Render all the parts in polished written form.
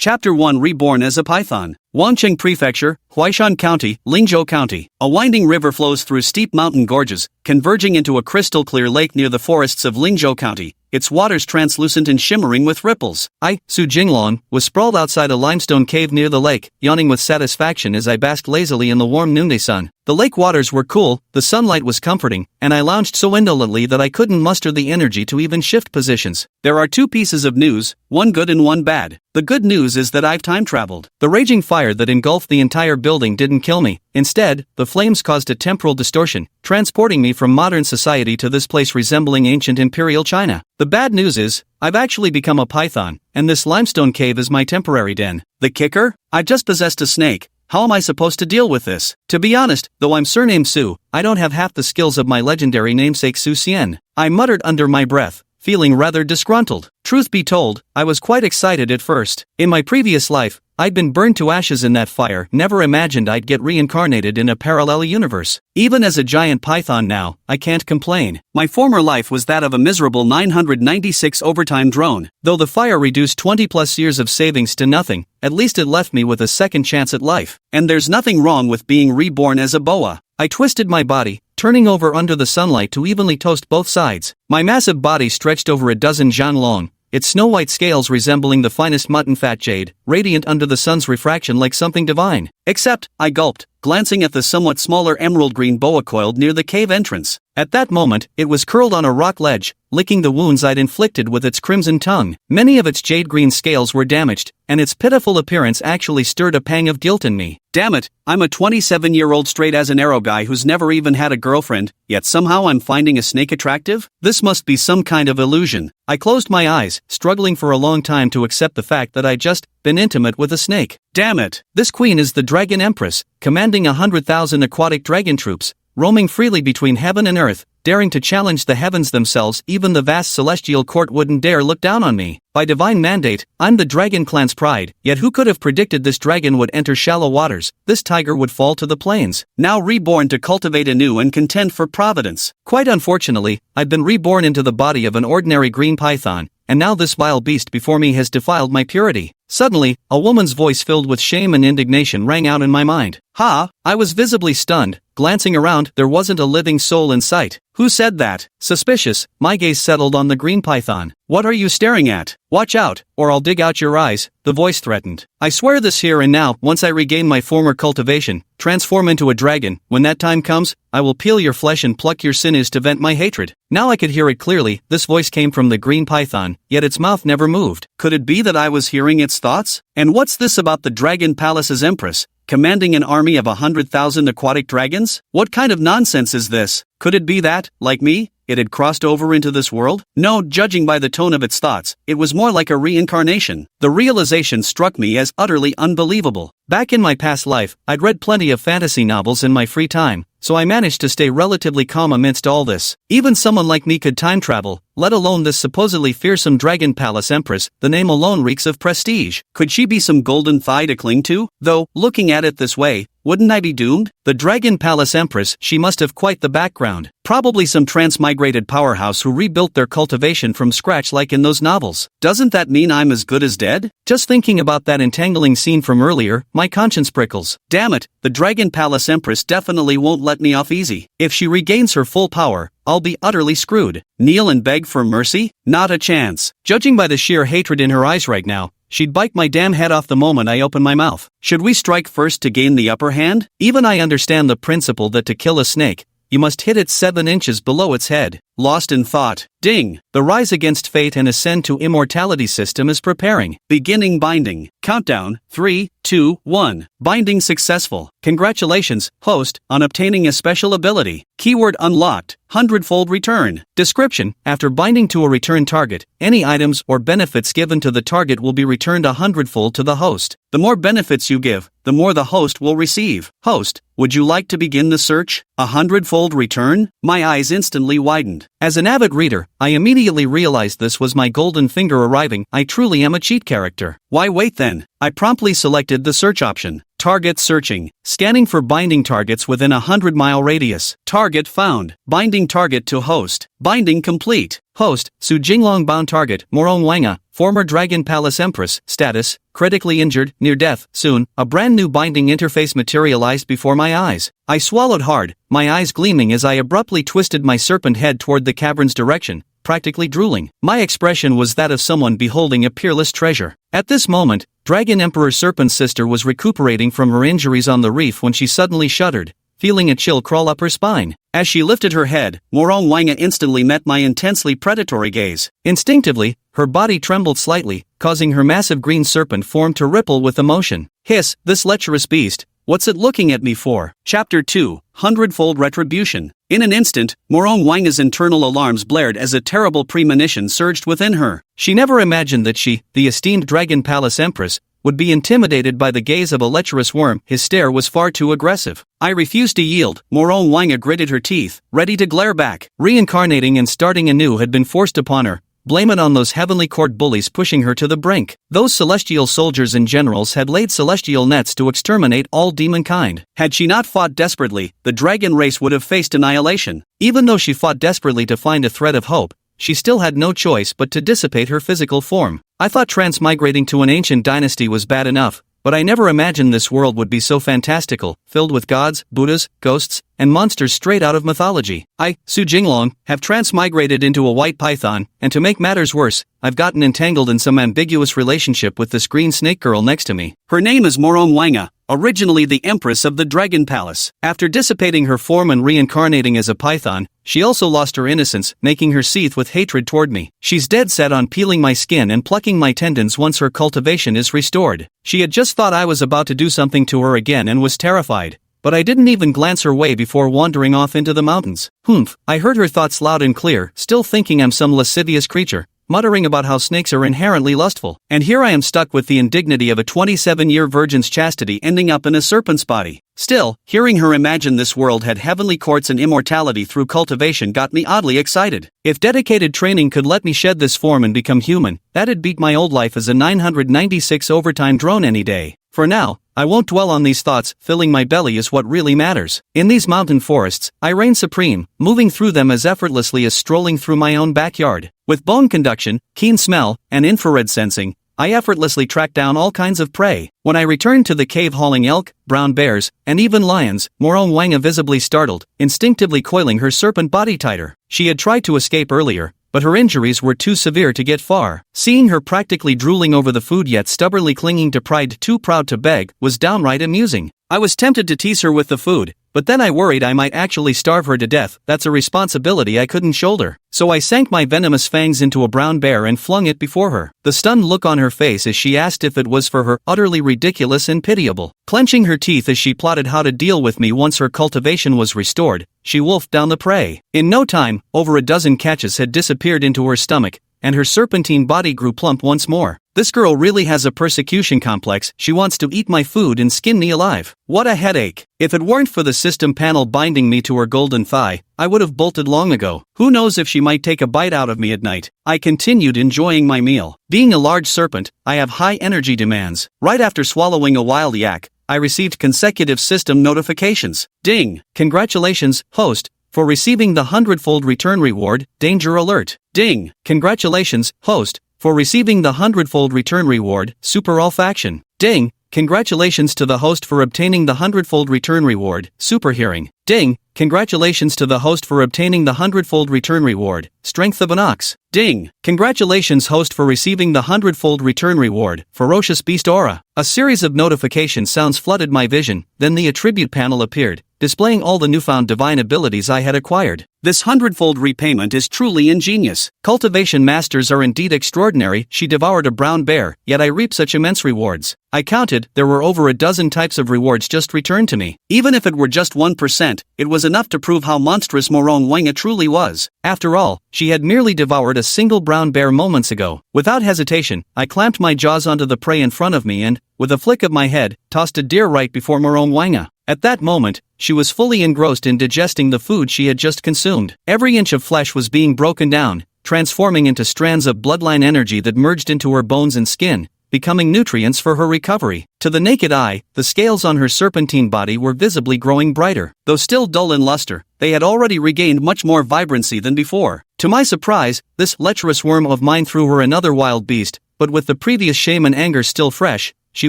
Chapter 1 Reborn as a Python. Wancheng Prefecture, Huaishan County, Lingzhou County. A winding river flows through steep mountain gorges, converging into a crystal-clear lake near the forests of Lingzhou County, its waters translucent and shimmering with ripples. I, Su Jinglong, was sprawled outside a limestone cave near the lake, yawning with satisfaction as I basked lazily in the warm noonday sun. The lake waters were cool, the sunlight was comforting, and I lounged so indolently that I couldn't muster the energy to even shift positions. There are two pieces of news, one good and one bad. The good news is that I've time traveled. The raging fire that engulfed the entire building didn't kill me. Instead, the flames caused a temporal distortion, transporting me from modern society to this place resembling ancient imperial China. The bad news is, I've actually become a python, and this limestone cave is my temporary den. The kicker? I've just possessed a snake. How am I supposed to deal with this? To be honest, though I'm surnamed Su, I don't have half the skills of my legendary namesake Su Xian. I muttered under my breath, feeling rather disgruntled. Truth be told, I was quite excited at first. In my previous life, I'd been burned to ashes in that fire, never imagined I'd get reincarnated in a parallel universe. Even as a giant python now, I can't complain. My former life was that of a miserable 996 overtime drone. Though the fire reduced 20+ years of savings to nothing, at least it left me with a second chance at life. And there's nothing wrong with being reborn as a boa. I twisted my body, turning over under the sunlight to evenly toast both sides. My massive body stretched over a dozen zhan long, its snow-white scales resembling the finest mutton-fat jade, radiant under the sun's refraction like something divine. Except, I gulped, glancing at the somewhat smaller emerald-green boa coiled near the cave entrance. At that moment, it was curled on a rock ledge, licking the wounds I'd inflicted with its crimson tongue. Many of its jade-green scales were damaged, and its pitiful appearance actually stirred a pang of guilt in me. Damn it, I'm a 27-year-old straight-as-an-arrow guy who's never even had a girlfriend, yet somehow I'm finding a snake attractive? This must be some kind of illusion. I closed my eyes, struggling for a long time to accept the fact that I'd just been intimate with a snake. Damn it! This queen is the Dragon Empress, commanding 100,000 aquatic dragon troops, roaming freely between heaven and earth, daring to challenge the heavens themselves. Even the vast celestial court wouldn't dare look down on me. By divine mandate, I'm the dragon clan's pride, yet who could have predicted this dragon would enter shallow waters, this tiger would fall to the plains, now reborn to cultivate anew and contend for providence. Quite unfortunately, I've been reborn into the body of an ordinary green python, and now this vile beast before me has defiled my purity. Suddenly, a woman's voice filled with shame and indignation rang out in my mind. Ha! I was visibly stunned. Glancing around, there wasn't a living soul in sight. Who said that? Suspicious, my gaze settled on the green python. What are you staring at? Watch out, or I'll dig out your eyes, the voice threatened. I swear this here and now, once I regain my former cultivation, transform into a dragon, when that time comes, I will peel your flesh and pluck your sinews to vent my hatred. Now I could hear it clearly. This voice came from the green python, yet its mouth never moved. Could it be that I was hearing its thoughts? And what's this about the Dragon Palace's Empress, commanding an army of 100,000 aquatic dragons? What kind of nonsense is this? Could it be that, like me, it had crossed over into this world? No, judging by the tone of its thoughts, it was more like a reincarnation. The realization struck me as utterly unbelievable. Back in my past life, I'd read plenty of fantasy novels in my free time, so I managed to stay relatively calm amidst all this. Even someone like me could time travel, let alone this supposedly fearsome Dragon Palace Empress. The name alone reeks of prestige. Could she be some golden thigh to cling to? Though, looking at it this way, wouldn't I be doomed? The Dragon Palace Empress, she must have quite the background. Probably some transmigrated powerhouse who rebuilt their cultivation from scratch like in those novels. Doesn't that mean I'm as good as dead? Just thinking about that entangling scene from earlier, my conscience prickles. Damn it, the Dragon Palace Empress definitely won't let me off easy. If she regains her full power, I'll be utterly screwed. Kneel and beg for mercy? Not a chance. Judging by the sheer hatred in her eyes right now, she'd bite my damn head off the moment I open my mouth. Should we strike first to gain the upper hand? Even I understand the principle that to kill a snake, you must hit it 7 inches below its head. Lost in thought. Ding! The rise against fate and ascend to immortality system is preparing. Beginning binding. Countdown, 3, 2, 1. Binding successful. Congratulations, host, on obtaining a special ability. Keyword unlocked. 100-fold return. Description: after binding to a return target, any items or benefits given to the target will be returned 100-fold to the host. The more benefits you give, the more the host will receive. Host, would you like to begin the search? 100-fold return? My eyes instantly widened. As an avid reader, I immediately realized this was my golden finger arriving. I truly am a cheat character. Why wait then? I promptly selected the search option. Target searching. Scanning for binding targets within a 100-mile radius. Target found. Binding target to host. Binding complete. Host, Su Jinglong bound target, Morong Wanga, former Dragon Palace Empress, status, critically injured, near death, soon, a brand new binding interface materialized before my eyes. I swallowed hard, my eyes gleaming as I abruptly twisted my serpent head toward the cavern's direction, practically drooling. My expression was that of someone beholding a peerless treasure. At this moment, Dragon Emperor Serpent's sister was recuperating from her injuries on the reef when she suddenly shuddered, feeling a chill crawl up her spine. As she lifted her head, Morong Wanga instantly met my intensely predatory gaze. Instinctively, her body trembled slightly, causing her massive green serpent form to ripple with emotion. Hiss, this lecherous beast, what's it looking at me for? Chapter 2, Hundredfold Retribution. In an instant, Morong Wanga's internal alarms blared as a terrible premonition surged within her. She never imagined that she, the esteemed Dragon Palace Empress, would be intimidated by the gaze of a lecherous worm. His stare was far too aggressive. I refused to yield. Morong Wanga gritted her teeth, ready to glare back. Reincarnating and starting anew had been forced upon her. Blame it on those heavenly court bullies pushing her to the brink. Those celestial soldiers and generals had laid celestial nets to exterminate all demon kind. Had she not fought desperately, the dragon race would have faced annihilation. Even though she fought desperately to find a thread of hope, she still had no choice but to dissipate her physical form. I thought transmigrating to an ancient dynasty was bad enough, but I never imagined this world would be so fantastical, filled with gods, Buddhas, ghosts, and monsters straight out of mythology. I, Su Jinglong, have transmigrated into a white python, and to make matters worse, I've gotten entangled in some ambiguous relationship with this green snake girl next to me. Her name is Morong Wanga, originally the Empress of the Dragon Palace. After dissipating her form and reincarnating as a python, she also lost her innocence, making her seethe with hatred toward me. She's dead set on peeling my skin and plucking my tendons once her cultivation is restored. She had just thought I was about to do something to her again and was terrified. But I didn't even glance her way before wandering off into the mountains. Humph, I heard her thoughts loud and clear, still thinking I'm some lascivious creature, muttering about how snakes are inherently lustful. And here I am stuck with the indignity of a 27-year virgin's chastity ending up in a serpent's body. Still, hearing her imagine this world had heavenly courts and immortality through cultivation got me oddly excited. If dedicated training could let me shed this form and become human, that'd beat my old life as a 996 overtime drone any day. For now, I won't dwell on these thoughts. Filling my belly is what really matters. In these mountain forests, I reign supreme, moving through them as effortlessly as strolling through my own backyard. With bone conduction, keen smell, and infrared sensing, I effortlessly track down all kinds of prey. When I returned to the cave hauling elk, brown bears, and even lions, Morong Wanga visibly startled, instinctively coiling her serpent body tighter. She had tried to escape earlier, but her injuries were too severe to get far. Seeing her practically drooling over the food yet stubbornly clinging to pride too proud to beg was downright amusing. I was tempted to tease her with the food, but then I worried I might actually starve her to death. That's a responsibility I couldn't shoulder. So I sank my venomous fangs into a brown bear and flung it before her. The stunned look on her face as she asked if it was for her, utterly ridiculous and pitiable. Clenching her teeth as she plotted how to deal with me once her cultivation was restored, she wolfed down the prey. In no time, over a dozen catches had disappeared into her stomach, and her serpentine body grew plump once more. This girl really has a persecution complex. She wants to eat my food and skin me alive. What a headache. If it weren't for the system panel binding me to her golden thigh, I would have bolted long ago. Who knows if she might take a bite out of me at night. I continued enjoying my meal. Being a large serpent, I have high energy demands. Right after swallowing a wild yak, I received consecutive system notifications. Ding! Congratulations, host, for receiving the 100-fold return reward. Danger alert. Ding! Congratulations, host, for receiving the 100-fold return reward. Super olfaction. Ding! Congratulations to the host for obtaining the 100-fold return reward. Super hearing. Ding! Congratulations to the host for obtaining the 100-fold return reward. Strength of an ox. Ding! Congratulations host for receiving the 100-fold return reward. Ferocious beast aura. A series of notification sounds flooded my vision, then the attribute panel appeared, displaying all the newfound divine abilities I had acquired. This 100-fold repayment is truly ingenious. Cultivation masters are indeed extraordinary. She devoured a brown bear, yet I reap such immense rewards. I counted, there were over a dozen types of rewards just returned to me. Even if it were just 1%, it was enough to prove how monstrous Morong Wanga truly was. After all, she had merely devoured a single brown bear moments ago. Without hesitation, I clamped my jaws onto the prey in front of me and, with a flick of my head, tossed a deer right before Morong Wanga. At that moment, she was fully engrossed in digesting the food she had just consumed. Every inch of flesh was being broken down, transforming into strands of bloodline energy that merged into her bones and skin, becoming nutrients for her recovery. To the naked eye, the scales on her serpentine body were visibly growing brighter. Though still dull in luster, they had already regained much more vibrancy than before. To my surprise, this lecherous worm of mine threw her another wild beast, but with the previous shame and anger still fresh, she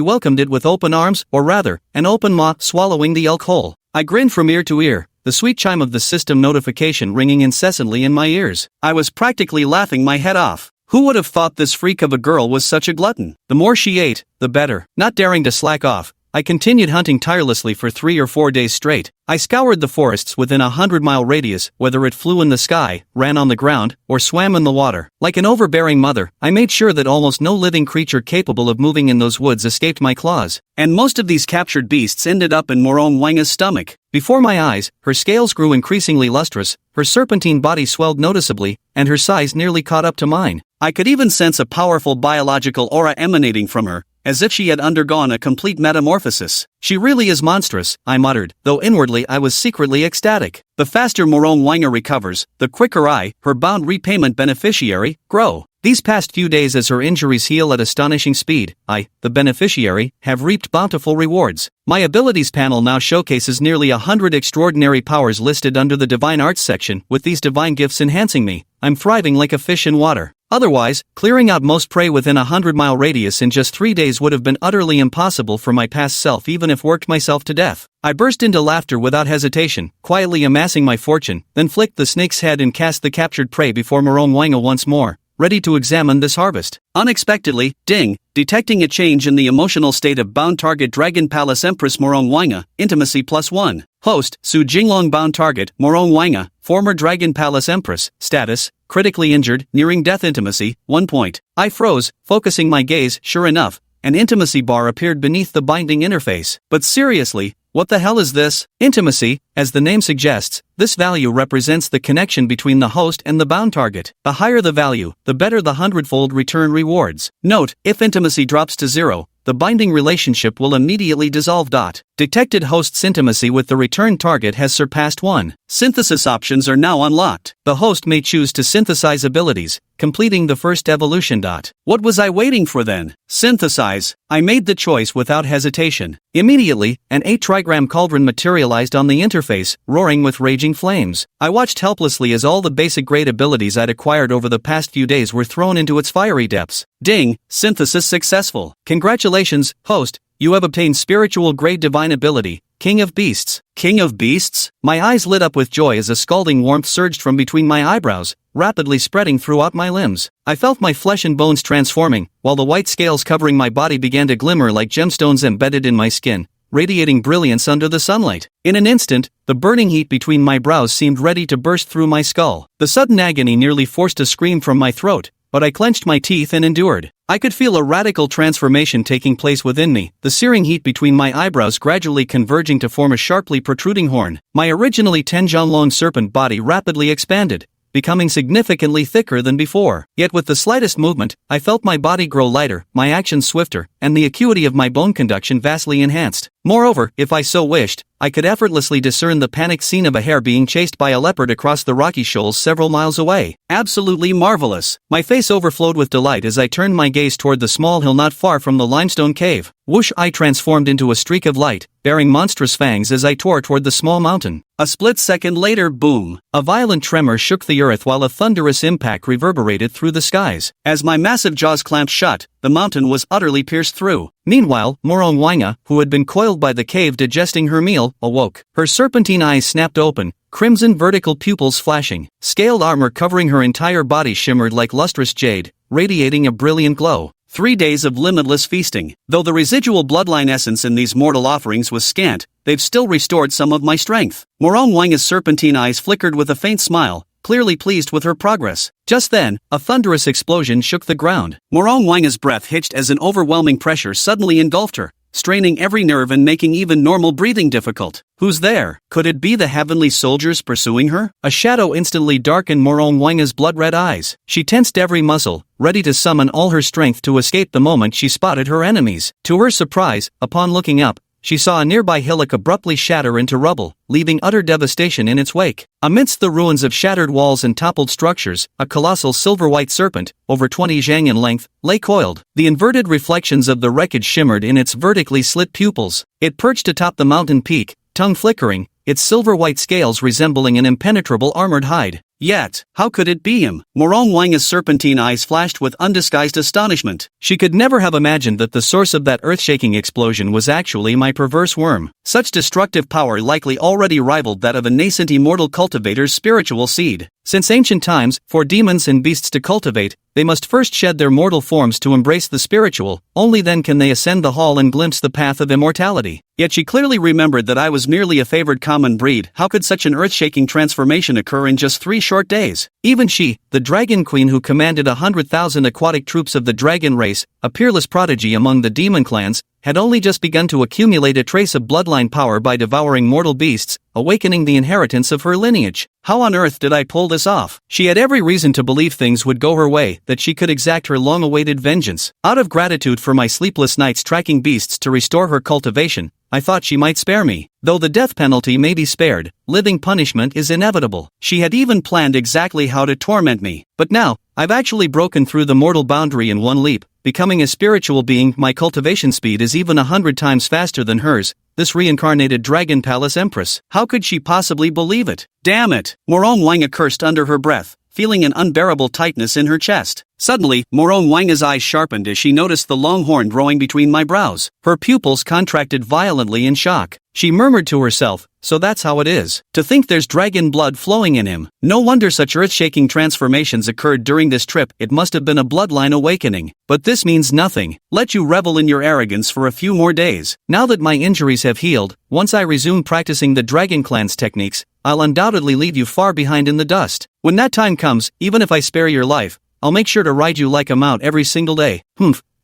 welcomed it with open arms, or rather, an open maw swallowing the elk whole. I grinned from ear to ear, the sweet chime of the system notification ringing incessantly in my ears. I was practically laughing my head off. Who would have thought this freak of a girl was such a glutton? The more she ate, the better. Not daring to slack off, I continued hunting tirelessly for 3 or 4 days straight. I scoured the forests within a 100-mile radius, whether it flew in the sky, ran on the ground, or swam in the water. Like an overbearing mother, I made sure that almost no living creature capable of moving in those woods escaped my claws. And most of these captured beasts ended up in Morong Wanga's stomach. Before my eyes, her scales grew increasingly lustrous, her serpentine body swelled noticeably, and her size nearly caught up to mine. I could even sense a powerful biological aura emanating from her, as if she had undergone a complete metamorphosis. She really is monstrous, I muttered, though inwardly I was secretly ecstatic. The faster Morong Wanga recovers, the quicker I, her bound repayment beneficiary, grow. These past few days as her injuries heal at astonishing speed, I, the beneficiary, have reaped bountiful rewards. My abilities panel now showcases nearly 100 extraordinary powers listed under the Divine Arts section, with these divine gifts enhancing me. I'm thriving like a fish in water. Otherwise, clearing out most prey within a 100-mile radius in just 3 days would have been utterly impossible for my past self even if worked myself to death. I burst into laughter without hesitation, quietly amassing my fortune, then flicked the snake's head and cast the captured prey before Morong Wanga once more, ready to examine this harvest. Unexpectedly, ding, detecting a change in the emotional state of bound target Dragon Palace Empress Morong Wanga, intimacy +1. Host, Su Jinglong bound target, Morong Wanga, former Dragon Palace Empress, status, critically injured, nearing death intimacy, 1 point. I froze, focusing my gaze. Sure enough, an intimacy bar appeared beneath the binding interface. But seriously, what the hell is this? Intimacy, as the name suggests, this value represents the connection between the host and the bound target. The higher the value, the better the 100-fold return rewards. Note, if intimacy drops to 0, the binding relationship will immediately dissolve. Detected host's intimacy with the return target has surpassed 1. Synthesis options are now unlocked. The host may choose to synthesize abilities, completing the first evolution. What was I waiting for then? Synthesize. I made the choice without hesitation. Immediately, an 8-trigram cauldron materialized on the interface, roaring with raging flames. I watched helplessly as all the basic grade abilities I'd acquired over the past few days were thrown into its fiery depths. Ding, synthesis successful. Congratulations, host, you have obtained spiritual grade divine ability, King of Beasts. King of Beasts? My eyes lit up with joy as a scalding warmth surged from between my eyebrows, rapidly spreading throughout my limbs. I felt my flesh and bones transforming, while the white scales covering my body began to glimmer like gemstones embedded in my skin, radiating brilliance under the sunlight. In an instant, the burning heat between my brows seemed ready to burst through my skull. The sudden agony nearly forced a scream from my throat, but I clenched my teeth and endured. I could feel a radical transformation taking place within me, the searing heat between my eyebrows gradually converging to form a sharply protruding horn. My originally 10-jan-long serpent body rapidly expanded, becoming significantly thicker than before. Yet with the slightest movement, I felt my body grow lighter, my actions swifter, and the acuity of my bone conduction vastly enhanced. Moreover, if I so wished, I could effortlessly discern the panicked scene of a hare being chased by a leopard across the rocky shoals several miles away. Absolutely marvelous. My face overflowed with delight as I turned my gaze toward the small hill not far from the limestone cave. Whoosh! I transformed into a streak of light, bearing monstrous fangs as I tore toward the small mountain. A split second later, boom! A violent tremor shook the earth while a thunderous impact reverberated through the skies. As my massive jaws clamped shut, the mountain was utterly pierced through. Meanwhile, Morong Wanga, who had been coiled by the cave digesting her meal, awoke. Her serpentine eyes snapped open, crimson vertical pupils flashing. Scaled armor covering her entire body shimmered like lustrous jade, radiating a brilliant glow. 3 days of limitless feasting. Though the residual bloodline essence in these mortal offerings was scant, they've still restored some of my strength. Morong Wanga's serpentine eyes flickered with a faint smile, clearly pleased with her progress. Just then, a thunderous explosion shook the ground. Morong Wanga's breath hitched as an overwhelming pressure suddenly engulfed her, straining every nerve and making even normal breathing difficult. Who's there? Could it be the heavenly soldiers pursuing her? A shadow instantly darkened Morong Wanga's blood-red eyes. She tensed every muscle, ready to summon all her strength to escape the moment she spotted her enemies. To her surprise, upon looking up, she saw a nearby hillock abruptly shatter into rubble, leaving utter devastation in its wake. Amidst the ruins of shattered walls and toppled structures, a colossal silver-white serpent, over 20 zhang in length, lay coiled. The inverted reflections of the wreckage shimmered in its vertically slit pupils. It perched atop the mountain peak, tongue flickering, its silver-white scales resembling an impenetrable armored hide. Yet, how could it be him? Morong Wanga's serpentine eyes flashed with undisguised astonishment. She could never have imagined that the source of that earth-shaking explosion was actually my perverse worm. Such destructive power likely already rivaled that of a nascent immortal cultivator's spiritual seed. Since ancient times, for demons and beasts to cultivate, they must first shed their mortal forms to embrace the spiritual, only then can they ascend the hall and glimpse the path of immortality. Yet she clearly remembered that I was merely a favored common breed. How could such an earth-shaking transformation occur in just 3 short days? Even she, the dragon queen who commanded 100,000 aquatic troops of the dragon race, a peerless prodigy among the demon clans, had only just begun to accumulate a trace of bloodline power by devouring mortal beasts, awakening the inheritance of her lineage. How on earth did I pull this off? She had every reason to believe things would go her way, that she could exact her long-awaited vengeance. Out of gratitude for my sleepless nights tracking beasts to restore her cultivation, I thought she might spare me. Though the death penalty may be spared, living punishment is inevitable. She had even planned exactly how to torment me. But now, I've actually broken through the mortal boundary in one leap, becoming a spiritual being. My cultivation speed is even 100 times faster than hers, this reincarnated Dragon Palace Empress. How could she possibly believe it? Damn it! Morong Wanga cursed under her breath, feeling an unbearable tightness in her chest. Suddenly, Morong Wanga's eyes sharpened as she noticed the long horn growing between my brows. Her pupils contracted violently in shock. She murmured to herself, "So that's how it is. To think there's dragon blood flowing in him. No wonder such earth-shaking transformations occurred during this trip. It must have been a bloodline awakening. But this means nothing. Let you revel in your arrogance for a few more days. Now that my injuries have healed, once I resume practicing the Dragon Clan's techniques, I'll undoubtedly leave you far behind in the dust. When that time comes, even if I spare your life, I'll make sure to ride you like a mount every single day."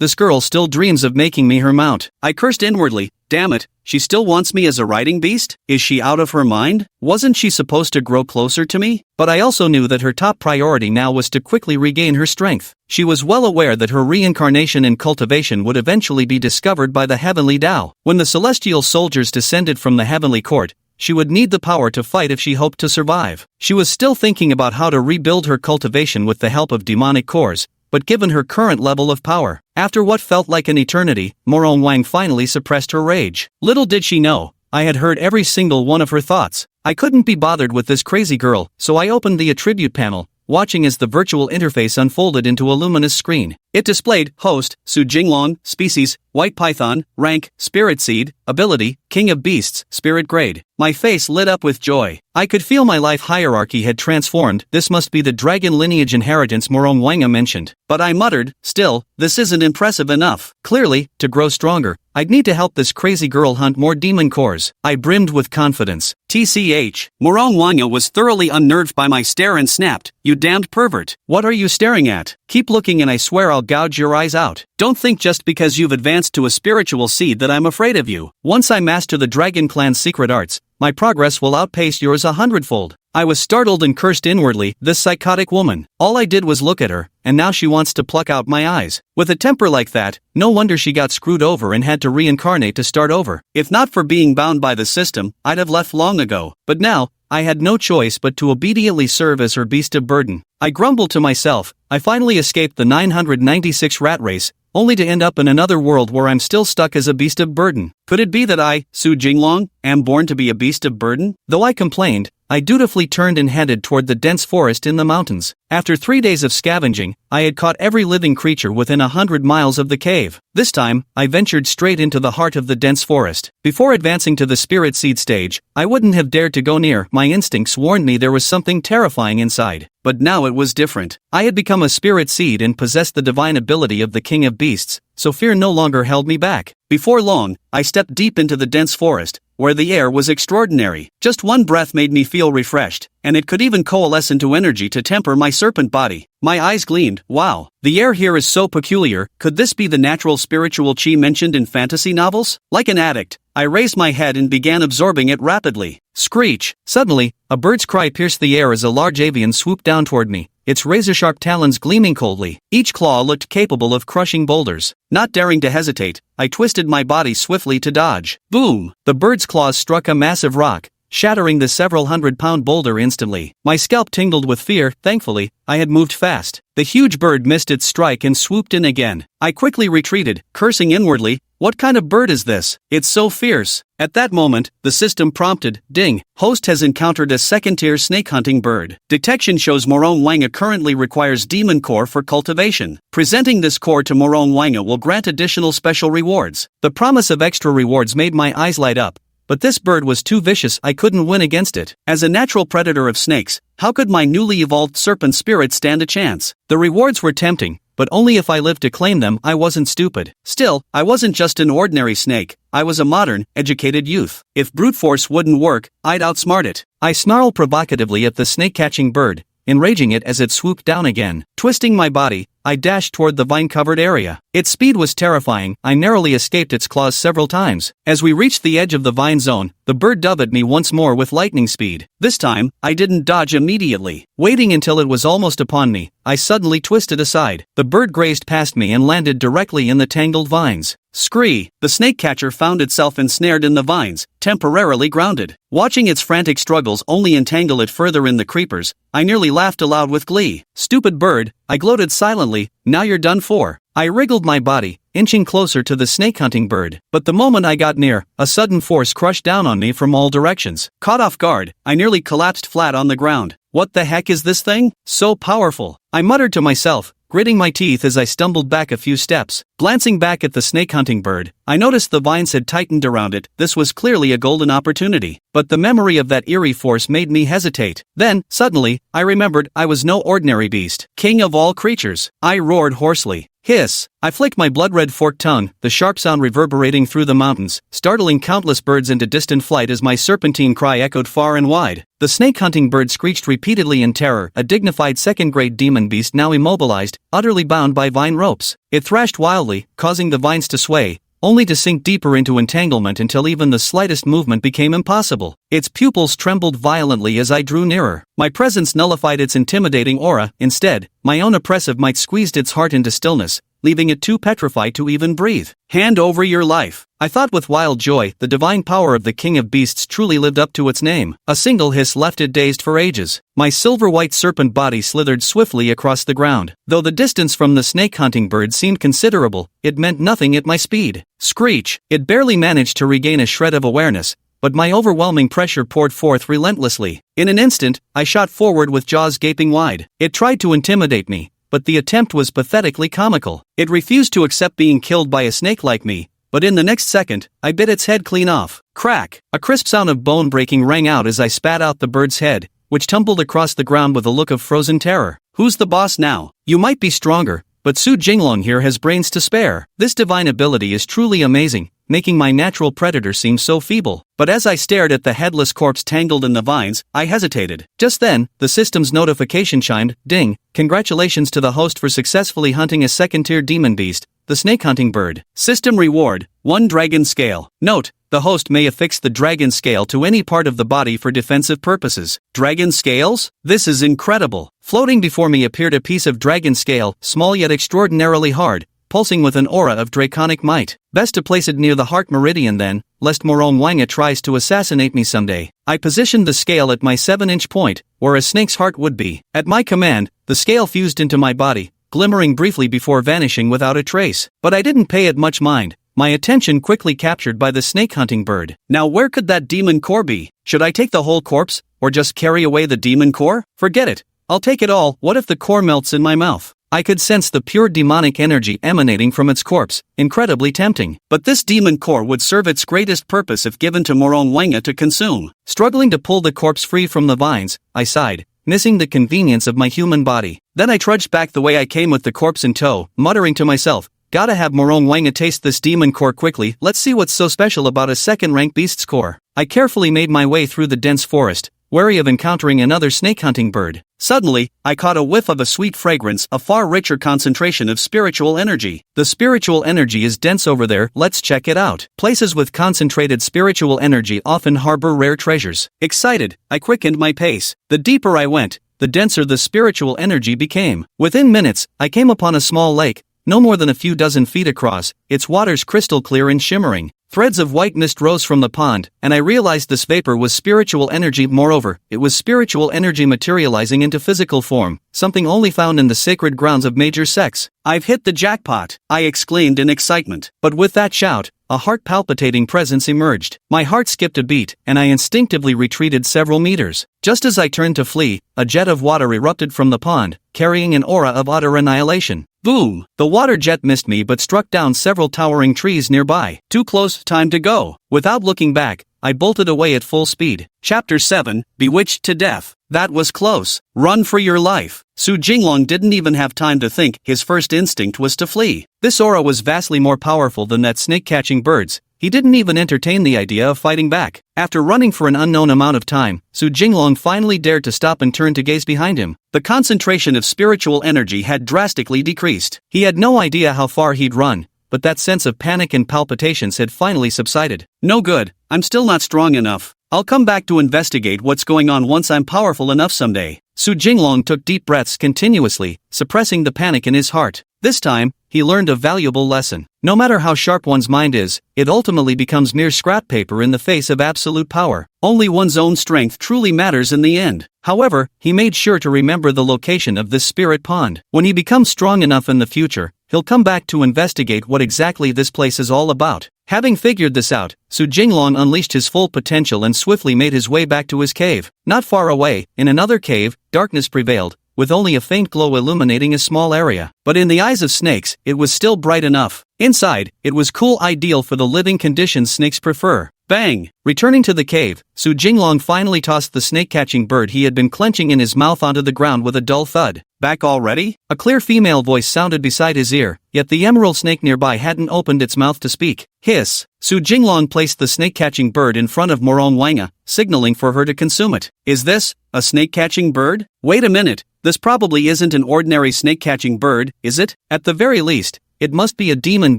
This girl still dreams of making me her mount. I cursed inwardly. Damn it, she still wants me as a riding beast? Is she out of her mind? Wasn't she supposed to grow closer to me? But I also knew that her top priority now was to quickly regain her strength. She was well aware that her reincarnation and cultivation would eventually be discovered by the heavenly Tao. When the celestial soldiers descended from the heavenly court, she would need the power to fight if she hoped to survive. She was still thinking about how to rebuild her cultivation with the help of demonic cores, but given her current level of power, after what felt like an eternity, Morong Wang finally suppressed her rage. Little did she know, I had heard every single one of her thoughts. I couldn't be bothered with this crazy girl, so I opened the attribute panel, watching as the virtual interface unfolded into a luminous screen. It displayed host, Su Jinglong, species, white python, rank, spirit seed, ability, king of beasts, spirit grade. My face lit up with joy. I could feel my life hierarchy had transformed. This must be the dragon lineage inheritance Morong Wanga mentioned. But I muttered, still, this isn't impressive enough. Clearly, to grow stronger, I'd need to help this crazy girl hunt more demon cores. I brimmed with confidence. TCH. Morong Wanga was thoroughly unnerved by my stare and snapped, "You damned pervert. What are you staring at? Keep looking and I swear I'll gouge your eyes out. Don't think just because you've advanced to a spiritual seed that I'm afraid of you. Once I master the Dragon Clan's secret arts, my progress will outpace yours 100-fold. I was startled and cursed inwardly. This psychotic woman. All I did was look at her, and now she wants to pluck out my eyes. With a temper like that, no wonder she got screwed over and had to reincarnate to start over. If not for being bound by the system, I'd have left long ago. But now, I had no choice but to obediently serve as her beast of burden. I grumbled to myself. I finally escaped the 996 rat race, only to end up in another world where I'm still stuck as a beast of burden. Could it be that I, Su Jinglong, am born to be a beast of burden? Though I complained, I dutifully turned and headed toward the dense forest in the mountains. After 3 days of scavenging, I had caught every living creature within 100 miles of the cave. This time, I ventured straight into the heart of the dense forest. Before advancing to the spirit seed stage, I wouldn't have dared to go near. My instincts warned me there was something terrifying inside. But now it was different. I had become a spirit seed and possessed the divine ability of the king of beasts, so fear no longer held me back. Before long, I stepped deep into the dense forest, where the air was extraordinary. Just one breath made me feel refreshed, and it could even coalesce into energy to temper my serpent body. My eyes gleamed. Wow, the air here is so peculiar. Could this be the natural spiritual chi mentioned in fantasy novels? Like an addict, I raised my head and began absorbing it rapidly. Screech! Suddenly, a bird's cry pierced the air as a large avian swooped down toward me, its razor-sharp talons gleaming coldly. Each claw looked capable of crushing boulders. Not daring to hesitate, I twisted my body swiftly to dodge. Boom! The bird's claws struck a massive rock, shattering the several hundred-pound boulder instantly. My scalp tingled with fear. Thankfully, I had moved fast. The huge bird missed its strike and swooped in again. I quickly retreated, cursing inwardly. What kind of bird is this? It's so fierce. At that moment, the system prompted, "Ding, host has encountered a second-tier snake-hunting bird. Detection shows Morong Wanga currently requires demon core for cultivation. Presenting this core to Morong Wanga will grant additional special rewards." The promise of extra rewards made my eyes light up. But this bird was too vicious. I couldn't win against it. As a natural predator of snakes, how could my newly evolved serpent spirit stand a chance? The rewards were tempting, but only if I lived to claim them. I wasn't stupid. Still, I wasn't just an ordinary snake. I was a modern, educated youth. If brute force wouldn't work, I'd outsmart it. I snarled provocatively at the snake-catching bird, enraging it as it swooped down again. Twisting my body, I dashed toward the vine-covered area. Its speed was terrifying. I narrowly escaped its claws several times. As we reached the edge of the vine zone, the bird dove at me once more with lightning speed. This time, I didn't dodge immediately. Waiting until it was almost upon me, I suddenly twisted aside. The bird grazed past me and landed directly in the tangled vines. Scree! The snake catcher found itself ensnared in the vines, temporarily grounded. Watching its frantic struggles only entangle it further in the creepers, I nearly laughed aloud with glee. Stupid bird, I gloated silently, now you're done for. I wriggled my body, inching closer to the snake-hunting bird. But the moment I got near, a sudden force crushed down on me from all directions. Caught off guard, I nearly collapsed flat on the ground. What the heck is this thing? So powerful! I muttered to myself, gritting my teeth as I stumbled back a few steps. Glancing back at the snake-hunting bird, I noticed the vines had tightened around it. This was clearly a golden opportunity. But the memory of that eerie force made me hesitate. Then, suddenly, I remembered I was no ordinary beast. King of all creatures. I roared hoarsely. Hiss! I flicked my blood-red forked tongue, the sharp sound reverberating through the mountains, startling countless birds into distant flight as my serpentine cry echoed far and wide. The snake-hunting bird screeched repeatedly in terror, a dignified second-grade demon beast now immobilized, utterly bound by vine ropes. It thrashed wildly, causing the vines to sway, only to sink deeper into entanglement until even the slightest movement became impossible. Its pupils trembled violently as I drew nearer. My presence nullified its intimidating aura. Instead, my own oppressive might squeezed its heart into stillness, leaving it too petrified to even breathe. Hand over your life, I thought with wild joy. The divine power of the king of beasts truly lived up to its name. A single hiss left it dazed for ages. My silver-white serpent body slithered swiftly across the ground. Though the distance from the snake-hunting bird seemed considerable, it meant nothing at my speed. Screech! It barely managed to regain a shred of awareness, but my overwhelming pressure poured forth relentlessly. In an instant, I shot forward with jaws gaping wide. It tried to intimidate me, but the attempt was pathetically comical. It refused to accept being killed by a snake like me, but in the next second, I bit its head clean off. Crack! A crisp sound of bone breaking rang out as I spat out the bird's head, which tumbled across the ground with a look of frozen terror. Who's the boss now? You might be stronger, but Su Jinglong here has brains to spare. This divine ability is truly amazing, making my natural predator seem so feeble. But as I stared at the headless corpse tangled in the vines, I hesitated. Just then, the system's notification chimed. Ding! Congratulations to the host for successfully hunting a second-tier demon beast, the snake-hunting bird. System reward, 1 dragon scale. Note, the host may affix the dragon scale to any part of the body for defensive purposes. Dragon scales? This is incredible. Floating before me appeared a piece of dragon scale, small yet extraordinarily hard, pulsing with an aura of draconic might. Best to place it near the heart meridian then, lest Morong Wanga tries to assassinate me someday. I positioned the scale at my 7-inch point, where a snake's heart would be. At my command, the scale fused into my body, glimmering briefly before vanishing without a trace. But I didn't pay it much mind, my attention quickly captured by the snake-hunting bird. Now where could that demon core be? Should I take the whole corpse, or just carry away the demon core? Forget it. I'll take it all. What if the core melts in my mouth? I could sense the pure demonic energy emanating from its corpse, incredibly tempting. But this demon core would serve its greatest purpose if given to Morong Wanga to consume. Struggling to pull the corpse free from the vines, I sighed, missing the convenience of my human body. Then I trudged back the way I came with the corpse in tow, muttering to myself, gotta have Morong Wanga taste this demon core quickly. Let's see what's so special about a second-rank beast's core. I carefully made my way through the dense forest, wary of encountering another snake-hunting bird. Suddenly, I caught a whiff of a sweet fragrance, a far richer concentration of spiritual energy. The spiritual energy is dense over there, let's check it out. Places with concentrated spiritual energy often harbor rare treasures. Excited, I quickened my pace. The deeper I went, the denser the spiritual energy became. Within minutes, I came upon a small lake, no more than a few dozen feet across, its waters crystal clear and shimmering. Threads of white mist rose from the pond, and I realized this vapor was spiritual energy. Moreover, it was spiritual energy materializing into physical form, something only found in the sacred grounds of major sects. I've hit the jackpot, I exclaimed in excitement. But with that shout, a heart-palpitating presence emerged. My heart skipped a beat, and I instinctively retreated several meters. Just as I turned to flee, a jet of water erupted from the pond, carrying an aura of utter annihilation. Boom! The water jet missed me but struck down several towering trees nearby. Too close, time to go. Without looking back, I bolted away at full speed. Chapter 7, Bewitched to Death. That was close. Run for your life. Su Jinglong didn't even have time to think, his first instinct was to flee. This aura was vastly more powerful than that snake-catching bird's. He didn't even entertain the idea of fighting back. After running for an unknown amount of time, Su Jinglong finally dared to stop and turn to gaze behind him. The concentration of spiritual energy had drastically decreased. He had no idea how far he'd run, but that sense of panic and palpitations had finally subsided. No good, I'm still not strong enough. I'll come back to investigate what's going on once I'm powerful enough someday. Su Jinglong took deep breaths continuously, suppressing the panic in his heart. This time, he learned a valuable lesson. No matter how sharp one's mind is, it ultimately becomes mere scrap paper in the face of absolute power. Only one's own strength truly matters in the end. However, he made sure to remember the location of this spirit pond. When he becomes strong enough in the future, he'll come back to investigate what exactly this place is all about. Having figured this out, Su Jinglong unleashed his full potential and swiftly made his way back to his cave. Not far away, in another cave, darkness prevailed, with only a faint glow illuminating a small area. But in the eyes of snakes, it was still bright enough. Inside, it was cool, ideal for the living conditions snakes prefer. Bang! Returning to the cave, Su Jinglong finally tossed the snake-catching bird he had been clenching in his mouth onto the ground with a dull thud. Back already? A clear female voice sounded beside his ear, yet the emerald snake nearby hadn't opened its mouth to speak. Hiss! Su Jinglong placed the snake-catching bird in front of Morong Wanga, signaling for her to consume it. Is this a snake-catching bird? Wait a minute, this probably isn't an ordinary snake-catching bird, is it? At the very least, it must be a demon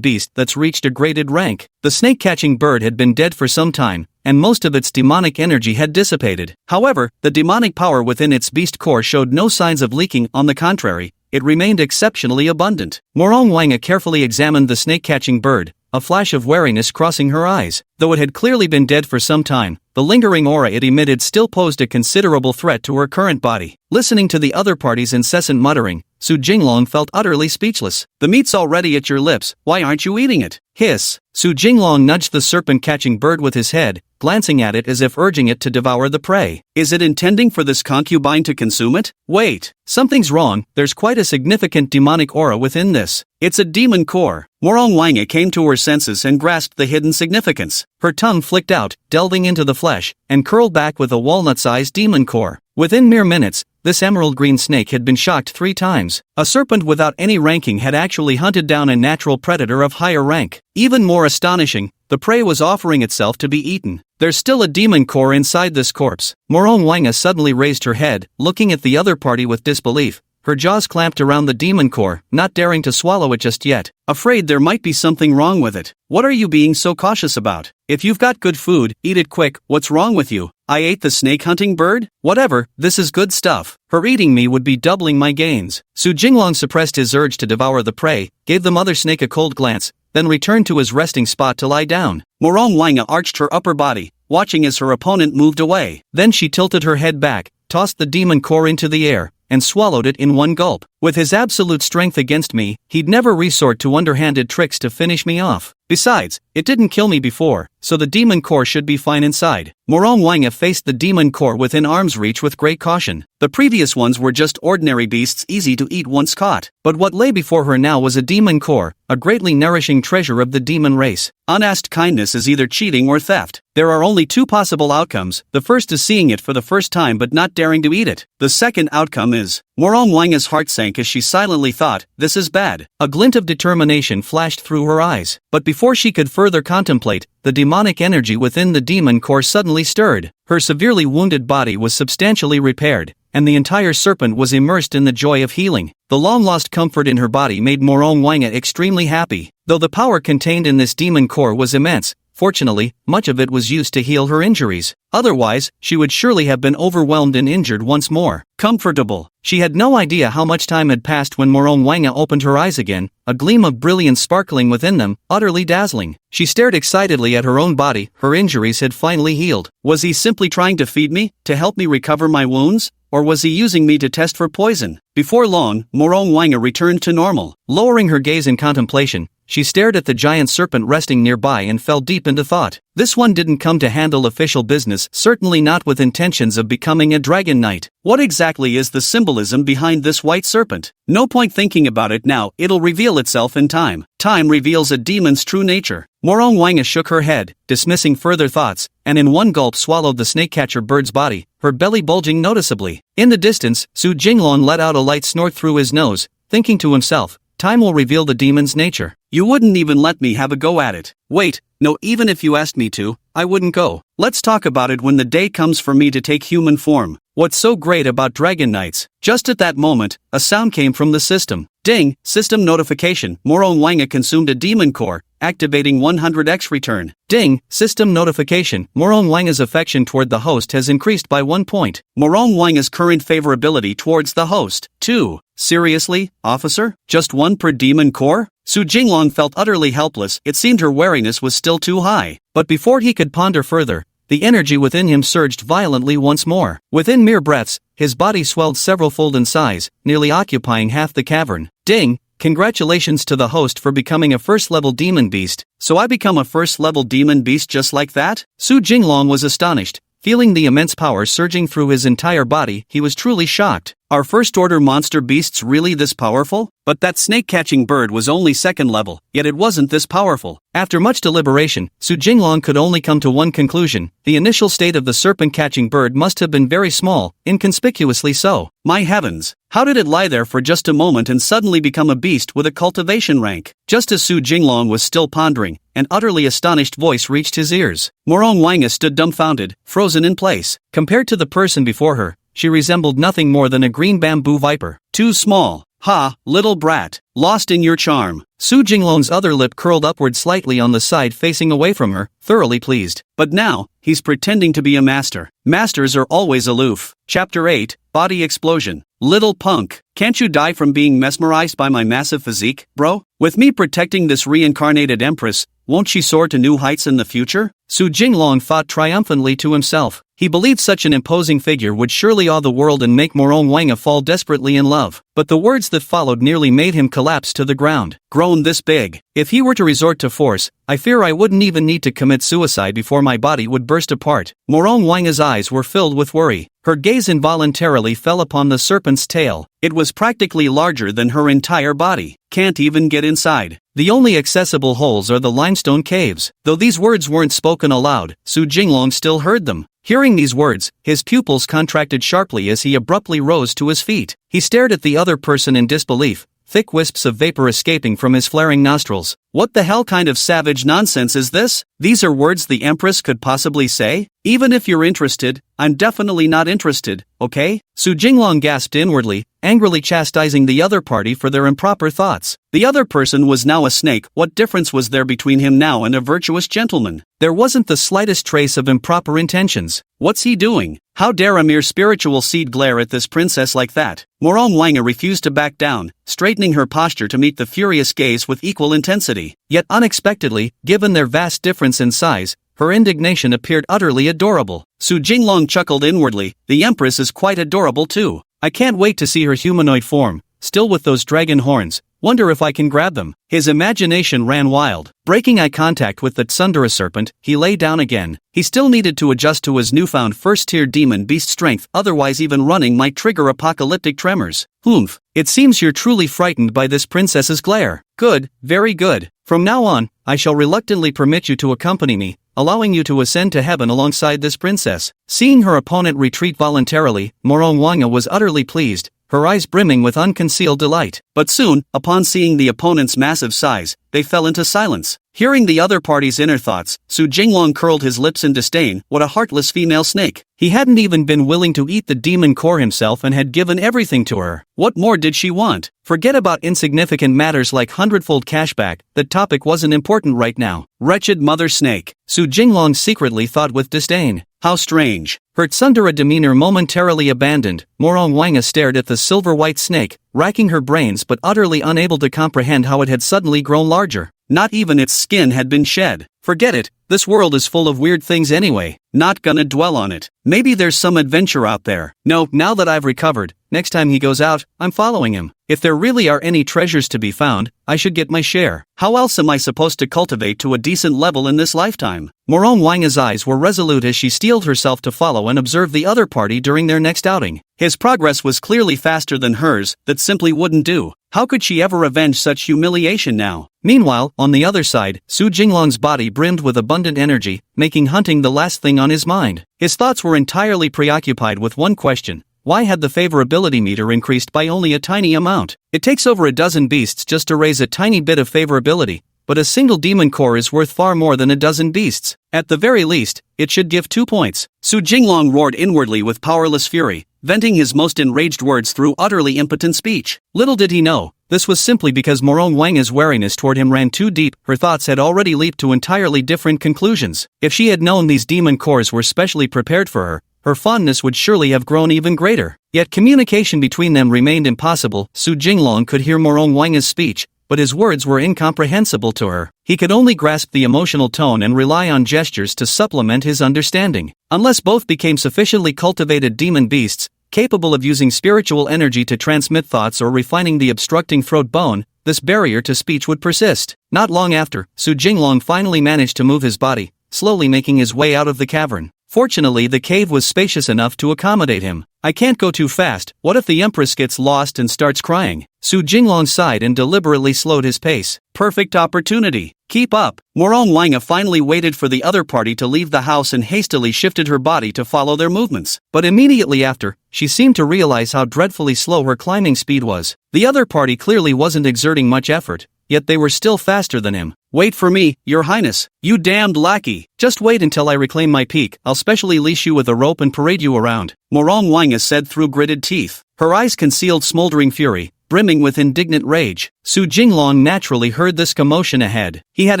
beast that's reached a graded rank. The snake-catching bird had been dead for some time, and most of its demonic energy had dissipated. However, the demonic power within its beast core showed no signs of leaking. On the contrary, it remained exceptionally abundant. Morong Wanga carefully examined the snake-catching bird, a flash of wariness crossing her eyes. Though it had clearly been dead for some time, the lingering aura it emitted still posed a considerable threat to her current body. Listening to the other party's incessant muttering, Su Jinglong felt utterly speechless. The meat's already at your lips, why aren't you eating it? Hiss! Su Jinglong nudged the serpent-catching bird with his head, glancing at it as if urging it to devour the prey. Is it intending for this concubine to consume it? Wait, something's wrong, there's quite a significant demonic aura within this. It's a demon core. Morong Wanga came to her senses and grasped the hidden significance. Her tongue flicked out, delving into the flesh, and curled back with a walnut-sized demon core. Within mere minutes, this emerald-green snake had been shocked 3 times. A serpent without any ranking had actually hunted down a natural predator of higher rank. Even more astonishing, the prey was offering itself to be eaten. There's still a demon core inside this corpse. Morong Wanga suddenly raised her head, looking at the other party with disbelief. Her jaws clamped around the demon core, not daring to swallow it just yet. Afraid there might be something wrong with it. What are you being so cautious about? If you've got good food, eat it quick. What's wrong with you? I ate the snake-hunting bird? Whatever, this is good stuff. Her eating me would be doubling my gains. Su Jinglong suppressed his urge to devour the prey, gave the mother snake a cold glance, then returned to his resting spot to lie down. Morong Wanga arched her upper body, watching as her opponent moved away. Then she tilted her head back, tossed the demon core into the air, and swallowed it in one gulp. With his absolute strength against me, he'd never resort to underhanded tricks to finish me off. Besides, it didn't kill me before, so the demon core should be fine inside. Morong Wanga faced the demon core within arm's reach with great caution. The previous ones were just ordinary beasts easy to eat once caught. But what lay before her now was a demon core, a greatly nourishing treasure of the demon race. Unasked kindness is either cheating or theft. There are only 2 possible outcomes. The first is seeing it for the first time but not daring to eat it. The second outcome is Morong Wanga's heart sank as she silently thought, this is bad. A glint of determination flashed through her eyes. But before she could further contemplate, the demonic energy within the demon core suddenly stirred. Her severely wounded body was substantially repaired, and the entire serpent was immersed in the joy of healing. The long-lost comfort in her body made Morong Wanga extremely happy. Though the power contained in this demon core was immense, fortunately, much of it was used to heal her injuries. Otherwise, she would surely have been overwhelmed and injured once more. Comfortable. She had no idea how much time had passed when Morong Wanga opened her eyes again, a gleam of brilliance sparkling within them, utterly dazzling. She stared excitedly at her own body. Her injuries had finally healed. Was he simply trying to feed me, to help me recover my wounds? Or was he using me to test for poison? Before long, Morong Wanga returned to normal. Lowering her gaze in contemplation, she stared at the giant serpent resting nearby and fell deep into thought. This one didn't come to handle official business, certainly not with intentions of becoming a dragon knight. What exactly is the symbolism behind this white serpent? No point thinking about it now, it'll reveal itself in time. Time reveals a demon's true nature. Morong Wanga shook her head, dismissing further thoughts, and in one gulp swallowed the snake-catcher bird's body, her belly bulging noticeably. In the distance, Su Jinglong let out a light snort through his nose, thinking to himself, time will reveal the demon's nature. You wouldn't even let me have a go at it. Wait, no, even if you asked me to, I wouldn't go. Let's talk about it when the day comes for me to take human form. What's so great about Dragon Knights? Just at that moment, a sound came from the system. Ding, system notification. Morong Wanga consumed a demon core, activating 100x return. Ding, system notification. Morong Wanga's affection toward the host has increased by 1 point. Morong Wanga's current favorability towards the host, 2. Seriously, officer? Just 1 per demon core? Su Jinglong felt utterly helpless. It seemed her wariness was still too high. But before he could ponder further, the energy within him surged violently once more. Within mere breaths, his body swelled several-fold in size, nearly occupying half the cavern. Ding! Congratulations to the host for becoming a first-level demon beast. So I become a first-level demon beast just like that? Su Jinglong was astonished. Feeling the immense power surging through his entire body, he was truly shocked. Are first-order monster beasts really this powerful? But that snake-catching bird was only second level, yet it wasn't this powerful. After much deliberation, Su Jinglong could only come to one conclusion. The initial state of the serpent-catching bird must have been very small, inconspicuously so. My heavens! How did it lie there for just a moment and suddenly become a beast with a cultivation rank? Just as Su Jinglong was still pondering, an utterly astonished voice reached his ears. Morong Wanga stood dumbfounded, frozen in place. Compared to the person before her, she resembled nothing more than a green bamboo viper. Too small. Ha, little brat. Lost in your charm. Su Jinglong's other lip curled upward slightly on the side facing away from her, thoroughly pleased. But now, he's pretending to be a master. Masters are always aloof. Chapter 8, Body Explosion. Little punk, can't you die from being mesmerized by my massive physique, bro? With me protecting this reincarnated Empress, won't she soar to new heights in the future? Su Jinglong thought triumphantly to himself. He believed such an imposing figure would surely awe the world and make Morong Wanga fall desperately in love. But the words that followed nearly made him collapse to the ground. Grown this big. If he were to resort to force, I fear I wouldn't even need to commit suicide before my body would burst apart. Morong Wanga's eyes were filled with worry. Her gaze involuntarily fell upon the serpent's tail. It was practically larger than her entire body. Can't even get inside. The only accessible holes are the limestone caves. Though these words weren't spoken aloud, Su Jinglong still heard them. Hearing these words, his pupils contracted sharply as he abruptly rose to his feet. He stared at the other person in disbelief, thick wisps of vapor escaping from his flaring nostrils. What the hell kind of savage nonsense is this? These are words the Empress could possibly say? Even if you're interested, I'm definitely not interested, okay? Su Jinglong gasped inwardly, angrily chastising the other party for their improper thoughts. The other person was now a snake. What difference was there between him now and a virtuous gentleman? There wasn't the slightest trace of improper intentions. What's he doing? How dare a mere spiritual seed glare at this princess like that? Morong Wanga refused to back down, straightening her posture to meet the furious gaze with equal intensity. Yet unexpectedly, given their vast difference in size, her indignation appeared utterly adorable. Su Jinglong chuckled inwardly. The Empress is quite adorable too. I can't wait to see her humanoid form, still with those dragon horns. Wonder if I can grab them. His imagination ran wild. Breaking eye contact with the Tsundere serpent, he lay down again. He still needed to adjust to his newfound first-tier demon beast strength, otherwise even running might trigger apocalyptic tremors. Humph, it seems you're truly frightened by this princess's glare. Good, very good. From now on, I shall reluctantly permit you to accompany me, allowing you to ascend to heaven alongside this princess. Seeing her opponent retreat voluntarily, Morong Wanga was utterly pleased, her eyes brimming with unconcealed delight. But soon, upon seeing the opponent's massive size, they fell into silence. Hearing the other party's inner thoughts, Su Jinglong curled his lips in disdain. What a heartless female snake. He hadn't even been willing to eat the demon core himself and had given everything to her. What more did she want? Forget about insignificant matters like hundredfold cashback, that topic wasn't important right now. Wretched mother snake, Su Jinglong secretly thought with disdain. How strange. Her tsundere demeanor momentarily abandoned, Morong Wanga stared at the silver-white snake, racking her brains but utterly unable to comprehend how it had suddenly grown larger. Not even its skin had been shed. Forget it, this world is full of weird things anyway. Not gonna dwell on it. Maybe there's some adventure out there. No, now that I've recovered, next time he goes out, I'm following him. If there really are any treasures to be found, I should get my share. How else am I supposed to cultivate to a decent level in this lifetime? Morong Wanga's eyes were resolute as she steeled herself to follow and observe the other party during their next outing. His progress was clearly faster than hers, that simply wouldn't do. How could she ever avenge such humiliation now? Meanwhile, on the other side, Su Jinglong's body brimmed with abundant energy, making hunting the last thing on his mind. His thoughts were entirely preoccupied with one question. Why had the favorability meter increased by only a tiny amount? It takes over a dozen beasts just to raise a tiny bit of favorability, but a single demon core is worth far more than a dozen beasts. At the very least, it should give 2 points. Su Jinglong roared inwardly with powerless fury, venting his most enraged words through utterly impotent speech. Little did he know, this was simply because Morong Wanga's wariness toward him ran too deep. Her thoughts had already leaped to entirely different conclusions. If she had known these demon cores were specially prepared for her, her fondness would surely have grown even greater. Yet communication between them remained impossible. Su Jinglong could hear Morong Wanga's speech, but his words were incomprehensible to her. He could only grasp the emotional tone and rely on gestures to supplement his understanding. Unless both became sufficiently cultivated demon beasts, capable of using spiritual energy to transmit thoughts or refining the obstructing throat bone, this barrier to speech would persist. Not long after, Su Jinglong finally managed to move his body, slowly making his way out of the cavern. Fortunately, the cave was spacious enough to accommodate him. I can't go too fast. What if the Empress gets lost and starts crying? Su Jinglong sighed and deliberately slowed his pace. Perfect opportunity. Keep up. Morong Wanga finally waited for the other party to leave the house and hastily shifted her body to follow their movements. But immediately after, she seemed to realize how dreadfully slow her climbing speed was. The other party clearly wasn't exerting much effort, yet they were still faster than him. Wait for me, Your Highness. You damned lackey. Just wait until I reclaim my peak. I'll specially leash you with a rope and parade you around, Morong Wanga said through gritted teeth. Her eyes concealed smoldering fury, brimming with indignant rage. Su Jinglong naturally heard this commotion ahead. He had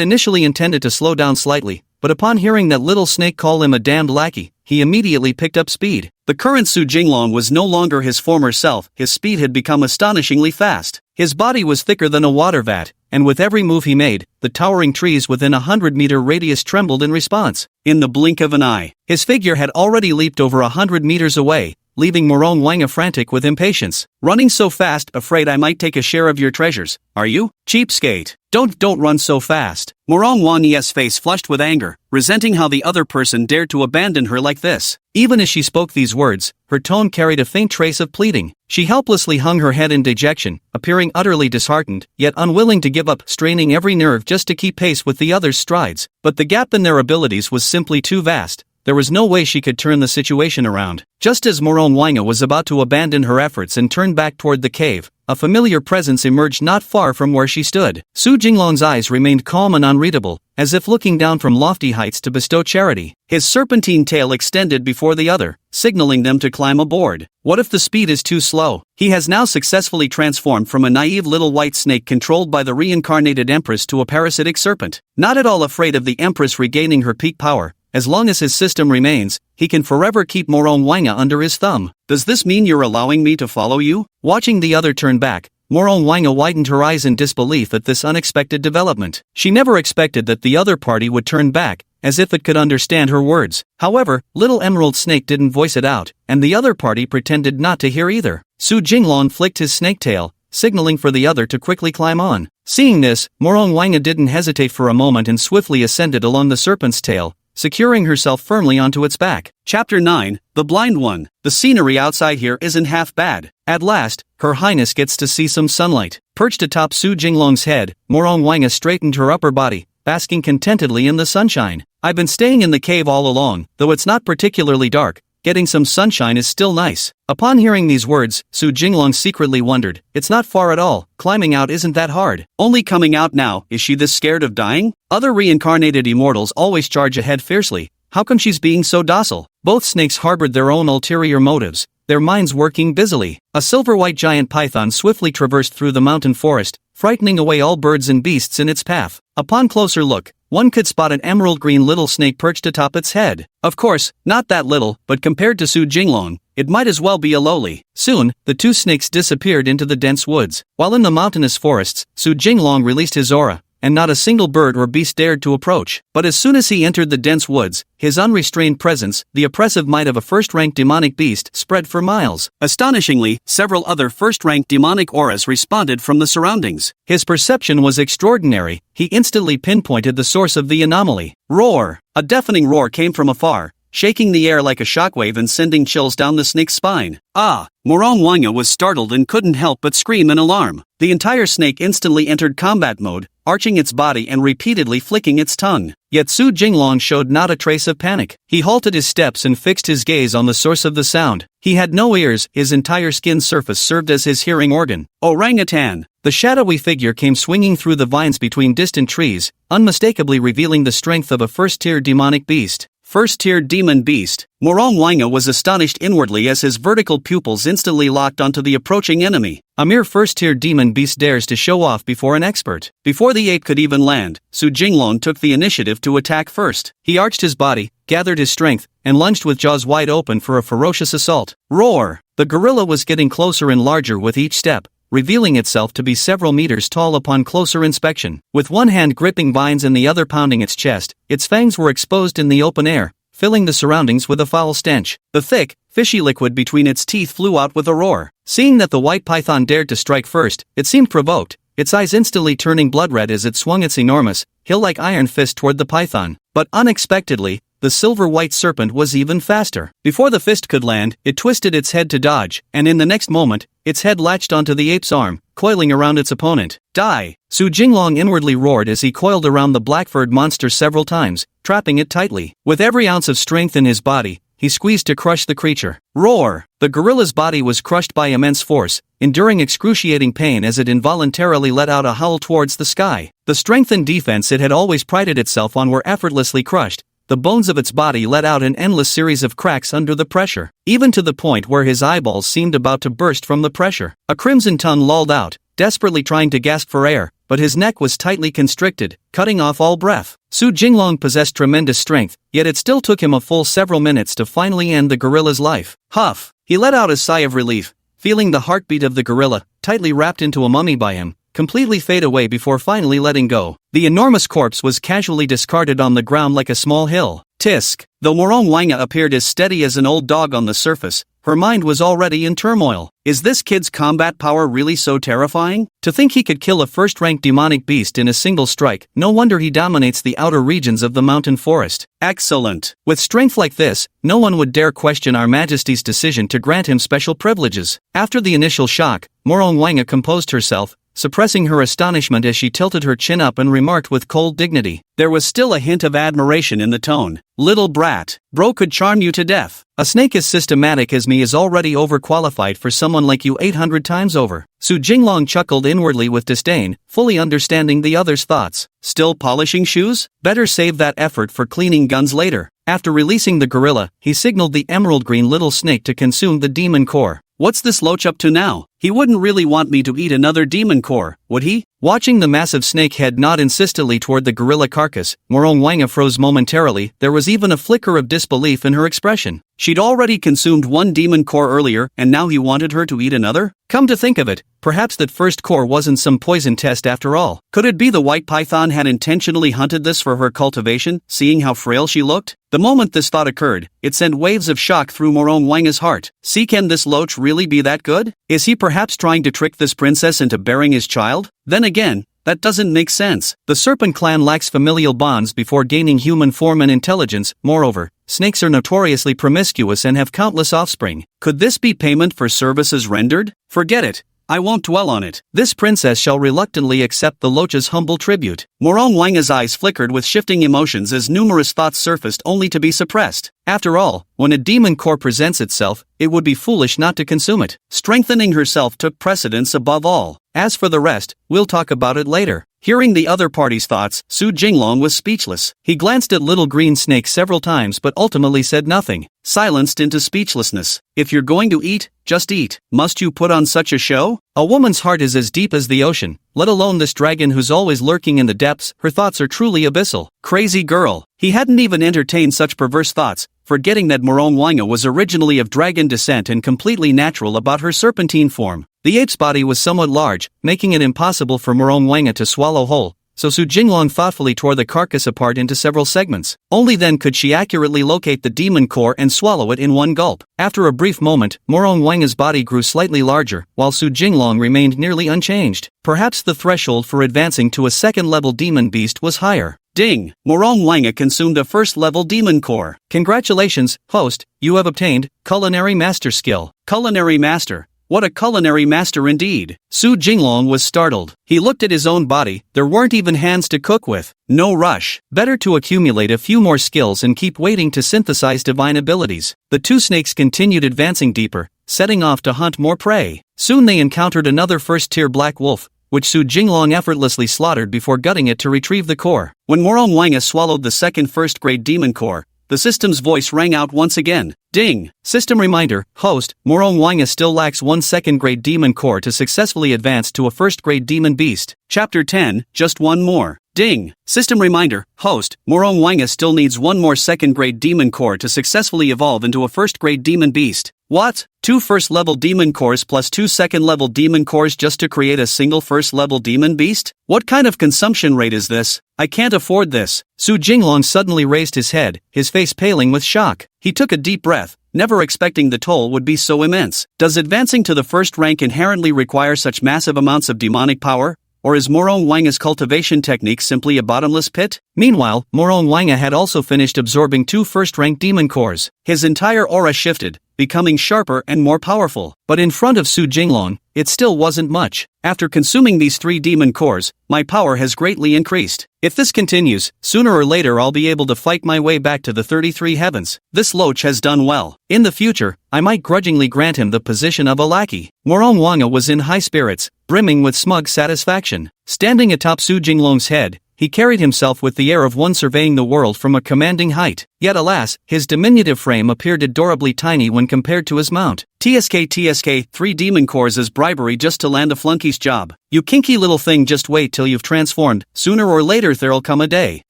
initially intended to slow down slightly, but upon hearing that little snake call him a damned lackey, he immediately picked up speed. The current Su Jinglong was no longer his former self. His speed had become astonishingly fast. His body was thicker than a water vat, and with every move he made, the towering trees within a 100-meter radius trembled in response. In the blink of an eye, his figure had already leaped over 100 meters away, leaving Morong Wanga frantic with impatience. Running so fast, afraid I might take a share of your treasures, are you? Cheapskate. Don't run so fast. Morong Wanga's face flushed with anger, resenting how the other person dared to abandon her like this. Even as she spoke these words, her tone carried a faint trace of pleading. She helplessly hung her head in dejection, appearing utterly disheartened, yet unwilling to give up, straining every nerve just to keep pace with the others' strides. But the gap in their abilities was simply too vast. There was no way she could turn the situation around. Just as Morong Wanga was about to abandon her efforts and turn back toward the cave, a familiar presence emerged not far from where she stood. Su Jinglong's eyes remained calm and unreadable, as if looking down from lofty heights to bestow charity. His serpentine tail extended before the other, signaling them to climb aboard. What if the speed is too slow? He has now successfully transformed from a naive little white snake controlled by the reincarnated Empress to a parasitic serpent. Not at all afraid of the Empress regaining her peak power, as long as his system remains, he can forever keep Morong Wanga under his thumb. Does this mean you're allowing me to follow you? Watching the other turn back, Morong Wanga widened her eyes in disbelief at this unexpected development. She never expected that the other party would turn back, as if it could understand her words. However, little Emerald Snake didn't voice it out, and the other party pretended not to hear either. Su Jinglong flicked his snake tail, signaling for the other to quickly climb on. Seeing this, Morong Wanga didn't hesitate for a moment and swiftly ascended along the serpent's tail, securing herself firmly onto its back. Chapter 9, The Blind One. The scenery outside here isn't half bad. At last, Her Highness gets to see some sunlight. Perched atop Su Jinglong's head, Morong Wanga straightened her upper body, basking contentedly in the sunshine. I've been staying in the cave all along, though it's not particularly dark. getting some sunshine is still nice. Upon hearing these words, Su Jinglong secretly wondered, it's not far at all, climbing out isn't that hard. Only coming out now, is she this scared of dying? Other reincarnated immortals always charge ahead fiercely, how come she's being so docile? Both snakes harbored their own ulterior motives, their minds working busily. A silver-white giant python swiftly traversed through the mountain forest, frightening away all birds and beasts in its path. Upon closer look, one could spot an emerald-green little snake perched atop its head. Of course, not that little, but compared to Su Jinglong, it might as well be a lowly. Soon, the two snakes disappeared into the dense woods. While in the mountainous forests, Su Jinglong released his aura, and not a single bird or beast dared to approach. But as soon as he entered the dense woods, his unrestrained presence, the oppressive might of a first-ranked demonic beast, spread for miles. Astonishingly, several other first-ranked demonic auras responded from the surroundings. His perception was extraordinary. He instantly pinpointed the source of the anomaly. Roar! A deafening roar came from afar, shaking the air like a shockwave and sending chills down the snake's spine. Ah! Morong Wanga was startled and couldn't help but scream in alarm. The entire snake instantly entered combat mode, arching its body and repeatedly flicking its tongue. Yet Su Jinglong showed not a trace of panic. He halted his steps and fixed his gaze on the source of the sound. He had no ears, his entire skin surface served as his hearing organ. Orangutan! The shadowy figure came swinging through the vines between distant trees, unmistakably revealing the strength of a first-tier demonic beast. First-tier demon beast. Morong Wanga was astonished inwardly as his vertical pupils instantly locked onto the approaching enemy. A mere first-tier demon beast dares to show off before an expert. Before the ape could even land, Su Jinglong took the initiative to attack first. He arched his body, gathered his strength, and lunged with jaws wide open for a ferocious assault. Roar! The gorilla was getting closer and larger with each step, revealing itself to be several meters tall upon closer inspection. With one hand gripping vines and the other pounding its chest, its fangs were exposed in the open air, filling the surroundings with a foul stench. The thick, fishy liquid between its teeth flew out with a roar. Seeing that the white python dared to strike first, it seemed provoked, its eyes instantly turning blood-red as it swung its enormous, hill-like iron fist toward the python. But unexpectedly, the silver-white serpent was even faster. Before the fist could land, it twisted its head to dodge, and in the next moment, its head latched onto the ape's arm, coiling around its opponent. Die! Su Jinglong inwardly roared as he coiled around the black-furred monster several times, trapping it tightly. With every ounce of strength in his body, he squeezed to crush the creature. Roar! The gorilla's body was crushed by immense force, enduring excruciating pain as it involuntarily let out a howl towards the sky. The strength and defense it had always prided itself on were effortlessly crushed. The bones of its body let out an endless series of cracks under the pressure, even to the point where his eyeballs seemed about to burst from the pressure. A crimson tongue lolled out, desperately trying to gasp for air, but his neck was tightly constricted, cutting off all breath. Su Jinglong possessed tremendous strength, yet it still took him a full several minutes to finally end the gorilla's life. Huff! He let out a sigh of relief, feeling the heartbeat of the gorilla, tightly wrapped into a mummy by him, completely fade away before finally letting go. The enormous corpse was casually discarded on the ground like a small hill. Tisk! Though Morong Wanga appeared as steady as an old dog on the surface, her mind was already in turmoil. Is this kid's combat power really so terrifying? To think he could kill a first-ranked demonic beast in a single strike, no wonder he dominates the outer regions of the mountain forest. Excellent! With strength like this, no one would dare question Our Majesty's decision to grant him special privileges. After the initial shock, Morong Wanga composed herself, suppressing her astonishment as she tilted her chin up and remarked with cold dignity. There was still a hint of admiration in the tone. Little brat, bro could charm you to death. A snake as systematic as me is already overqualified for someone like you 800 times over. Su Jinglong chuckled inwardly with disdain, fully understanding the other's thoughts. Still polishing shoes? Better save that effort for cleaning guns later. After releasing the gorilla, he signaled the emerald-green little snake to consume the demon core. What's this loach up to now? He wouldn't really want me to eat another demon core, would he? Watching the massive snake head nod insistently toward the gorilla carcass, Morong Wanga froze momentarily. There was even a flicker of disbelief in her expression. She'd already consumed one demon core earlier, and now he wanted her to eat another? Come to think of it, perhaps that first core wasn't some poison test after all. Could it be the white python had intentionally hunted this for her cultivation, seeing how frail she looked? The moment this thought occurred, it sent waves of shock through Morong Wanga's heart. See, can this loach really be that good? Is he perhaps trying to trick this princess into bearing his child? Then again, that doesn't make sense. The serpent clan lacks familial bonds before gaining human form and intelligence. Moreover, snakes are notoriously promiscuous and have countless offspring. Could this be payment for services rendered? Forget it. I won't dwell on it. This princess shall reluctantly accept the loach's humble tribute. Morong Wanga's eyes flickered with shifting emotions as numerous thoughts surfaced only to be suppressed. After all, when a demon core presents itself, it would be foolish not to consume it. Strengthening herself took precedence above all. As for the rest, we'll talk about it later. Hearing the other party's thoughts, Su Jinglong was speechless. He glanced at Little Green Snake several times but ultimately said nothing, silenced into speechlessness. If you're going to eat, just eat. Must you put on such a show? A woman's heart is as deep as the ocean, let alone this dragon who's always lurking in the depths. Her thoughts are truly abyssal. Crazy girl. He hadn't even entertained such perverse thoughts, forgetting that Morong Wanga was originally of dragon descent and completely natural about her serpentine form. The ape's body was somewhat large, making it impossible for Morong Wanga to swallow whole, so Su Jinglong thoughtfully tore the carcass apart into several segments. Only then could she accurately locate the demon core and swallow it in one gulp. After a brief moment, Morong Wanga's body grew slightly larger, while Su Jinglong remained nearly unchanged. Perhaps the threshold for advancing to a second-level demon beast was higher. Ding! Morong Wanga consumed a first-level demon core. Congratulations, host, you have obtained Culinary Master skill. Culinary Master. What a culinary master indeed. Su Jinglong was startled. He looked at his own body. There weren't even hands to cook with. No rush. Better to accumulate a few more skills and keep waiting to synthesize divine abilities. The two snakes continued advancing deeper, setting off to hunt more prey. Soon they encountered another first-tier black wolf, which Su Jinglong effortlessly slaughtered before gutting it to retrieve the core. When Morong Wanga swallowed the second first-grade demon core, the system's voice rang out once again. Ding! System reminder, host, Morong Wanga still lacks one second-grade demon core to successfully advance to a first-grade demon beast. Chapter 10, just one more. Ding! System reminder, host, Morong Wanga still needs one more second-grade demon core to successfully evolve into a first-grade demon beast. What? 2 first-level demon cores plus 2 second-level demon cores just to create a single first-level demon beast? What kind of consumption rate is this? I can't afford this. Su Jinglong suddenly raised his head, his face paling with shock. He took a deep breath, never expecting the toll would be so immense. Does advancing to the first rank inherently require such massive amounts of demonic power? Or is Morong Wanga's cultivation technique simply a bottomless pit? Meanwhile, Morong Wanga had also finished absorbing 2 first-rank demon cores. His entire aura shifted, becoming sharper and more powerful. But in front of Su Jinglong, it still wasn't much. After consuming these 3 demon cores, my power has greatly increased. If this continues, sooner or later I'll be able to fight my way back to the 33 heavens. This loach has done well. In the future, I might grudgingly grant him the position of a lackey. Morong Wanga was in high spirits, brimming with smug satisfaction. Standing atop Su Jinglong's head, he carried himself with the air of one surveying the world from a commanding height. Yet alas, his diminutive frame appeared adorably tiny when compared to his mount. TSK, 3 demon cores as bribery just to land a flunky's job. You kinky little thing, just wait till you've transformed. Sooner or later there'll come a day.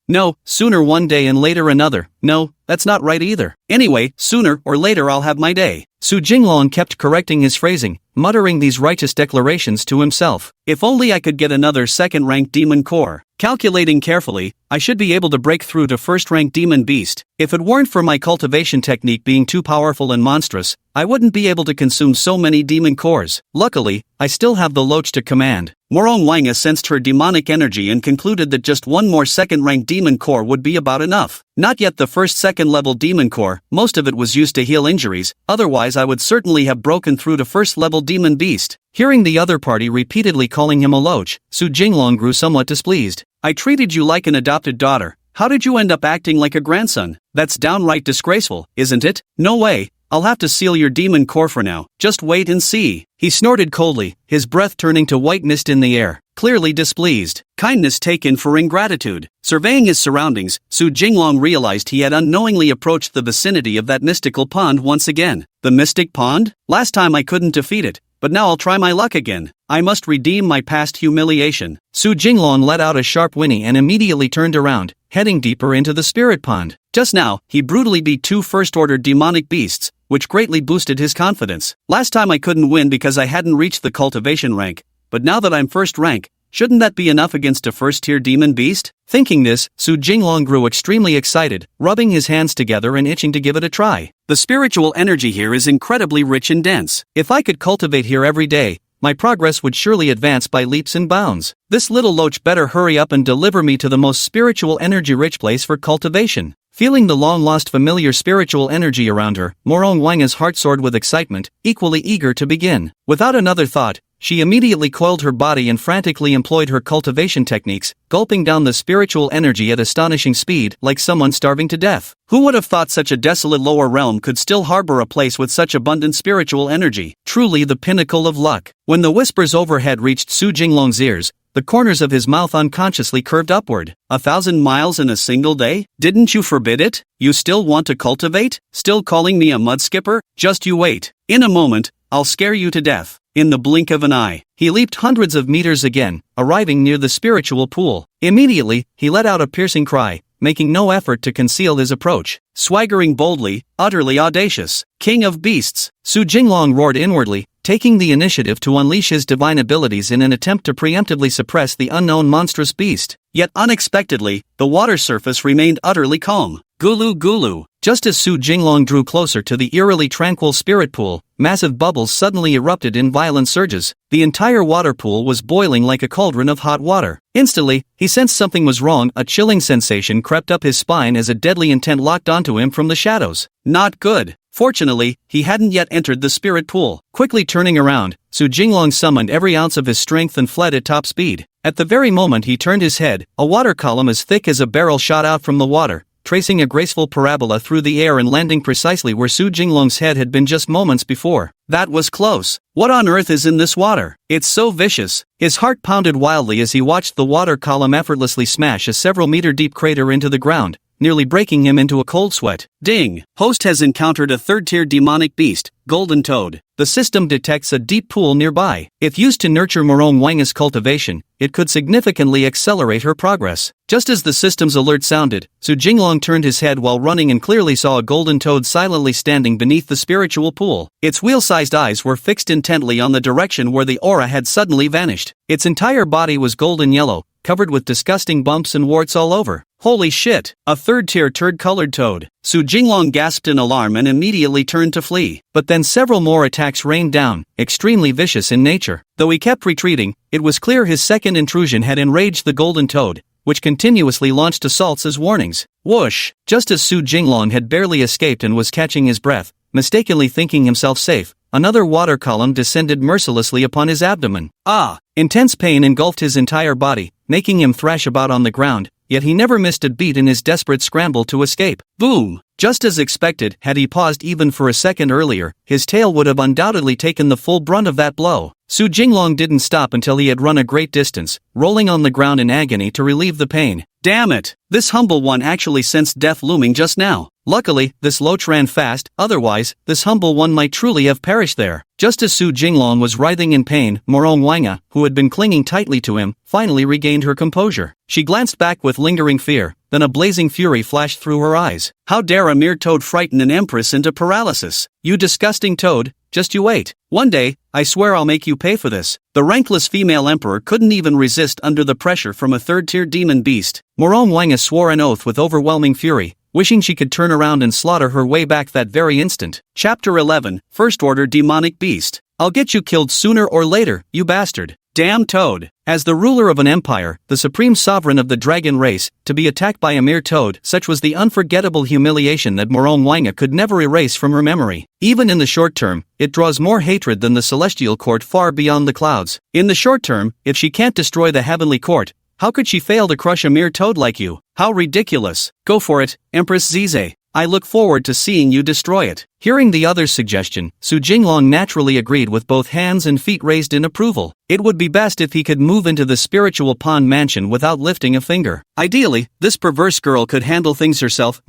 No, sooner one day and later another. No, that's not right either. Anyway, sooner or later I'll have my day. Su Jinglong kept correcting his phrasing, muttering these righteous declarations to himself. If only I could get another second-rank demon core. Calculating carefully, I should be able to break through to first-rank demon beast. If it weren't for my cultivation technique being too powerful and monstrous, I wouldn't be able to consume so many demon cores. Luckily, I still have the loach to command. Morong Wanga sensed her demonic energy and concluded that just one more second-rank demon core would be about enough. Not yet the first second-level demon core, most of it was used to heal injuries, otherwise I would certainly have broken through to first-level demon beast. Hearing the other party repeatedly calling him a loach, Su Jinglong grew somewhat displeased. I treated you like an adopted daughter. How did you end up acting like a grandson? That's downright disgraceful, isn't it? No way. I'll have to seal your demon core for now. Just wait and see. He snorted coldly, his breath turning to white mist in the air, clearly displeased. Kindness taken for ingratitude. Surveying his surroundings, Su Jinglong realized he had unknowingly approached the vicinity of that mystical pond once again. The mystic pond? Last time I couldn't defeat it, but now I'll try my luck again. I must redeem my past humiliation. Su Jinglong let out a sharp whinny and immediately turned around, heading deeper into the spirit pond. Just now, he brutally beat 2 first-order demonic beasts, which greatly boosted his confidence. Last time I couldn't win because I hadn't reached the cultivation rank, but now that I'm first rank, shouldn't that be enough against a first-tier demon beast? Thinking this, Su Jinglong grew extremely excited, rubbing his hands together and itching to give it a try. The spiritual energy here is incredibly rich and dense. If I could cultivate here every day, my progress would surely advance by leaps and bounds. This little loach better hurry up and deliver me to the most spiritual energy-rich place for cultivation. Feeling the long-lost familiar spiritual energy around her, Morong Wanga's heart soared with excitement, equally eager to begin. Without another thought, she immediately coiled her body and frantically employed her cultivation techniques, gulping down the spiritual energy at astonishing speed like someone starving to death. Who would have thought such a desolate lower realm could still harbor a place with such abundant spiritual energy? Truly the pinnacle of luck. When the whispers overhead reached Su Jinglong's ears, the corners of his mouth unconsciously curved upward. 1,000 miles in a single day? Didn't you forbid it? You still want to cultivate? Still calling me a mud skipper? Just you wait. In a moment, I'll scare you to death. In the blink of an eye, he leaped hundreds of meters again, arriving near the spiritual pool. Immediately, he let out a piercing cry, making no effort to conceal his approach. Swaggering boldly, utterly audacious, king of beasts, Su Jinglong roared inwardly, taking the initiative to unleash his divine abilities in an attempt to preemptively suppress the unknown monstrous beast. Yet unexpectedly, the water surface remained utterly calm. Gulu gulu. Just as Su Jinglong drew closer to the eerily tranquil spirit pool, massive bubbles suddenly erupted in violent surges. The entire water pool was boiling like a cauldron of hot water. Instantly, he sensed something was wrong. A chilling sensation crept up his spine as a deadly intent locked onto him from the shadows. Not good. Fortunately, he hadn't yet entered the spirit pool. Quickly turning around, Su Jinglong summoned every ounce of his strength and fled at top speed. At the very moment he turned his head, a water column as thick as a barrel shot out from the water, tracing a graceful parabola through the air and landing precisely where Su Jinglong's head had been just moments before. That was close. What on earth is in this water? It's so vicious. His heart pounded wildly as he watched the water column effortlessly smash a several-meter-deep crater into the ground, nearly breaking him into a cold sweat. Ding! Host has encountered a third-tier demonic beast, Golden Toad. The system detects a deep pool nearby. If used to nurture Morong Wanga's cultivation, it could significantly accelerate her progress. Just as the system's alert sounded, Su Jinglong turned his head while running and clearly saw a golden toad silently standing beneath the spiritual pool. Its wheel-sized eyes were fixed intently on the direction where the aura had suddenly vanished. Its entire body was golden yellow, covered with disgusting bumps and warts all over. Holy shit! A third-tier turd-colored toad. Su Jinglong gasped in alarm and immediately turned to flee. But then several more attacks rained down, extremely vicious in nature. Though he kept retreating, it was clear his second intrusion had enraged the golden toad, which continuously launched assaults as warnings. Whoosh! Just as Su Jinglong had barely escaped and was catching his breath, mistakenly thinking himself safe, another water column descended mercilessly upon his abdomen. Ah! Intense pain engulfed his entire body, making him thrash about on the ground, yet he never missed a beat in his desperate scramble to escape. Boom! Just as expected, had he paused even for a second earlier, his tail would have undoubtedly taken the full brunt of that blow. Su Jinglong didn't stop until he had run a great distance, rolling on the ground in agony to relieve the pain. Damn it! This humble one actually sensed death looming just now. Luckily, this loach ran fast, otherwise, this humble one might truly have perished there. Just as Su Jinglong was writhing in pain, Morong Wanga, who had been clinging tightly to him, finally regained her composure. She glanced back with lingering fear, then a blazing fury flashed through her eyes. How dare a mere toad frighten an empress into paralysis? You disgusting toad, just you wait. One day, I swear I'll make you pay for this. The rankless female emperor couldn't even resist under the pressure from a third-tier demon beast. Morong Wanga swore an oath with overwhelming fury, wishing she could turn around and slaughter her way back that very instant. Chapter 11, First Order Demonic Beast. I'll get you killed sooner or later, you bastard. Damn toad. As the ruler of an empire, the supreme sovereign of the dragon race, to be attacked by a mere toad, such was the unforgettable humiliation that Morong Wanga could never erase from her memory. Even in the short term, it draws more hatred than the celestial court far beyond the clouds. In the short term, if she can't destroy the heavenly court, how could she fail to crush a mere toad like you? How ridiculous. Go for it, Empress Zize. I look forward to seeing you destroy it. Hearing the other's suggestion, Su Jinglong naturally agreed with both hands and feet raised in approval. It would be best if he could move into the spiritual pond mansion without lifting a finger. Ideally, this perverse girl could handle things herself,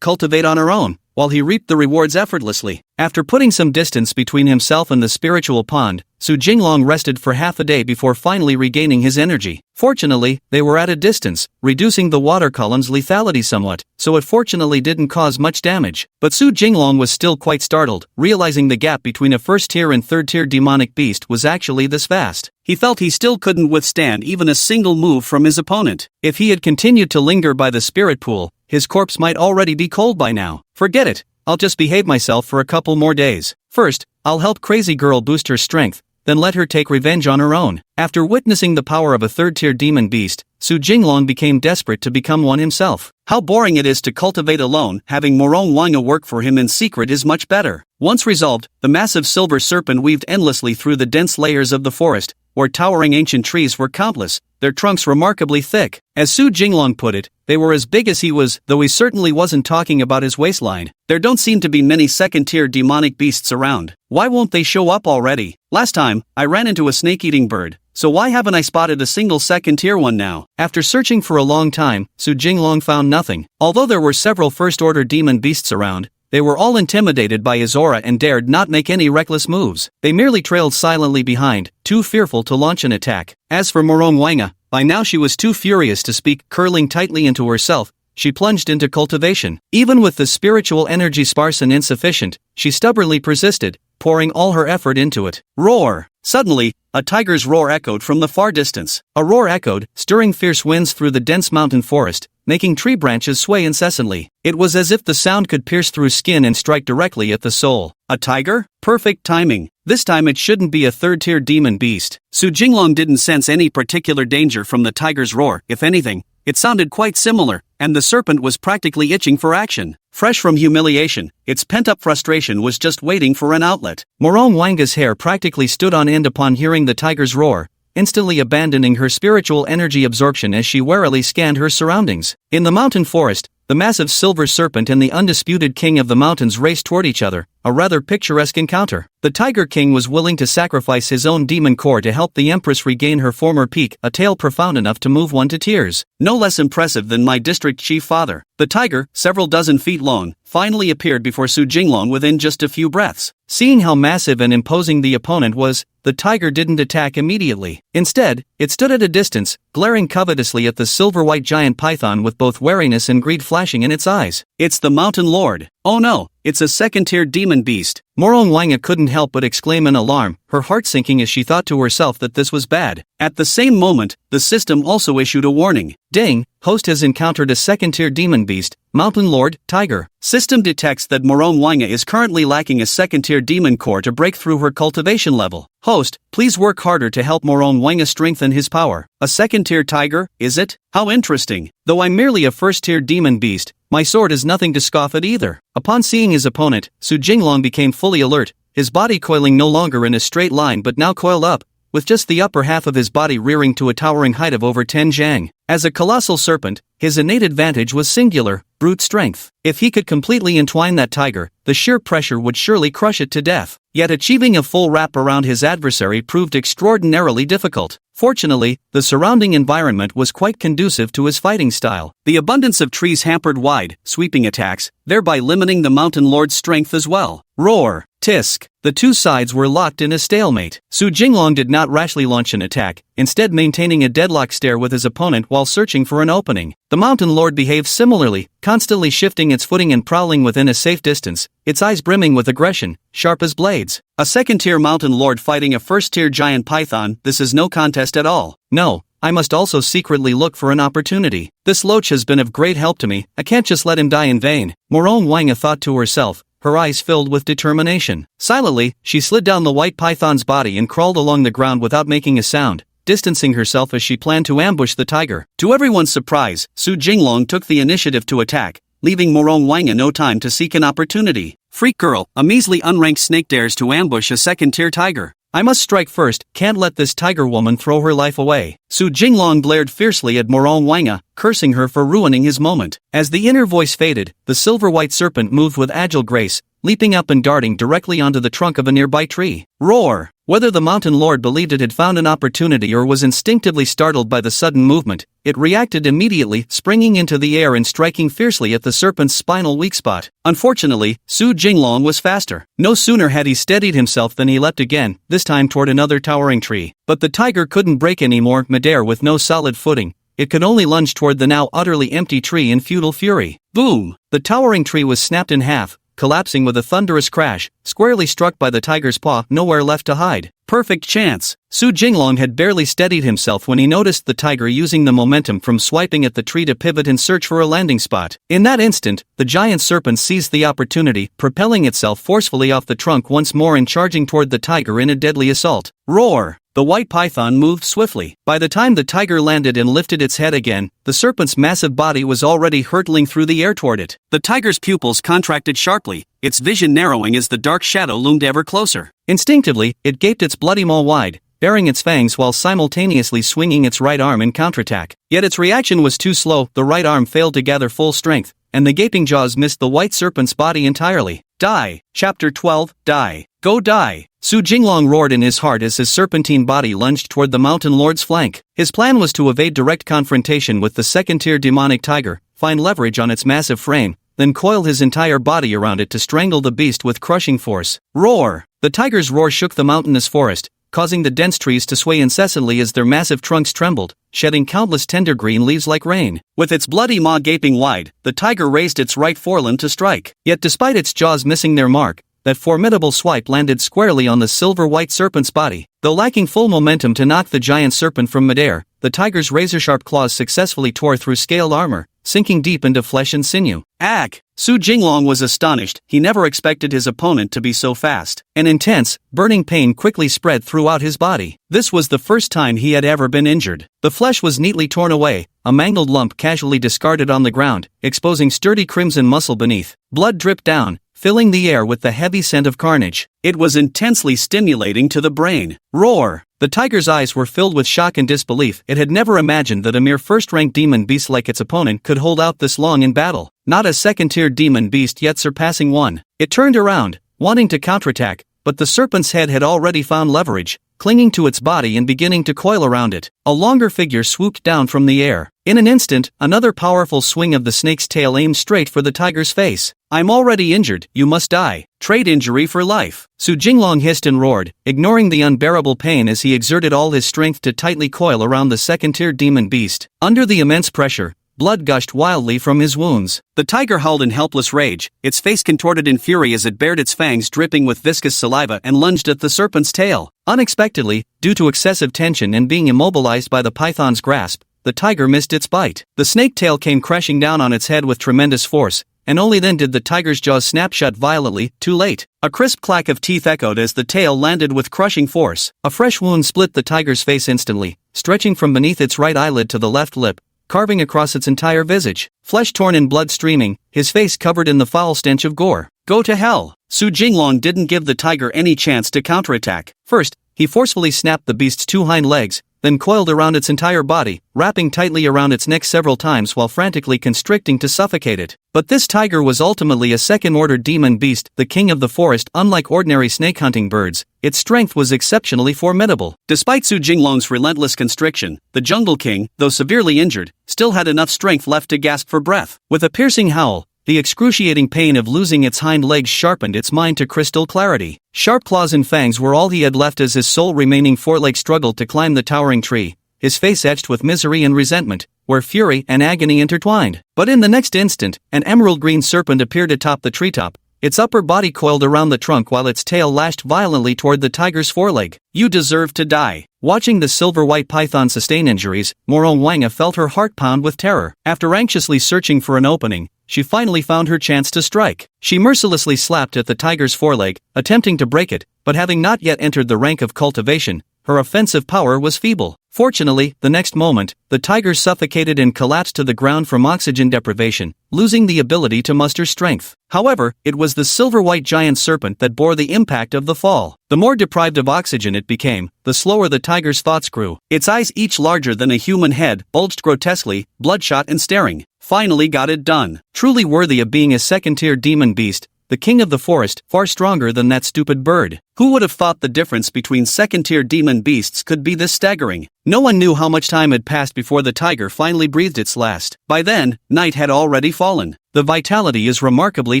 cultivate on her own, while he reaped the rewards effortlessly. After putting some distance between himself and the spiritual pond, Su Jinglong rested for half a day before finally regaining his energy. Fortunately, they were at a distance, reducing the water column's lethality somewhat, so it fortunately didn't cause much damage. But Su Jinglong was still quite startled, realizing the gap between a first-tier and third-tier demonic beast was actually this vast. He felt he still couldn't withstand even a single move from his opponent. If he had continued to linger by the spirit pool, his corpse might already be cold by now. Forget it, I'll just behave myself for a couple more days. First, I'll help Crazy Girl boost her strength, then let her take revenge on her own. After witnessing the power of a third-tier demon beast, Su Jinglong became desperate to become one himself. How boring it is to cultivate alone, having Morong Wanga work for him in secret is much better. Once resolved, the massive silver serpent weaved endlessly through the dense layers of the forest, where towering ancient trees were countless, their trunks remarkably thick. As Su Jinglong put it, they were as big as he was, though he certainly wasn't talking about his waistline. There don't seem to be many second-tier demonic beasts around. Why won't they show up already? Last time, I ran into a snake-eating bird, so why haven't I spotted a single second-tier one now? After searching for a long time, Su Jinglong found nothing. Although there were several first-order demon beasts around, they were all intimidated by his aura and dared not make any reckless moves. They merely trailed silently behind, too fearful to launch an attack. As for Morong Wanga, by now she was too furious to speak. Curling tightly into herself, she plunged into cultivation. Even with the spiritual energy sparse and insufficient, she stubbornly persisted, pouring all her effort into it. Roar! Suddenly, a tiger's roar echoed from the far distance. A roar echoed, stirring fierce winds through the dense mountain forest, making tree branches sway incessantly. It was as if the sound could pierce through skin and strike directly at the soul. A tiger? Perfect timing. This time it shouldn't be a third-tier demon beast. Su Jinglong didn't sense any particular danger from the tiger's roar. If anything, it sounded quite similar, and the serpent was practically itching for action. Fresh from humiliation, its pent-up frustration was just waiting for an outlet. Morong Wanga's hair practically stood on end upon hearing the tiger's roar, instantly abandoning her spiritual energy absorption as she warily scanned her surroundings. In the mountain forest, the massive silver serpent and the undisputed king of the mountains raced toward each other, a rather picturesque encounter. The Tiger King was willing to sacrifice his own demon core to help the Empress regain her former peak, a tale profound enough to move one to tears. No less impressive than my district chief father. The tiger, several dozen feet long, finally appeared before Su Jinglong within just a few breaths. Seeing how massive and imposing the opponent was, the tiger didn't attack immediately. Instead, it stood at a distance, glaring covetously at the silver-white giant python with both wariness and greed flashing in its eyes. It's the Mountain Lord. Oh no, it's a second-tier demon beast. Morong Wanga couldn't help but exclaim in alarm, her heart sinking as she thought to herself that this was bad. At the same moment, the system also issued a warning. Ding, host has encountered a second-tier demon beast, Mountain Lord, Tiger. System detects that Morong Wanga is currently lacking a second-tier demon core to break through her cultivation level. Host, please work harder to help Morong Wanga strengthen his power. A second-tier tiger, is it? How interesting. Though I'm merely a first-tier demon beast, my sword is nothing to scoff at either. Upon seeing his opponent, Su Jinglong became fully alert, his body coiling no longer in a straight line but now coiled up, with just the upper half of his body rearing to a towering height of over 10 jang. As a colossal serpent, his innate advantage was singular, brute strength. If he could completely entwine that tiger, the sheer pressure would surely crush it to death. Yet achieving a full wrap around his adversary proved extraordinarily difficult. Fortunately, the surrounding environment was quite conducive to his fighting style. The abundance of trees hampered wide, sweeping attacks, thereby limiting the Mountain Lord's strength as well. Roar! Tisk! The two sides were locked in a stalemate. Su Jinglong did not rashly launch an attack, instead maintaining a deadlock stare with his opponent while searching for an opening. The Mountain Lord behaved similarly, constantly shifting its footing and prowling within a safe distance, its eyes brimming with aggression, sharp as blades. A second-tier Mountain Lord fighting a first-tier giant python, this is no contest at all. No, I must also secretly look for an opportunity. This loach has been of great help to me, I can't just let him die in vain. Morong Wanga thought to herself, her eyes filled with determination. Silently, she slid down the white python's body and crawled along the ground without making a sound, distancing herself as she planned to ambush the tiger. To everyone's surprise, Su Jinglong took the initiative to attack, leaving Morong Wanga no time to seek an opportunity. Freak girl, a measly unranked snake dares to ambush a second-tier tiger. I must strike first, can't let this tiger woman throw her life away. Su Jinglong glared fiercely at Morong Wanga, cursing her for ruining his moment. As the inner voice faded, the silver-white serpent moved with agile grace, leaping up and darting directly onto the trunk of a nearby tree. Roar! Whether the Mountain Lord believed it had found an opportunity or was instinctively startled by the sudden movement, it reacted immediately, springing into the air and striking fiercely at the serpent's spinal weak spot. Unfortunately, Su Jinglong was faster. No sooner had he steadied himself than he leapt again, this time toward another towering tree. But the tiger couldn't break anymore, midair with no solid footing. It could only lunge toward the now utterly empty tree in futile fury. Boom! The towering tree was snapped in half, collapsing with a thunderous crash, squarely struck by the tiger's paw, nowhere left to hide. Perfect chance! Su Jinglong had barely steadied himself when he noticed the tiger using the momentum from swiping at the tree to pivot and search for a landing spot. In that instant, the giant serpent seized the opportunity, propelling itself forcefully off the trunk once more and charging toward the tiger in a deadly assault. Roar! The white python moved swiftly. By the time the tiger landed and lifted its head again, the serpent's massive body was already hurtling through the air toward it. The tiger's pupils contracted sharply, its vision narrowing as the dark shadow loomed ever closer. Instinctively, it gaped its bloody maw wide, baring its fangs while simultaneously swinging its right arm in counterattack. Yet its reaction was too slow, the right arm failed to gather full strength, and the gaping jaws missed the white serpent's body entirely. Die. Chapter 12, Die. Go die. Su Jinglong roared in his heart as his serpentine body lunged toward the mountain lord's flank. His plan was to evade direct confrontation with the second-tier demonic tiger, find leverage on its massive frame, then coil his entire body around it to strangle the beast with crushing force. Roar! The tiger's roar shook the mountainous forest, causing the dense trees to sway incessantly as their massive trunks trembled, shedding countless tender green leaves like rain. With its bloody maw gaping wide, the tiger raised its right forelimb to strike. Yet despite its jaws missing their mark, that formidable swipe landed squarely on the silver-white serpent's body. Though lacking full momentum to knock the giant serpent from midair, the tiger's razor-sharp claws successfully tore through scaled armor, sinking deep into flesh and sinew. Ag! Su Jinglong was astonished. He never expected his opponent to be so fast. An intense, burning pain quickly spread throughout his body. This was the first time he had ever been injured. The flesh was neatly torn away, a mangled lump casually discarded on the ground, exposing sturdy crimson muscle beneath. Blood dripped down, filling the air with the heavy scent of carnage. It was intensely stimulating to the brain. Roar! The tiger's eyes were filled with shock and disbelief. It had never imagined that a mere first-rank demon beast like its opponent could hold out this long in battle. Not a second-tier demon beast yet surpassing one. It turned around, wanting to counterattack, but the serpent's head had already found leverage, clinging to its body and beginning to coil around it. A longer figure swooped down from the air. In an instant, another powerful swing of the snake's tail aimed straight for the tiger's face. I'm already injured, you must die. Trade injury for life. Su Jinglong hissed and roared, ignoring the unbearable pain as he exerted all his strength to tightly coil around the second-tier demon beast. Under the immense pressure, blood gushed wildly from his wounds. The tiger howled in helpless rage, its face contorted in fury as it bared its fangs dripping with viscous saliva and lunged at the serpent's tail. Unexpectedly, due to excessive tension and being immobilized by the python's grasp, the tiger missed its bite. The snake tail came crashing down on its head with tremendous force, and only then did the tiger's jaws snap shut violently. Too late. A crisp clack of teeth echoed as the tail landed with crushing force. A fresh wound split the tiger's face instantly, stretching from beneath its right eyelid to the left lip, carving across its entire visage. Flesh torn and blood streaming, his face covered in the foul stench of gore. Go to hell! Su Jinglong didn't give the tiger any chance to counterattack. First, he forcefully snapped the beast's two hind legs, then coiled around its entire body, wrapping tightly around its neck several times while frantically constricting to suffocate it. But this tiger was ultimately a second-order demon beast, the king of the forest. Unlike ordinary snake-hunting birds, its strength was exceptionally formidable. Despite Su Jinglong's relentless constriction, the Jungle King, though severely injured, still had enough strength left to gasp for breath. With a piercing howl, the excruciating pain of losing its hind legs sharpened its mind to crystal clarity. Sharp claws and fangs were all he had left as his sole remaining foreleg struggled to climb the towering tree, his face etched with misery and resentment, where fury and agony intertwined. But in the next instant, an emerald-green serpent appeared atop the treetop, its upper body coiled around the trunk while its tail lashed violently toward the tiger's foreleg. You deserve to die. Watching the silver-white python sustain injuries, Morong Wanga felt her heart pound with terror. After anxiously searching for an opening, she finally found her chance to strike. She mercilessly slapped at the tiger's foreleg, attempting to break it, but having not yet entered the rank of cultivation, her offensive power was feeble. Fortunately, the next moment, the tiger suffocated and collapsed to the ground from oxygen deprivation, losing the ability to muster strength. However, it was the silver-white giant serpent that bore the impact of the fall. The more deprived of oxygen it became, the slower the tiger's thoughts grew. Its eyes, each larger than a human head, bulged grotesquely, bloodshot and staring. Finally got it done. Truly worthy of being a second-tier demon beast, the king of the forest, far stronger than that stupid bird. Who would have thought the difference between second-tier demon beasts could be this staggering? No one knew how much time had passed before the tiger finally breathed its last. By then, night had already fallen. The vitality is remarkably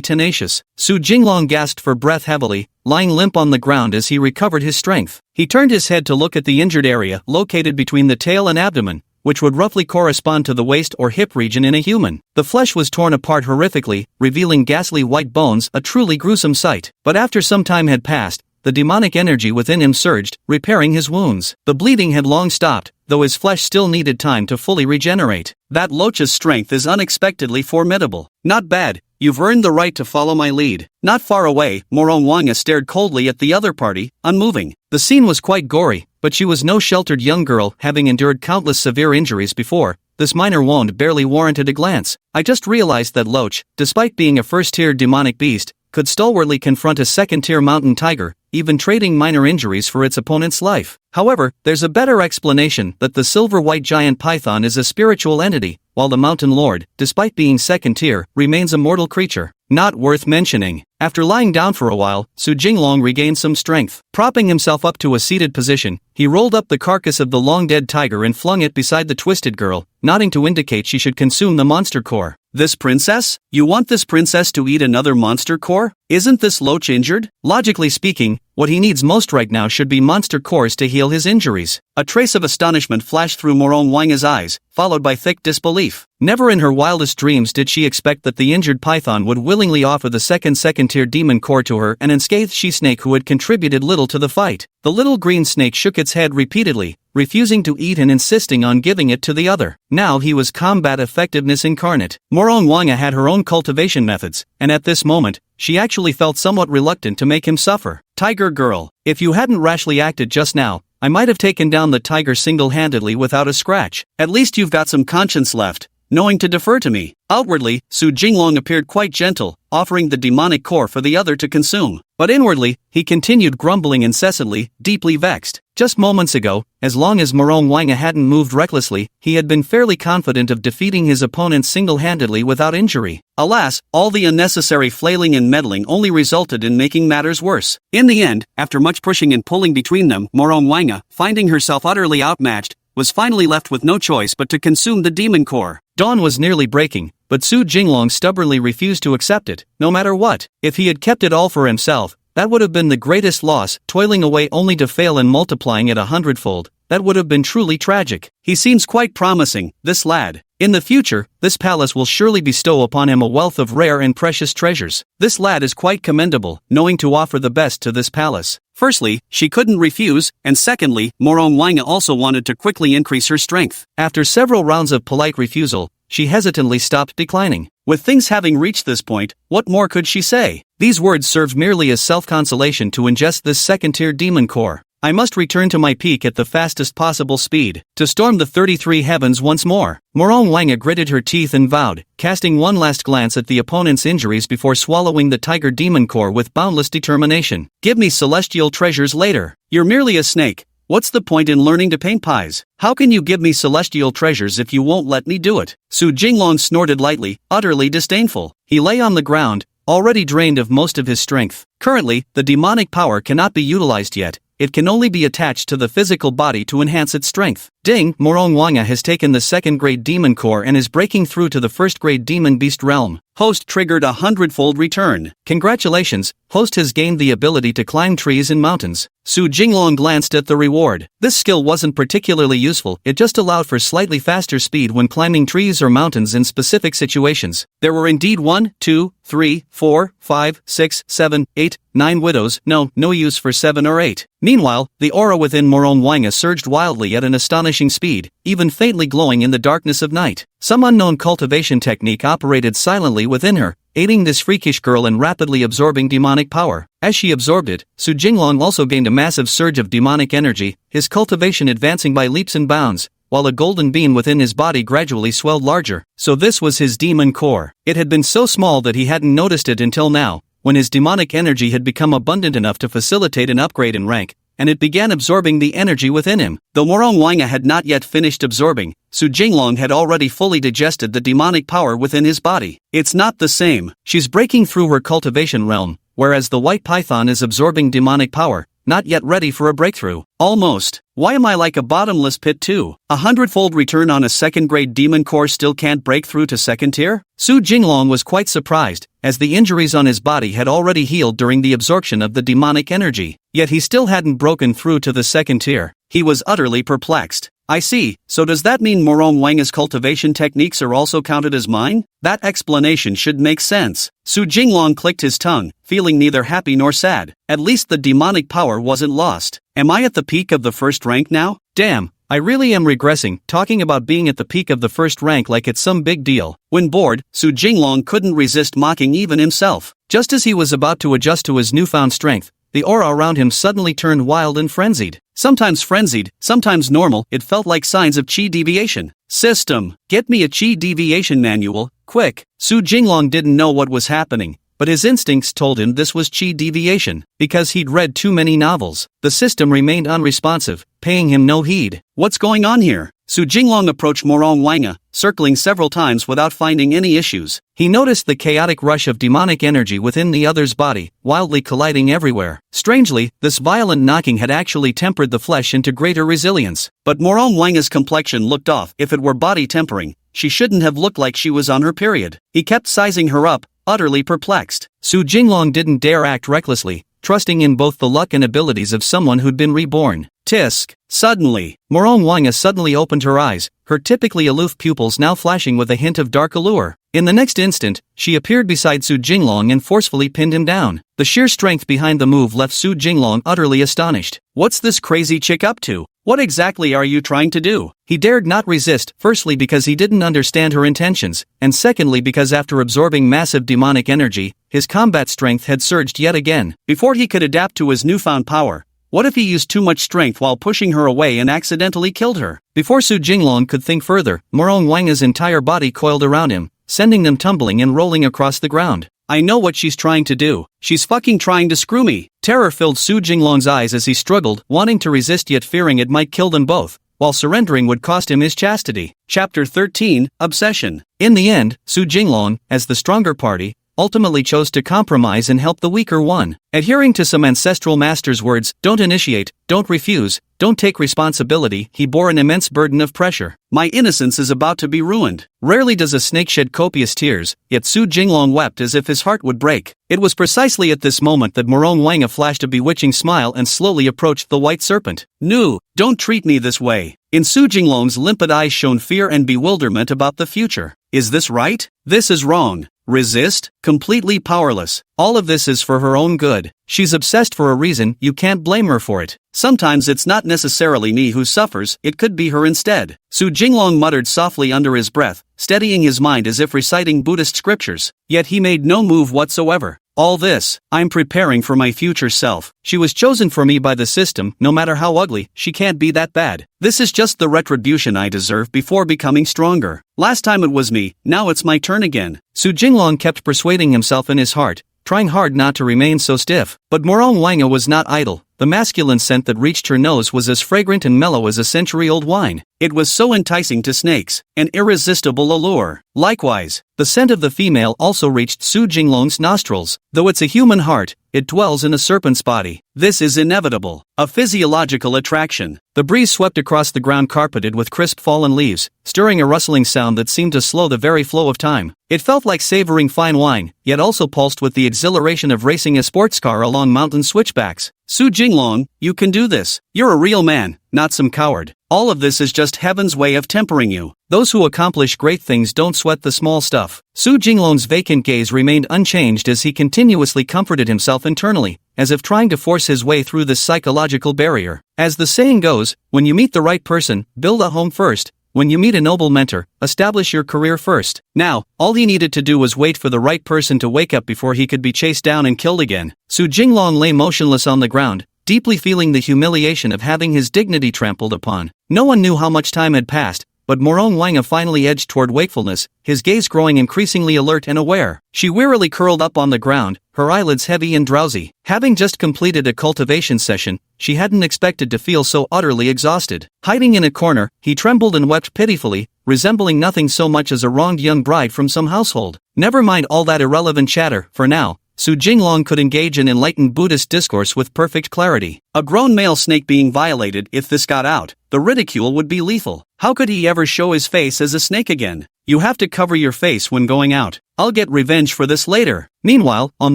tenacious. Su Jinglong gasped for breath heavily, lying limp on the ground as he recovered his strength. He turned his head to look at the injured area located between the tail and abdomen, which would roughly correspond to the waist or hip region in a human. The flesh was torn apart horrifically, revealing ghastly white bones, a truly gruesome sight. But after some time had passed, the demonic energy within him surged, repairing his wounds. The bleeding had long stopped, though his flesh still needed time to fully regenerate. That loach's strength is unexpectedly formidable. Not bad. You've earned the right to follow my lead. Not far away, Morong Wanga stared coldly at the other party, unmoving. The scene was quite gory, but she was no sheltered young girl having endured countless severe injuries before. This minor wound barely warranted a glance. I just realized that Loach, despite being a first-tier demonic beast, could stalwartly confront a second-tier mountain tiger, even trading minor injuries for its opponent's life. However, there's a better explanation that the silver-white giant python is a spiritual entity, while the mountain lord, despite being second-tier, remains a mortal creature. Not worth mentioning. After lying down for a while, Su Jinglong regained some strength. Propping himself up to a seated position, he rolled up the carcass of the long-dead tiger and flung it beside the twisted girl, nodding to indicate she should consume the monster core. This princess? You want this princess to eat another monster core? Isn't this Loach injured? Logically speaking, what he needs most right now should be monster cores to heal his injuries. A trace of astonishment flashed through Morong Wanga's eyes, followed by thick disbelief. Never in her wildest dreams did she expect that the injured python would willingly offer the second-tier demon core to her, an unscathed she-snake who had contributed little to the fight. The little green snake shook its head repeatedly, refusing to eat and insisting on giving it to the other. Now he was combat effectiveness incarnate. Morong Wanga had her own cultivation methods, and at this moment, she actually felt somewhat reluctant to make him suffer. Tiger girl, if you hadn't rashly acted just now, I might have taken down the tiger single-handedly without a scratch. At least you've got some conscience left, knowing to defer to me. Outwardly, Su Jinglong appeared quite gentle, offering the demonic core for the other to consume. But inwardly, he continued grumbling incessantly, deeply vexed. Just moments ago, as long as Morong Wanga hadn't moved recklessly, he had been fairly confident of defeating his opponent single-handedly without injury. Alas, all the unnecessary flailing and meddling only resulted in making matters worse. In the end, after much pushing and pulling between them, Morong Wanga, finding herself utterly outmatched, was finally left with no choice but to consume the demon core. Dawn was nearly breaking, but Su Jinglong stubbornly refused to accept it, no matter what. If he had kept it all for himself, that would have been the greatest loss, toiling away only to fail and multiplying it 100-fold. That would have been truly tragic. He seems quite promising, this lad. In the future, this palace will surely bestow upon him a wealth of rare and precious treasures. This lad is quite commendable, knowing to offer the best to this palace. Firstly, she couldn't refuse, and secondly, Morong Wanga also wanted to quickly increase her strength. After several rounds of polite refusal, she hesitantly stopped declining. With things having reached this point, what more could she say? These words served merely as self-consolation to ingest this second-tier demon core. I must return to my peak at the fastest possible speed, to storm the 33 heavens once more. Morong Wanga gritted her teeth and vowed, casting one last glance at the opponent's injuries before swallowing the tiger demon core with boundless determination. Give me celestial treasures later. You're merely a snake. What's the point in learning to paint pies? How can you give me celestial treasures if you won't let me do it? Su Jinglong snorted lightly, utterly disdainful. He lay on the ground, already drained of most of his strength. Currently, the demonic power cannot be utilized yet. It can only be attached to the physical body to enhance its strength. Ding! Morong Wanga has taken the second-grade demon core and is breaking through to the first-grade demon beast realm. Host triggered a 100-fold return. Congratulations, Host has gained the ability to climb trees and mountains. Su Jinglong glanced at the reward. This skill wasn't particularly useful, it just allowed for slightly faster speed when climbing trees or mountains in specific situations. There were indeed 1, 2, 3, 4, 5, 6, 7, 8, 9 widows, no use for 7 or 8. Meanwhile, the aura within Morong Wanga surged wildly at an astonishing speed, even faintly glowing in the darkness of night. Some unknown cultivation technique operated silently within her, aiding this freakish girl in rapidly absorbing demonic power. As she absorbed it, Su Jinglong also gained a massive surge of demonic energy, his cultivation advancing by leaps and bounds, while a golden bean within his body gradually swelled larger. So this was his demon core. It had been so small that he hadn't noticed it until now, when his demonic energy had become abundant enough to facilitate an upgrade in rank, and it began absorbing the energy within him. Though Morong Wanga had not yet finished absorbing, Su Jinglong had already fully digested the demonic power within his body. It's not the same. She's breaking through her cultivation realm, whereas the white python is absorbing demonic power, not yet ready for a breakthrough. Almost. Why am I like a bottomless pit too? 100-fold return on a second-grade demon core still can't break through to second tier? Su Jinglong was quite surprised, as the injuries on his body had already healed during the absorption of the demonic energy. Yet he still hadn't broken through to the second tier. He was utterly perplexed. I see, so does that mean Morong Wanga's cultivation techniques are also counted as mine? That explanation should make sense. Su Jinglong clicked his tongue, feeling neither happy nor sad. At least the demonic power wasn't lost. Am I at the peak of the first rank now? Damn, I really am regressing, talking about being at the peak of the first rank like it's some big deal. When bored, Su Jinglong couldn't resist mocking even himself. Just as he was about to adjust to his newfound strength, the aura around him suddenly turned wild and frenzied. Sometimes frenzied, sometimes normal, it felt like signs of chi deviation. System, get me a chi deviation manual, quick. Su Jinglong didn't know what was happening, but his instincts told him this was chi deviation, because he'd read too many novels. The system remained unresponsive, paying him no heed. What's going on here? Su Jinglong approached Morong Wanga, circling several times without finding any issues. He noticed the chaotic rush of demonic energy within the other's body, wildly colliding everywhere. Strangely, this violent knocking had actually tempered the flesh into greater resilience. But Morong Wanga's complexion looked off. If it were body tempering, she shouldn't have looked like she was on her period. He kept sizing her up, utterly perplexed. Su Jinglong didn't dare act recklessly, trusting in both the luck and abilities of someone who'd been reborn. Tisk. Suddenly, Morong Wanga suddenly opened her eyes, her typically aloof pupils now flashing with a hint of dark allure. In the next instant, she appeared beside Su Jinglong and forcefully pinned him down. The sheer strength behind the move left Su Jinglong utterly astonished. What's this crazy chick up to? What exactly are you trying to do? He dared not resist, firstly because he didn't understand her intentions, and secondly because after absorbing massive demonic energy, his combat strength had surged yet again. Before he could adapt to his newfound power, what if he used too much strength while pushing her away and accidentally killed her? Before Su Jinglong could think further, Morong Wanga's entire body coiled around him, sending them tumbling and rolling across the ground. I know what she's trying to do. She's fucking trying to screw me. Terror filled Su Jinglong's eyes as he struggled, wanting to resist yet fearing it might kill them both, while surrendering would cost him his chastity. Chapter 13, Obsession. In the end, Su Jinglong, as the stronger party, ultimately chose to compromise and help the weaker one. Adhering to some ancestral master's words, don't initiate, don't refuse, don't take responsibility, he bore an immense burden of pressure. My innocence is about to be ruined. Rarely does a snake shed copious tears, yet Su Jinglong wept as if his heart would break. It was precisely at this moment that Morong Wanga flashed a bewitching smile and slowly approached the white serpent. No, don't treat me this way. In Su Jinglong's limpid eyes shone fear and bewilderment about the future. Is this right? This is wrong. Resist? Completely powerless. All of this is for her own good. She's obsessed for a reason, you can't blame her for it. Sometimes it's not necessarily me who suffers, it could be her instead. Su Jinglong muttered softly under his breath, steadying his mind as if reciting Buddhist scriptures. Yet he made no move whatsoever. All this, I'm preparing for my future self. She was chosen for me by the system, no matter how ugly, she can't be that bad. This is just the retribution I deserve before becoming stronger. Last time it was me, now it's my turn again. Su Jinglong kept persuading himself in his heart, trying hard not to remain so stiff. But Morong Wanga was not idle. The masculine scent that reached her nose was as fragrant and mellow as a century-old wine. It was so enticing to snakes, an irresistible allure. Likewise, the scent of the female also reached Su Jinglong's nostrils. Though it's a human heart, it dwells in a serpent's body. This is inevitable. A physiological attraction. The breeze swept across the ground carpeted with crisp fallen leaves, stirring a rustling sound that seemed to slow the very flow of time. It felt like savoring fine wine, yet also pulsed with the exhilaration of racing a sports car along mountain switchbacks. Su Jinglong, you can do this. You're a real man, not some coward. All of this is just heaven's way of tempering you. Those who accomplish great things don't sweat the small stuff. Su Jinglong's vacant gaze remained unchanged as he continuously comforted himself internally, as if trying to force his way through this psychological barrier. As the saying goes, when you meet the right person, build a home first. When you meet a noble mentor, establish your career first. Now, all he needed to do was wait for the right person to wake up before he could be chased down and killed again. Su Jinglong lay motionless on the ground, deeply feeling the humiliation of having his dignity trampled upon. No one knew how much time had passed, but Morong Wanga finally edged toward wakefulness, his gaze growing increasingly alert and aware. She wearily curled up on the ground, her eyelids heavy and drowsy. Having just completed a cultivation session, she hadn't expected to feel so utterly exhausted. Hiding in a corner, he trembled and wept pitifully, resembling nothing so much as a wronged young bride from some household. Never mind all that irrelevant chatter, for now. Su Jinglong could engage in enlightened Buddhist discourse with perfect clarity. A grown male snake being violated, if this got out, the ridicule would be lethal. How could he ever show his face as a snake again? You have to cover your face when going out. I'll get revenge for this later. Meanwhile, on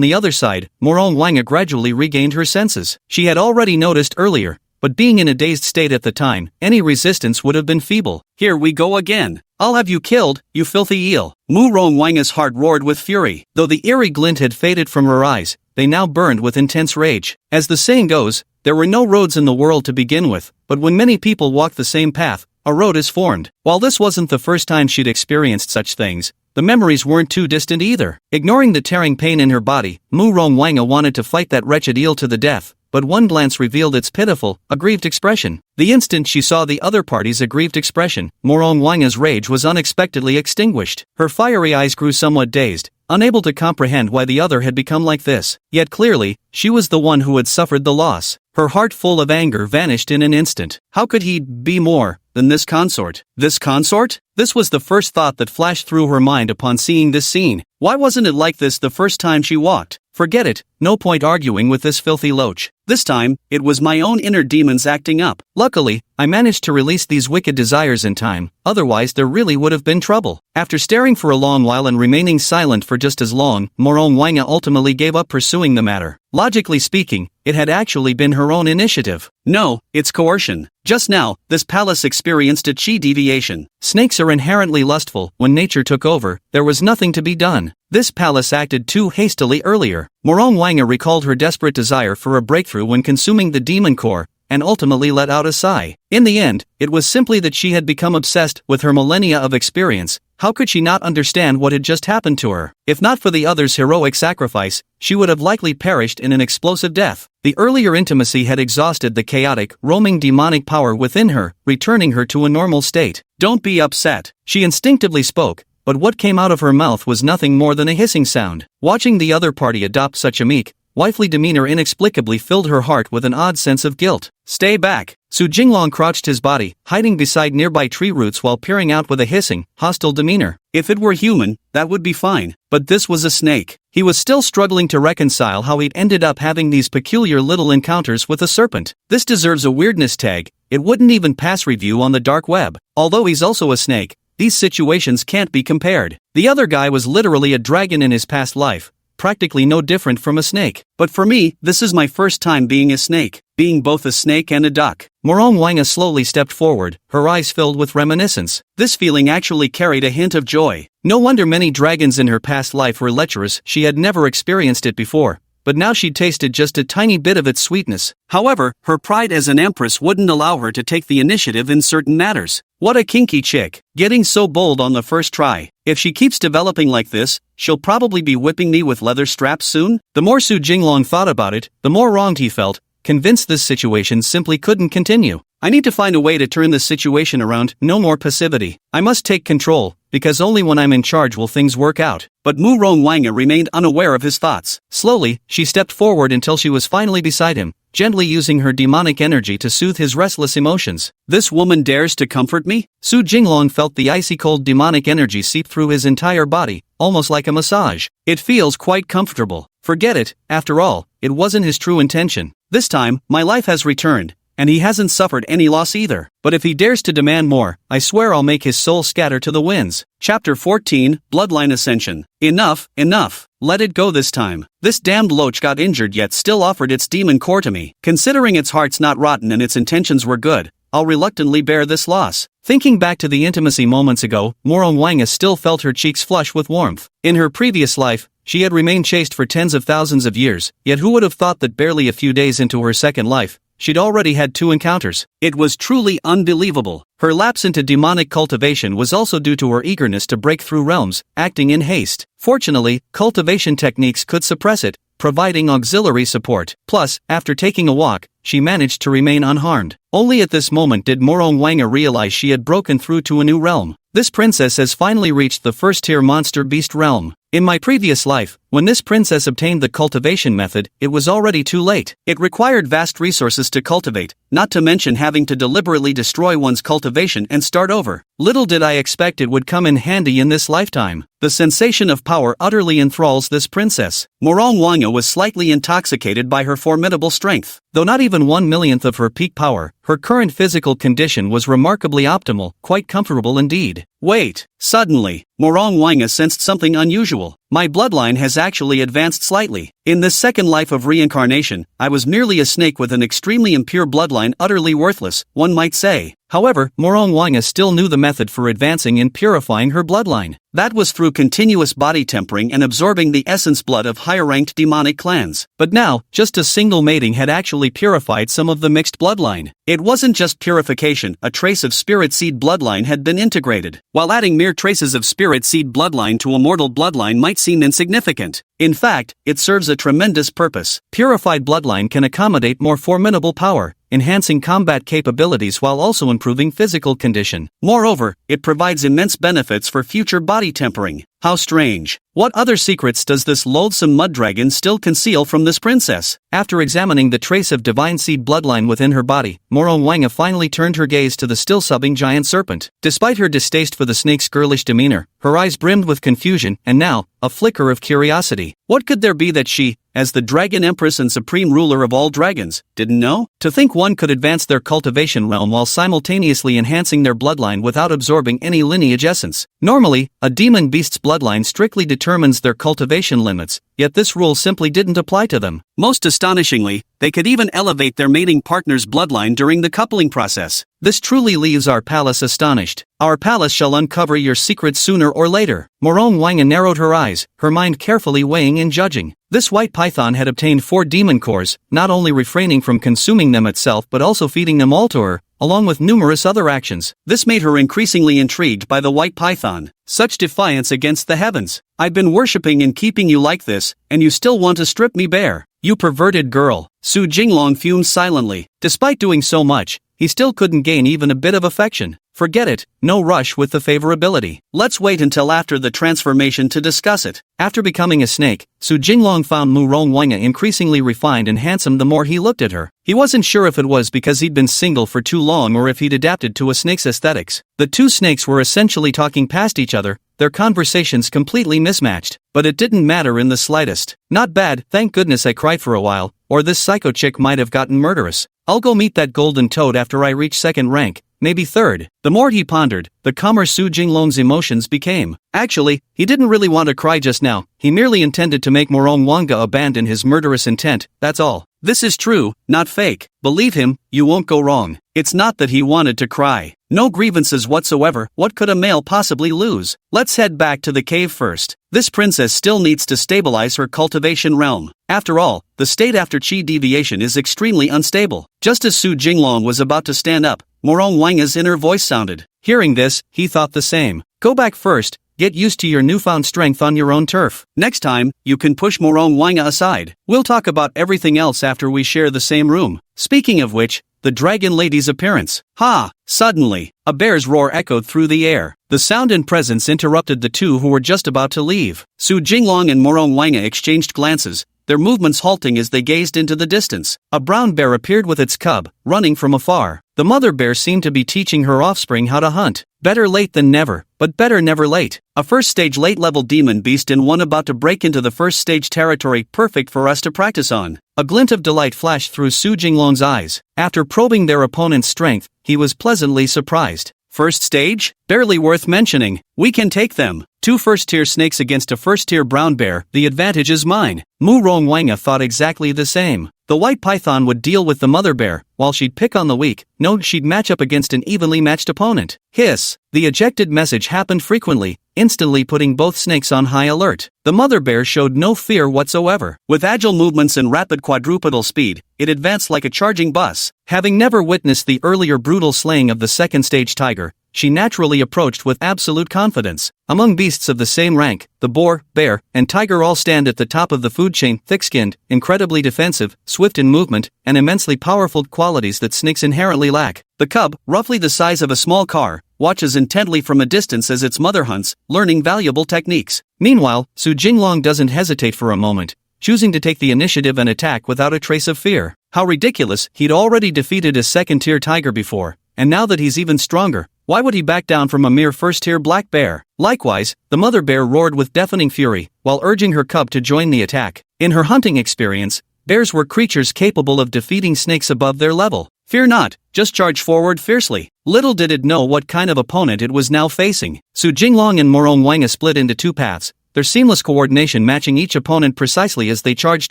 the other side, Morong Wanga gradually regained her senses. She had already noticed earlier, but being in a dazed state at the time, any resistance would have been feeble. Here we go again. I'll have you killed, you filthy eel. Morong Wanga's heart roared with fury. Though the eerie glint had faded from her eyes, they now burned with intense rage. As the saying goes, there were no roads in the world to begin with, but when many people walk the same path, a road is formed. While this wasn't the first time she'd experienced such things, the memories weren't too distant either. Ignoring the tearing pain in her body, Mu Rongwanga wanted to fight that wretched eel to the death, but one glance revealed its pitiful, aggrieved expression. The instant she saw the other party's aggrieved expression, Morongwanga's rage was unexpectedly extinguished. Her fiery eyes grew somewhat dazed, unable to comprehend why the other had become like this. Yet clearly, she was the one who had suffered the loss. Her heart full of anger vanished in an instant. How could he be more than this consort? This consort? This was the first thought that flashed through her mind upon seeing this scene. Why wasn't it like this the first time she walked? Forget it, no point arguing with this filthy loach. This time, it was my own inner demons acting up. Luckily, I managed to release these wicked desires in time, otherwise there really would have been trouble. After staring for a long while and remaining silent for just as long, Morongwanga ultimately gave up pursuing the matter. Logically speaking, it had actually been her own initiative. No, it's coercion. Just now, this palace experienced a chi deviation. Snakes are inherently lustful. When nature took over, there was nothing to be done. This palace acted too hastily earlier. Morongwanga recalled her desperate desire for a breakthrough when consuming the demon core, and ultimately let out a sigh. In the end, it was simply that she had become obsessed with her millennia of experience. How could she not understand what had just happened to her? If not for the other's heroic sacrifice, she would have likely perished in an explosive death. The earlier intimacy had exhausted the chaotic, roaming demonic power within her, returning her to a normal state. Don't be upset, she instinctively spoke, but what came out of her mouth was nothing more than a hissing sound. Watching the other party adopt such a meek, wifely demeanor inexplicably filled her heart with an odd sense of guilt. Stay back. Su Jinglong crouched his body, hiding beside nearby tree roots while peering out with a hissing, hostile demeanor. If it were human, that would be fine, but this was a snake. He was still struggling to reconcile how he'd ended up having these peculiar little encounters with a serpent. This deserves a weirdness tag. It wouldn't even pass review on the dark web. Although he's also a snake, these situations can't be compared. The other guy was literally a dragon in his past life, practically no different from a snake. But for me, this is my first time being a snake, being both a snake and a duck. Morongwanga slowly stepped forward, her eyes filled with reminiscence. This feeling actually carried a hint of joy. No wonder many dragons in her past life were lecherous. She had never experienced it before, but now she'd tasted just a tiny bit of its sweetness. However, her pride as an empress wouldn't allow her to take the initiative in certain matters. What a kinky chick, getting so bold on the first try. If she keeps developing like this, she'll probably be whipping me with leather straps soon. The more Su Jinglong thought about it, the more wronged he felt, convinced this situation simply couldn't continue. I need to find a way to turn this situation around. No more passivity. I must take control, because only when I'm in charge will things work out. But Mu Rongwanga remained unaware of his thoughts. Slowly, she stepped forward until she was finally beside him, gently using her demonic energy to soothe his restless emotions. This woman dares to comfort me? Su Jinglong felt the icy cold demonic energy seep through his entire body, almost like a massage. It feels quite comfortable. Forget it, after all, it wasn't his true intention. This time, my life has returned, and he hasn't suffered any loss either. But if he dares to demand more, I swear I'll make his soul scatter to the winds. Chapter 14, Bloodline Ascension. Enough, enough. Let it go this time. This damned loach got injured yet still offered its demon core to me. Considering its heart's not rotten and its intentions were good, I'll reluctantly bear this loss. Thinking back to the intimacy moments ago, Morongwanga still felt her cheeks flush with warmth. In her previous life, she had remained chaste for tens of thousands of years, yet who would have thought that barely a few days into her second life, she'd already had 2 encounters. It was truly unbelievable. Her lapse into demonic cultivation was also due to her eagerness to break through realms, acting in haste. Fortunately, cultivation techniques could suppress it, providing auxiliary support. Plus, after taking a walk, she managed to remain unharmed. Only at this moment did Morongwanga realize she had broken through to a new realm. This princess has finally reached the first-tier monster beast realm. In my previous life, when this princess obtained the cultivation method, it was already too late. It required vast resources to cultivate, not to mention having to deliberately destroy one's cultivation and start over. Little did I expect it would come in handy in this lifetime. The sensation of power utterly enthralls this princess. Morongwanga was slightly intoxicated by her formidable strength. Though not even 1/millionth of her peak power, her current physical condition was remarkably optimal, quite comfortable indeed. Wait, suddenly, Morongwanga sensed something unusual. My bloodline has actually advanced slightly. In this second life of reincarnation, I was merely a snake with an extremely impure bloodline, utterly worthless, one might say. However, Morong Wanga still knew the method for advancing and purifying her bloodline. That was through continuous body tempering and absorbing the essence blood of higher-ranked demonic clans. But now, just a single mating had actually purified some of the mixed bloodline. It wasn't just purification, a trace of spirit seed bloodline had been integrated. While adding mere traces of spirit seed bloodline to a mortal bloodline might seem insignificant, in fact, it serves a tremendous purpose. Purified bloodline can accommodate more formidable power, enhancing combat capabilities while also improving physical condition. Moreover, it provides immense benefits for future body tempering. How strange. What other secrets does this loathsome mud dragon still conceal from this princess? After examining the trace of divine seed bloodline within her body, Morong Wanga finally turned her gaze to the still sobbing giant serpent. Despite her distaste for the snake's girlish demeanor, her eyes brimmed with confusion and now, a flicker of curiosity. What could there be that she, as the dragon empress and supreme ruler of all dragons, didn't know? To think one could advance their cultivation realm while simultaneously enhancing their bloodline without absorbing any lineage essence. Normally, a demon beast's bloodline strictly determines their cultivation limits, yet this rule simply didn't apply to them. Most astonishingly, they could even elevate their mating partner's bloodline during the coupling process. This truly leaves our palace astonished. Our palace shall uncover your secrets sooner or later. Morong Wanga narrowed her eyes, her mind carefully weighing and judging. This white python had obtained 4 demon cores, not only refraining from consuming them itself but also feeding them all to her, along with numerous other actions. This made her increasingly intrigued by the white python. Such defiance against the heavens. I've been worshipping and keeping you like this, and you still want to strip me bare. You perverted girl. Su Jinglong fumed silently. Despite doing so much, he still couldn't gain even a bit of affection. Forget it, no rush with the favorability. Let's wait until after the transformation to discuss it. After becoming a snake, Su Jinglong found Morong Wanga increasingly refined and handsome the more he looked at her. He wasn't sure if it was because he'd been single for too long or if he'd adapted to a snake's aesthetics. The two snakes were essentially talking past each other, their conversations completely mismatched. But it didn't matter in the slightest. Not bad, thank goodness I cried for a while, or this psycho chick might have gotten murderous. I'll go meet that golden toad after I reach 2nd rank, maybe 3rd. The more he pondered, the calmer Su Jinglong's emotions became. Actually, he didn't really want to cry just now, he merely intended to make Morong Wanga abandon his murderous intent, that's all. This is true, not fake. Believe him, you won't go wrong. It's not that he wanted to cry. No grievances whatsoever, what could a male possibly lose? Let's head back to the cave first. This princess still needs to stabilize her cultivation realm. After all, the state after chi deviation is extremely unstable. Just as Su Jinglong was about to stand up, Morong Wanga's inner voice sounded. Hearing this, he thought the same. Go back first. Get used to your newfound strength on your own turf. Next time, you can push Morong Wanga aside. We'll talk about everything else after we share the same room. Speaking of which, the dragon lady's appearance. Ha! Suddenly, a bear's roar echoed through the air. The sound and presence interrupted the two who were just about to leave. Su Jinglong and Morong Wanga exchanged glances, their movements halting as they gazed into the distance. A brown bear appeared with its cub, running from afar. The mother bear seemed to be teaching her offspring how to hunt. Better late than never, but better never late. A first-stage late-level demon beast and one about to break into the first-stage territory, perfect for us to practice on. A glint of delight flashed through Su Jinglong's eyes. After probing their opponent's strength, he was pleasantly surprised. First stage? Barely worth mentioning. We can take them. 2 first-tier snakes against a first-tier brown bear, the advantage is mine. Morong Wanga thought exactly the same. The white python would deal with the mother bear, while she'd pick on the weak. No, she'd match up against an evenly matched opponent. Hiss! The ejected message happened frequently, instantly putting both snakes on high alert. The mother bear showed no fear whatsoever. With agile movements and rapid quadrupedal speed, it advanced like a charging bus. Having never witnessed the earlier brutal slaying of the second-stage tiger, she naturally approached with absolute confidence. Among beasts of the same rank, the boar, bear, and tiger all stand at the top of the food chain, thick-skinned, incredibly defensive, swift in movement, and immensely powerful qualities that snakes inherently lack. The cub, roughly the size of a small car, watches intently from a distance as its mother hunts, learning valuable techniques. Meanwhile, Su Jinglong doesn't hesitate for a moment, choosing to take the initiative and attack without a trace of fear. How ridiculous, he'd already defeated a second-tier tiger before, and now that he's even stronger, why would he back down from a mere first-tier black bear? Likewise, the mother bear roared with deafening fury, while urging her cub to join the attack. In her hunting experience, bears were creatures capable of defeating snakes above their level. Fear not, just charge forward fiercely. Little did it know what kind of opponent it was now facing. Su Jinglong and Morong Wanga split into 2 paths, their seamless coordination matching each opponent precisely as they charged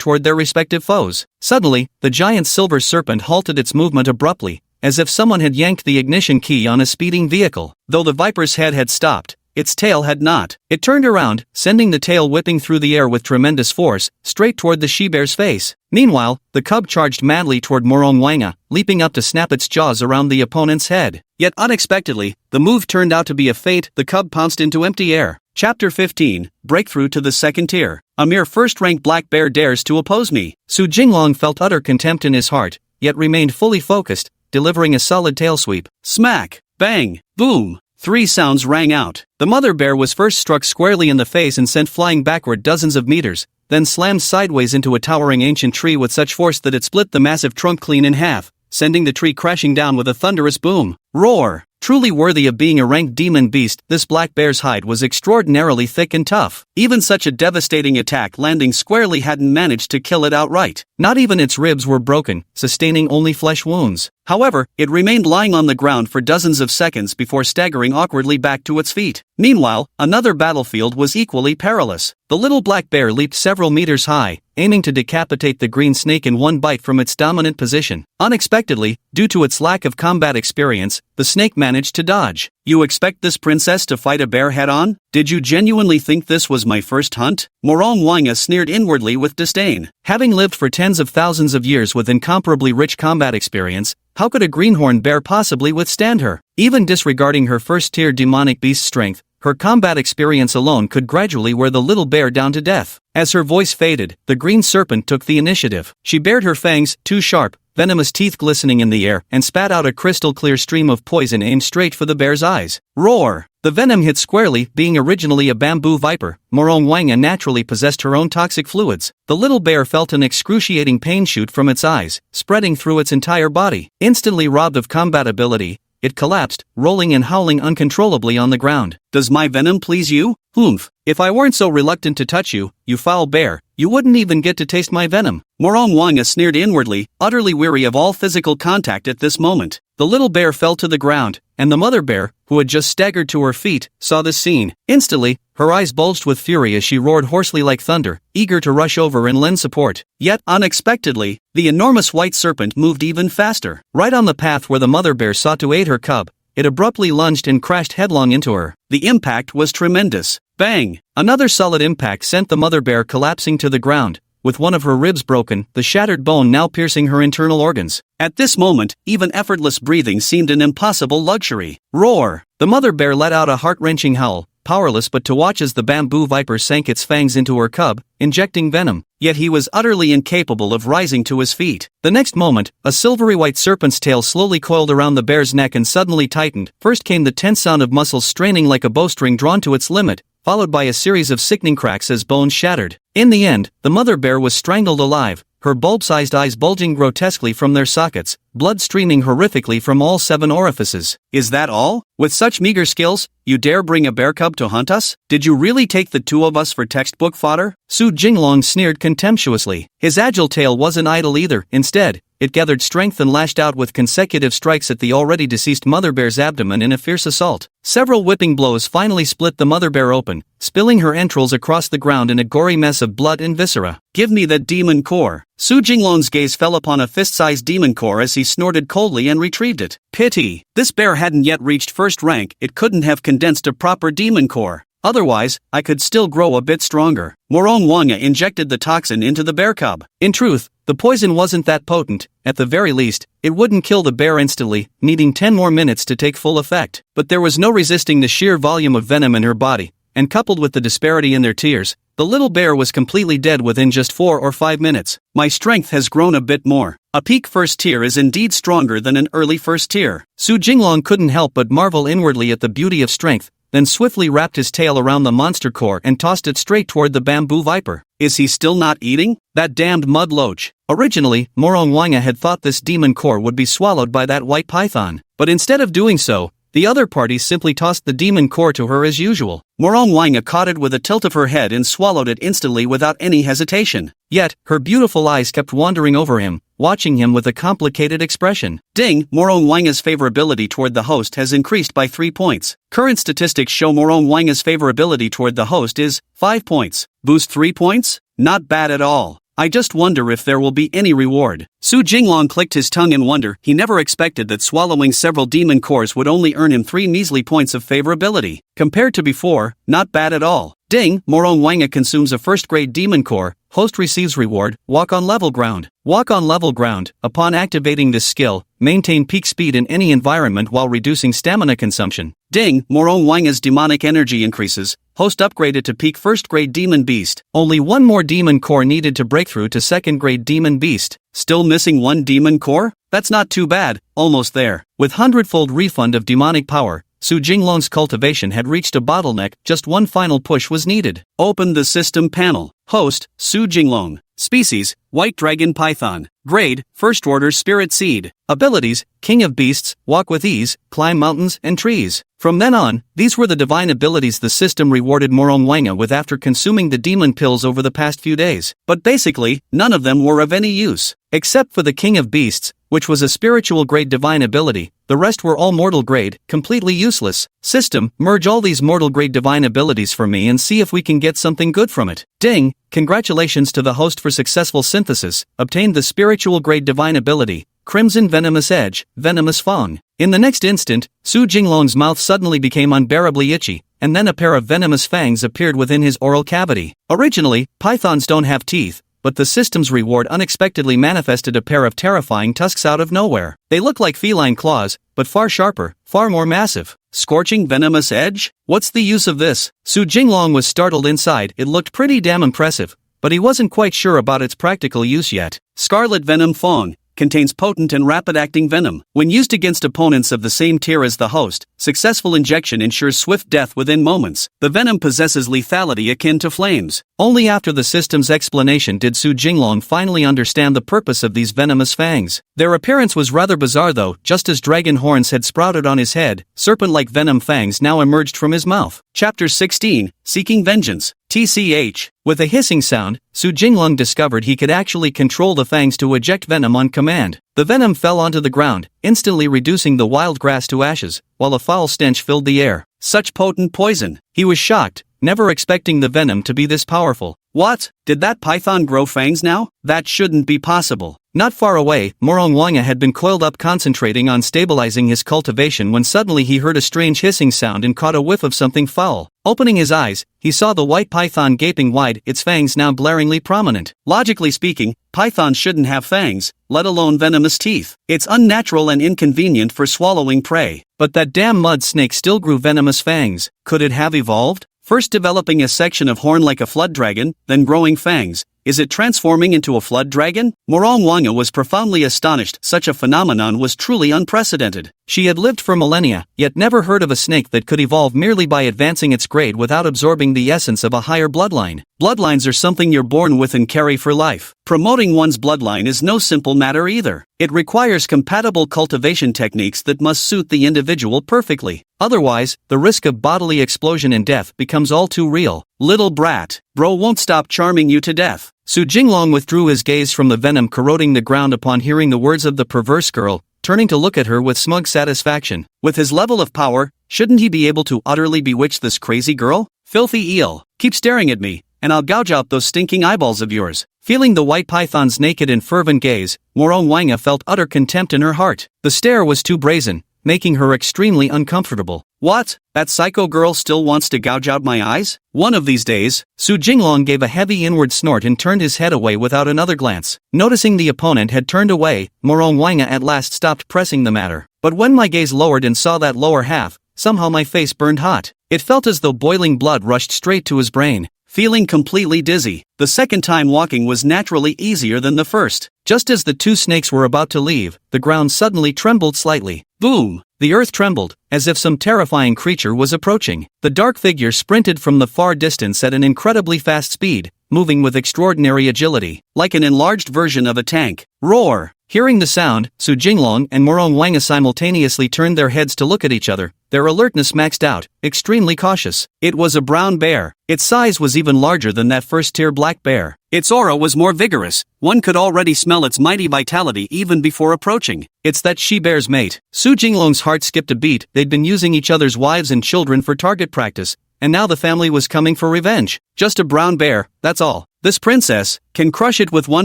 toward their respective foes. Suddenly, the giant silver serpent halted its movement abruptly, as if someone had yanked the ignition key on a speeding vehicle. Though the viper's head had stopped, its tail had not. It turned around, sending the tail whipping through the air with tremendous force, straight toward the she-bear's face. Meanwhile, the cub charged madly toward Morong Wanga, leaping up to snap its jaws around the opponent's head. Yet unexpectedly, the move turned out to be a feint. The cub pounced into empty air. Chapter 15, Breakthrough to the Second Tier. A mere first-rank black bear dares to oppose me. Su Jinglong felt utter contempt in his heart, yet remained fully focused, delivering a solid tail sweep. Smack! Bang! Boom! 3 sounds rang out. The mother bear was first struck squarely in the face and sent flying backward dozens of meters, then slammed sideways into a towering ancient tree with such force that it split the massive trunk clean in half, sending the tree crashing down with a thunderous boom. Roar! Truly worthy of being a ranked demon beast, this black bear's hide was extraordinarily thick and tough. Even such a devastating attack landing squarely hadn't managed to kill it outright. Not even its ribs were broken, sustaining only flesh wounds. However, it remained lying on the ground for dozens of seconds before staggering awkwardly back to its feet. Meanwhile, another battlefield was equally perilous. The little black bear leaped several meters high, aiming to decapitate the green snake in one bite from its dominant position. Unexpectedly, due to its lack of combat experience, the snake managed to dodge. You expect this princess to fight a bear head-on? Did you genuinely think this was my first hunt? Morong Wanga sneered inwardly with disdain. Having lived for tens of thousands of years with incomparably rich combat experience, how could a greenhorn bear possibly withstand her? Even disregarding her first-tier demonic beast strength, her combat experience alone could gradually wear the little bear down to death. As her voice faded, the green serpent took the initiative. She bared her fangs, 2 sharp, venomous teeth glistening in the air, and spat out a crystal-clear stream of poison aimed straight for the bear's eyes. Roar! The venom hit squarely. Being originally a bamboo viper, Morong Wanga naturally possessed her own toxic fluids. The little bear felt an excruciating pain shoot from its eyes, spreading through its entire body. Instantly robbed of combat ability, it collapsed, rolling and howling uncontrollably on the ground. Does my venom please you? Humph! If I weren't so reluctant to touch you, you foul bear, you wouldn't even get to taste my venom. Morong Wanga sneered inwardly, utterly weary of all physical contact at this moment. The little bear fell to the ground, and the mother bear, who had just staggered to her feet, saw this scene. Instantly, her eyes bulged with fury as she roared hoarsely like thunder, eager to rush over and lend support. Yet, unexpectedly, the enormous white serpent moved even faster. Right on the path where the mother bear sought to aid her cub, it abruptly lunged and crashed headlong into her. The impact was tremendous. Bang! Another solid impact sent the mother bear collapsing to the ground, with one of her ribs broken, the shattered bone now piercing her internal organs. At this moment, even effortless breathing seemed an impossible luxury. Roar! The mother bear let out a heart-wrenching howl, powerless but to watch as the bamboo viper sank its fangs into her cub, injecting venom. Yet he was utterly incapable of rising to his feet. The next moment, a silvery white serpent's tail slowly coiled around the bear's neck and suddenly tightened. First came the tense sound of muscles straining like a bowstring drawn to its limit, followed by a series of sickening cracks as bones shattered. In the end, the mother bear was strangled alive, her bulb-sized eyes bulging grotesquely from their sockets, blood streaming horrifically from all 7 orifices. Is that all? With such meager skills, you dare bring a bear cub to hunt us? Did you really take the 2 of us for textbook fodder? Su Jinglong sneered contemptuously. His agile tail wasn't idle either. Instead, it gathered strength and lashed out with consecutive strikes at the already deceased mother bear's abdomen in a fierce assault. Several whipping blows finally split the mother bear open, spilling her entrails across the ground in a gory mess of blood and viscera. Give me that demon core. Su Jinglong's gaze fell upon a fist-sized demon core as he snorted coldly and retrieved it. Pity! This bear hadn't yet reached first rank. It couldn't have condensed a proper demon core. Otherwise, I could still grow a bit stronger. Morong Wanga injected the toxin into the bear cub. In truth, the poison wasn't that potent. At the very least, it wouldn't kill the bear instantly, needing 10 more minutes to take full effect. But there was no resisting the sheer volume of venom in her body, and coupled with the disparity in their tears, the little bear was completely dead within just 4 or 5 minutes. My strength has grown a bit more. A peak first tier is indeed stronger than an early first tier. Su Jinglong couldn't help but marvel inwardly at the beauty of strength, then swiftly wrapped his tail around the monster core and tossed it straight toward the bamboo viper. Is he still not eating? That damned mud loach. Originally, Morong Wanga had thought this demon core would be swallowed by that white python, but instead of doing so, the other party simply tossed the demon core to her as usual. Morong Wanga caught it with a tilt of her head and swallowed it instantly without any hesitation. Yet, her beautiful eyes kept wandering over him, watching him with a complicated expression. Ding! Morong Wanga's favorability toward the host has increased by 3 points. Current statistics show Morong Wanga's favorability toward the host is 5 points. Boost 3 points? Not bad at all. I just wonder if there will be any reward. Su Jinglong clicked his tongue in wonder. He never expected that swallowing several demon cores would only earn him 3 measly points of favorability. Compared to before, not bad at all. Ding, Morong Wanga consumes a first-grade demon core. Host receives reward, walk on level ground. Walk on level ground. Upon activating this skill, maintain peak speed in any environment while reducing stamina consumption. Ding, Morong Wanga's demonic energy increases. Host upgraded to peak first-grade demon beast. Only one more demon core needed to break through to second-grade demon beast. Still missing 1 demon core? That's not too bad, almost there. With 100-fold refund of demonic power, Su Jinglong's cultivation had reached a bottleneck. Just one final push was needed. Open the system panel. Host, Su Jinglong. Species, White Dragon Python. Grade, First Order Spirit Seed. Abilities, King of Beasts, Walk with Ease, Climb Mountains and Trees. From then on, these were the divine abilities the system rewarded Morong Wanga with after consuming the demon pills over the past few days. But basically, none of them were of any use. Except for the King of Beasts, which was a spiritual grade divine ability, the rest were all mortal grade, completely useless. System, merge all these mortal grade divine abilities for me and see if we can get something good from it. Ding, congratulations to the host for successful synthesis, obtained the spiritual grade divine ability, Crimson Venomous Edge, Venomous Fang. In the next instant, Su Jinglong's mouth suddenly became unbearably itchy, and then a pair of venomous fangs appeared within his oral cavity. Originally, pythons don't have teeth, but the system's reward unexpectedly manifested a pair of terrifying tusks out of nowhere. They look like feline claws, but far sharper, far more massive. Scorching Venomous Edge? What's the use of this? Su Jinglong was startled inside. It looked pretty damn impressive, but he wasn't quite sure about its practical use yet. Scarlet Venom Fang contains potent and rapid-acting venom. When used against opponents of the same tier as the host, successful injection ensures swift death within moments. The venom possesses lethality akin to flames. Only after the system's explanation did Su Jinglong finally understand the purpose of these venomous fangs. Their appearance was rather bizarre though. Just as dragon horns had sprouted on his head, serpent-like venom fangs now emerged from his mouth. Chapter 16, Seeking Vengeance. TCH. With a hissing sound, Su Jinglong discovered he could actually control the fangs to eject venom on command. The venom fell onto the ground, instantly reducing the wild grass to ashes, while a foul stench filled the air. Such potent poison! He was shocked, never expecting the venom to be this powerful. What? Did that python grow fangs now? That shouldn't be possible. Not far away, Morong Wanga had been coiled up concentrating on stabilizing his cultivation when suddenly he heard a strange hissing sound and caught a whiff of something foul. Opening his eyes, he saw the white python gaping wide, its fangs now glaringly prominent. Logically speaking, pythons shouldn't have fangs, let alone venomous teeth. It's unnatural and inconvenient for swallowing prey. But that damn mud snake still grew venomous fangs. Could it have evolved? First developing a section of horn like a flood dragon, then growing fangs. Is it transforming into a flood dragon? Morong Wanga was profoundly astonished. Such a phenomenon was truly unprecedented. She had lived for millennia, yet never heard of a snake that could evolve merely by advancing its grade without absorbing the essence of a higher bloodline. Bloodlines are something you're born with and carry for life. Promoting one's bloodline is no simple matter either. It requires compatible cultivation techniques that must suit the individual perfectly. Otherwise, the risk of bodily explosion and death becomes all too real. Little brat, bro won't stop charming you to death. Su Jinglong withdrew his gaze from the venom corroding the ground upon hearing the words of the perverse girl, turning to look at her with smug satisfaction. With his level of power, shouldn't he be able to utterly bewitch this crazy girl? Filthy eel, keep staring at me, and I'll gouge out those stinking eyeballs of yours. Feeling the white python's naked and fervent gaze, Morong Wanga felt utter contempt in her heart. The stare was too brazen, making her extremely uncomfortable. What? That psycho girl still wants to gouge out my eyes? One of these days, Su Jinglong gave a heavy inward snort and turned his head away without another glance. Noticing the opponent had turned away, Morong Wanga at last stopped pressing the matter. But when my gaze lowered and saw that lower half, somehow my face burned hot. It felt as though boiling blood rushed straight to his brain. Feeling completely dizzy, the second time walking was naturally easier than the first. Just as the two snakes were about to leave, the ground suddenly trembled slightly. Boom! The earth trembled, as if some terrifying creature was approaching. The dark figure sprinted from the far distance at an incredibly fast speed, moving with extraordinary agility, like an enlarged version of a tank. Roar! Hearing the sound, Su Jinglong and Morong Wanga simultaneously turned their heads to look at each other, their alertness maxed out, extremely cautious. It was a brown bear. Its size was even larger than that first-tier black bear. Its aura was more vigorous. One could already smell its mighty vitality even before approaching. It's that she-bear's mate. Su Jinglong's heart skipped a beat. They'd been using each other's wives and children for target practice, and now the family was coming for revenge. Just a brown bear, that's all. This princess can crush it with one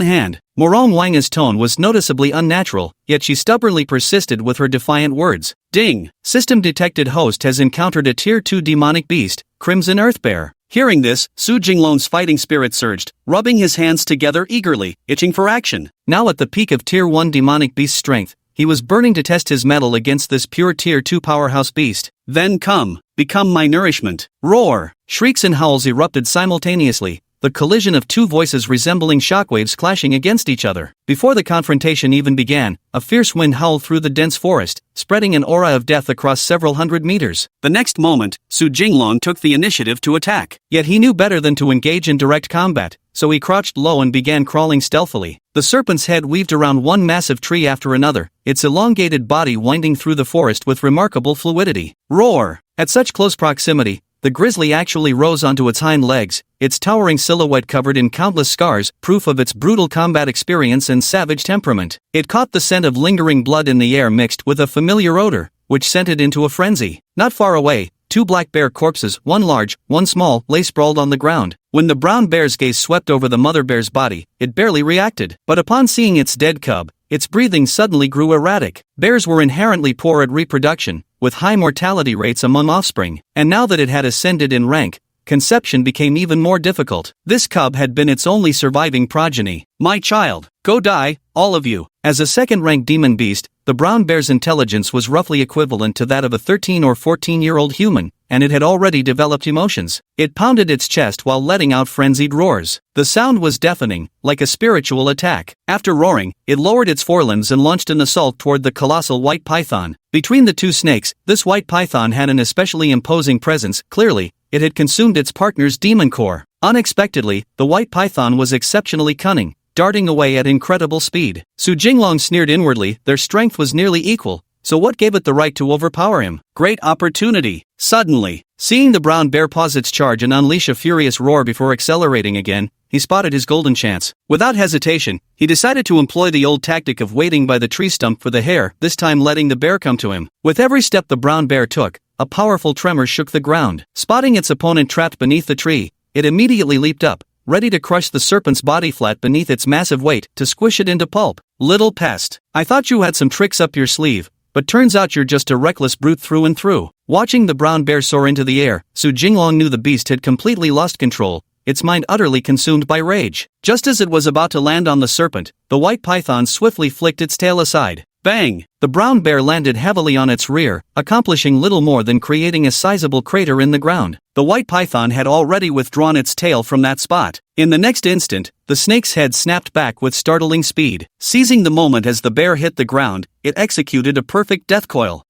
hand. Morong Wanga's tone was noticeably unnatural, yet she stubbornly persisted with her defiant words. Ding! System detected host has encountered a Tier 2 demonic beast, Crimson Earth Bear. Hearing this, Su Jinglong's fighting spirit surged, rubbing his hands together eagerly, itching for action. Now at the peak of Tier 1 demonic beast strength, he was burning to test his mettle against this pure Tier 2 powerhouse beast. Then become my nourishment. Roar! Shrieks and howls erupted simultaneously, the collision of two voices resembling shockwaves clashing against each other. Before the confrontation even began, a fierce wind howled through the dense forest, spreading an aura of death across several hundred meters. The next moment, Su Jinglong took the initiative to attack. Yet he knew better than to engage in direct combat, so he crouched low and began crawling stealthily. The serpent's head weaved around one massive tree after another, its elongated body winding through the forest with remarkable fluidity. Roar! At such close proximity, the grizzly actually rose onto its hind legs, its towering silhouette covered in countless scars, proof of its brutal combat experience and savage temperament. It caught the scent of lingering blood in the air mixed with a familiar odor, which sent it into a frenzy. Not far away, two black bear corpses, one large, one small, lay sprawled on the ground. When the brown bear's gaze swept over the mother bear's body, it barely reacted. But upon seeing its dead cub, its breathing suddenly grew erratic. Bears were inherently poor at reproduction, with high mortality rates among offspring, and now that it had ascended in rank, conception became even more difficult. This cub had been its only surviving progeny. My child, go die, all of you. As a second-ranked demon beast, the brown bear's intelligence was roughly equivalent to that of a 13 or 14-year-old human, and it had already developed emotions. It pounded its chest while letting out frenzied roars. The sound was deafening, like a spiritual attack. After roaring, it lowered its forelimbs and launched an assault toward the colossal white python. Between the two snakes, this white python had an especially imposing presence. Clearly, it had consumed its partner's demon core. Unexpectedly, the white python was exceptionally cunning, darting away at incredible speed. Su Jinglong sneered inwardly. Their strength was nearly equal, so what gave it the right to overpower him? Great opportunity. Suddenly, seeing the brown bear pause its charge and unleash a furious roar before accelerating again, he spotted his golden chance. Without hesitation, he decided to employ the old tactic of waiting by the tree stump for the hare, this time letting the bear come to him. With every step the brown bear took, a powerful tremor shook the ground. Spotting its opponent trapped beneath the tree, it immediately leaped up, ready to crush the serpent's body flat beneath its massive weight to squish it into pulp. Little pest, I thought you had some tricks up your sleeve, but turns out you're just a reckless brute through and through. Watching the brown bear soar into the air, Su Jinglong knew the beast had completely lost control, its mind utterly consumed by rage. Just as it was about to land on the serpent, the white python swiftly flicked its tail aside. Bang! The brown bear landed heavily on its rear, accomplishing little more than creating a sizable crater in the ground. The white python had already withdrawn its tail from that spot. In the next instant, the snake's head snapped back with startling speed. Seizing the moment as the bear hit the ground, it executed a perfect death coil.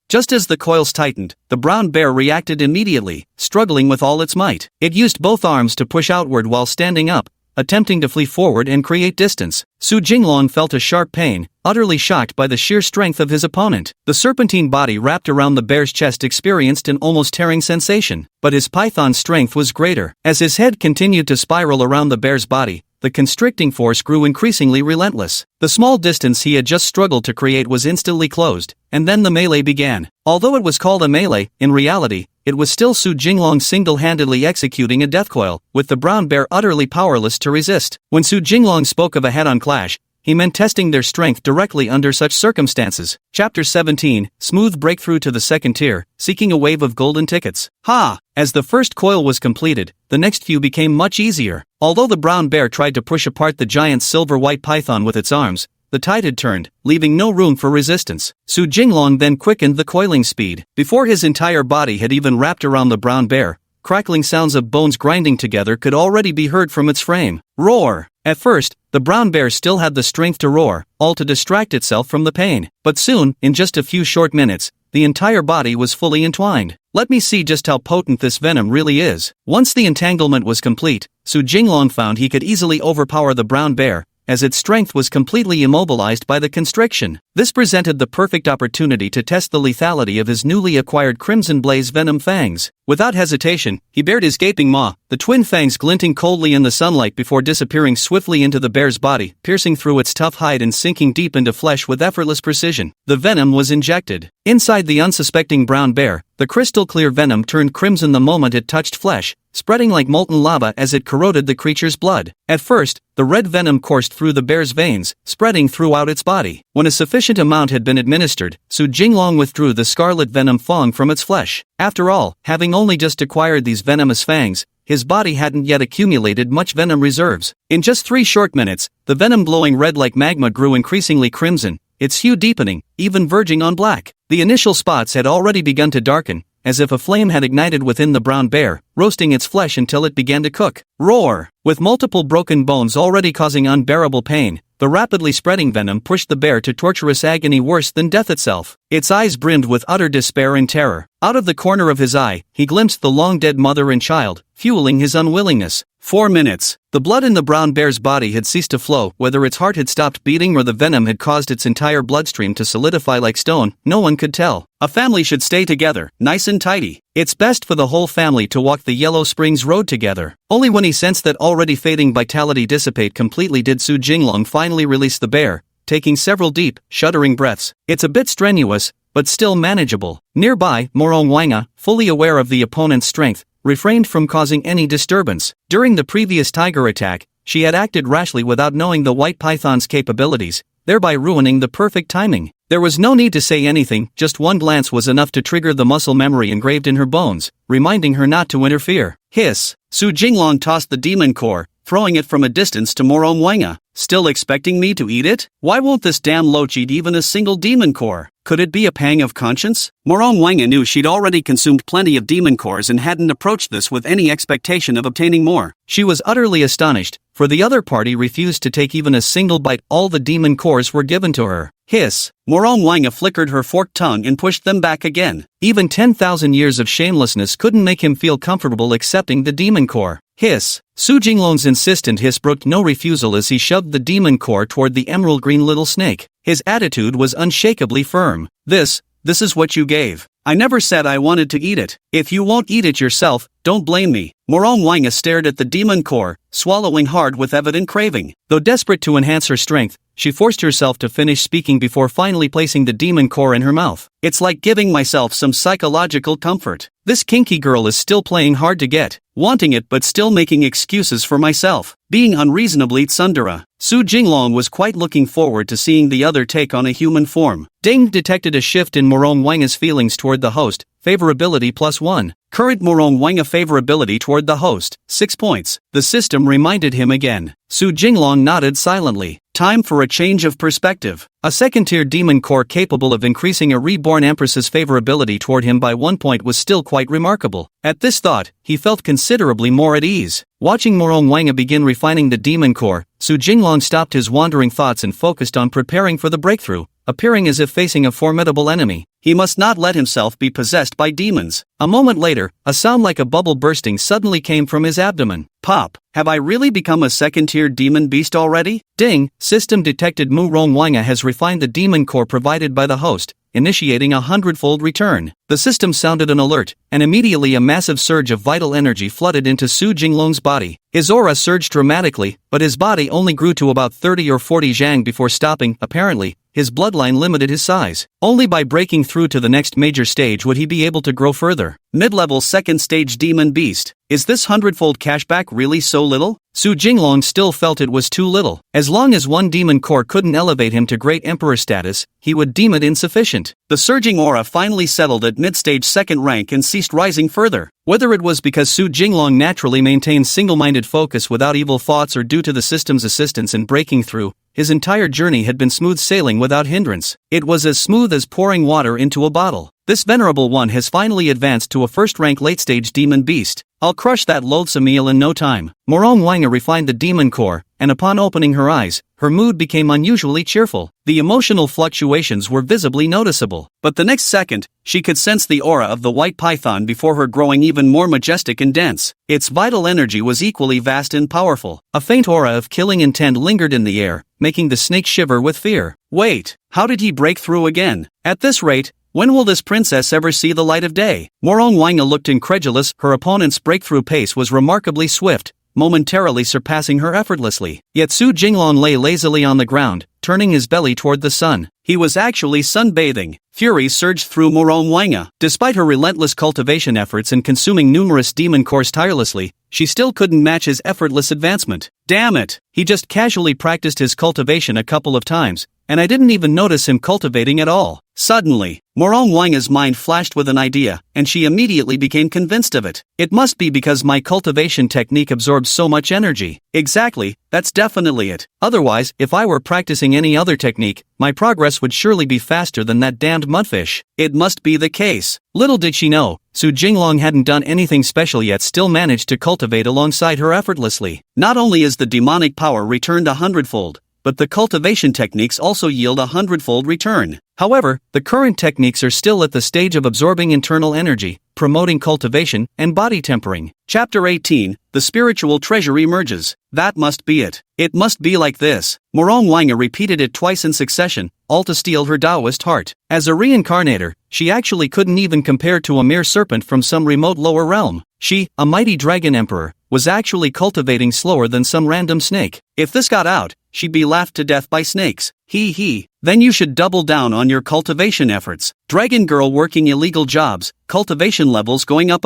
Just as the coils tightened, the brown bear reacted immediately, struggling with all its might. It used both arms to push outward while standing up, attempting to flee forward and create distance. Su Jinglong felt a sharp pain, utterly shocked by the sheer strength of his opponent. The serpentine body wrapped around the bear's chest experienced an almost tearing sensation, but his python's strength was greater. As his head continued to spiral around the bear's body, the constricting force grew increasingly relentless. The small distance he had just struggled to create was instantly closed, and then the melee began. Although it was called a melee, in reality, it was still Su Jinglong single-handedly executing a death coil, with the brown bear utterly powerless to resist. When Su Jinglong spoke of a head-on clash, he meant testing their strength directly under such circumstances. Chapter 17, Smooth Breakthrough to the Second Tier, Seeking a Wave of Golden Tickets. As the first coil was completed, the next few became much easier. Although the brown bear tried to push apart the giant silver-white python with its arms, the tide had turned, leaving no room for resistance. Su Jinglong then quickened the coiling speed. Before his entire body had even wrapped around the brown bear, crackling sounds of bones grinding together could already be heard from its frame. Roar! At first, the brown bear still had the strength to roar, all to distract itself from the pain. But soon, in just a few short minutes, the entire body was fully entwined. Let me see just how potent this venom really is. Once the entanglement was complete, Su Jinglong found he could easily overpower the brown bear, as its strength was completely immobilized by the constriction. This presented the perfect opportunity to test the lethality of his newly acquired Crimson Blaze venom fangs. Without hesitation, he bared his gaping maw, the twin fangs glinting coldly in the sunlight before disappearing swiftly into the bear's body, piercing through its tough hide and sinking deep into flesh with effortless precision. The venom was injected. Inside the unsuspecting brown bear, the The crystal-clear venom turned crimson the moment it touched flesh, spreading like molten lava as it corroded the creature's blood. At first, the red venom coursed through the bear's veins, spreading throughout its body. When a sufficient amount had been administered, Su Jinglong withdrew the scarlet venom fang from its flesh. After all, having only just acquired these venomous fangs, his body hadn't yet accumulated much venom reserves. In just 3 short minutes, the venom glowing red like magma grew increasingly crimson, its hue deepening, even verging on black. The initial spots had already begun to darken, as if a flame had ignited within the brown bear, roasting its flesh until it began to cook. Roar! With multiple broken bones already causing unbearable pain, the rapidly spreading venom pushed the bear to torturous agony worse than death itself. Its eyes brimmed with utter despair and terror. Out of the corner of his eye, he glimpsed the long-dead mother and child, fueling his unwillingness. 4 minutes. The blood in the brown bear's body had ceased to flow. Whether its heart had stopped beating or the venom had caused its entire bloodstream to solidify like stone, no one could tell. A family should stay together, nice and tidy. It's best for the whole family to walk the Yellow Springs Road together. Only when he sensed that already fading vitality dissipate completely did Su Jinglong finally release the bear, taking several deep, shuddering breaths. It's a bit strenuous, but still manageable. Nearby, Morong Wanga, fully aware of the opponent's strength, refrained from causing any disturbance. During the previous tiger attack, she had acted rashly without knowing the white python's capabilities, thereby ruining the perfect timing. There was no need to say anything, just one glance was enough to trigger the muscle memory engraved in her bones, reminding her not to interfere. Hiss! Su Jinglong tossed the demon core, throwing it from a distance to Morong Wanga. Still expecting me to eat it? Why won't this damn loach eat even a single demon core? Could it be a pang of conscience? Morong Wanga knew she'd already consumed plenty of demon cores and hadn't approached this with any expectation of obtaining more. She was utterly astonished, for the other party refused to take even a single bite. All the demon cores were given to her. Hiss! Morong Wanga flickered her forked tongue and pushed them back again. Even 10,000 years of shamelessness couldn't make him feel comfortable accepting the demon core. Hiss! Su Jinglong's insistent hiss brooked no refusal as he shoved the demon core toward the emerald green little snake. His attitude was unshakably firm. This is what you gave. I never said I wanted to eat it. If you won't eat it yourself, don't blame me. Morong Wanga stared at the demon core, swallowing hard with evident craving. Though desperate to enhance her strength, she forced herself to finish speaking before finally placing the demon core in her mouth. It's like giving myself some psychological comfort. This kinky girl is still playing hard to get, wanting it but still making excuses for myself, being unreasonably tsundere. Su Jinglong was quite looking forward to seeing the other take on a human form. Ding detected a shift in Morong Wanga's feelings toward the host, favorability +1. Current Morong Wanga favorability toward the host, 6 points. The system reminded him again. Su Jinglong nodded silently. Time for a change of perspective. A second-tier demon core capable of increasing a reborn Empress's favorability toward him by 1 point was still quite remarkable. At this thought, he felt considerably more at ease. Watching Morong Wanga begin refining the demon core, Su Jinglong stopped his wandering thoughts and focused on preparing for the breakthrough, appearing as if facing a formidable enemy. He must not let himself be possessed by demons. A moment later, a sound like a bubble bursting suddenly came from his abdomen. Pop! Have I really become a second-tier demon beast already? Ding! System detected Morong Wanga has refined the demon core provided by the host, initiating a 100-fold return. The system sounded an alert, and immediately a massive surge of vital energy flooded into Su Jinglong's body. His aura surged dramatically, but his body only grew to about 30 or 40 zhang before stopping. Apparently, his bloodline limited his size. Only by breaking through to the next major stage would he be able to grow further. Mid-level second stage demon beast. Is this 100-fold cashback really so little? Su Jinglong still felt it was too little. As long as one demon core couldn't elevate him to great emperor status, he would deem it insufficient. The surging aura finally settled at mid-stage second rank and ceased rising further. Whether it was because Su Jinglong naturally maintained single-minded focus without evil thoughts or due to the system's assistance in breaking through, his entire journey had been smooth sailing without hindrance. It was as smooth as pouring water into a bottle. This venerable one has finally advanced to a first-rank late-stage demon beast. I'll crush that loathsome eel in no time. Morong Wanga refined the demon core, and upon opening her eyes, her mood became unusually cheerful. The emotional fluctuations were visibly noticeable. But the next second, she could sense the aura of the white python before her growing even more majestic and dense. Its vital energy was equally vast and powerful. A faint aura of killing intent lingered in the air, making the snake shiver with fear. Wait, how did he break through again? At this rate, when will this princess ever see the light of day? Morong Wanga looked incredulous. Her opponent's breakthrough pace was remarkably swift, momentarily surpassing her effortlessly. Yet Su Jinglong lay lazily on the ground, turning his belly toward the sun. He was actually sunbathing. Fury surged through Morong Wanga. Despite her relentless cultivation efforts and consuming numerous demon cores tirelessly, she still couldn't match his effortless advancement. Damn it! He just casually practiced his cultivation a couple of times, and I didn't even notice him cultivating at all. Suddenly, Morong Wanga's mind flashed with an idea, and she immediately became convinced of it. It must be because my cultivation technique absorbs so much energy. Exactly, that's definitely it. Otherwise, if I were practicing any other technique, my progress would surely be faster than that damned mudfish. It must be the case. Little did she know, Su Jinglong hadn't done anything special yet still managed to cultivate alongside her effortlessly. Not only is the demonic power returned 100-fold, but the cultivation techniques also yield 100-fold return. However, the current techniques are still at the stage of absorbing internal energy, promoting cultivation, and body tempering. Chapter 18, The Spiritual Treasure Emerges. That must be it. It must be like this. Morong Wanga repeated it twice in succession, all to steal her Taoist heart. As a reincarnator, she actually couldn't even compare to a mere serpent from some remote lower realm. She, a mighty dragon emperor, was actually cultivating slower than some random snake. If this got out, she'd be laughed to death by snakes. Hee. Then you should double down on your cultivation efforts. Dragon girl working illegal jobs, cultivation levels going up.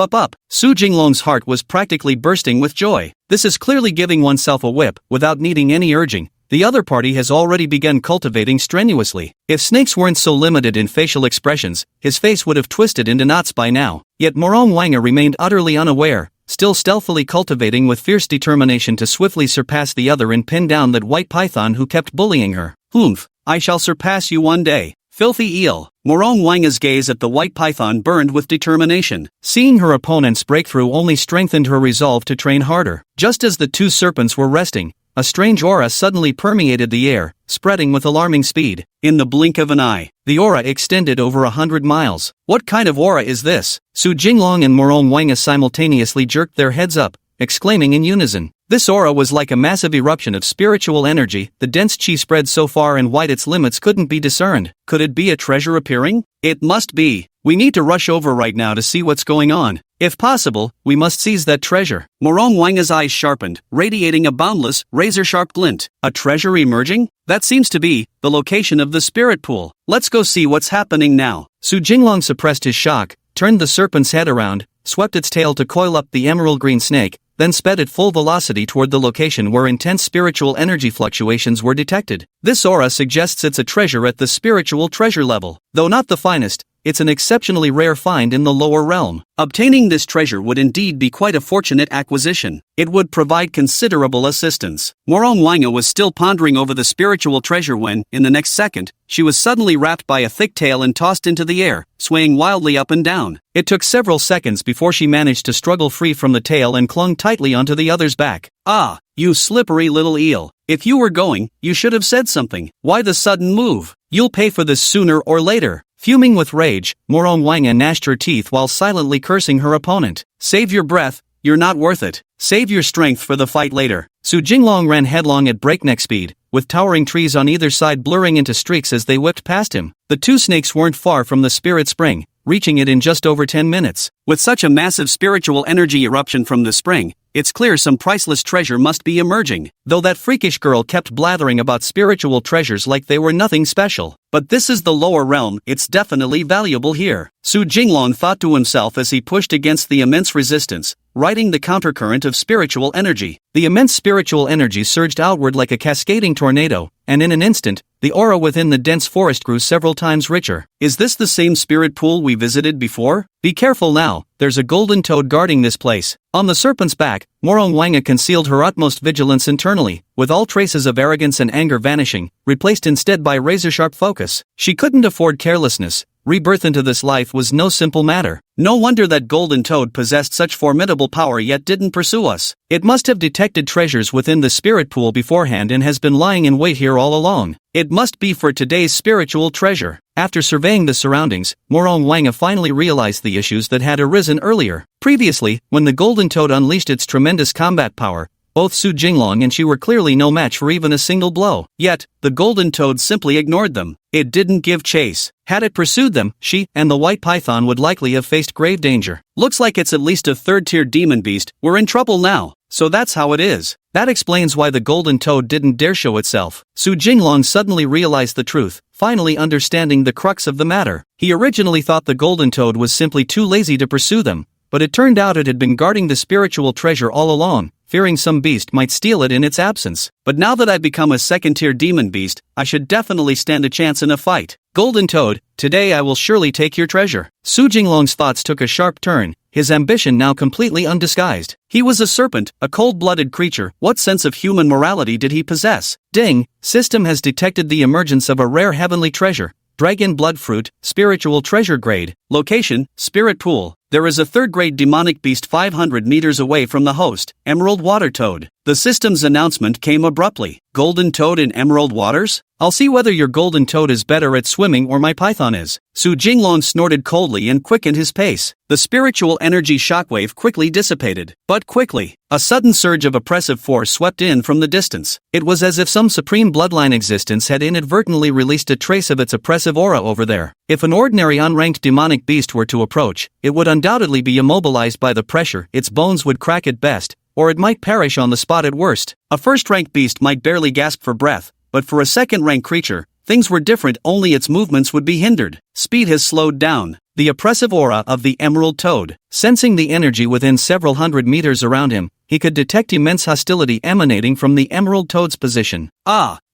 Su Jinglong's heart was practically bursting with joy. This is clearly giving oneself a whip, without needing any urging. The other party has already begun cultivating strenuously. If snakes weren't so limited in facial expressions, his face would have twisted into knots by now. Yet Morong Wanga remained utterly unaware, still stealthily cultivating with fierce determination to swiftly surpass the other and pin down that white python who kept bullying her. Humph, I shall surpass you one day, filthy eel. Morong Wanga's gaze at the white python burned with determination. Seeing her opponent's breakthrough only strengthened her resolve to train harder. Just as the two serpents were resting, a strange aura suddenly permeated the air, spreading with alarming speed. In the blink of an eye, the aura extended over 100 miles. What kind of aura is this? Su Jinglong and Morong Wanga simultaneously jerked their heads up, exclaiming in unison. This aura was like a massive eruption of spiritual energy. The dense chi spread so far and wide its limits couldn't be discerned. Could it be a treasure appearing? It must be. We need to rush over right now to see what's going on. If possible, we must seize that treasure. Morong Wanga's eyes sharpened, radiating a boundless, razor-sharp glint. A treasure emerging? That seems to be the location of the spirit pool. Let's go see what's happening now. Su Jinglong suppressed his shock, turned the serpent's head around, swept its tail to coil up the emerald green snake, then sped at full velocity toward the location where intense spiritual energy fluctuations were detected. This aura suggests it's a treasure at the spiritual treasure level. Though not the finest, it's an exceptionally rare find in the lower realm. Obtaining this treasure would indeed be quite a fortunate acquisition. It would provide considerable assistance. Morong Wanga was still pondering over the spiritual treasure when, in the next second, she was suddenly wrapped by a thick tail and tossed into the air, swaying wildly up and down. It took several seconds before she managed to struggle free from the tail and clung tightly onto the other's back. Ah, you slippery little eel. If you were going, you should have said something. Why the sudden move? You'll pay for this sooner or later. Fuming with rage, Morong Wanga gnashed her teeth while silently cursing her opponent. Save your breath, you're not worth it. Save your strength for the fight later. Su Jinglong ran headlong at breakneck speed, with towering trees on either side blurring into streaks as they whipped past him. The two snakes weren't far from the spirit spring, reaching it in just over 10 minutes. With such a massive spiritual energy eruption from the spring, it's clear some priceless treasure must be emerging, though that freakish girl kept blathering about spiritual treasures like they were nothing special. But this is the lower realm, it's definitely valuable here. Su Jinglong thought to himself as he pushed against the immense resistance, riding the countercurrent of spiritual energy. The immense spiritual energy surged outward like a cascading tornado, and in an instant, the aura within the dense forest grew several times richer. Is this the same spirit pool we visited before? Be careful now, there's a golden toad guarding this place. On the serpent's back, Morong Wanga concealed her utmost vigilance internally, with all traces of arrogance and anger vanishing, replaced instead by razor-sharp focus. She couldn't afford carelessness. Rebirth into this life was no simple matter. No wonder that golden toad possessed such formidable power yet didn't pursue us. It must have detected treasures within the spirit pool beforehand and has been lying in wait here all along. It must be for today's spiritual treasure. After surveying the surroundings, Morong Wanga finally realized the issues that had arisen earlier. Previously, when the golden toad unleashed its tremendous combat power, both Su Jinglong and she were clearly no match for even a single blow. Yet, the golden toad simply ignored them. It didn't give chase. Had it pursued them, she and the white python would likely have faced grave danger. Looks like it's at least a third-tier demon beast. We're in trouble now. So that's how it is. That explains why the golden toad didn't dare show itself. Su Jinglong suddenly realized the truth, finally understanding the crux of the matter. He originally thought the golden toad was simply too lazy to pursue them, but it turned out it had been guarding the spiritual treasure all along, fearing some beast might steal it in its absence. But now that I've become a second-tier demon beast, I should definitely stand a chance in a fight. Golden Toad, today I will surely take your treasure. Su Jinglong's thoughts took a sharp turn, his ambition now completely undisguised. He was a serpent, a cold-blooded creature. What sense of human morality did he possess? Ding! System has detected the emergence of a rare heavenly treasure. Dragon Blood Fruit, Spiritual Treasure Grade. Location, Spirit Pool. There is a third-grade demonic beast 500 meters away from the host, Emerald Water Toad. The system's announcement came abruptly. Golden Toad in Emerald Waters? I'll see whether your Golden Toad is better at swimming or my python is. Su Jinglong snorted coldly and quickened his pace. The spiritual energy shockwave quickly dissipated. But quickly, a sudden surge of oppressive force swept in from the distance. It was as if some supreme bloodline existence had inadvertently released a trace of its oppressive aura over there. If an ordinary unranked demonic beast were to approach, it would undoubtedly be immobilized by the pressure, its bones would crack at best, or it might perish on the spot at worst. A first-ranked beast might barely gasp for breath, but for a second-ranked creature, things were different, only its movements would be hindered. Speed has slowed down. The oppressive aura of the Emerald Toad. Sensing the energy within several hundred meters around him, he could detect immense hostility emanating from the Emerald Toad's position.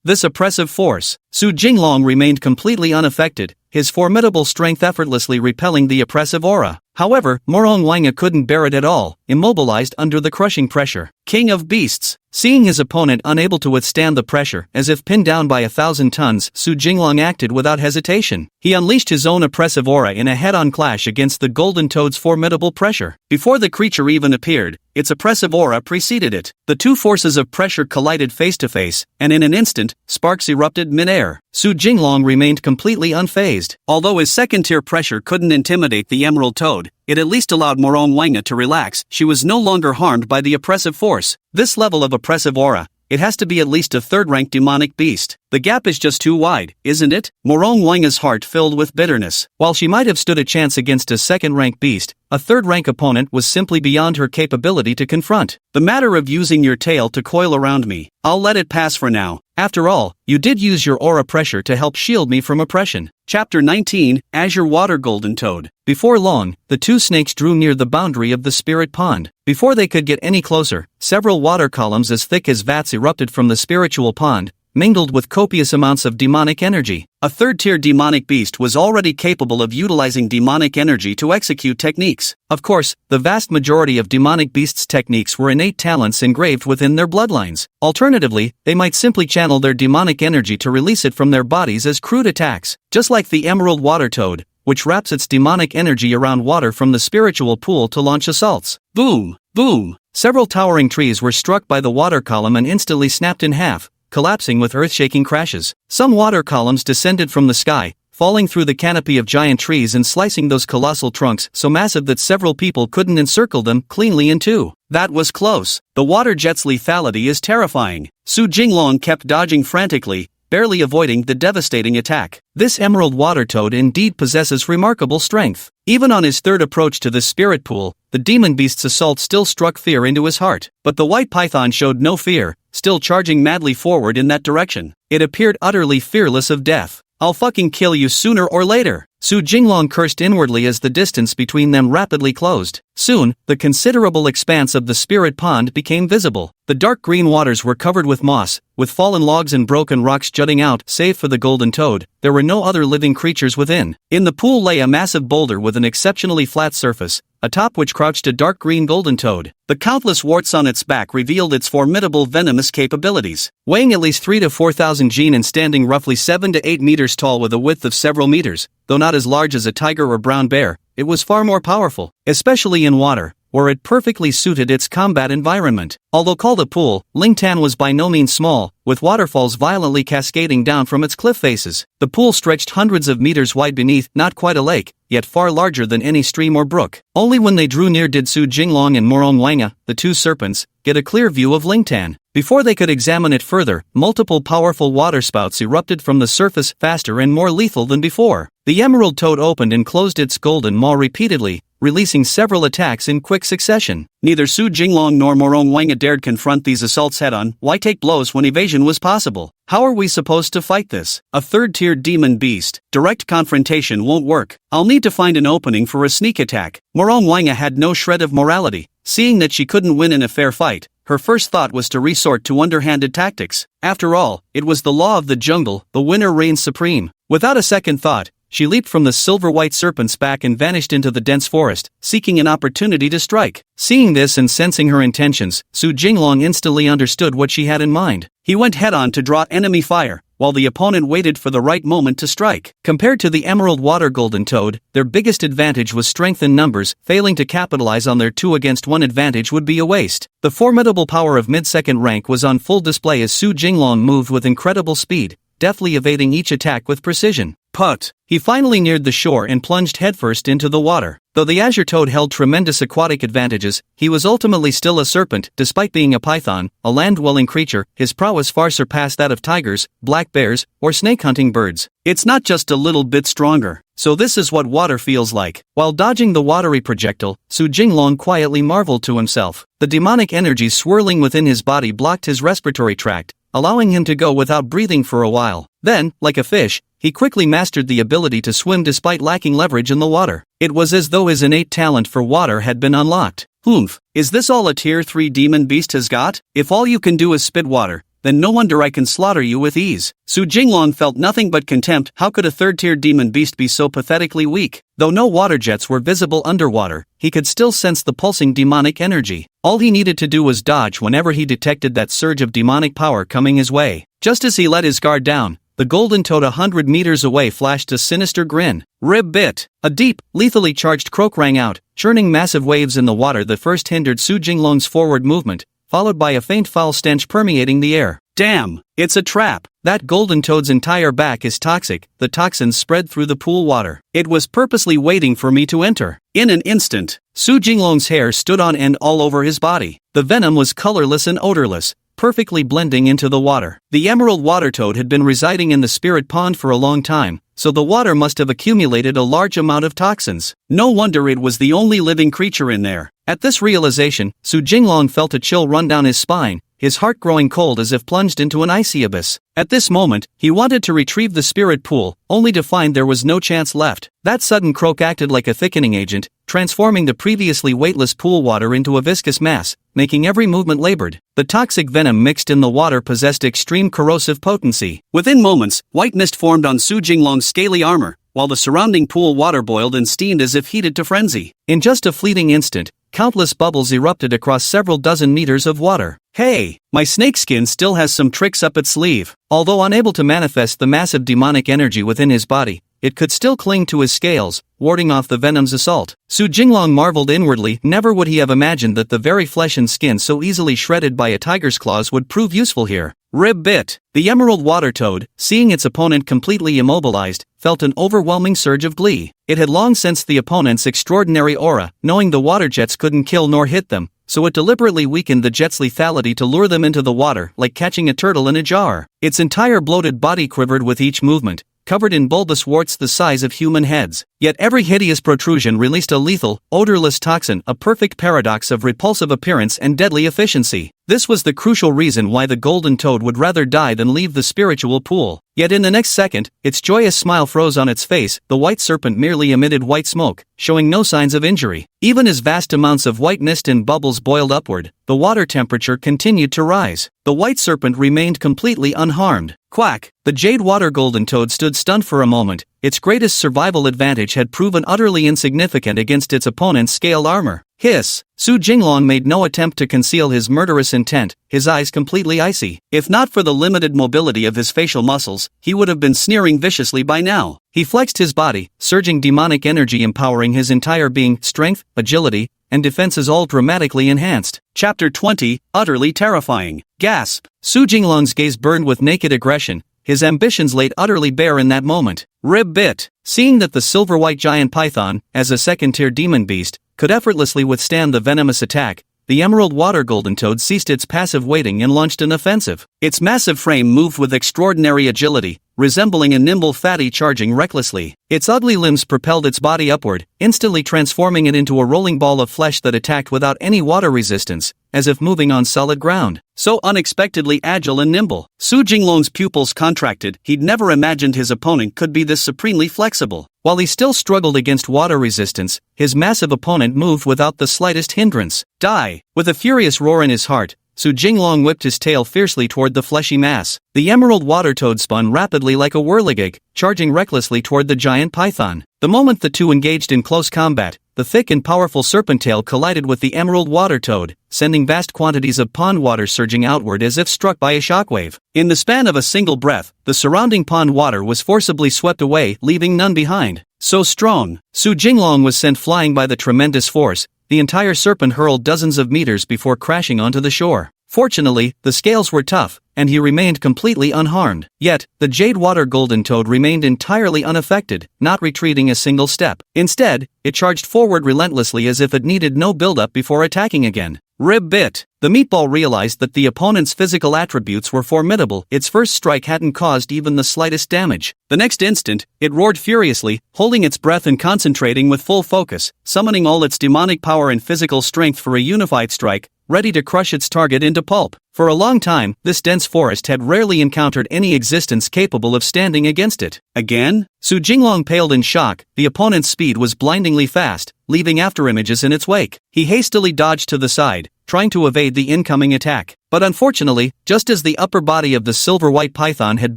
This oppressive force. Su Jinglong remained completely unaffected, his formidable strength effortlessly repelling the oppressive aura. However, Morong Wanga couldn't bear it at all, immobilized under the crushing pressure. King of Beasts. Seeing his opponent unable to withstand the pressure, as if pinned down by 1,000 tons, Su Jinglong acted without hesitation. He unleashed his own oppressive aura in a head-on clash against the Golden Toad's formidable pressure. Before the creature even appeared, its oppressive aura preceded it. The two forces of pressure collided face-to-face, and in an instant, sparks erupted mid-air. Su Jinglong remained completely unfazed. Although his second-tier pressure couldn't intimidate the Emerald Toad, it at least allowed Morong Wanga to relax. She was no longer harmed by the oppressive force. This level of oppressive aura, it has to be at least a third-ranked demonic beast. The gap is just too wide, isn't it? Morong Wanga's heart filled with bitterness. While she might have stood a chance against a second-ranked beast, a third-rank opponent was simply beyond her capability to confront. The matter of using your tail to coil around me, I'll let it pass for now. After all, you did use your aura pressure to help shield me from oppression. Chapter 19, Azure Water Golden Toad. Before long, the two snakes drew near the boundary of the spirit pond. Before they could get any closer, several water columns as thick as vats erupted from the spiritual pond, mingled with copious amounts of demonic energy. A third-tier demonic beast was already capable of utilizing demonic energy to execute techniques. Of course, the vast majority of demonic beasts' techniques were innate talents engraved within their bloodlines. Alternatively, they might simply channel their demonic energy to release it from their bodies as crude attacks, just like the Emerald Water Toad, which wraps its demonic energy around water from the spiritual pool to launch assaults. Boom! Boom! Several towering trees were struck by the water column and instantly snapped in half, collapsing with earth-shaking crashes. Some water columns descended from the sky, falling through the canopy of giant trees and slicing those colossal trunks so massive that several people couldn't encircle them cleanly in two. That was close. The water jet's lethality is terrifying. Su Jinglong kept dodging frantically, barely avoiding the devastating attack. This Emerald Water Toad indeed possesses remarkable strength. Even on his third approach to the spirit pool, the demon beast's assault still struck fear into his heart. But the white python showed no fear, still charging madly forward in that direction. It appeared utterly fearless of death. I'll fucking kill you sooner or later. Su Jinglong cursed inwardly as the distance between them rapidly closed. Soon, the considerable expanse of the spirit pond became visible. The dark green waters were covered with moss, with fallen logs and broken rocks jutting out. Save for the golden toad, there were no other living creatures within. In the pool lay a massive boulder with an exceptionally flat surface, atop which crouched a dark green golden toad. The countless warts on its back revealed its formidable venomous capabilities. Weighing at least 3,000 to 4,000 jin and standing roughly 7 to 8 meters tall with a width of several meters, though not as large as a tiger or brown bear, it was far more powerful, especially in water, where it perfectly suited its combat environment. Although called a pool, Lingtan was by no means small, with waterfalls violently cascading down from its cliff faces. The pool stretched hundreds of meters wide beneath, not quite a lake, yet far larger than any stream or brook. Only when they drew near did Su Jinglong and Morong Wanga, the two serpents, get a clear view of Lingtan. Before they could examine it further, multiple powerful waterspouts erupted from the surface, faster and more lethal than before. The Emerald Toad opened and closed its golden maw repeatedly, releasing several attacks in quick succession. Neither Su Jinglong nor Morong Wanga dared confront these assaults head-on. Why take blows when evasion was possible? How are we supposed to fight this? A third-tier demon beast. Direct confrontation won't work. I'll need to find an opening for a sneak attack. Morong Wanga had no shred of morality. Seeing that she couldn't win in a fair fight, her first thought was to resort to underhanded tactics. After all, it was the law of the jungle, the winner reigns supreme. Without a second thought, she leaped from the silver-white serpent's back and vanished into the dense forest, seeking an opportunity to strike. Seeing this and sensing her intentions, Su Jinglong instantly understood what she had in mind. He went head-on to draw enemy fire, while the opponent waited for the right moment to strike. Compared to the emerald water golden toad, their biggest advantage was strength in numbers. Failing to capitalize on their 2-against-1 advantage would be a waste. The formidable power of mid-second rank was on full display as Su Jinglong moved with incredible speed, deftly evading each attack with precision. Put! He finally neared the shore and plunged headfirst into the water. Though the azure toad held tremendous aquatic advantages, he was ultimately still a serpent. Despite being a python, a land-dwelling creature, his prowess far surpassed that of tigers, black bears, or snake-hunting birds. It's not just a little bit stronger. So this is what water feels like. While dodging the watery projectile, Su Jinglong quietly marveled to himself. The demonic energy swirling within his body blocked his respiratory tract, allowing him to go without breathing for a while. Then, like a fish, he quickly mastered the ability to swim despite lacking leverage in the water. It was as though his innate talent for water had been unlocked. Humph, is this all a tier 3 demon beast has got? If all you can do is spit water, then no wonder I can slaughter you with ease. Su Jinglong felt nothing but contempt. How could a third-tier demon beast be so pathetically weak? Though no water jets were visible underwater, he could still sense the pulsing demonic energy. All he needed to do was dodge whenever he detected that surge of demonic power coming his way. Just as he let his guard down, the golden toad 100 meters away flashed a sinister grin. Rib bit! A deep, lethally charged croak rang out, churning massive waves in the water that first hindered Su Jinglong's forward movement, followed by a faint foul stench permeating the air. Damn! It's a trap! That golden toad's entire back is toxic. The toxins spread through the pool water. It was purposely waiting for me to enter. In an instant, Su Jinglong's hair stood on end all over his body. The venom was colorless and odorless, perfectly blending into the water. The emerald water toad had been residing in the spirit pond for a long time, so the water must have accumulated a large amount of toxins. No wonder it was the only living creature in there. At this realization, Su Jinglong felt a chill run down his spine, his heart growing cold as if plunged into an icy abyss. At this moment, he wanted to retrieve the spirit pool, only to find there was no chance left. That sudden croak acted like a thickening agent, transforming the previously weightless pool water into a viscous mass, making every movement labored. The toxic venom mixed in the water possessed extreme corrosive potency. Within moments, white mist formed on Su Jinglong's scaly armor, while the surrounding pool water boiled and steamed as if heated to frenzy. In just a fleeting instant, countless bubbles erupted across several dozen meters of water. Hey, my snakeskin still has some tricks up its sleeve. Although unable to manifest the massive demonic energy within his body, it could still cling to his scales, warding off the venom's assault. Su Jinglong marveled inwardly. Never would he have imagined that the very flesh and skin so easily shredded by a tiger's claws would prove useful here. Rib bit! The emerald water toad, seeing its opponent completely immobilized, felt an overwhelming surge of glee. It had long sensed the opponent's extraordinary aura, knowing the water jets couldn't kill nor hit them, so it deliberately weakened the jet's lethality to lure them into the water, like catching a turtle in a jar. Its entire bloated body quivered with each movement, covered in bulbous warts the size of human heads. Yet every hideous protrusion released a lethal, odorless toxin, a perfect paradox of repulsive appearance and deadly efficiency. This was the crucial reason why the golden toad would rather die than leave the spiritual pool. Yet in the next second, its joyous smile froze on its face. The white serpent merely emitted white smoke, showing no signs of injury. Even as vast amounts of white mist and bubbles boiled upward, the water temperature continued to rise. The white serpent remained completely unharmed. Quack! The jade water golden toad stood stunned for a moment. Its greatest survival advantage had proven utterly insignificant against its opponent's scaled armor. Hiss! Su Jinglong made no attempt to conceal his murderous intent, his eyes completely icy. If not for the limited mobility of his facial muscles, he would have been sneering viciously by now. He flexed his body, surging demonic energy empowering his entire being. Strength, agility, and defenses all dramatically enhanced. Chapter 20, Utterly Terrifying. Gasp! Su Jinglong's gaze burned with naked aggression, his ambitions laid utterly bare in that moment. Rib bit! Seeing that the silver-white giant python, as a second-tier demon beast, could effortlessly withstand the venomous attack, the emerald water golden toad ceased its passive waiting and launched an offensive. Its massive frame moved with extraordinary agility, resembling a nimble fatty charging recklessly. Its ugly limbs propelled its body upward, instantly transforming it into a rolling ball of flesh that attacked without any water resistance, as if moving on solid ground. So unexpectedly agile and nimble. Su Jinglong's pupils contracted. He'd never imagined his opponent could be this supremely flexible. While he still struggled against water resistance, his massive opponent moved without the slightest hindrance. Die! With a furious roar in his heart, Su Jinglong whipped his tail fiercely toward the fleshy mass. The emerald water toad spun rapidly like a whirligig, charging recklessly toward the giant python. The moment the two engaged in close combat, the thick and powerful serpent tail collided with the emerald water toad, sending vast quantities of pond water surging outward as if struck by a shockwave. In the span of a single breath, the surrounding pond water was forcibly swept away, leaving none behind. So strong, Su Jinglong was sent flying by the tremendous force. The entire serpent hurled dozens of meters before crashing onto the shore. Fortunately, the scales were tough, and he remained completely unharmed. Yet, the jade water golden toad remained entirely unaffected, not retreating a single step. Instead, it charged forward relentlessly as if it needed no build-up before attacking again. Rib bit. The meatball realized that the opponent's physical attributes were formidable. Its first strike hadn't caused even the slightest damage. The next instant, it roared furiously, holding its breath and concentrating with full focus, summoning all its demonic power and physical strength for a unified strike, ready to crush its target into pulp. For a long time, this dense forest had rarely encountered any existence capable of standing against it. Again? Su Jinglong paled in shock. The opponent's speed was blindingly fast, leaving afterimages in its wake. He hastily dodged to the side, trying to evade the incoming attack. But unfortunately, just as the upper body of the silver-white python had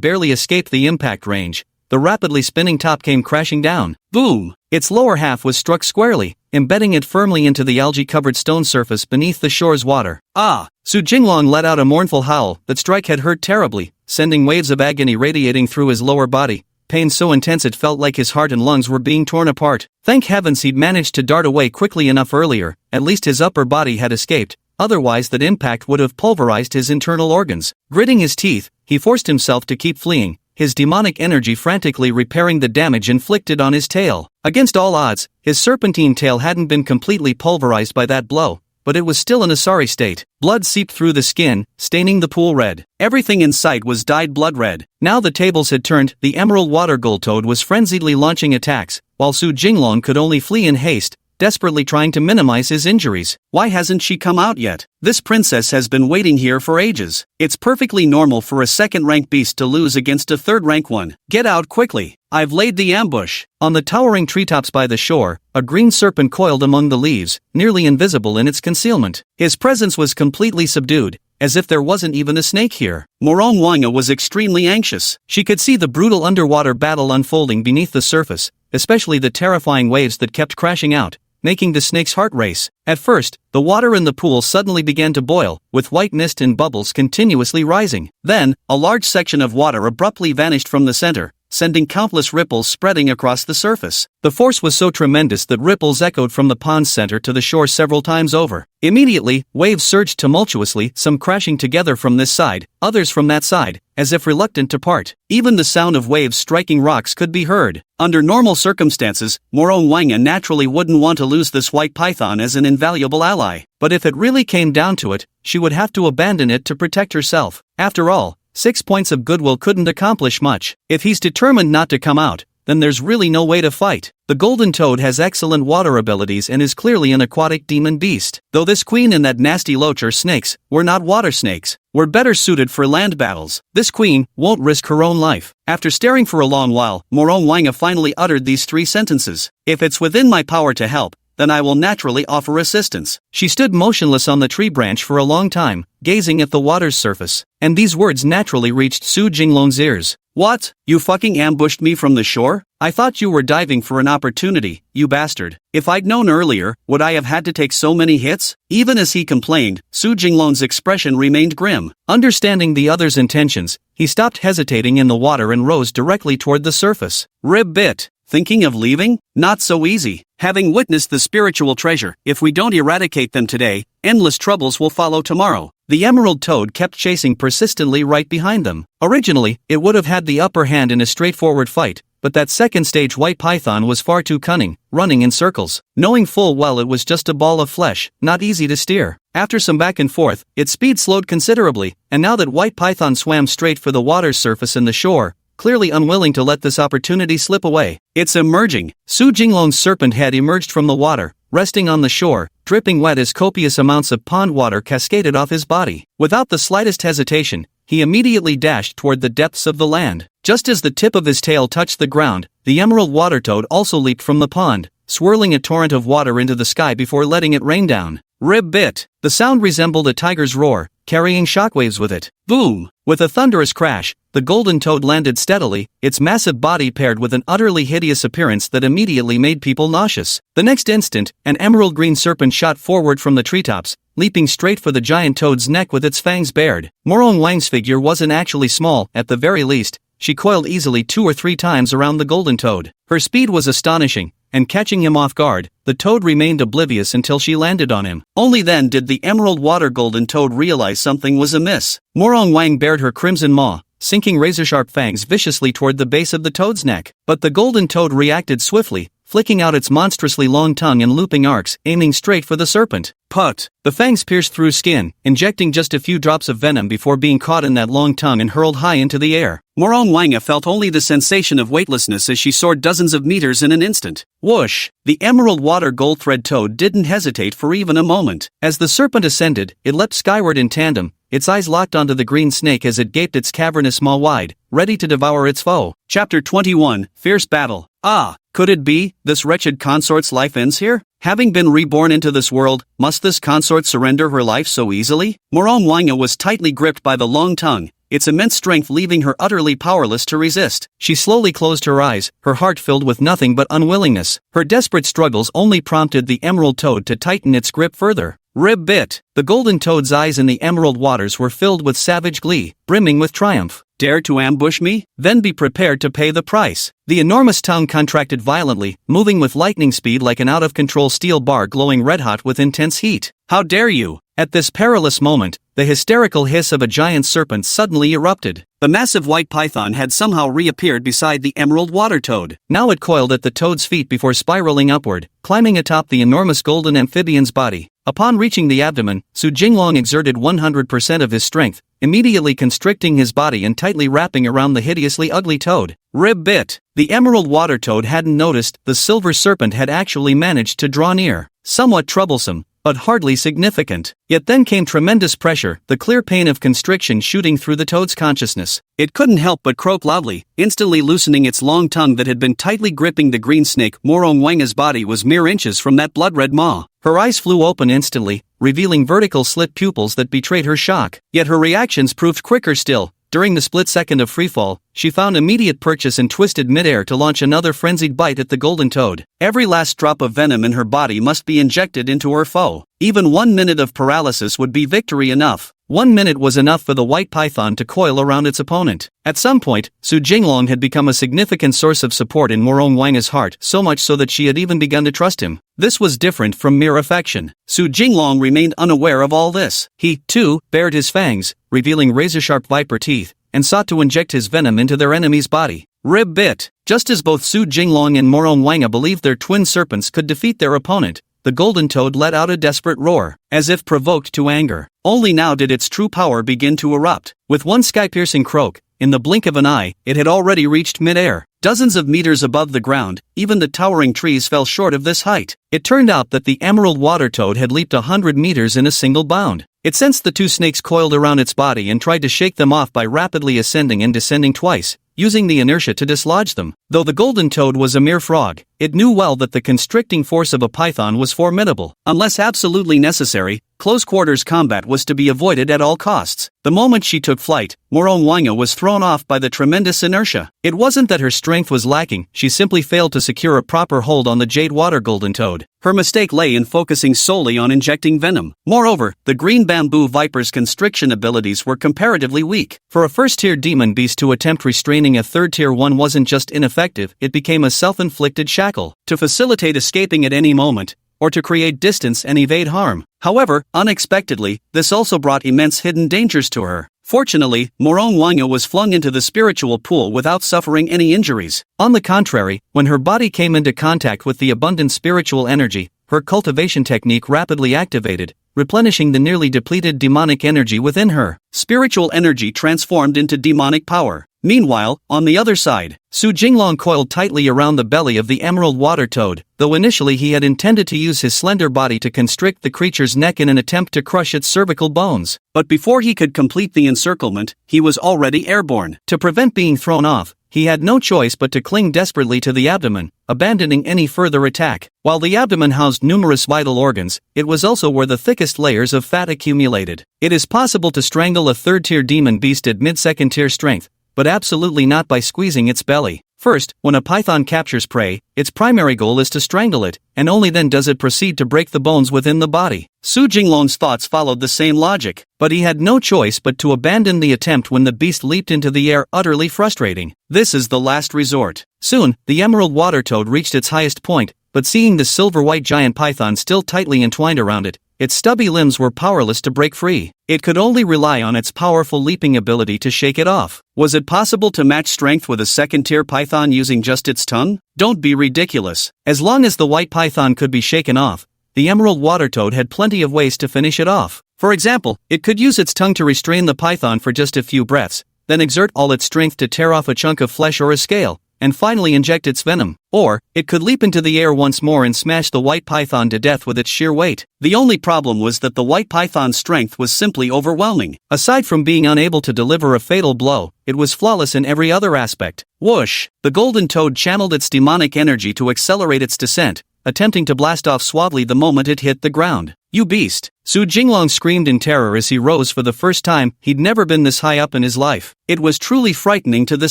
barely escaped the impact range, the rapidly spinning top came crashing down. Boom! Its lower half was struck squarely, embedding it firmly into the algae-covered stone surface beneath the shore's water. Ah! Su Jinglong let out a mournful howl. That strike had hurt terribly, sending waves of agony radiating through his lower body. Pain so intense it felt like his heart and lungs were being torn apart. Thank heavens he'd managed to dart away quickly enough earlier. At least his upper body had escaped. Otherwise that impact would have pulverized his internal organs. Gritting his teeth, he forced himself to keep fleeing, his demonic energy frantically repairing the damage inflicted on his tail. Against all odds, his serpentine tail hadn't been completely pulverized by that blow, but it was still in a sorry state. Blood seeped through the skin, staining the pool red. Everything in sight was dyed blood red. Now the tables had turned. The emerald water gold toad was frenziedly launching attacks, while Su Jinglong could only flee in haste, desperately trying to minimize his injuries. Why hasn't she come out yet? This princess has been waiting here for ages. It's perfectly normal for a second-rank beast to lose against a third-rank one. Get out quickly. I've laid the ambush. On the towering treetops by the shore, a green serpent coiled among the leaves, nearly invisible in its concealment. His presence was completely subdued, as if there wasn't even a snake here. Morong Wanga was extremely anxious. She could see the brutal underwater battle unfolding beneath the surface, especially the terrifying waves that kept crashing out, making the snake's heart race. At first, the water in the pool suddenly began to boil, with white mist and bubbles continuously rising. Then, a large section of water abruptly vanished from the center, sending countless ripples spreading across the surface. The force was so tremendous that ripples echoed from the pond's center to the shore several times over. Immediately, waves surged tumultuously, some crashing together from this side, others from that side, as if reluctant to part. Even the sound of waves striking rocks could be heard. Under normal circumstances, Morong Wanga naturally wouldn't want to lose this white python as an invaluable ally. But if it really came down to it, she would have to abandon it to protect herself. After all, 6 points of goodwill couldn't accomplish much. If he's determined not to come out, then there's really no way to fight. The golden toad has excellent water abilities and is clearly an aquatic demon beast. Though this queen and that nasty loach are snakes, we're not water snakes. We're better suited for land battles. This queen won't risk her own life. After staring for a long while, Morong Wanga finally uttered these 3 sentences. If it's within my power to help, then I will naturally offer assistance. She stood motionless on the tree branch for a long time, gazing at the water's surface, and these words naturally reached Su Jinglong's ears. What? You fucking ambushed me from the shore? I thought you were diving for an opportunity, you bastard. If I'd known earlier, would I have had to take so many hits? Even as he complained, Su Jinglong's expression remained grim. Understanding the other's intentions, he stopped hesitating in the water and rose directly toward the surface. Rib bit. Thinking of leaving? Not so easy. Having witnessed the spiritual treasure, if we don't eradicate them today, endless troubles will follow tomorrow. The emerald toad kept chasing persistently right behind them. Originally, it would have had the upper hand in a straightforward fight, but that second-stage white python was far too cunning, running in circles, knowing full well it was just a ball of flesh, not easy to steer. After some back and forth, its speed slowed considerably, and now that white python swam straight for the water's surface and the shore, clearly unwilling to let this opportunity slip away. It's emerging. Su Jinglong's serpent head emerged from the water, resting on the shore, dripping wet as copious amounts of pond water cascaded off his body. Without the slightest hesitation, he immediately dashed toward the depths of the land. Just as the tip of his tail touched the ground, the emerald water toad also leaped from the pond, swirling a torrent of water into the sky before letting it rain down. Rib bit. The sound resembled a tiger's roar, carrying shockwaves with it. Boom! With a thunderous crash, the golden toad landed steadily, its massive body paired with an utterly hideous appearance that immediately made people nauseous. The next instant, an emerald green serpent shot forward from the treetops, leaping straight for the giant toad's neck with its fangs bared. Morong Wang's figure wasn't actually small, at the very least. She coiled easily 2 or 3 times around the golden toad. Her speed was astonishing, and catching him off guard, the toad remained oblivious until she landed on him. Only then did the emerald water golden toad realize something was amiss. Morong Wang bared her crimson maw, sinking razor-sharp fangs viciously toward the base of the toad's neck. But the golden toad reacted swiftly, flicking out its monstrously long tongue in looping arcs, aiming straight for the serpent. Put! The fangs pierced through skin, injecting just a few drops of venom before being caught in that long tongue and hurled high into the air. Morong Wanga felt only the sensation of weightlessness as she soared dozens of meters in an instant. Whoosh! The emerald water gold thread toad didn't hesitate for even a moment. As the serpent ascended, it leapt skyward in tandem, its eyes locked onto the green snake as it gaped its cavernous maw wide, ready to devour its foe. Chapter 21, Fierce Battle. Ah, could it be, this wretched consort's life ends here? Having been reborn into this world, must this consort surrender her life so easily? Morong Wanga was tightly gripped by the long tongue, its immense strength leaving her utterly powerless to resist. She slowly closed her eyes, her heart filled with nothing but unwillingness. Her desperate struggles only prompted the emerald toad to tighten its grip further. Rib bit. The golden toad's eyes in the emerald waters were filled with savage glee, brimming with triumph. Dare to ambush me? Then be prepared to pay the price. The enormous tongue contracted violently, moving with lightning speed like an out-of-control steel bar glowing red-hot with intense heat. How dare you! At this perilous moment, the hysterical hiss of a giant serpent suddenly erupted. The massive white python had somehow reappeared beside the emerald water toad. Now it coiled at the toad's feet before spiraling upward, climbing atop the enormous golden amphibian's body. Upon reaching the abdomen, Su Jinglong exerted 100% of his strength, immediately constricting his body and tightly wrapping around the hideously ugly toad. Rib bit. The emerald water toad hadn't noticed the silver serpent had actually managed to draw near. Somewhat troublesome, but hardly significant. Yet then came tremendous pressure, the clear pain of constriction shooting through the toad's consciousness. It couldn't help but croak loudly, instantly loosening its long tongue that had been tightly gripping the green snake. Morong Wanga's body was mere inches from that blood-red maw. Her eyes flew open instantly, revealing vertical slit pupils that betrayed her shock. Yet her reactions proved quicker still. During the split second of freefall, she found immediate purchase and twisted midair to launch another frenzied bite at the golden toad. Every last drop of venom in her body must be injected into her foe. Even 1 minute of paralysis would be victory enough. 1 minute was enough for the white python to coil around its opponent. At some point, Su Jinglong had become a significant source of support in Morong Wanga's heart, so much so that she had even begun to trust him. This was different from mere affection. Su Jinglong remained unaware of all this. He, too, bared his fangs, revealing razor-sharp viper teeth, and sought to inject his venom into their enemy's body. Rib bit. Just as both Su Jinglong and Morong Wanga believed their twin serpents could defeat their opponent, the golden toad let out a desperate roar, as if provoked to anger. Only now did its true power begin to erupt. With one sky-piercing croak, in the blink of an eye, it had already reached mid-air. Dozens of meters above the ground, even the towering trees fell short of this height. It turned out that the emerald water toad had leaped 100 meters in a single bound. It sensed the 2 snakes coiled around its body and tried to shake them off by rapidly ascending and descending twice, using the inertia to dislodge them. Though the golden toad was a mere frog, it knew well that the constricting force of a python was formidable. Unless absolutely necessary, close-quarters combat was to be avoided at all costs. The moment she took flight, Morong Wanga was thrown off by the tremendous inertia. It wasn't that her strength was lacking, she simply failed to secure a proper hold on the jade water golden toad. Her mistake lay in focusing solely on injecting venom. Moreover, the green bamboo viper's constriction abilities were comparatively weak. For a first-tier demon beast to attempt restraining a third-tier one wasn't just ineffective, it became a self-inflicted shackle, to facilitate escaping at any moment, or to create distance and evade harm. However, unexpectedly, this also brought immense hidden dangers to her. Fortunately, Morong Wanga was flung into the spiritual pool without suffering any injuries. On the contrary, when her body came into contact with the abundant spiritual energy, her cultivation technique rapidly activated, replenishing the nearly depleted demonic energy within her. Spiritual energy transformed into demonic power. Meanwhile, on the other side, Su Jinglong coiled tightly around the belly of the emerald water toad, though initially he had intended to use his slender body to constrict the creature's neck in an attempt to crush its cervical bones. But before he could complete the encirclement, he was already airborne. To prevent being thrown off, he had no choice but to cling desperately to the abdomen, abandoning any further attack. While the abdomen housed numerous vital organs, it was also where the thickest layers of fat accumulated. It is possible to strangle a third-tier demon beast at mid-second-tier strength, but absolutely not by squeezing its belly. First, when a python captures prey, its primary goal is to strangle it, and only then does it proceed to break the bones within the body. Su Jinglong's thoughts followed the same logic, but he had no choice but to abandon the attempt when the beast leaped into the air, utterly frustrating. This is the last resort. Soon, the emerald water toad reached its highest point, but seeing the silver-white giant python still tightly entwined around it, its stubby limbs were powerless to break free. It could only rely on its powerful leaping ability to shake it off. Was it possible to match strength with a second-tier python using just its tongue? Don't be ridiculous. As long as the white python could be shaken off, the emerald water toad had plenty of ways to finish it off. For example, it could use its tongue to restrain the python for just a few breaths, then exert all its strength to tear off a chunk of flesh or a scale, and finally inject its venom. Or, it could leap into the air once more and smash the white python to death with its sheer weight. The only problem was that the white python's strength was simply overwhelming. Aside from being unable to deliver a fatal blow, it was flawless in every other aspect. Whoosh! The golden toad channeled its demonic energy to accelerate its descent, attempting to blast off suavely the moment it hit the ground. "You beast!" Su Jinglong screamed in terror as he rose for the first time. He'd never been this high up in his life. It was truly frightening to the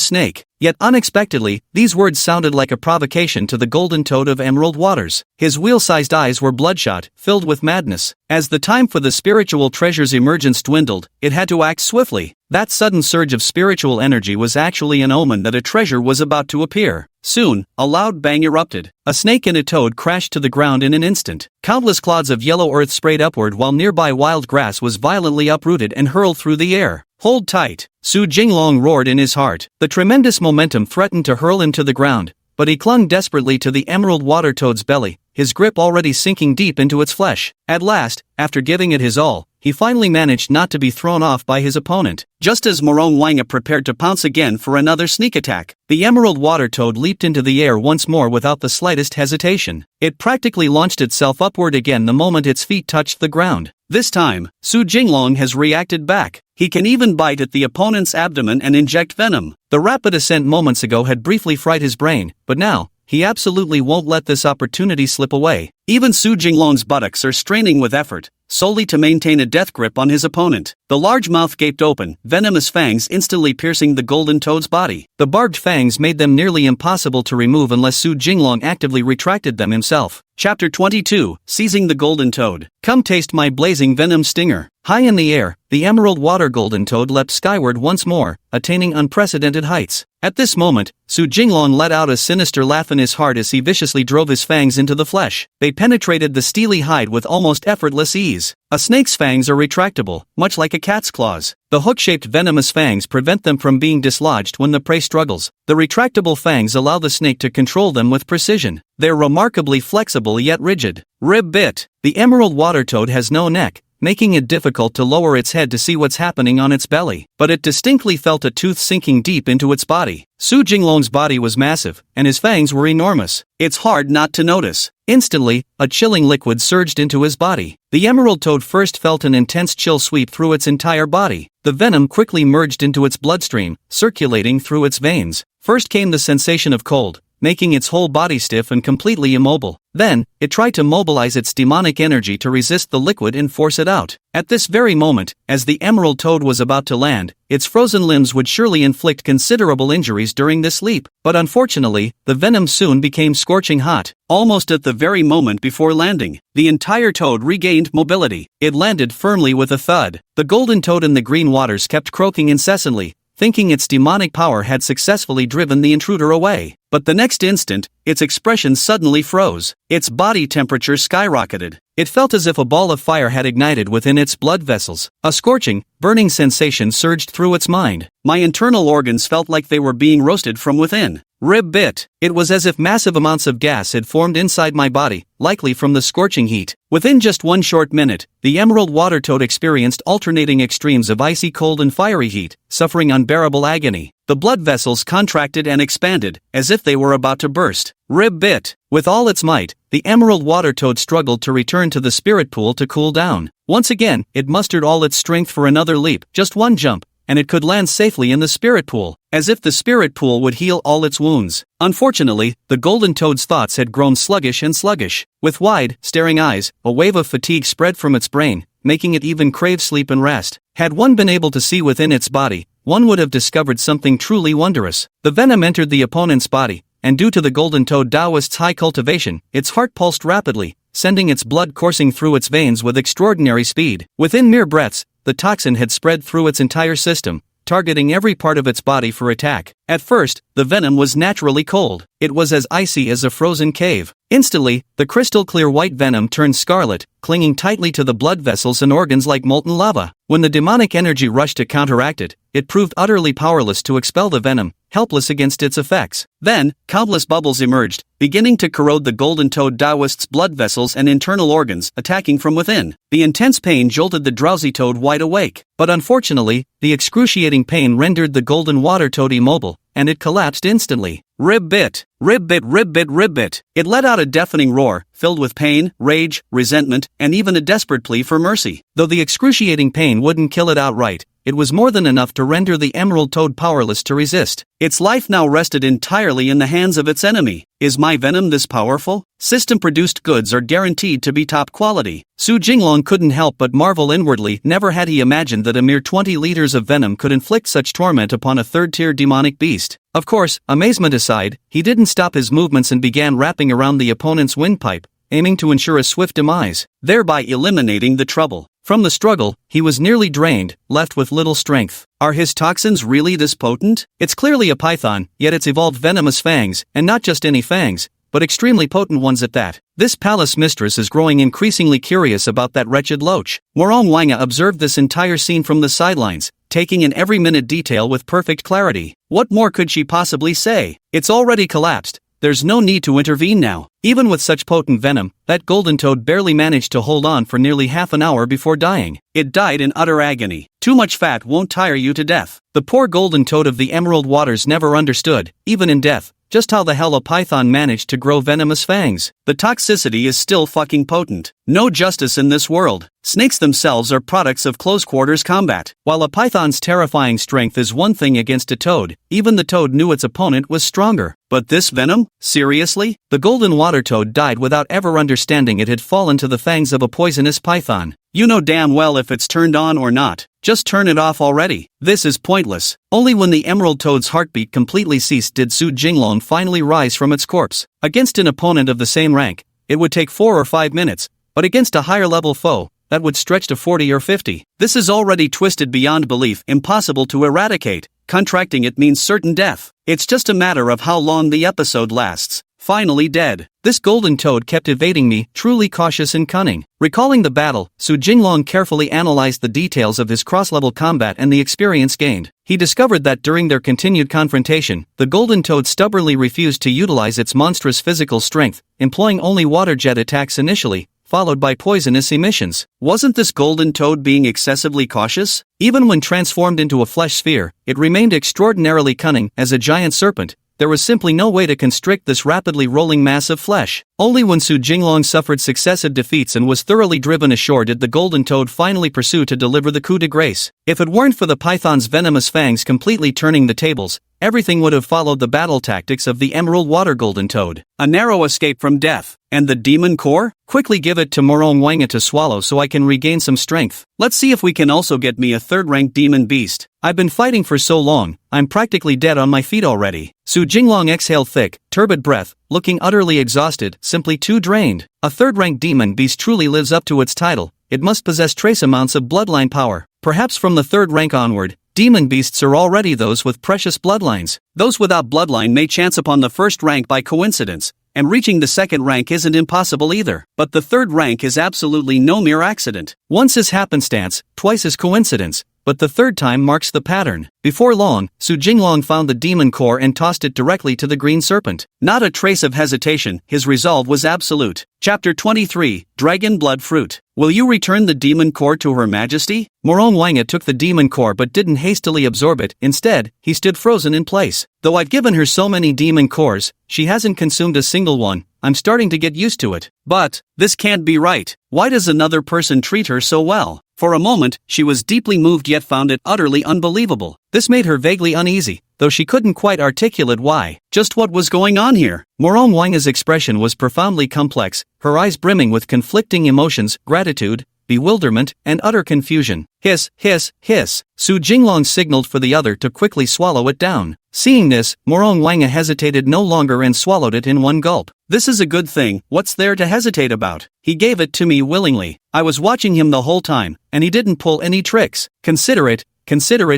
snake. Yet unexpectedly, these words sounded like a provocation to the golden toad of emerald waters. His wheel-sized eyes were bloodshot, filled with madness. As the time for the spiritual treasure's emergence dwindled, it had to act swiftly. That sudden surge of spiritual energy was actually an omen that a treasure was about to appear. Soon, a loud bang erupted. A snake and a toad crashed to the ground in an instant. Countless clods of yellow earth sprayed upward while nearby wild grass was violently uprooted and hurled through the air. "Hold tight!" Su Jinglong roared in his heart. The tremendous momentum threatened to hurl him to the ground, but he clung desperately to the emerald water toad's belly, his grip already sinking deep into its flesh. At last, after giving it his all, he finally managed not to be thrown off by his opponent. Just as Morong Wanga prepared to pounce again for another sneak attack, the emerald water toad leaped into the air once more without the slightest hesitation. It practically launched itself upward again the moment its feet touched the ground. This time, Su Jinglong has reacted back. He can even bite at the opponent's abdomen and inject venom. The rapid ascent moments ago had briefly fried his brain, but now, he absolutely won't let this opportunity slip away. Even Su Jinglong's buttocks are straining with effort, solely to maintain a death grip on his opponent. The large mouth gaped open, venomous fangs instantly piercing the golden toad's body. The barbed fangs made them nearly impossible to remove unless Su Jinglong actively retracted them himself. Chapter 22, Seizing the Golden Toad. Come taste my blazing venom stinger. High in the air, the emerald water golden toad leapt skyward once more, attaining unprecedented heights. At this moment, Su Jinglong let out a sinister laugh in his heart as he viciously drove his fangs into the flesh. They penetrated the steely hide with almost effortless ease. A snake's fangs are retractable, much like a cat's claws. The hook-shaped venomous fangs prevent them from being dislodged when the prey struggles. The retractable fangs allow the snake to control them with precision. They're remarkably flexible yet rigid. Rib bit. The emerald water toad has no neck, making it difficult to lower its head to see what's happening on its belly, but it distinctly felt a tooth sinking deep into its body. Su Jinglong's body was massive, and his fangs were enormous. It's hard not to notice. Instantly, a chilling liquid surged into his body. The emerald toad first felt an intense chill sweep through its entire body. The venom quickly merged into its bloodstream, circulating through its veins. First came the sensation of cold, making its whole body stiff and completely immobile. Then, it tried to mobilize its demonic energy to resist the liquid and force it out. At this very moment, as the emerald toad was about to land, its frozen limbs would surely inflict considerable injuries during this leap. But unfortunately, the venom soon became scorching hot. Almost at the very moment before landing, the entire toad regained mobility. It landed firmly with a thud. The golden toad in the green waters kept croaking incessantly, thinking its demonic power had successfully driven the intruder away. But the next instant, its expression suddenly froze. Its body temperature skyrocketed. It felt as if a ball of fire had ignited within its blood vessels. A scorching, burning sensation surged through its mind. My internal organs felt like they were being roasted from within. Rib bit. It was as if massive amounts of gas had formed inside my body, likely from the scorching heat. Within just one short minute, the emerald water toad experienced alternating extremes of icy cold and fiery heat, suffering unbearable agony. The blood vessels contracted and expanded, as if they were about to burst. Rib bit. With all its might, the emerald water toad struggled to return to the spirit pool to cool down. Once again, it mustered all its strength for another leap, just one jump, and it could land safely in the spirit pool, as if the spirit pool would heal all its wounds. Unfortunately, the golden toad's thoughts had grown sluggish and sluggish. With wide, staring eyes, a wave of fatigue spread from its brain, making it even crave sleep and rest. Had one been able to see within its body, one would have discovered something truly wondrous. The venom entered the opponent's body, and due to the golden toad Taoist's high cultivation, its heart pulsed rapidly, sending its blood coursing through its veins with extraordinary speed. Within mere breaths, the toxin had spread through its entire system, targeting every part of its body for attack. At first, the venom was naturally cold. It was as icy as a frozen cave. Instantly, the crystal-clear white venom turned scarlet, clinging tightly to the blood vessels and organs like molten lava. When the demonic energy rushed to counteract it, it proved utterly powerless to expel the venom, helpless against its effects. Then, countless bubbles emerged, beginning to corrode the golden toad Taoist's blood vessels and internal organs, attacking from within. The intense pain jolted the drowsy toad wide awake. But unfortunately, the excruciating pain rendered the golden water toad immobile, and it collapsed instantly. Rib bit. Rib bit, rib bit, rib bit. It let out a deafening roar, filled with pain, rage, resentment, and even a desperate plea for mercy. Though the excruciating pain wouldn't kill it outright, it was more than enough to render the emerald toad powerless to resist. Its life now rested entirely in the hands of its enemy. Is my venom this powerful? System-produced goods are guaranteed to be top quality. Su Jinglong couldn't help but marvel inwardly. Never had he imagined that a mere 20 liters of venom could inflict such torment upon a third-tier demonic beast. Of course, amazement aside, he didn't stop his movements and began wrapping around the opponent's windpipe, aiming to ensure a swift demise, thereby eliminating the trouble. From the struggle, he was nearly drained, left with little strength. Are his toxins really this potent? It's clearly a python, yet it's evolved venomous fangs, and not just any fangs, but extremely potent ones at that. This palace mistress is growing increasingly curious about that wretched loach. Morong Wanga observed this entire scene from the sidelines, taking in every minute detail with perfect clarity. What more could she possibly say? It's already collapsed. There's no need to intervene now. Even with such potent venom, that golden toad barely managed to hold on for nearly half an hour before dying. It died in utter agony. Too much fat won't tire you to death. The poor golden toad of the emerald waters never understood, even in death, just how the hell a python managed to grow venomous fangs. The toxicity is still fucking potent. No justice in this world. Snakes themselves are products of close-quarters combat. While a python's terrifying strength is one thing against a toad, even the toad knew its opponent was stronger. But this venom? Seriously? The golden water toad died without ever understanding it had fallen to the fangs of a poisonous python. You know damn well if it's turned on or not. Just turn it off already. This is pointless. Only when the emerald toad's heartbeat completely ceased did Su Jinglong finally rise from its corpse. Against an opponent of the same rank, it would take 4 or 5 minutes, but against a higher-level foe, that would stretch to 40 or 50. This is already twisted beyond belief, impossible to eradicate. Contracting it means certain death. It's just a matter of how long the episode lasts. Finally dead. This golden toad kept evading me, truly cautious and cunning. Recalling the battle, Su Jinglong carefully analyzed the details of his cross-level combat and the experience gained. He discovered that during their continued confrontation, the golden toad stubbornly refused to utilize its monstrous physical strength, employing only water jet attacks initially, followed by poisonous emissions. Wasn't this golden toad being excessively cautious? Even when transformed into a flesh sphere, it remained extraordinarily cunning. As a giant serpent, there was simply no way to constrict this rapidly rolling mass of flesh. Only when Su Jinglong suffered successive defeats and was thoroughly driven ashore did the golden toad finally pursue to deliver the coup de grace. If it weren't for the python's venomous fangs completely turning the tables, everything would have followed the battle tactics of the emerald water golden toad. A narrow escape from death. And the demon core? Quickly give it to Morong Wanga to swallow so I can regain some strength. Let's see if we can also get me a third-rank demon beast. I've been fighting for so long, I'm practically dead on my feet already. Su Jinglong exhaled thick, turbid breath, looking utterly exhausted, simply too drained. A third-rank demon beast truly lives up to its title. It must possess trace amounts of bloodline power. Perhaps from the third rank onward, demon beasts are already those with precious bloodlines. Those without bloodline may chance upon the first rank by coincidence, and reaching the second rank isn't impossible either. But the third rank is absolutely no mere accident. Once is happenstance, twice is coincidence, but the third time marks the pattern. Before long, Su Jinglong found the demon core and tossed it directly to the green serpent. Not a trace of hesitation, his resolve was absolute. Chapter 23, Dragon Blood Fruit. Will you return the demon core to Her Majesty? Morong Wanga took the demon core but didn't hastily absorb it. Instead, he stood frozen in place. Though I've given her so many demon cores, she hasn't consumed a single one. I'm starting to get used to it. But this can't be right. Why does another person treat her so well? For a moment, she was deeply moved yet found it utterly unbelievable. This made her vaguely uneasy, though she couldn't quite articulate why. Just what was going on here? Morong Wanga's expression was profoundly complex, her eyes brimming with conflicting emotions, gratitude, bewilderment, and utter confusion. Hiss, hiss, hiss. Su Jinglong signaled for the other to quickly swallow it down. Seeing this, Morong Wanga hesitated no longer and swallowed it in one gulp. This is a good thing, what's there to hesitate about? He gave it to me willingly. I was watching him the whole time, and he didn't pull any tricks. Consider it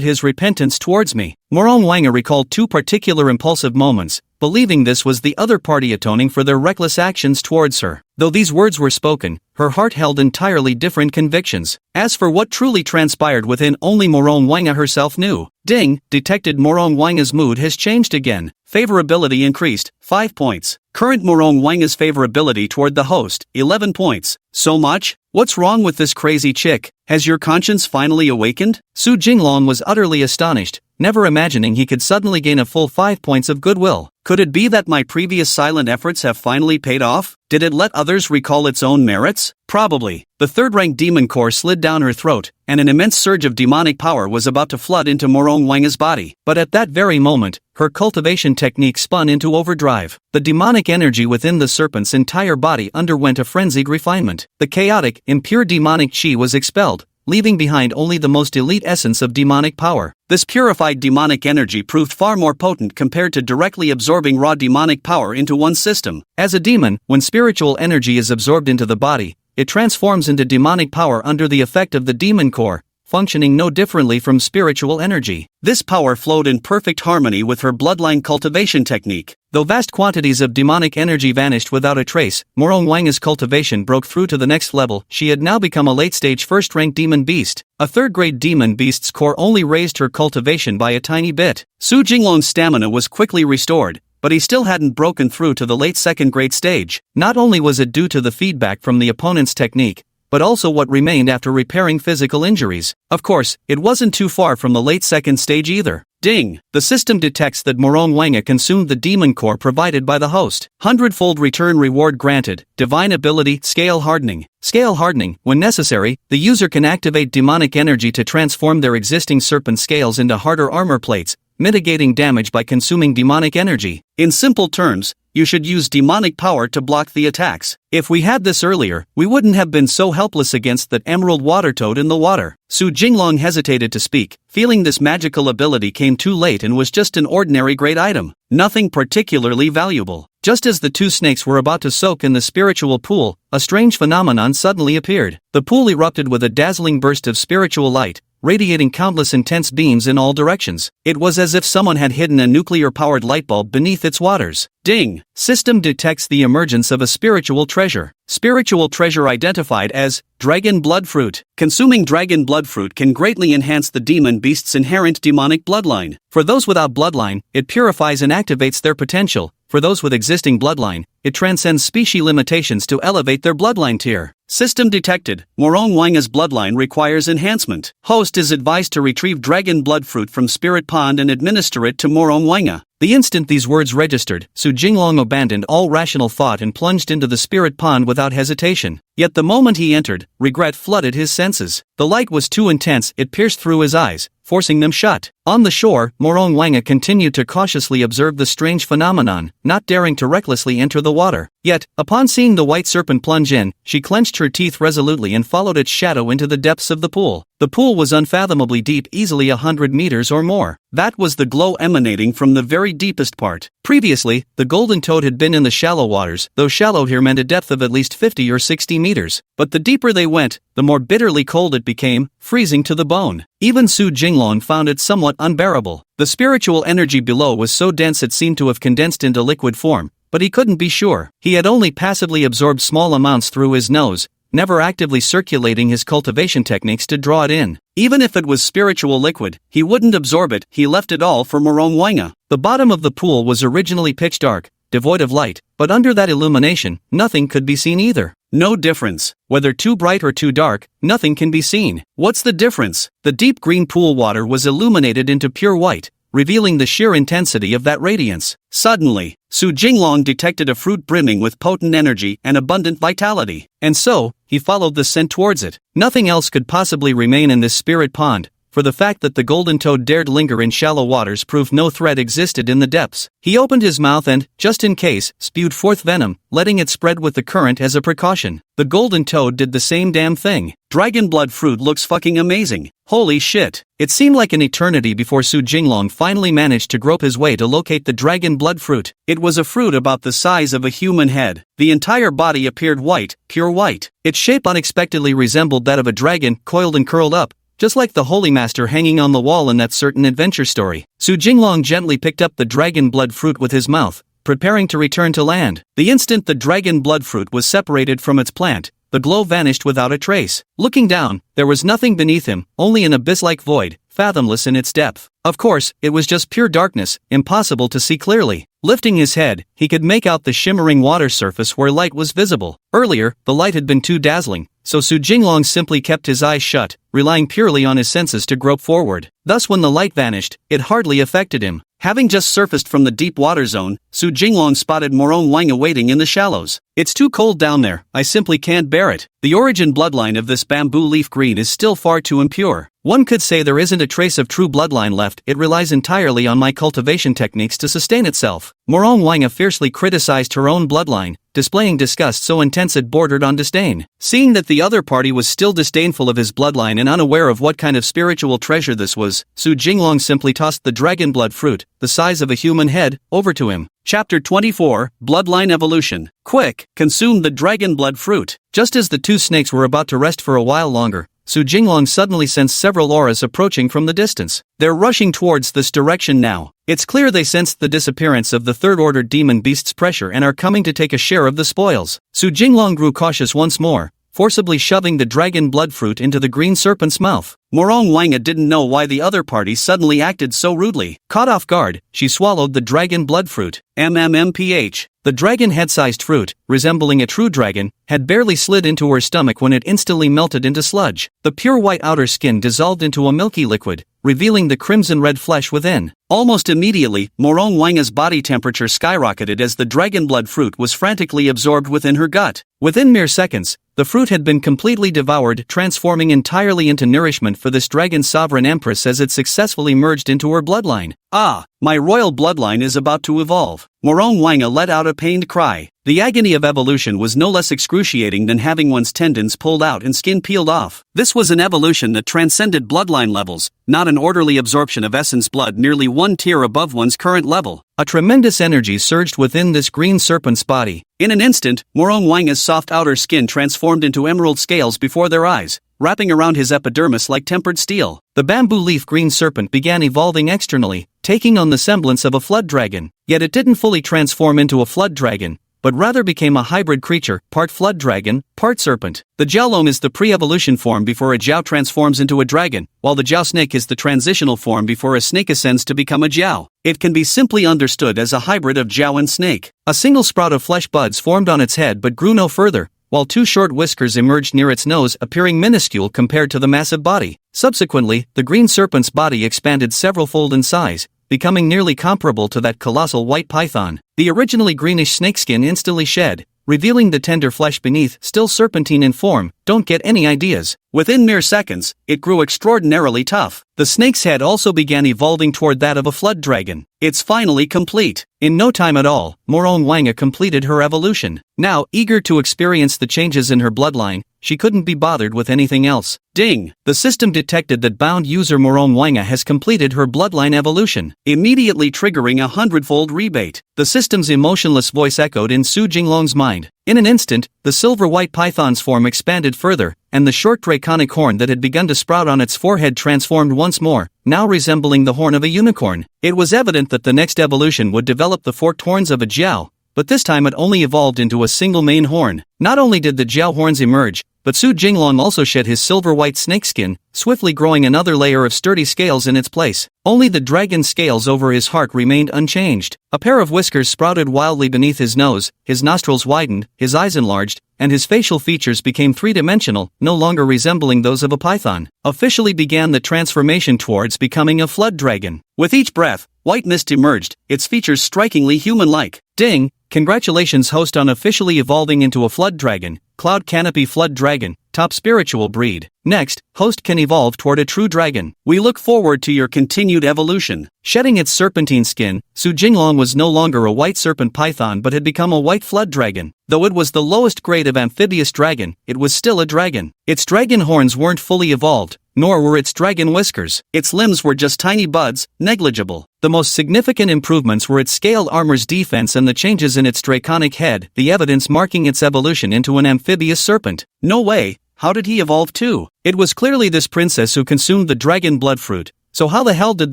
his repentance towards me. Morong Wanga recalled two particular impulsive moments, believing this was the other party atoning for their reckless actions towards her. Though these words were spoken, her heart held entirely different convictions. As for what truly transpired within, only Morong Wanga herself knew. Ding, detected Morong Wanga's mood has changed again. Favorability increased, 5 points. Current Morong Wanga's favorability toward the host, 11 points. So much? What's wrong with this crazy chick? Has your conscience finally awakened? Su Jinglong was utterly astonished, never imagining he could suddenly gain a full 5 points of goodwill. Could it be that my previous silent efforts have finally paid off? Did it let others recall its own merits? Probably. The third-rank demon core slid down her throat, and an immense surge of demonic power was about to flood into Morong Wanga's body. But at that very moment, her cultivation technique spun into overdrive. The demonic energy within the serpent's entire body underwent a frenzied refinement. The chaotic, impure demonic chi was expelled, leaving behind only the most elite essence of demonic power. This purified demonic energy proved far more potent compared to directly absorbing raw demonic power into one's system. As a demon, when spiritual energy is absorbed into the body, it transforms into demonic power under the effect of the demon core, functioning no differently from spiritual energy. This power flowed in perfect harmony with her bloodline cultivation technique. Though vast quantities of demonic energy vanished without a trace, Morong Wanga's cultivation broke through to the next level. She had now become a late-stage first-rank demon beast. A third-grade demon beast's core only raised her cultivation by a tiny bit. Su Jinglong's stamina was quickly restored, but he still hadn't broken through to the late second-grade stage. Not only was it due to the feedback from the opponent's technique, but also what remained after repairing physical injuries. Of course, it wasn't too far from the late second stage either. Ding! The system detects that Morong Wanga consumed the demon core provided by the host. 100-fold return reward granted. Divine ability, Scale Hardening. Scale Hardening. When necessary, the user can activate demonic energy to transform their existing serpent scales into harder armor plates, mitigating damage by consuming demonic energy. In simple terms, you should use demonic power to block the attacks. If we had this earlier, we wouldn't have been so helpless against that emerald water toad in the water. Su Jinglong hesitated to speak, feeling this magical ability came too late and was just an ordinary great item. Nothing particularly valuable. Just as the two snakes were about to soak in the spiritual pool, a strange phenomenon suddenly appeared. The pool erupted with a dazzling burst of spiritual light, radiating countless intense beams in all directions. It was as if someone had hidden a nuclear-powered light bulb beneath its waters. Ding! System detects the emergence of a spiritual treasure. Spiritual treasure identified as Dragon Blood Fruit. Consuming Dragon Blood Fruit can greatly enhance the demon beast's inherent demonic bloodline. For those without bloodline, it purifies and activates their potential. For those with existing bloodline, it transcends species limitations to elevate their bloodline tier. System detected. Morong Wanga's bloodline requires enhancement. Host is advised to retrieve Dragon Blood Fruit from Spirit Pond and administer it to Morong Wanga. The instant these words registered, Su Jinglong abandoned all rational thought and plunged into the spirit pond without hesitation. Yet the moment he entered, regret flooded his senses. The light was too intense, it pierced through his eyes, forcing them shut. On the shore, Morong Wanga continued to cautiously observe the strange phenomenon, not daring to recklessly enter the water. Yet, upon seeing the white serpent plunge in, she clenched her teeth resolutely and followed its shadow into the depths of the pool. The pool was unfathomably deep, easily 100 meters or more. That was the glow emanating from the very deepest part. Previously, the golden toad had been in the shallow waters, though shallow here meant a depth of at least 50 or 60 meters. But the deeper they went, the more bitterly cold it became, freezing to the bone. Even Su Jinglong found it somewhat unbearable. The spiritual energy below was so dense it seemed to have condensed into liquid form, but he couldn't be sure. He had only passively absorbed small amounts through his nose, never actively circulating his cultivation techniques to draw it in. Even if it was spiritual liquid, he wouldn't absorb it, he left it all for Morong Wanga. The bottom of the pool was originally pitch dark, devoid of light, but under that illumination, nothing could be seen either. No difference. Whether too bright or too dark, nothing can be seen. What's the difference? The deep green pool water was illuminated into pure white, revealing the sheer intensity of that radiance. Suddenly, Su Jinglong detected a fruit brimming with potent energy and abundant vitality. And so, he followed the scent towards it. Nothing else could possibly remain in this spirit pond, for the fact that the golden toad dared linger in shallow waters proved no threat existed in the depths. He opened his mouth and, just in case, spewed forth venom, letting it spread with the current as a precaution. The golden toad did the same damn thing. Dragon blood fruit looks fucking amazing. Holy shit. It seemed like an eternity before Su Jinglong finally managed to grope his way to locate the dragon blood fruit. It was a fruit about the size of a human head. The entire body appeared white, pure white. Its shape unexpectedly resembled that of a dragon, coiled and curled up, just like the Holy Master hanging on the wall in that certain adventure story. Su Jinglong gently picked up the dragon blood fruit with his mouth, preparing to return to land. The instant the dragon blood fruit was separated from its plant, the glow vanished without a trace. Looking down, there was nothing beneath him, only an abyss-like void, fathomless in its depth. Of course, it was just pure darkness, impossible to see clearly. Lifting his head, he could make out the shimmering water surface where light was visible. Earlier, the light had been too dazzling, so Su Jinglong simply kept his eyes shut, relying purely on his senses to grope forward. Thus when the light vanished, it hardly affected him. Having just surfaced from the deep water zone, Su Jinglong spotted Morong Wanga waiting in the shallows. It's too cold down there, I simply can't bear it. The origin bloodline of this bamboo leaf green is still far too impure. One could say there isn't a trace of true bloodline left, it relies entirely on my cultivation techniques to sustain itself. Morong Wanga fiercely criticized her own bloodline, displaying disgust so intense it bordered on disdain. Seeing that the other party was still disdainful of his bloodline and unaware of what kind of spiritual treasure this was, Su Jinglong simply tossed the dragon blood fruit, the size of a human head, over to him. Chapter 24, Bloodline Evolution. Quick, consume the dragon blood fruit. Just as the two snakes were about to rest for a while longer, Su Jinglong suddenly sensed several auras approaching from the distance. They're rushing towards this direction now. It's clear they sensed the disappearance of the third-order demon beast's pressure and are coming to take a share of the spoils. Su Jinglong grew cautious once more, forcibly shoving the dragon blood fruit into the green serpent's mouth. Morong Wanga didn't know why the other party suddenly acted so rudely. Caught off guard, she swallowed the dragon blood fruit. MMMPH. The dragon head-sized fruit, resembling a true dragon, had barely slid into her stomach when it instantly melted into sludge. The pure white outer skin dissolved into a milky liquid, revealing the crimson-red flesh within. Almost immediately, Morong Wanga's body temperature skyrocketed as the dragon blood fruit was frantically absorbed within her gut. Within mere seconds, the fruit had been completely devoured, transforming entirely into nourishment for this dragon sovereign empress as it successfully merged into her bloodline. Ah, my royal bloodline is about to evolve. Morong Wanga let out a pained cry. The agony of evolution was no less excruciating than having one's tendons pulled out and skin peeled off. This was an evolution that transcended bloodline levels, not an orderly absorption of essence blood nearly one tier above one's current level. A tremendous energy surged within this green serpent's body. In an instant, Morong Wanga's soft outer skin transformed into emerald scales before their eyes, wrapping around his epidermis like tempered steel. The bamboo leaf green serpent began evolving externally, taking on the semblance of a flood dragon. Yet it didn't fully transform into a flood dragon, but rather became a hybrid creature, part flood dragon, part serpent. The Jiaolong is the pre-evolution form before a Jiao transforms into a dragon, while the Jiao snake is the transitional form before a snake ascends to become a Jiao. It can be simply understood as a hybrid of Jiao and snake. A single sprout of flesh buds formed on its head but grew no further, while two short whiskers emerged near its nose, appearing minuscule compared to the massive body. Subsequently, the green serpent's body expanded several-fold in size, becoming nearly comparable to that colossal white python. The originally greenish snakeskin instantly shed, revealing the tender flesh beneath, still serpentine in form. Don't get any ideas. Within mere seconds, it grew extraordinarily tough. The snake's head also began evolving toward that of a flood dragon. It's finally complete. In no time at all, Morong Wanga completed her evolution. Now, eager to experience the changes in her bloodline, she couldn't be bothered with anything else. Ding! The system detected that bound user Morong Wanga has completed her bloodline evolution, immediately triggering 100-fold rebate. The system's emotionless voice echoed in Su Jinglong's mind. In an instant, the silver-white python's form expanded further, and the short draconic horn that had begun to sprout on its forehead transformed once more, now resembling the horn of a unicorn. It was evident that the next evolution would develop the forked horns of a Jiao, but this time it only evolved into a single main horn. Not only did the Jiao horns emerge, but Su Jinglong also shed his silver-white snakeskin, swiftly growing another layer of sturdy scales in its place. Only the dragon scales over his heart remained unchanged. A pair of whiskers sprouted wildly beneath his nose, his nostrils widened, his eyes enlarged, and his facial features became three-dimensional, no longer resembling those of a python. Officially began the transformation towards becoming a flood dragon. With each breath, white mist emerged, its features strikingly human-like. Ding! Congratulations, host, on officially evolving into a flood dragon. Cloud Canopy Flood Dragon, top spiritual breed. Next, host can evolve toward a true dragon. We look forward to your continued evolution. Shedding its serpentine skin, Su Jinglong was no longer a white serpent python but had become a white flood dragon. Though it was the lowest grade of amphibious dragon, it was still a dragon. Its dragon horns weren't fully evolved, nor were its dragon whiskers. Its limbs were just tiny buds, negligible. The most significant improvements were its scaled armor's defense and the changes in its draconic head, the evidence marking its evolution into an amphibious serpent. No way, how did he evolve too? It was clearly this princess who consumed the dragon blood fruit, so how the hell did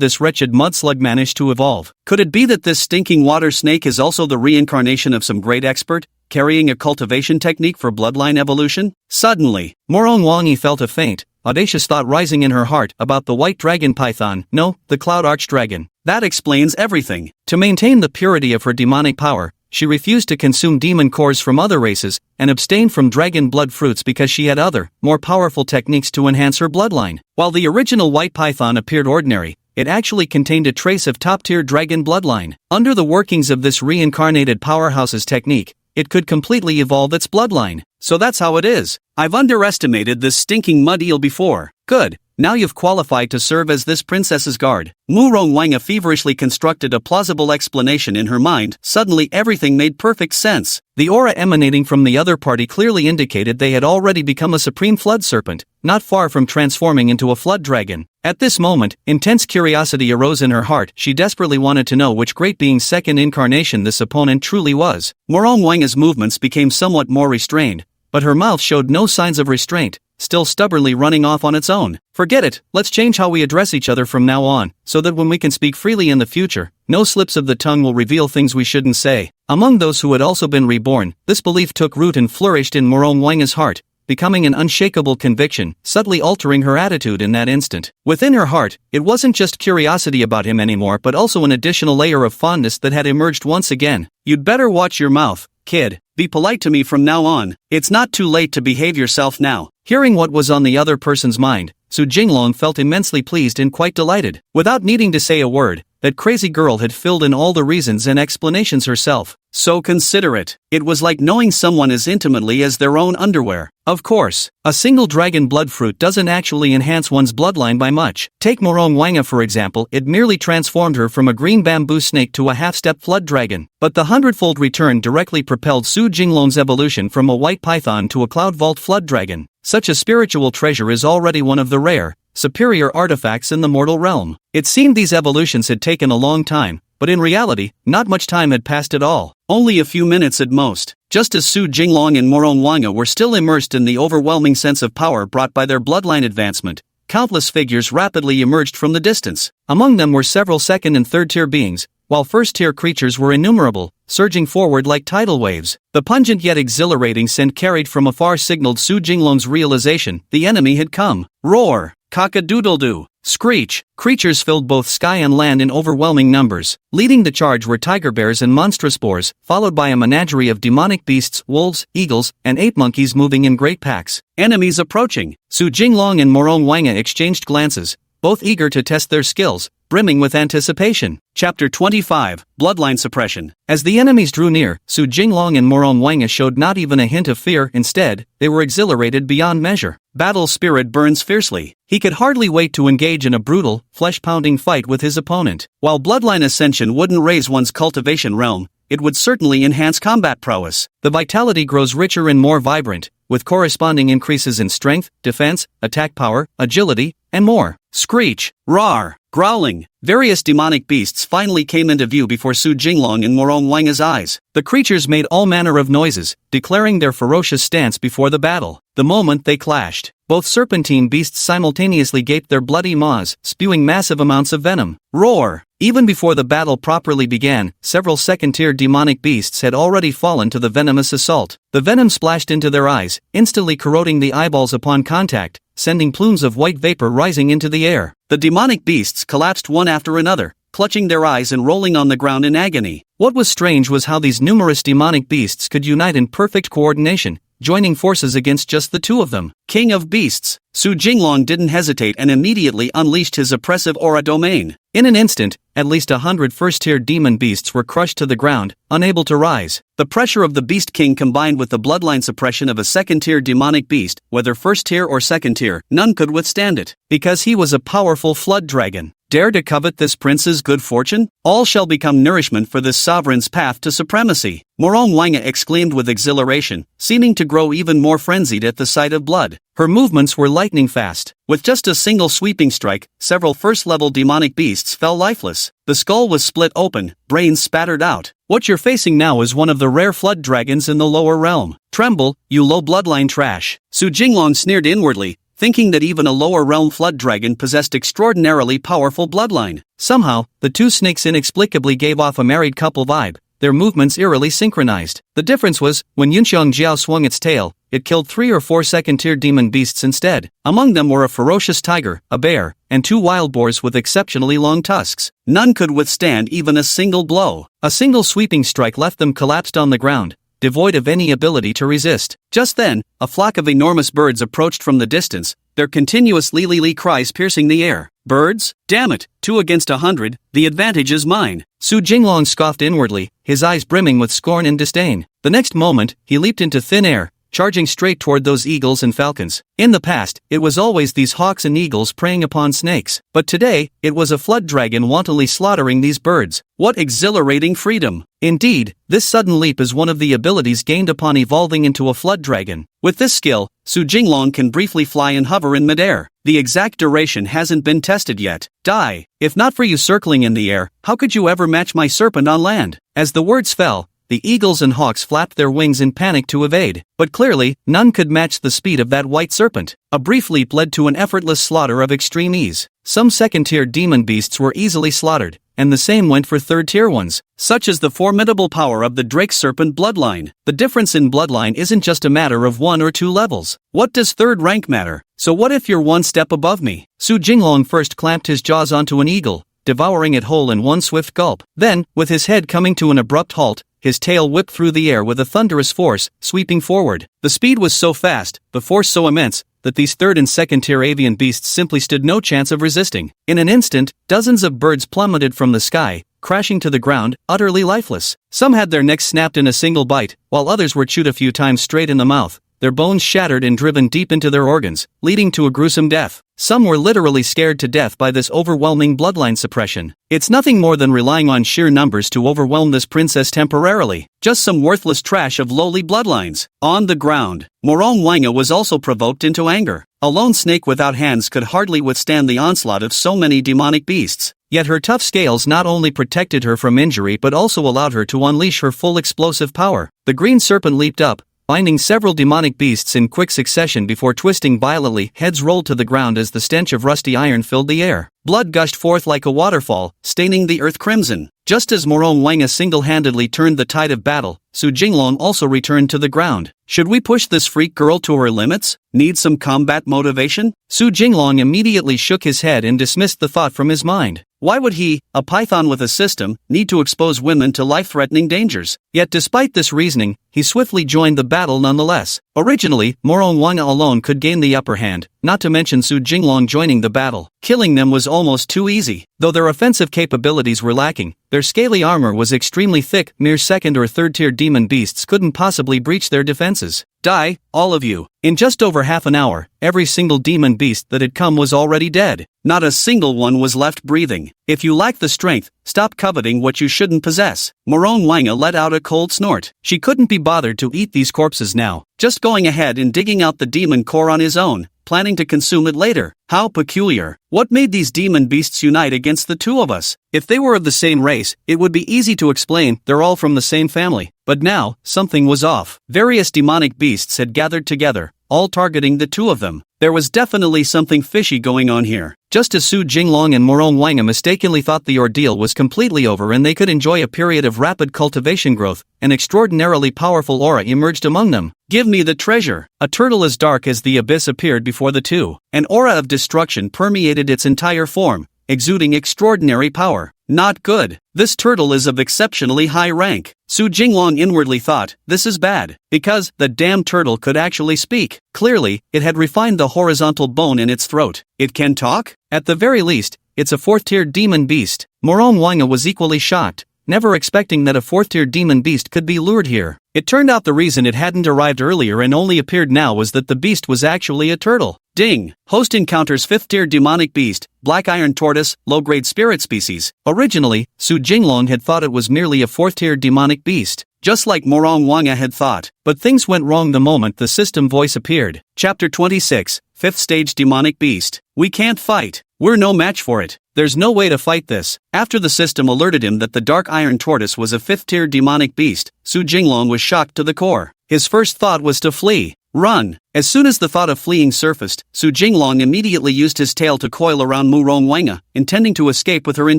this wretched mudslug manage to evolve? Could it be that this stinking water snake is also the reincarnation of some great expert, carrying a cultivation technique for bloodline evolution? Suddenly, Morong Wangi felt a faint, audacious thought rising in her heart about the white dragon python, no, the cloud archdragon. That explains everything. To maintain the purity of her demonic power, she refused to consume demon cores from other races, and abstained from dragon blood fruits because she had other, more powerful techniques to enhance her bloodline. While the original white python appeared ordinary, it actually contained a trace of top-tier dragon bloodline. Under the workings of this reincarnated powerhouse's technique, it could completely evolve its bloodline. So that's how it is. I've underestimated this stinking mud eel before. Good. Now you've qualified to serve as this princess's guard. Murong Wanga feverishly constructed a plausible explanation in her mind. Suddenly everything made perfect sense. The aura emanating from the other party clearly indicated they had already become a supreme flood serpent, not far from transforming into a flood dragon. At this moment, intense curiosity arose in her heart. She desperately wanted to know which great being's second incarnation this opponent truly was. Murong Wanga's movements became somewhat more restrained, but her mouth showed no signs of restraint, still stubbornly running off on its own. Forget it, let's change how we address each other from now on, so that when we can speak freely in the future, no slips of the tongue will reveal things we shouldn't say. Among those who had also been reborn, this belief took root and flourished in Morong Wanga's heart, becoming an unshakable conviction, subtly altering her attitude in that instant. Within her heart, it wasn't just curiosity about him anymore but also an additional layer of fondness that had emerged once again. You'd better watch your mouth, kid. Be polite to me from now on. It's not too late to behave yourself now. Hearing what was on the other person's mind, Su Jinglong felt immensely pleased and quite delighted. Without needing to say a word, that crazy girl had filled in all the reasons and explanations herself. So considerate. It was like knowing someone as intimately as their own underwear. Of course, a single dragon blood fruit doesn't actually enhance one's bloodline by much. Take Morong Wanga for example, it merely transformed her from a green bamboo snake to a half-step flood dragon. But the hundredfold return directly propelled Su Jinglong's evolution from a white python to a cloud vault flood dragon. Such a spiritual treasure is already one of the rare, superior artifacts in the mortal realm. It seemed these evolutions had taken a long time, but in reality, not much time had passed at all. Only a few minutes at most. Just as Su Jinglong and Morong Wanga were still immersed in the overwhelming sense of power brought by their bloodline advancement, countless figures rapidly emerged from the distance. Among them were several second and third-tier beings, while first-tier creatures were innumerable, surging forward like tidal waves. The pungent yet exhilarating scent carried from afar signaled Su Jinglong's realization the enemy had come. Roar! Cock-a-doodle-doo! Screech! Creatures filled both sky and land in overwhelming numbers. Leading the charge were tiger bears and monstrous boars, followed by a menagerie of demonic beasts, wolves, eagles, and ape monkeys moving in great packs. Enemies approaching. Su Jinglong and Morong Wanga exchanged glances, both eager to test their skills, brimming with anticipation. Chapter 25, Bloodline Suppression. As the enemies drew near, Su Jinglong and Morong Wanga showed not even a hint of fear. Instead, they were exhilarated beyond measure. Battle spirit burns fiercely. He could hardly wait to engage in a brutal, flesh-pounding fight with his opponent. While bloodline ascension wouldn't raise one's cultivation realm, it would certainly enhance combat prowess. The vitality grows richer and more vibrant, with corresponding increases in strength, defense, attack power, agility, and more. Screech, roar, growling. Various demonic beasts finally came into view before Su Jinglong and Morong Wanga's eyes. The creatures made all manner of noises, declaring their ferocious stance before the battle. The moment they clashed, both serpentine beasts simultaneously gaped their bloody maws, spewing massive amounts of venom. Roar! Even before the battle properly began, several second-tier demonic beasts had already fallen to the venomous assault. The venom splashed into their eyes, instantly corroding the eyeballs upon contact, sending plumes of white vapor rising into the air. The demonic beasts collapsed one after another, clutching their eyes and rolling on the ground in agony. What was strange was how these numerous demonic beasts could unite in perfect coordination, joining forces against just the two of them. King of Beasts, Su Jinglong didn't hesitate and immediately unleashed his oppressive aura domain. In an instant, at least 100 first-tier demon beasts were crushed to the ground, unable to rise. The pressure of the Beast King combined with the bloodline suppression of a second-tier demonic beast, whether first-tier or second-tier, none could withstand it. Because he was a powerful flood dragon. Dare to covet this prince's good fortune? All shall become nourishment for this sovereign's path to supremacy. Morong Wanga exclaimed with exhilaration, seeming to grow even more frenzied at the sight of blood. Her movements were lightning fast. With just a single sweeping strike, several first-level demonic beasts fell lifeless. The skull was split open, brains spattered out. What you're facing now is one of the rare flood dragons in the lower realm. Tremble, you low bloodline trash. Su Jinglong sneered inwardly, thinking that even a lower realm flood dragon possessed extraordinarily powerful bloodline. Somehow, the two snakes inexplicably gave off a married couple vibe, their movements eerily synchronized. The difference was, when Yunxiang Jiao swung its tail, it killed 3 or 4 second-tier demon beasts instead. Among them were a ferocious tiger, a bear, and 2 wild boars with exceptionally long tusks. None could withstand even a single blow. A single sweeping strike left them collapsed on the ground, devoid of any ability to resist. Just then, a flock of enormous birds approached from the distance, their continuous lee-lee-lee cries piercing the air. Birds? Damn it, 2 against 100, the advantage is mine. Su Jinglong scoffed inwardly, his eyes brimming with scorn and disdain. The next moment, he leaped into thin air, charging straight toward those eagles and falcons. In the past, it was always these hawks and eagles preying upon snakes, but today, it was a flood dragon wantonly slaughtering these birds. What exhilarating freedom! Indeed, this sudden leap is one of the abilities gained upon evolving into a flood dragon. With this skill, Su Jinglong can briefly fly and hover in midair. The exact duration hasn't been tested yet. Die! If not for you circling in the air, how could you ever match my serpent on land? As the words fell, the eagles and hawks flapped their wings in panic to evade, but clearly, none could match the speed of that white serpent. A brief leap led to an effortless slaughter of extreme ease. Some second-tier demon beasts were easily slaughtered, and the same went for third-tier ones. Such is the formidable power of the Drake Serpent bloodline. The difference in bloodline isn't just a matter of 1 or 2 levels. What does third rank matter? So what if you're 1 step above me? Su Jinglong first clamped his jaws onto an eagle, devouring it whole in one swift gulp. Then, with his head coming to an abrupt halt, his tail whipped through the air with a thunderous force, sweeping forward. The speed was so fast, the force so immense, that these third and second-tier avian beasts simply stood no chance of resisting. In an instant, dozens of birds plummeted from the sky, crashing to the ground, utterly lifeless. Some had their necks snapped in a single bite, while others were chewed a few times straight in the mouth, their bones shattered and driven deep into their organs, leading to a gruesome death. Some were literally scared to death by this overwhelming bloodline suppression. It's nothing more than relying on sheer numbers to overwhelm this princess temporarily. Just some worthless trash of lowly bloodlines. On the ground, Morong Wanga was also provoked into anger. A lone snake without hands could hardly withstand the onslaught of so many demonic beasts. Yet her tough scales not only protected her from injury but also allowed her to unleash her full explosive power. The green serpent leaped up, binding several demonic beasts in quick succession before twisting violently. Heads rolled to the ground as the stench of rusty iron filled the air. Blood gushed forth like a waterfall, staining the earth crimson. Just as Morong Wanga single-handedly turned the tide of battle, Su Jinglong also returned to the ground. Should we push this freak girl to her limits? Need some combat motivation? Su Jinglong immediately shook his head and dismissed the thought from his mind. Why would he, a python with a system, need to expose women to life-threatening dangers? Yet despite this reasoning, he swiftly joined the battle nonetheless. Originally, Morong Wanga alone could gain the upper hand, not to mention Su Jinglong joining the battle. Killing them was almost too easy. Though their offensive capabilities were lacking, their scaly armor was extremely thick. Mere second or third tier demon beasts couldn't possibly breach their defenses. Die, all of you. In just over half an hour, every single demon beast that had come was already dead. Not a single one was left breathing. If you lack the strength, stop coveting what you shouldn't possess. Morong Wanga let out a cold snort. She couldn't be bothered to eat these corpses now. Just going ahead and digging out the demon core on his own, planning to consume it later. How peculiar. What made these demon beasts unite against the two of us? If they were of the same race, it would be easy to explain. They're all from the same family. But now, something was off. Various demonic beasts had gathered together, all targeting the two of them. There was definitely something fishy going on here. Just as Su Jinglong and Morong Wanga mistakenly thought the ordeal was completely over and they could enjoy a period of rapid cultivation growth, an extraordinarily powerful aura emerged among them. Give me the treasure. A turtle as dark as the abyss appeared before the two. An aura of destruction permeated its entire form, exuding extraordinary power. Not good. This turtle is of exceptionally high rank. Su Jinglong inwardly thought, this is bad, because the damn turtle could actually speak. Clearly, it had refined the horizontal bone in its throat. It can talk? At the very least, it's a 4th-tier demon beast. Morong Wanga was equally shocked, never expecting that a 4th-tier demon beast could be lured here. It turned out the reason it hadn't arrived earlier and only appeared now was that the beast was actually a turtle. Ding! Host encounters 5th-tier demonic beast, black iron tortoise, low-grade spirit species. Originally, Su Jinglong had thought it was merely a 4th-tier demonic beast, just like Morong Wanga had thought. But things went wrong the moment the system voice appeared. Chapter 26, 5th Stage Demonic Beast. We can't fight. We're no match for it. There's no way to fight this. After the system alerted him that the dark iron tortoise was a 5th-tier demonic beast, Su Jinglong was shocked to the core. His first thought was to flee. Run! As soon as the thought of fleeing surfaced, Su Jinglong immediately used his tail to coil around Morong Wanga, intending to escape with her in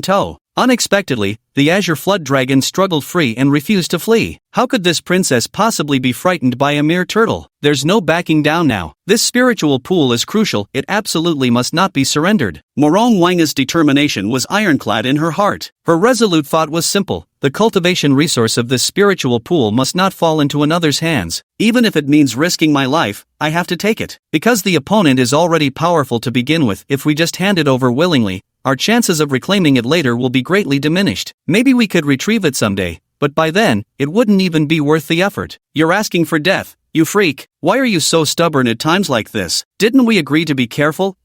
tow. Unexpectedly, the Azure Flood Dragon struggled free and refused to flee. How could this princess possibly be frightened by a mere turtle? There's no backing down now. This spiritual pool is crucial, it absolutely must not be surrendered. Morong Wanga's determination was ironclad in her heart. Her resolute thought was simple. The cultivation resource of this spiritual pool must not fall into another's hands. Even if it means risking my life, I have to take it. Because the opponent is already powerful to begin with, if we just hand it over willingly, our chances of reclaiming it later will be greatly diminished. Maybe we could retrieve it someday, but by then, it wouldn't even be worth the effort. You're asking for death, you freak. Why are you so stubborn at times like this? Didn't we agree to be careful,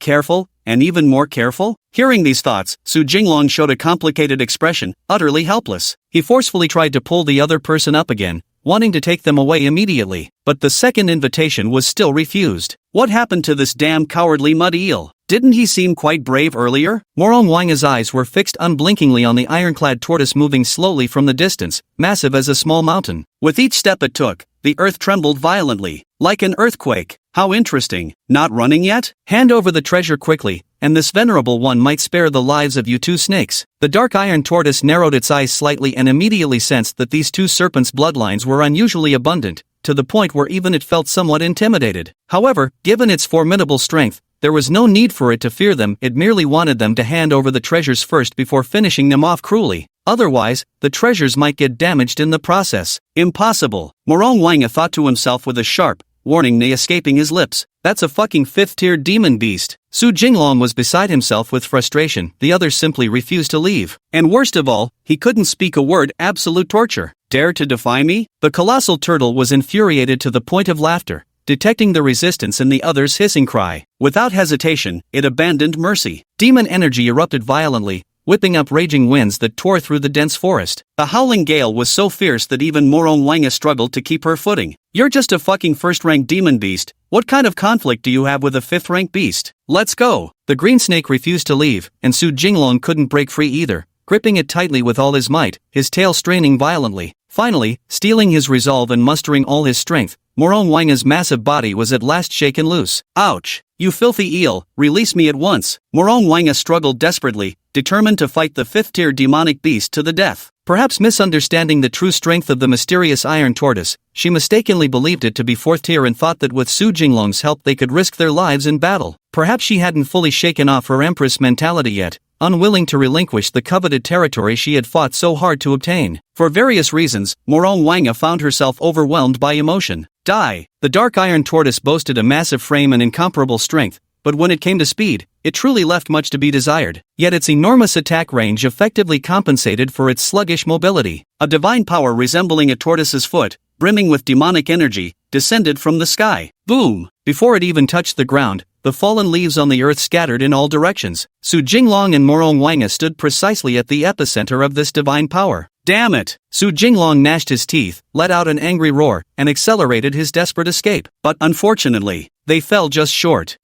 and even more careful? Hearing these thoughts, Su Jinglong showed a complicated expression, utterly helpless. He forcefully tried to pull the other person up again, wanting to take them away immediately, but the second invitation was still refused. What happened to this damn cowardly mud eel? Didn't he seem quite brave earlier? Morong Wanga's eyes were fixed unblinkingly on the ironclad tortoise moving slowly from the distance, massive as a small mountain. With each step it took, the earth trembled violently, like an earthquake. How interesting. Not running yet? Hand over the treasure quickly, and this venerable one might spare the lives of you two snakes. The dark iron tortoise narrowed its eyes slightly and immediately sensed that these two serpents' bloodlines were unusually abundant, to the point where even it felt somewhat intimidated. However, given its formidable strength, there was no need for it to fear them, it merely wanted them to hand over the treasures first before finishing them off cruelly. Otherwise, the treasures might get damaged in the process. Impossible. Morong Wanga thought to himself with a sharp, warning neigh escaping his lips. That's a fucking 5th-tier demon beast. Su Jinglong was beside himself with frustration, the others simply refused to leave. And worst of all, he couldn't speak a word. Absolute torture. Dare to defy me? The colossal turtle was infuriated to the point of laughter, detecting the resistance in the other's hissing cry. Without hesitation, it abandoned mercy. Demon energy erupted violently, whipping up raging winds that tore through the dense forest. The howling gale was so fierce that even Morong Wanga struggled to keep her footing. You're just a fucking first-rank demon beast. What kind of conflict do you have with a 5th-rank beast? Let's go. The green snake refused to leave, and Su Jinglong couldn't break free either, gripping it tightly with all his might, his tail straining violently. Finally, steeling his resolve and mustering all his strength, Morong Wanga's massive body was at last shaken loose. Ouch! You filthy eel, release me at once. Morong Wanga struggled desperately, determined to fight the 5th-tier demonic beast to the death. Perhaps misunderstanding the true strength of the mysterious iron tortoise, she mistakenly believed it to be 4th-tier and thought that with Su Jinglong's help they could risk their lives in battle. Perhaps she hadn't fully shaken off her Empress mentality yet, unwilling to relinquish the coveted territory she had fought so hard to obtain. For various reasons, Morong Wanga found herself overwhelmed by emotion. Die! The dark iron tortoise boasted a massive frame and incomparable strength, but when it came to speed, it truly left much to be desired. Yet its enormous attack range effectively compensated for its sluggish mobility. A divine power resembling a tortoise's foot, brimming with demonic energy, descended from the sky. Boom! Before it even touched the ground, the fallen leaves on the earth scattered in all directions. Su Jinglong and Morong Wanga stood precisely at the epicenter of this divine power. Damn it! Su Jinglong gnashed his teeth, let out an angry roar, and accelerated his desperate escape. But unfortunately, they fell just short.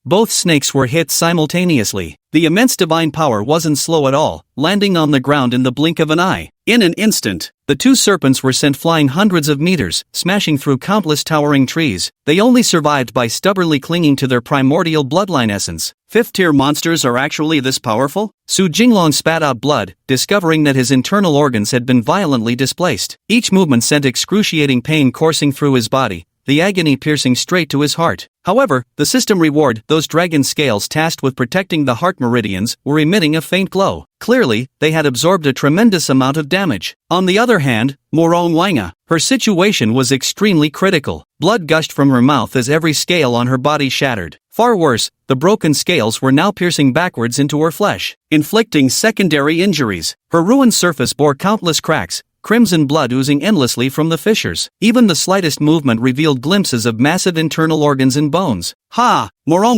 Both snakes were hit simultaneously. The immense divine power wasn't slow at all, landing on the ground in the blink of an eye. In an instant, the two serpents were sent flying hundreds of meters, smashing through countless towering trees. They only survived by stubbornly clinging to their primordial bloodline essence. Fifth-tier monsters are actually this powerful? Su Jinglong spat out blood, discovering that his internal organs had been violently displaced. Each movement sent excruciating pain coursing through his body, the agony piercing straight to his heart. However, the system reward, those dragon scales tasked with protecting the heart meridians, were emitting a faint glow. Clearly, they had absorbed a tremendous amount of damage. On the other hand, Morong Wanga, her situation was extremely critical. Blood gushed from her mouth as every scale on her body shattered. Far worse, the broken scales were now piercing backwards into her flesh, inflicting secondary injuries. Her ruined surface bore countless cracks, crimson blood oozing endlessly from the fissures. Even the slightest movement revealed glimpses of massive internal organs and bones. Morong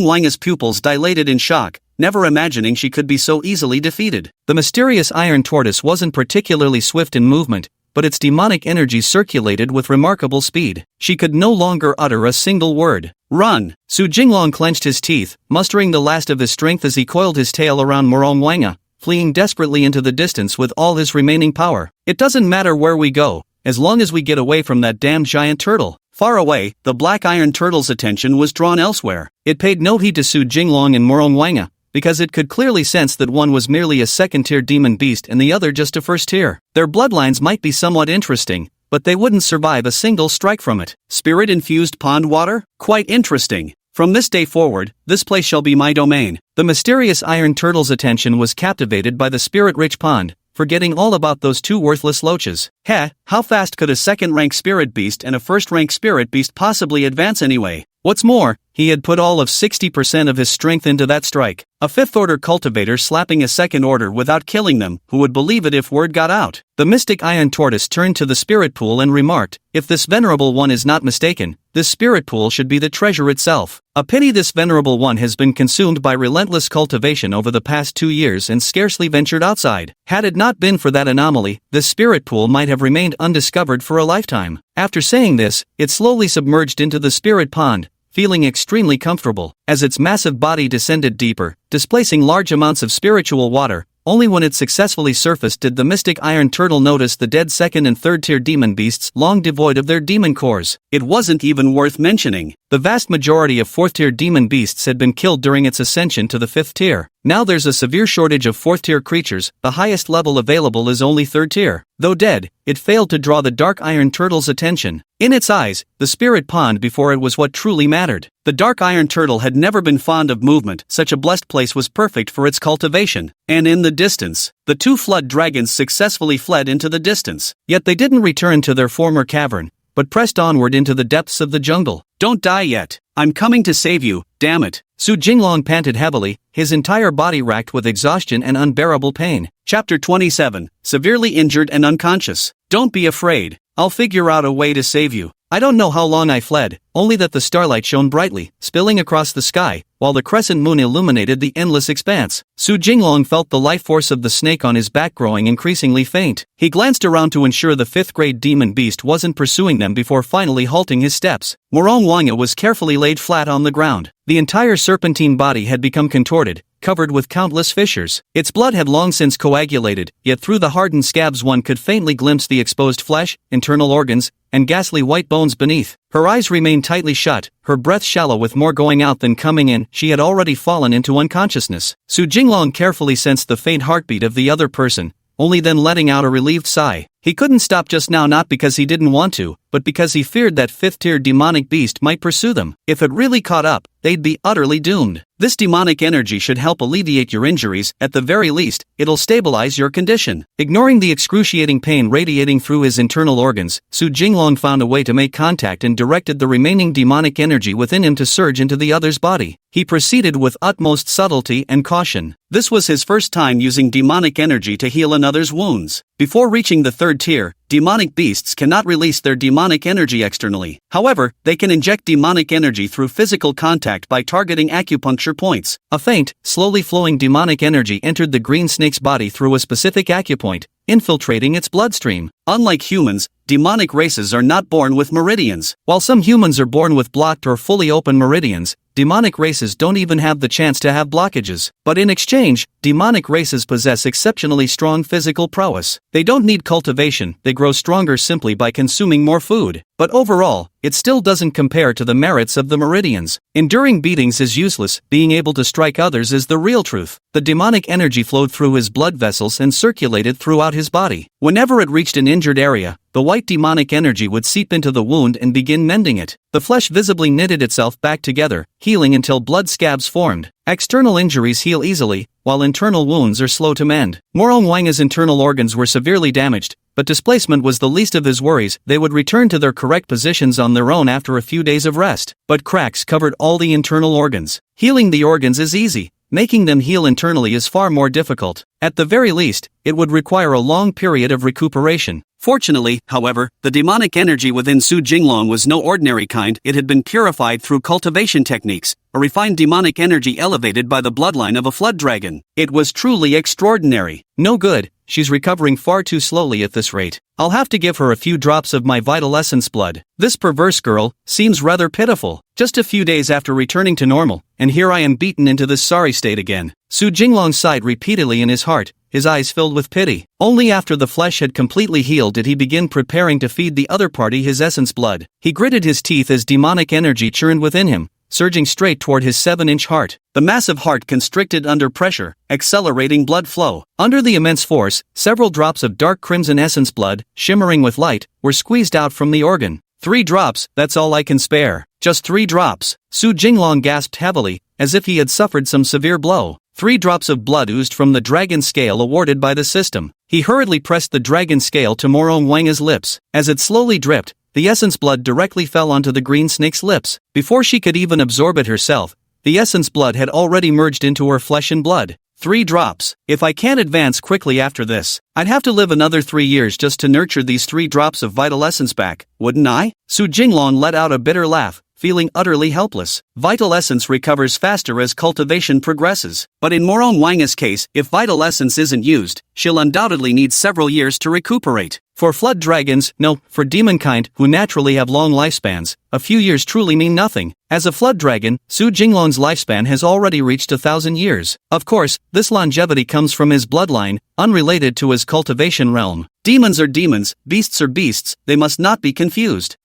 Wanga's pupils dilated in shock, never imagining she could be so easily defeated. The mysterious iron tortoise wasn't particularly swift in movement, but its demonic energy circulated with remarkable speed. She could no longer utter a single word. Run! Su Jinglong clenched his teeth, mustering the last of his strength as he coiled his tail around Morong Wanga, fleeing desperately into the distance with all his remaining power. It doesn't matter where we go, as long as we get away from that damn giant turtle. Far away, the black iron turtle's attention was drawn elsewhere. It paid no heed to Su Jinglong and Morong Wanga, because it could clearly sense that one was merely a second-tier demon beast and the other just a first-tier. Their bloodlines might be somewhat interesting, but they wouldn't survive a single strike from it. Spirit-infused pond water? Quite interesting. From this day forward, this place shall be my domain. The mysterious iron turtle's attention was captivated by the spirit-rich pond, forgetting all about those two worthless loaches. How fast could a second-rank spirit beast and a first-rank spirit beast possibly advance anyway? What's more, he had put all of 60% of his strength into that strike. A fifth-order cultivator slapping a second order without killing them, who would believe it if word got out? The mystic iron tortoise turned to the spirit pool and remarked, if this venerable one is not mistaken, this spirit pool should be the treasure itself. A pity this venerable one has been consumed by relentless cultivation over the past 2 years and scarcely ventured outside. Had it not been for that anomaly, this spirit pool might have remained undiscovered for a lifetime. After saying this, it slowly submerged into the spirit pond, feeling extremely comfortable. As its massive body descended deeper, displacing large amounts of spiritual water, only when it successfully surfaced did the mystic iron turtle notice the dead second and third tier demon beasts long devoid of their demon cores. It wasn't even worth mentioning. The vast majority of fourth tier demon beasts had been killed during its ascension to the fifth tier. Now there's a severe shortage of fourth tier creatures. The highest level available is only third tier. Though dead, it failed to draw the dark iron turtle's attention. In its eyes, the spirit pond before it was what truly mattered. The dark iron turtle had never been fond of movement. Such a blessed place was perfect for its cultivation. And in the distance, the two flood dragons successfully fled into the distance. Yet they didn't return to their former cavern, but pressed onward into the depths of the jungle. Don't die yet. I'm coming to save you, damn it. Su Jinglong panted heavily, his entire body racked with exhaustion and unbearable pain. Chapter 27, Severely Injured and Unconscious. Don't be afraid. I'll figure out a way to save you. I don't know how long I fled, only that the starlight shone brightly, spilling across the sky, while the crescent moon illuminated the endless expanse. Su Jinglong felt the life force of the snake on his back growing increasingly faint. He glanced around to ensure the fifth-grade demon beast wasn't pursuing them before finally halting his steps. Morong Wanga was carefully laid flat on the ground. The entire serpentine body had become contorted, covered with countless fissures. Its blood had long since coagulated, yet through the hardened scabs one could faintly glimpse the exposed flesh, internal organs, and ghastly white bones beneath. Her eyes remained tightly shut, her breath shallow with more going out than coming in. She had already fallen into unconsciousness. Su Jinglong carefully sensed the faint heartbeat of the other person, only then letting out a relieved sigh. He couldn't stop just now, not because he didn't want to, but because he feared that fifth-tier demonic beast might pursue them. If it really caught up, they'd be utterly doomed. This demonic energy should help alleviate your injuries. At the very least, it'll stabilize your condition. Ignoring the excruciating pain radiating through his internal organs, Su Jinglong found a way to make contact and directed the remaining demonic energy within him to surge into the other's body. He proceeded with utmost subtlety and caution. This was his first time using demonic energy to heal another's wounds. Before reaching the third tier, demonic beasts cannot release their demonic energy externally. However, they can inject demonic energy through physical contact by targeting acupuncture points. A faint, slowly flowing demonic energy entered the green snake's body through a specific acupoint, infiltrating its bloodstream. Unlike humans, demonic races are not born with meridians. While some humans are born with blocked or fully open meridians, demonic races don't even have the chance to have blockages. But in exchange, demonic races possess exceptionally strong physical prowess. They don't need cultivation, they grow stronger simply by consuming more food. But overall, it still doesn't compare to the merits of the meridians. Enduring beatings is useless, being able to strike others is the real truth. The demonic energy flowed through his blood vessels and circulated throughout his body. Whenever it reached an injured area, the white demonic energy would seep into the wound and begin mending it. The flesh visibly knitted itself back together, healing until blood scabs formed. External injuries heal easily, while internal wounds are slow to mend. Morong Wanga's internal organs were severely damaged, but displacement was the least of his worries. They would return to their correct positions on their own after a few days of rest. But cracks covered all the internal organs. Healing the organs is easy. Making them heal internally is far more difficult. At the very least, it would require a long period of recuperation. Fortunately, however, the demonic energy within Su Jinglong was no ordinary kind. It had been purified through cultivation techniques, a refined demonic energy elevated by the bloodline of a flood dragon. It was truly extraordinary. No good, she's recovering far too slowly at this rate. I'll have to give her a few drops of my vital essence blood. This perverse girl seems rather pitiful. Just a few days after returning to normal, and here I am beaten into this sorry state again. Su Jinglong sighed repeatedly in his heart, his eyes filled with pity. Only after the flesh had completely healed did he begin preparing to feed the other party his essence blood. He gritted his teeth as demonic energy churned within him, surging straight toward his 7-inch heart. The massive heart constricted under pressure, accelerating blood flow. Under the immense force, several drops of dark crimson essence blood, shimmering with light, were squeezed out from the organ. 3 drops, that's all I can spare. Just 3 drops. Su Jinglong gasped heavily, as if he had suffered some severe blow. 3 drops of blood oozed from the dragon scale awarded by the system. He hurriedly pressed the dragon scale to Morong Wanga's lips. As it slowly dripped, the essence blood directly fell onto the green snake's lips. Before she could even absorb it herself, the essence blood had already merged into her flesh and blood. 3 drops. If I can't advance quickly after this, I'd have to live another 3 years just to nurture these 3 drops of vital essence back, wouldn't I? Su Jinglong let out a bitter laugh, feeling utterly helpless. Vital essence recovers faster as cultivation progresses. But in Morong Wanga's case, if vital essence isn't used, she'll undoubtedly need several years to recuperate. For flood dragons, no, for demonkind, who naturally have long lifespans, a few years truly mean nothing. As a flood dragon, Su Jinglong's lifespan has already reached 1,000 years. Of course, this longevity comes from his bloodline, unrelated to his cultivation realm. Demons are demons, beasts are beasts, they must not be confused.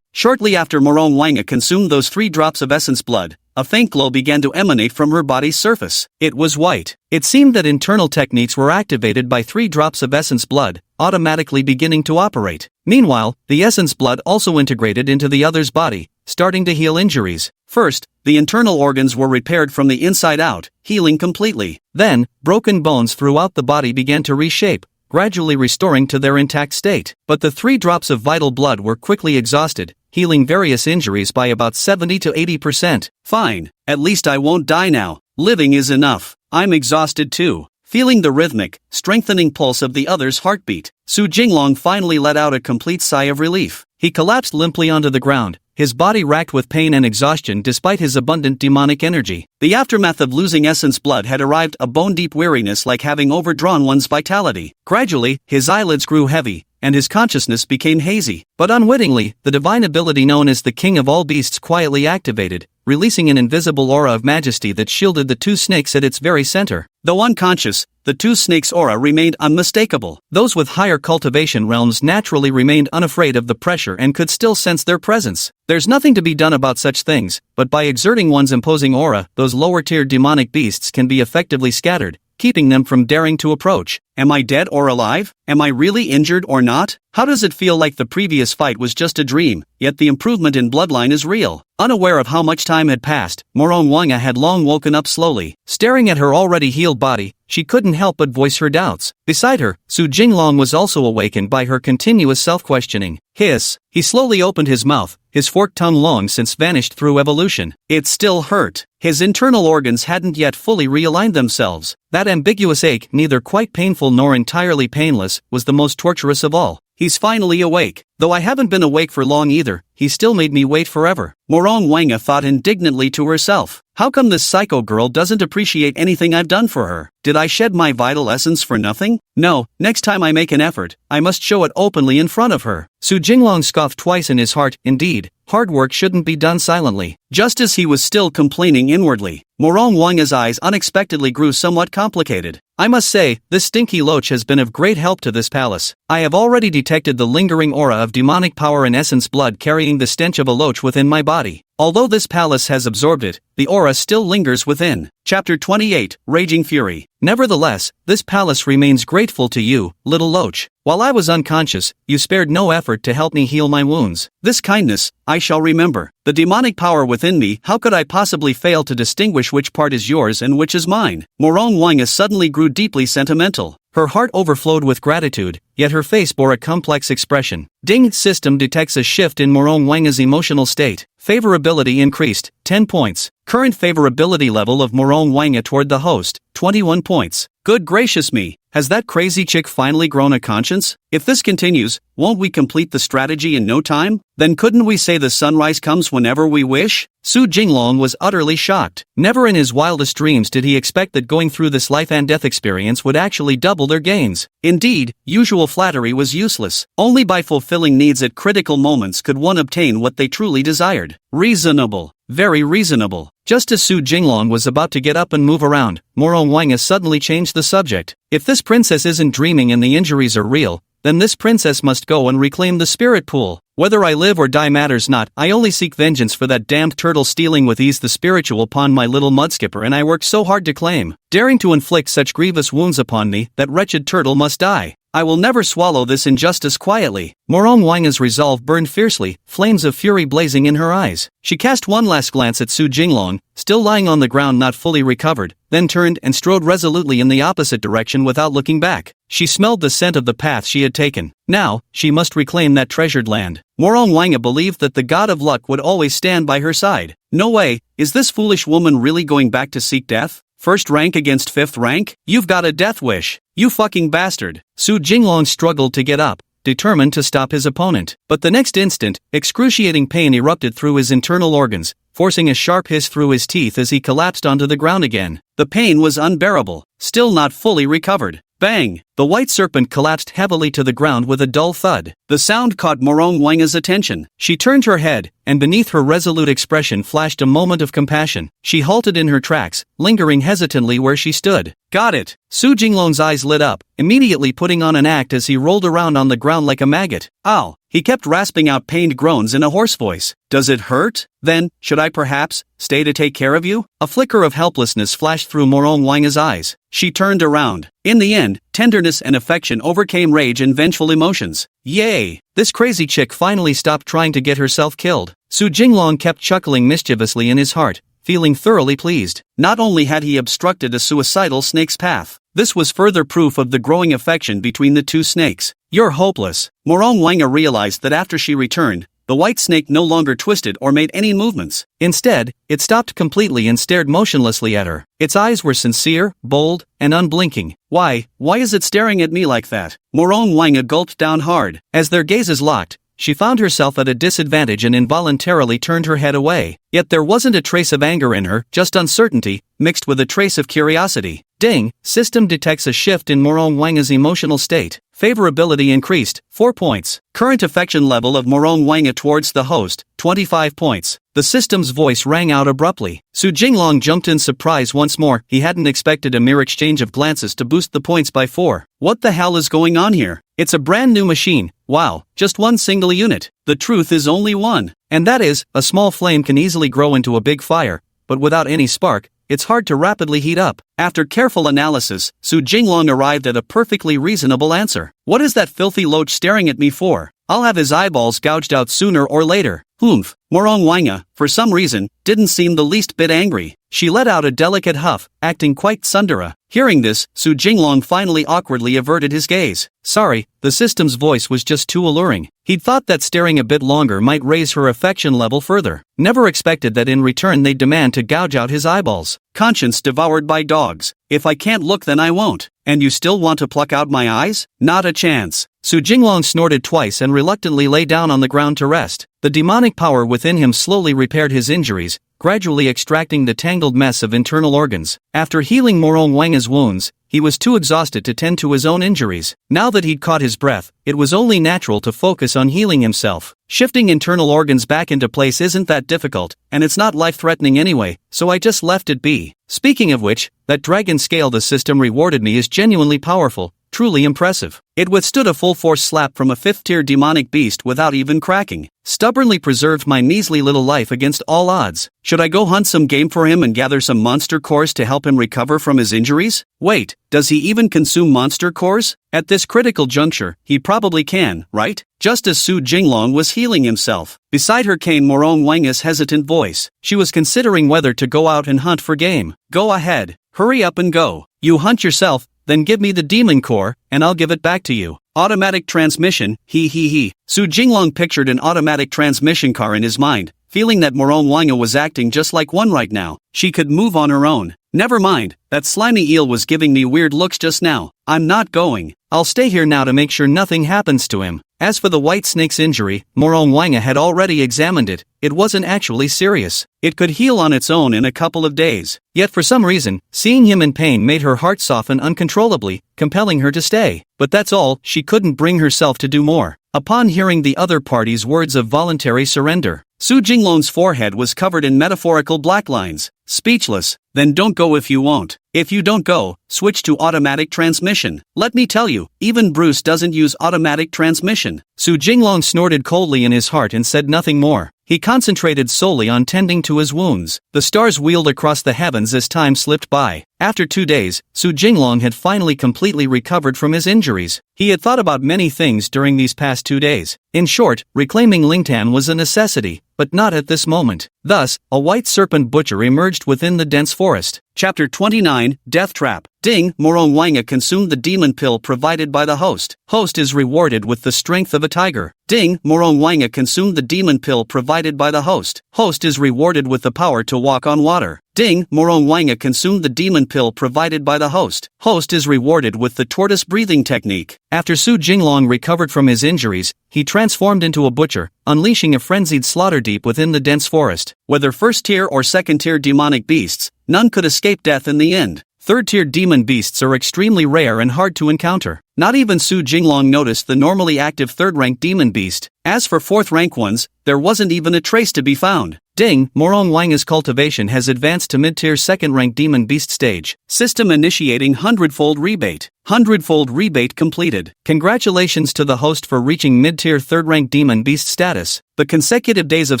Shortly after Morong Wanga consumed those 3 drops of essence blood, a faint glow began to emanate from her body's surface. It was white. It seemed that internal techniques were activated by 3 drops of essence blood, automatically beginning to operate. Meanwhile, the essence blood also integrated into the other's body, starting to heal injuries. First, the internal organs were repaired from the inside out, healing completely. Then, broken bones throughout the body began to reshape, gradually restoring to their intact state. But the 3 drops of vital blood were quickly exhausted, healing various injuries by about 70 to 80%. Fine, at least I won't die now. Living is enough. I'm exhausted too. Feeling the rhythmic, strengthening pulse of the other's heartbeat, Su Jinglong finally let out a complete sigh of relief. He collapsed limply onto the ground, his body racked with pain and exhaustion despite his abundant demonic energy. The aftermath of losing essence blood had arrived, a bone-deep weariness like having overdrawn one's vitality. Gradually, his eyelids grew heavy, and his consciousness became hazy. But unwittingly, the divine ability known as the King of all Beasts quietly activated, releasing an invisible aura of majesty that shielded the 2 snakes at its very center. Though unconscious, the 2 snakes' aura remained unmistakable. Those with higher cultivation realms naturally remained unafraid of the pressure and could still sense their presence. There's nothing to be done about such things, but by exerting one's imposing aura, those lower-tier demonic beasts can be effectively scattered, keeping them from daring to approach. Am I dead or alive? Am I really injured or not? How does it feel like the previous fight was just a dream, yet the improvement in bloodline is real? Unaware of how much time had passed, Morong Wanga had long woken up slowly. Staring at her already healed body, she couldn't help but voice her doubts. Beside her, Su Jinglong was also awakened by her continuous self-questioning. Hiss. He slowly opened his mouth, his forked tongue long since vanished through evolution. It still hurt. His internal organs hadn't yet fully realigned themselves. That ambiguous ache, neither quite painful nor entirely painless, was the most torturous of all. he's finally awake. Though I haven't been awake for long either, he still made me wait forever. Morong Wanga thought indignantly to herself. How come this psycho girl doesn't appreciate anything I've done for her? Did I shed my vital essence for nothing? No, next time I make an effort, I must show it openly in front of her. Su Jinglong scoffed twice in his heart. Indeed, hard work shouldn't be done silently. Just as he was still complaining inwardly, Morong Wanga's eyes unexpectedly grew somewhat complicated. I must say, this stinky loach has been of great help to this palace. I have already detected the lingering aura of demonic power and essence blood carrying the stench of a loach within my body. Although this palace has absorbed it, the aura still lingers within. Chapter 28, Raging Fury. Nevertheless, this palace remains grateful to you, little loach. While I was unconscious, you spared no effort to help me heal my wounds. This kindness, I shall remember. The demonic power within me, how could I possibly fail to distinguish which part is yours and which is mine? Morong Wanga suddenly grew deeply sentimental. Her heart overflowed with gratitude, yet her face bore a complex expression. Ding system detects a shift in Morong Wanga's emotional state. Favorability increased, 10 points. Current favorability level of Morong Wanga toward the host, 21 points. Good gracious me, has that crazy chick finally grown a conscience? If this continues, won't we complete the strategy in no time? Then couldn't we say the sunrise comes whenever we wish? Su Jinglong was utterly shocked. Never in his wildest dreams did he expect that going through this life and death experience would actually double their gains. Indeed, usual flattery was useless. Only by fulfilling needs at critical moments could one obtain what they truly desired. Reasonable. Very reasonable. Just as Su Jinglong was about to get up and move around, Morong Wanga suddenly changed the subject. If this princess isn't dreaming and the injuries are real, then this princess must go and reclaim the spirit pool. Whether I live or die matters not, I only seek vengeance for that damned turtle stealing with ease the spiritual upon my little mudskipper and I worked so hard to claim. Daring to inflict such grievous wounds upon me, that wretched turtle must die. I will never swallow this injustice quietly. Morong Wanga's resolve burned fiercely, flames of fury blazing in her eyes. She cast one last glance at Su Jinglong, still lying on the ground not fully recovered, then turned and strode resolutely in the opposite direction without looking back. She smelled the scent of the path she had taken. Now, she must reclaim that treasured land. Morong Wanga believed that the god of luck would always stand by her side. No way, is this foolish woman really going back to seek death? First rank against fifth rank? You've got a death wish. You fucking bastard. Su Jinglong struggled to get up, determined to stop his opponent. But the next instant, excruciating pain erupted through his internal organs, forcing a sharp hiss through his teeth as he collapsed onto the ground again. The pain was unbearable, still not fully recovered. Bang! The white serpent collapsed heavily to the ground with a dull thud. The sound caught Morong Wanga's attention. She turned her head, and beneath her resolute expression flashed a moment of compassion. She halted in her tracks, lingering hesitantly where she stood. Got it! Su Jinglong's eyes lit up, immediately putting on an act as he rolled around on the ground like a maggot. Ow! He kept rasping out pained groans in a hoarse voice. Does it hurt? Then, should I perhaps stay to take care of you? A flicker of helplessness flashed through Morong Wanga's eyes. She turned around. In the end, tenderness and affection overcame rage and vengeful emotions. Yay! This crazy chick finally stopped trying to get herself killed. Su Jinglong kept chuckling mischievously in his heart, feeling thoroughly pleased. Not only had he obstructed a suicidal snake's path, this was further proof of the growing affection between the two snakes. You're hopeless. Morong Wanga realized that after she returned, the white snake no longer twisted or made any movements. Instead, it stopped completely and stared motionlessly at her. Its eyes were sincere, bold, and unblinking. Why is it staring at me like that? Morong Wanga gulped down hard. As their gazes locked, she found herself at a disadvantage and involuntarily turned her head away. Yet there wasn't a trace of anger in her, just uncertainty, mixed with a trace of curiosity. Ding! System detects a shift in Morong Wanga's emotional state. Favorability increased, 4 points. Current affection level of Morong Wanga towards the host, 25 points. The system's voice rang out abruptly. Su Jinglong jumped in surprise once more. He hadn't expected a mere exchange of glances to boost the points by 4. What the hell is going on here? It's a brand new machine. Wow, just one single unit. The truth is only one. And that is, a small flame can easily grow into a big fire, but without any spark, it's hard to rapidly heat up. After careful analysis, Su Jinglong arrived at a perfectly reasonable answer. What is that filthy loach staring at me for? I'll have his eyeballs gouged out sooner or later. Humph. Morong Wanga, for some reason, didn't seem the least bit angry. She let out a delicate huff, acting quite tsundere. Hearing this, Su Jinglong finally awkwardly averted his gaze. Sorry, the system's voice was just too alluring. He'd thought that staring a bit longer might raise her affection level further. Never expected that in return they'd demand to gouge out his eyeballs. Conscience devoured by dogs. If I can't look then I won't. And you still want to pluck out my eyes? Not a chance. Su Jinglong snorted twice and reluctantly lay down on the ground to rest. The demonic power within him slowly repaired his injuries, gradually extracting the tangled mess of internal organs. After healing Morong Wanga's wounds, he was too exhausted to tend to his own injuries. Now that he'd caught his breath, it was only natural to focus on healing himself. Shifting internal organs back into place isn't that difficult, and it's not life-threatening anyway, so I just left it be. Speaking of which, that dragon scale the system rewarded me is genuinely powerful, truly impressive. It withstood a full-force slap from a 5th-tier demonic beast without even cracking. Stubbornly preserved my measly little life against all odds. Should I go hunt some game for him and gather some monster cores to help him recover from his injuries? Wait, does he even consume monster cores? At this critical juncture, he probably can, right? Just as Su Jinglong was healing himself. Beside her came Morong Wanga's hesitant voice. She was considering whether to go out and hunt for game. Go ahead. Hurry up and go. You hunt yourself, then give me the demon core, and I'll give it back to you. Automatic transmission, he. Su Jinglong pictured an automatic transmission car in his mind, feeling that Morong Wanga was acting just like one right now. She could move on her own. Never mind, that slimy eel was giving me weird looks just now. I'm not going. I'll stay here now to make sure nothing happens to him. As for the white snake's injury, Morong Wanga had already examined it. It wasn't actually serious. It could heal on its own in a couple of days. Yet for some reason, seeing him in pain made her heart soften uncontrollably, compelling her to stay. But that's all, she couldn't bring herself to do more. Upon hearing the other party's words of voluntary surrender, Su Jinglong's forehead was covered in metaphorical black lines. Speechless. Then don't go if you won't. If you don't go, switch to automatic transmission. Let me tell you, even Bruce doesn't use automatic transmission. Su Jinglong snorted coldly in his heart and said nothing more. He concentrated solely on tending to his wounds. The stars wheeled across the heavens as time slipped by. After 2 days, Su Jinglong had finally completely recovered from his injuries. He had thought about many things during these past 2 days. In short, reclaiming Lingtan was a necessity, but not at this moment. Thus, a white serpent butcher emerged within the dense forest. Chapter 29, Death Trap. Ding, Morong Wanga consumed the demon pill provided by the host. Host is rewarded with the strength of a tiger. Ding, Morong Wanga consumed the demon pill provided by the host. Host is rewarded with the power to walk on water. Ding, Morong Wanga consumed the demon pill provided by the host. Host is rewarded with the tortoise breathing technique. After Su Jinglong recovered from his injuries, he transformed into a butcher, unleashing a frenzied slaughter deep within the dense forest. Whether first-tier or second-tier demonic beasts, none could escape death in the end. Third-tier demon beasts are extremely rare and hard to encounter. Not even Su Jinglong noticed the normally active third-rank demon beast. As for fourth-rank ones, there wasn't even a trace to be found. Ding, Morong Wanga's cultivation has advanced to mid-tier second-rank demon beast stage. System initiating 100-fold rebate. 100-fold rebate completed. Congratulations to the host for reaching mid-tier third-rank demon beast status. The consecutive days of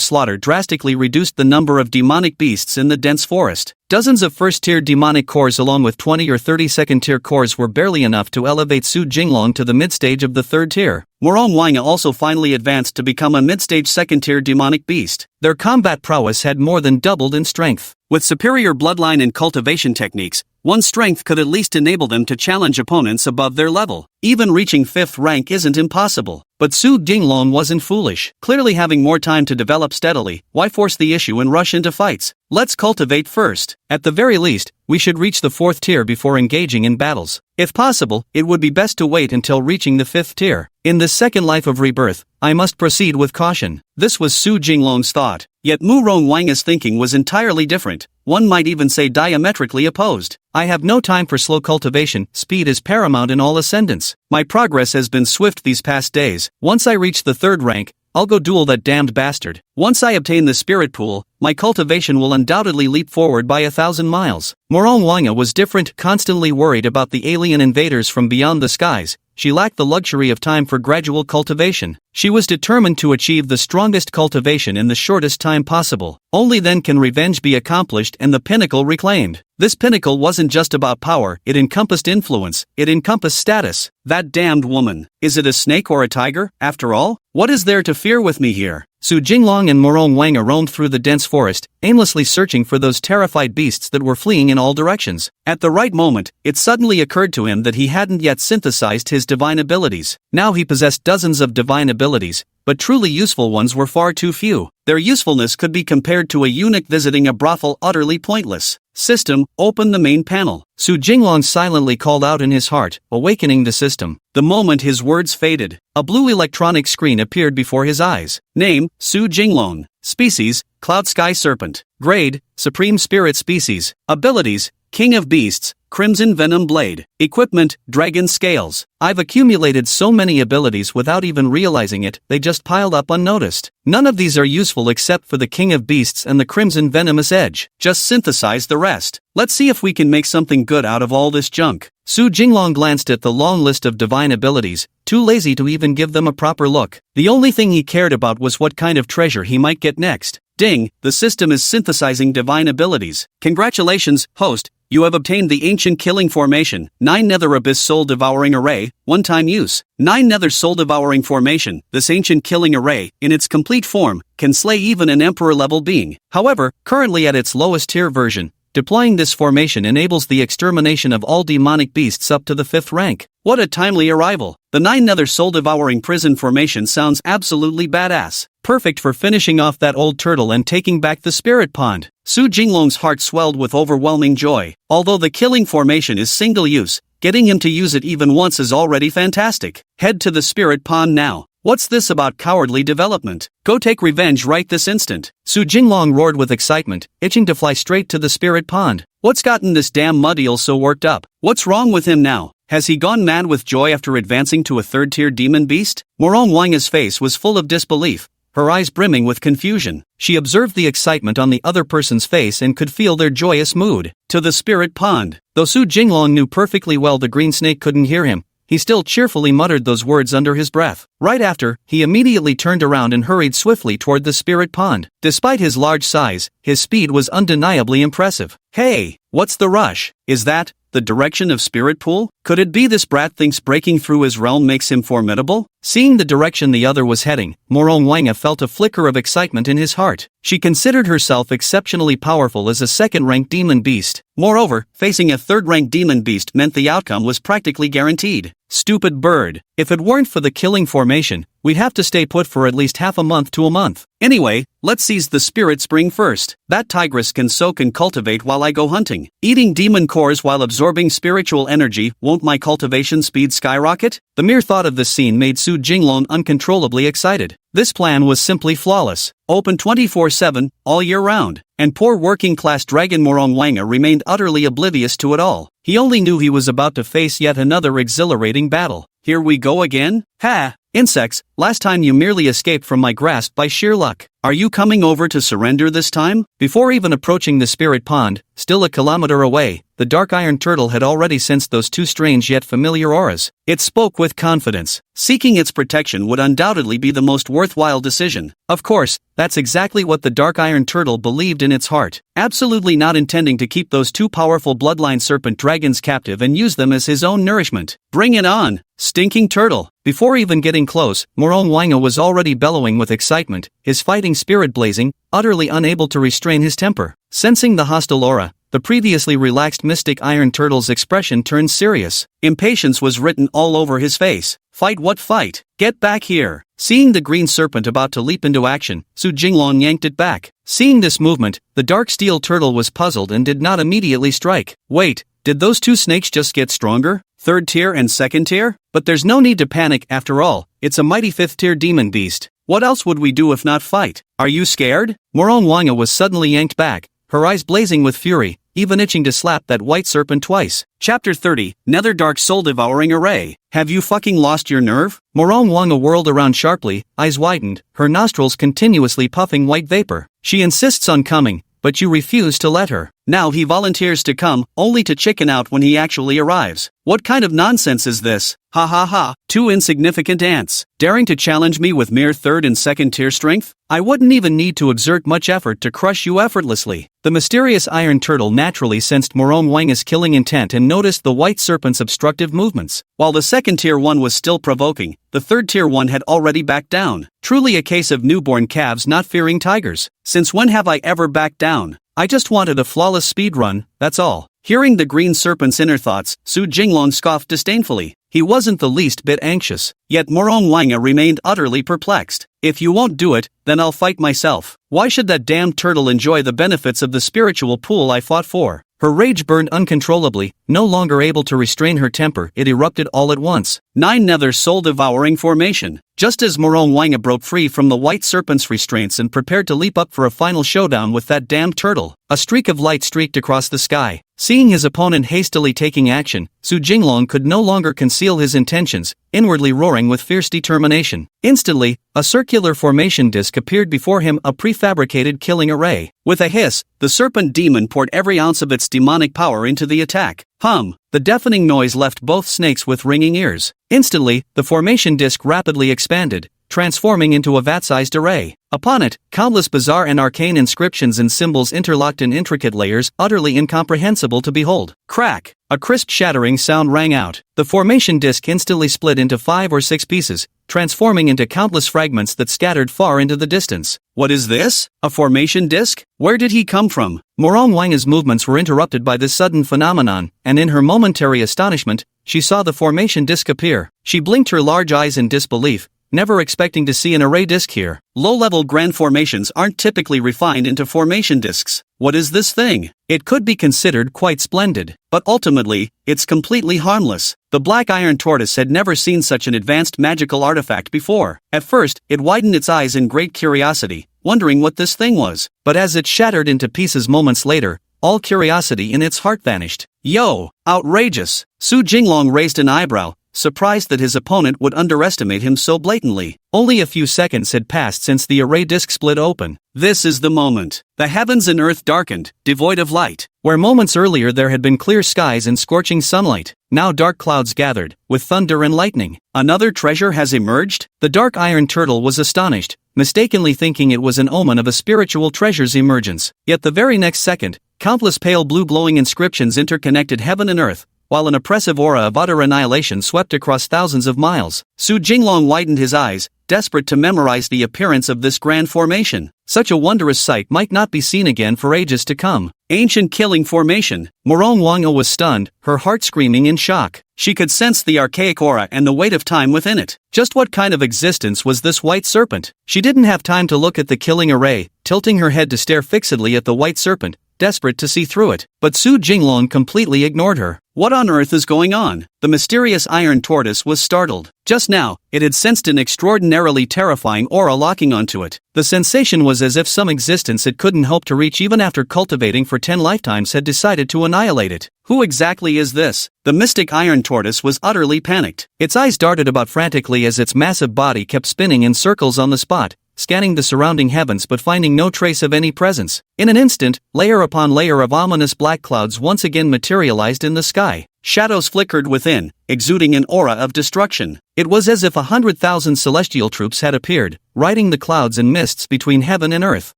slaughter drastically reduced the number of demonic beasts in the dense forest. Dozens of first-tier demonic cores along with 20 or 30 second-tier cores were barely enough to elevate Su Jinglong to the mid-stage of the third tier. Morong Wanga also finally advanced to become a mid-stage second-tier demonic beast. Their combat prowess had more than doubled in strength. With superior bloodline and cultivation techniques, one's strength could at least enable them to challenge opponents above their level. Even reaching 5th rank isn't impossible. But Su Jinglong wasn't foolish. Clearly having more time to develop steadily, why force the issue and rush into fights? Let's cultivate first. At the very least, we should reach the 4th tier before engaging in battles. If possible, it would be best to wait until reaching the 5th tier. In this second life of rebirth, I must proceed with caution. This was Su Jinglong's thought. Yet Morong Wanga's thinking was entirely different. One might even say diametrically opposed. I have no time for slow cultivation, speed is paramount in all ascendants. My progress has been swift these past days. Once I reach the 3rd rank, I'll go duel that damned bastard. Once I obtain the spirit pool, my cultivation will undoubtedly leap forward by 1,000 miles. Morong Wanga was different, constantly worried about the alien invaders from beyond the skies. She lacked the luxury of time for gradual cultivation. She was determined to achieve the strongest cultivation in the shortest time possible. Only then can revenge be accomplished and the pinnacle reclaimed. This pinnacle wasn't just about power, it encompassed influence, it encompassed status. That damned woman. Is it a snake or a tiger, after all? What is there to fear with me here? Su Jinglong and Morong Wanga roamed through the dense forest, aimlessly searching for those terrified beasts that were fleeing in all directions. At the right moment, it suddenly occurred to him that he hadn't yet synthesized his divine abilities. Now he possessed dozens of divine abilities, but truly useful ones were far too few. Their usefulness could be compared to a eunuch visiting a brothel, utterly pointless. System, open the main panel. Su Jinglong silently called out in his heart, awakening the system. The moment his words faded, a blue electronic screen appeared before his eyes. Name, Su Jinglong. Species, Cloud Sky Serpent. Grade, Supreme Spirit Species. Abilities, King of Beasts, Crimson Venom Blade. Equipment, Dragon Scales. I've accumulated so many abilities without even realizing it, they just piled up unnoticed. None of these are useful except for the King of Beasts and the Crimson Venomous Edge. Just synthesize the rest. Let's see if we can make something good out of all this junk. Su Jinglong glanced at the long list of divine abilities, too lazy to even give them a proper look. The only thing he cared about was what kind of treasure he might get next. Ding, the system is synthesizing divine abilities. Congratulations, host. You have obtained the Ancient Killing Formation, 9 Nether Abyss Soul Devouring Array, one-time use. 9 Nether Soul Devouring Formation, this Ancient Killing Array, in its complete form, can slay even an Emperor-level being. However, currently at its lowest tier version, deploying this formation enables the extermination of all demonic beasts up to the 5th rank. What a timely arrival! The 9 Nether Soul Devouring Prison Formation sounds absolutely badass. Perfect for finishing off that old turtle and taking back the Spirit Pond. Su Jinglong's heart swelled with overwhelming joy. Although the killing formation is single-use, getting him to use it even once is already fantastic. Head to the Spirit Pond now. What's this about cowardly development? Go take revenge right this instant. Su Jinglong roared with excitement, itching to fly straight to the Spirit Pond. What's gotten this damn mudeel so worked up? What's wrong with him now? Has he gone mad with joy after advancing to a 3rd-tier demon beast? Morong Wanga's face was full of disbelief, her eyes brimming with confusion. She observed the excitement on the other person's face and could feel their joyous mood. To the Spirit Pond. Though Su Jinglong knew perfectly well the green snake couldn't hear him, he still cheerfully muttered those words under his breath. Right after, he immediately turned around and hurried swiftly toward the Spirit Pond. Despite his large size, his speed was undeniably impressive. Hey, what's the rush? Is that the direction of Spirit Pool? Could it be this brat thinks breaking through his realm makes him formidable? Seeing the direction the other was heading, Morong Wanga felt a flicker of excitement in his heart. She considered herself exceptionally powerful as a 2nd-ranked demon beast. Moreover, facing a 3rd-ranked demon beast meant the outcome was practically guaranteed. Stupid bird. If it weren't for the killing formation, we'd have to stay put for at least half a month to a month. Anyway, let's seize the Spirit Spring first. That tigress can soak and cultivate while I go hunting. Eating demon cores while absorbing spiritual energy, won't my cultivation speed skyrocket? The mere thought of this scene made Su Jinglong uncontrollably excited. This plan was simply flawless. Open 24/7, all year round. And poor working-class dragon Morong Wanga remained utterly oblivious to it all. He only knew he was about to face yet another exhilarating battle. Here we go again? Ha! Insects, last time you merely escaped from my grasp by sheer luck. Are you coming over to surrender this time? Before even approaching the Spirit Pond, still a kilometer away, the dark iron turtle had already sensed those two strange yet familiar auras. It spoke with confidence. Seeking its protection would undoubtedly be the most worthwhile decision. Of course, that's exactly what the dark iron turtle believed in its heart, absolutely not intending to keep those two powerful bloodline serpent dragons captive and use them as his own nourishment. Bring it on, stinking turtle! Before even getting close, Morong Wanga was already bellowing with excitement, his fighting spirit blazing, utterly unable to restrain his temper. Sensing the hostile aura, the previously relaxed mystic iron turtle's expression turned serious. Impatience was written all over his face. Fight what fight? Get back here! Seeing the green serpent about to leap into action, Su Jinglong yanked it back. Seeing this movement, the dark steel turtle was puzzled and did not immediately strike. Wait, did those two snakes just get stronger? 3rd tier and 2nd tier? But there's no need to panic after all, it's a mighty 5th tier demon beast. What else would we do if not fight? Are you scared? Morong Wanga was suddenly yanked back, her eyes blazing with fury, even itching to slap that white serpent twice. Chapter 30, Nether Dark Soul Devouring Array. Have you fucking lost your nerve? Morong Wanga whirled around sharply, eyes widened, her nostrils continuously puffing white vapor. She insists on coming, but you refuse to let her. Now he volunteers to come, only to chicken out when he actually arrives. What kind of nonsense is this? Ha ha ha, 2 insignificant ants, daring to challenge me with mere 3rd and 2nd tier strength? I wouldn't even need to exert much effort to crush you effortlessly. The mysterious iron turtle naturally sensed Morong Wanga's killing intent and noticed the white serpent's obstructive movements. While the 2nd tier one was still provoking, the 3rd tier one had already backed down. Truly a case of newborn calves not fearing tigers. Since when have I ever backed down? I just wanted a flawless speed run, that's all. Hearing the green serpent's inner thoughts, Su Jinglong scoffed disdainfully. He wasn't the least bit anxious, yet Morong Wanga remained utterly perplexed. If you won't do it, then I'll fight myself. Why should that damned turtle enjoy the benefits of the spiritual pool I fought for? Her rage burned uncontrollably, no longer able to restrain her temper, it erupted all at once. 9 Nether soul-devouring formation. Just as Morong Wanga broke free from the white serpent's restraints and prepared to leap up for a final showdown with that damned turtle, a streak of light streaked across the sky. Seeing his opponent hastily taking action, Su Jinglong could no longer conceal his intentions, inwardly roaring with fierce determination. Instantly, a circular formation disc appeared before him, a prefabricated killing array. With a hiss, the serpent demon poured every ounce of its demonic power into the attack. Hum! The deafening noise left both snakes with ringing ears. Instantly, the formation disc rapidly expanded, transforming into a vat-sized array. Upon it, countless bizarre and arcane inscriptions and symbols interlocked in intricate layers, utterly incomprehensible to behold. Crack! A crisp shattering sound rang out. The formation disc instantly split into 5 or 6 pieces, transforming into countless fragments that scattered far into the distance. What is this? A formation disc? Where did he come from? Morong Wanga's movements were interrupted by this sudden phenomenon, and in her momentary astonishment, she saw the formation disc appear. She blinked her large eyes in disbelief, never expecting to see an array disc here. Low-level grand formations aren't typically refined into formation discs. What is this thing? It could be considered quite splendid, but ultimately, it's completely harmless. The black iron tortoise had never seen such an advanced magical artifact before. At first, it widened its eyes in great curiosity, wondering what this thing was. But as it shattered into pieces moments later, all curiosity in its heart vanished. Yo! Outrageous! Su Jinglong raised an eyebrow, surprised that his opponent would underestimate him so blatantly. Only a few seconds had passed since the array disc split open. This is the moment. The heavens and earth darkened, devoid of light. Where moments earlier there had been clear skies and scorching sunlight, now dark clouds gathered, with thunder and lightning. Another treasure has emerged? The dark iron turtle was astonished, mistakenly thinking it was an omen of a spiritual treasure's emergence. Yet the very next second, countless pale blue glowing inscriptions interconnected heaven and earth, while an oppressive aura of utter annihilation swept across thousands of miles. Su Jinglong widened his eyes, desperate to memorize the appearance of this grand formation. Such a wondrous sight might not be seen again for ages to come. Ancient killing formation. Morong Wanga was stunned, her heart screaming in shock. She could sense the archaic aura and the weight of time within it. Just what kind of existence was this white serpent? She didn't have time to look at the killing array, tilting her head to stare fixedly at the white serpent, desperate to see through it. But Su Jinglong completely ignored her. What on earth is going on? The mysterious iron tortoise was startled. Just now, it had sensed an extraordinarily terrifying aura locking onto it. The sensation was as if some existence it couldn't hope to reach even after cultivating for 10 lifetimes had decided to annihilate it. Who exactly is this? The mystic iron tortoise was utterly panicked. Its eyes darted about frantically as its massive body kept spinning in circles on the spot, scanning the surrounding heavens but finding no trace of any presence. In an instant, layer upon layer of ominous black clouds once again materialized in the sky. Shadows flickered within, exuding an aura of destruction. It was as if 100,000 celestial troops had appeared, riding the clouds and mists between heaven and earth.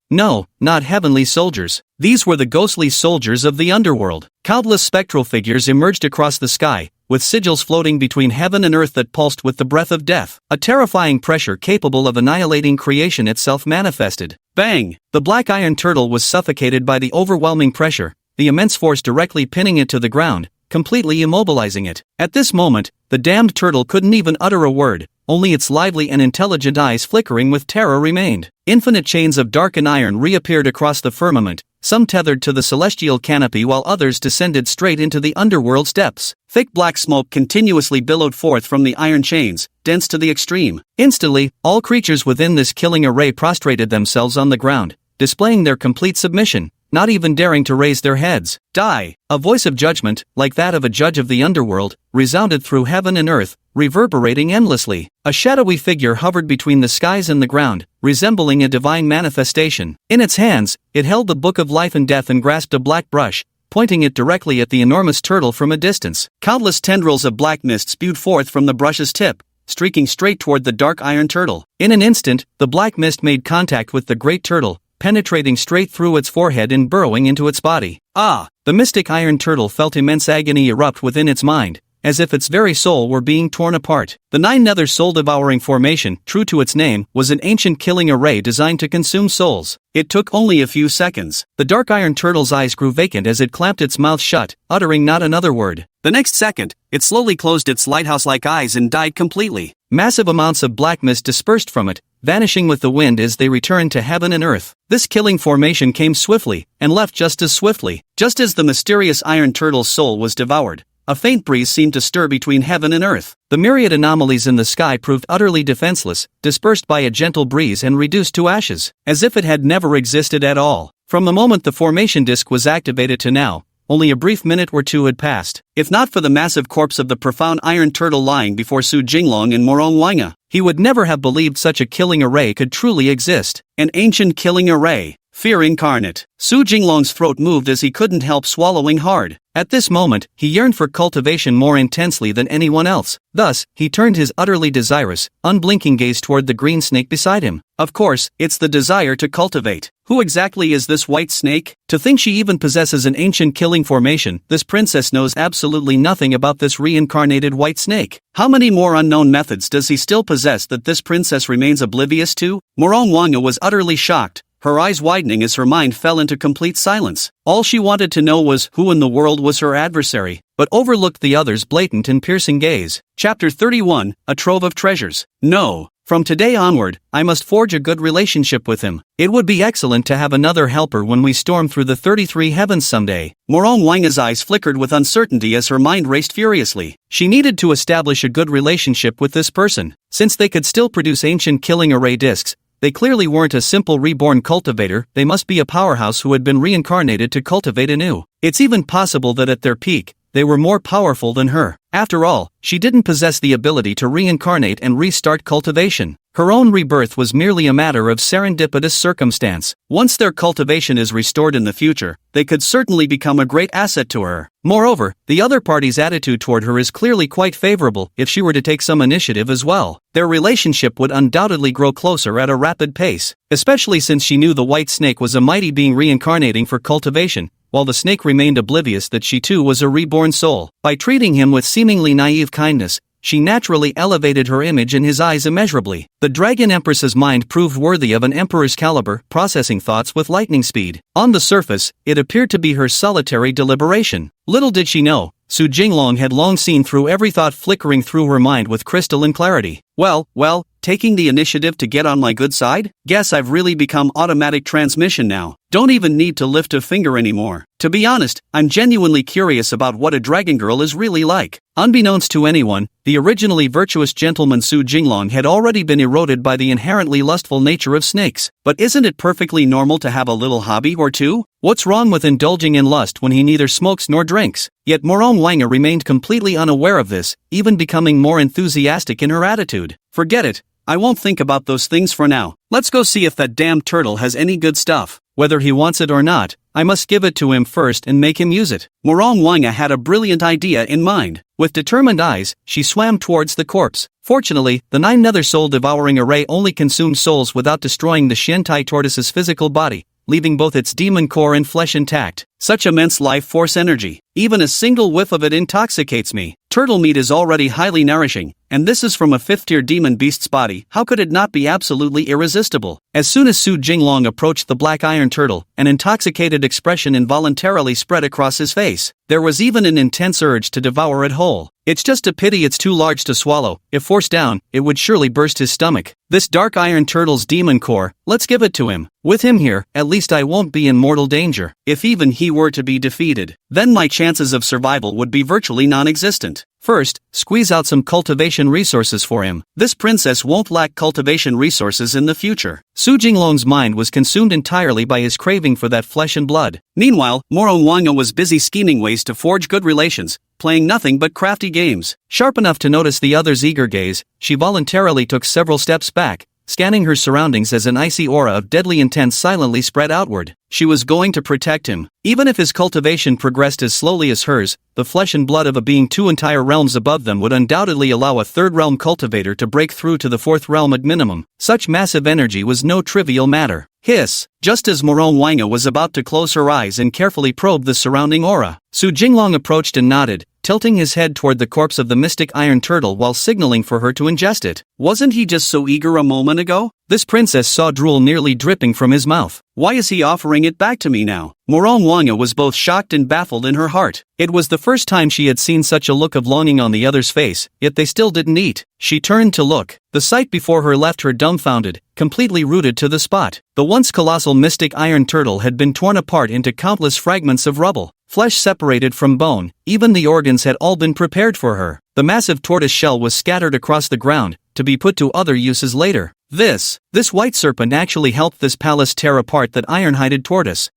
No, not heavenly soldiers. These were the ghostly soldiers of the underworld. Countless spectral figures emerged across the sky, with sigils floating between heaven and earth that pulsed with the breath of death. A terrifying pressure capable of annihilating creation itself manifested. Bang! The black iron turtle was suffocated by the overwhelming pressure, the immense force directly pinning it to the ground, completely immobilizing it. At this moment, the damned turtle couldn't even utter a word, only its lively and intelligent eyes flickering with terror remained. Infinite chains of darkened iron reappeared across the firmament, some tethered to the celestial canopy while others descended straight into the underworld's depths. Thick black smoke continuously billowed forth from the iron chains, dense to the extreme. Instantly, all creatures within this killing array prostrated themselves on the ground, displaying their complete submission, not even daring to raise their heads. Die! A voice of judgment, like that of a judge of the underworld, resounded through heaven and earth, reverberating endlessly. A shadowy figure hovered between the skies and the ground, resembling a divine manifestation. In its hands, it held the book of life and death and grasped a black brush, pointing it directly at the enormous turtle from a distance. Countless tendrils of black mist spewed forth from the brush's tip, streaking straight toward the dark iron turtle. In an instant, the black mist made contact with the great turtle, penetrating straight through its forehead and burrowing into its body. Ah! The mystic iron turtle felt immense agony erupt within its mind, as if its very soul were being torn apart. The nine-nether soul-devouring formation, true to its name, was an ancient killing array designed to consume souls. It took only a few seconds. The dark iron turtle's eyes grew vacant as it clamped its mouth shut, uttering not another word. The next second, it slowly closed its lighthouse-like eyes and died completely. Massive amounts of black mist dispersed from it, vanishing with the wind as they returned to heaven and earth. This killing formation came swiftly, and left just as swiftly. Just as the mysterious iron turtle's soul was devoured, a faint breeze seemed to stir between heaven and earth. The myriad anomalies in the sky proved utterly defenseless, dispersed by a gentle breeze and reduced to ashes, as if it had never existed at all. From the moment the formation disk was activated to now, only a brief minute or two had passed. If not for the massive corpse of the profound iron turtle lying before Su Jinglong and Morong Wanga, he would never have believed such a killing array could truly exist. An ancient killing array. Fear incarnate. Su Jinglong's throat moved as he couldn't help swallowing hard. At this moment, he yearned for cultivation more intensely than anyone else. Thus, he turned his utterly desirous, unblinking gaze toward the green snake beside him. Of course, it's the desire to cultivate. Who exactly is this white snake? To think she even possesses an ancient killing formation, this princess knows absolutely nothing about this reincarnated white snake. How many more unknown methods does he still possess that this princess remains oblivious to? Morong Wanga was utterly shocked, her eyes widening as her mind fell into complete silence. All she wanted to know was who in the world was her adversary, but overlooked the other's blatant and piercing gaze. Chapter 31, A Trove of Treasures. No. From today onward, I must forge a good relationship with him. It would be excellent to have another helper when we storm through the 33 heavens someday. Morong Wanga's eyes flickered with uncertainty as her mind raced furiously. She needed to establish a good relationship with this person. Since they could still produce ancient killing array discs, they clearly weren't a simple reborn cultivator, they must be a powerhouse who had been reincarnated to cultivate anew. It's even possible that at their peak, they were more powerful than her. After all, she didn't possess the ability to reincarnate and restart cultivation. Her own rebirth was merely a matter of serendipitous circumstance. Once their cultivation is restored in the future, they could certainly become a great asset to her. Moreover, the other party's attitude toward her is clearly quite favorable if she were to take some initiative as well. Their relationship would undoubtedly grow closer at a rapid pace, especially since she knew the white snake was a mighty being reincarnating for cultivation, while the snake remained oblivious that she too was a reborn soul. By treating him with seemingly naive kindness, she naturally elevated her image in his eyes immeasurably. The dragon empress's mind proved worthy of an emperor's caliber, processing thoughts with lightning speed. On the surface, it appeared to be her solitary deliberation. Little did she know, Su Jinglong had long seen through every thought flickering through her mind with crystalline clarity. Well, taking the initiative to get on my good side? Guess I've really become automatic transmission now. Don't even need to lift a finger anymore. To be honest, I'm genuinely curious about what a dragon girl is really like. Unbeknownst to anyone, the originally virtuous gentleman Su Jinglong had already been eroded by the inherently lustful nature of snakes. But isn't it perfectly normal to have a little hobby or two? What's wrong with indulging in lust when he neither smokes nor drinks? Yet Morong Wanga remained completely unaware of this, even becoming more enthusiastic in her attitude. Forget it. I won't think about those things for now. Let's go see if that damn turtle has any good stuff. Whether he wants it or not, I must give it to him first and make him use it. Morong Wanga had a brilliant idea in mind. With determined eyes, she swam towards the corpse. Fortunately, the nine-nether soul-devouring array only consumed souls without destroying the Shentai tortoise's physical body, leaving both its demon core and flesh intact. Such immense life force energy. Even a single whiff of it intoxicates me. Turtle meat is already highly nourishing, and this is from a fifth-tier demon beast's body. How could it not be absolutely irresistible? As soon as Su Jinglong approached the black iron turtle, an intoxicated expression involuntarily spread across his face. There was even an intense urge to devour it whole. It's just a pity it's too large to swallow. If forced down, it would surely burst his stomach. This dark iron turtle's demon core, let's give it to him. With him here, at least I won't be in mortal danger. If even he were to be defeated, then my chances of survival would be virtually non-existent. First, squeeze out some cultivation resources for him. This princess won't lack cultivation resources in the future. Su Jinglong's mind was consumed entirely by his craving for that flesh and blood. Meanwhile, Morong Wanga was busy scheming ways to forge good relations, playing nothing but crafty games. Sharp enough to notice the other's eager gaze, she voluntarily took several steps back, scanning her surroundings as an icy aura of deadly intent silently spread outward. She was going to protect him. Even if his cultivation progressed as slowly as hers, the flesh and blood of a being two entire realms above them would undoubtedly allow a third realm cultivator to break through to the fourth realm at minimum. Such massive energy was no trivial matter. Hiss! Just as Morong Wanga was about to close her eyes and carefully probe the surrounding aura, Su Jinglong approached and nodded, tilting his head toward the corpse of the mystic iron turtle while signaling for her to ingest it. Wasn't he just so eager a moment ago? This princess saw drool nearly dripping from his mouth. Why is he offering it back to me now? Morong Wanga was both shocked and baffled in her heart. It was the first time she had seen such a look of longing on the other's face, yet they still didn't eat. She turned to look. The sight before her left her dumbfounded, completely rooted to the spot. The once colossal mystic iron turtle had been torn apart into countless fragments of rubble. Flesh separated from bone, even the organs had all been prepared for her. The massive tortoise shell was scattered across the ground, to be put to other uses later. This white serpent actually helped this palace tear apart that iron-hided tortoise.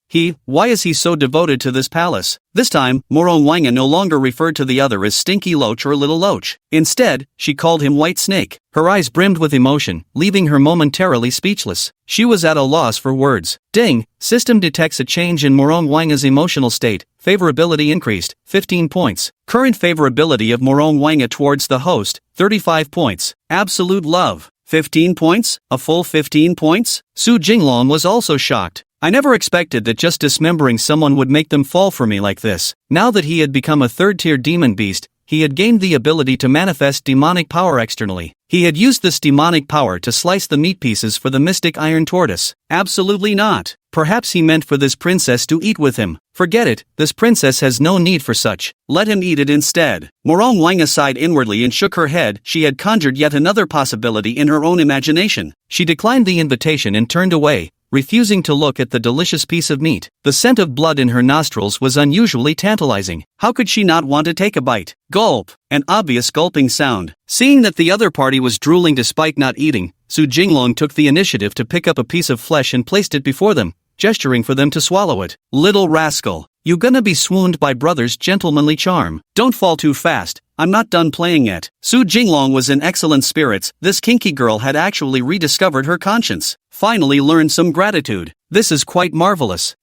Why is he so devoted to this palace? This time, Morong Wanga no longer referred to the other as Stinky Loach or Little Loach. Instead, she called him White Snake. Her eyes brimmed with emotion, leaving her momentarily speechless. She was at a loss for words. Ding! System detects a change in Morong Wanga's emotional state. Favorability increased, 15 points. Current favorability of Morong Wanga towards the host, 35 points. Absolute love, 15 points? A full 15 points? Su Jinglong was also shocked. I never expected that just dismembering someone would make them fall for me like this. Now that he had become a third-tier demon beast, he had gained the ability to manifest demonic power externally. He had used this demonic power to slice the meat pieces for the mystic iron tortoise. Absolutely not. Perhaps he meant for this princess to eat with him. Forget it, this princess has no need for such. Let him eat it instead. Morong Wanga sighed inwardly and shook her head. She had conjured yet another possibility in her own imagination. She declined the invitation and turned away, refusing to look at the delicious piece of meat. The scent of blood in her nostrils was unusually tantalizing. How could she not want to take a bite? Gulp! An obvious gulping sound. Seeing that the other party was drooling despite not eating, Su Jinglong took the initiative to pick up a piece of flesh and placed it before them, gesturing for them to swallow it. Little rascal, you gonna be swooned by brother's gentlemanly charm. Don't fall too fast, I'm not done playing yet. Su Jinglong was in excellent spirits. This kinky girl had actually rediscovered her conscience. Finally learned some gratitude. This is quite marvelous.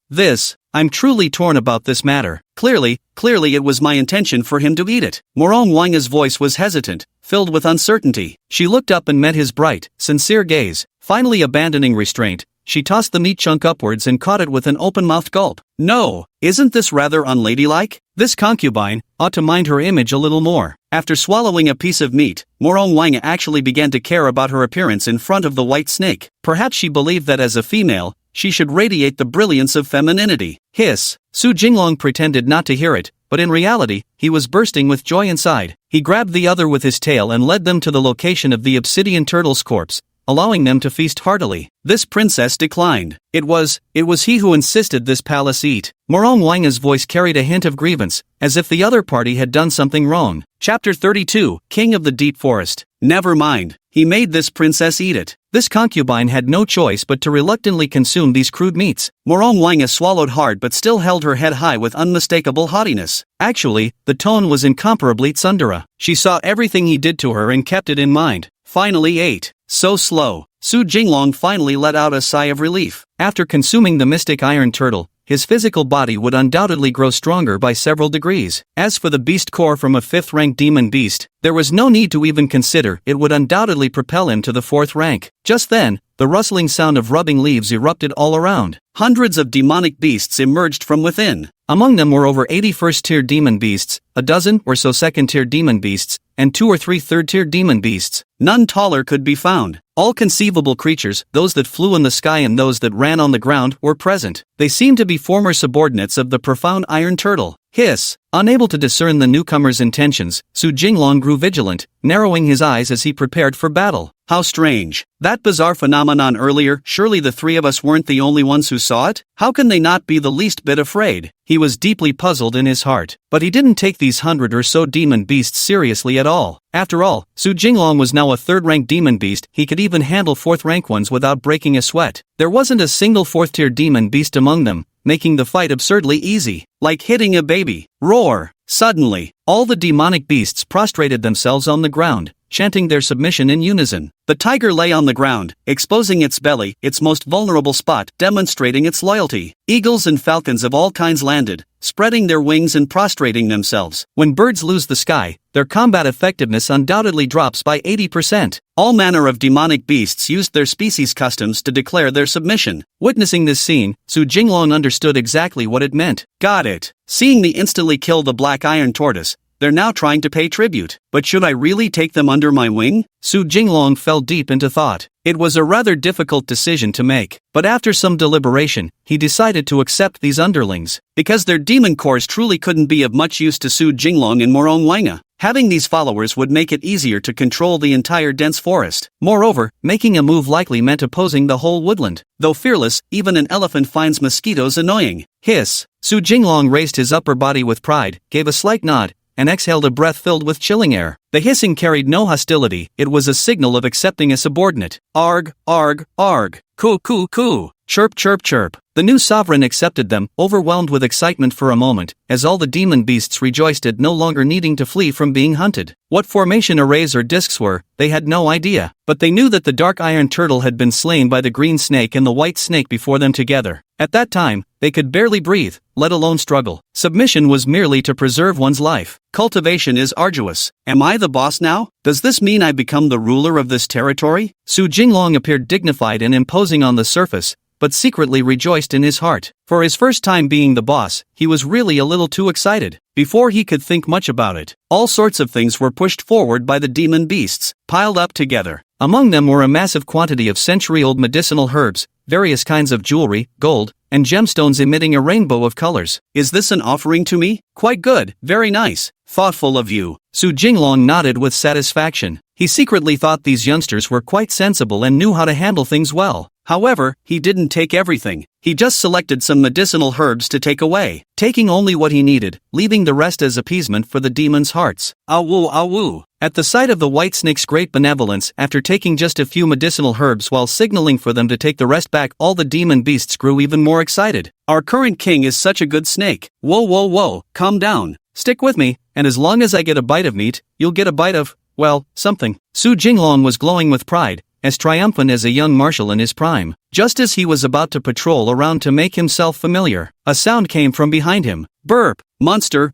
I'm truly torn about this matter. Clearly it was my intention for him to eat it. Morong Wanga's voice was hesitant, filled with uncertainty. She looked up and met his bright, sincere gaze. Finally abandoning restraint, she tossed the meat chunk upwards and caught it with an open-mouthed gulp. No, isn't this rather unladylike? This concubine ought to mind her image a little more. After swallowing a piece of meat, Morong Wanga actually began to care about her appearance in front of the white snake. Perhaps she believed that as a female, she should radiate the brilliance of femininity. Hiss! Su Jinglong pretended not to hear it, but in reality, he was bursting with joy inside. He grabbed the other with his tail and led them to the location of the obsidian turtle's corpse, allowing them to feast heartily. This princess declined. It was he who insisted this palace eat. Morong Wanga's voice carried a hint of grievance, as if the other party had done something wrong. Chapter 32, King of the Deep Forest. Never mind, he made this princess eat it. This concubine had no choice but to reluctantly consume these crude meats. Morong Wanga swallowed hard but still held her head high with unmistakable haughtiness. Actually, the tone was incomparably tsundere. She saw everything he did to her and kept it in mind. Finally ate. So slow. Su Jinglong finally let out a sigh of relief. After consuming the mystic iron turtle, his physical body would undoubtedly grow stronger by several degrees. As for the beast core from a 5th-rank demon beast, there was no need to even consider. It would undoubtedly propel him to the 4th rank. Just then, the rustling sound of rubbing leaves erupted all around. Hundreds of demonic beasts emerged from within. Among them were over 80 first-tier demon beasts, a dozen or so second-tier demon beasts, and 2 or 3 third-tier demon beasts. None taller could be found. All conceivable creatures, those that flew in the sky and those that ran on the ground, were present. They seemed to be former subordinates of the profound iron turtle. Hiss! Unable to discern the newcomer's intentions, Su Jinglong grew vigilant, narrowing his eyes as he prepared for battle. How strange. That bizarre phenomenon earlier, surely the three of us weren't the only ones who saw it? How can they not be the least bit afraid? He was deeply puzzled in his heart. But he didn't take these 100 or so demon beasts seriously at all. After all, Su Jinglong was now a 3rd-rank demon beast. He could even handle 4th-rank ones without breaking a sweat. There wasn't a single 4th-tier demon beast among them, making the fight absurdly easy. Like hitting a baby. Roar! Suddenly, all the demonic beasts prostrated themselves on the ground, chanting their submission in unison. The tiger lay on the ground, exposing its belly, its most vulnerable spot, demonstrating its loyalty. Eagles and falcons of all kinds landed, spreading their wings and prostrating themselves. When birds lose the sky, their combat effectiveness undoubtedly drops by 80%. All manner of demonic beasts used their species customs to declare their submission. Witnessing this scene, Su Jinglong understood exactly what it meant. Got it. Seeing me instantly kill the black iron tortoise, they're now trying to pay tribute. But should I really take them under my wing? Su Jinglong fell deep into thought. It was a rather difficult decision to make, but after some deliberation, he decided to accept these underlings. Because their demon cores truly couldn't be of much use to Su Jinglong and Morong Wanga. Having these followers would make it easier to control the entire dense forest. Moreover, making a move likely meant opposing the whole woodland. Though fearless, even an elephant finds mosquitoes annoying. Hiss. Su Jinglong raised his upper body with pride, gave a slight nod, and exhaled a breath filled with chilling air. The hissing carried no hostility, it was a signal of accepting a subordinate. Arg, arg, arg. Coo coo coo. Chirp chirp chirp. The new sovereign accepted them, overwhelmed with excitement for a moment, as all the demon beasts rejoiced at no longer needing to flee from being hunted. What formation arrays or discs were, they had no idea, but they knew that the dark iron turtle had been slain by the green snake and the white snake before them together. At that time, they could barely breathe, let alone struggle. Submission was merely to preserve one's life. Cultivation is arduous. Am I the boss now? Does this mean I become the ruler of this territory? Su Jinglong appeared dignified and imposing on the surface, but secretly rejoiced in his heart. For his first time being the boss, he was really a little too excited. Before he could think much about it, all sorts of things were pushed forward by the demon beasts, piled up together. Among them were a massive quantity of century-old medicinal herbs, various kinds of jewelry, gold, and gemstones emitting a rainbow of colors. Is this an offering to me? Quite good, very nice, thoughtful of you. Su Jinglong nodded with satisfaction. He secretly thought these youngsters were quite sensible and knew how to handle things well. However, he didn't take everything. He just selected some medicinal herbs to take away, taking only what he needed, leaving the rest as appeasement for the demons' hearts. Awoo awoo. At the sight of the white snake's great benevolence, after taking just a few medicinal herbs while signaling for them to take the rest back, all the demon beasts grew even more excited. Our current king is such a good snake. Whoa whoa whoa, calm down. Stick with me, and as long as I get a bite of meat, you'll get a bite of, well, something. Su Jinglong was glowing with pride, as triumphant as a young marshal in his prime. Just as he was about to patrol around to make himself familiar, a sound came from behind him. Burp! Monster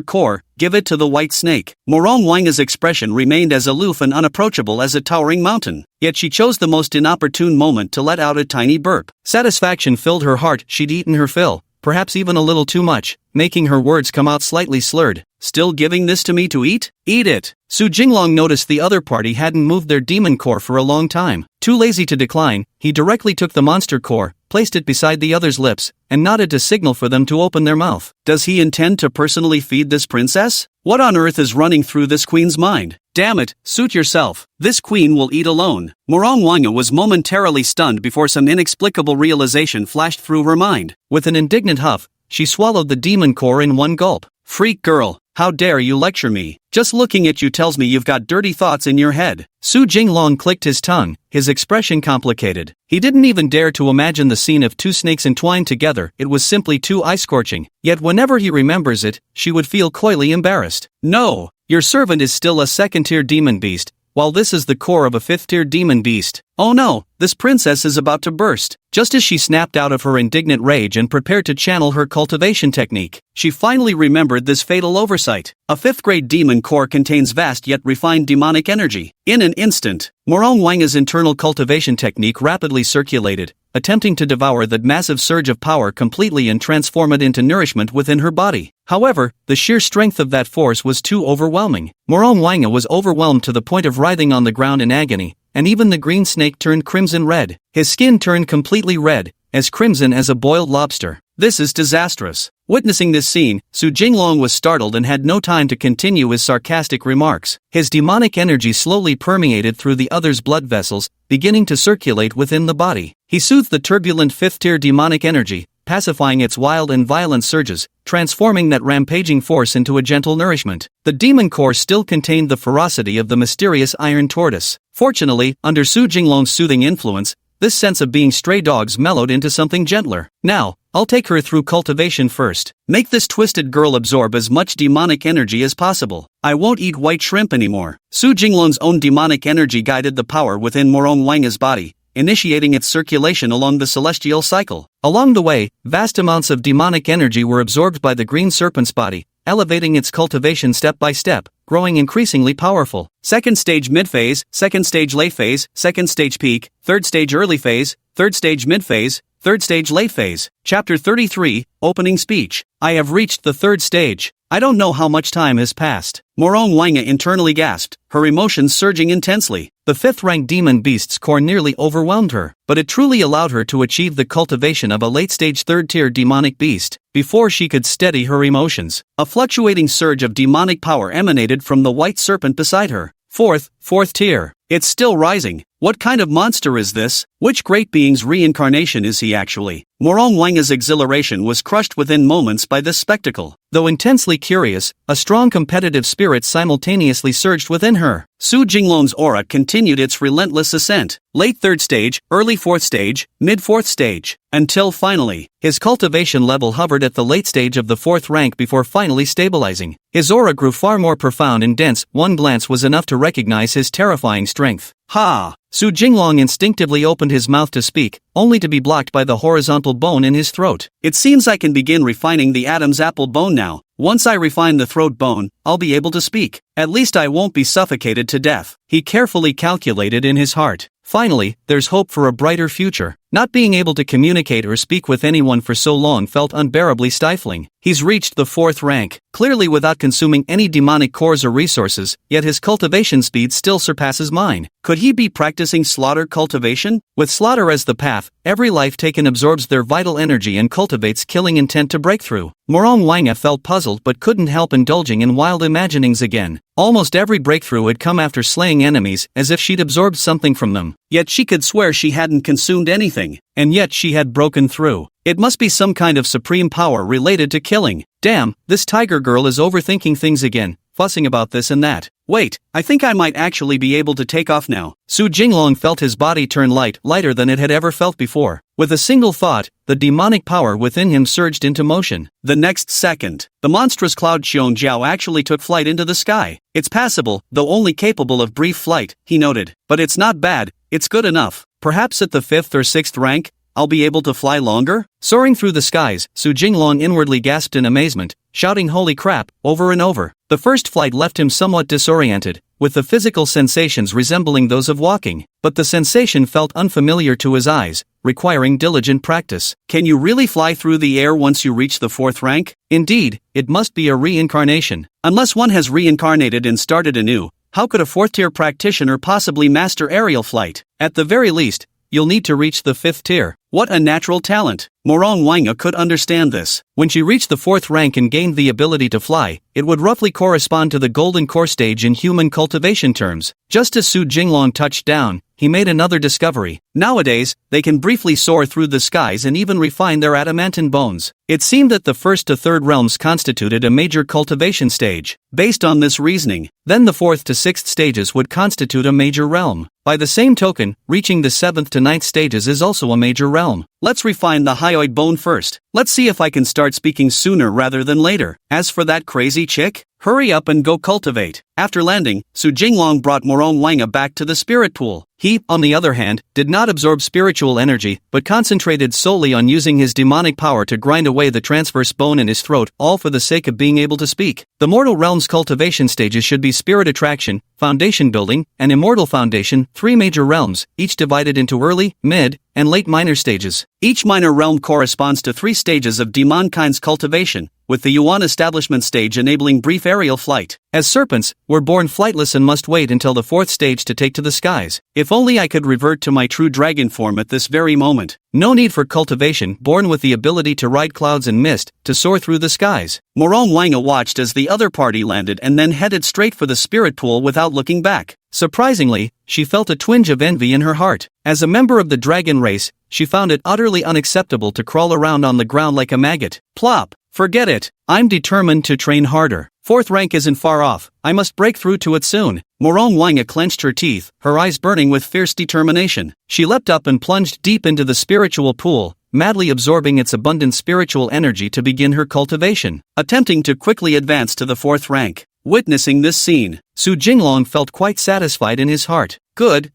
core, give it to the white snake. Morong Wanga's expression remained as aloof and unapproachable as a towering mountain. Yet she chose the most inopportune moment to let out a tiny burp. Satisfaction filled her heart. She'd eaten her fill, perhaps even a little too much, making her words come out slightly slurred. Still giving this to me to eat? Eat it! Su Jinglong noticed the other party hadn't moved their demon core for a long time. Too lazy to decline, he directly took the monster core, placed it beside the other's lips, and nodded to signal for them to open their mouth. Does he intend to personally feed this princess? What on earth is running through this queen's mind? Damn it, suit yourself. This queen will eat alone. Morong Wanga was momentarily stunned before some inexplicable realization flashed through her mind. With an indignant huff, she swallowed the demon core in one gulp. Freak girl, how dare you lecture me? Just looking at you tells me you've got dirty thoughts in your head. Su Jinglong clicked his tongue, his expression complicated. He didn't even dare to imagine the scene of two snakes entwined together. It was simply too eye-scorching. Yet whenever he remembers it, she would feel coyly embarrassed. No, your servant is still a second-tier demon beast, while this is the core of a fifth-tier demon beast. Oh no, this princess is about to burst. Just as she snapped out of her indignant rage and prepared to channel her cultivation technique, she finally remembered this fatal oversight. A fifth-grade demon core contains vast yet refined demonic energy. In an instant, Morong Wanga's internal cultivation technique rapidly circulated, attempting to devour that massive surge of power completely and transform it into nourishment within her body. However, the sheer strength of that force was too overwhelming. Morong Wanga was overwhelmed to the point of writhing on the ground in agony, and even the green snake turned crimson red. His skin turned completely red, as crimson as a boiled lobster. This is disastrous. Witnessing this scene, Su Jinglong was startled and had no time to continue his sarcastic remarks. His demonic energy slowly permeated through the other's blood vessels, beginning to circulate within the body. He soothed the turbulent fifth-tier demonic energy, pacifying its wild and violent surges, transforming that rampaging force into a gentle nourishment. The demon core still contained the ferocity of the mysterious iron tortoise. Fortunately, under Su Jinglong's soothing influence, this sense of being stray dogs mellowed into something gentler. Now, I'll take her through cultivation first. Make this twisted girl absorb as much demonic energy as possible. I won't eat white shrimp anymore. Su Jinglong's own demonic energy guided the power within Morong Wanga's body, initiating its circulation along the celestial cycle. Along the way, vast amounts of demonic energy were absorbed by the green serpent's body, elevating its cultivation step by step, growing increasingly powerful. Second stage mid-phase, second stage late phase, second stage peak, third stage early phase, third stage mid-phase, third stage late phase. Chapter 33, Opening Speech. I have reached the third stage. I don't know how much time has passed. Morong Wanga internally gasped, her emotions surging intensely. The 5th-rank demon beast's core nearly overwhelmed her, but it truly allowed her to achieve the cultivation of a late-stage 3rd-tier demonic beast. Before she could steady her emotions, a fluctuating surge of demonic power emanated from the white serpent beside her. Fourth tier. It's still rising. What kind of monster is this? Which great being's reincarnation is he actually? Morong Wanga's exhilaration was crushed within moments by this spectacle. Though intensely curious, a strong competitive spirit simultaneously surged within her. Su Jinglong's aura continued its relentless ascent. Late 3rd stage, early 4th stage, mid 4th stage, until finally, his cultivation level hovered at the late stage of the 4th rank before finally stabilizing. His aura grew far more profound and dense. One glance was enough to recognize his terrifying strength. Ha! Su Jinglong instinctively opened his mouth to speak, only to be blocked by the horizontal bone in his throat. It seems I can begin refining the Adam's apple bone now. Once I refine the throat bone, I'll be able to speak. At least I won't be suffocated to death, he carefully calculated in his heart. Finally, there's hope for a brighter future. Not being able to communicate or speak with anyone for so long felt unbearably stifling. He's reached the 4th rank, clearly without consuming any demonic cores or resources, yet his cultivation speed still surpasses mine. Could he be practicing slaughter cultivation? With slaughter as the path, every life taken absorbs their vital energy and cultivates killing intent to break through. Morong Wanga felt puzzled but couldn't help indulging in wild imaginings again. Almost every breakthrough had come after slaying enemies, as if she'd absorbed something from them. Yet she could swear she hadn't consumed anything, and yet she had broken through. It must be some kind of supreme power related to killing. Damn, this tiger girl is overthinking things again, fussing about this and that. Wait, I think I might actually be able to take off now. Su Jinglong felt his body turn lighter than it had ever felt before. With a single thought, the demonic power within him surged into motion. The next second, the monstrous cloud Xiong Jiao actually took flight into the sky. It's passable, though only capable of brief flight, he noted. But it's not bad, it's good enough. Perhaps at the 5th or 6th rank, I'll be able to fly longer? Soaring through the skies, Su Jinglong inwardly gasped in amazement, shouting holy crap, over and over. The first flight left him somewhat disoriented, with the physical sensations resembling those of walking, but the sensation felt unfamiliar to his eyes, requiring diligent practice. Can you really fly through the air once you reach the 4th rank? Indeed, it must be a reincarnation. Unless one has reincarnated and started anew, how could a 4th-tier practitioner possibly master aerial flight? At the very least, you'll need to reach the 5th tier. What a natural talent. Morong Wanga could understand this. When she reached the 4th rank and gained the ability to fly, it would roughly correspond to the golden core stage in human cultivation terms. Just as Su Jinglong touched down, he made another discovery. Nowadays, they can briefly soar through the skies and even refine their adamantine bones. It seemed that the 1st to 3rd realms constituted a major cultivation stage. Based on this reasoning, then the 4th to 6th stages would constitute a major realm. By the same token, reaching the 7th to 9th stages is also a major realm. Let's refine the hyoid bone first. Let's see if I can start speaking sooner rather than later. As for that crazy chick, hurry up and go cultivate. After landing, Su Jinglong brought Morong Wanga back to the spirit pool. He, on the other hand, did not absorb spiritual energy, but concentrated solely on using his demonic power to grind away the transverse bone in his throat, all for the sake of being able to speak. The mortal realm's cultivation stages should be spirit attraction, foundation building, and immortal foundation, 3 major realms, each divided into early, mid, and late minor stages. Each minor realm corresponds to 3 stages of demonkind's cultivation, with the Yuan establishment stage enabling brief aerial flight. As serpents, we're born flightless and must wait until the 4th stage to take to the skies. If only I could revert to my true dragon form at this very moment. No need for cultivation, born with the ability to ride clouds and mist, to soar through the skies. Morong Wanga watched as the other party landed and then headed straight for the spirit pool without looking back. Surprisingly, she felt a twinge of envy in her heart. As a member of the dragon race, she found it utterly unacceptable to crawl around on the ground like a maggot. Plop! Forget it. I'm determined to train harder. 4th rank isn't far off. I must break through to it soon. Morong Wanga clenched her teeth, her eyes burning with fierce determination. She leapt up and plunged deep into the spiritual pool, madly absorbing its abundant spiritual energy to begin her cultivation, attempting to quickly advance to the 4th rank. Witnessing this scene, Su Jinglong felt quite satisfied in his heart. Good.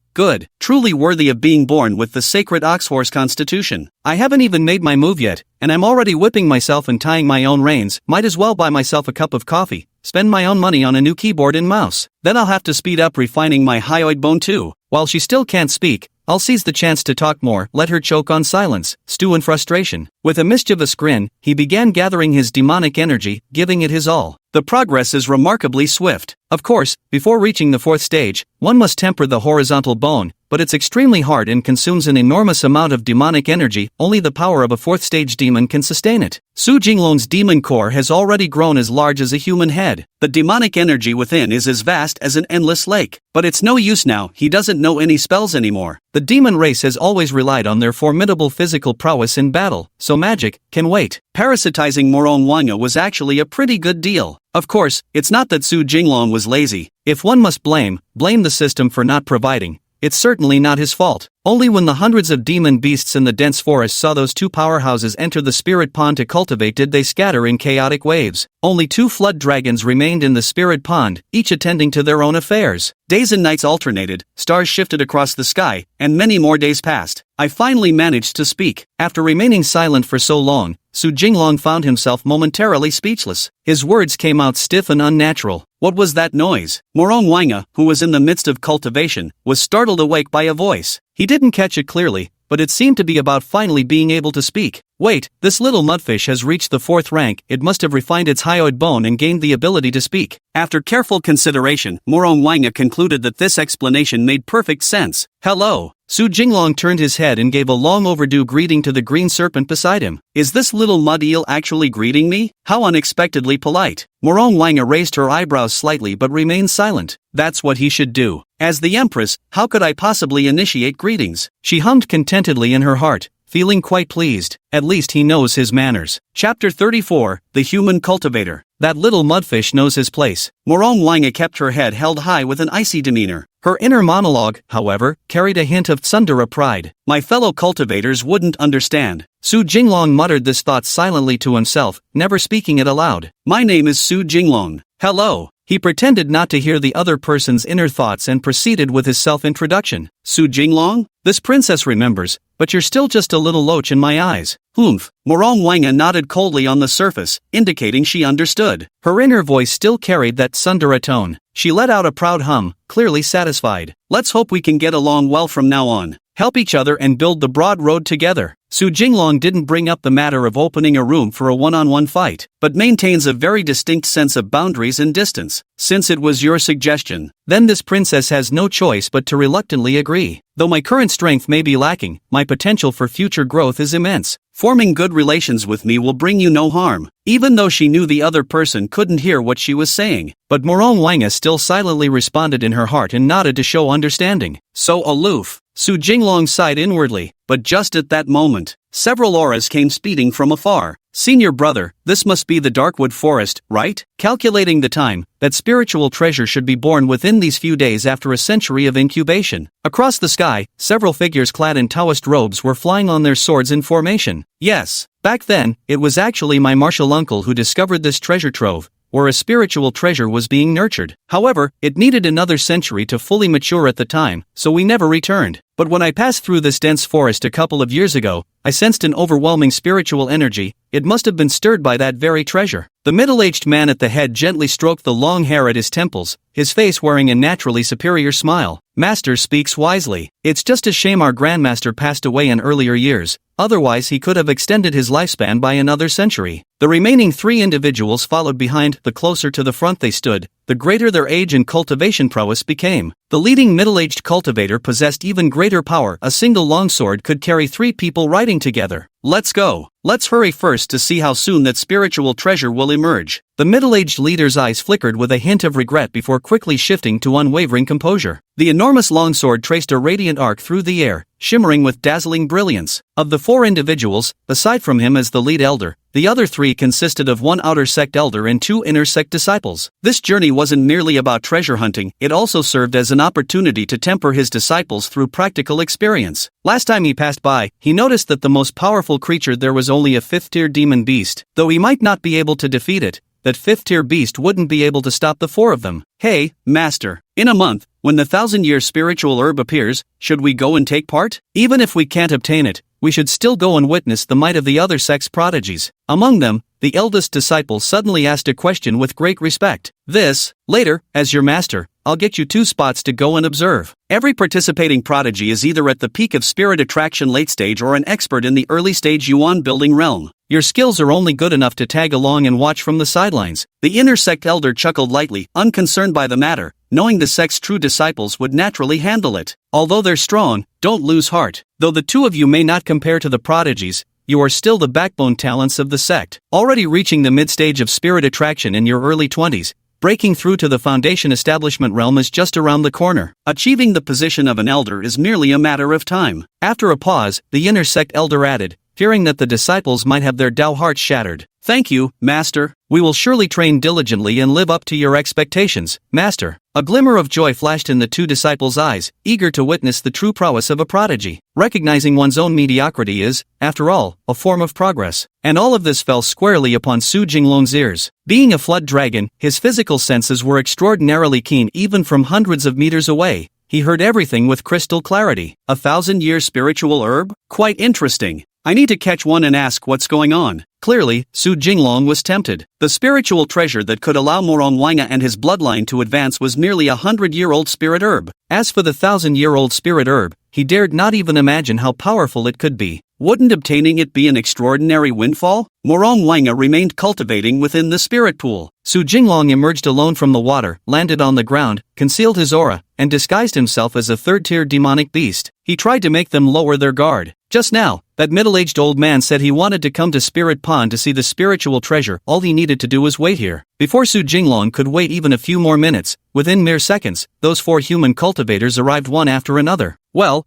Truly worthy of being born with the sacred oxhorse constitution. I haven't even made my move yet, and I'm already whipping myself and tying my own reins. Might as well buy myself a cup of coffee, spend my own money on a new keyboard and mouse. Then I'll have to speed up refining my hyoid bone too. While she still can't speak, I'll seize the chance to talk more, let her choke on silence, stew in frustration. With a mischievous grin, he began gathering his demonic energy, giving it his all. The progress is remarkably swift. Of course, before reaching the fourth stage, one must temper the horizontal bone, but it's extremely hard and consumes an enormous amount of demonic energy. Only the power of a fourth stage demon can sustain it. Su Jinglong's demon core has already grown as large as a human head. The demonic energy within is as vast as an endless lake. But it's no use now, he doesn't know any spells anymore. The demon race has always relied on their formidable physical prowess in battle, so magic can wait. Parasitizing Morong Wanga was actually a pretty good deal. Of course, it's not that Su Jinglong was lazy. If one must blame the system for not providing. It's certainly not his fault. Only when the hundreds of demon beasts in the dense forest saw those two powerhouses enter the spirit pond to cultivate did they scatter in chaotic waves. Only 2 flood dragons remained in the spirit pond, each attending to their own affairs. Days and nights alternated, stars shifted across the sky, and many more days passed. I finally managed to speak. After remaining silent for so long, Su Jinglong found himself momentarily speechless. His words came out stiff and unnatural. What was that noise? Morong Wanga, who was in the midst of cultivation, was startled awake by a voice. He didn't catch it clearly, but it seemed to be about finally being able to speak. Wait, this little mudfish has reached the 4th rank, it must have refined its hyoid bone and gained the ability to speak. After careful consideration, Morong Wanga concluded that this explanation made perfect sense. Hello. Su Jinglong turned his head and gave a long overdue greeting to the green serpent beside him. Is this little mud eel actually greeting me? How unexpectedly polite. Morong Wanga raised her eyebrows slightly but remained silent. That's what he should do. As the Empress, how could I possibly initiate greetings? She hummed contentedly in her heart, feeling quite pleased. At least he knows his manners. Chapter 34, The Human Cultivator. That little mudfish knows his place. Morong Wanga kept her head held high with an icy demeanor. Her inner monologue, however, carried a hint of tsundere pride. My fellow cultivators wouldn't understand. Su Jinglong muttered this thought silently to himself, never speaking it aloud. My name is Su Jinglong. Hello. He pretended not to hear the other person's inner thoughts and proceeded with his self-introduction. Su Jinglong? This princess remembers, but you're still just a little loach in my eyes. Humph. Morong Wanga nodded coldly on the surface, indicating she understood. Her inner voice still carried that tsundere tone. She let out a proud hum, clearly satisfied. Let's hope we can get along well from now on. Help each other and build the broad road together. Su Jinglong didn't bring up the matter of opening a room for a one-on-one fight, but maintains a very distinct sense of boundaries and distance. Since it was your suggestion, then this princess has no choice but to reluctantly agree. Though my current strength may be lacking, my potential for future growth is immense. Forming good relations with me will bring you no harm. Even though she knew the other person couldn't hear what she was saying, but Morong Wanga still silently responded in her heart and nodded to show understanding. So aloof. Su Jinglong sighed inwardly, but just at that moment, several auras came speeding from afar. Senior brother, this must be the Darkwood Forest, right? Calculating the time, that spiritual treasure should be born within these few days after a century of incubation. Across the sky, several figures clad in Taoist robes were flying on their swords in formation. Yes, back then, it was actually my martial uncle who discovered this treasure trove, where a spiritual treasure was being nurtured. However, it needed another century to fully mature at the time, so we never returned. But when I passed through this dense forest a couple of years ago, I sensed an overwhelming spiritual energy. It must have been stirred by that very treasure. The middle-aged man at the head gently stroked the long hair at his temples, his face wearing a naturally superior smile. Master speaks wisely. It's just a shame our grandmaster passed away in earlier years. Otherwise he could have extended his lifespan by another century. The remaining 3 individuals followed behind. The closer to the front they stood, the greater their age and cultivation prowess became. The leading middle-aged cultivator possessed even greater power. A single longsword could carry 3 people riding together. Let's go. Let's hurry first to see how soon that spiritual treasure will emerge. The middle-aged leader's eyes flickered with a hint of regret before quickly shifting to unwavering composure. The enormous longsword traced a radiant arc through the air, shimmering with dazzling brilliance. Of the 4 individuals, aside from him as the lead elder, the other 3 consisted of 1 outer sect elder and 2 inner sect disciples. This journey wasn't merely about treasure hunting, it also served as an opportunity to temper his disciples through practical experience. Last time he passed by, he noticed that the most powerful creature there was only a 5th-tier demon beast. Though he might not be able to defeat it, that 5th-tier beast wouldn't be able to stop the 4 of them. Hey, Master, in a month, when the 1,000-year spiritual herb appears, should we go and take part? Even if we can't obtain it, we should still go and witness the might of the other sect's prodigies. Among them, the eldest disciple suddenly asked a question with great respect. This, later, as your master, I'll get you 2 spots to go and observe. Every participating prodigy is either at the peak of spirit attraction late stage or an expert in the early stage yuan building realm. Your skills are only good enough to tag along and watch from the sidelines. The inner sect elder chuckled lightly, unconcerned by the matter, knowing the sect's true disciples would naturally handle it. Although they're strong, don't lose heart. Though the 2 of you may not compare to the prodigies, you are still the backbone talents of the sect. Already reaching the mid-stage of spirit attraction in your early 20s, breaking through to the foundation establishment realm is just around the corner. Achieving the position of an elder is merely a matter of time. After a pause, the inner sect elder added, fearing that the disciples might have their Tao hearts shattered. Thank you, Master. We will surely train diligently and live up to your expectations, Master. A glimmer of joy flashed in the 2 disciples' eyes, eager to witness the true prowess of a prodigy. Recognizing one's own mediocrity is, after all, a form of progress. And all of this fell squarely upon Su Jinglong's ears. Being a flood dragon, his physical senses were extraordinarily keen even from hundreds of meters away. He heard everything with crystal clarity. 1,000-year spiritual herb? Quite interesting. I need to catch one and ask what's going on. Clearly, Su Jinglong was tempted. The spiritual treasure that could allow Morong Wanga and his bloodline to advance was merely a 100-year-old spirit herb. As for the 1,000-year-old spirit herb, he dared not even imagine how powerful it could be. Wouldn't obtaining it be an extraordinary windfall? Morong Wanga remained cultivating within the spirit pool. Su Jinglong emerged alone from the water, landed on the ground, concealed his aura, and disguised himself as a 3rd-tier demonic beast. He tried to make them lower their guard. Just now, that middle-aged old man said he wanted to come to Spirit Pond to see the spiritual treasure. All he needed to do was wait here. Before Su Jinglong could wait even a few more minutes, within mere seconds, those 4 human cultivators arrived one after another. Well,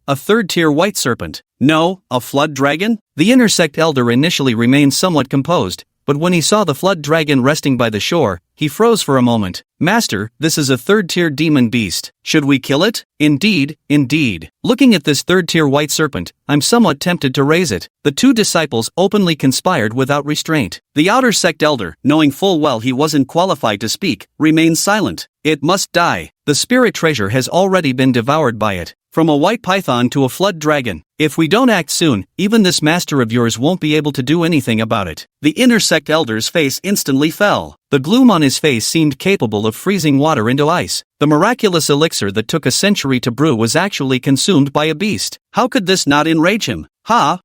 a 3rd-tier white serpent. No, a flood dragon? The inner sect elder initially remained somewhat composed, but when he saw the flood dragon resting by the shore, he froze for a moment. Master, this is a 3rd-tier demon beast. Should we kill it? Indeed. Looking at this 3rd-tier white serpent, I'm somewhat tempted to raise it. The 2 disciples openly conspired without restraint. The outer sect elder, knowing full well he wasn't qualified to speak, remained silent. It must die. The spirit treasure has already been devoured by it. From a white python to a flood dragon. If we don't act soon, even this master of yours won't be able to do anything about it. The inner sect elder's face instantly fell. The gloom on his face seemed capable of freezing water into ice. The miraculous elixir that took a century to brew was actually consumed by a beast. How could this not enrage him?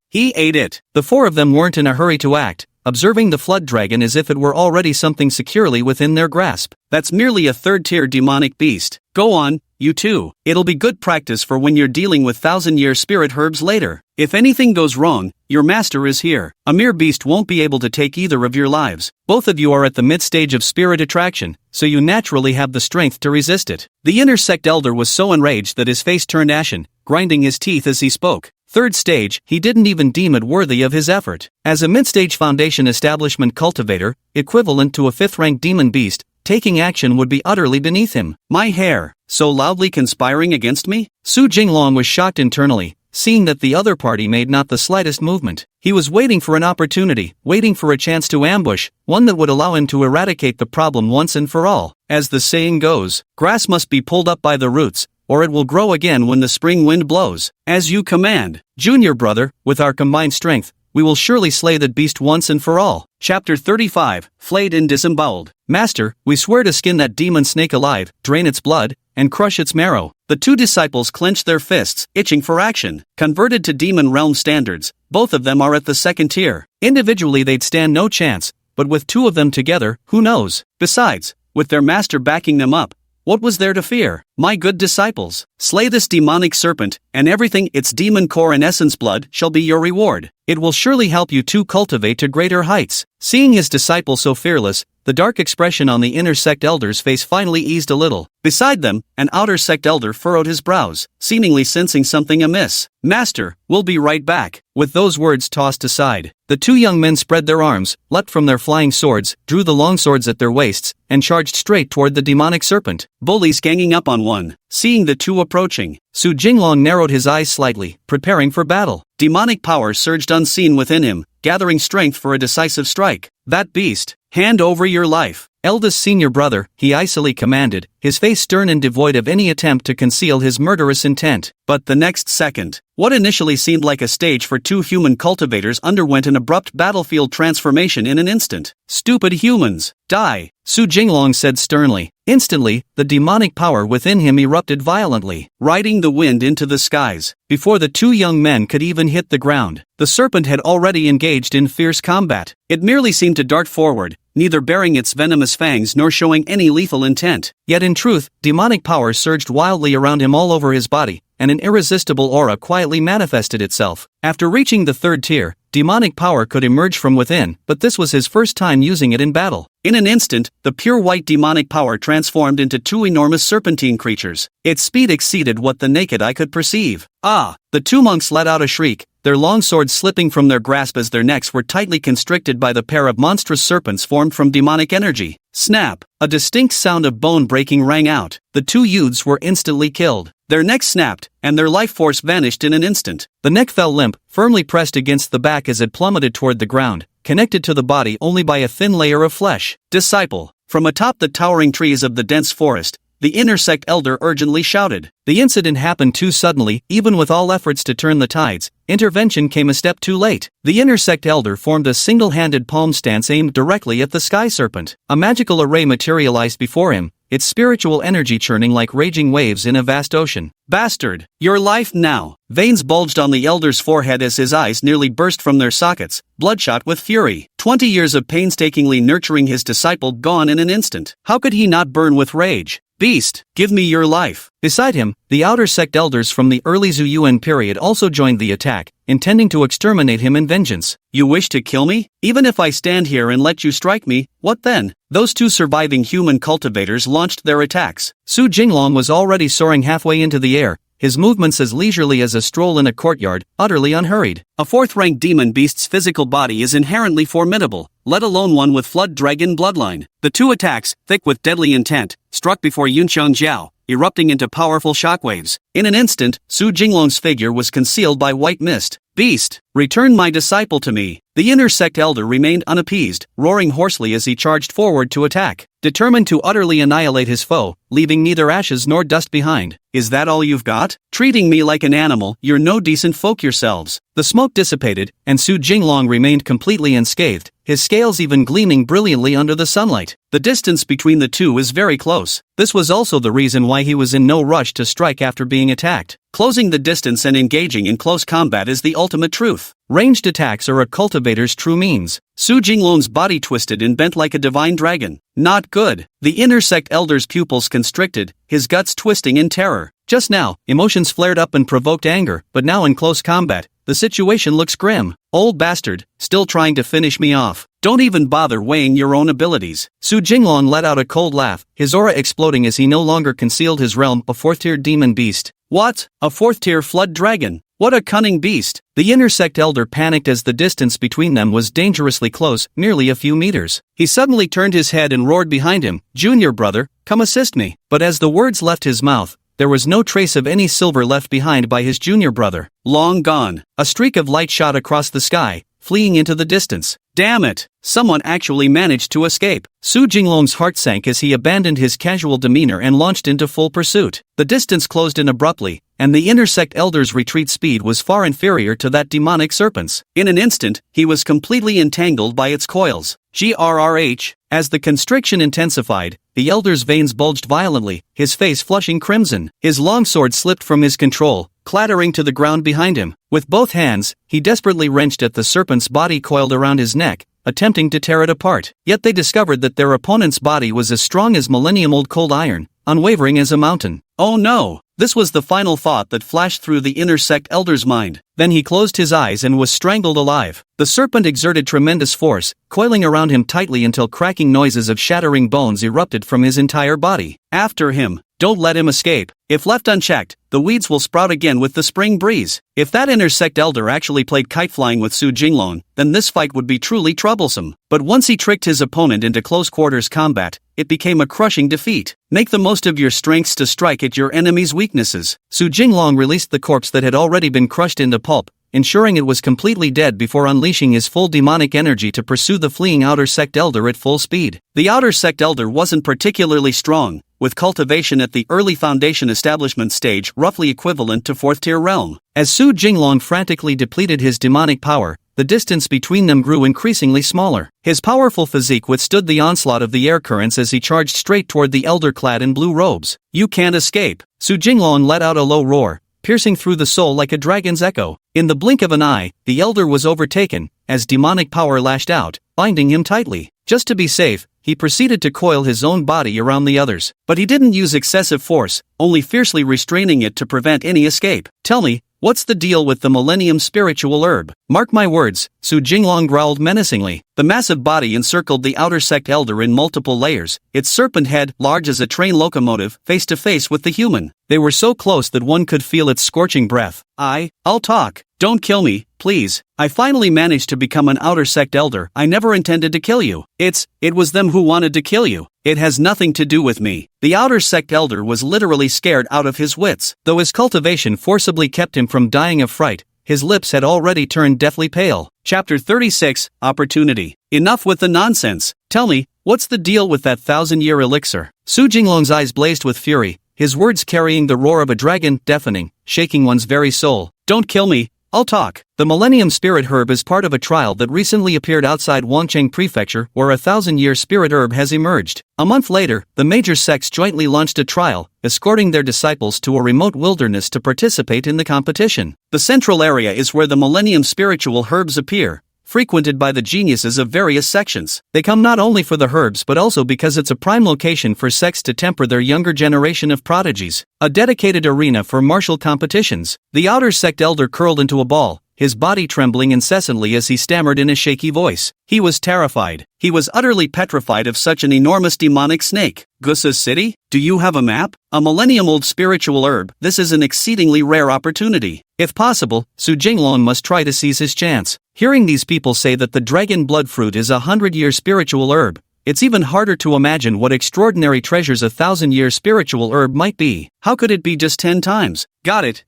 He ate it. The 4 of them weren't in a hurry to act, observing the flood dragon as if it were already something securely within their grasp. That's merely a 3rd-tier demonic beast. Go on, you 2. It'll be good practice for when you're dealing with 1,000-year spirit herbs later. If anything goes wrong, your master is here. A mere beast won't be able to take either of your lives. Both of you are at the mid-stage of spirit attraction, so you naturally have the strength to resist it. The inner sect elder was so enraged that his face turned ashen, grinding his teeth as he spoke. 3rd stage, he didn't even deem it worthy of his effort. As a mid-stage foundation establishment cultivator, equivalent to a 5th-rank demon beast, taking action would be utterly beneath him. My hair, so loudly conspiring against me? Su Jinglong was shocked internally, seeing that the other party made not the slightest movement. He was waiting for an opportunity, waiting for a chance to ambush, one that would allow him to eradicate the problem once and for all. As the saying goes, grass must be pulled up by the roots, or it will grow again when the spring wind blows. As you command, junior brother, with our combined strength, we will surely slay that beast once and for all. Chapter 35, Flayed and Disemboweled. Master, we swear to skin that demon snake alive, drain its blood, and crush its marrow. The 2 disciples clenched their fists, itching for action. Converted to demon realm standards, both of them are at the 2nd tier. Individually they'd stand no chance, but with 2 of them together, who knows? Besides, with their master backing them up, what was there to fear? My good disciples, slay this demonic serpent, and everything its demon core and essence blood shall be your reward. It will surely help you to cultivate to greater heights. Seeing his disciple so fearless, the dark expression on the inner sect elder's face finally eased a little. Beside them, an outer sect elder furrowed his brows, seemingly sensing something amiss. Master, we'll be right back. With those words tossed aside, the 2 young men spread their arms, leapt from their flying swords, drew the long swords at their waists, and charged straight toward the demonic serpent. Bullies ganging up on one. Seeing the 2 approaching, Su Jinglong narrowed his eyes slightly, preparing for battle. Demonic power surged unseen within him, gathering strength for a decisive strike. That beast, hand over your life. eldest senior brother, he icily commanded, his face stern and devoid of any attempt to conceal his murderous intent. But the next second, what initially seemed like a stage for two human cultivators underwent an abrupt battlefield transformation in an instant. "Stupid humans, die," Su Jinglong said sternly. Instantly, the demonic power within him erupted violently, riding the wind into the skies. Before the two young men could even hit the ground, the serpent had already engaged in fierce combat. It merely seemed to dart forward, neither bearing its venomous fangs nor showing any lethal intent. Yet in truth, demonic power surged wildly around him all over his body, and an irresistible aura quietly manifested itself. After reaching the third tier, demonic power could emerge from within, but this was his first time using it in battle. In an instant, the pure white demonic power transformed into two enormous serpentine creatures. Its speed exceeded what the naked eye could perceive. "Ah!" The two monks let out a shriek, their long swords slipping from their grasp as their necks were tightly constricted by the pair of monstrous serpents formed from demonic energy. Snap! A distinct sound of bone breaking rang out. The two youths were instantly killed. Their necks snapped, and their life force vanished in an instant. The neck fell limp, firmly pressed against the back as it plummeted toward the ground, connected to the body only by a thin layer of flesh. "Disciple!" From atop the towering trees of the dense forest, the inner sect elder urgently shouted. The incident happened too suddenly, even with all efforts to turn the tides. Intervention came a step too late. The inner sect elder formed a single-handed palm stance aimed directly at the sky serpent. A magical array materialized before him, its spiritual energy churning like raging waves in a vast ocean. "Bastard! Your life now!" Veins bulged on the elder's forehead as his eyes nearly burst from their sockets, bloodshot with fury. 20 years of painstakingly nurturing his disciple gone in an instant. How could he not burn with rage? "Beast, give me your life." Beside him, the outer sect elders from the early Zuyuan period also joined the attack, intending to exterminate him in vengeance. "You wish to kill me? Even if I stand here and let you strike me, what then?" Those two surviving human cultivators launched their attacks. Su Jinglong was already soaring halfway into the air, his movements as leisurely as a stroll in a courtyard, utterly unhurried. A fourth-rank demon beast's physical body is inherently formidable, let alone one with flood dragon bloodline. The two attacks, thick with deadly intent, struck before Yunqiang Jiao, erupting into powerful shockwaves. In an instant, Su Jinglong's figure was concealed by white mist. "Beast, return my disciple to me." The inner sect elder remained unappeased, roaring hoarsely as he charged forward to attack, determined to utterly annihilate his foe, leaving neither ashes nor dust behind. "Is that all you've got? Treating me like an animal, you're no decent folk yourselves." The smoke dissipated, and Su Jinglong remained completely unscathed, his scales even gleaming brilliantly under the sunlight. The distance between the two is very close. This was also the reason why he was in no rush to strike after being attacked. Closing the distance and engaging in close combat is the ultimate truth. Ranged attacks are a cultivator's true means. Su Jinglong's body twisted and bent like a divine dragon. Not good. The inner sect elder's pupils constricted, his guts twisting in terror. Just now, emotions flared up and provoked anger, but now in close combat, the situation looks grim. "Old bastard, still trying to finish me off. Don't even bother weighing your own abilities." Su Jinglong let out a cold laugh, his aura exploding as he no longer concealed his realm, a fourth-tier demon beast. "What? A fourth-tier flood dragon? What a cunning beast!" The inner sect elder panicked as the distance between them was dangerously close, merely a few meters. He suddenly turned his head and roared behind him, "Junior brother, come assist me." But as the words left his mouth, there was no trace of any silver left behind by his junior brother. Long gone. A streak of light shot across the sky, fleeing into the distance. Damn it! Someone actually managed to escape. Su Jinglong's heart sank as he abandoned his casual demeanor and launched into full pursuit. The distance closed in abruptly, and the inner sect elder's retreat speed was far inferior to that demonic serpent's. In an instant, he was completely entangled by its coils. GRRH. As the constriction intensified, the elder's veins bulged violently, his face flushing crimson. His longsword slipped from his control, clattering to the ground behind him. With both hands, he desperately wrenched at the serpent's body coiled around his neck, attempting to tear it apart. Yet they discovered that their opponent's body was as strong as millennium-old cold iron, unwavering as a mountain. Oh no! This was the final thought that flashed through the inner sect elder's mind. Then he closed his eyes and was strangled alive. The serpent exerted tremendous force, coiling around him tightly until cracking noises of shattering bones erupted from his entire body. After him! Don't let him escape. If left unchecked, the weeds will sprout again with the spring breeze. If that inner sect elder actually played kite flying with Su Jinglong, then this fight would be truly troublesome. But once he tricked his opponent into close quarters combat, it became a crushing defeat. Make the most of your strengths to strike at your enemy's weaknesses. Su Jinglong released the corpse that had already been crushed into pulp, ensuring it was completely dead before unleashing his full demonic energy to pursue the fleeing Outer Sect Elder at full speed. The Outer Sect Elder wasn't particularly strong, with cultivation at the early Foundation establishment stage roughly equivalent to 4th-tier realm. As Su Jinglong frantically depleted his demonic power, the distance between them grew increasingly smaller. His powerful physique withstood the onslaught of the air currents as he charged straight toward the elder clad in blue robes. "You can't escape!" Su Jinglong let out a low roar, piercing through the soul like a dragon's echo. In the blink of an eye, the elder was overtaken, as demonic power lashed out, binding him tightly. Just to be safe, he proceeded to coil his own body around the others. But he didn't use excessive force, only fiercely restraining it to prevent any escape. "Tell me, what's the deal with the Millennium Spiritual Herb?" "Mark my words," Su Jinglong growled menacingly. The massive body encircled the Outer Sect Elder in multiple layers, its serpent head, large as a train locomotive, face to face with the human. They were so close that one could feel its scorching breath. I'll talk. Don't kill me, please. I finally managed to become an Outer Sect Elder. I never intended to kill you. It was them who wanted to kill you. It has nothing to do with me." The Outer Sect Elder was literally scared out of his wits. Though his cultivation forcibly kept him from dying of fright, his lips had already turned deathly pale. Chapter 36, Opportunity. "Enough with the nonsense. Tell me, what's the deal with that 1,000-year elixir?" Su Jinglong's eyes blazed with fury, his words carrying the roar of a dragon, deafening, shaking one's very soul. "Don't kill me. I'll talk." The Millennium Spirit Herb is part of a trial that recently appeared outside Wancheng Prefecture, where a 1,000-year spirit herb has emerged. A month later, the major sects jointly launched a trial, escorting their disciples to a remote wilderness to participate in the competition. The central area is where the Millennium Spiritual Herbs appear, frequented by the geniuses of various sections. They come not only for the herbs but also because it's a prime location for sects to temper their younger generation of prodigies. A dedicated arena for martial competitions. The Outer Sect Elder curled into a ball, his body trembling incessantly as he stammered in a shaky voice. He was terrified. He was utterly petrified of such an enormous demonic snake. "Gusa's city? Do you have a map? A millennium-old spiritual herb. This is an exceedingly rare opportunity. If possible, Su Jinglong must try to seize his chance." Hearing these people say that the dragon blood fruit is a 100-year spiritual herb, it's even harder to imagine what extraordinary treasures a 1,000-year spiritual herb might be. How could it be just 10 times? Got it.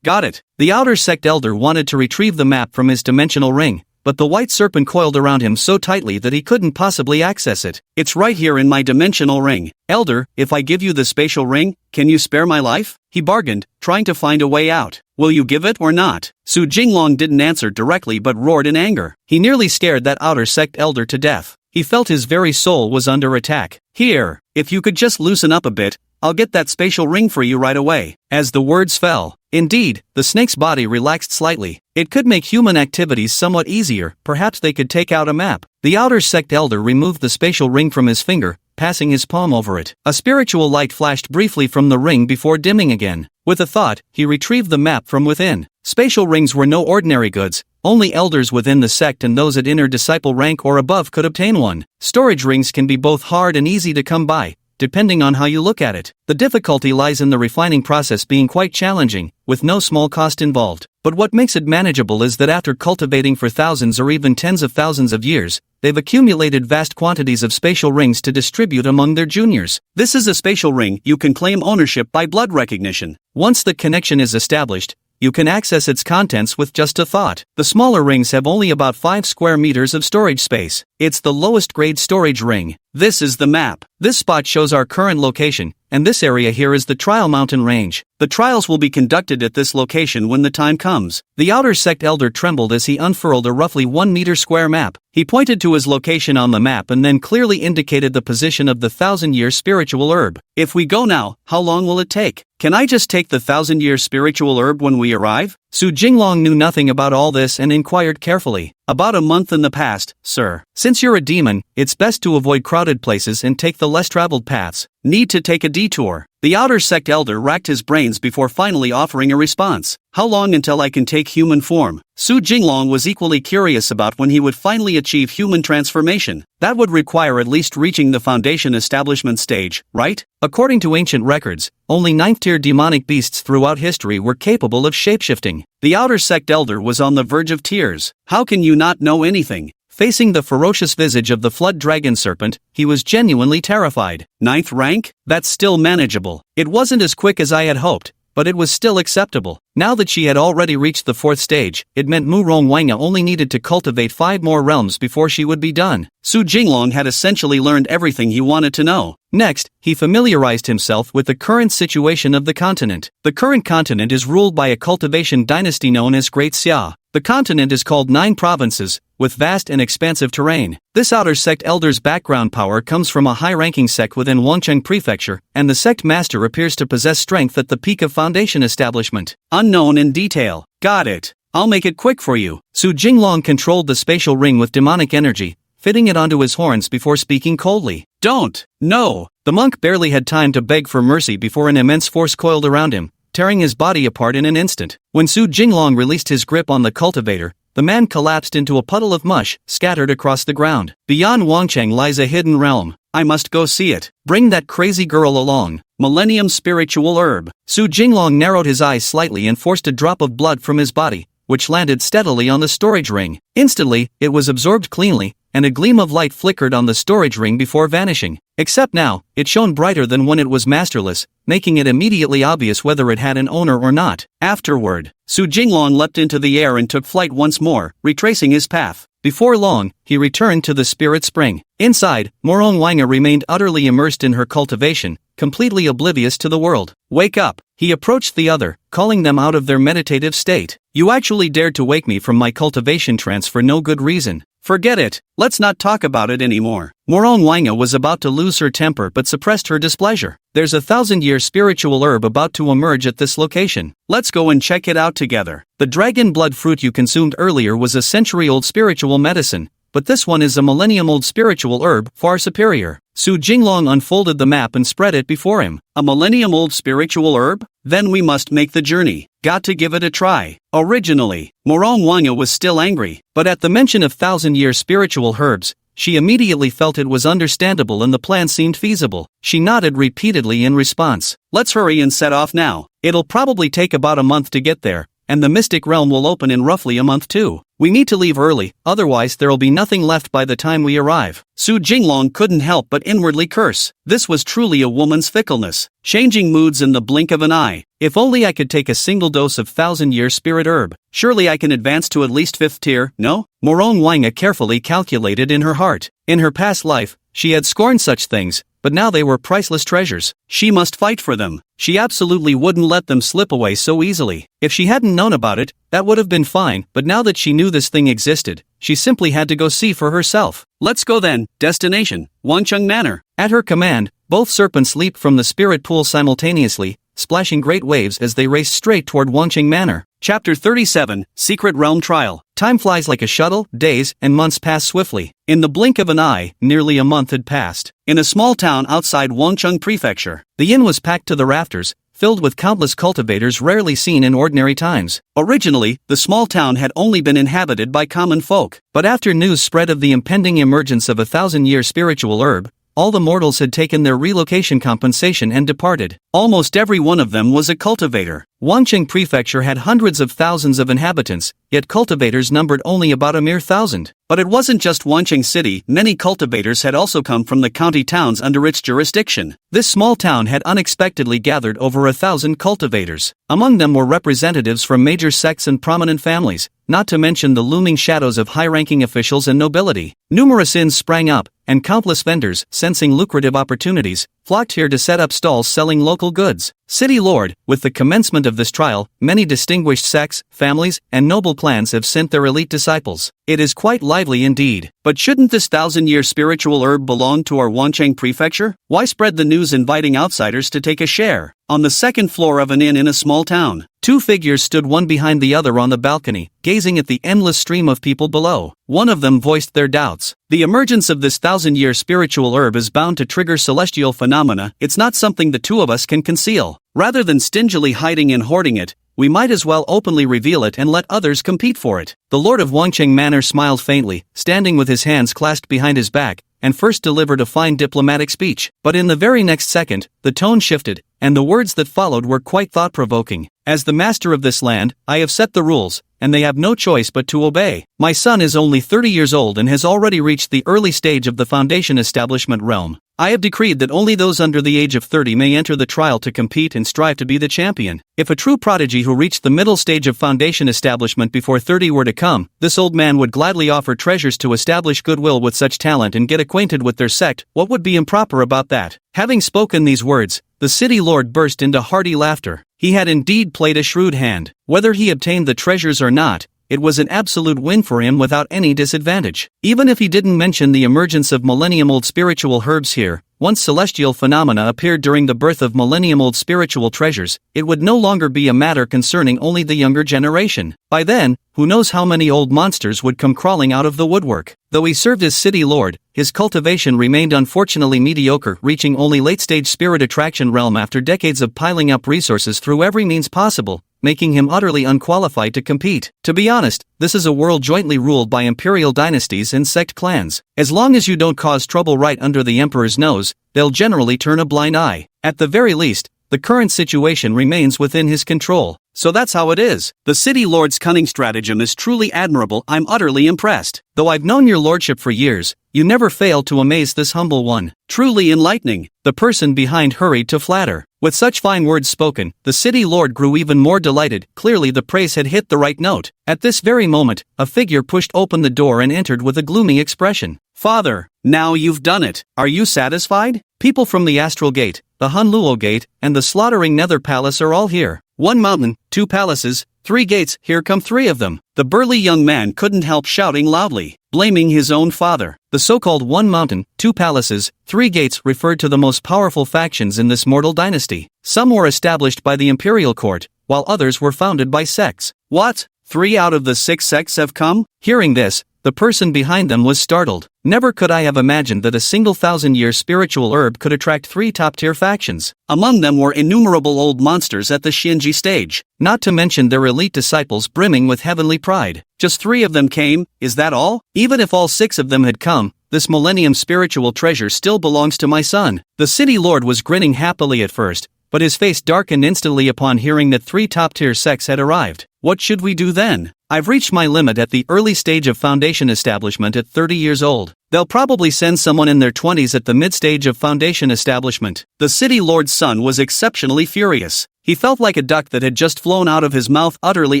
The Outer Sect Elder wanted to retrieve the map from his dimensional ring, but the white serpent coiled around him so tightly that he couldn't possibly access it. "It's right here in my dimensional ring. Elder, if I give you the spatial ring, can you spare my life?" he bargained, trying to find a way out. "Will you give it or not?" Su Jinglong didn't answer directly but roared in anger. He nearly scared that Outer Sect Elder to death. He felt his very soul was under attack. "Here, if you could just loosen up a bit, I'll get that spatial ring for you right away." As the words fell, indeed, the snake's body relaxed slightly. It could make human activities somewhat easier. Perhaps they could take out a map. The Outer Sect Elder removed the spatial ring from his finger, passing his palm over it. A spiritual light flashed briefly from the ring before dimming again. With a thought, he retrieved the map from within. Spatial rings were no ordinary goods. Only elders within the sect and those at inner disciple rank or above could obtain one. Storage rings can be both hard and easy to come by, depending on how you look at it. The difficulty lies in the refining process being quite challenging, with no small cost involved. But what makes it manageable is that after cultivating for thousands or even tens of thousands of years, they've accumulated vast quantities of spatial rings to distribute among their juniors. This is a spatial ring. You can claim ownership by blood recognition. Once the connection is established, you can access its contents with just a thought. The smaller rings have only about 5 square meters of storage space. It's the lowest grade storage ring. This is the map. This spot shows our current location, and this area here is the Trial Mountain Range. The trials will be conducted at this location when the time comes. The Outer Sect Elder trembled as he unfurled a roughly 1 meter square map. He pointed to his location on the map and then clearly indicated the position of the 1,000-year spiritual herb. "If we go now, how long will it take? Can I just take the 1,000-year spiritual herb when we arrive?" Su Jinglong knew nothing about all this and inquired carefully. "About a month in the past, sir. Since you're a demon, it's best to avoid crowded places and take the less traveled paths. Need to take a detour." The Outer Sect Elder racked his brains before finally offering a response. "How long until I can take human form?" Su Jinglong was equally curious about when he would finally achieve human transformation. That would require at least reaching the Foundation establishment stage, right? According to ancient records, only 9th-tier demonic beasts throughout history were capable of shapeshifting. The Outer Sect Elder was on the verge of tears. How can you not know anything? Facing the ferocious visage of the flood dragon serpent, he was genuinely terrified. 9th rank? That's still manageable. It wasn't as quick as I had hoped, but it was still acceptable. Now that she had already reached the 4th stage, it meant Mu Rongwanga only needed to cultivate 5 more realms before she would be done. Su Jinglong had essentially learned everything he wanted to know. Next, he familiarized himself with the current situation of the continent. The current continent is ruled by a cultivation dynasty known as Great Xia. The continent is called 9 provinces, with vast and expansive terrain. This outer sect elder's background power comes from a high-ranking sect within Wancheng Prefecture, and the sect master appears to possess strength at the peak of foundation establishment. Unknown in detail. Got it. I'll make it quick for you. Su Jinglong controlled the spatial ring with demonic energy, fitting it onto his horns before speaking coldly. Don't! No! The monk barely had time to beg for mercy before an immense force coiled around him, tearing his body apart in an instant. When Su Jinglong released his grip on the cultivator, the man collapsed into a puddle of mush, scattered across the ground. Beyond Wancheng lies a hidden realm. I must go see it. Bring that crazy girl along. Millennium Spiritual Herb. Su Jinglong narrowed his eyes slightly and forced a drop of blood from his body, which landed steadily on the storage ring. Instantly, it was absorbed cleanly, and a gleam of light flickered on the storage ring before vanishing. Except now, it shone brighter than when it was masterless, making it immediately obvious whether it had an owner or not. Afterward, Su Jinglong leapt into the air and took flight once more, retracing his path. Before long, he returned to the spirit spring. Inside, Morong Wanga remained utterly immersed in her cultivation, completely oblivious to the world. Wake up! He approached the other, calling them out of their meditative state. You actually dared to wake me from my cultivation trance for no good reason. Forget it. Let's not talk about it anymore. Morong Wanga was about to lose her temper but suppressed her displeasure. There's a 1,000-year spiritual herb about to emerge at this location. Let's go and check it out together. The dragon blood fruit you consumed earlier was a century-old spiritual medicine, but this one is a millennium-old spiritual herb, far superior. Su Jinglong unfolded the map and spread it before him. A millennium-old spiritual herb? Then we must make the journey. Got to give it a try. Originally, Morong Wanga was still angry, but at the mention of 1,000-year spiritual herbs, she immediately felt it was understandable and the plan seemed feasible. She nodded repeatedly in response. Let's hurry and set off now. It'll probably take about a month to get there, and the Mystic Realm will open in roughly a month too. We need to leave early, otherwise there'll be nothing left by the time we arrive. Su Jinglong couldn't help but inwardly curse. This was truly a woman's fickleness, changing moods in the blink of an eye. If only I could take a single dose of 1,000-year spirit herb. Surely I can advance to at least 5th tier, no? Morong Wanga carefully calculated in her heart. In her past life, she had scorned such things, but now they were priceless treasures. She must fight for them. She absolutely wouldn't let them slip away so easily. If she hadn't known about it, that would have been fine, but now that she knew this thing existed, she simply had to go see for herself. Let's go then. Destination, Wancheng Manor. At her command, both serpents leaped from the spirit pool simultaneously, splashing great waves as they raced straight toward Wancheng Manor. Chapter 37, Secret Realm Trial. Time flies like a shuttle, days and months pass swiftly. In the blink of an eye, nearly a month had passed. In a small town outside Wancheng Prefecture, the inn was packed to the rafters, filled with countless cultivators rarely seen in ordinary times. Originally, the small town had only been inhabited by common folk, but after news spread of the impending emergence of a 1,000-year spiritual herb, all the mortals had taken their relocation compensation and departed. Almost every one of them was a cultivator. Wancheng Prefecture had hundreds of thousands of inhabitants, yet cultivators numbered only about a mere 1,000. But it wasn't just Wancheng City, many cultivators had also come from the county towns under its jurisdiction. This small town had unexpectedly gathered over 1,000 cultivators. Among them were representatives from major sects and prominent families, not to mention the looming shadows of high-ranking officials and nobility. Numerous inns sprang up, and countless vendors, sensing lucrative opportunities, flocked here to set up stalls selling local goods. City Lord, with the commencement of this trial, many distinguished sects, families, and noble clans have sent their elite disciples. It is quite lively indeed. But shouldn't this 1,000-year spiritual herb belong to our Wancheng Prefecture? Why spread the news inviting outsiders to take a share? On the second floor of an inn in a small town, 2 figures stood one behind the other on the balcony, gazing at the endless stream of people below. One of them voiced their doubts. The emergence of this 1,000-year spiritual herb is bound to trigger celestial phenomena. It's not something the two of us can conceal. Rather than stingily hiding and hoarding it, we might as well openly reveal it and let others compete for it. The Lord of Wancheng Manor smiled faintly, standing with his hands clasped behind his back, and first delivered a fine diplomatic speech. But in the very next second, the tone shifted, and the words that followed were quite thought-provoking. As the master of this land, I have set the rules, and they have no choice but to obey. My son is only 30 years old and has already reached the early stage of the foundation establishment realm. I have decreed that only those under the age of 30 may enter the trial to compete and strive to be the champion. If a true prodigy who reached the middle stage of foundation establishment before 30 were to come, this old man would gladly offer treasures to establish goodwill with such talent and get acquainted with their sect. What would be improper about that? Having spoken these words, the city lord burst into hearty laughter. He had indeed played a shrewd hand. Whether he obtained the treasures or not, it was an absolute win for him without any disadvantage. Even if he didn't mention the emergence of millennium-old spiritual herbs here, once celestial phenomena appeared during the birth of millennium-old spiritual treasures, it would no longer be a matter concerning only the younger generation. By then, who knows how many old monsters would come crawling out of the woodwork. Though he served as city lord, his cultivation remained unfortunately mediocre, reaching only late-stage spirit attraction realm after decades of piling up resources through every means possible, making him utterly unqualified to compete. To be honest, this is a world jointly ruled by imperial dynasties and sect clans. As long as you don't cause trouble right under the emperor's nose, they'll generally turn a blind eye. At the very least, the current situation remains within his control. So that's how it is. The city lord's cunning stratagem is truly admirable. I'm utterly impressed. Though I've known your lordship for years, you never fail to amaze this humble one. Truly enlightening. The person behind hurried to flatter. With such fine words spoken, the city lord grew even more delighted. Clearly the praise had hit the right note. At this very moment, a figure pushed open the door and entered with a gloomy expression. Father, now you've done it. Are you satisfied? People from the Astral Gate, the Hunluo Gate, and the Slaughtering Nether Palace are all here. 1 mountain, 2 palaces, 3 gates, here come 3 of them. The burly young man couldn't help shouting loudly, blaming his own father. The so-called 1 mountain, 2 palaces, 3 gates referred to the most powerful factions in this mortal dynasty. Some were established by the imperial court, while others were founded by sects. What? 3 out of the 6 sects have come? Hearing this, the person behind them was startled. Never could I have imagined that a single 1,000-year spiritual herb could attract 3 top-tier factions. Among them were innumerable old monsters at the Shinji stage, not to mention their elite disciples brimming with heavenly pride. Just 3 of them came, is that all? Even if all 6 of them had come, this millennium spiritual treasure still belongs to my son. The city lord was grinning happily at first, but his face darkened instantly upon hearing that 3 top-tier sects had arrived. What should we do then? I've reached my limit at the early stage of foundation establishment at 30 years old. They'll probably send someone in their 20s at the mid-stage of foundation establishment. The city lord's son was exceptionally furious. He felt like a duck that had just flown out of his mouth, utterly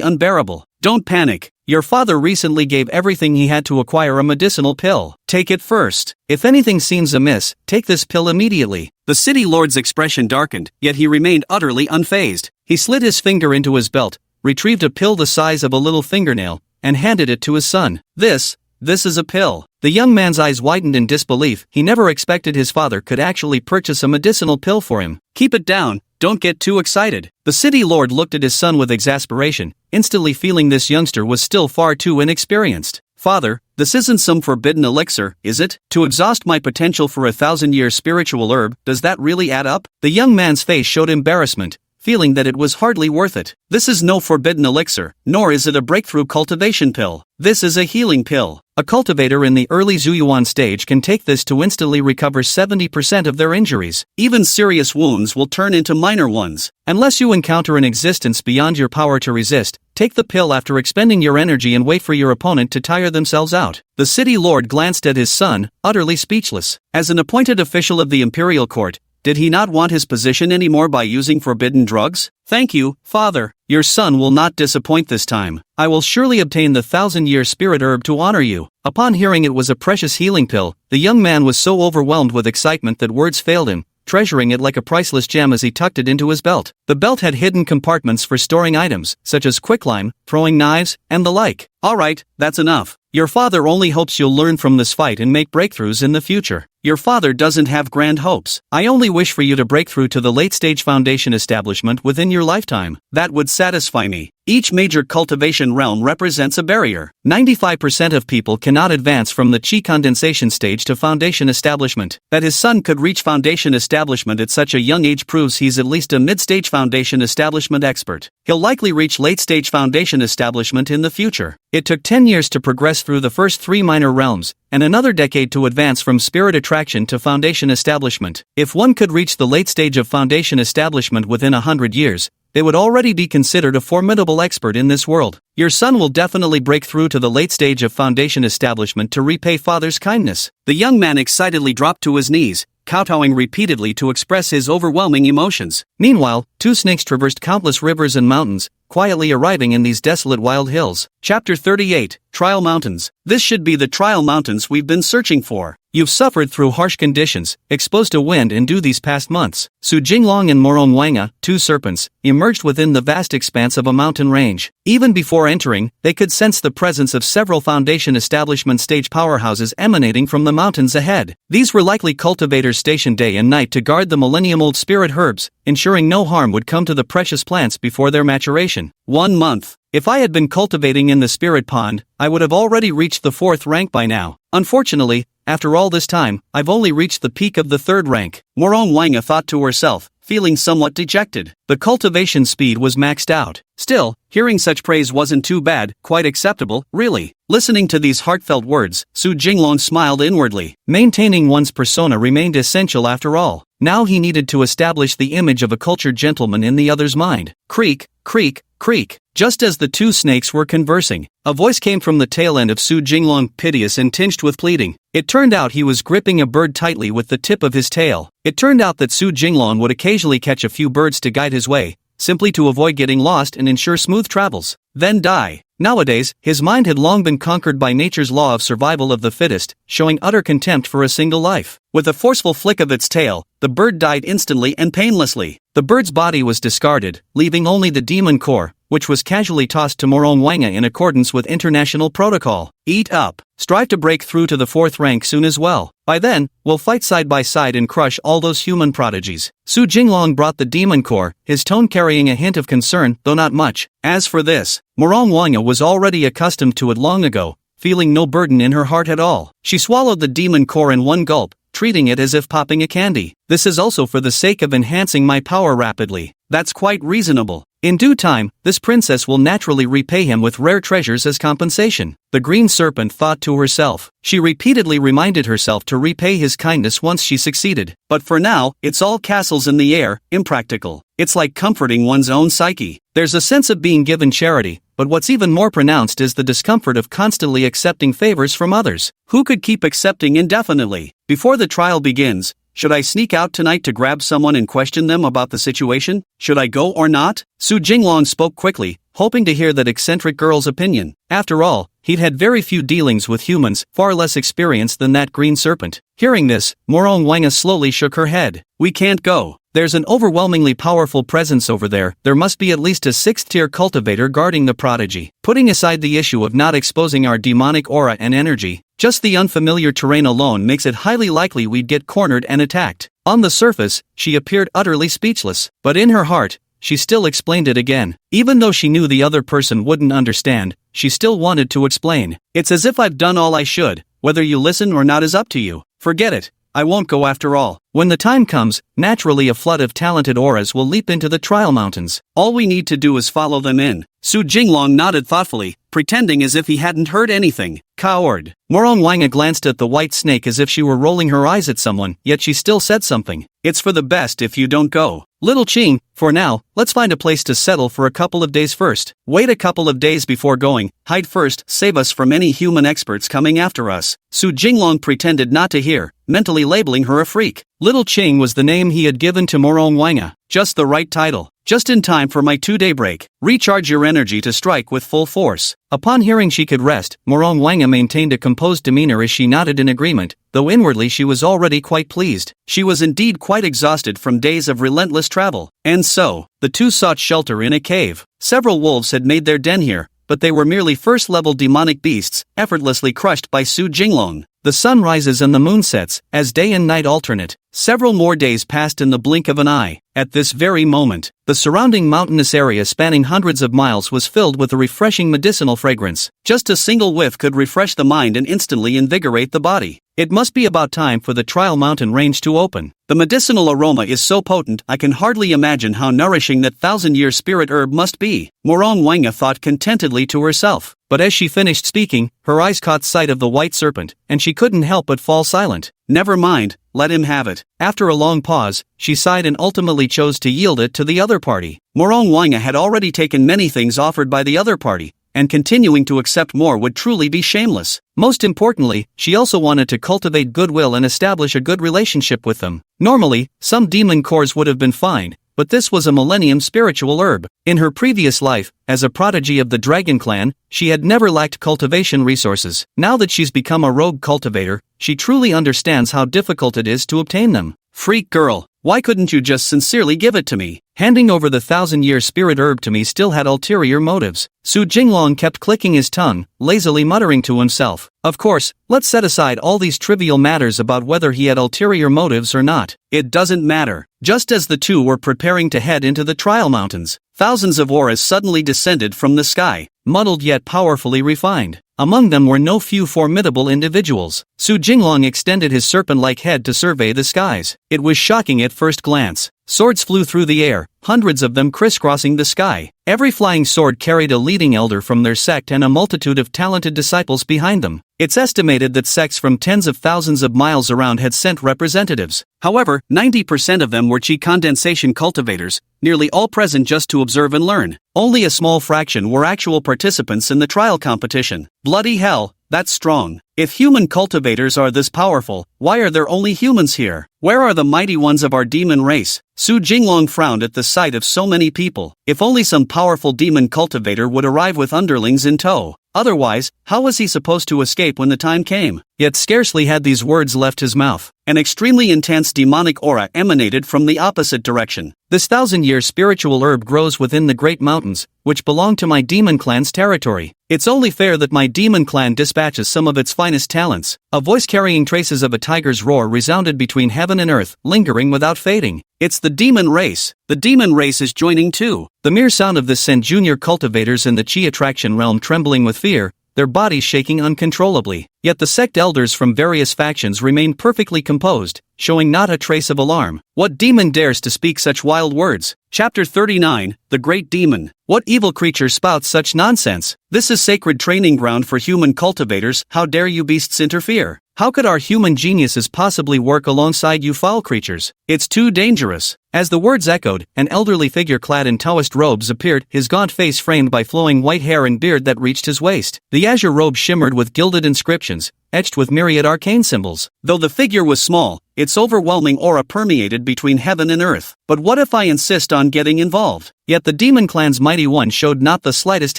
unbearable. Don't panic. Your father recently gave everything he had to acquire a medicinal pill. Take it first. If anything seems amiss, take this pill immediately. The city lord's expression darkened, yet he remained utterly unfazed. He slid his finger into his belt, retrieved a pill the size of a little fingernail, and handed it to his son. This is a pill. The young man's eyes widened in disbelief. He never expected his father could actually purchase a medicinal pill for him. Keep it down, don't get too excited. The city lord looked at his son with exasperation, instantly feeling this youngster was still far too inexperienced. Father, this isn't some forbidden elixir, is it? To exhaust my potential for a 1,000-year spiritual herb, does that really add up? The young man's face showed embarrassment, feeling that it was hardly worth it. This is no forbidden elixir, nor is it a breakthrough cultivation pill. This is a healing pill. A cultivator in the early Zuyuan stage can take this to instantly recover 70% of their injuries. Even serious wounds will turn into minor ones. Unless you encounter an existence beyond your power to resist, take the pill after expending your energy and wait for your opponent to tire themselves out. The city lord glanced at his son, utterly speechless. As an appointed official of the imperial court, did he not want his position anymore by using forbidden drugs? Thank you, father. Your son will not disappoint this time. I will surely obtain the 1,000-year spirit herb to honor you. Upon hearing it was a precious healing pill, the young man was so overwhelmed with excitement that words failed him, treasuring it like a priceless gem as he tucked it into his belt. The belt had hidden compartments for storing items, such as quicklime, throwing knives, and the like. Alright, that's enough. Your father only hopes you'll learn from this fight and make breakthroughs in the future. Your father doesn't have grand hopes. I only wish for you to break through to the late-stage foundation establishment within your lifetime. That would satisfy me. Each major cultivation realm represents a barrier. 95% of people cannot advance from the chi condensation stage to foundation establishment. That his son could reach foundation establishment at such a young age proves he's at least a mid-stage foundation establishment expert. He'll likely reach late-stage foundation establishment in the future. It took 10 years to progress through the first 3 minor realms, and another decade to advance from spirit attraction to foundation establishment. If one could reach the late stage of foundation establishment within 100 years, they would already be considered a formidable expert in this world. Your son will definitely break through to the late stage of foundation establishment to repay father's kindness. The young man excitedly dropped to his knees, kowtowing repeatedly to express his overwhelming emotions. Meanwhile, two snakes traversed countless rivers and mountains, quietly arriving in these desolate wild hills. Chapter 38, Trial Mountains. This should be the trial mountains we've been searching for. You've suffered through harsh conditions, exposed to wind and dew these past months. Su Jinglong and Morong Wanga, two serpents, emerged within the vast expanse of a mountain range. Even before entering, they could sense the presence of several Foundation establishment stage powerhouses emanating from the mountains ahead. These were likely cultivators stationed day and night to guard the millennium-old spirit herbs, ensuring no harm would come to the precious plants before their maturation. 1 month. If I had been cultivating in the spirit pond, I would have already reached the 4th rank by now. Unfortunately, after all this time, I've only reached the peak of the 3rd rank. Morong Wanga thought to herself, feeling somewhat dejected. The cultivation speed was maxed out. Still, hearing such praise wasn't too bad, quite acceptable, really. Listening to these heartfelt words, Su Jinglong smiled inwardly. Maintaining one's persona remained essential after all. Now he needed to establish the image of a cultured gentleman in the other's mind. Creak, creak, creak. Just as the two snakes were conversing, a voice came from the tail end of Su Jinglong, piteous and tinged with pleading. It turned out he was gripping a bird tightly with the tip of his tail. It turned out that Su Jinglong would occasionally catch a few birds to guide his way, simply to avoid getting lost and ensure smooth travels, then die. Nowadays, his mind had long been conquered by nature's law of survival of the fittest, showing utter contempt for a single life. With a forceful flick of its tail, the bird died instantly and painlessly. The bird's body was discarded, leaving only the demon core, which was casually tossed to Morong Wanga in accordance with international protocol. Eat up. Strive to break through to the 4th rank soon as well. By then, we'll fight side by side and crush all those human prodigies. Su Jinglong brought the demon core, his tone carrying a hint of concern, though not much. As for this, Morong Wanga was already accustomed to it long ago, feeling no burden in her heart at all. She swallowed the demon core in one gulp, treating it as if popping a candy. This is also for the sake of enhancing my power rapidly. That's quite reasonable. In due time, this princess will naturally repay him with rare treasures as compensation. The green serpent thought to herself. She repeatedly reminded herself to repay his kindness once she succeeded. But for now, it's all castles in the air, impractical. It's like comforting one's own psyche. There's a sense of being given charity, but what's even more pronounced is the discomfort of constantly accepting favors from others. Who could keep accepting indefinitely? Before the trial begins, should I sneak out tonight to grab someone and question them about the situation? Should I go or not? Su Jinglong spoke quickly, hoping to hear that eccentric girl's opinion. After all, he'd had very few dealings with humans, far less experienced than that green serpent. Hearing this, Morong Wanga slowly shook her head. We can't go. There's an overwhelmingly powerful presence over there. There must be at least a 6th-tier cultivator guarding the prodigy. Putting aside the issue of not exposing our demonic aura and energy, just the unfamiliar terrain alone makes it highly likely we'd get cornered and attacked. On the surface, she appeared utterly speechless, but in her heart, she still explained it again. Even though she knew the other person wouldn't understand, she still wanted to explain. It's as if I've done all I should. Whether you listen or not is up to you. Forget it. I won't go after all. When the time comes, naturally a flood of talented auras will leap into the trial mountains. All we need to do is follow them in. Su Jinglong nodded thoughtfully, pretending as if he hadn't heard anything. Coward. Morong Wanga glanced at the white snake as if she were rolling her eyes at someone, yet she still said something. It's for the best if you don't go. Little Ching, for now, let's find a place to settle for a couple of days first. Wait a couple of days before going. Hide first, save us from any human experts coming after us. Su Jinglong pretended not to hear, mentally labeling her a freak. Little Ching was the name he had given to Morong Wanga. Just the right title. Just in time for my 2-day break. Recharge your energy to strike with full force. Upon hearing she could rest, Morong Wanga maintained a composed demeanor as she nodded in agreement, though inwardly she was already quite pleased. She was indeed quite exhausted from days of relentless travel. And so, the two sought shelter in a cave. Several wolves had made their den here, but they were merely first-level demonic beasts, effortlessly crushed by Su Jinglong. The sun rises and the moon sets, as day and night alternate. Several more days passed in the blink of an eye. At this very moment, the surrounding mountainous area spanning hundreds of miles was filled with a refreshing medicinal fragrance. Just a single whiff could refresh the mind and instantly invigorate the body. It must be about time for the trial mountain range to open. The medicinal aroma is so potent I can hardly imagine how nourishing that 1,000-year spirit herb must be. Morong Wanga thought contentedly to herself. But as she finished speaking, her eyes caught sight of the white serpent, and she couldn't help but fall silent. Never mind, let him have it. After a long pause, she sighed and ultimately chose to yield it to the other party. Morong Wanga had already taken many things offered by the other party, and continuing to accept more would truly be shameless. Most importantly, she also wanted to cultivate goodwill and establish a good relationship with them. Normally, some demon cores would have been fine, but this was a millennium spiritual herb. In her previous life, as a prodigy of the Dragon Clan, she had never lacked cultivation resources. Now that she's become a rogue cultivator, she truly understands how difficult it is to obtain them. Freak girl, why couldn't you just sincerely give it to me? Handing over the 1,000-year spirit herb to me still had ulterior motives. Su Jinglong kept clicking his tongue, lazily muttering to himself. Of course, let's set aside all these trivial matters about whether he had ulterior motives or not. It doesn't matter. Just as the two were preparing to head into the trial mountains, thousands of auras suddenly descended from the sky, muddled yet powerfully refined. Among them were no few formidable individuals. Su Jinglong extended his serpent-like head to survey the skies. It was shocking at first glance. Swords flew through the air, hundreds of them crisscrossing the sky. Every flying sword carried a leading elder from their sect and a multitude of talented disciples behind them. It's estimated that sects from tens of thousands of miles around had sent representatives. However, 90% of them were chi condensation cultivators, nearly all present just to observe and learn. Only a small fraction were actual participants in the trial competition. Bloody hell, that's strong. If human cultivators are this powerful, why are there only humans here? Where are the mighty ones of our demon race? Su Jinglong frowned at the sight of so many people. If only some powerful demon cultivator would arrive with underlings in tow. Otherwise, how was he supposed to escape when the time came? Yet scarcely had these words left his mouth, an extremely intense demonic aura emanated from the opposite direction. This 1,000-year spiritual herb grows within the Great Mountains, which belong to my demon clan's territory. It's only fair that my demon clan dispatches some of its finest talents. A voice carrying traces of a tiger's roar resounded between heaven and earth, lingering without fading. It's the demon race. The demon race is joining too. The mere sound of this sent junior cultivators in the chi attraction realm trembling with fear, their bodies shaking uncontrollably. Yet the sect elders from various factions remained perfectly composed, showing not a trace of alarm. What demon dares to speak such wild words? Chapter 39, The Great Demon. What evil creature spouts such nonsense? This is sacred training ground for human cultivators, how dare you beasts interfere? How could our human geniuses possibly work alongside you foul creatures? It's too dangerous. As the words echoed, an elderly figure clad in Taoist robes appeared, his gaunt face framed by flowing white hair and beard that reached his waist. The azure robe shimmered with gilded inscriptions, etched with myriad arcane symbols. Though the figure was small, its overwhelming aura permeated between heaven and earth. But what if I insist on getting involved? Yet the demon clan's mighty one showed not the slightest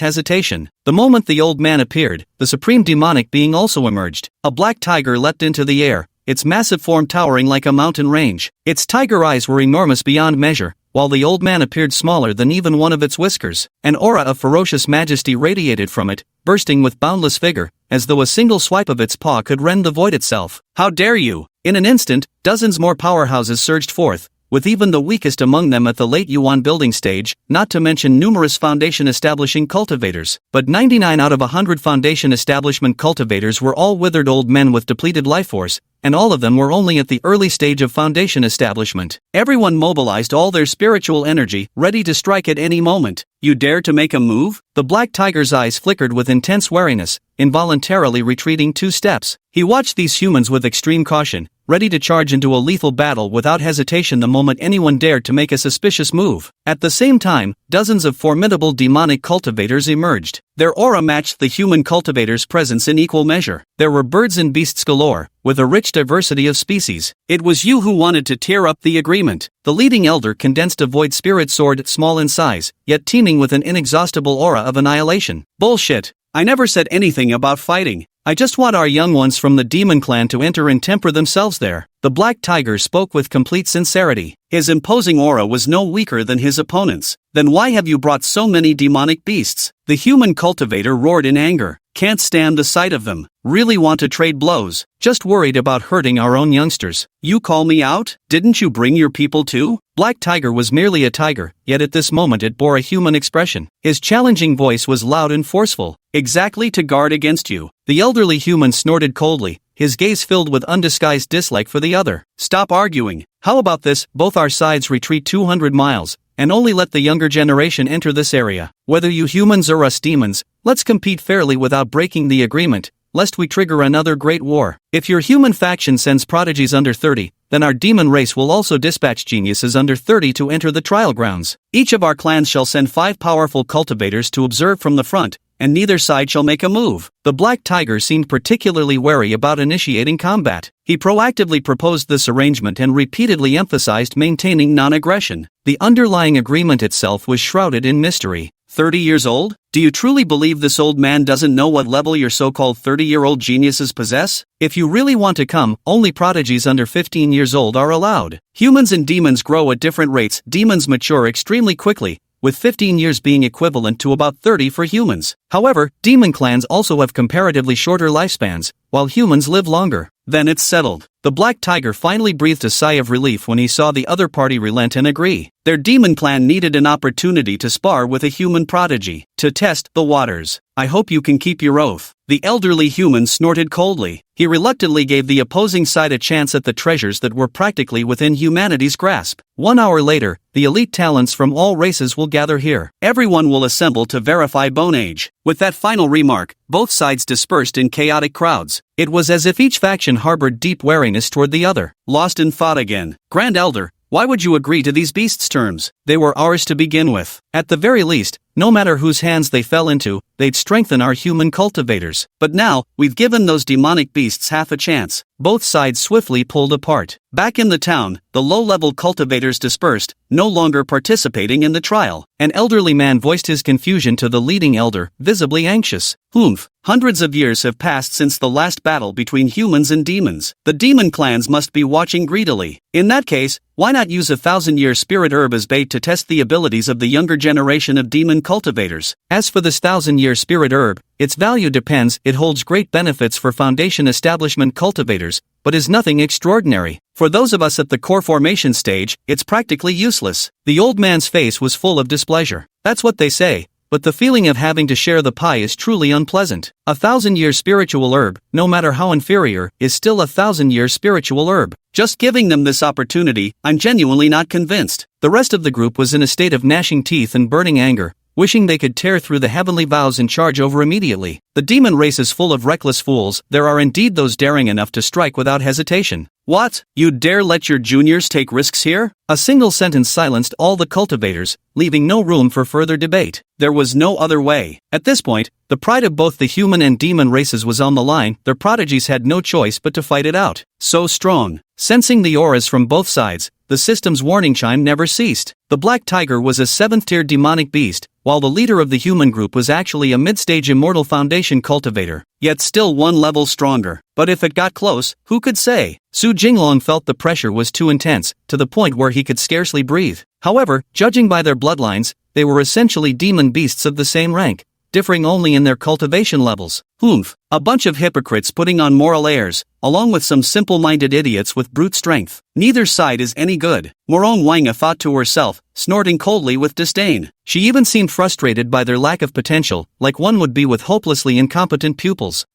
hesitation. The moment the old man appeared, the supreme demonic being also emerged. A black tiger leapt into the air, its massive form towering like a mountain range. Its tiger eyes were enormous beyond measure, while the old man appeared smaller than even one of its whiskers. An aura of ferocious majesty radiated from it, bursting with boundless vigor, as though a single swipe of its paw could rend the void itself. How dare you! In an instant, dozens more powerhouses surged forth, with even the weakest among them at the late Yuan building stage, not to mention numerous foundation-establishing cultivators. But 99 out of 100 foundation establishment cultivators were all withered old men with depleted life force, and all of them were only at the early stage of foundation establishment. Everyone mobilized all their spiritual energy, ready to strike at any moment. You dare to make a move? The black tiger's eyes flickered with intense wariness, involuntarily retreating 2 steps. He watched these humans with extreme caution, ready to charge into a lethal battle without hesitation the moment anyone dared to make a suspicious move. At the same time, dozens of formidable demonic cultivators emerged. Their aura matched the human cultivators' presence in equal measure. There were birds and beasts galore, with a rich diversity of species. It was you who wanted to tear up the agreement. The leading elder condensed a void spirit sword small in size, yet teeming with an inexhaustible aura of annihilation. Bullshit. I never said anything about fighting. I just want our young ones from the demon clan to enter and temper themselves there. The black tiger spoke with complete sincerity. His imposing aura was no weaker than his opponents. Then why have you brought so many demonic beasts? The human cultivator roared in anger. Can't stand the sight of them. Really want to trade blows. Just worried about hurting our own youngsters. You call me out? Didn't you bring your people too? Black Tiger was merely a tiger, yet at this moment it bore a human expression. His challenging voice was loud and forceful. Exactly to guard against you. The elderly human snorted coldly, his gaze filled with undisguised dislike for the other. Stop arguing. How about this? Both our sides retreat 200 miles, and only let the younger generation enter this area. Whether you humans or us demons, let's compete fairly without breaking the agreement, lest we trigger another great war. If your human faction sends prodigies under 30, then our demon race will also dispatch geniuses under 30 to enter the trial grounds. Each of our clans shall send 5 powerful cultivators to observe from the front, and neither side shall make a move. The Black Tiger seemed particularly wary about initiating combat. He proactively proposed this arrangement and repeatedly emphasized maintaining non-aggression. The underlying agreement itself was shrouded in mystery. 30 years old? Do you truly believe this old man doesn't know what level your so-called 30-year-old geniuses possess? If you really want to come, only prodigies under 15 years old are allowed. Humans and demons grow at different rates. Demons mature extremely quickly, with 15 years being equivalent to about 30 for humans. However, demon clans also have comparatively shorter lifespans, while humans live longer. Then it's settled. The Black Tiger finally breathed a sigh of relief when he saw the other party relent and agree. Their demon clan needed an opportunity to spar with a human prodigy, to test the waters. I hope you can keep your oath. The elderly human snorted coldly. He reluctantly gave the opposing side a chance at the treasures that were practically within humanity's grasp. 1 hour later, the elite talents from all races will gather here. Everyone will assemble to verify Bone Age. With that final remark, both sides dispersed in chaotic crowds. It was as if each faction harbored deep wariness toward the other. Lost in thought again. Grand Elder, why would you agree to these beasts' terms? They were ours to begin with. At the very least, no matter whose hands they fell into, they'd strengthen our human cultivators. But now, we've given those demonic beasts half a chance. Both sides swiftly pulled apart. Back in the town, the low-level cultivators dispersed, no longer participating in the trial. An elderly man voiced his confusion to the leading elder, visibly anxious. Hundreds of years have passed since the last battle between humans and demons. The demon clans must be watching greedily. In that case, why not use a 1,000-year spirit herb as bait to test the abilities of the younger generation of demon cultivators? As for this 1,000-year spirit herb, its value depends. It holds great benefits for foundation establishment cultivators, but is nothing extraordinary. For those of us at the core formation stage, it's practically useless. The old man's face was full of displeasure. That's what they say, but the feeling of having to share the pie is truly unpleasant. A 1,000-year spiritual herb, no matter how inferior, is still a 1,000-year spiritual herb. Just giving them this opportunity, I'm genuinely not convinced. The rest of the group was in a state of gnashing teeth and burning anger, wishing they could tear through the heavenly vows and charge over immediately. The demon race is full of reckless fools. There are indeed those daring enough to strike without hesitation. What? You dare let your juniors take risks here? A single sentence silenced all the cultivators, leaving no room for further debate. There was no other way. At this point, the pride of both the human and demon races was on the line. Their prodigies had no choice but to fight it out. So strong. Sensing the auras from both sides, the system's warning chime never ceased. The Black Tiger was a 7th-tier demonic beast, while the leader of the human group was actually a mid-stage immortal foundation cultivator, yet still one level stronger. But if it got close, who could say? Su Jinglong felt the pressure was too intense, to the point where he could scarcely breathe. However, judging by their bloodlines, they were essentially demon beasts of the same rank, differing only in their cultivation levels. A bunch of hypocrites putting on moral airs, along with some simple-minded idiots with brute strength. Neither side is any good, Morong Wanga thought to herself, snorting coldly with disdain. She even seemed frustrated by their lack of potential, like one would be with hopelessly incompetent pupils.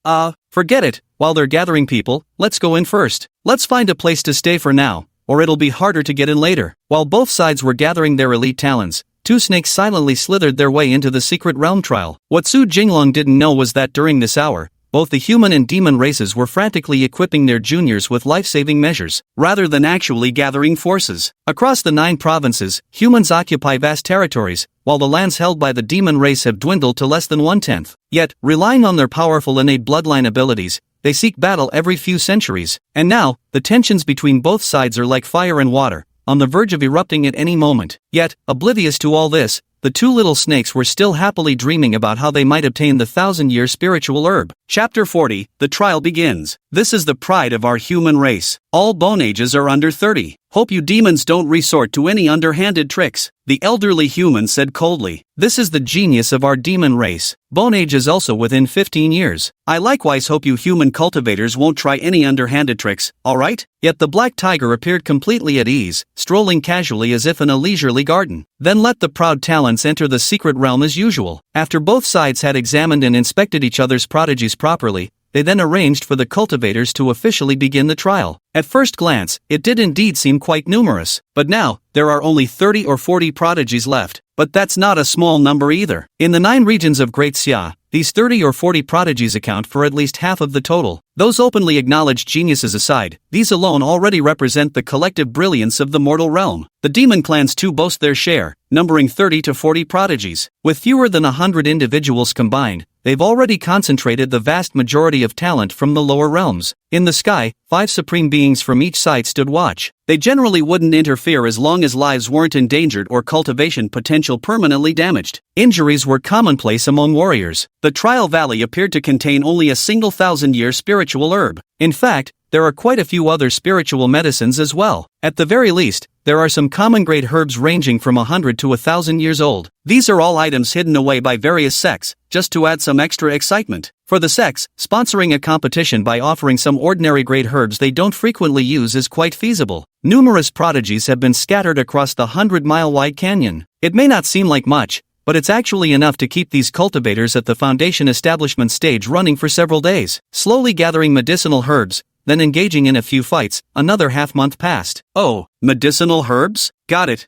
Forget it. While they're gathering people, let's go in first. Let's find a place to stay for now, or it'll be harder to get in later. While both sides were gathering their elite talents, two snakes silently slithered their way into the secret realm trial. What Su Jinglong didn't know was that during this hour, both the human and demon races were frantically equipping their juniors with life-saving measures, rather than actually gathering forces. Across the 9 provinces, humans occupy vast territories, while the lands held by the demon race have dwindled to less than 1/10. Yet, relying on their powerful innate bloodline abilities, they seek battle every few centuries. And now, the tensions between both sides are like fire and water, on the verge of erupting at any moment. Yet, oblivious to all this, the two little snakes were still happily dreaming about how they might obtain the 1,000-year spiritual herb. Chapter 40, The Trial Begins. This is the pride of our human race. All bone ages are under 30. Hope you demons don't resort to any underhanded tricks, the elderly human said coldly. This is the genius of our demon race. Bone age is also within 15 years. I likewise hope you human cultivators won't try any underhanded tricks, alright? Yet the Black Tiger appeared completely at ease, strolling casually as if in a leisurely garden. Then let the proud talents enter the secret realm as usual. After both sides had examined and inspected each other's prodigies properly, they then arranged for the cultivators to officially begin the trial. At first glance, it did indeed seem quite numerous, but now, there are only 30 or 40 prodigies left, but that's not a small number either. In the 9 regions of Great Xia, these 30 or 40 prodigies account for at least half of the total. Those openly acknowledged geniuses aside, these alone already represent the collective brilliance of the mortal realm. The demon clans too boast their share, numbering 30 to 40 prodigies. With fewer than 100 individuals combined, they've already concentrated the vast majority of talent from the lower realms. In the sky, 5 supreme beings from each side stood watch. They generally wouldn't interfere as long as lives weren't endangered or cultivation potential permanently damaged. Injuries were commonplace among warriors. The Trial Valley appeared to contain only a single 1,000-year spiritual herb. In fact, there are quite a few other spiritual medicines as well. At the very least, there are some common-grade herbs ranging from 100 to 1,000 years old. These are all items hidden away by various sects, just to add some extra excitement. For the sects, sponsoring a competition by offering some ordinary grade herbs they don't frequently use is quite feasible. Numerous prodigies have been scattered across the 100-mile-wide canyon. It may not seem like much, but it's actually enough to keep these cultivators at the foundation establishment stage running for several days. Slowly gathering medicinal herbs, then engaging in a few fights, another half-month passed. Oh, medicinal herbs? Got it.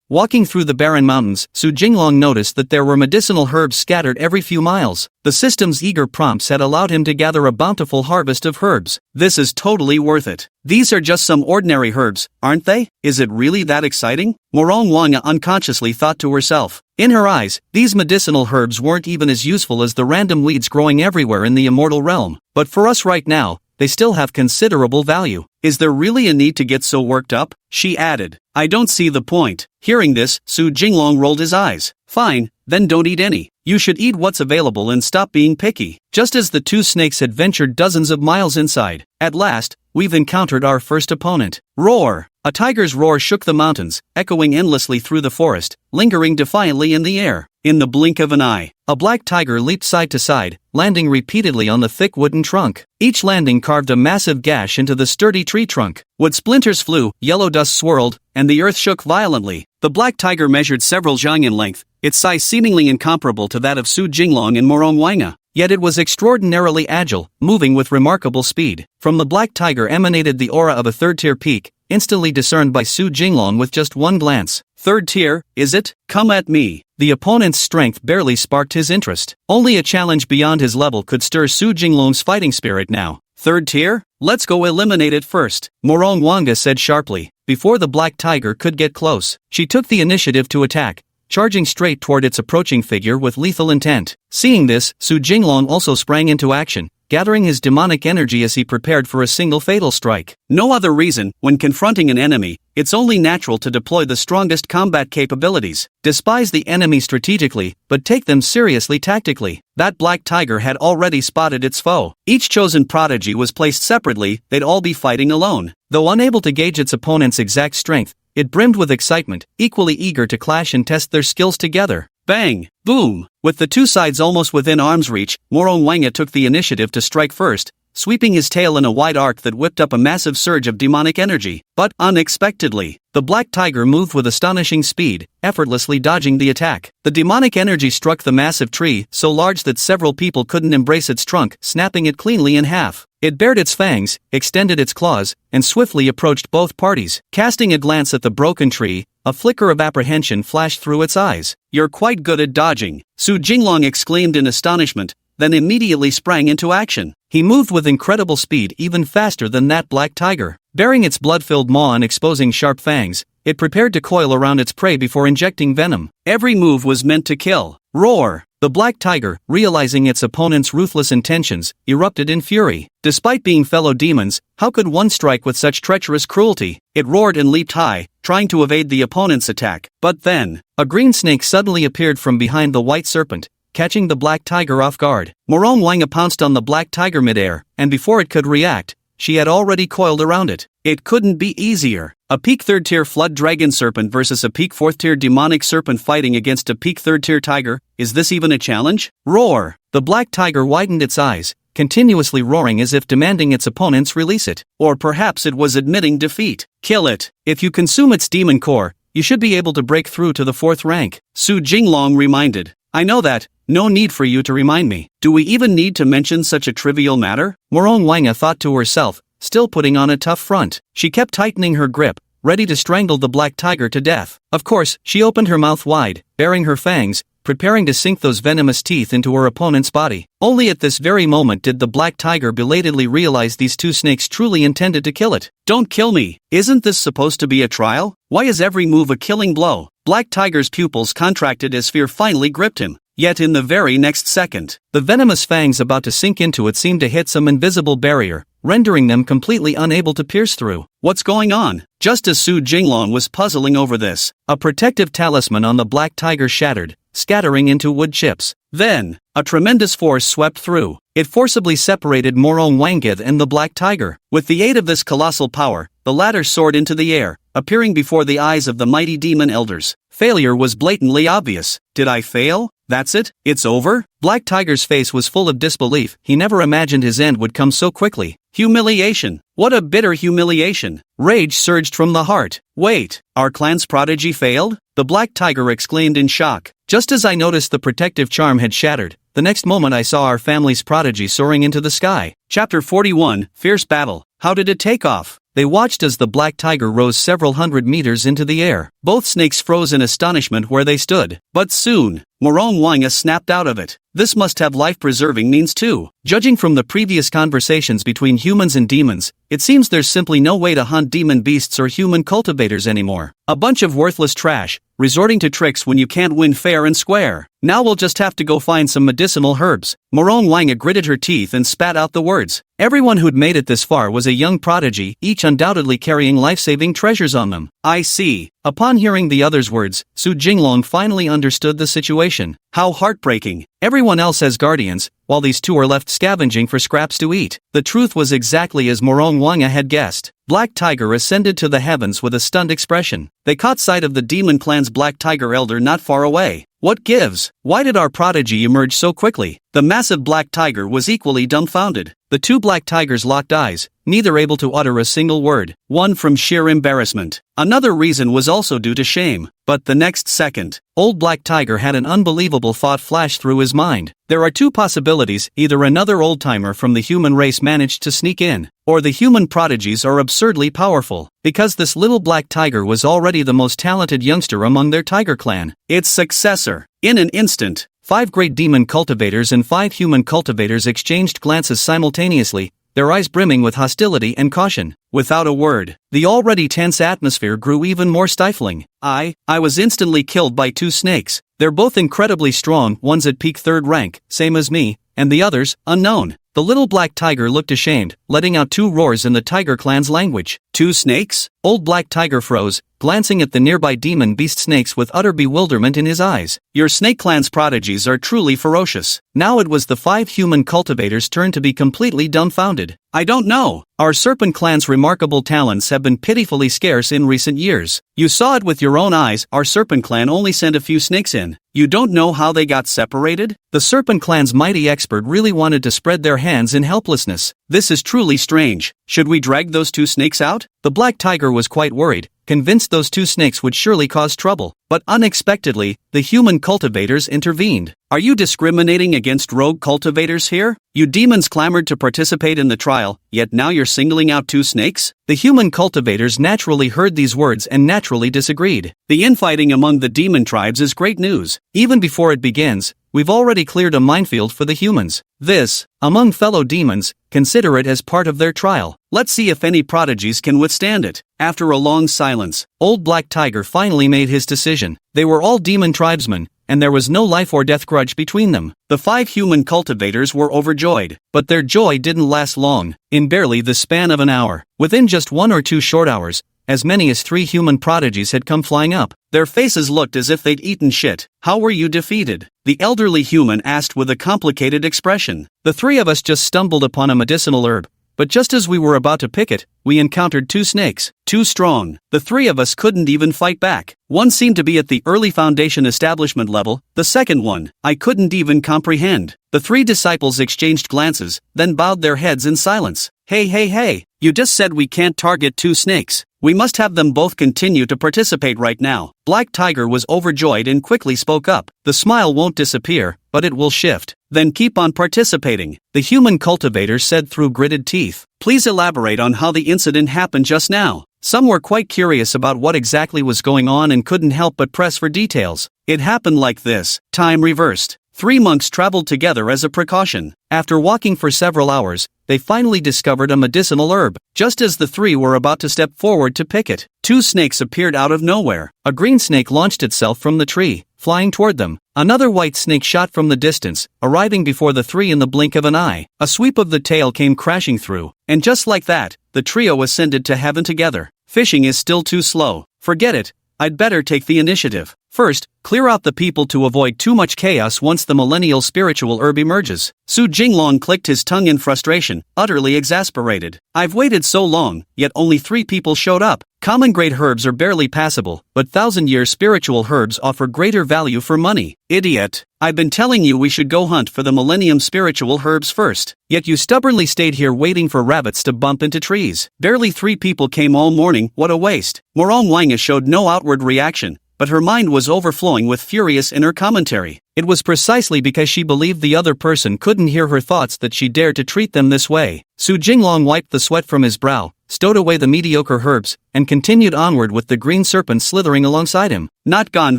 Walking through the barren mountains, Su Jinglong noticed that there were medicinal herbs scattered every few miles. The system's eager prompts had allowed him to gather a bountiful harvest of herbs. This is totally worth it. These are just some ordinary herbs, aren't they? Is it really that exciting? Morong Wanga unconsciously thought to herself. In her eyes, these medicinal herbs weren't even as useful as the random weeds growing everywhere in the immortal realm. But for us right now, they still have considerable value. Is there really a need to get so worked up? She added. I don't see the point. Hearing this, Su Jinglong rolled his eyes. Fine, then don't eat any. You should eat what's available and stop being picky. Just as the two snakes had ventured dozens of miles inside, at last, we've encountered our first opponent. Roar! A tiger's roar shook the mountains, echoing endlessly through the forest, lingering defiantly in the air. In the blink of an eye, a black tiger leaped side to side, landing repeatedly on the thick wooden trunk. Each landing carved a massive gash into the sturdy tree trunk. Wood splinters flew, yellow dust swirled, and the earth shook violently. The black tiger measured several zhang in length, its size seemingly incomparable to that of Su Jinglong and Morong Wanga. Yet it was extraordinarily agile, moving with remarkable speed. From the black tiger emanated the aura of a third-tier peak, instantly discerned by Su Jinglong with just one glance. Third tier, is it? Come at me. The opponent's strength barely sparked his interest. Only a challenge beyond his level could stir Su Jinglong's fighting spirit now. Third tier? Let's go eliminate it first, Morong Wanga said sharply. Before the black tiger could get close, she took the initiative to attack, charging straight toward its approaching figure with lethal intent. Seeing this, Su Jinglong also sprang into action, gathering his demonic energy as he prepared for a single fatal strike. No other reason, when confronting an enemy, it's only natural to deploy the strongest combat capabilities. Despise the enemy strategically, but take them seriously tactically. That black tiger had already spotted its foe. Each chosen prodigy was placed separately, they'd all be fighting alone. Though unable to gauge its opponent's exact strength, it brimmed with excitement, equally eager to clash and test their skills together. Bang! Boom! With the two sides almost within arm's reach, Morong Wanga took the initiative to strike first, sweeping his tail in a wide arc that whipped up a massive surge of demonic energy. But, unexpectedly, the black tiger moved with astonishing speed, effortlessly dodging the attack. The demonic energy struck the massive tree, so large that several people couldn't embrace its trunk, snapping it cleanly in half. It bared its fangs, extended its claws, and swiftly approached both parties. Casting a glance at the broken tree, a flicker of apprehension flashed through its eyes. You're quite good at dodging, Su Jinglong exclaimed in astonishment, then immediately sprang into action. He moved with incredible speed, even faster than that black tiger. Baring its blood-filled maw and exposing sharp fangs, it prepared to coil around its prey before injecting venom. Every move was meant to kill. Roar! The black tiger, realizing its opponent's ruthless intentions, erupted in fury. Despite being fellow demons, how could one strike with such treacherous cruelty? It roared and leaped high, trying to evade the opponent's attack. But then, a green snake suddenly appeared from behind the white serpent, catching the black tiger off guard. Morong Wanga pounced on the black tiger midair, and before it could react, she had already coiled around it. It couldn't be easier. A peak 3rd tier flood dragon serpent versus a peak 4th tier demonic serpent fighting against a peak 3rd tier tiger. Is this even a challenge? Roar! The black tiger widened its eyes, continuously roaring as if demanding its opponents release it. Or perhaps it was admitting defeat. Kill it. If you consume its demon core, you should be able to break through to the 4th rank, Su Jinglong reminded. I know that. No need for you to remind me. Do we even need to mention such a trivial matter? Morong Wanga thought to herself, still putting on a tough front. She kept tightening her grip, ready to strangle the black tiger to death. Of course, she opened her mouth wide, baring her fangs, preparing to sink those venomous teeth into her opponent's body. Only at this very moment did the black tiger belatedly realize these two snakes truly intended to kill it. Don't kill me! Isn't this supposed to be a trial? Why is every move a killing blow? Black Tiger's pupils contracted as fear finally gripped him. Yet in the very next second, the venomous fangs about to sink into it seemed to hit some invisible barrier, rendering them completely unable to pierce through. What's going on? Just as Su Jinglong was puzzling over this, a protective talisman on the black tiger shattered, scattering into wood chips. Then, a tremendous force swept through. It forcibly separated Morong Wangyith and the black tiger. With the aid of this colossal power, the latter soared into the air, appearing before the eyes of the mighty demon elders. Failure was blatantly obvious. Did I fail? That's it? It's over? Black Tiger's face was full of disbelief. He never imagined his end would come so quickly. Humiliation. What a bitter humiliation. Rage surged from the heart. Wait, our clan's prodigy failed? The Black Tiger exclaimed in shock. Just as I noticed the protective charm had shattered, the next moment I saw our family's prodigy soaring into the sky. Chapter 41, Fierce Battle. How did it take off? They watched as the black tiger rose several hundred meters into the air. Both snakes froze in astonishment where they stood. But soon, Morong Wangyith snapped out of it. This must have life-preserving means too. Judging from the previous conversations between humans and demons, it seems there's simply no way to hunt demon beasts or human cultivators anymore. A bunch of worthless trash, resorting to tricks when you can't win fair and square. Now we'll just have to go find some medicinal herbs. Morong Wangyith gritted her teeth and spat out the words. Everyone who'd made it this far was a young prodigy, each undoubtedly carrying life-saving treasures on them. I see. Upon hearing the other's words, Su Jinglong finally understood the situation. How heartbreaking. Everyone else has guardians, while these two are left scavenging for scraps to eat. The truth was exactly as Morong Wangyith had guessed. Black Tiger ascended to the heavens with a stunned expression. They caught sight of the demon clan's Black Tiger elder not far away. What gives? Why did our prodigy emerge so quickly? The massive Black Tiger was equally dumbfounded. The two Black Tigers locked eyes, neither able to utter a single word, one from sheer embarrassment. Another reason was also due to shame. But the next second, old Black Tiger had an unbelievable thought flash through his mind. There are two possibilities: either another old-timer from the human race managed to sneak in, or the human prodigies are absurdly powerful, because this little Black Tiger was already the most talented youngster among their tiger clan. Its successor. In an instant, 5 great demon cultivators and 5 human cultivators exchanged glances simultaneously, their eyes brimming with hostility and caution. Without a word, the already tense atmosphere grew even more stifling. I was instantly killed by 2 snakes. They're both incredibly strong, one's at peak 3rd rank, same as me, and the other's unknown. The little Black Tiger looked ashamed, letting out 2 roars in the Tiger clan's language. 2 snakes? Old Black Tiger froze, glancing at the nearby demon beast snakes with utter bewilderment in his eyes. Your snake clan's prodigies are truly ferocious. Now it was the 5 human cultivators' turn to be completely dumbfounded. I don't know. Our serpent clan's remarkable talents have been pitifully scarce in recent years. You saw it with your own eyes. Our serpent clan only sent a few snakes in. You don't know how they got separated? The serpent clan's mighty expert really wanted to spread their hands in helplessness. This is truly strange. Should we drag those 2 snakes out? The Black Tiger was quite worried, convinced those 2 snakes would surely cause trouble. But unexpectedly, the human cultivators intervened. Are you discriminating against rogue cultivators here? You demons clamored to participate in the trial, yet now you're singling out 2 snakes? The human cultivators naturally heard these words and naturally disagreed. The infighting among the demon tribes is great news. Even before it begins, we've already cleared a minefield for the humans. This, among fellow demons, consider it as part of their trial. Let's see if any prodigies can withstand it. After a long silence, old Black Tiger finally made his decision. They were all demon tribesmen, and there was no life or death grudge between them. The 5 human cultivators were overjoyed, but their joy didn't last long. In barely the span of an hour, within just 1 or 2 short hours, as many as 3 human prodigies had come flying up. Their faces looked as if they'd eaten shit. How were you defeated? The elderly human asked with a complicated expression. The 3 of us just stumbled upon a medicinal herb, but just as we were about to pick it, we encountered 2 snakes, too strong. The 3 of us couldn't even fight back. One seemed to be at the early foundation establishment level, the second one, I couldn't even comprehend. The 3 disciples exchanged glances, then bowed their heads in silence. Hey, you just said we can't target 2 snakes. We must have them both continue to participate right now. Black Tiger was overjoyed and quickly spoke up. The smile won't disappear, but it will shift. Then keep on participating, the human cultivator said through gritted teeth. Please elaborate on how the incident happened just now. Some were quite curious about what exactly was going on and couldn't help but press for details. It happened like this. Time reversed. 3 monks traveled together as a precaution. After walking for several hours, they finally discovered a medicinal herb. Just as the 3 were about to step forward to pick it, 2 snakes appeared out of nowhere. A green snake launched itself from the tree, flying toward them. Another white snake shot from the distance, arriving before the three in the blink of an eye. A sweep of the tail came crashing through, and just like that, the trio ascended to heaven together. Fishing is still too slow. Forget it, I'd better take the initiative. First, clear out the people to avoid too much chaos once the millennial spiritual herb emerges. Su Jinglong clicked his tongue in frustration, utterly exasperated. I've waited so long, yet only 3 people showed up. Common grade herbs are barely passable, but 1,000-year spiritual herbs offer greater value for money. Idiot! I've been telling you we should go hunt for the millennium spiritual herbs first. Yet you stubbornly stayed here waiting for rabbits to bump into trees. Barely 3 people came all morning, what a waste. Morong Wanga showed no outward reaction, but her mind was overflowing with furious inner commentary. It was precisely because she believed the other person couldn't hear her thoughts that she dared to treat them this way. Su Jinglong wiped the sweat from his brow, stowed away the mediocre herbs, and continued onward with the green serpent slithering alongside him. Not gone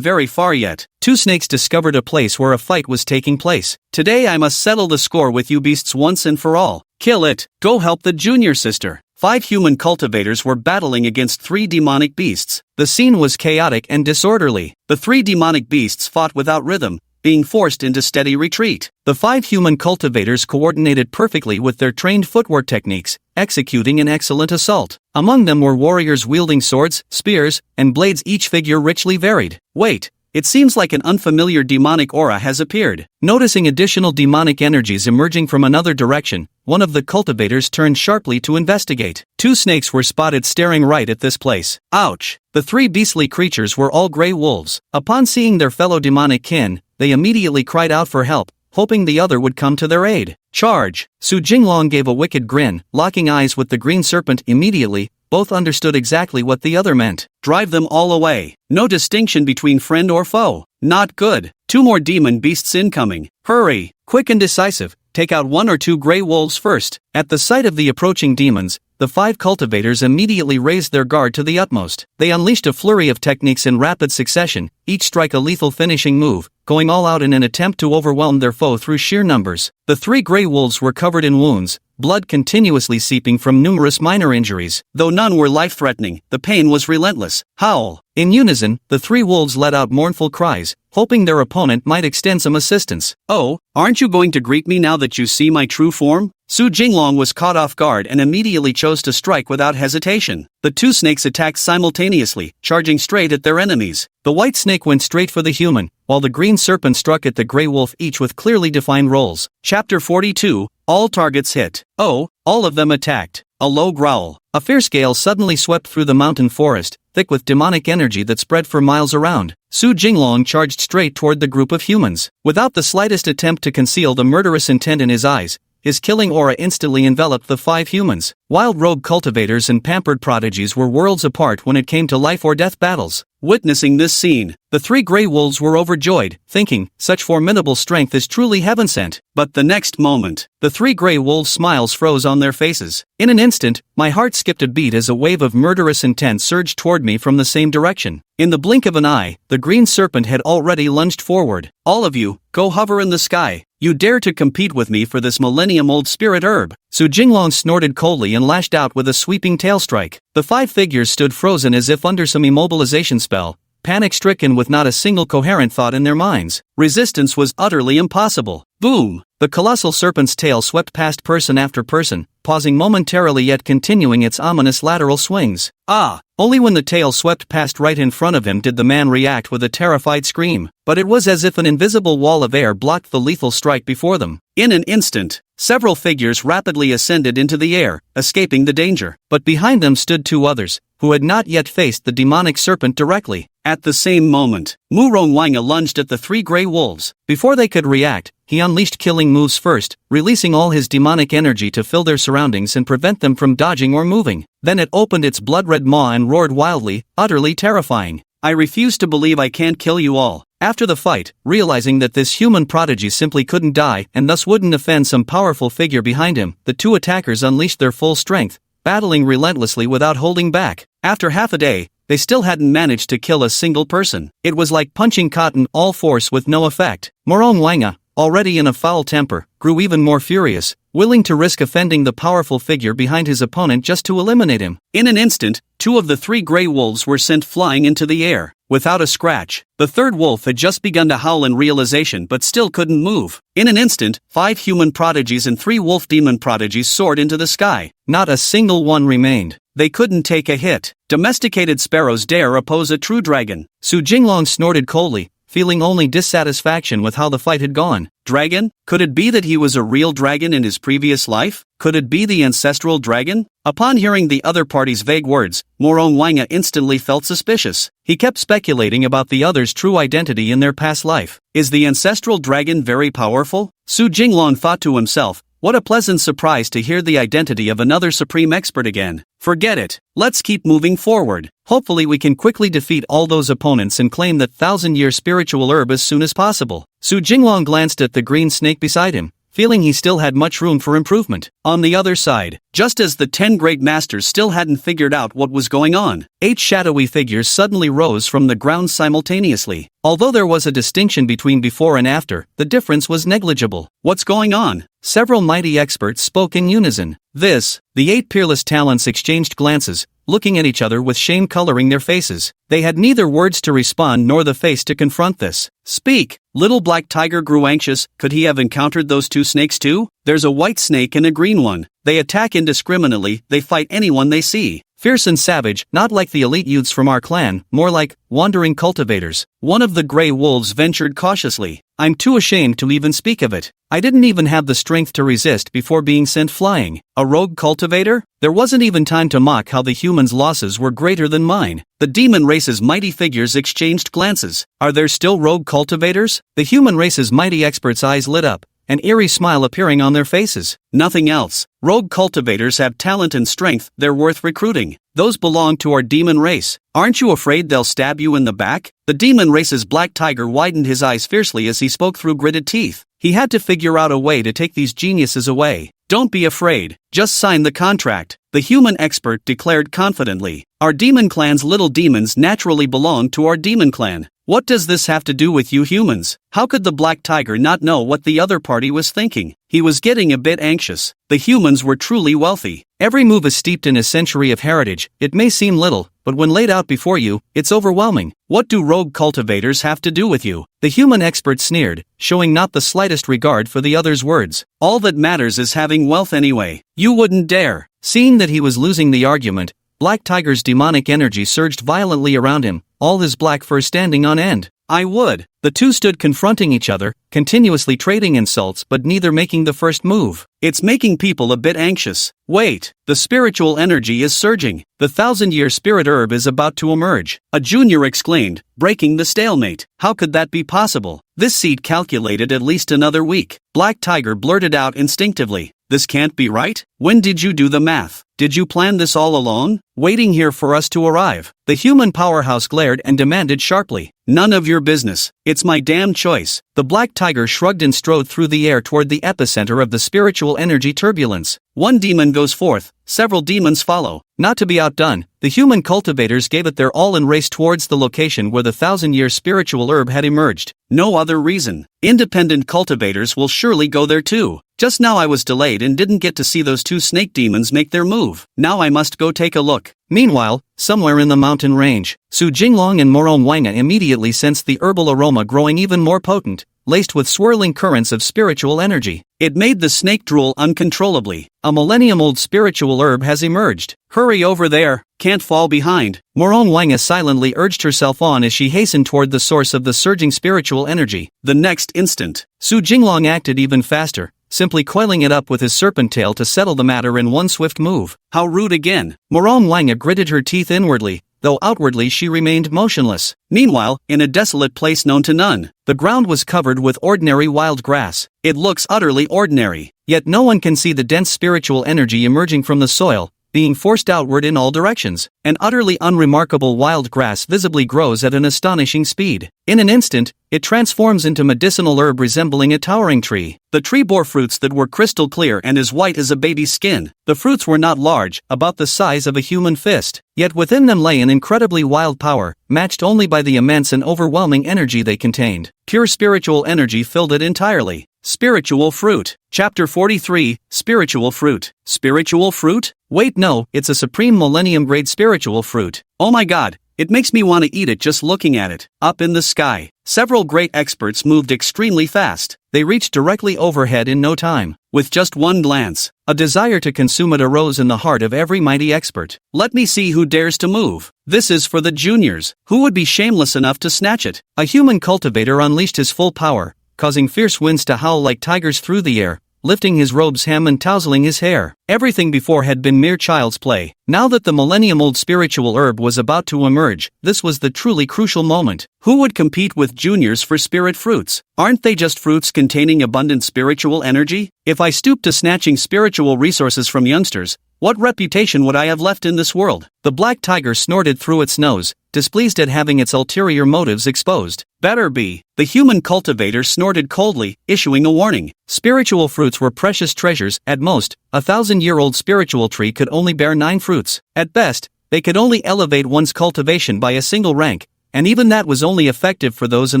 very far yet, 2 snakes discovered a place where a fight was taking place. Today I must settle the score with you beasts once and for all. Kill it, go help the junior sister. 5 human cultivators were battling against 3 demonic beasts. The scene was chaotic and disorderly. The 3 demonic beasts fought without rhythm, being forced into steady retreat. The 5 human cultivators coordinated perfectly with their trained footwork techniques, executing an excellent assault. Among them were warriors wielding swords, spears, and blades, each figure richly varied. Wait, it seems like an unfamiliar demonic aura has appeared. Noticing additional demonic energies emerging from another direction, one of the cultivators turned sharply to investigate. 2 snakes were spotted staring right at this place. Ouch! The 3 beastly creatures were all gray wolves. Upon seeing their fellow demonic kin, they immediately cried out for help, hoping the other would come to their aid. Charge! Su Jinglong gave a wicked grin, locking eyes with the green serpent immediately. Both understood exactly what the other meant. Drive them all away. No distinction between friend or foe. Not good. 2 more demon beasts incoming. Hurry! Quick and decisive, take out 1 or 2 gray wolves first. At the sight of the approaching demons, the 5 cultivators immediately raised their guard to the utmost. They unleashed a flurry of techniques in rapid succession, each strike a lethal finishing move, going all out in an attempt to overwhelm their foe through sheer numbers. The 3 gray wolves were covered in wounds, blood continuously seeping from numerous minor injuries. Though none were life-threatening, the pain was relentless. Howl! In unison, the 3 wolves let out mournful cries, hoping their opponent might extend some assistance. Oh, aren't you going to greet me now that you see my true form? Su Jinglong was caught off guard and immediately chose to strike without hesitation. The 2 snakes attacked simultaneously, charging straight at their enemies. The white snake went straight for the human, while the green serpent struck at the gray wolf, each with clearly defined roles. Chapter 42, All targets hit. Oh, all of them attacked. A low growl. A fierce gale suddenly swept through the mountain forest, thick with demonic energy that spread for miles around. Su Jinglong charged straight toward the group of humans. Without the slightest attempt to conceal the murderous intent in his eyes, his killing aura instantly enveloped the 5 humans. Wild rogue cultivators and pampered prodigies were worlds apart when it came to life or death battles. Witnessing this scene, the 3 gray wolves were overjoyed, thinking, such formidable strength is truly heaven-sent. But the next moment, the 3 gray wolves' smiles froze on their faces. In an instant, my heart skipped a beat as a wave of murderous intent surged toward me from the same direction. In the blink of an eye, the green serpent had already lunged forward. All of you, go hover in the sky. You dare to compete with me for this millennium-old spirit herb. Su Jinglong snorted coldly and lashed out with a sweeping tail strike. The 5 figures stood frozen as if under some immobilization spell, panic-stricken with not a single coherent thought in their minds. Resistance was utterly impossible. Boom! The colossal serpent's tail swept past person after person, pausing momentarily yet continuing its ominous lateral swings. Ah! Only when the tail swept past right in front of him did the man react with a terrified scream. But it was as if an invisible wall of air blocked the lethal strike before them. In an instant, several figures rapidly ascended into the air, escaping the danger. But behind them stood 2 others, who had not yet faced the demonic serpent directly. At the same moment, Murong Wanga lunged at the 3 gray wolves. Before they could react, he unleashed killing moves first, releasing all his demonic energy to fill their surroundings and prevent them from dodging or moving. Then it opened its blood-red maw and roared wildly, utterly terrifying. I refuse to believe I can't kill you all. After the fight, realizing that this human prodigy simply couldn't die and thus wouldn't offend some powerful figure behind him, the 2 attackers unleashed their full strength, battling relentlessly without holding back. After half a day, they still hadn't managed to kill a single person. It was like punching cotton, all force with no effect. Morong Wanga, already in a foul temper, grew even more furious, willing to risk offending the powerful figure behind his opponent just to eliminate him. In an instant, 2 of the 3 gray wolves were sent flying into the air. without a scratch. The third wolf had just begun to howl in realization but still couldn't move. In an instant, 5 human prodigies and 3 wolf demon prodigies soared into the sky. Not a single one remained. They couldn't take a hit. Domesticated sparrows dare oppose a true dragon. Su Jinglong snorted coldly, feeling only dissatisfaction with how the fight had gone. Dragon? Could it be that he was a real dragon in his previous life? Could it be the ancestral dragon? Upon hearing the other party's vague words, Morong Wanga instantly felt suspicious. He kept speculating about the other's true identity in their past life. Is the ancestral dragon very powerful? Su Jinglong thought to himself, what a pleasant surprise to hear the identity of another supreme expert again. Forget it. Let's keep moving forward. Hopefully we can quickly defeat all those opponents and claim that 1,000-year spiritual herb as soon as possible. Su Jinglong glanced at the green snake beside him, feeling he still had much room for improvement. On the other side, just as the 10 great masters still hadn't figured out what was going on, 8 shadowy figures suddenly rose from the ground simultaneously. Although there was a distinction between before and after, the difference was negligible. What's going on? Several mighty experts spoke in unison. The 8 peerless talents exchanged glances, looking at each other with shame coloring their faces. They had neither words to respond nor the face to confront this. Speak! Little Black Tiger grew anxious. Could he have encountered those 2 snakes too? There's a white snake and a green one. They attack indiscriminately, they fight anyone they see. Fierce and savage, not like the elite youths from our clan, more like wandering cultivators. One of the gray wolves ventured cautiously. I'm too ashamed to even speak of it. I didn't even have the strength to resist before being sent flying. A rogue cultivator? There wasn't even time to mock how the humans' losses were greater than mine. The demon race's mighty figures exchanged glances. Are there still rogue cultivators? The human race's mighty experts' eyes lit up, an eerie smile appearing on their faces. Nothing else. Rogue cultivators have talent and strength, they're worth recruiting. Those belong to our demon race. Aren't you afraid they'll stab you in the back? The demon race's black tiger widened his eyes fiercely as he spoke through gritted teeth. He had to figure out a way to take these geniuses away. Don't be afraid, just sign the contract, the human expert declared confidently. Our demon clan's little demons naturally belong to our demon clan. What does this have to do with you humans? How could the black tiger not know what the other party was thinking? He was getting a bit anxious. The humans were truly wealthy. Every move is steeped in a century of heritage. It may seem little, but when laid out before you, it's overwhelming. What do rogue cultivators have to do with you? The human expert sneered, showing not the slightest regard for the other's words. All that matters is having wealth anyway. You wouldn't dare. Seeing that he was losing the argument, Black Tiger's demonic energy surged violently around him, all his black fur standing on end. I would. The two stood confronting each other, continuously trading insults but neither making the first move. It's making people a bit anxious. Wait, the spiritual energy is surging. The 1,000-year spirit herb is about to emerge. A junior exclaimed, breaking the stalemate. How could that be possible? This seed calculated at least another week. Black Tiger blurted out instinctively. This can't be right? When did you do the math? Did you plan this all alone? Waiting here for us to arrive? The human powerhouse glared and demanded sharply. None of your business. It's my damn choice. The black tiger shrugged and strode through the air toward the epicenter of the spiritual energy turbulence. One demon goes forth, several demons follow. Not to be outdone, the human cultivators gave it their all and raced towards the location where the 1,000-year spiritual herb had emerged. No other reason. Independent cultivators will surely go there too. Just now I was delayed and didn't get to see those two snake demons make their move. Now I must go take a look. Meanwhile, somewhere in the mountain range, Su Jinglong and Morong Wanga immediately sensed the herbal aroma growing even more potent, laced with swirling currents of spiritual energy. It made the snake drool uncontrollably. A millennium-old spiritual herb has emerged. Hurry over there, can't fall behind. Morong Wanga silently urged herself on as she hastened toward the source of the surging spiritual energy. The next instant, Su Jinglong acted even faster, simply coiling it up with his serpent tail to settle the matter in one swift move. How rude again! Morong Wanga gritted her teeth inwardly, though outwardly she remained motionless. Meanwhile, in a desolate place known to none, the ground was covered with ordinary wild grass. It looks utterly ordinary, yet no one can see the dense spiritual energy emerging from the soil, being forced outward in all directions. An utterly unremarkable wild grass visibly grows at an astonishing speed. In an instant, it transforms into medicinal herb resembling a towering tree. The tree bore fruits that were crystal clear and as white as a baby's skin. The fruits were not large, about the size of a human fist, yet within them lay an incredibly wild power, matched only by the immense and overwhelming energy they contained. Pure spiritual energy filled it entirely. Spiritual fruit. Chapter 43, Spiritual Fruit. Spiritual fruit? Wait, no, it's a supreme millennium-grade spiritual fruit. Oh my god, It makes me want to eat it just looking at it. Up in the sky, several great experts moved extremely fast. They reached directly overhead in no time. With just one glance, a desire to consume it arose in the heart of every mighty expert. Let me see who dares to move. This is for the juniors. Who would be shameless enough to snatch it? A human cultivator unleashed his full power, causing fierce winds to howl like tigers through the air, lifting his robe's hem and tousling his hair. Everything before had been mere child's play. Now that the millennium-old spiritual herb was about to emerge, this was the truly crucial moment. Who would compete with juniors for spirit fruits? Aren't they just fruits containing abundant spiritual energy? If I stooped to snatching spiritual resources from youngsters, what reputation would I have left in this world? The black tiger snorted through its nose, displeased at having its ulterior motives exposed. Better be. The human cultivator snorted coldly, issuing a warning. Spiritual fruits were precious treasures. At most, a 1,000-year-old spiritual tree could only bear 9 fruits. At best, they could only elevate one's cultivation by a single rank, and even that was only effective for those in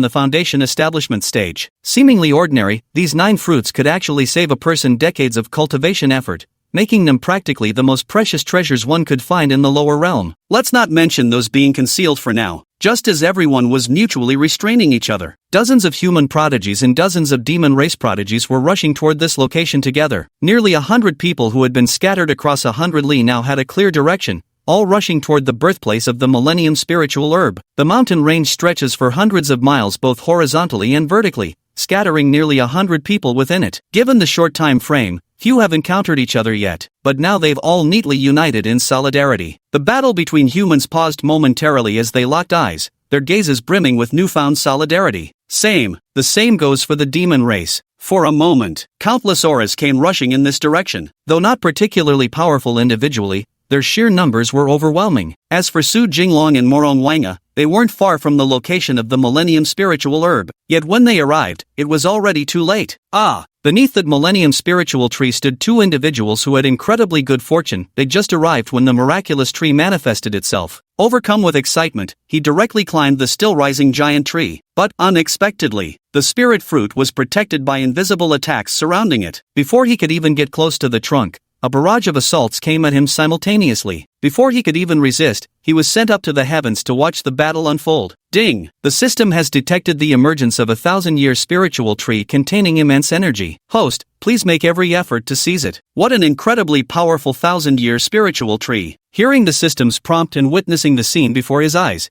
the foundation establishment stage. Seemingly ordinary, these 9 fruits could actually save a person decades of cultivation effort, making them practically the most precious treasures one could find in the lower realm. Let's not mention those being concealed for now. Just as everyone was mutually restraining each other, dozens of human prodigies and dozens of demon race prodigies were rushing toward this location together. Nearly 100 people who had been scattered across 100 li now had a clear direction, all rushing toward the birthplace of the millennium spiritual herb. The mountain range stretches for hundreds of miles both horizontally and vertically, scattering nearly 100 people within it. Given the short time frame, few have encountered each other yet, but now they've all neatly united in solidarity. The battle between humans paused momentarily as they locked eyes, their gazes brimming with newfound solidarity. The same goes for the demon race. For a moment, countless auras came rushing in this direction. Though not particularly powerful individually, their sheer numbers were overwhelming. As for Su Jinglong and Morong Wanga, they weren't far from the location of the millennium spiritual herb, yet when they arrived, it was already too late. Beneath that millennium spiritual tree stood 2 individuals who had incredibly good fortune. They just arrived when the miraculous tree manifested itself. Overcome with excitement, he directly climbed the still-rising giant tree. But, unexpectedly, the spirit fruit was protected by invisible attacks surrounding it. Before he could even get close to the trunk, a barrage of assaults came at him simultaneously. Before he could even resist, he was sent up to the heavens to watch the battle unfold. Ding! The system has detected the emergence of a 1,000-year spiritual tree containing immense energy. Host, please make every effort to seize it. What an incredibly powerful 1,000-year spiritual tree. Hearing the system's prompt and witnessing the scene before his eyes,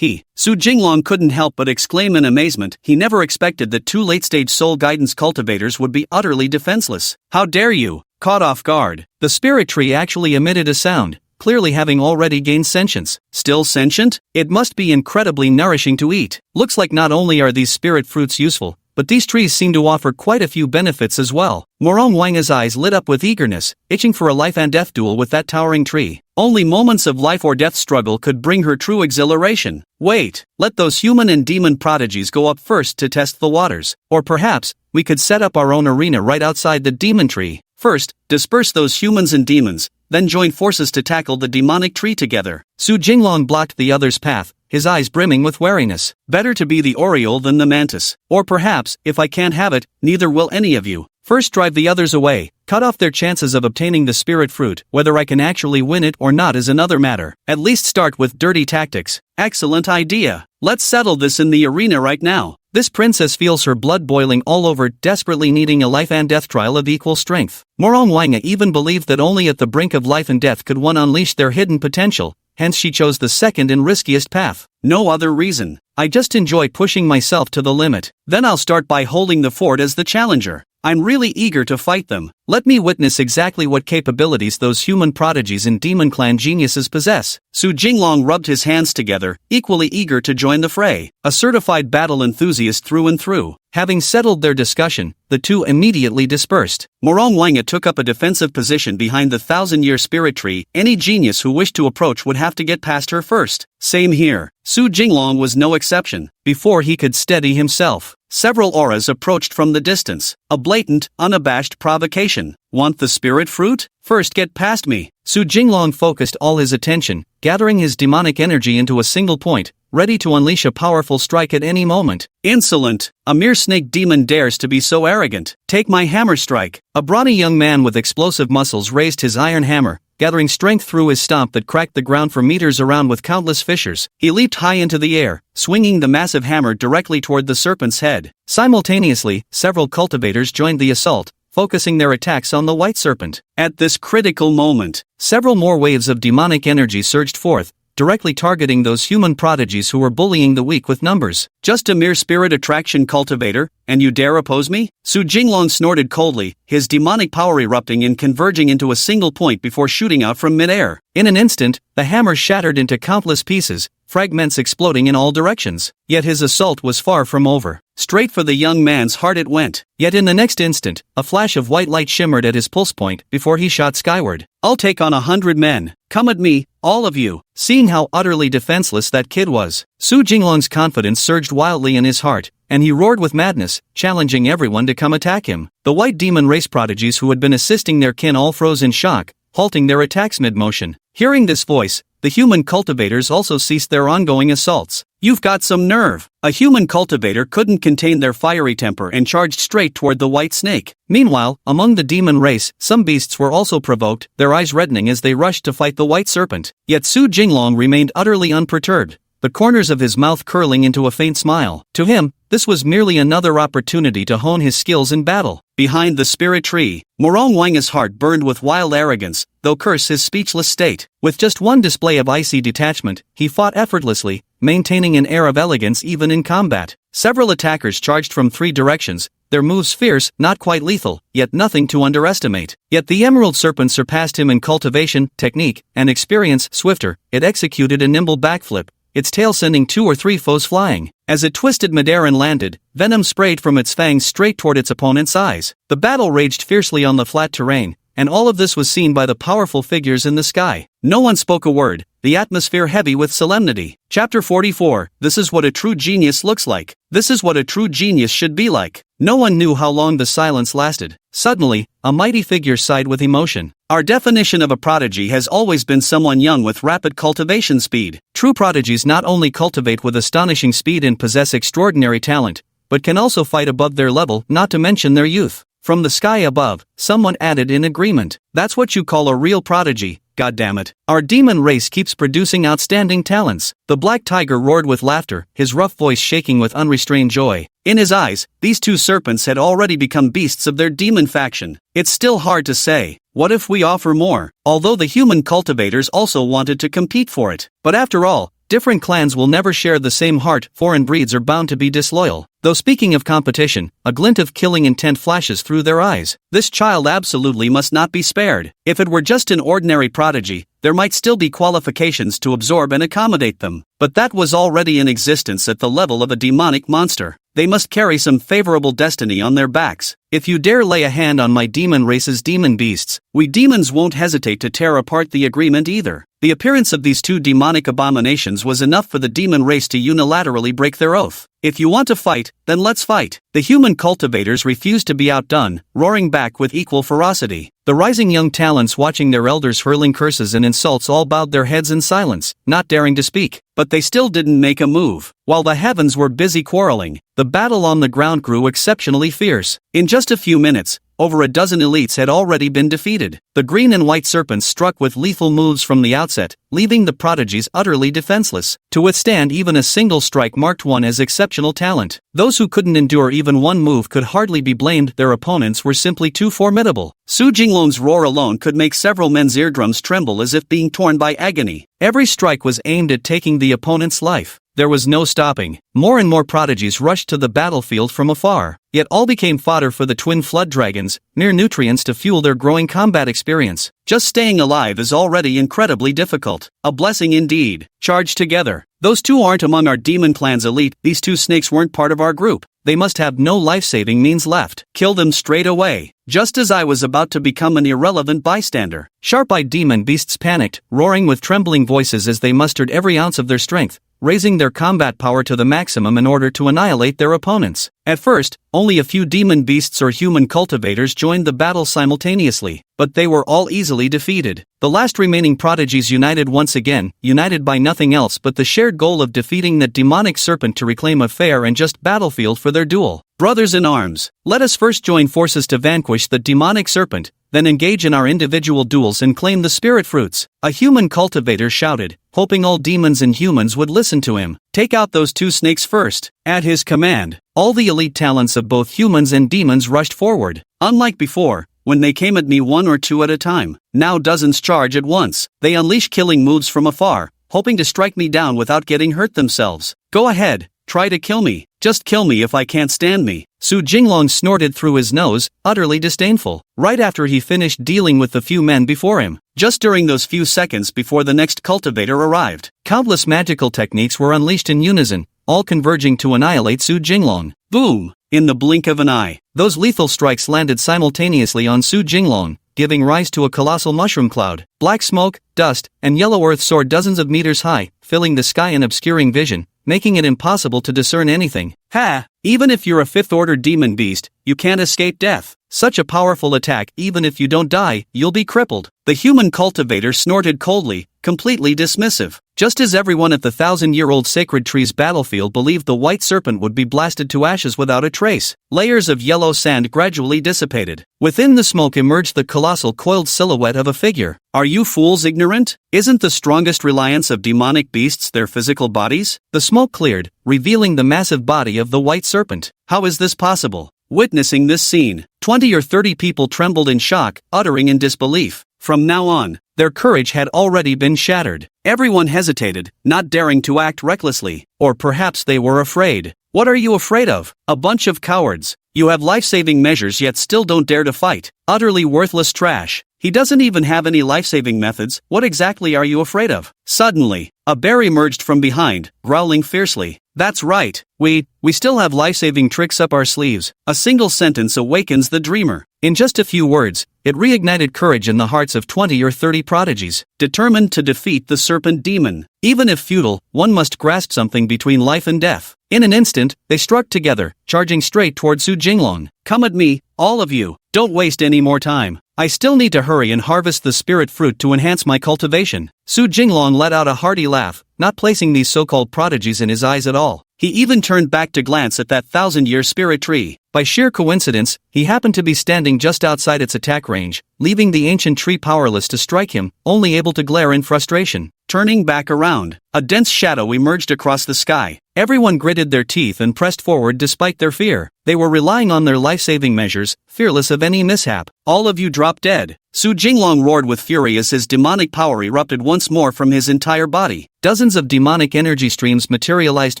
Su Jinglong couldn't help but exclaim in amazement. He never expected that 2 late-stage soul guidance cultivators would be utterly defenseless. How dare you! Caught off guard, the spirit tree actually emitted a sound, clearly having already gained sentience. Still sentient? It must be incredibly nourishing to eat. Looks like not only are these spirit fruits useful, but these trees seem to offer quite a few benefits as well. Morong Wanga's eyes lit up with eagerness, itching for a life and death duel with that towering tree. Only moments of life or death struggle could bring her true exhilaration. Wait, let those human and demon prodigies go up first to test the waters. Or perhaps, we could set up our own arena right outside the demon tree. First, disperse those humans and demons, then join forces to tackle the demonic tree together. Su Jinglong blocked the other's path, his eyes brimming with wariness. Better to be the Oriole than the Mantis. Or perhaps, if I can't have it, neither will any of you. First drive the others away, cut off their chances of obtaining the spirit fruit. Whether I can actually win it or not is another matter. At least start with dirty tactics. Excellent idea. Let's settle this in the arena right now. This princess feels her blood boiling all over, desperately needing a life and death trial of equal strength. Morong Wanga even believed that only at the brink of life and death could one unleash their hidden potential, hence she chose the second and riskiest path. No other reason. I just enjoy pushing myself to the limit. Then I'll start by holding the fort as the challenger. I'm really eager to fight them. Let me witness exactly what capabilities those human prodigies and demon clan geniuses possess. Su Jinglong rubbed his hands together, equally eager to join the fray. A certified battle enthusiast through and through. Having settled their discussion, the two immediately dispersed. Morong Wanga took up a defensive position behind the 1,000-year spirit tree. Any genius who wished to approach would have to get past her first. Same here. Su Jinglong was no exception. Before he could steady himself, several auras approached from the distance. A blatant, unabashed provocation. Want the spirit fruit? First get past me. Su Jinglong focused all his attention, gathering his demonic energy into a single point, ready to unleash a powerful strike at any moment. Insolent! A mere snake demon dares to be so arrogant. Take my hammer strike. A brawny young man with explosive muscles raised his iron hammer, gathering strength through his stomp that cracked the ground for meters around with countless fissures. He leaped high into the air, swinging the massive hammer directly toward the serpent's head. Simultaneously, several cultivators joined the assault, focusing their attacks on the white serpent. At this critical moment, several more waves of demonic energy surged forth, directly targeting those human prodigies who were bullying the weak with numbers. Just a mere spirit attraction cultivator, and you dare oppose me? Su Jinglong snorted coldly, his demonic power erupting and converging into a single point before shooting out from midair. In an instant, the hammer shattered into countless pieces, fragments exploding in all directions. Yet his assault was far from over. Straight for the young man's heart it went. Yet in the next instant, a flash of white light shimmered at his pulse point before he shot skyward. I'll take on 100 men. Come at me, all of you. Seeing how utterly defenseless that kid was, Su Jinglong's confidence surged wildly in his heart, and he roared with madness, challenging everyone to come attack him. The white demon race prodigies who had been assisting their kin all froze in shock, halting their attacks mid-motion. Hearing this voice, the human cultivators also ceased their ongoing assaults. You've got some nerve. A human cultivator couldn't contain their fiery temper and charged straight toward the white snake. Meanwhile, among the demon race, some beasts were also provoked, their eyes reddening as they rushed to fight the white serpent. Yet Su Jinglong remained utterly unperturbed, the corners of his mouth curling into a faint smile. To him, this was merely another opportunity to hone his skills in battle. Behind the spirit tree, Morong Wanga's heart burned with wild arrogance, though curse his speechless state. With just one display of icy detachment, he fought effortlessly, maintaining an air of elegance even in combat. Several attackers charged from 3 directions, their moves fierce, not quite lethal, yet nothing to underestimate. Yet the Emerald Serpent surpassed him in cultivation, technique, and experience. Swifter, it executed a nimble backflip, its tail sending 2 or 3 foes flying. As it twisted midair and landed, venom sprayed from its fangs straight toward its opponent's eyes. The battle raged fiercely on the flat terrain, and all of this was seen by the powerful figures in the sky. No one spoke a word, the atmosphere heavy with solemnity. Chapter 44. This is what a true genius looks like. This is what a true genius should be like. No one knew how long the silence lasted. Suddenly, a mighty figure sighed with emotion. Our definition of a prodigy has always been someone young with rapid cultivation speed. True prodigies not only cultivate with astonishing speed and possess extraordinary talent, but can also fight above their level, not to mention their youth. From the sky above, someone added in agreement. That's what you call a real prodigy, goddammit. Our demon race keeps producing outstanding talents. The black tiger roared with laughter, his rough voice shaking with unrestrained joy. In his eyes, these 2 serpents had already become beasts of their demon faction. It's still hard to say. What if we offer more? Although the human cultivators also wanted to compete for it. But after all, different clans will never share the same heart. Foreign breeds are bound to be disloyal. Though speaking of competition, a glint of killing intent flashes through their eyes. This child absolutely must not be spared. If it were just an ordinary prodigy, there might still be qualifications to absorb and accommodate them. But that was already in existence at the level of a demonic monster. They must carry some favorable destiny on their backs. If you dare lay a hand on my demon race's demon beasts, we demons won't hesitate to tear apart the agreement either. The appearance of these 2 demonic abominations was enough for the demon race to unilaterally break their oath. If you want to fight, then let's fight. The human cultivators refused to be outdone, roaring back with equal ferocity. The rising young talents, watching their elders hurling curses and insults, all bowed their heads in silence, not daring to speak. But they still didn't make a move. While the heavens were busy quarreling, the battle on the ground grew exceptionally fierce. In just a few minutes, over a dozen elites had already been defeated. The green and white serpents struck with lethal moves from the outset, leaving the prodigies utterly defenseless. To withstand even a single strike marked one as exceptional talent. Those who couldn't endure even one move could hardly be blamed. Their opponents were simply too formidable. Su Jinglong's roar alone could make several men's eardrums tremble as if being torn by agony. Every strike was aimed at taking the opponent's life. There was no stopping. More and more prodigies rushed to the battlefield from afar. Yet all became fodder for the twin flood dragons, mere nutrients to fuel their growing combat experience. Just staying alive is already incredibly difficult. A blessing indeed. Charge together. Those 2 aren't among our demon clan's elite. These 2 snakes weren't part of our group. They must have no life-saving means left. Kill them straight away. Just as I was about to become an irrelevant bystander. Sharp-eyed demon beasts panicked, roaring with trembling voices as they mustered every ounce of their strength, raising their combat power to the maximum in order to annihilate their opponents. At first, only a few demon beasts or human cultivators joined the battle simultaneously, but they were all easily defeated. The last remaining prodigies united once again, united by nothing else but the shared goal of defeating that demonic serpent to reclaim a fair and just battlefield for their duel. Brothers in arms, let us first join forces to vanquish the demonic serpent, then engage in our individual duels and claim the spirit fruits," a human cultivator shouted, hoping all demons and humans would listen to him. "Take out those 2 snakes first." At his command, all the elite talents of both humans and demons rushed forward. Unlike before, when they came at me 1 or 2 at a time, now dozens charge at once. They unleash killing moves from afar, hoping to strike me down without getting hurt themselves. "Go ahead, try to kill me. Just kill me if I can't stand me," Su Jinglong snorted through his nose, utterly disdainful, right after he finished dealing with the few men before him. Just during those few seconds before the next cultivator arrived, countless magical techniques were unleashed in unison, all converging to annihilate Su Jinglong. Boom! In the blink of an eye, those lethal strikes landed simultaneously on Su Jinglong, giving rise to a colossal mushroom cloud. Black smoke, dust, and yellow earth soared dozens of meters high, filling the sky and obscuring vision, making it impossible to discern anything. Ha! Even if you're a 5th-order demon beast, you can't escape death. Such a powerful attack, even if you don't die, you'll be crippled. The human cultivator snorted coldly, completely dismissive. Just as everyone at the 1,000-year-old sacred tree's battlefield believed the white serpent would be blasted to ashes without a trace, layers of yellow sand gradually dissipated. Within the smoke emerged the colossal coiled silhouette of a figure. Are you fools ignorant? Isn't the strongest reliance of demonic beasts their physical bodies? The smoke cleared, revealing the massive body of the white serpent. How is this possible? Witnessing this scene, 20 or 30 people trembled in shock, uttering in disbelief. From now on, their courage had already been shattered. Everyone hesitated, not daring to act recklessly. Or perhaps they were afraid. What are you afraid of? A bunch of cowards. You have life-saving measures yet still don't dare to fight. Utterly worthless trash. He doesn't even have any life-saving methods. What exactly are you afraid of? Suddenly, a bear emerged from behind, growling fiercely. That's right. We still have life-saving tricks up our sleeves. A single sentence awakens the dreamer. In just a few words, it reignited courage in the hearts of 20 or 30 prodigies, determined to defeat the serpent demon. Even if futile, one must grasp something between life and death. In an instant, they struck together, charging straight toward Su Jinglong. Come at me, all of you. Don't waste any more time. I still need to hurry and harvest the spirit fruit to enhance my cultivation. Su Jinglong let out a hearty laugh, not placing these so-called prodigies in his eyes at all. He even turned back to glance at that 1,000-year spirit tree. By sheer coincidence, he happened to be standing just outside its attack range, leaving the ancient tree powerless to strike him, only able to glare in frustration. Turning back around, a dense shadow emerged across the sky. Everyone gritted their teeth and pressed forward despite their fear. They were relying on their life-saving measures, fearless of any mishap. All of you drop dead. Su Jinglong roared with fury as his demonic power erupted once more from his entire body. Dozens of demonic energy streams materialized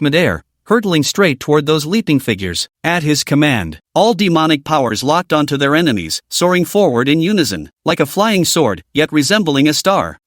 midair, hurtling straight toward those leaping figures. At his command, all demonic powers locked onto their enemies, soaring forward in unison, like a flying sword, yet resembling a star.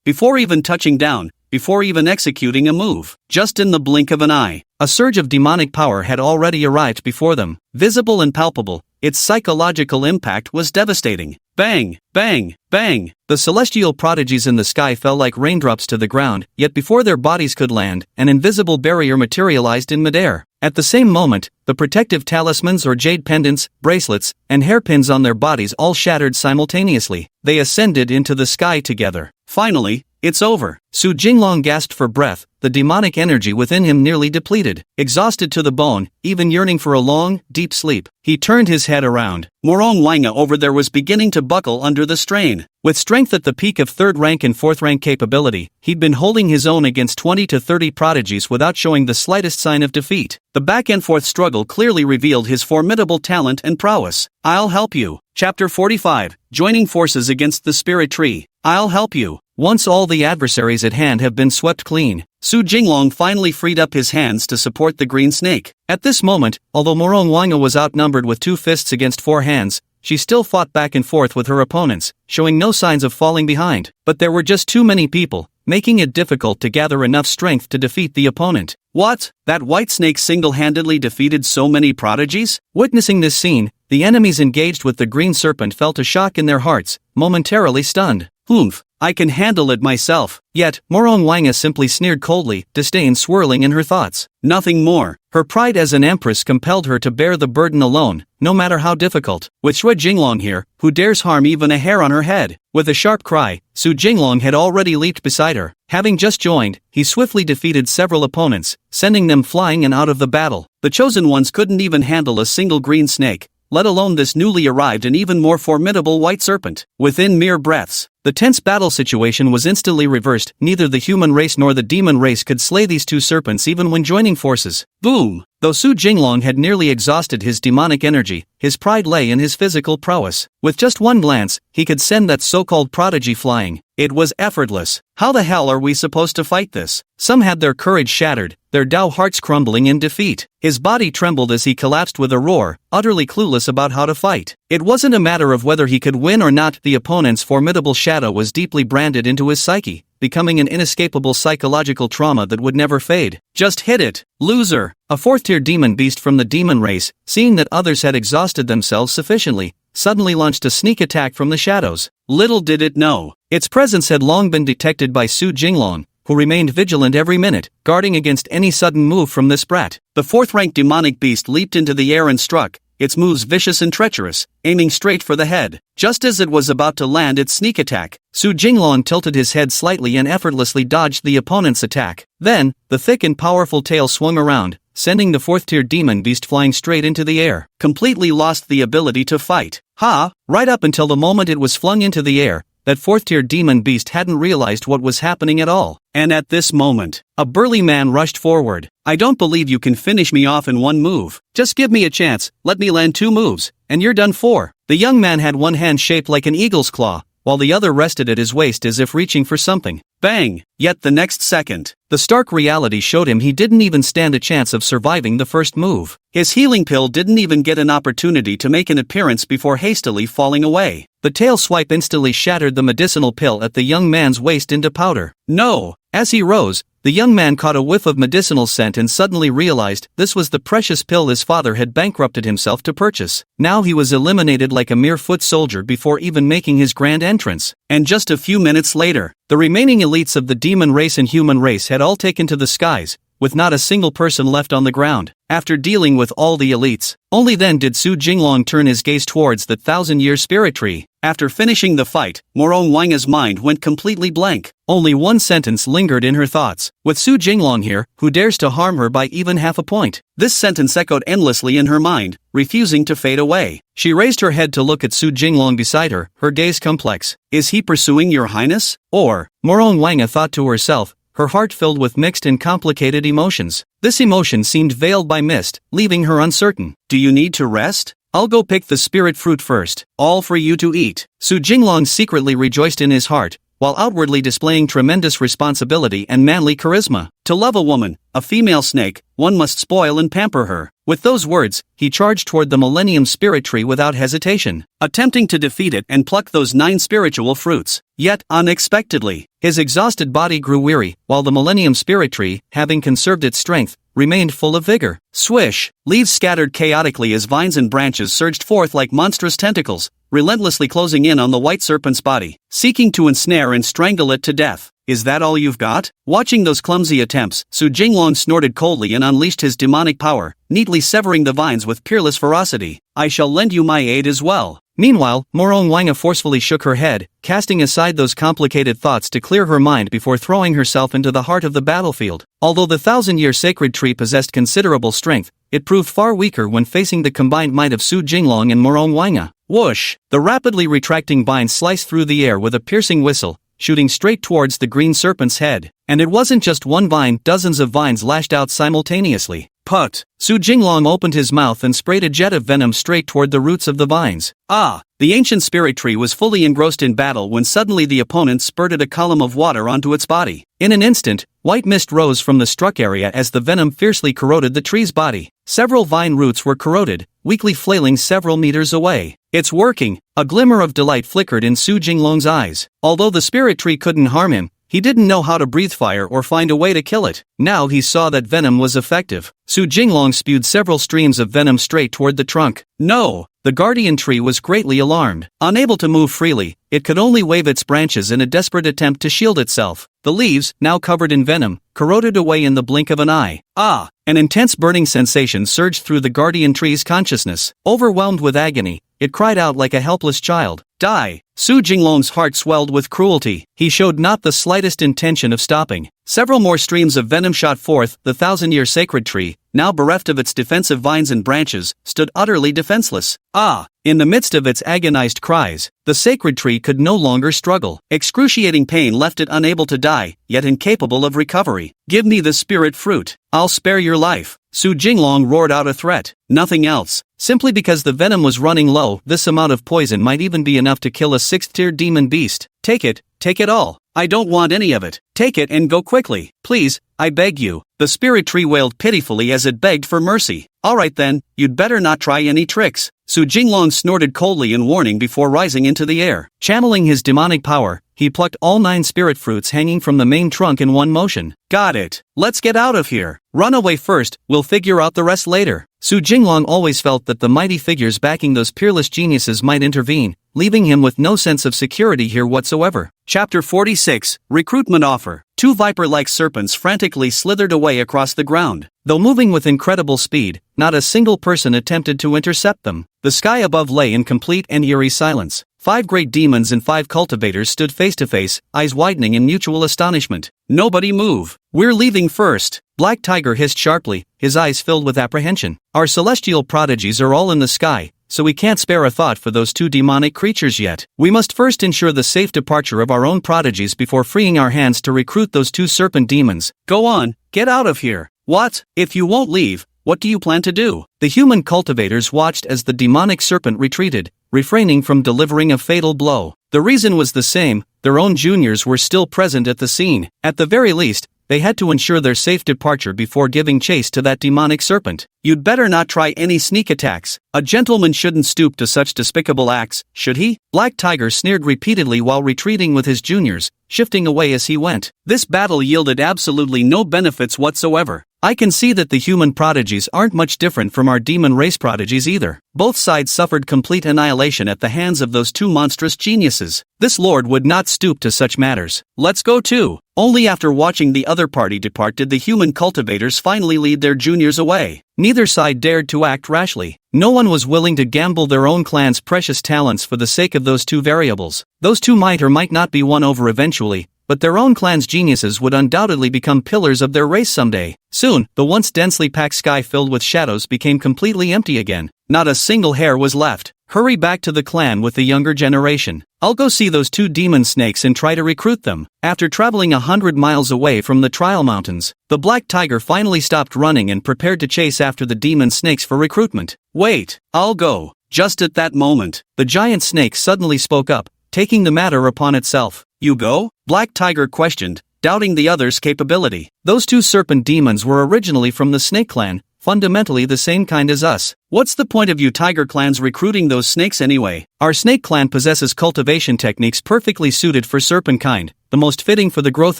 Before even touching down, before even executing a move, just in the blink of an eye, a surge of demonic power had already arrived before them, visible and palpable. Its psychological impact was devastating. Bang, bang, bang. The celestial prodigies in the sky fell like raindrops to the ground, yet before their bodies could land, an invisible barrier materialized in midair. At the same moment, the protective talismans or jade pendants, bracelets, and hairpins on their bodies all shattered simultaneously. They ascended into the sky together. Finally, it's over. Su Jinglong gasped for breath, the demonic energy within him nearly depleted. Exhausted to the bone, even yearning for a long, deep sleep, he turned his head around. Morong Wanga over there was beginning to buckle under the strain. With strength at the peak of 3rd rank and 4th rank capability, he'd been holding his own against 20 to 30 prodigies without showing the slightest sign of defeat. The back-and-forth struggle clearly revealed his formidable talent and prowess. I'll help you. Chapter 45, Joining Forces Against the Spirit Tree. I'll help you. Once all the adversaries at hand have been swept clean, Su Jinglong finally freed up his hands to support the green snake. At this moment, although Morong Wanga was outnumbered with 2 fists against 4 hands, she still fought back and forth with her opponents, showing no signs of falling behind. But there were just too many people, making it difficult to gather enough strength to defeat the opponent. What? That white snake single-handedly defeated so many prodigies? Witnessing this scene, the enemies engaged with the green serpent felt a shock in their hearts, momentarily stunned. Oomph, I can handle it myself. Yet, Morong Wanga simply sneered coldly, disdain swirling in her thoughts. Nothing more. Her pride as an empress compelled her to bear the burden alone, no matter how difficult. With Su Jinglong here, who dares harm even a hair on her head? With a sharp cry, Su Jinglong had already leaped beside her. Having just joined, he swiftly defeated several opponents, sending them flying and out of the battle. The chosen ones couldn't even handle a single green snake, let alone this newly arrived and even more formidable white serpent. Within mere breaths, the tense battle situation was instantly reversed. Neither the human race nor the demon race could slay these two serpents even when joining forces. Boom! Though Su Jinglong had nearly exhausted his demonic energy, his pride lay in his physical prowess. With just one glance, he could send that so-called prodigy flying. It was effortless. How the hell are we supposed to fight this? Some had their courage shattered, their Dao hearts crumbling in defeat. His body trembled as he collapsed with a roar, utterly clueless about how to fight. It wasn't a matter of whether he could win or not. The opponent's formidable shadow was deeply branded into his psyche, becoming an inescapable psychological trauma that would never fade. Just hit it, loser! A fourth-tier demon beast from the demon race, seeing that others had exhausted themselves sufficiently, suddenly launched a sneak attack from the shadows. Little did it know, its presence had long been detected by Su Jinglong, who remained vigilant every minute, guarding against any sudden move from this brat. The fourth-ranked demonic beast leaped into the air and struck, its moves vicious and treacherous, aiming straight for the head. Just as it was about to land its sneak attack, Su Jinglong tilted his head slightly and effortlessly dodged the opponent's attack. Then, the thick and powerful tail swung around, sending the fourth-tier demon beast flying straight into the air. Completely lost the ability to fight. Right up until the moment it was flung into the air, that fourth-tier demon beast hadn't realized what was happening at all. And at this moment, a burly man rushed forward. I don't believe you can finish me off in one move. Just give me a chance, let me land 2 moves, and you're done for. The young man had one hand shaped like an eagle's claw, while the other rested at his waist as if reaching for something. Bang! Yet the next second, the stark reality showed him he didn't even stand a chance of surviving the first move. His healing pill didn't even get an opportunity to make an appearance before hastily falling away. The tail swipe instantly shattered the medicinal pill at the young man's waist into powder. No! As he rose, the young man caught a whiff of medicinal scent and suddenly realized this was the precious pill his father had bankrupted himself to purchase. Now he was eliminated like a mere foot soldier before even making his grand entrance. And just a few minutes later, the remaining elites of the demon race and human race had all taken to the skies, with not a single person left on the ground. After dealing with all the elites, only then did Su Jinglong turn his gaze towards the 1,000-year spirit tree. After finishing the fight, Morong Wanga's mind went completely blank. Only one sentence lingered in her thoughts. With Su Jinglong here, who dares to harm her by even half a point? This sentence echoed endlessly in her mind, refusing to fade away. She raised her head to look at Su Jinglong beside her, her gaze complex. Is he pursuing your highness? Or, Morong Wanga thought to herself, her heart filled with mixed and complicated emotions. This emotion seemed veiled by mist, leaving her uncertain. Do you need to rest? I'll go pick the spirit fruit first, all for you to eat. Su Jinglong secretly rejoiced in his heart, while outwardly displaying tremendous responsibility and manly charisma. To love a woman, a female snake, one must spoil and pamper her. With those words, he charged toward the Millennium Spirit Tree without hesitation, attempting to defeat it and pluck those 9 spiritual fruits. Yet, unexpectedly, his exhausted body grew weary, while the Millennium Spirit Tree, having conserved its strength, remained full of vigor. Swish! Leaves scattered chaotically as vines and branches surged forth like monstrous tentacles, relentlessly closing in on the white serpent's body, seeking to ensnare and strangle it to death. Is that all you've got? Watching those clumsy attempts, Su Jinglong snorted coldly and unleashed his demonic power, neatly severing the vines with peerless ferocity. I shall lend you my aid as well. Meanwhile, Morong Wanga forcefully shook her head, casting aside those complicated thoughts to clear her mind before throwing herself into the heart of the battlefield. Although the 1,000-year sacred tree possessed considerable strength, it proved far weaker when facing the combined might of Su Jinglong and Morong Wanga. Whoosh! The rapidly retracting vines sliced through the air with a piercing whistle, shooting straight towards the green serpent's head. And it wasn't just one vine, dozens of vines lashed out simultaneously. Put! Su Jinglong opened his mouth and sprayed a jet of venom straight toward the roots of the vines. The ancient spirit tree was fully engrossed in battle when suddenly the opponent spurted a column of water onto its body. In an instant, white mist rose from the struck area as the venom fiercely corroded the tree's body. Several vine roots were corroded, weakly flailing several meters away. It's working! A glimmer of delight flickered in Su Jinglong's eyes. Although the spirit tree couldn't harm him, he didn't know how to breathe fire or find a way to kill it. Now he saw that venom was effective. Su Jinglong spewed several streams of venom straight toward the trunk. No! The guardian tree was greatly alarmed. Unable to move freely, it could only wave its branches in a desperate attempt to shield itself. The leaves, now covered in venom, corroded away in the blink of an eye. An intense burning sensation surged through the guardian tree's consciousness. Overwhelmed with agony, it cried out like a helpless child. Die! Su Jinglong's heart swelled with cruelty. He showed not the slightest intention of stopping. Several more streams of venom shot forth. The thousand-year sacred tree, now bereft of its defensive vines and branches, stood utterly defenseless. Ah! In the midst of its agonized cries, the sacred tree could no longer struggle. Excruciating pain left it unable to die, yet incapable of recovery. Give me the spirit fruit. I'll spare your life. Su Jinglong roared out a threat. Nothing else. Simply because the venom was running low, this amount of poison might even be enough to kill a 6th-tier demon beast. Take it all. I don't want any of it. Take it and go quickly. Please, I beg you. The spirit tree wailed pitifully as it begged for mercy. Alright then, you'd better not try any tricks. Su Jinglong snorted coldly in warning before rising into the air. Channeling his demonic power, he plucked all 9 spirit fruits hanging from the main trunk in one motion. Got it. Let's get out of here. Run away first, we'll figure out the rest later. Su Jinglong always felt that the mighty figures backing those peerless geniuses might intervene, leaving him with no sense of security here whatsoever. Chapter 46, Recruitment Offer. 2 viper-like serpents frantically slithered away across the ground. Though moving with incredible speed, not a single person attempted to intercept them. The sky above lay in complete and eerie silence. 5 great demons and 5 cultivators stood face to face, eyes widening in mutual astonishment. Nobody move. We're leaving first. Black Tiger hissed sharply, his eyes filled with apprehension. Our celestial prodigies are all in the sky, so we can't spare a thought for those 2 demonic creatures yet. We must first ensure the safe departure of our own prodigies before freeing our hands to recruit those 2 serpent demons. Go on, get out of here. What? If you won't leave, what do you plan to do? The human cultivators watched as the demonic serpent retreated, refraining from delivering a fatal blow. The reason was the same, their own juniors were still present at the scene. At the very least, they had to ensure their safe departure before giving chase to that demonic serpent. You'd better not try any sneak attacks. A gentleman shouldn't stoop to such despicable acts, should he? Black Tiger sneered repeatedly while retreating with his juniors, shifting away as he went. This battle yielded absolutely no benefits whatsoever. I can see that the human prodigies aren't much different from our demon race prodigies either. Both sides suffered complete annihilation at the hands of those 2 monstrous geniuses. This lord would not stoop to such matters. Let's go too. Only after watching the other party depart did the human cultivators finally lead their juniors away. Neither side dared to act rashly. No one was willing to gamble their own clan's precious talents for the sake of those 2 variables. Those 2 might or might not be won over eventually, but their own clan's geniuses would undoubtedly become pillars of their race someday. Soon, the once densely packed sky filled with shadows became completely empty again. Not a single hair was left. Hurry back to the clan with the younger generation. I'll go see those 2 demon snakes and try to recruit them. After traveling 100 miles away from the Trial Mountains, the Black Tiger finally stopped running and prepared to chase after the demon snakes for recruitment. Wait, I'll go. Just at that moment, the giant snake suddenly spoke up, taking the matter upon itself. You go? Black Tiger questioned, doubting the other's capability. Those 2 serpent demons were originally from the Snake Clan, fundamentally the same kind as us. What's the point of you Tiger clans recruiting those snakes anyway? Our Snake Clan possesses cultivation techniques perfectly suited for serpent kind, the most fitting for the growth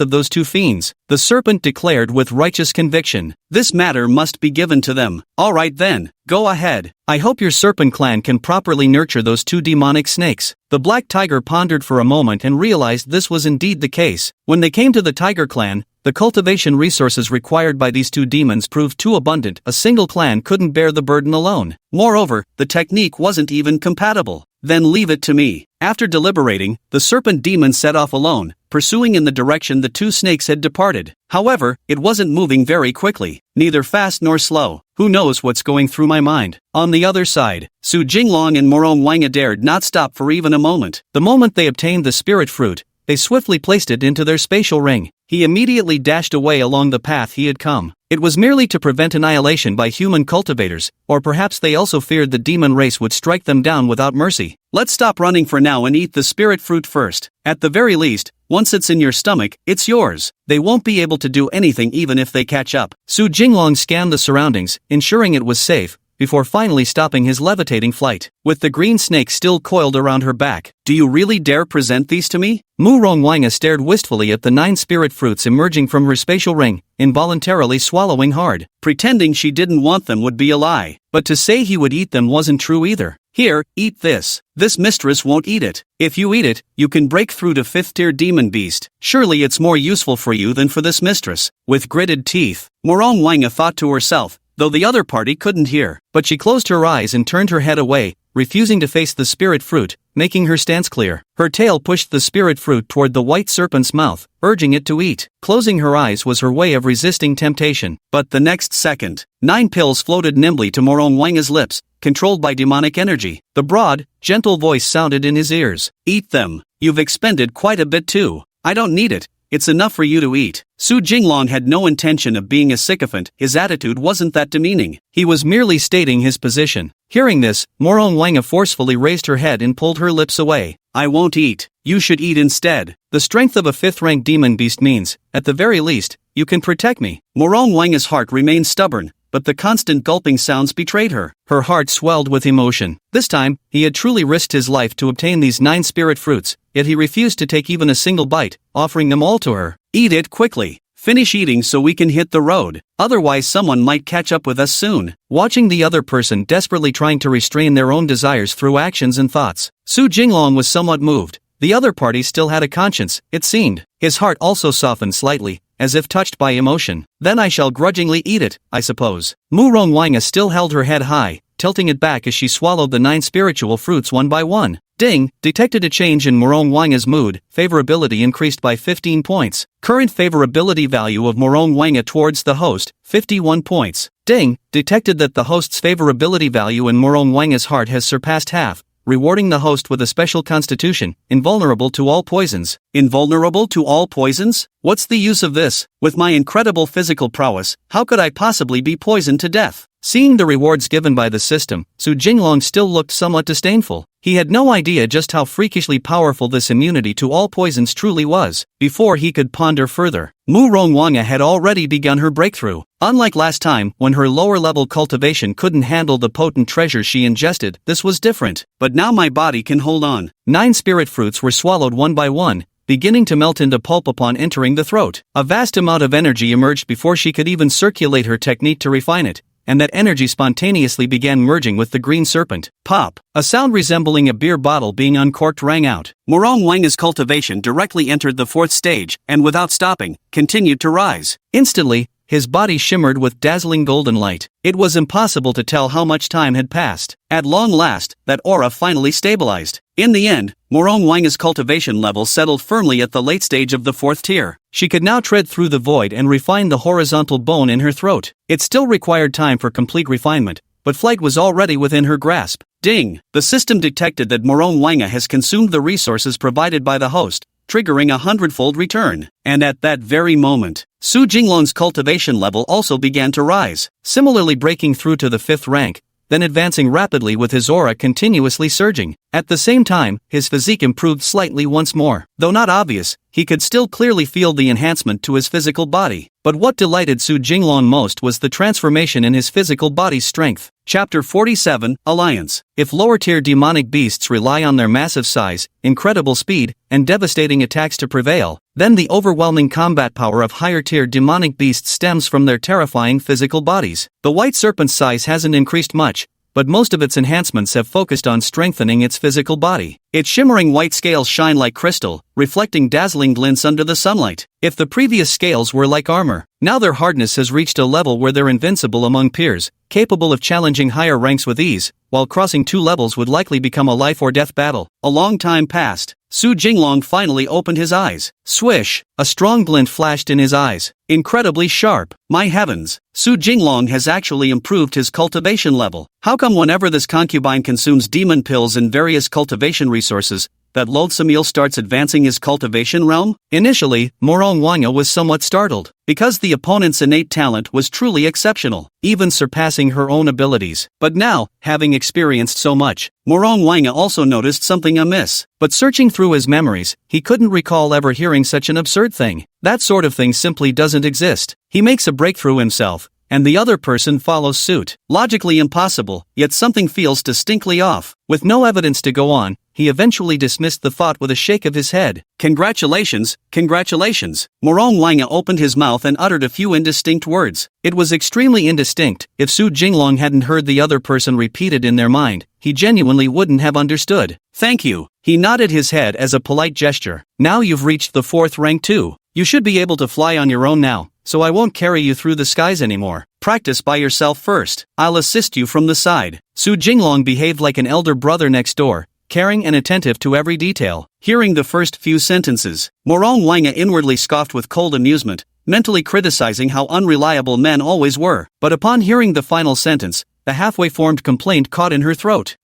of those 2 fiends, the serpent declared with righteous conviction. This matter must be given to them. Alright then, go ahead. I hope your serpent clan can properly nurture those 2 demonic snakes. The Black Tiger pondered for a moment and realized this was indeed the case. When they came to the Tiger Clan, the cultivation resources required by these 2 demons proved too abundant. A single clan couldn't bear the burden alone. Moreover, the technique wasn't even compatible. Then leave it to me. After deliberating, the serpent demon set off alone, pursuing in the direction the 2 snakes had departed. However, it wasn't moving very quickly, neither fast nor slow. Who knows what's going through my mind? On the other side, Su Jinglong and Morong Wanga dared not stop for even a moment. The moment they obtained the spirit fruit, they swiftly placed it into their spatial ring. He immediately dashed away along the path he had come. It was merely to prevent annihilation by human cultivators, or perhaps they also feared the demon race would strike them down without mercy. Let's stop running for now and eat the spirit fruit first. At the very least, once it's in your stomach, it's yours. They won't be able to do anything even if they catch up. Su Jinglong scanned the surroundings, ensuring it was safe, before finally stopping his levitating flight. With the green snake still coiled around her back, do you really dare present these to me? Murong Wanga stared wistfully at the 9 spirit fruits emerging from her spatial ring, involuntarily swallowing hard. Pretending she didn't want them would be a lie, but to say he would eat them wasn't true either. Here, eat this. This mistress won't eat it. If you eat it, you can break through to 5th-tier demon beast. Surely it's more useful for you than for this mistress. With gritted teeth, Murong Wanga thought to herself, though the other party couldn't hear. But she closed her eyes and turned her head away, refusing to face the spirit fruit, making her stance clear. Her tail pushed the spirit fruit toward the white serpent's mouth, urging it to eat. Closing her eyes was her way of resisting temptation. But the next second, 9 pills floated nimbly to Morong Wanga's lips, controlled by demonic energy. The broad, gentle voice sounded in his ears. Eat them. You've expended quite a bit too. I don't need it. It's enough for you to eat. Su Jinglong had no intention of being a sycophant. His attitude wasn't that demeaning. He was merely stating his position. Hearing this, Morong Wanga forcefully raised her head and pulled her lips away. I won't eat. You should eat instead. The strength of a 5th-rank demon beast means, at the very least, you can protect me. Morong Wanga's heart remained stubborn, but the constant gulping sounds betrayed her. Her heart swelled with emotion. This time, he had truly risked his life to obtain these 9 spirit fruits, yet he refused to take even a single bite, offering them all to her. Eat it quickly. Finish eating so we can hit the road. Otherwise someone might catch up with us soon. Watching the other person desperately trying to restrain their own desires through actions and thoughts, Su Jinglong was somewhat moved. The other party still had a conscience, it seemed. His heart also softened slightly, as if touched by emotion. Then I shall grudgingly eat it, I suppose. Morong Wanga still held her head high, tilting it back as she swallowed the 9 spiritual fruits one by one. Ding! Detected a change in Morong Wanga's mood. Favorability increased by 15 points. Current favorability value of Morong Wanga towards the host, 51 points. Ding! Detected that the host's favorability value in Morong Wanga's heart has surpassed half, rewarding the host with a special constitution, invulnerable to all poisons. Invulnerable to all poisons? What's the use of this? With my incredible physical prowess, how could I possibly be poisoned to death? Seeing the rewards given by the system, Su Jinglong still looked somewhat disdainful. He had no idea just how freakishly powerful this immunity to all poisons truly was. Before he could ponder further, Morong Wanga had already begun her breakthrough. Unlike last time, when her lower-level cultivation couldn't handle the potent treasure she ingested, this was different. But now my body can hold on. 9 spirit fruits were swallowed one by one, beginning to melt into pulp upon entering the throat. A vast amount of energy emerged before she could even circulate her technique to refine it, and that energy spontaneously began merging with the green serpent. Pop! A sound resembling a beer bottle being uncorked rang out. Morong Wanga's cultivation directly entered the 4th stage, and without stopping, continued to rise. Instantly, his body shimmered with dazzling golden light. It was impossible to tell how much time had passed. At long last, that aura finally stabilized. In the end, Morong Wanga's cultivation level settled firmly at the late stage of the 4th tier. She could now tread through the void and refine the horizontal bone in her throat. It still required time for complete refinement, but flight was already within her grasp. Ding! The system detected that Morong Wanga has consumed the resources provided by the host, triggering a 100-fold return. And at that very moment, Su Jinglong's cultivation level also began to rise, similarly breaking through to the 5th rank, then advancing rapidly with his aura continuously surging. At the same time, his physique improved slightly once more. Though not obvious, he could still clearly feel the enhancement to his physical body. But what delighted Su Jinglong most was the transformation in his physical body's strength. Chapter 47, Alliance. If lower-tier demonic beasts rely on their massive size, incredible speed, and devastating attacks to prevail, then the overwhelming combat power of higher-tier demonic beasts stems from their terrifying physical bodies. The white serpent's size hasn't increased much, but most of its enhancements have focused on strengthening its physical body. Its shimmering white scales shine like crystal, reflecting dazzling glints under the sunlight. If the previous scales were like armor, now their hardness has reached a level where they're invincible among peers, capable of challenging higher ranks with ease, while crossing 2 levels would likely become a life-or-death battle. A long time passed. Su Jinglong finally opened his eyes. Swish! A strong glint flashed in his eyes. Incredibly sharp. My heavens! Su Jinglong has actually improved his cultivation level. How come whenever this concubine consumes demon pills and various cultivation resources, that loathsome eel starts advancing his cultivation realm? Initially, Morong Wanga was somewhat startled, because the opponent's innate talent was truly exceptional, even surpassing her own abilities. But now, having experienced so much, Morong Wanga also noticed something amiss. But searching through his memories, he couldn't recall ever hearing such an absurd thing. That sort of thing simply doesn't exist. He makes a breakthrough himself, and the other person follows suit. Logically impossible, yet something feels distinctly off. With no evidence to go on, he eventually dismissed the thought with a shake of his head. Congratulations, congratulations. Morong Wanga opened his mouth and uttered a few indistinct words. It was extremely indistinct. If Su Jinglong hadn't heard the other person repeat it in their mind, he genuinely wouldn't have understood. Thank you. He nodded his head as a polite gesture. Now you've reached the 4th rank too. You should be able to fly on your own now, so I won't carry you through the skies anymore. Practice by yourself first. I'll assist you from the side. Su Jinglong behaved like an elder brother next door, caring and attentive to every detail. Hearing the first few sentences, Morong Wanga inwardly scoffed with cold amusement, mentally criticizing how unreliable men always were. But upon hearing the final sentence, the halfway formed complaint caught in her throat.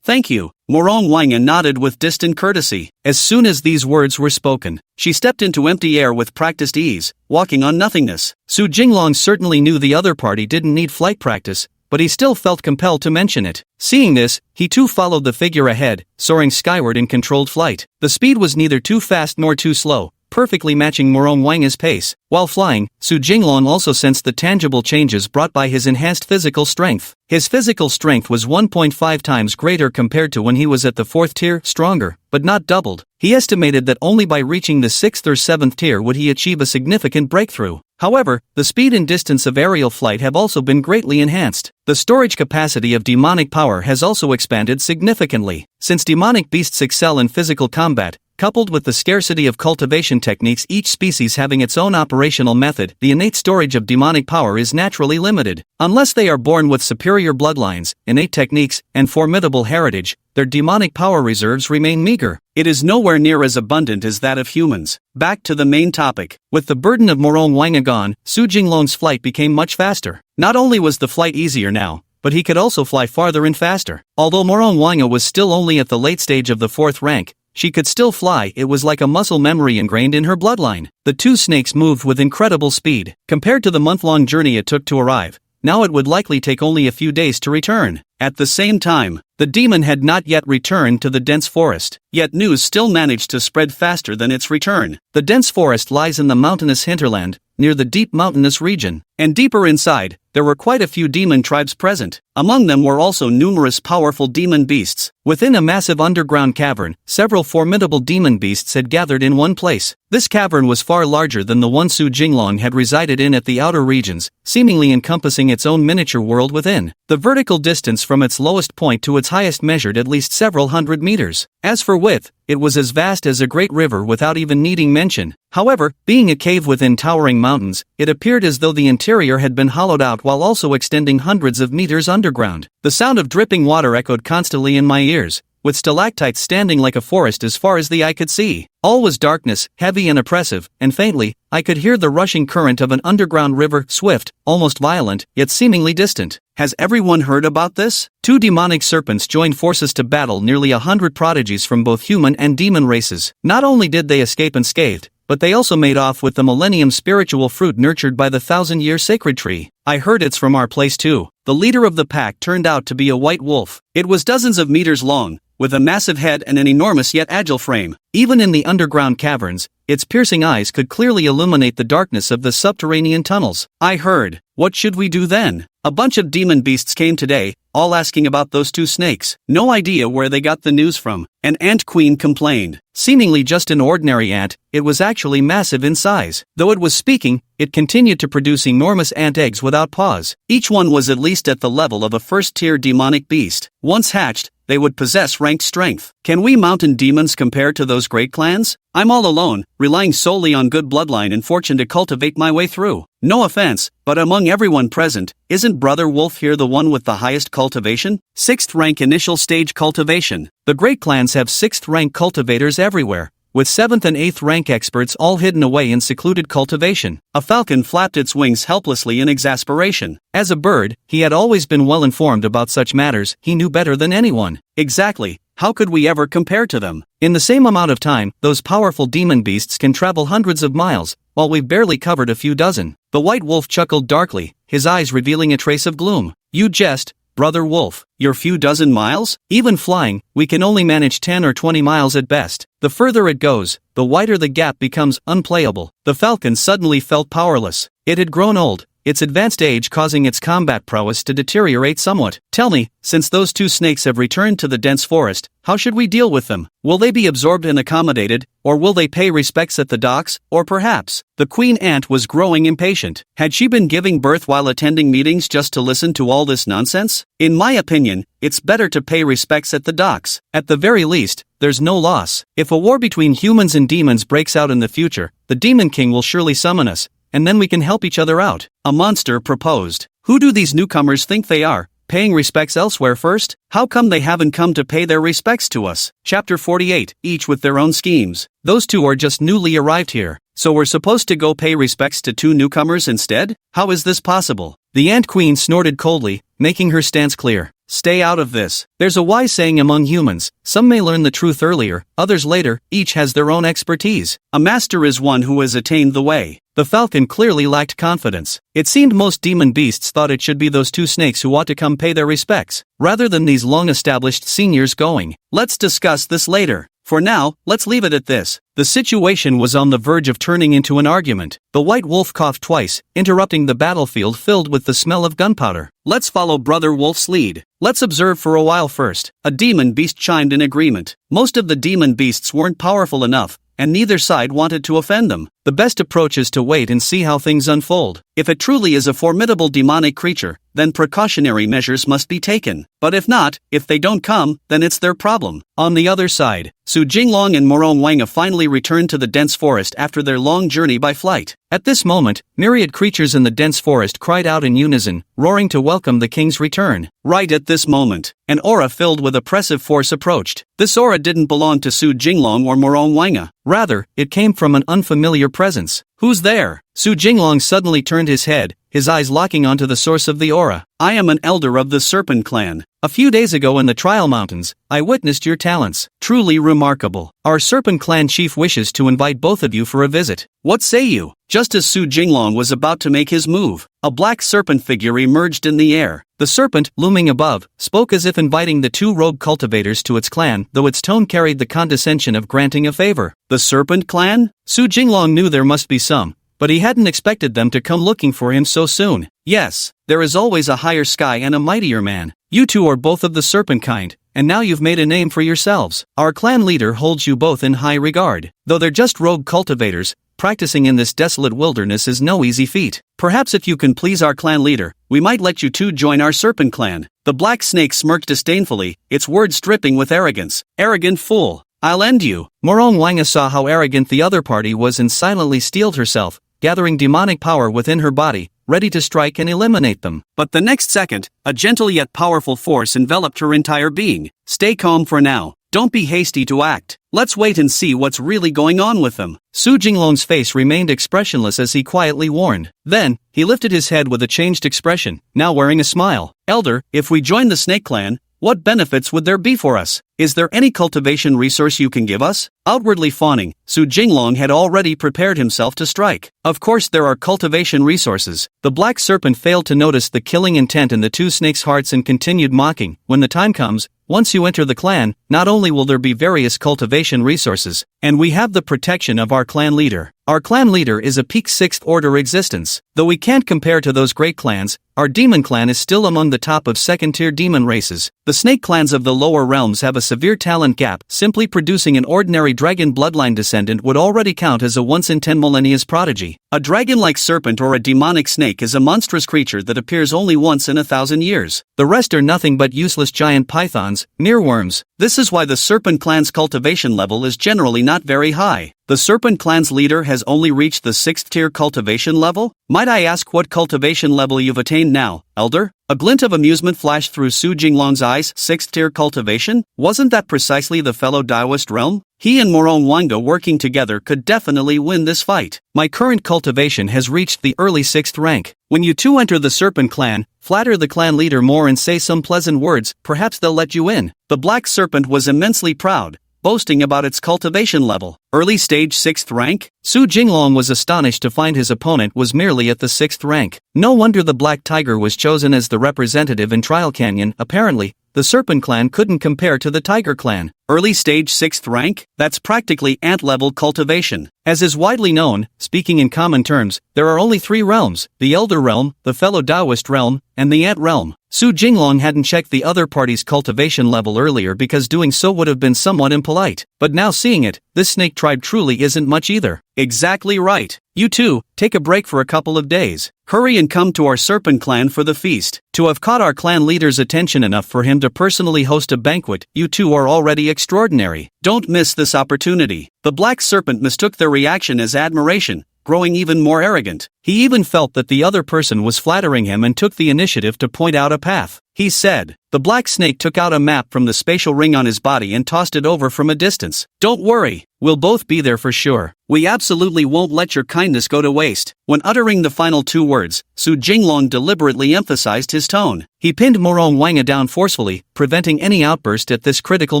Thank you. Morong Wanga nodded with distant courtesy. As soon as these words were spoken, she stepped into empty air with practiced ease, walking on nothingness. Su Jinglong certainly knew the other party didn't need flight practice, but he still felt compelled to mention it. Seeing this, he too followed the figure ahead, soaring skyward in controlled flight. The speed was neither too fast nor too slow, perfectly matching Morong Wanga's pace. While flying, Su Jinglong also sensed the tangible changes brought by his enhanced physical strength. His physical strength was 1.5 times greater compared to when he was at the 4th tier, stronger, but not doubled. He estimated that only by reaching the 6th or 7th tier would he achieve a significant breakthrough. However, the speed and distance of aerial flight have also been greatly enhanced. The storage capacity of demonic power has also expanded significantly. Since demonic beasts excel in physical combat, coupled with the scarcity of cultivation techniques, each species having its own operational method, the innate storage of demonic power is naturally limited. Unless they are born with superior bloodlines, innate techniques, and formidable heritage, their demonic power reserves remain meager. It is nowhere near as abundant as that of humans. Back to the main topic. With the burden of Morong Wanga gone, Su Jinglong's flight became much faster. Not only was the flight easier now, but he could also fly farther and faster. Although Morong Wanga was still only at the late stage of the 4th rank, she could still fly. It was like a muscle memory ingrained in her bloodline. The two snakes moved with incredible speed. Compared to the month-long journey it took to arrive, now it would likely take only a few days to return. At the same time, the demon had not yet returned to the dense forest, yet news still managed to spread faster than its return. The dense forest lies in the mountainous hinterland, near the deep mountainous region, and deeper inside, there were quite a few demon tribes present. Among them were also numerous powerful demon beasts. Within a massive underground cavern, several formidable demon beasts had gathered in one place. This cavern was far larger than the one Su Jinglong had resided in at the outer regions, seemingly encompassing its own miniature world within. The vertical distance from its lowest point to its highest measured at least several hundred meters. As for width, it was as vast as a great river without even needing mention. However, being a cave within towering mountains, it appeared as though the interior had been hollowed out while also extending hundreds of meters underground. The sound of dripping water echoed constantly in my ears, with stalactites standing like a forest as far as the eye could see. All was darkness, heavy and oppressive, and faintly, I could hear the rushing current of an underground river, swift, almost violent, yet seemingly distant. Has everyone heard about this? 2 demonic serpents joined forces to battle nearly 100 prodigies from both human and demon races. Not only did they escape unscathed, but they also made off with the millennium spiritual fruit nurtured by the 1,000-year sacred tree. I heard it's from our place too. The leader of the pack turned out to be a white wolf. It was dozens of meters long, with a massive head and an enormous yet agile frame. Even in the underground caverns, its piercing eyes could clearly illuminate the darkness of the subterranean tunnels. I heard. What should we do then? A bunch of demon beasts came today, all asking about those 2 snakes. No idea where they got the news from. An ant queen complained. Seemingly just an ordinary ant, it was actually massive in size. Though it was speaking, it continued to produce enormous ant eggs without pause. Each one was at least at the level of a 1st-tier demonic beast. Once hatched, they would possess ranked strength. Can we mountain demons compare to those great clans? I'm all alone, relying solely on good bloodline and fortune to cultivate my way through. No offense, but among everyone present, isn't Brother Wolf here the one with the highest cultivation? 6th rank initial stage cultivation. The great clans have 6th rank cultivators everywhere, with 7th and 8th rank experts all hidden away in secluded cultivation. A falcon flapped its wings helplessly in exasperation. As a bird, he had always been well informed about such matters. He knew better than anyone. Exactly. How could we ever compare to them? In the same amount of time, those powerful demon beasts can travel hundreds of miles, while we've barely covered a few dozen. The white wolf chuckled darkly, his eyes revealing a trace of gloom. You jest, Brother Wolf. Your few dozen miles? Even flying, we can only manage 10 or 20 miles at best. The further it goes, the wider the gap becomes unplayable. The falcon suddenly felt powerless. It had grown old, its advanced age causing its combat prowess to deteriorate somewhat. Tell me, since those 2 snakes have returned to the dense forest, how should we deal with them? Will they be absorbed and accommodated, or will they pay respects at the docks, or perhaps? The queen ant was growing impatient. Had she been giving birth while attending meetings just to listen to all this nonsense? In my opinion, it's better to pay respects at the docks. At the very least, there's no loss. If a war between humans and demons breaks out in the future, the Demon King will surely summon us, and then we can help each other out," a monster proposed. "Who do these newcomers think they are, paying respects elsewhere first? How come they haven't come to pay their respects to us?" Chapter 48, each with their own schemes. "Those two are just newly arrived here, so we're supposed to go pay respects to two newcomers instead? How is this possible?" The Ant Queen snorted coldly, making her stance clear. "Stay out of this. There's a wise saying among humans, some may learn the truth earlier, others later, each has their own expertise. A master is one who has attained the way." The falcon clearly lacked confidence. It seemed most demon beasts thought it should be those two snakes who ought to come pay their respects, rather than these long-established seniors going. "Let's discuss this later. For now, let's leave it at this." The situation was on the verge of turning into an argument. The white wolf coughed twice, interrupting the battlefield filled with the smell of gunpowder. "Let's follow Brother Wolf's lead. Let's observe for a while first." A demon beast chimed in agreement. Most of the demon beasts weren't powerful enough, and neither side wanted to offend them. The best approach is to wait and see how things unfold. If it truly is a formidable demonic creature, then precautionary measures must be taken. But if not, if they don't come, then it's their problem. On the other side, Su Jinglong and Morong Wanga finally returned to the dense forest after their long journey by flight. At this moment, myriad creatures in the dense forest cried out in unison, roaring to welcome the king's return. Right at this moment, an aura filled with oppressive force approached. This aura didn't belong to Su Jinglong or Morong Wanga. Rather, it came from an unfamiliar presence. "Who's there?" Su Jinglong suddenly turned his head, his eyes locking onto the source of the aura. "I am an elder of the Serpent Clan. A few days ago in the Trial Mountains, I witnessed your talents. Truly remarkable. Our Serpent Clan chief wishes to invite both of you for a visit. What say you?" Just as Su Jinglong was about to make his move, a black serpent figure emerged in the air. The serpent, looming above, spoke as if inviting the two rogue cultivators to its clan, though its tone carried the condescension of granting a favor. The Serpent Clan? Su Jinglong knew there must be some, but he hadn't expected them to come looking for him so soon. "Yes, there is always a higher sky and a mightier man. You two are both of the serpent kind, and now you've made a name for yourselves. Our clan leader holds you both in high regard. Though they're just rogue cultivators, practicing in this desolate wilderness is no easy feat. Perhaps if you can please our clan leader, we might let you two join our serpent clan." The black snake smirked disdainfully, its words dripping with arrogance. "Arrogant fool. I'll end you." Morong Wanga saw how arrogant the other party was and silently steeled herself, gathering demonic power within her body, ready to strike and eliminate them. But the next second, a gentle yet powerful force enveloped her entire being. "Stay calm for now. Don't be hasty to act. Let's wait and see what's really going on with them." Su Jinglong's face remained expressionless as he quietly warned. Then, he lifted his head with a changed expression, now wearing a smile. "Elder, if we join the Snake Clan, what benefits would there be for us? Is there any cultivation resource you can give us?" Outwardly fawning, Su Jinglong had already prepared himself to strike. "Of course there are cultivation resources." The black serpent failed to notice the killing intent in the two snakes' hearts and continued mocking. "When the time comes, once you enter the clan, not only will there be various cultivation resources, and we have the protection of our clan leader. Our clan leader is a peak 6th order existence. Though we can't compare to those great clans, our demon clan is still among the top of second-tier demon races. The snake clans of the lower realms have a severe talent gap. Simply producing an ordinary dragon bloodline descendant would already count as a once-in-10 millennia's prodigy. A dragon-like serpent or a demonic snake is a monstrous creature that appears only once in 1,000 years. The rest are nothing but useless giant pythons, mealworms. This is why the serpent clan's cultivation level is generally not very high. The serpent clan's leader has only reached the 6th tier cultivation level? Might I ask what cultivation level you've attained now, elder?" A glint of amusement flashed through Su Jinglong's eyes. 6th tier cultivation? Wasn't that precisely the fellow Taoist realm? He and Morong Wanga working together could definitely win this fight. "My current cultivation has reached the early 6th rank. When you two enter the serpent clan, flatter the clan leader more and say some pleasant words, perhaps they'll let you in." The black serpent was immensely proud, boasting about its cultivation level. Early stage 6th rank? Su Jinglong was astonished to find his opponent was merely at the 6th rank. No wonder the Black Tiger was chosen as the representative in Trial Canyon. Apparently, the Serpent Clan couldn't compare to the Tiger Clan. Early stage 6th rank? That's practically ant-level cultivation. As is widely known, speaking in common terms, there are only 3 realms: the Elder Realm, the fellow Taoist Realm, and the Ant Realm. Su Jinglong hadn't checked the other party's cultivation level earlier because doing so would have been somewhat impolite. But now seeing it, this snake tribe truly isn't much either. Exactly right. You two, take a break for a couple of days. Hurry and come to our Serpent Clan for the feast. To have caught our clan leader's attention enough for him to personally host a banquet, you two are already extraordinary. Don't miss this opportunity. The Black Serpent mistook their reaction as admiration, growing even more arrogant. He even felt that the other person was flattering him and took the initiative to point out a path. He said. The black snake took out a map from the spatial ring on his body and tossed it over from a distance. Don't worry, we'll both be there for sure. We absolutely won't let your kindness go to waste. When uttering the final two words, Su Jinglong deliberately emphasized his tone. He pinned Morong Wanga down forcefully, preventing any outburst at this critical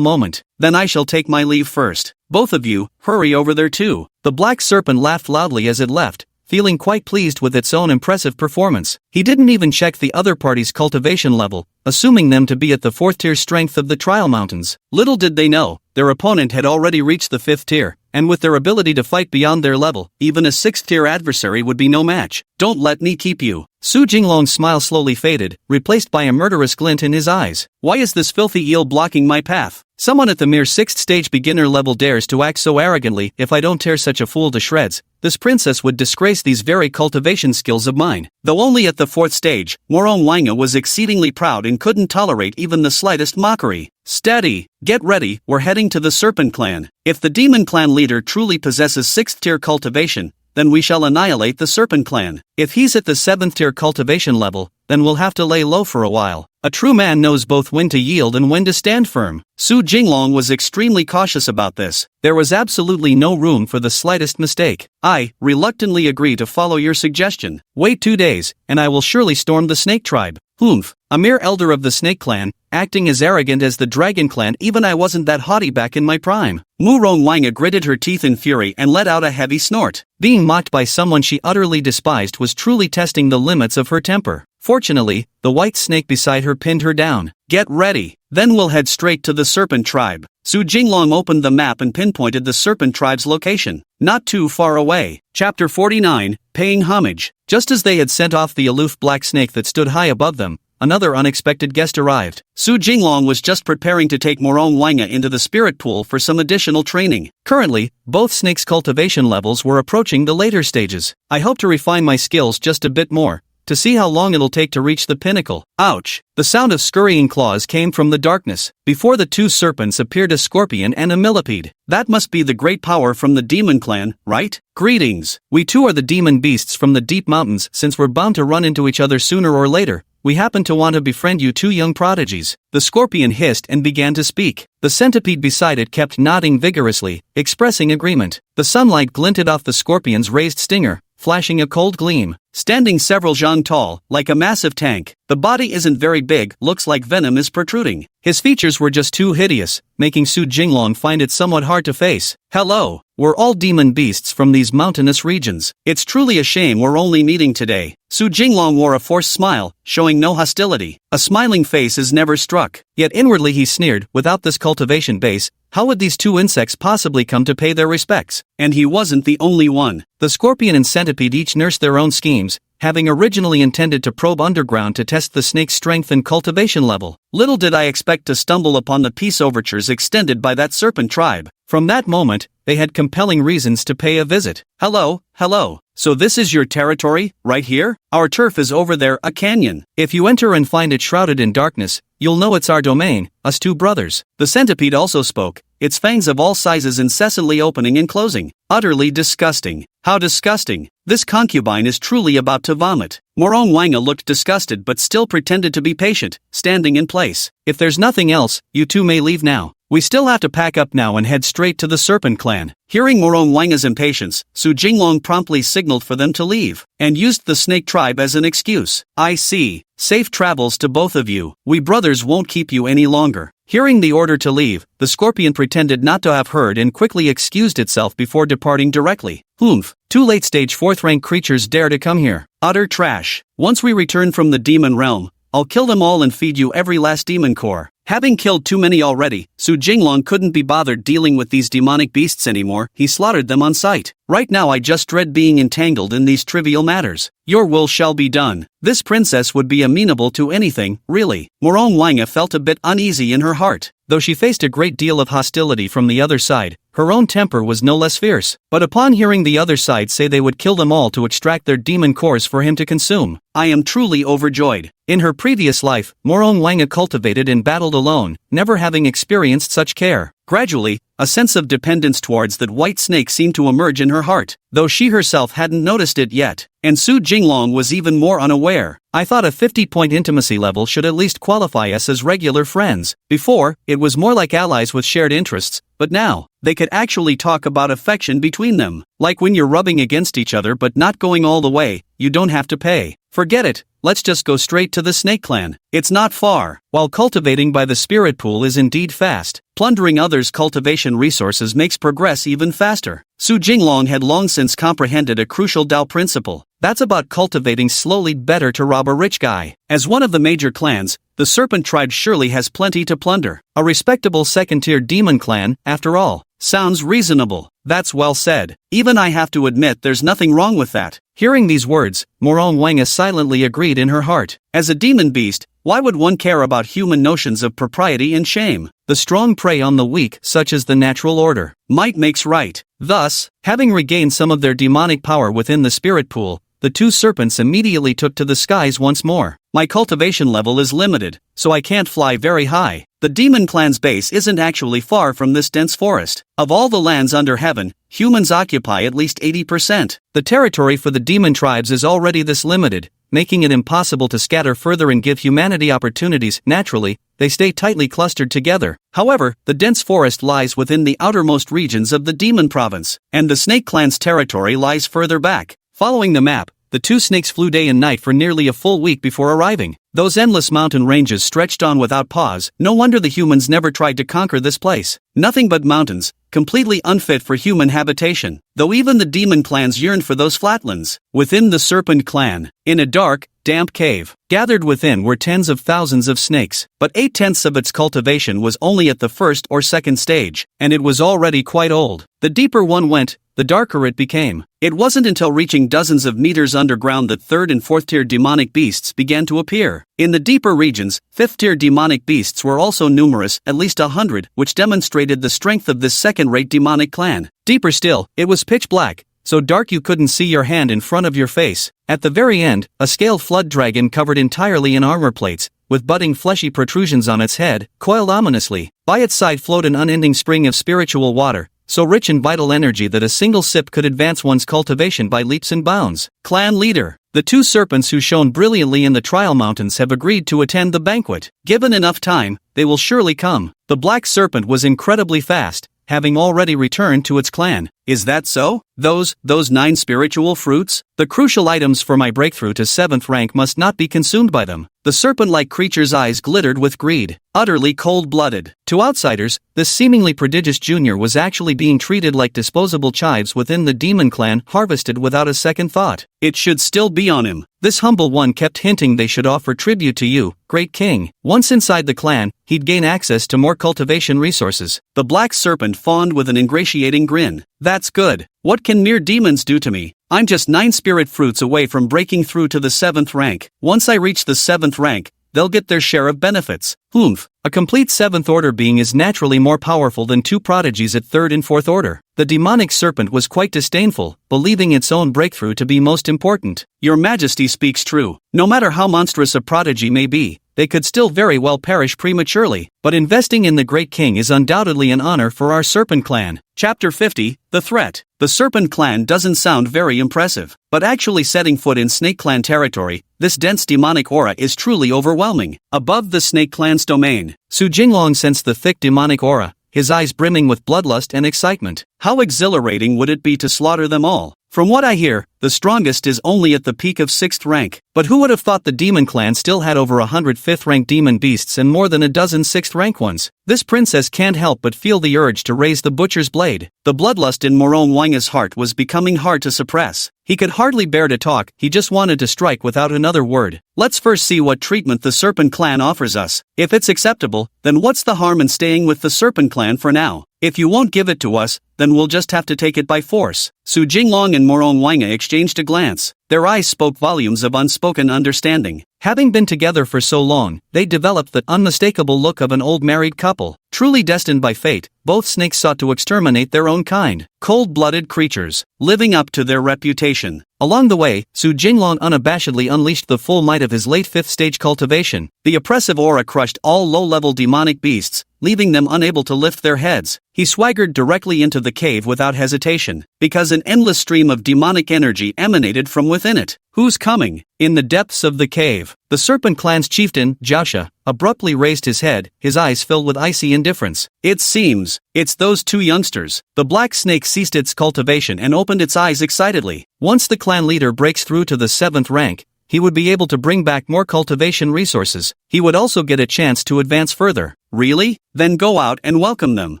moment. Then I shall take my leave first. Both of you, hurry over there too. The black serpent laughed loudly as it left, feeling quite pleased with its own impressive performance. He didn't even check the other party's cultivation level, assuming them to be at the 4th tier strength of the trial mountains. Little did they know, their opponent had already reached the 5th tier, and with their ability to fight beyond their level, even a 6th tier adversary would be no match. Don't let me keep you. Su Jinglong's smile slowly faded, replaced by a murderous glint in his eyes. Why is this filthy eel blocking my path? Someone at the mere 6th stage beginner level dares to act so arrogantly. If I don't tear such a fool to shreds, this princess would disgrace these very cultivation skills of mine. Though only at the 4th stage, Morong Wanga was exceedingly proud and couldn't tolerate even the slightest mockery. Steady, get ready, we're heading to the Serpent Clan. If the Demon Clan leader truly possesses 6th tier cultivation, then we shall annihilate the Serpent Clan. If he's at the 7th tier cultivation level, then we'll have to lay low for a while. A true man knows both when to yield and when to stand firm. Su Jinglong was extremely cautious about this. There was absolutely no room for the slightest mistake. I reluctantly agree to follow your suggestion. Wait 2 days, and I will surely storm the Snake Tribe. Humph, a mere elder of the Snake Clan, acting as arrogant as the Dragon Clan. Even I wasn't that haughty back in my prime. Morong Wanga gritted her teeth in fury and let out a heavy snort. Being mocked by someone she utterly despised was truly testing the limits of her temper. Fortunately, the white snake beside her pinned her down. Get ready, then we'll head straight to the Serpent Tribe. Su Jinglong opened the map and pinpointed the Serpent Tribe's location. Not too far away. Chapter 49, Paying Homage. Just as they had sent off the aloof black snake that stood high above them, another unexpected guest arrived. Su Jinglong was just preparing to take Morong Wanga into the spirit pool for some additional training. Currently, both snakes' cultivation levels were approaching the later stages. I hope to refine my skills just a bit more, to see how long it'll take to reach the pinnacle. Ouch! The sound of scurrying claws came from the darkness. Before the two serpents appeared a scorpion and a millipede. That must be the great power from the Demon Clan, right? Greetings! We too are the demon beasts from the deep mountains. Since we're bound to run into each other sooner or later, we happen to want to befriend you two young prodigies. The scorpion hissed and began to speak. The centipede beside it kept nodding vigorously, expressing agreement. The sunlight glinted off the scorpion's raised stinger, flashing a cold gleam. Standing several zhang tall, like a massive tank, the body isn't very big, looks like venom is protruding. His features were just too hideous, making Su Jinglong find it somewhat hard to face. Hello, we're all demon beasts from these mountainous regions. It's truly a shame we're only meeting today. Su Jinglong wore a forced smile, showing no hostility. A smiling face is never struck. Yet inwardly he sneered, without this cultivation base, how would these two insects possibly come to pay their respects? And he wasn't the only one. The scorpion and centipede each nursed their own schemes, having originally intended to probe underground to test the snake's strength and cultivation level. Little did I expect to stumble upon the peace overtures extended by that serpent tribe. From that moment, they had compelling reasons to pay a visit. Hello, hello. So this is your territory, right here? Our turf is over there, a canyon. If you enter and find it shrouded in darkness, you'll know it's our domain, us two brothers. The centipede also spoke, its fangs of all sizes incessantly opening and closing. Utterly disgusting. How disgusting. This concubine is truly about to vomit. Morong Wanga looked disgusted but still pretended to be patient, standing in place. If there's nothing else, you two may leave now. We still have to pack up now and head straight to the Serpent Clan. Hearing Morong Wanga's impatience, Su Jinglong promptly signaled for them to leave, and used the Snake Tribe as an excuse. I see. Safe travels to both of you. We brothers won't keep you any longer. Hearing the order to leave, the scorpion pretended not to have heard and quickly excused itself before departing directly. Humph, two late-stage 4th-rank creatures dare to come here. Utter trash. Once we return from the demon realm, I'll kill them all and feed you every last demon core. Having killed too many already, Su Jinglong couldn't be bothered dealing with these demonic beasts anymore. He slaughtered them on sight. Right now I just dread being entangled in these trivial matters. Your will shall be done. This princess would be amenable to anything, really. Morong Wanga felt a bit uneasy in her heart. Though she faced a great deal of hostility from the other side, her own temper was no less fierce. But upon hearing the other side say they would kill them all to extract their demon cores for him to consume, I am truly overjoyed. In her previous life, Morong Wanga cultivated and battled alone, never having experienced such care. Gradually, a sense of dependence towards that white snake seemed to emerge in her heart, though she herself hadn't noticed it yet. And Su Jinglong was even more unaware. I thought a 50-point intimacy level should at least qualify us as regular friends. Before, it was more like allies with shared interests, but now, they could actually talk about affection between them. Like when you're rubbing against each other but not going all the way, you don't have to pay. Forget it, let's just go straight to the Snake Clan. It's not far. While cultivating by the spirit pool is indeed fast, plundering others' cultivation resources makes progress even faster. Su Jinglong had long since comprehended a crucial Dao principle. That's about cultivating slowly, better to rob a rich guy. As one of the major clans, the Serpent Tribe surely has plenty to plunder. A respectable second-tier demon clan, after all. Sounds reasonable. That's well said. Even I have to admit there's nothing wrong with that. Hearing these words, Morong Wanga silently agreed in her heart. As a demon beast, why would one care about human notions of propriety and shame? The strong prey on the weak, such as the natural order. Might makes right. Thus, having regained some of their demonic power within the spirit pool, the two serpents immediately took to the skies once more. My cultivation level is limited, so I can't fly very high. The demon clan's base isn't actually far from this dense forest. Of all the lands under heaven, humans occupy at least 80%. The territory for the demon tribes is already this limited, making it impossible to scatter further and give humanity opportunities. Naturally, they stay tightly clustered together. However, the dense forest lies within the outermost regions of the demon province, and the snake clan's territory lies further back. Following the map, the two snakes flew day and night for nearly a full week before arriving. Those endless mountain ranges stretched on without pause. No wonder the humans never tried to conquer this place. Nothing but mountains, completely unfit for human habitation. Though even the demon clans yearned for those flatlands. Within the Serpent Clan, in a dark, damp cave, gathered within were tens of thousands of snakes, but 8/10 of its cultivation was only at the first or second stage, and it was already quite old. The deeper one went, the darker it became. It wasn't until reaching dozens of meters underground that third and fourth tier demonic beasts began to appear. In the deeper regions, fifth tier demonic beasts were also numerous, at least 100, which demonstrated the strength of this second-rate demonic clan. Deeper still, it was pitch black, so dark you couldn't see your hand in front of your face. At the very end, a scaled flood dragon covered entirely in armor plates, with budding fleshy protrusions on its head, coiled ominously. By its side flowed an unending spring of spiritual water, so rich in vital energy that a single sip could advance one's cultivation by leaps and bounds. Clan leader. The two serpents who shone brilliantly in the trial mountains have agreed to attend the banquet. Given enough time, they will surely come. The black serpent was incredibly fast, having already returned to its clan. Is that so? Those 9 spiritual fruits? The crucial items for my breakthrough to 7th rank must not be consumed by them. The serpent-like creature's eyes glittered with greed, utterly cold-blooded. To outsiders, this seemingly prodigious junior was actually being treated like disposable chives within the demon clan, harvested without a second thought. It should still be on him. This humble one kept hinting they should offer tribute to you, great king. Once inside the clan, he'd gain access to more cultivation resources. The black serpent fawned with an ingratiating grin. That's good. What can mere demons do to me? I'm just 9 spirit fruits away from breaking through to the 7th rank. Once I reach the 7th rank, they'll get their share of benefits. Oomph. A complete 7th order being is naturally more powerful than 2 prodigies at 3rd and 4th order. The demonic serpent was quite disdainful, believing its own breakthrough to be most important. Your Majesty speaks true. No matter how monstrous a prodigy may be, they could still very well perish prematurely. But investing in the Great King is undoubtedly an honor for our Serpent Clan. Chapter 50, The Threat. The Serpent Clan doesn't sound very impressive, but actually setting foot in Snake Clan territory, this dense demonic aura is truly overwhelming. Above the Snake Clan's domain, Su Jinglong sensed the thick demonic aura, his eyes brimming with bloodlust and excitement. How exhilarating would it be to slaughter them all? From what I hear, the strongest is only at the peak of 6th rank. But who would have thought the demon clan still had over 100 5th rank demon beasts and more than a dozen 6th rank ones? This princess can't help but feel the urge to raise the butcher's blade. The bloodlust in Morong Wanga's heart was becoming hard to suppress. He could hardly bear to talk, he just wanted to strike without another word. Let's first see what treatment the Serpent Clan offers us. If it's acceptable, then what's the harm in staying with the Serpent Clan for now? If you won't give it to us, then we'll just have to take it by force. Su Jinglong and Morong Wanga exchanged a glance. Their eyes spoke volumes of unspoken understanding. Having been together for so long, they developed the unmistakable look of an old married couple. Truly destined by fate, both snakes sought to exterminate their own kind. Cold-blooded creatures, living up to their reputation. Along the way, Su Jinglong unabashedly unleashed the full might of his late fifth-stage cultivation. The oppressive aura crushed all low-level demonic beasts, leaving them unable to lift their heads. He swaggered directly into the cave without hesitation, because an endless stream of demonic energy emanated from within it. Who's coming? In the depths of the cave, the Serpent Clan's chieftain, Jiaosha, abruptly raised his head, his eyes filled with icy indifference. It seems, it's those two youngsters. The black snake ceased its cultivation and opened its eyes excitedly. Once the clan leader breaks through to the 7th rank, he would be able to bring back more cultivation resources. He would also get a chance to advance further. Really? Then go out and welcome them.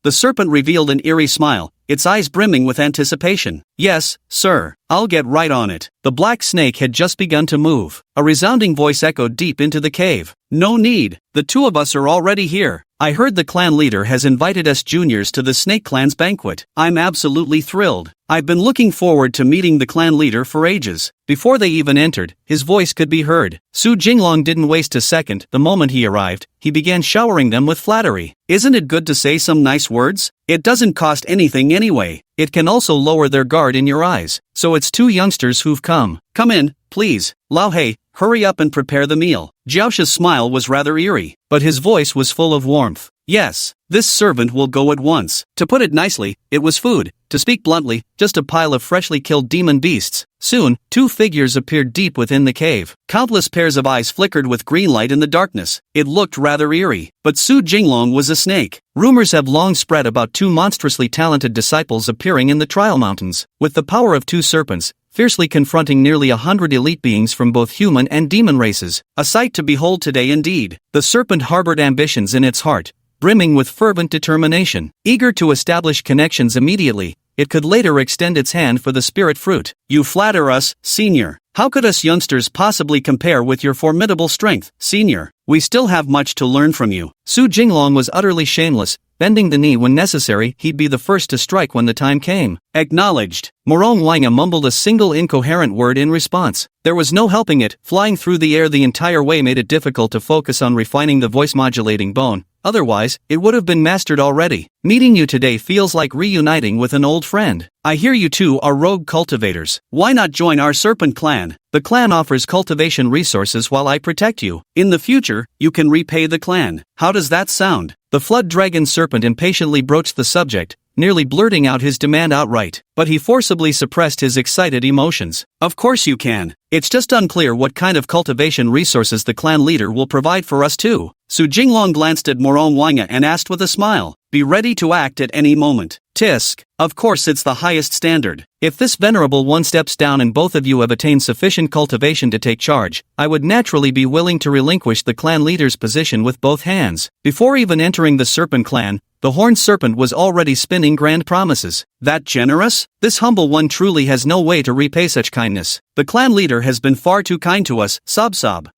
The serpent revealed an eerie smile, its eyes brimming with anticipation. Yes, sir, I'll get right on it. The black snake had just begun to move. A resounding voice echoed deep into the cave. No need, the two of us are already here. I heard the clan leader has invited us juniors to the Snake Clan's banquet. I'm absolutely thrilled. I've been looking forward to meeting the clan leader for ages. Before they even entered, his voice could be heard. Su Jinglong didn't waste a second. The moment he arrived, he began showering them with flattery. Isn't it good to say some nice words? It doesn't cost anything anyway. It can also lower their guard in your eyes. So it's two youngsters who've come. Come in, please. Lao Hei, hurry up and prepare the meal. Jiaosha's smile was rather eerie, but his voice was full of warmth. Yes, this servant will go at once. To put it nicely, it was food. To speak bluntly, just a pile of freshly killed demon beasts. Soon, two figures appeared deep within the cave. Countless pairs of eyes flickered with green light in the darkness. It looked rather eerie, but Su Jinglong was a snake. Rumors have long spread about two monstrously talented disciples appearing in the Trial Mountains. With the power of two serpents, fiercely confronting nearly 100 elite beings from both human and demon races. A sight to behold today indeed. The serpent harbored ambitions in its heart, brimming with fervent determination. Eager to establish connections immediately, it could later extend its hand for the spirit fruit. You flatter us, senior. How could us youngsters possibly compare with your formidable strength, senior? We still have much to learn from you. Su Jinglong was utterly shameless, bending the knee when necessary. He'd be the first to strike when the time came. Acknowledged. Morong Wanga mumbled a single incoherent word in response. There was no helping it. Flying through the air the entire way made it difficult to focus on refining the voice-modulating bone. Otherwise, it would have been mastered already. Meeting you today feels like reuniting with an old friend. I hear you two are rogue cultivators. Why not join our serpent clan? The clan offers cultivation resources while I protect you. In the future, you can repay the clan. How does that sound? The flood dragon serpent impatiently broached the subject, nearly blurting out his demand outright, but he forcibly suppressed his excited emotions. Of course you can. It's just unclear what kind of cultivation resources the clan leader will provide for us too. Su Jinglong glanced at Morong Wanga and asked with a smile, be ready to act at any moment. Tisk. Of course it's the highest standard. If this venerable one steps down and both of you have attained sufficient cultivation to take charge, I would naturally be willing to relinquish the clan leader's position with both hands. Before even entering the serpent clan, the horned serpent was already spinning grand promises. That generous? This humble one truly has no way to repay such kindness. The clan leader has been far too kind to us, sob.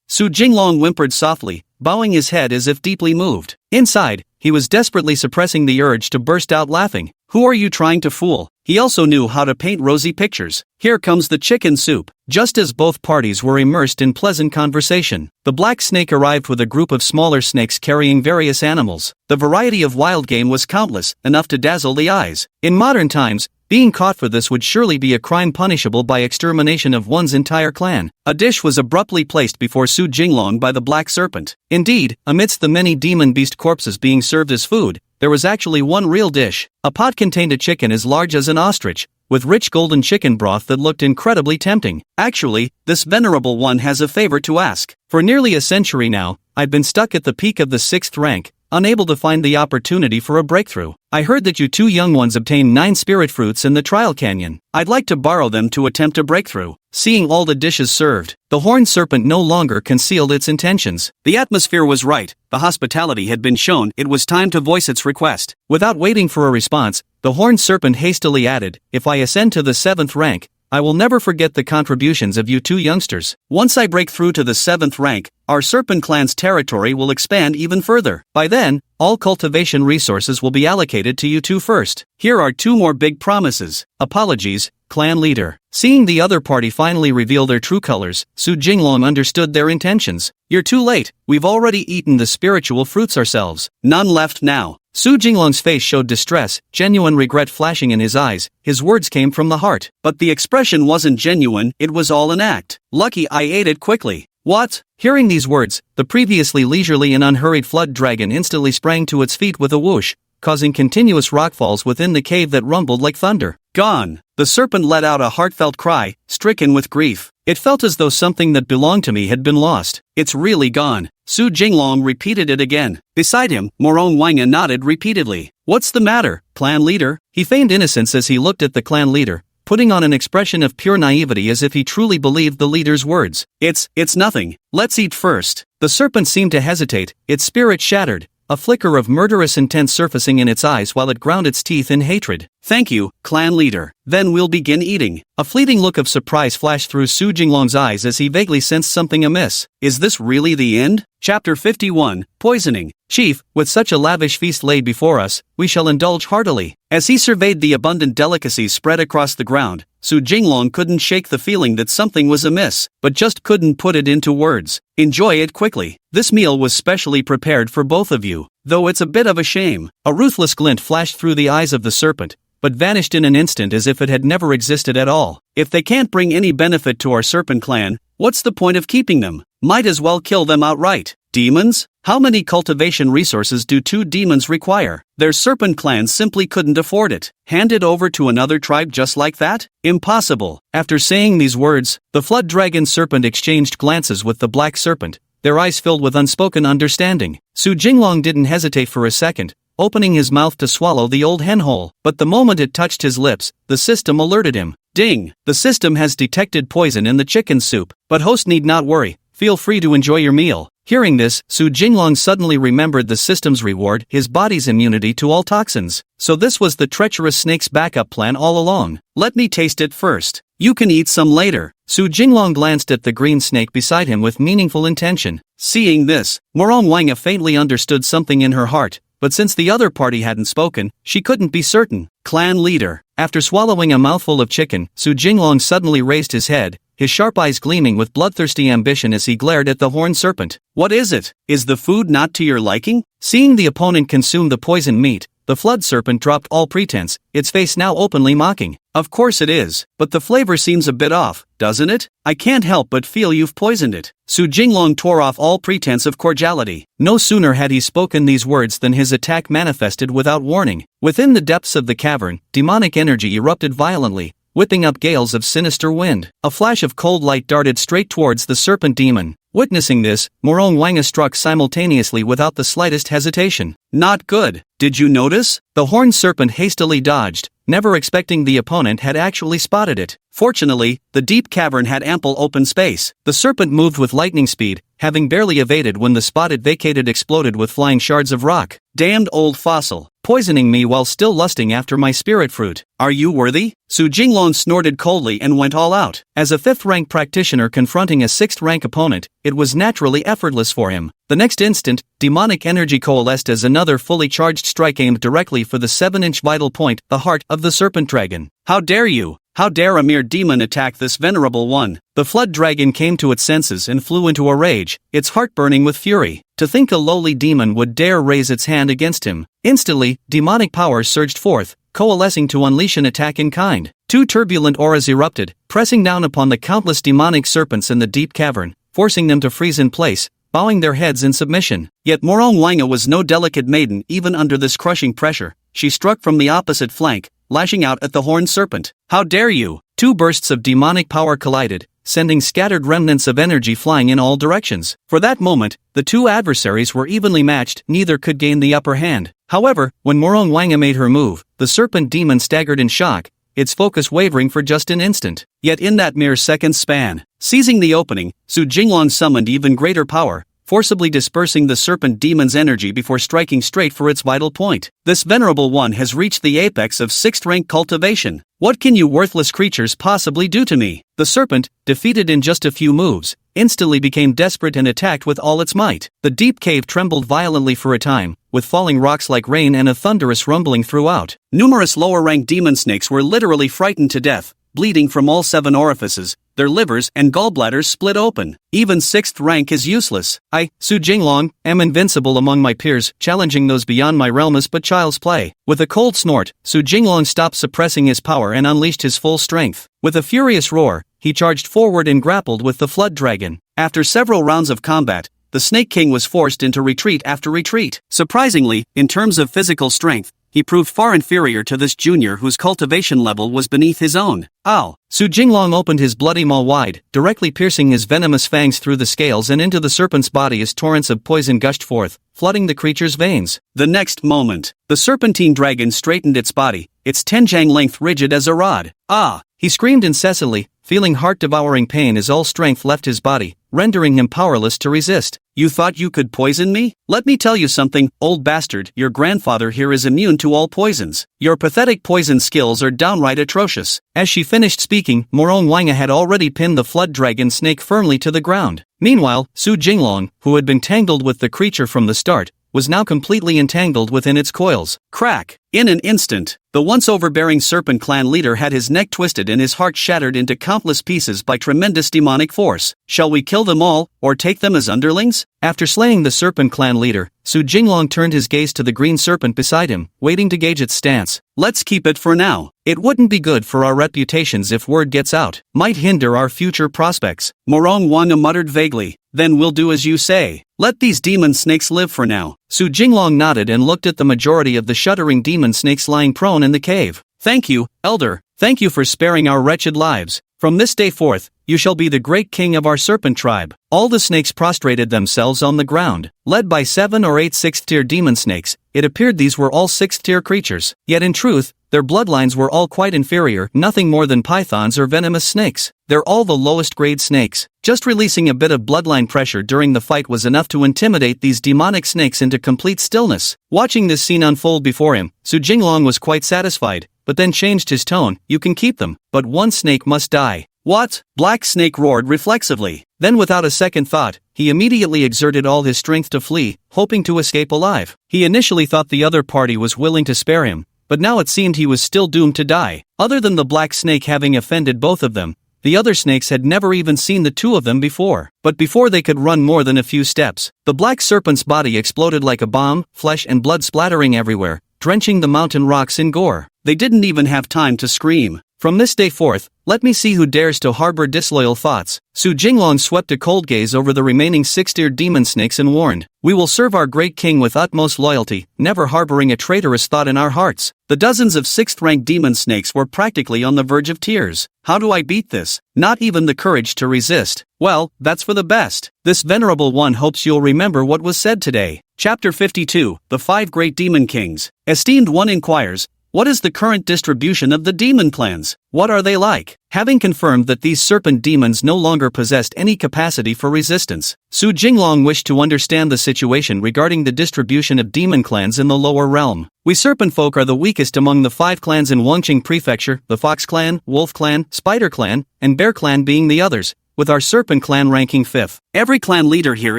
Su Jinglong whimpered softly, bowing his head as if deeply moved. Inside, he was desperately suppressing the urge to burst out laughing. Who are you trying to fool? He also knew how to paint rosy pictures. Here comes the chicken soup. Just as both parties were immersed in pleasant conversation, the black snake arrived with a group of smaller snakes carrying various animals. The variety of wild game was countless, enough to dazzle the eyes. In modern times, being caught for this would surely be a crime punishable by extermination of one's entire clan. A dish was abruptly placed before Su Jinglong by the black serpent. Indeed, amidst the many demon beast corpses being served as food, there was actually one real dish. A pot contained a chicken as large as an ostrich, with rich golden chicken broth that looked incredibly tempting. Actually, this venerable one has a favor to ask. For nearly a century now, I've been stuck at the peak of the 6th rank, unable to find the opportunity for a breakthrough. I heard that you two young ones obtained 9 spirit fruits in the trial canyon. I'd like to borrow them to attempt a breakthrough. Seeing all the dishes served, the horned serpent no longer concealed its intentions. The atmosphere was right, the hospitality had been shown, it was time to voice its request. Without waiting for a response, the horned serpent hastily added, if I ascend to the 7th rank, I will never forget the contributions of you two youngsters. Once I break through to the 7th rank, our Serpent Clan's territory will expand even further. By then, all cultivation resources will be allocated to you two first. Here are 2 more big promises. Apologies, clan leader. Seeing the other party finally reveal their true colors, Su Jinglong understood their intentions. You're too late, we've already eaten the spiritual fruits ourselves. None left now. Su Jinglong's face showed distress, genuine regret flashing in his eyes. His words came from the heart. But the expression wasn't genuine, it was all an act. Lucky I ate it quickly. What? Hearing these words, the previously leisurely and unhurried flood dragon instantly sprang to its feet with a whoosh, causing continuous rockfalls within the cave that rumbled like thunder. Gone! The serpent let out a heartfelt cry, stricken with grief. It felt as though something that belonged to me had been lost. It's really gone. Su Jinglong repeated it again. Beside him, Morong Wanga nodded repeatedly. What's the matter, clan leader? He feigned innocence as he looked at the clan leader, putting on an expression of pure naivety as if he truly believed the leader's words. It's nothing. Let's eat first. The serpent seemed to hesitate, its spirit shattered, a flicker of murderous intent surfacing in its eyes while it ground its teeth in hatred. Thank you, clan leader. Then we'll begin eating. A fleeting look of surprise flashed through Su Jinglong's eyes as he vaguely sensed something amiss. Is this really the end? Chapter 51, Poisoning. Chief, with such a lavish feast laid before us, we shall indulge heartily. As he surveyed the abundant delicacies spread across the ground, Su Jinglong couldn't shake the feeling that something was amiss, but just couldn't put it into words. Enjoy it quickly. This meal was specially prepared for both of you, though it's a bit of a shame. A ruthless glint flashed through the eyes of the serpent, but vanished in an instant as if it had never existed at all. If they can't bring any benefit to our serpent clan, what's the point of keeping them? Might as well kill them outright. Demons? How many cultivation resources do 2 demons require? Their serpent clan simply couldn't afford it. Hand it over to another tribe just like that? Impossible. After saying these words, the flood dragon serpent exchanged glances with the black serpent, their eyes filled with unspoken understanding. Su Jinglong didn't hesitate for a second, opening his mouth to swallow the old hen hole. But the moment it touched his lips, the system alerted him. Ding! The system has detected poison in the chicken soup. But host need not worry, feel free to enjoy your meal. Hearing this, Su Jinglong suddenly remembered the system's reward, his body's immunity to all toxins. So this was the treacherous snake's backup plan all along. Let me taste it first. You can eat some later. Su Jinglong glanced at the green snake beside him with meaningful intention. Seeing this, Morong Wanga faintly understood something in her heart, but since the other party hadn't spoken, she couldn't be certain. Clan leader. After swallowing a mouthful of chicken, Su Jinglong suddenly raised his head, his sharp eyes gleaming with bloodthirsty ambition as he glared at the horned serpent. What is it? Is the food not to your liking? Seeing the opponent consume the poisoned meat, the flood serpent dropped all pretense, its face now openly mocking. Of course it is, but the flavor seems a bit off, doesn't it? I can't help but feel you've poisoned it. Su Jinglong tore off all pretense of cordiality. No sooner had he spoken these words than his attack manifested without warning. Within the depths of the cavern, demonic energy erupted violently, whipping up gales of sinister wind. A flash of cold light darted straight towards the serpent demon. Witnessing this, Morong Wanga struck simultaneously without the slightest hesitation. Not good. Did you notice? The horned serpent hastily dodged, never expecting the opponent had actually spotted it. Fortunately, the deep cavern had ample open space. The serpent moved with lightning speed, having barely evaded when the spot it vacated exploded with flying shards of rock. Damned old fossil, poisoning me while still lusting after my spirit fruit. Are you worthy? Su Jinglong snorted coldly and went all out. As a 5th-rank practitioner confronting a 6th-rank opponent, it was naturally effortless for him. The next instant, demonic energy coalesced as another fully charged strike aimed directly for the 7-inch vital point, the heart of the serpent dragon. How dare you? How dare a mere demon attack this venerable one? The flood dragon came to its senses and flew into a rage, its heart burning with fury. To think a lowly demon would dare raise its hand against him. Instantly, demonic power surged forth, coalescing to unleash an attack in kind. 2 turbulent auras erupted, pressing down upon the countless demonic serpents in the deep cavern, forcing them to freeze in place, bowing their heads in submission. Yet Morong Wanga was no delicate maiden even under this crushing pressure. She struck from the opposite flank, lashing out at the horned serpent. How dare you? 2 bursts of demonic power collided, sending scattered remnants of energy flying in all directions. For that moment, the 2 adversaries were evenly matched, neither could gain the upper hand. However, when Morong Wanga made her move, the serpent demon staggered in shock, its focus wavering for just an instant. Yet in that mere second span, seizing the opening, Su Jinglong summoned even greater power, forcibly dispersing the serpent demon's energy before striking straight for its vital point. This venerable one has reached the apex of 6th rank cultivation. What can you worthless creatures possibly do to me? The serpent, defeated in just a few moves, instantly became desperate and attacked with all its might. The deep cave trembled violently for a time, with falling rocks like rain and a thunderous rumbling throughout. Numerous lower-ranked demon snakes were literally frightened to death, bleeding from all 7 orifices, their livers and gallbladders split open. Even 6th rank is useless. I, Su Jinglong, am invincible among my peers, challenging those beyond my realm is but child's play. With a cold snort, Su Jinglong stopped suppressing his power and unleashed his full strength. With a furious roar, he charged forward and grappled with the flood dragon. After several rounds of combat, the Snake King was forced into retreat after retreat. Surprisingly, in terms of physical strength, he proved far inferior to this junior whose cultivation level was beneath his own. Ow! Su Jinglong opened his bloody maw wide, directly piercing his venomous fangs through the scales and into the serpent's body as torrents of poison gushed forth, flooding the creature's veins. The next moment, the serpentine dragon straightened its body, its tenjang length rigid as a rod. Ah! He screamed incessantly, feeling heart-devouring pain as all strength left his body, rendering him powerless to resist. You thought you could poison me? Let me tell you something, old bastard, your grandfather here is immune to all poisons. Your pathetic poison skills are downright atrocious. As she finished speaking, Morong Wanga had already pinned the flood dragon snake firmly to the ground. Meanwhile, Su Jinglong, who had been tangled with the creature from the start, was now completely entangled within its coils. Crack! In an instant, the once overbearing serpent clan leader had his neck twisted and his heart shattered into countless pieces by tremendous demonic force. Shall we kill them all, or take them as underlings? After slaying the serpent clan leader, Su Jinglong turned his gaze to the green serpent beside him, waiting to gauge its stance. Let's keep it for now. It wouldn't be good for our reputations if word gets out. Might hinder our future prospects. Morong Wanga muttered vaguely. Then we'll do as you say. Let these demon snakes live for now. Su Jinglong nodded and looked at the majority of the shuddering demon snakes lying prone in the cave. Thank you, Elder. Thank you for sparing our wretched lives. From this day forth, you shall be the great king of our serpent tribe. All the snakes prostrated themselves on the ground. Led by 7 or 8 6th-tier demon snakes, it appeared these were all 6th-tier creatures. Yet in truth, their bloodlines were all quite inferior, nothing more than pythons or venomous snakes. They're all the lowest grade snakes. Just releasing a bit of bloodline pressure during the fight was enough to intimidate these demonic snakes into complete stillness. Watching this scene unfold before him, Su Jinglong was quite satisfied, but then changed his tone. You can keep them, but one snake must die. What? Black Snake roared reflexively. Then without a second thought, he immediately exerted all his strength to flee, hoping to escape alive. He initially thought the other party was willing to spare him, but now it seemed he was still doomed to die. Other than the Black Snake having offended both of them, the other snakes had never even seen the two of them before. But before they could run more than a few steps, the black serpent's body exploded like a bomb, flesh and blood splattering everywhere, drenching the mountain rocks in gore. They didn't even have time to scream. From this day forth, let me see who dares to harbor disloyal thoughts. Su Jinglong swept a cold gaze over the remaining 6-tiered demon snakes and warned, we will serve our great king with utmost loyalty, never harboring a traitorous thought in our hearts. The dozens of 6th-ranked demon snakes were practically on the verge of tears. How do I beat this? Not even the courage to resist. Well, that's for the best. This venerable one hopes you'll remember what was said today. Chapter 52, The 5 Great Demon Kings. Esteemed one inquires, what is the current distribution of the demon clans? What are they like? Having confirmed that these serpent demons no longer possessed any capacity for resistance, Su Jinglong wished to understand the situation regarding the distribution of demon clans in the lower realm. We serpent folk are the weakest among the 5 clans in Wangqing Prefecture, the Fox Clan, Wolf Clan, Spider Clan, and Bear Clan being the others, with our serpent clan ranking 5th. Every clan leader here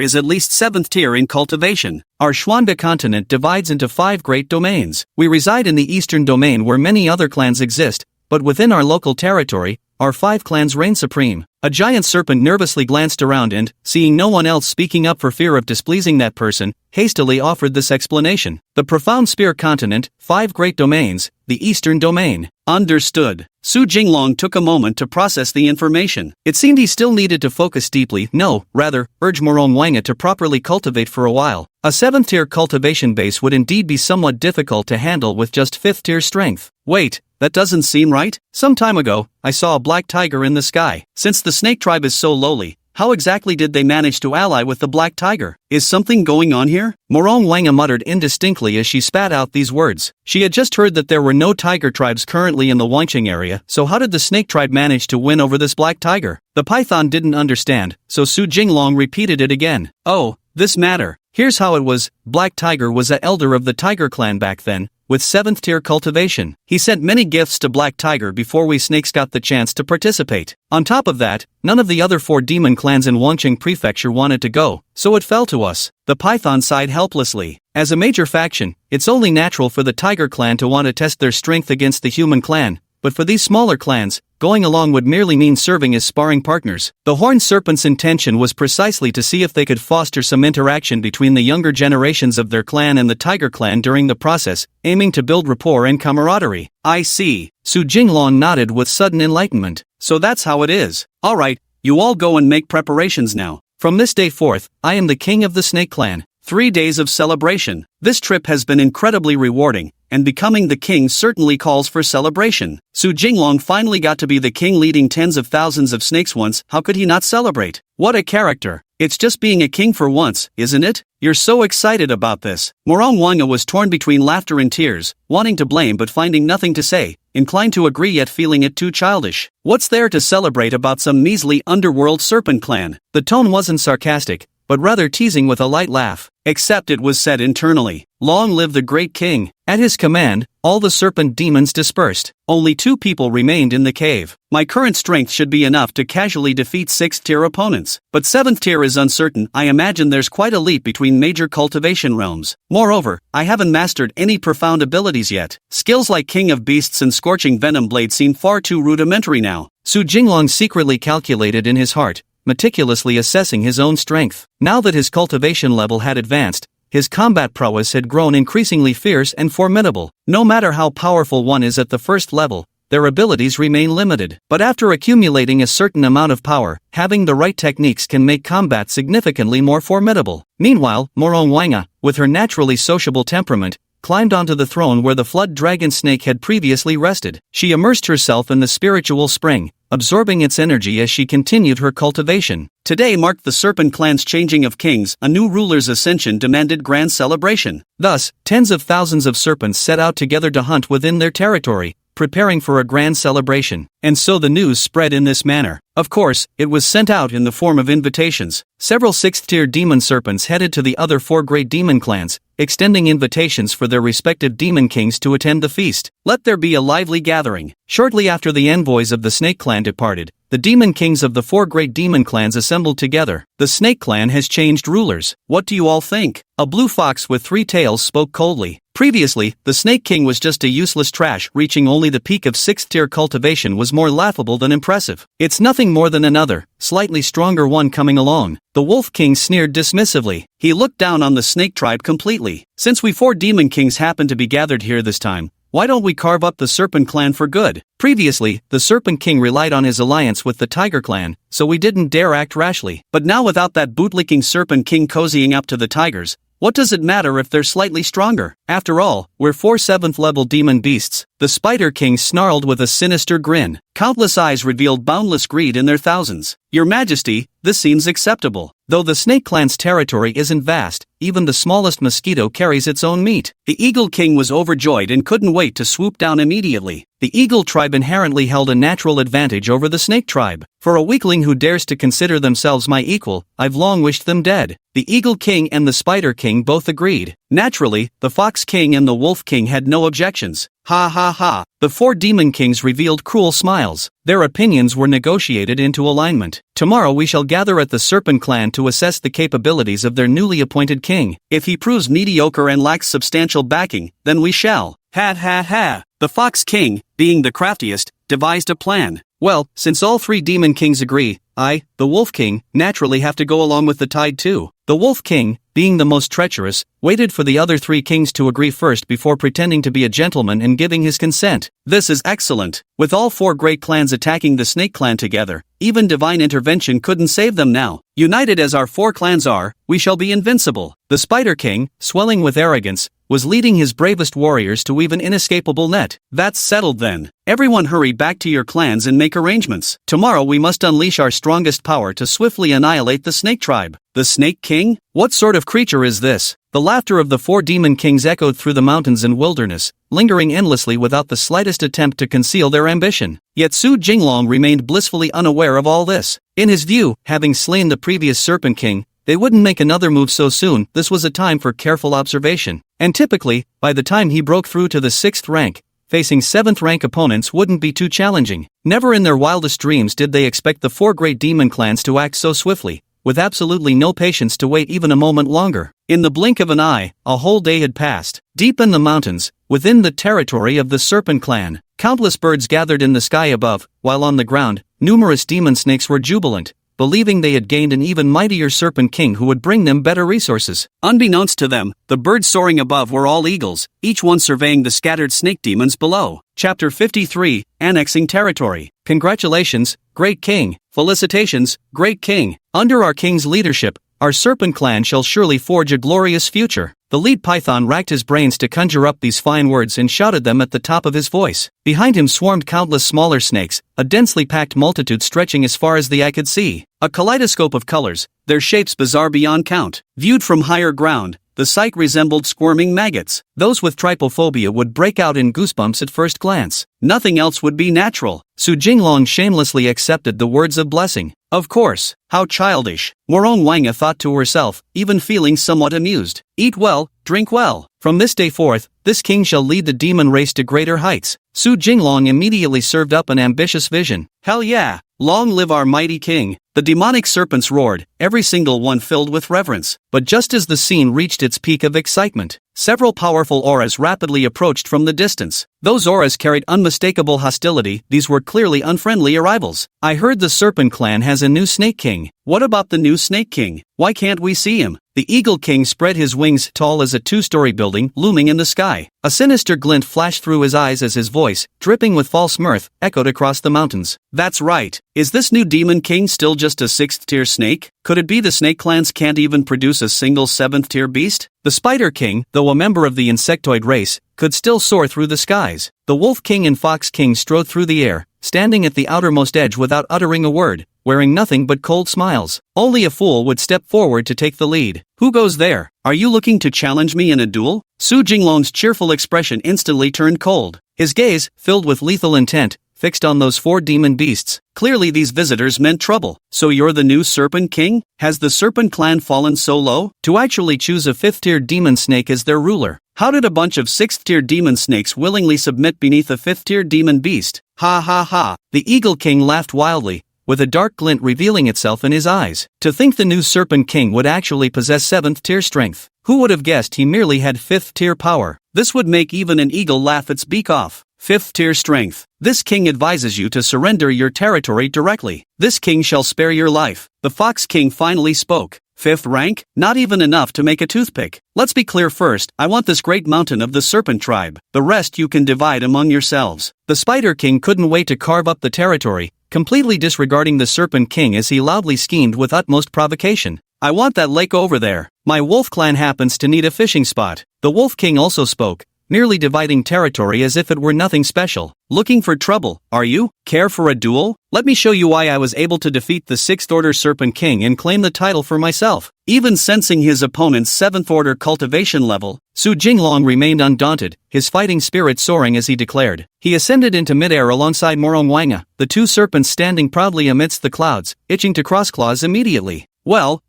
is at least 7th tier in cultivation. Our Xuanba continent divides into 5 great domains. We reside in the eastern domain where many other clans exist, but within our local territory, our 5 clans reign supreme. A giant serpent nervously glanced around and, seeing no one else speaking up for fear of displeasing that person, hastily offered this explanation. The profound spear continent, 5 great domains, the eastern domain. Understood. Su Jinglong took a moment to process the information. It seemed he still needed to focus deeply, urge Morong Wanga to properly cultivate for a while. A 7th tier cultivation base would indeed be somewhat difficult to handle with just 5th tier strength. Wait, that doesn't seem right? Some time ago, I saw a black tiger in the sky. Since the snake tribe is so lowly, how exactly did they manage to ally with the black tiger? Is something going on here? Morong Wanga muttered indistinctly as she spat out these words. She had just heard that there were no tiger tribes currently in the Wangqing area, so how did the snake tribe manage to win over this black tiger? The python didn't understand, so Su Jinglong repeated it again. Oh, this matter. Here's how it was. Black Tiger was a elder of the Tiger clan back then, with 7th tier cultivation. He sent many gifts to Black Tiger before we snakes got the chance to participate. On top of that, none of the other 4 demon clans in Wancheng Prefecture wanted to go, so it fell to us. The Python sighed helplessly. As a major faction, it's only natural for the Tiger clan to want to test their strength against the human clan, but for these smaller clans, going along would merely mean serving as sparring partners. The Horned Serpent's intention was precisely to see if they could foster some interaction between the younger generations of their clan and the Tiger clan during the process, aiming to build rapport and camaraderie. I see. Su Jinglong nodded with sudden enlightenment. So that's how it is. Alright, you all go and make preparations now. From this day forth, I am the king of the Snake Clan. 3 days of celebration. This trip has been incredibly rewarding, and becoming the king certainly calls for celebration. Su Jinglong finally got to be the king leading tens of thousands of snakes once. How could he not celebrate? What a character. It's just being a king for once, isn't it? You're so excited about this. Morong Wanga was torn between laughter and tears, wanting to blame but finding nothing to say, inclined to agree yet feeling it too childish. What's there to celebrate about some measly underworld serpent clan? The tone wasn't sarcastic, but rather teasing with a light laugh. Except it was said internally. Long live the great king. At his command, all the serpent demons dispersed. Only 2 people remained in the cave. My current strength should be enough to casually defeat 6th tier opponents. But 7th tier is uncertain. I imagine there's quite a leap between major cultivation realms. Moreover, I haven't mastered any profound abilities yet. Skills like King of Beasts and Scorching Venom Blade seem far too rudimentary now. Su Jinglong secretly calculated in his heart, meticulously assessing his own strength. Now that his cultivation level had advanced, his combat prowess had grown increasingly fierce and formidable. No matter how powerful one is at the first level, their abilities remain limited. But after accumulating a certain amount of power, having the right techniques can make combat significantly more formidable. Meanwhile, Morong Wanga, with her naturally sociable temperament, climbed onto the throne where the flood dragon snake had previously rested. She immersed herself in the spiritual spring, absorbing its energy as she continued her cultivation. Today marked the Serpent Clan's changing of kings. A new ruler's ascension demanded grand celebration. Thus, tens of thousands of serpents set out together to hunt within their territory, preparing for a grand celebration. And so the news spread in this manner. Of course, it was sent out in the form of invitations. Several 6th tier demon serpents headed to the other 4 great demon clans, extending invitations for their respective demon kings to attend the feast. Let there be a lively gathering. Shortly after the envoys of the Snake Clan departed, the demon kings of the 4 great demon clans assembled together. The Snake Clan has changed rulers. What do you all think? A blue fox with 3 tails spoke coldly. Previously, the Snake King was just a useless trash. Reaching only the peak of 6th tier cultivation was more laughable than impressive. It's nothing more than another, slightly stronger one coming along. The Wolf King sneered dismissively. He looked down on the Snake tribe completely. Since we 4 demon kings happen to be gathered here this time, why don't we carve up the Serpent Clan for good? Previously, the Serpent King relied on his alliance with the Tiger Clan, so we didn't dare act rashly. But now without that bootlicking Serpent King cozying up to the Tigers, what does it matter if they're slightly stronger? After all, we're 4 7th level demon beasts. The Spider King snarled with a sinister grin. Countless eyes revealed boundless greed in their thousands. Your Majesty, this seems acceptable. Though the Snake Clan's territory isn't vast, even the smallest mosquito carries its own meat. The Eagle King was overjoyed and couldn't wait to swoop down immediately. The Eagle tribe inherently held a natural advantage over the Snake tribe. For a weakling who dares to consider themselves my equal, I've long wished them dead. The Eagle King and the Spider King both agreed. Naturally, the Fox King and the Wolf King had no objections. Ha ha ha. The 4 demon kings revealed cruel smiles. Their opinions were negotiated into alignment. Tomorrow we shall gather at the Serpent Clan to assess the capabilities of their newly appointed king. If he proves mediocre and lacks substantial backing, then we shall. Ha ha ha. The Fox King, being the craftiest, devised a plan. Well, since all 3 demon kings agree, I, the Wolf King, naturally have to go along with the tide too. The Wolf King, being the most treacherous, waited for the other 3 kings to agree first before pretending to be a gentleman and giving his consent. This is excellent. With all 4 great clans attacking the Snake Clan together, even divine intervention couldn't save them now. United as our 4 clans are, we shall be invincible. The Spider King, swelling with arrogance, was leading his bravest warriors to weave an inescapable net. That's settled then. Everyone hurry back to your clans and make arrangements. Tomorrow we must unleash our strongest power to swiftly annihilate the Snake tribe. The Snake King? What sort of creature is this? The laughter of the 4 demon kings echoed through the mountains and wilderness, lingering endlessly without the slightest attempt to conceal their ambition. Yet Su Jinglong remained blissfully unaware of all this. In his view, having slain the previous Serpent King, they wouldn't make another move so soon. This was a time for careful observation. And typically, by the time he broke through to the 6th rank, facing 7th rank opponents wouldn't be too challenging. Never in their wildest dreams did they expect the 4 great demon clans to act so swiftly, with absolutely no patience to wait even a moment longer. In the blink of an eye, a whole day had passed. Deep in the mountains, within the territory of the Serpent Clan, countless birds gathered in the sky above, while on the ground, numerous demon snakes were jubilant, believing they had gained an even mightier Serpent King who would bring them better resources. Unbeknownst to them, the birds soaring above were all eagles, each one surveying the scattered snake demons below. Chapter 53, Annexing Territory. Congratulations, Great King. Felicitations, Great King. Under our king's leadership, our Serpent Clan shall surely forge a glorious future. The lead python racked his brains to conjure up these fine words and shouted them at the top of his voice. Behind him swarmed countless smaller snakes, a densely packed multitude stretching as far as the eye could see. A kaleidoscope of colors, their shapes bizarre beyond count. Viewed from higher ground, the sight resembled squirming maggots. Those with trypophobia would break out in goosebumps at first glance. Nothing else would be natural. Su Jinglong shamelessly accepted the words of blessing. Of course, how childish, Morong Wanga thought to herself, even feeling somewhat amused. Eat well, drink well. From this day forth, this king shall lead the demon race to greater heights. Su Jinglong immediately served up an ambitious vision. Hell yeah, long live our mighty king. The demonic serpents roared, every single one filled with reverence. But just as the scene reached its peak of excitement, several powerful auras rapidly approached from the distance. Those auras carried unmistakable hostility. These were clearly unfriendly arrivals. I heard the Serpent Clan has a new Snake King. What about the new Snake King? Why can't we see him? The Eagle King spread his wings tall as a 2-story building looming in the sky. A sinister glint flashed through his eyes as his voice, dripping with false mirth, echoed across the mountains. That's right. Is this new Demon King still just a 6th-tier snake? Could it be the snake clans can't even produce a single 7th-tier beast? The Spider King, though a member of the insectoid race, could still soar through the skies. The Wolf King and Fox King strode through the air, standing at the outermost edge without uttering a word, wearing nothing but cold smiles. Only a fool would step forward to take the lead. Who goes there? Are you looking to challenge me in a duel? Su Jinglong's cheerful expression instantly turned cold. His gaze, filled with lethal intent, fixed on those 4 demon beasts. Clearly these visitors meant trouble. So you're the new Serpent King? Has the Serpent Clan fallen so low to actually choose a 5th-tier demon snake as their ruler? How did a bunch of 6th-tier demon snakes willingly submit beneath a 5th-tier demon beast? Ha ha ha. The Eagle King laughed wildly, with a dark glint revealing itself in his eyes. To think the new Serpent King would actually possess 7th-tier strength. Who would have guessed he merely had 5th-tier power? This would make even an eagle laugh its beak off. 5th-tier strength. This king advises you to surrender your territory directly. This king shall spare your life. The Fox King finally spoke. 5th rank? Not even enough to make a toothpick. Let's be clear first, I want this great mountain of the Serpent tribe. The rest you can divide among yourselves. The Spider King couldn't wait to carve up the territory, completely disregarding the Serpent King as he loudly schemed with utmost provocation. I want that lake over there. My Wolf Clan happens to need a fishing spot. The Wolf King also spoke, nearly dividing territory as if it were nothing special. Looking for trouble, are you? Care for a duel? Let me show you why I was able to defeat the 6th Order Serpent King and claim the title for myself. Even sensing his opponent's 7th Order cultivation level, Su Jinglong remained undaunted, his fighting spirit soaring as he declared. He ascended into midair alongside Morong Wanga, the 2 serpents standing proudly amidst the clouds, itching to cross claws immediately. Well,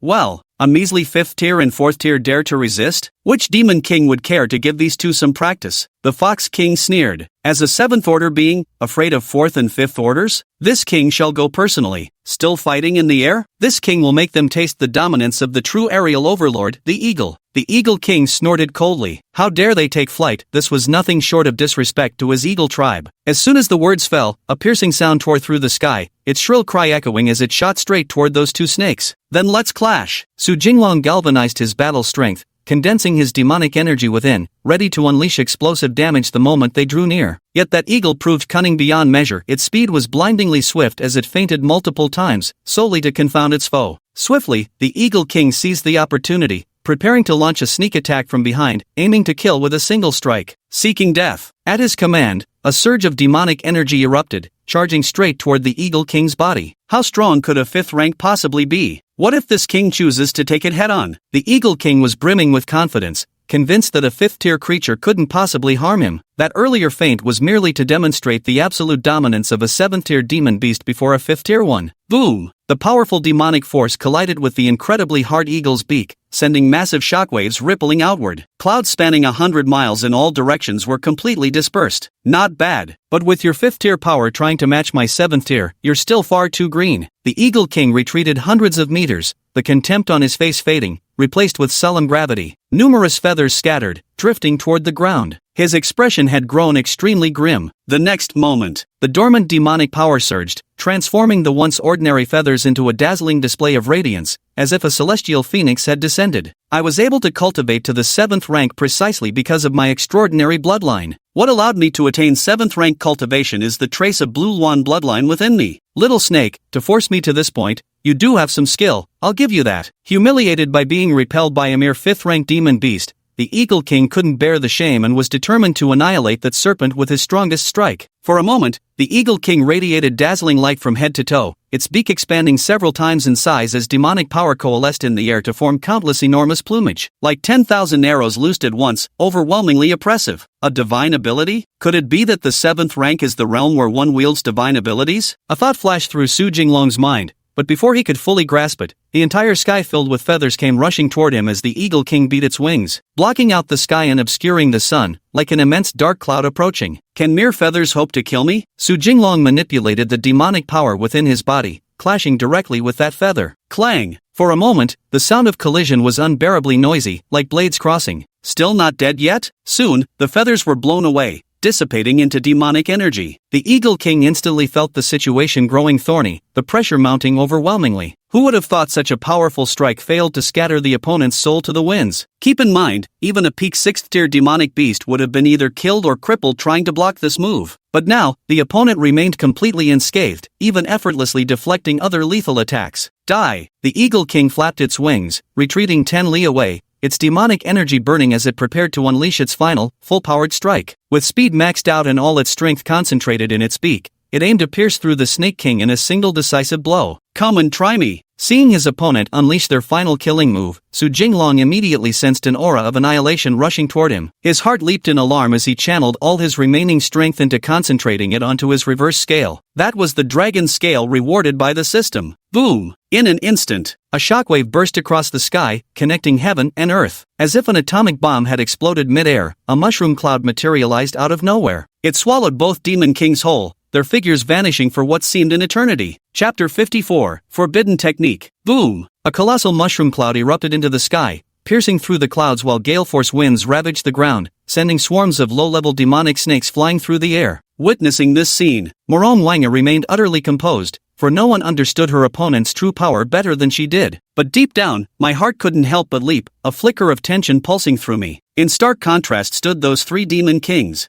a measly 5th tier and 4th tier dare to resist? Which demon king would care to give these 2 some practice? The Fox King sneered. As a 7th order being, afraid of 4th and 5th orders? This king shall go personally. Still fighting in the air? This king will make them taste the dominance of the true aerial overlord, the eagle. The Eagle King snorted coldly. How dare they take flight? This was nothing short of disrespect to his eagle tribe. As soon as the words fell, a piercing sound tore through the sky, its shrill cry echoing as it shot straight toward those 2 snakes. Then let's clash. Su Jinglong galvanized his battle strength, condensing his demonic energy within, ready to unleash explosive damage the moment they drew near. Yet that eagle proved cunning beyond measure. Its speed was blindingly swift as it feinted multiple times, solely to confound its foe. Swiftly, the Eagle King seized the opportunity, preparing to launch a sneak attack from behind, aiming to kill with a single strike. Seeking death. At his command, a surge of demonic energy erupted, charging straight toward the Eagle King's body. How strong could a 5th rank possibly be? What if this king chooses to take it head-on? The Eagle King was brimming with confidence, convinced that a 5th-tier creature couldn't possibly harm him. That earlier feint was merely to demonstrate the absolute dominance of a 7th-tier demon beast before a 5th-tier one. Boom! The powerful demonic force collided with the incredibly hard eagle's beak, sending massive shockwaves rippling outward. Clouds spanning 100 miles in all directions were completely dispersed. Not bad, but with your 5th tier power trying to match my 7th tier, you're still far too green. The Eagle King retreated hundreds of meters, the contempt on his face fading, replaced with sullen gravity. Numerous feathers scattered, drifting toward the ground. His expression had grown extremely grim. The next moment, the dormant demonic power surged, transforming the once ordinary feathers into a dazzling display of radiance, as if a celestial phoenix had descended. I was able to cultivate to the 7th rank precisely because of my extraordinary bloodline. What allowed me to attain 7th rank cultivation is the trace of Blue Luan bloodline within me. Little snake, to force me to this point, you do have some skill, I'll give you that. Humiliated by being repelled by a mere 5th rank demon beast, the Eagle King couldn't bear the shame and was determined to annihilate that serpent with his strongest strike. For a moment, the Eagle King radiated dazzling light from head to toe, its beak expanding several times in size as demonic power coalesced in the air to form countless enormous plumage. Like 10,000 arrows loosed at once, overwhelmingly oppressive. A divine ability? Could it be that the 7th rank is the realm where one wields divine abilities? A thought flashed through Su Jinglong's mind, but before he could fully grasp it, the entire sky filled with feathers came rushing toward him as the Eagle King beat its wings, blocking out the sky and obscuring the sun, like an immense dark cloud approaching. Can mere feathers hope to kill me? Su Jinglong manipulated the demonic power within his body, clashing directly with that feather. Clang! For a moment, the sound of collision was unbearably noisy, like blades crossing. Still not dead yet? Soon, the feathers were blown away, dissipating into demonic energy. The Eagle King instantly felt the situation growing thorny, the pressure mounting overwhelmingly. Who would have thought such a powerful strike failed to scatter the opponent's soul to the winds? Keep in mind, even a peak 6th tier demonic beast would have been either killed or crippled trying to block this move. But now, the opponent remained completely unscathed, even effortlessly deflecting other lethal attacks. Die! The Eagle King flapped its wings, retreating 10 li away, its demonic energy burning as it prepared to unleash its final, full-powered strike. With speed maxed out and all its strength concentrated in its beak, it aimed to pierce through the Snake King in a single decisive blow. Come and try me! Seeing his opponent unleash their final killing move, Su Jinglong immediately sensed an aura of annihilation rushing toward him. His heart leaped in alarm as he channeled all his remaining strength into concentrating it onto his reverse scale. That was the dragon scale rewarded by the system. Boom! In an instant, a shockwave burst across the sky, connecting heaven and earth. As if an atomic bomb had exploded mid-air, a mushroom cloud materialized out of nowhere. It swallowed both Demon Kings whole, their figures vanishing for what seemed an eternity. Chapter 54, Forbidden Technique. Boom! A colossal mushroom cloud erupted into the sky, piercing through the clouds while gale force winds ravaged the ground, sending swarms of low-level demonic snakes flying through the air. Witnessing this scene, Morong Wanga remained utterly composed, for no one understood her opponent's true power better than she did. But deep down, my heart couldn't help but leap, a flicker of tension pulsing through me. In stark contrast stood those 3 demon kings.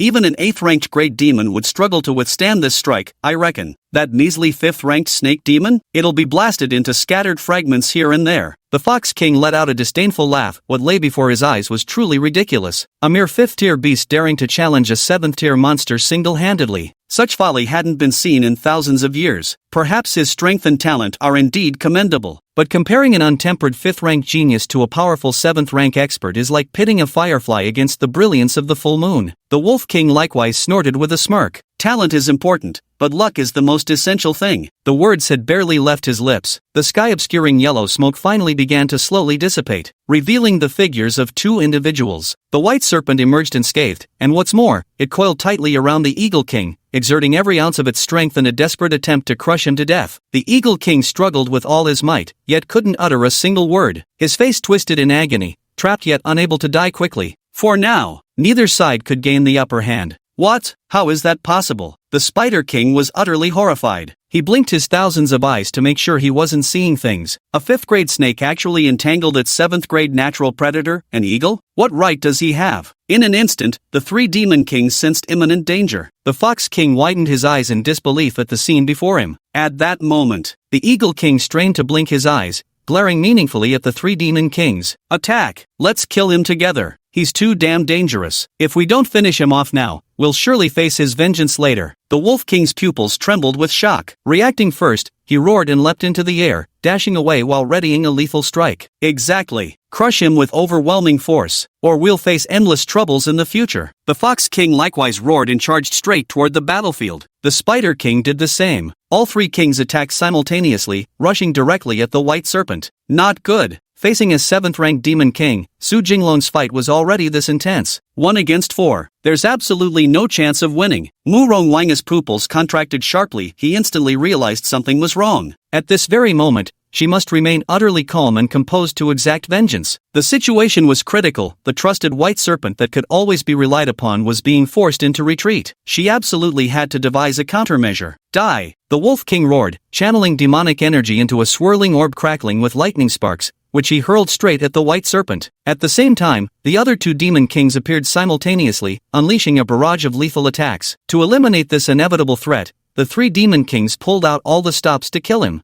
Even an 8th-ranked great demon would struggle to withstand this strike, I reckon. That measly 5th-ranked snake demon? It'll be blasted into scattered fragments here and there. The Fox King let out a disdainful laugh. What lay before his eyes was truly ridiculous. A mere 5th-tier beast daring to challenge a 7th-tier monster single-handedly. Such folly hadn't been seen in thousands of years. Perhaps his strength and talent are indeed commendable. But comparing an untempered 5th-rank genius to a powerful 7th-rank expert is like pitting a firefly against the brilliance of the full moon. The Wolf King likewise snorted with a smirk. Talent is important, but luck is the most essential thing. The words had barely left his lips. The sky-obscuring yellow smoke finally began to slowly dissipate, revealing the figures of 2 individuals. The white serpent emerged unscathed, and what's more, it coiled tightly around the Eagle King, exerting every ounce of its strength in a desperate attempt to crush him to death. The Eagle King struggled with all his might, yet couldn't utter a single word. His face twisted in agony, trapped yet unable to die quickly. For now, neither side could gain the upper hand. What? How is that possible? The Spider King was utterly horrified. He blinked his thousands of eyes to make sure he wasn't seeing things. A 5th-grade snake actually entangled its 7th-grade natural predator, an eagle? What right does he have? In an instant, the 3 demon kings sensed imminent danger. The Fox King widened his eyes in disbelief at the scene before him. At that moment, the Eagle King strained to blink his eyes, glaring meaningfully at the 3 demon kings. Attack! Let's kill him together. He's too damn dangerous. If we don't finish him off now, we'll surely face his vengeance later. The Wolf King's pupils trembled with shock. Reacting first, he roared and leapt into the air, dashing away while readying a lethal strike. Exactly. crush him with overwhelming force, or we'll face endless troubles in the future. The Fox King likewise roared and charged straight toward the battlefield. The Spider King did the same. All three kings attacked simultaneously, rushing directly at the White Serpent. Not good. Facing a 7th-ranked Demon King, Su Jinglong's fight was already this intense. 1 against 4. There's absolutely no chance of winning. Mu Rongwange's pupils contracted sharply. He instantly realized something was wrong. At this very moment, she must remain utterly calm and composed to exact vengeance. The situation was critical. The trusted White Serpent that could always be relied upon was being forced into retreat. She absolutely had to devise a countermeasure. Die! The Wolf King roared, channeling demonic energy into a swirling orb crackling with lightning sparks, which he hurled straight at the White Serpent. At the same time, the other 2 Demon Kings appeared simultaneously, unleashing a barrage of lethal attacks. To eliminate this inevitable threat, the 3 Demon Kings pulled out all the stops to kill him.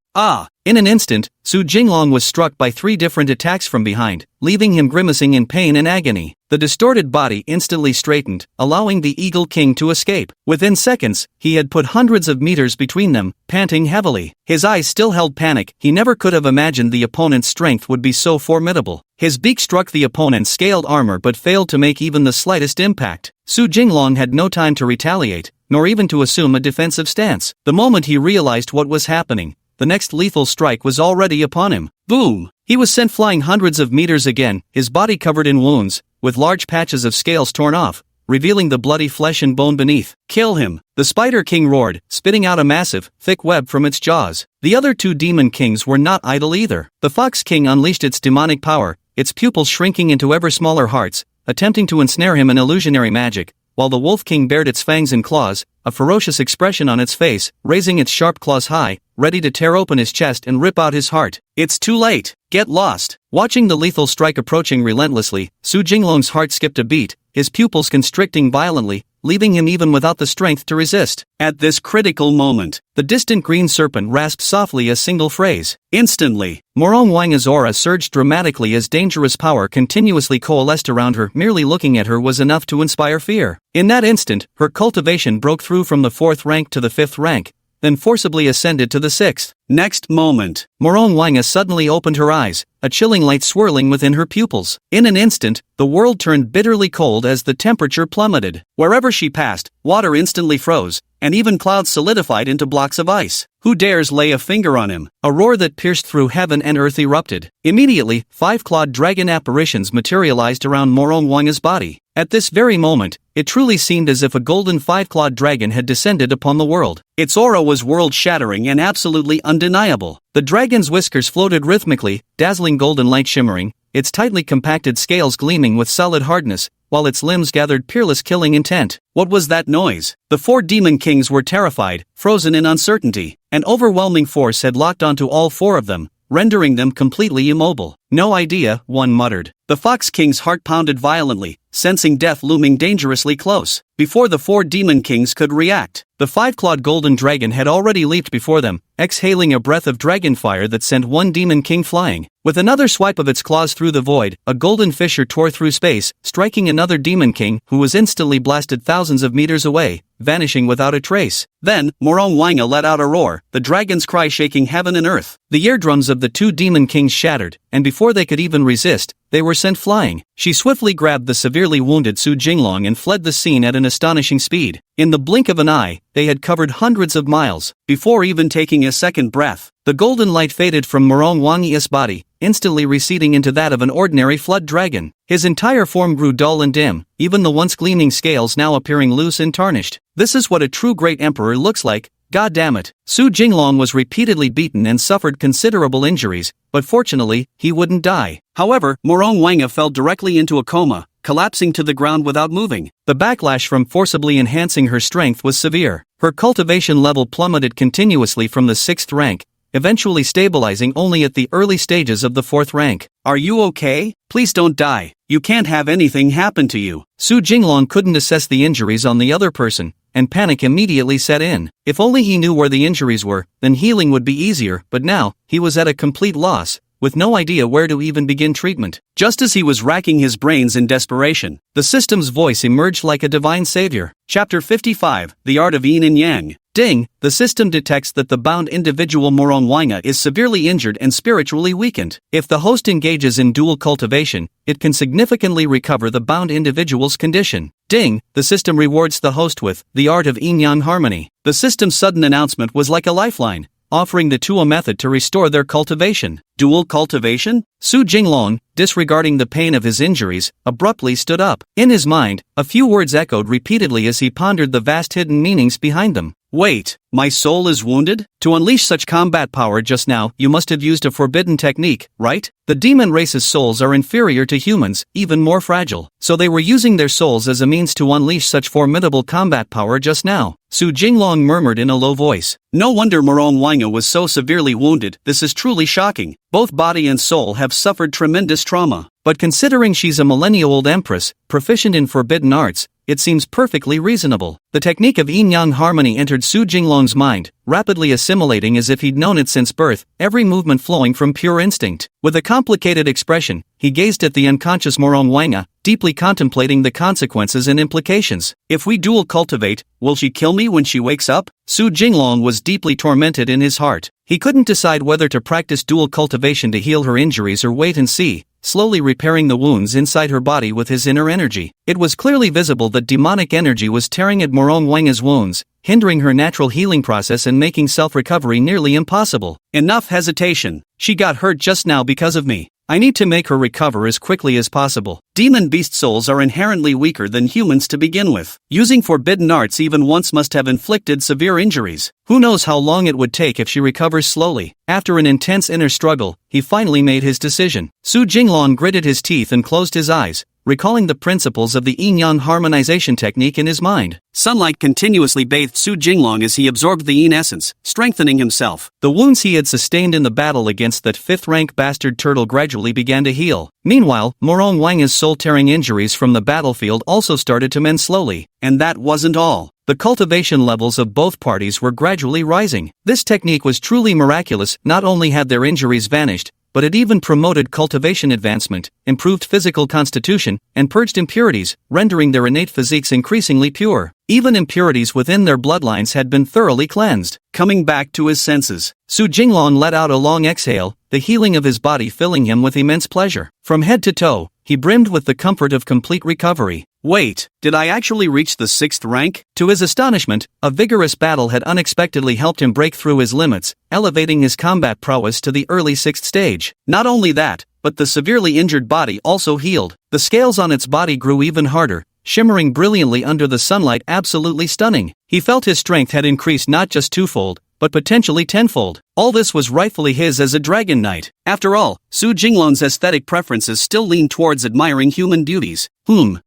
In an instant, Su Jinglong was struck by 3 different attacks from behind, leaving him grimacing in pain and agony. The distorted body instantly straightened, allowing the Eagle King to escape. Within seconds, he had put hundreds of meters between them, panting heavily. His eyes still held panic. He never could have imagined the opponent's strength would be so formidable. His beak struck the opponent's scaled armor but failed to make even the slightest impact. Su Jinglong had no time to retaliate, nor even to assume a defensive stance. The moment he realized what was happening, the next lethal strike was already upon him. Boom! He was sent flying hundreds of meters again, his body covered in wounds, with large patches of scales torn off, revealing the bloody flesh and bone beneath. Kill him! The Spider King roared, spitting out a massive, thick web from its jaws. The other 2 Demon Kings were not idle either. The Fox King unleashed its demonic power, its pupils shrinking into ever smaller hearts, attempting to ensnare him in illusionary magic, while the Wolf King bared its fangs and claws, a ferocious expression on its face, raising its sharp claws high, ready to tear open his chest and rip out his heart. It's too late. Get lost. Watching the lethal strike approaching relentlessly, Su Jinglong's heart skipped a beat, his pupils constricting violently, leaving him even without the strength to resist. At this critical moment, the distant green serpent rasped softly a single phrase. Instantly, Morongwange's aura surged dramatically as dangerous power continuously coalesced around her. Merely looking at her was enough to inspire fear. In that instant, her cultivation broke through from the 4th rank to the 5th rank, then forcibly ascended to the 6th. Next moment, Morongwange suddenly opened her eyes, a chilling light swirling within her pupils. In an instant, the world turned bitterly cold as the temperature plummeted. Wherever she passed, water instantly froze, and even clouds solidified into blocks of ice. Who dares lay a finger on him? A roar that pierced through heaven and earth erupted. Immediately, 5-clawed dragon apparitions materialized around Morongwange's body. At this very moment, it truly seemed as if a golden 5-clawed dragon had descended upon the world. Its aura was world-shattering and absolutely undeniable. The dragon's whiskers floated rhythmically, dazzling golden light shimmering, its tightly compacted scales gleaming with solid hardness, while its limbs gathered peerless killing intent. What was that noise? The 4 Demon Kings were terrified, frozen in uncertainty. An overwhelming force had locked onto all 4 of them, rendering them completely immobile. No idea, one muttered. The Fox King's heart pounded violently, sensing death looming dangerously close. Before the 4 Demon Kings could react, the 5-clawed golden dragon had already leaped before them, exhaling a breath of dragon fire that sent one Demon King flying. With another swipe of its claws through the void, a golden fissure tore through space, striking another Demon King, who was instantly blasted thousands of meters away, vanishing without a trace. Then, Morongwange let out a roar, the dragon's cry shaking heaven and earth. The eardrums of the 2 Demon Kings shattered, and before they could even resist, they were sent flying. She swiftly grabbed the severely wounded Su Jinglong and fled the scene at an astonishing speed. In the blink of an eye, they had covered hundreds of miles. Before even taking a second breath, the golden light faded from Morongwange's body, instantly receding into that of an ordinary flood dragon. His entire form grew dull and dim, even the once gleaming scales now appearing loose and tarnished. This is what a true great emperor looks like. God damn it. Su Jinglong was repeatedly beaten and suffered considerable injuries, but fortunately, he wouldn't die. However, Morongwange fell directly into a coma, collapsing to the ground without moving. The backlash from forcibly enhancing her strength was severe. Her cultivation level plummeted continuously from the 6th rank, eventually stabilizing only at the early stages of the 4th rank. Are you okay? Please don't die. You can't have anything happen to you. Su Jinglong couldn't assess the injuries on the other person, and panic immediately set in. If only he knew where the injuries were, then healing would be easier, but now, he was at a complete loss, with no idea where to even begin treatment. Just as he was racking his brains in desperation, the system's voice emerged like a divine savior. Chapter 55, The Art of Yin and Yang. Ding, the system detects that the bound individual Morong Wanga is severely injured and spiritually weakened. If the host engages in dual cultivation, it can significantly recover the bound individual's condition. Ding, the system rewards the host with the art of yin-yang harmony. The system's sudden announcement was like a lifeline, offering the two a method to restore their cultivation. Dual cultivation? Su Jinglong, disregarding the pain of his injuries, abruptly stood up. In his mind, a few words echoed repeatedly as he pondered the vast hidden meanings behind them. Wait, my soul is wounded? To unleash such combat power just now, you must have used a forbidden technique, right? The demon race's souls are inferior to humans, even more fragile, so they were using their souls as a means to unleash such formidable combat power just now. Su Jinglong murmured in a low voice. No wonder Morong Wanga was so severely wounded, this is truly shocking. Both body and soul have suffered tremendous trauma. But considering she's a millennia-old empress, proficient in forbidden arts, it seems perfectly reasonable. The technique of yin-yang harmony entered Su Jinglong's mind, rapidly assimilating as if he'd known it since birth, every movement flowing from pure instinct. With a complicated expression, he gazed at the unconscious Morong Wanga, deeply contemplating the consequences and implications. If we dual cultivate, will she kill me when she wakes up? Su Jinglong was deeply tormented in his heart. He couldn't decide whether to practice dual cultivation to heal her injuries or wait and see, slowly repairing the wounds inside her body with his inner energy. It was clearly visible that demonic energy was tearing at Morong Wanga's wounds, hindering her natural healing process and making self-recovery nearly impossible. Enough hesitation. She got hurt just now because of me. I need to make her recover as quickly as possible. Demon beast souls are inherently weaker than humans to begin with. Using forbidden arts even once must have inflicted severe injuries. Who knows how long it would take if she recovers slowly. After an intense inner struggle, he finally made his decision. Su Jinglong gritted his teeth and closed his eyes, recalling the principles of the yin-yang harmonization technique in his mind. Sunlight continuously bathed Su Jinglong as he absorbed the yin essence, strengthening himself. The wounds he had sustained in the battle against that fifth-rank bastard turtle gradually began to heal. Meanwhile, Morong Wanga's soul-tearing injuries from the battlefield also started to mend slowly. And that wasn't all. The cultivation levels of both parties were gradually rising. This technique was truly miraculous. Not only had their injuries vanished, but it even promoted cultivation advancement, improved physical constitution, and purged impurities, rendering their innate physiques increasingly pure. Even impurities within their bloodlines had been thoroughly cleansed. Coming back to his senses, Su Jinglong let out a long exhale, the healing of his body filling him with immense pleasure. From head to toe, he brimmed with the comfort of complete recovery. Wait, did I actually reach the 6th rank? To his astonishment, a vigorous battle had unexpectedly helped him break through his limits, elevating his combat prowess to the early 6th stage. Not only that, but the severely injured body also healed. The scales on its body grew even harder, shimmering brilliantly under the sunlight, absolutely stunning. He felt his strength had increased not just twofold, but potentially tenfold. All this was rightfully his as a dragon knight. After all, Su Jinglong's aesthetic preferences still leaned towards admiring human beauties.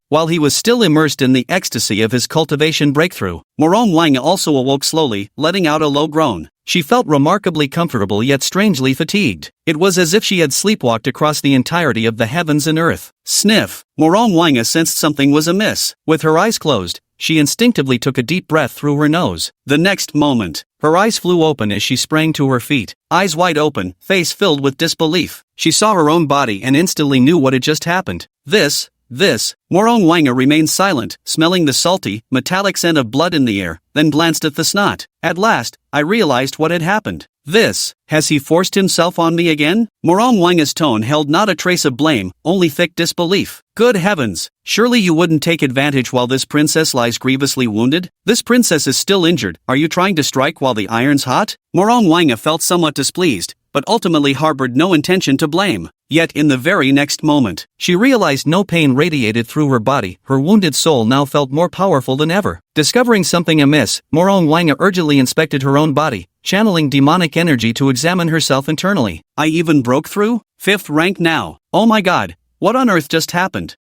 While he was still immersed in the ecstasy of his cultivation breakthrough, Morong Wanga also awoke slowly, letting out a low groan. She felt remarkably comfortable yet strangely fatigued. It was as if she had sleepwalked across the entirety of the heavens and earth. Sniff! Morong Wanga sensed something was amiss. With her eyes closed, she instinctively took a deep breath through her nose. The next moment, her eyes flew open as she sprang to her feet. Eyes wide open, face filled with disbelief. She saw her own body and instantly knew what had just happened. Morong Wanga remained silent, smelling the salty, metallic scent of blood in the air, then glanced at the snot. At last, I realized what had happened. Has he forced himself on me again? Morong Wanga's tone held not a trace of blame, only thick disbelief. Good heavens! Surely you wouldn't take advantage while this princess lies grievously wounded? This princess is still injured. Are you trying to strike while the iron's hot? Morong Wanga felt somewhat displeased, but ultimately harbored no intention to blame. Yet in the very next moment, she realized no pain radiated through her body. Her wounded soul now felt more powerful than ever. Discovering something amiss, Morong Wanga urgently inspected her own body, channeling demonic energy to examine herself internally. I even broke through? 5th rank now. Oh my god. What on earth just happened?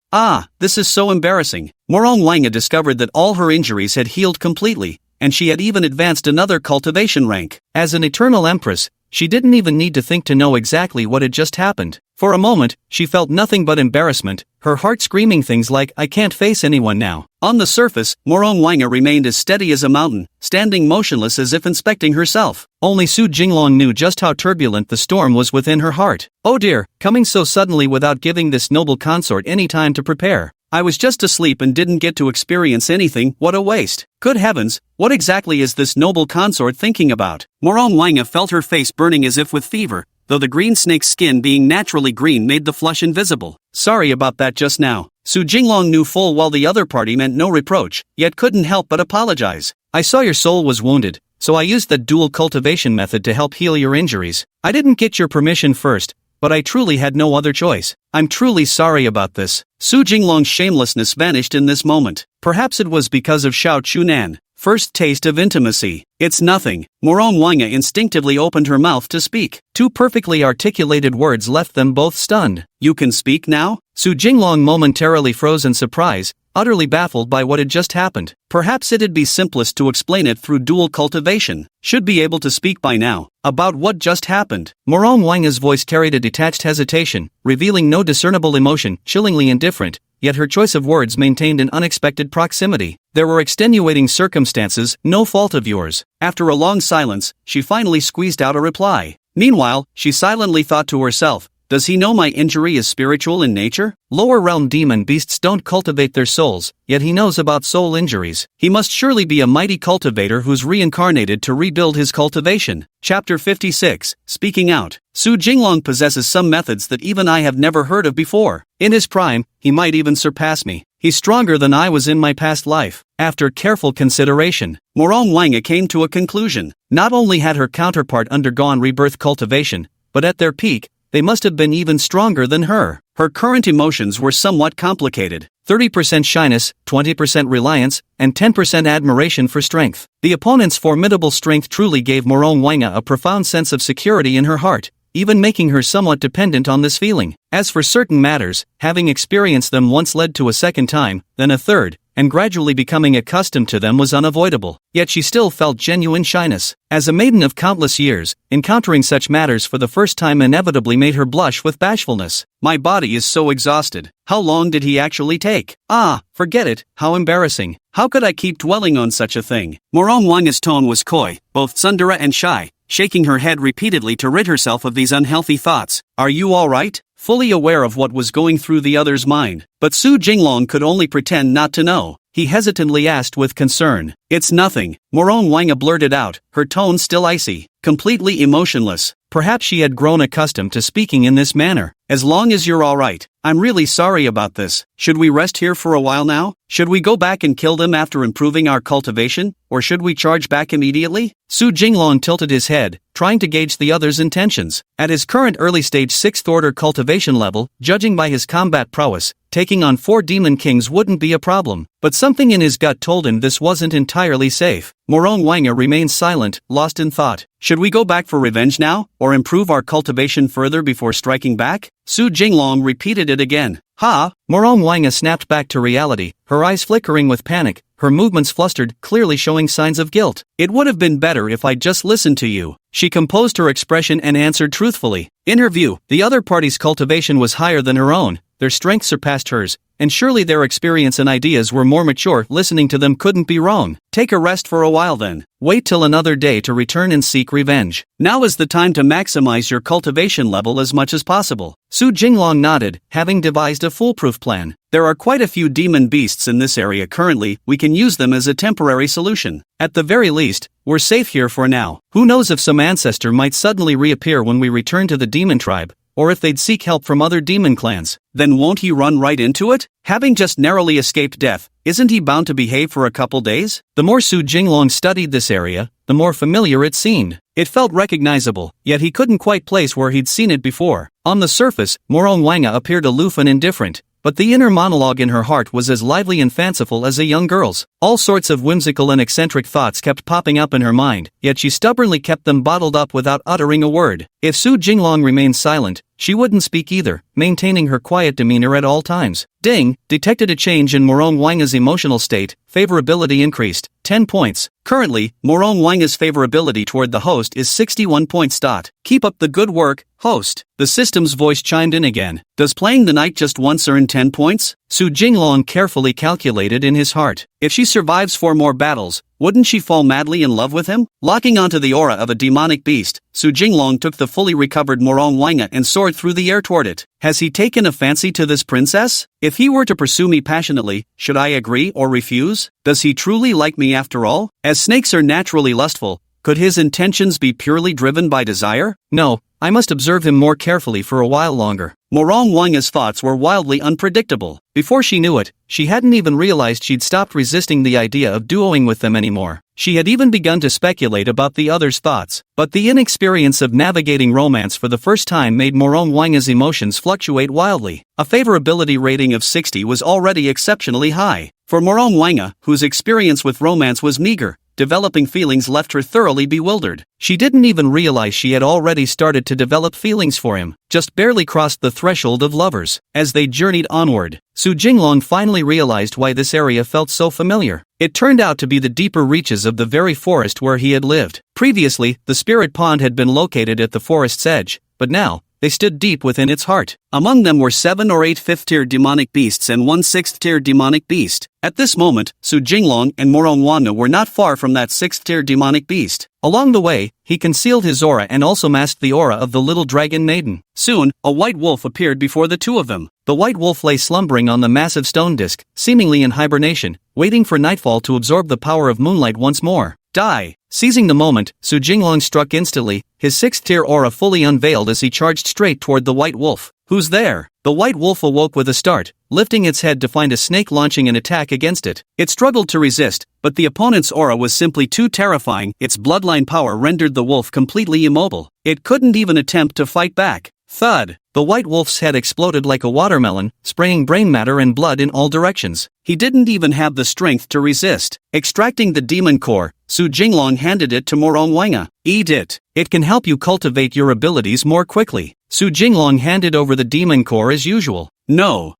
This is so embarrassing. Morong Wanga discovered that all her injuries had healed completely, and she had even advanced another cultivation rank. As an eternal empress, she didn't even need to think to know exactly what had just happened. For a moment, she felt nothing but embarrassment, her heart screaming things like, I can't face anyone now. On the surface, Morong Wanga remained as steady as a mountain, standing motionless as if inspecting herself. Only Su Jinglong knew just how turbulent the storm was within her heart. Oh dear, coming so suddenly without giving this noble consort any time to prepare. I was just asleep and didn't get to experience anything, what a waste. Good heavens, what exactly is this noble consort thinking about? Morong Wanga felt her face burning as if with fever, though the green snake's skin being naturally green made the flush invisible. Sorry about that just now. Su Jinglong knew full well the other party meant no reproach, yet couldn't help but apologize. I saw your soul was wounded, so I used the dual cultivation method to help heal your injuries. I didn't get your permission first, but I truly had no other choice. I'm truly sorry about this. Su Jinglong's shamelessness vanished in this moment. Perhaps it was because of Xiao Chunan. First taste of intimacy. It's nothing. Morong Wanga instinctively opened her mouth to speak. Two perfectly articulated words left them both stunned. You can speak now? Su Jinglong momentarily froze in surprise, utterly baffled by what had just happened. Perhaps it'd be simplest to explain it through dual cultivation. Should be able to speak by now. About what just happened. Morong Wanga's voice carried a detached hesitation, revealing no discernible emotion, chillingly indifferent, yet her choice of words maintained an unexpected proximity. There were extenuating circumstances, no fault of yours. After a long silence, she finally squeezed out a reply. Meanwhile, she silently thought to herself, does he know my injury is spiritual in nature? Lower realm demon beasts don't cultivate their souls, yet he knows about soul injuries. He must surely be a mighty cultivator who's reincarnated to rebuild his cultivation. Chapter 56, Speaking Out. Su Jinglong possesses some methods that even I have never heard of before. In his prime, he might even surpass me. He's stronger than I was in my past life. After careful consideration, Morong Wanga came to a conclusion. Not only had her counterpart undergone rebirth cultivation, but at their peak, they must have been even stronger than her. Her current emotions were somewhat complicated. 30% shyness, 20% reliance, and 10% admiration for strength. The opponent's formidable strength truly gave Morong Wanga a profound sense of security in her heart, even making her somewhat dependent on this feeling. As for certain matters, having experienced them once led to a second time, then a third, and gradually becoming accustomed to them was unavoidable. Yet she still felt genuine shyness. As a maiden of countless years, encountering such matters for the first time inevitably made her blush with bashfulness. My body is so exhausted. How long did he actually take? Ah, forget it, how embarrassing. How could I keep dwelling on such a thing? Morong Wanga's tone was coy, both tsundere and shy, shaking her head repeatedly to rid herself of these unhealthy thoughts. Are you all right? Fully aware of what was going through the other's mind. But Su Jinglong could only pretend not to know. He hesitantly asked with concern. It's nothing, Morong Wanga blurted out, her tone still icy, completely emotionless. Perhaps she had grown accustomed to speaking in this manner. As long as you're alright, I'm really sorry about this. Should we rest here for a while now? Should we go back and kill them after improving our cultivation? Or should we charge back immediately? Su Jinglong tilted his head, trying to gauge the other's intentions. At his current early-stage 6th order cultivation level, judging by his combat prowess, taking on 4 demon kings wouldn't be a problem. But something in his gut told him this wasn't entirely safe. Morong Wanga remained silent, lost in thought. Should we go back for revenge now, or improve our cultivation further before striking back? Su Jinglong repeated it again. Ha! Morong Wanga snapped back to reality, her eyes flickering with panic, her movements flustered, clearly showing signs of guilt. It would have been better if I'd just listened to you. She composed her expression and answered truthfully. In her view, the other party's cultivation was higher than her own, their strength surpassed hers, and surely their experience and ideas were more mature. Listening to them couldn't be wrong. Take a rest for a while then. Wait till another day to return and seek revenge. Now is the time to maximize your cultivation level as much as possible. Su Jinglong nodded, having devised a foolproof plan. There are quite a few demon beasts in this area currently, we can use them as a temporary solution. At the very least, we're safe here for now. Who knows if some ancestor might suddenly reappear when we return to the demon tribe, or if they'd seek help from other demon clans. Then won't he run right into it? Having just narrowly escaped death, isn't he bound to behave for a couple days? The more Su Jinglong studied this area, the more familiar it seemed. It felt recognizable, yet he couldn't quite place where he'd seen it before. On the surface, Morong Wanga appeared aloof and indifferent, but the inner monologue in her heart was as lively and fanciful as a young girl's. All sorts of whimsical and eccentric thoughts kept popping up in her mind, yet she stubbornly kept them bottled up without uttering a word. If Su Jinglong remained silent, she wouldn't speak either, maintaining her quiet demeanor at all times. Ding! Detected a change in Morong Wanga's emotional state. Favorability increased. 10 points. Currently, Morong Wanga's favorability toward the host is 61 points. Keep up the good work, host. The system's voice chimed in again. Does playing the knight just once earn 10 points? Su Jinglong carefully calculated in his heart. If she survives 4 more battles, wouldn't she fall madly in love with him? Locking onto the aura of a demonic beast, Su Jinglong took the fully recovered Morong Wanga and soared through the air toward it. Has he taken a fancy to this princess? If he were to pursue me passionately, should I agree or refuse? Does he truly like me after all? As snakes are naturally lustful, could his intentions be purely driven by desire? No, I must observe him more carefully for a while longer. Morong Wanga's thoughts were wildly unpredictable. Before she knew it, she hadn't even realized she'd stopped resisting the idea of duoing with them anymore. She had even begun to speculate about the other's thoughts. But the inexperience of navigating romance for the first time made Morong Wanga's emotions fluctuate wildly. A favorability rating of 60 was already exceptionally high. For Morong Wanga, whose experience with romance was meager, developing feelings left her thoroughly bewildered. She didn't even realize she had already started to develop feelings for him, just barely crossed the threshold of lovers. As they journeyed onward, Su Jinglong finally realized why this area felt so familiar. It turned out to be the deeper reaches of the very forest where he had lived. Previously, the spirit pond had been located at the forest's edge, but now, they stood deep within its heart. Among them were 7 or 8 fifth-tier demonic beasts and 1 sixth-tier demonic beast. At this moment, Su Jinglong and Morong Wanga were not far from that 6th-tier demonic beast. Along the way, he concealed his aura and also masked the aura of the little dragon maiden. Soon, a white wolf appeared before the two of them. The white wolf lay slumbering on the massive stone disk, seemingly in hibernation, waiting for nightfall to absorb the power of moonlight once more. Die! Seizing the moment, Su Jinglong struck instantly, his 6th-tier aura fully unveiled as he charged straight toward the white wolf. Who's there? The white wolf awoke with a start, lifting its head to find a snake launching an attack against it. It struggled to resist, but the opponent's aura was simply too terrifying. Its bloodline power rendered the wolf completely immobile. It couldn't even attempt to fight back. Thud! The white wolf's head exploded like a watermelon, spraying brain matter and blood in all directions. He didn't even have the strength to resist. Extracting the demon core, Su Jinglong handed it to Morong Wanga. Eat it. It can help you cultivate your abilities more quickly. Su Jinglong handed over the demon core as usual. No,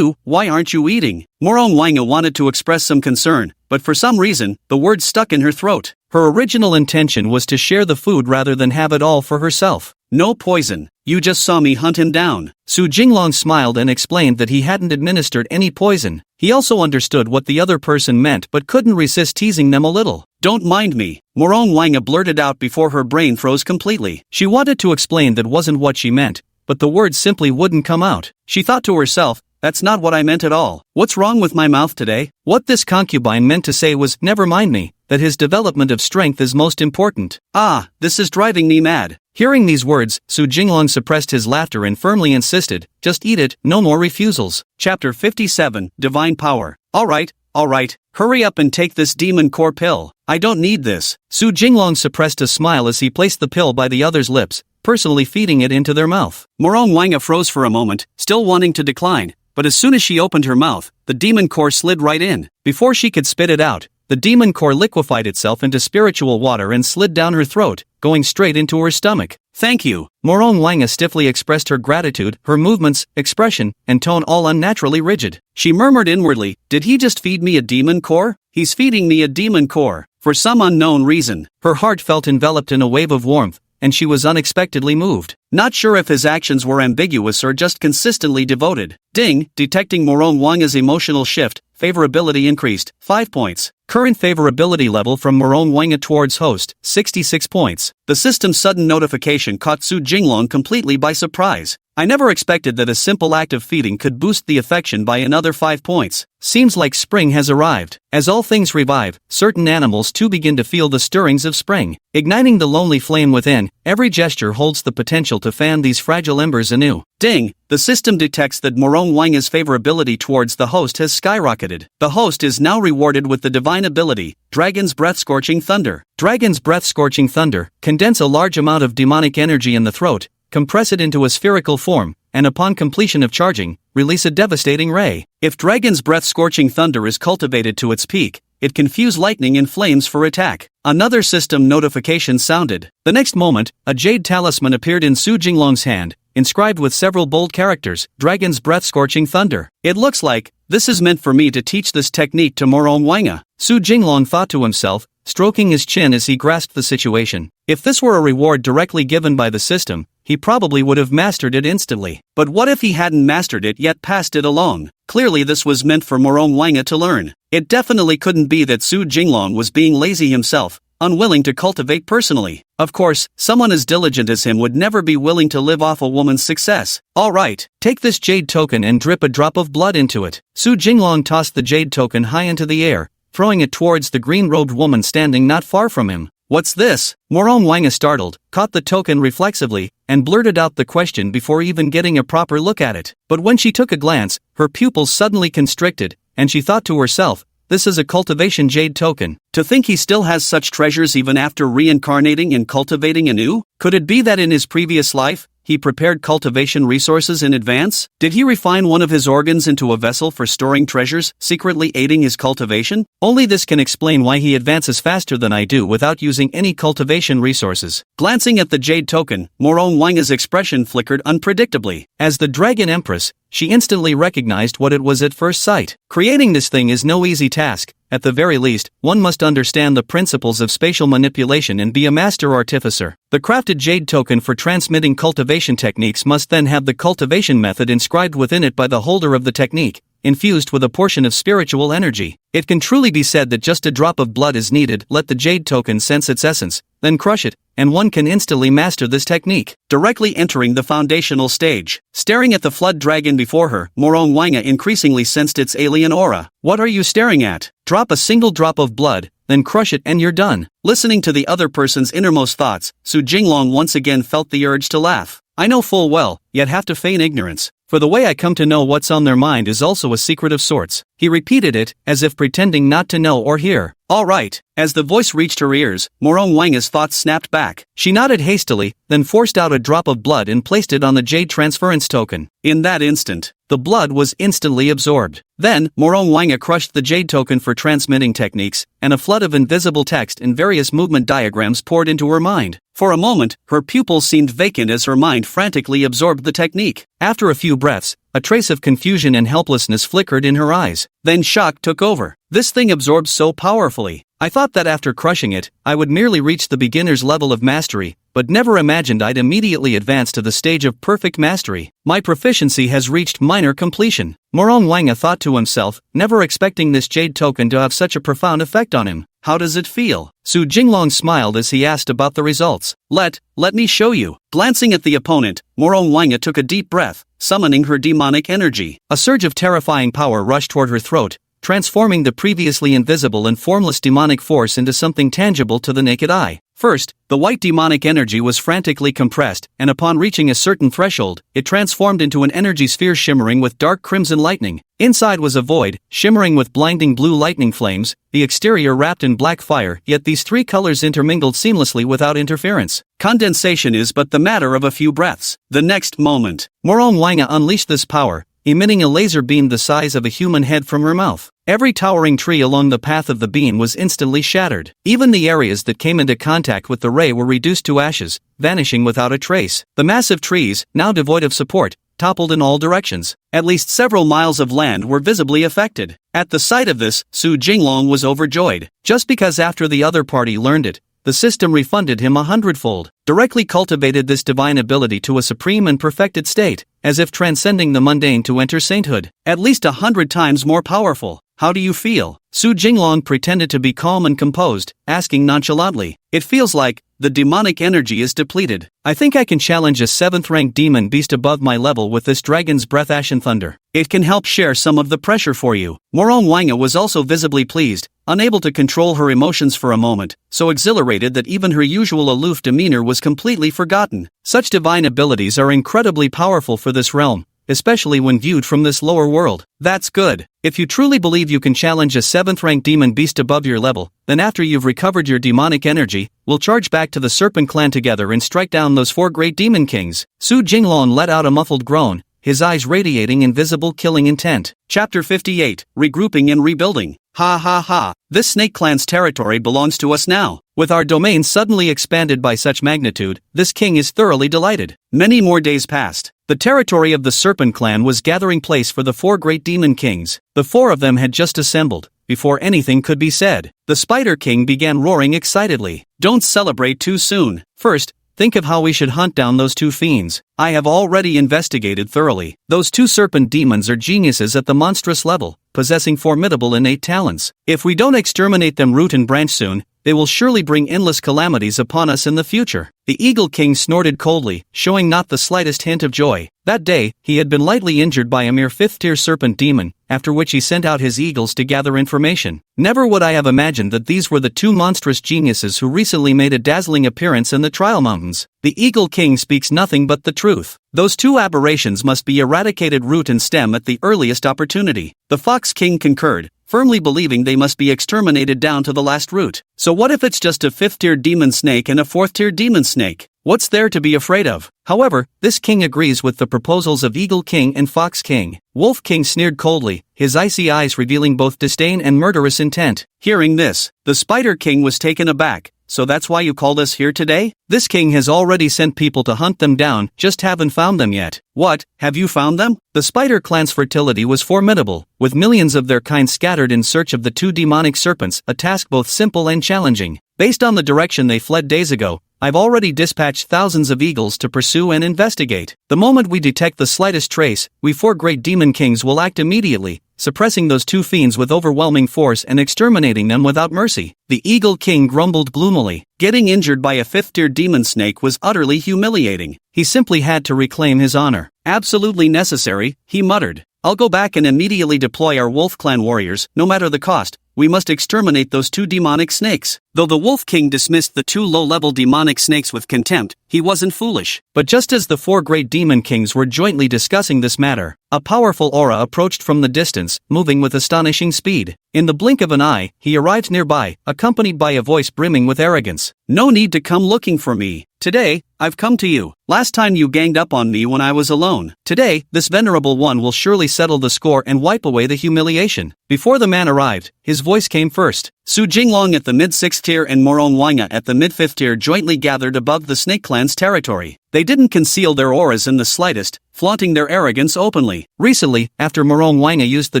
why aren't you eating? Morong Wanga wanted to express some concern, but for some reason, the words stuck in her throat. Her original intention was to share the food rather than have it all for herself. No poison. You just saw me hunt him down. Su Jinglong smiled and explained that he hadn't administered any poison. He also understood what the other person meant but couldn't resist teasing them a little. Don't mind me, Morong Wanga blurted out before her brain froze completely. She wanted to explain that wasn't what she meant, but the words simply wouldn't come out. She thought to herself, that's not what I meant at all. What's wrong with my mouth today? What this concubine meant to say was, never mind me, that his development of strength is most important. Ah, this is driving me mad. Hearing these words, Su Jinglong suppressed his laughter and firmly insisted, just eat it, no more refusals. Chapter 57, Divine Power. Alright, hurry up and take this demon core pill. I don't need this. Su Jinglong suppressed a smile as he placed the pill by the other's lips, personally feeding it into their mouth. Morong Wanga froze for a moment, still wanting to decline, but as soon as she opened her mouth, the demon core slid right in. Before she could spit it out, the demon core liquefied itself into spiritual water and slid down her throat, going straight into her stomach. Thank you. Morong Wanga stiffly expressed her gratitude, her movements, expression, and tone all unnaturally rigid. She murmured inwardly, did he just feed me a demon core? He's feeding me a demon core. For some unknown reason, her heart felt enveloped in a wave of warmth, and she was unexpectedly moved. Not sure if his actions were ambiguous or just consistently devoted. Ding! Detecting Morong Wanga's emotional shift, favorability increased, 5 points. Current favorability level from Morong Wanga towards host, 66 points. The system's sudden notification caught Su Jinglong completely by surprise. I never expected that a simple act of feeding could boost the affection by another 5 points. Seems like spring has arrived. As all things revive, certain animals too begin to feel the stirrings of spring. Igniting the lonely flame within, every gesture holds the potential to fan these fragile embers anew. Ding! The system detects that Morong Wanga's favorability towards the host has skyrocketed. The host is now rewarded with the divine ability, Dragon's Breath Scorching Thunder. Dragon's Breath Scorching Thunder, condense a large amount of demonic energy in the throat, compress it into a spherical form, and upon completion of charging, release a devastating ray. If Dragon's Breath Scorching Thunder is cultivated to its peak, it can fuse lightning and flames for attack. Another system notification sounded. The next moment, a jade talisman appeared in Su Jinglong's hand, inscribed with several bold characters, Dragon's Breath Scorching Thunder. It looks like, this is meant for me to teach this technique to Morong Wanga. Su Jinglong thought to himself, stroking his chin as he grasped the situation. If this were a reward directly given by the system, he probably would have mastered it instantly. But what if he hadn't mastered it yet passed it along? Clearly this was meant for Morong Wanga to learn. It definitely couldn't be that Su Jinglong was being lazy himself, unwilling to cultivate personally. Of course, someone as diligent as him would never be willing to live off a woman's success. Alright, take this jade token and drip a drop of blood into it. Su Jinglong tossed the jade token high into the air, throwing it towards the green-robed woman standing not far from him. What's this? Morong Wanga startled, caught the token reflexively, and blurted out the question before even getting a proper look at it. But when she took a glance, her pupils suddenly constricted, and she thought to herself, this is a cultivation jade token. To think he still has such treasures even after reincarnating and cultivating anew? Could it be that in his previous life, he prepared cultivation resources in advance? Did he refine one of his organs into a vessel for storing treasures, secretly aiding his cultivation? Only this can explain why he advances faster than I do without using any cultivation resources. Glancing at the jade token, Morong Wanga's expression flickered unpredictably. As the Dragon Empress, she instantly recognized what it was at first sight. Creating this thing is no easy task. At the very least, one must understand the principles of spatial manipulation and be a master artificer. The crafted jade token for transmitting cultivation techniques must then have the cultivation method inscribed within it by the holder of the technique, infused with a portion of spiritual energy. It can truly be said that just a drop of blood is needed. Let the jade token sense its essence, then crush it, and one can instantly master this technique. Directly entering the foundational stage, staring at the flood dragon before her, Morong Wanga increasingly sensed its alien aura. What are you staring at? Drop a single drop of blood, then crush it and you're done. Listening to the other person's innermost thoughts, Su Jinglong once again felt the urge to laugh. I know full well, yet have to feign ignorance, for the way I come to know what's on their mind is also a secret of sorts. He repeated it, as if pretending not to know or hear. Alright. As the voice reached her ears, Morong Wanga's thoughts snapped back. She nodded hastily, then forced out a drop of blood and placed it on the jade transference token. In that instant, the blood was instantly absorbed. Then, Morong Wanga crushed the jade token for transmitting techniques, and a flood of invisible text and various movement diagrams poured into her mind. For a moment, her pupils seemed vacant as her mind frantically absorbed the technique. After a few breaths, a trace of confusion and helplessness flickered in her eyes. Then shock took over. This thing absorbs so powerfully. I thought that after crushing it, I would merely reach the beginner's level of mastery, but never imagined I'd immediately advance to the stage of perfect mastery. My proficiency has reached minor completion. Morong Wanga thought to himself, never expecting this jade token to have such a profound effect on him. How does it feel? Su Jinglong smiled as he asked about the results. Let me show you. Glancing at the opponent, Morong Wanga took a deep breath, summoning her demonic energy. A surge of terrifying power rushed toward her throat, transforming the previously invisible and formless demonic force into something tangible to the naked eye. First, the white demonic energy was frantically compressed, and upon reaching a certain threshold, it transformed into an energy sphere shimmering with dark crimson lightning. Inside was a void, shimmering with blinding blue lightning flames, the exterior wrapped in black fire, yet these three colors intermingled seamlessly without interference. Condensation is but the matter of a few breaths. The next moment, Morong Wanga unleashed this power, emitting a laser beam the size of a human head from her mouth. Every towering tree along the path of the beam was instantly shattered. Even the areas that came into contact with the ray were reduced to ashes, vanishing without a trace. The massive trees, now devoid of support, toppled in all directions. At least several miles of land were visibly affected. At the sight of this, Su Jinglong was overjoyed. Just because after the other party learned it, the system refunded him 100-fold, directly cultivated this divine ability to a supreme and perfected state, as if transcending the mundane to enter sainthood. At least 100 times more powerful. How do you feel? Su Jinglong pretended to be calm and composed, asking nonchalantly. It feels like the demonic energy is depleted. I think I can challenge a 7th-ranked demon beast above my level with this dragon's breath ashen thunder. It can help share some of the pressure for you. Morong Wanga was also visibly pleased, unable to control her emotions for a moment, so exhilarated that even her usual aloof demeanor was completely forgotten. Such divine abilities are incredibly powerful for this realm, especially when viewed from this lower world. That's good. If you truly believe you can challenge a 7th-ranked demon beast above your level, then after you've recovered your demonic energy, we'll charge back to the Serpent Clan together and strike down those 4 great demon kings. Su Jinglong let out a muffled groan, his eyes radiating invisible killing intent. Chapter 58, Regrouping and Rebuilding. Ha ha ha, this Snake Clan's territory belongs to us now. With our domain suddenly expanded by such magnitude, this king is thoroughly delighted. Many more days passed. The territory of the Serpent Clan was gathering place for the 4 great demon kings. The 4 of them had just assembled. Before anything could be said, the Spider King began roaring excitedly. Don't celebrate too soon. First, think of how we should hunt down those two fiends. I have already investigated thoroughly. Those two serpent demons are geniuses at the monstrous level, possessing formidable innate talents. If we don't exterminate them root and branch soon, they will surely bring endless calamities upon us in the future. The Eagle King snorted coldly, showing not the slightest hint of joy. That day, he had been lightly injured by a mere 5th-tier serpent demon, after which he sent out his eagles to gather information. Never would I have imagined that these were the two monstrous geniuses who recently made a dazzling appearance in the Trial Mountains. The Eagle King speaks nothing but the truth. Those two aberrations must be eradicated root and stem at the earliest opportunity. The Fox King concurred, firmly believing they must be exterminated down to the last root. So what if it's just a 5th-tier demon snake and a 4th-tier demon snake? What's there to be afraid of? However, this king agrees with the proposals of Eagle King and Fox King. Wolf King sneered coldly, his icy eyes revealing both disdain and murderous intent. Hearing this, the Spider King was taken aback. So that's why you called us here today? This king has already sent people to hunt them down, just haven't found them yet. What, have you found them? The spider clan's fertility was formidable, with millions of their kind scattered in search of the two demonic serpents, a task both simple and challenging. Based on the direction they fled days ago, I've already dispatched thousands of eagles to pursue and investigate. The moment we detect the slightest trace, we 4 great demon kings will act immediately, suppressing those two fiends with overwhelming force and exterminating them without mercy. The Eagle King grumbled gloomily. Getting injured by a 5th-tier demon snake was utterly humiliating. He simply had to reclaim his honor. Absolutely necessary, he muttered. I'll go back and immediately deploy our Wolf Clan warriors, no matter the cost. We must exterminate those two demonic snakes. Though the Wolf King dismissed the 2 low-level demonic snakes with contempt, he wasn't foolish. But just as the 4 great demon kings were jointly discussing this matter, a powerful aura approached from the distance, moving with astonishing speed. In the blink of an eye, he arrived nearby, accompanied by a voice brimming with arrogance. No need to come looking for me. Today, I've come to you. Last time you ganged up on me when I was alone. Today, this venerable one will surely settle the score and wipe away the humiliation. Before the man arrived, his voice came first. Su Jinglong at the mid-6th tier and Morong Wanga at the mid-5th tier jointly gathered above the Snake Clan's territory. They didn't conceal their auras in the slightest, flaunting their arrogance openly. Recently, after Morong Wanga used the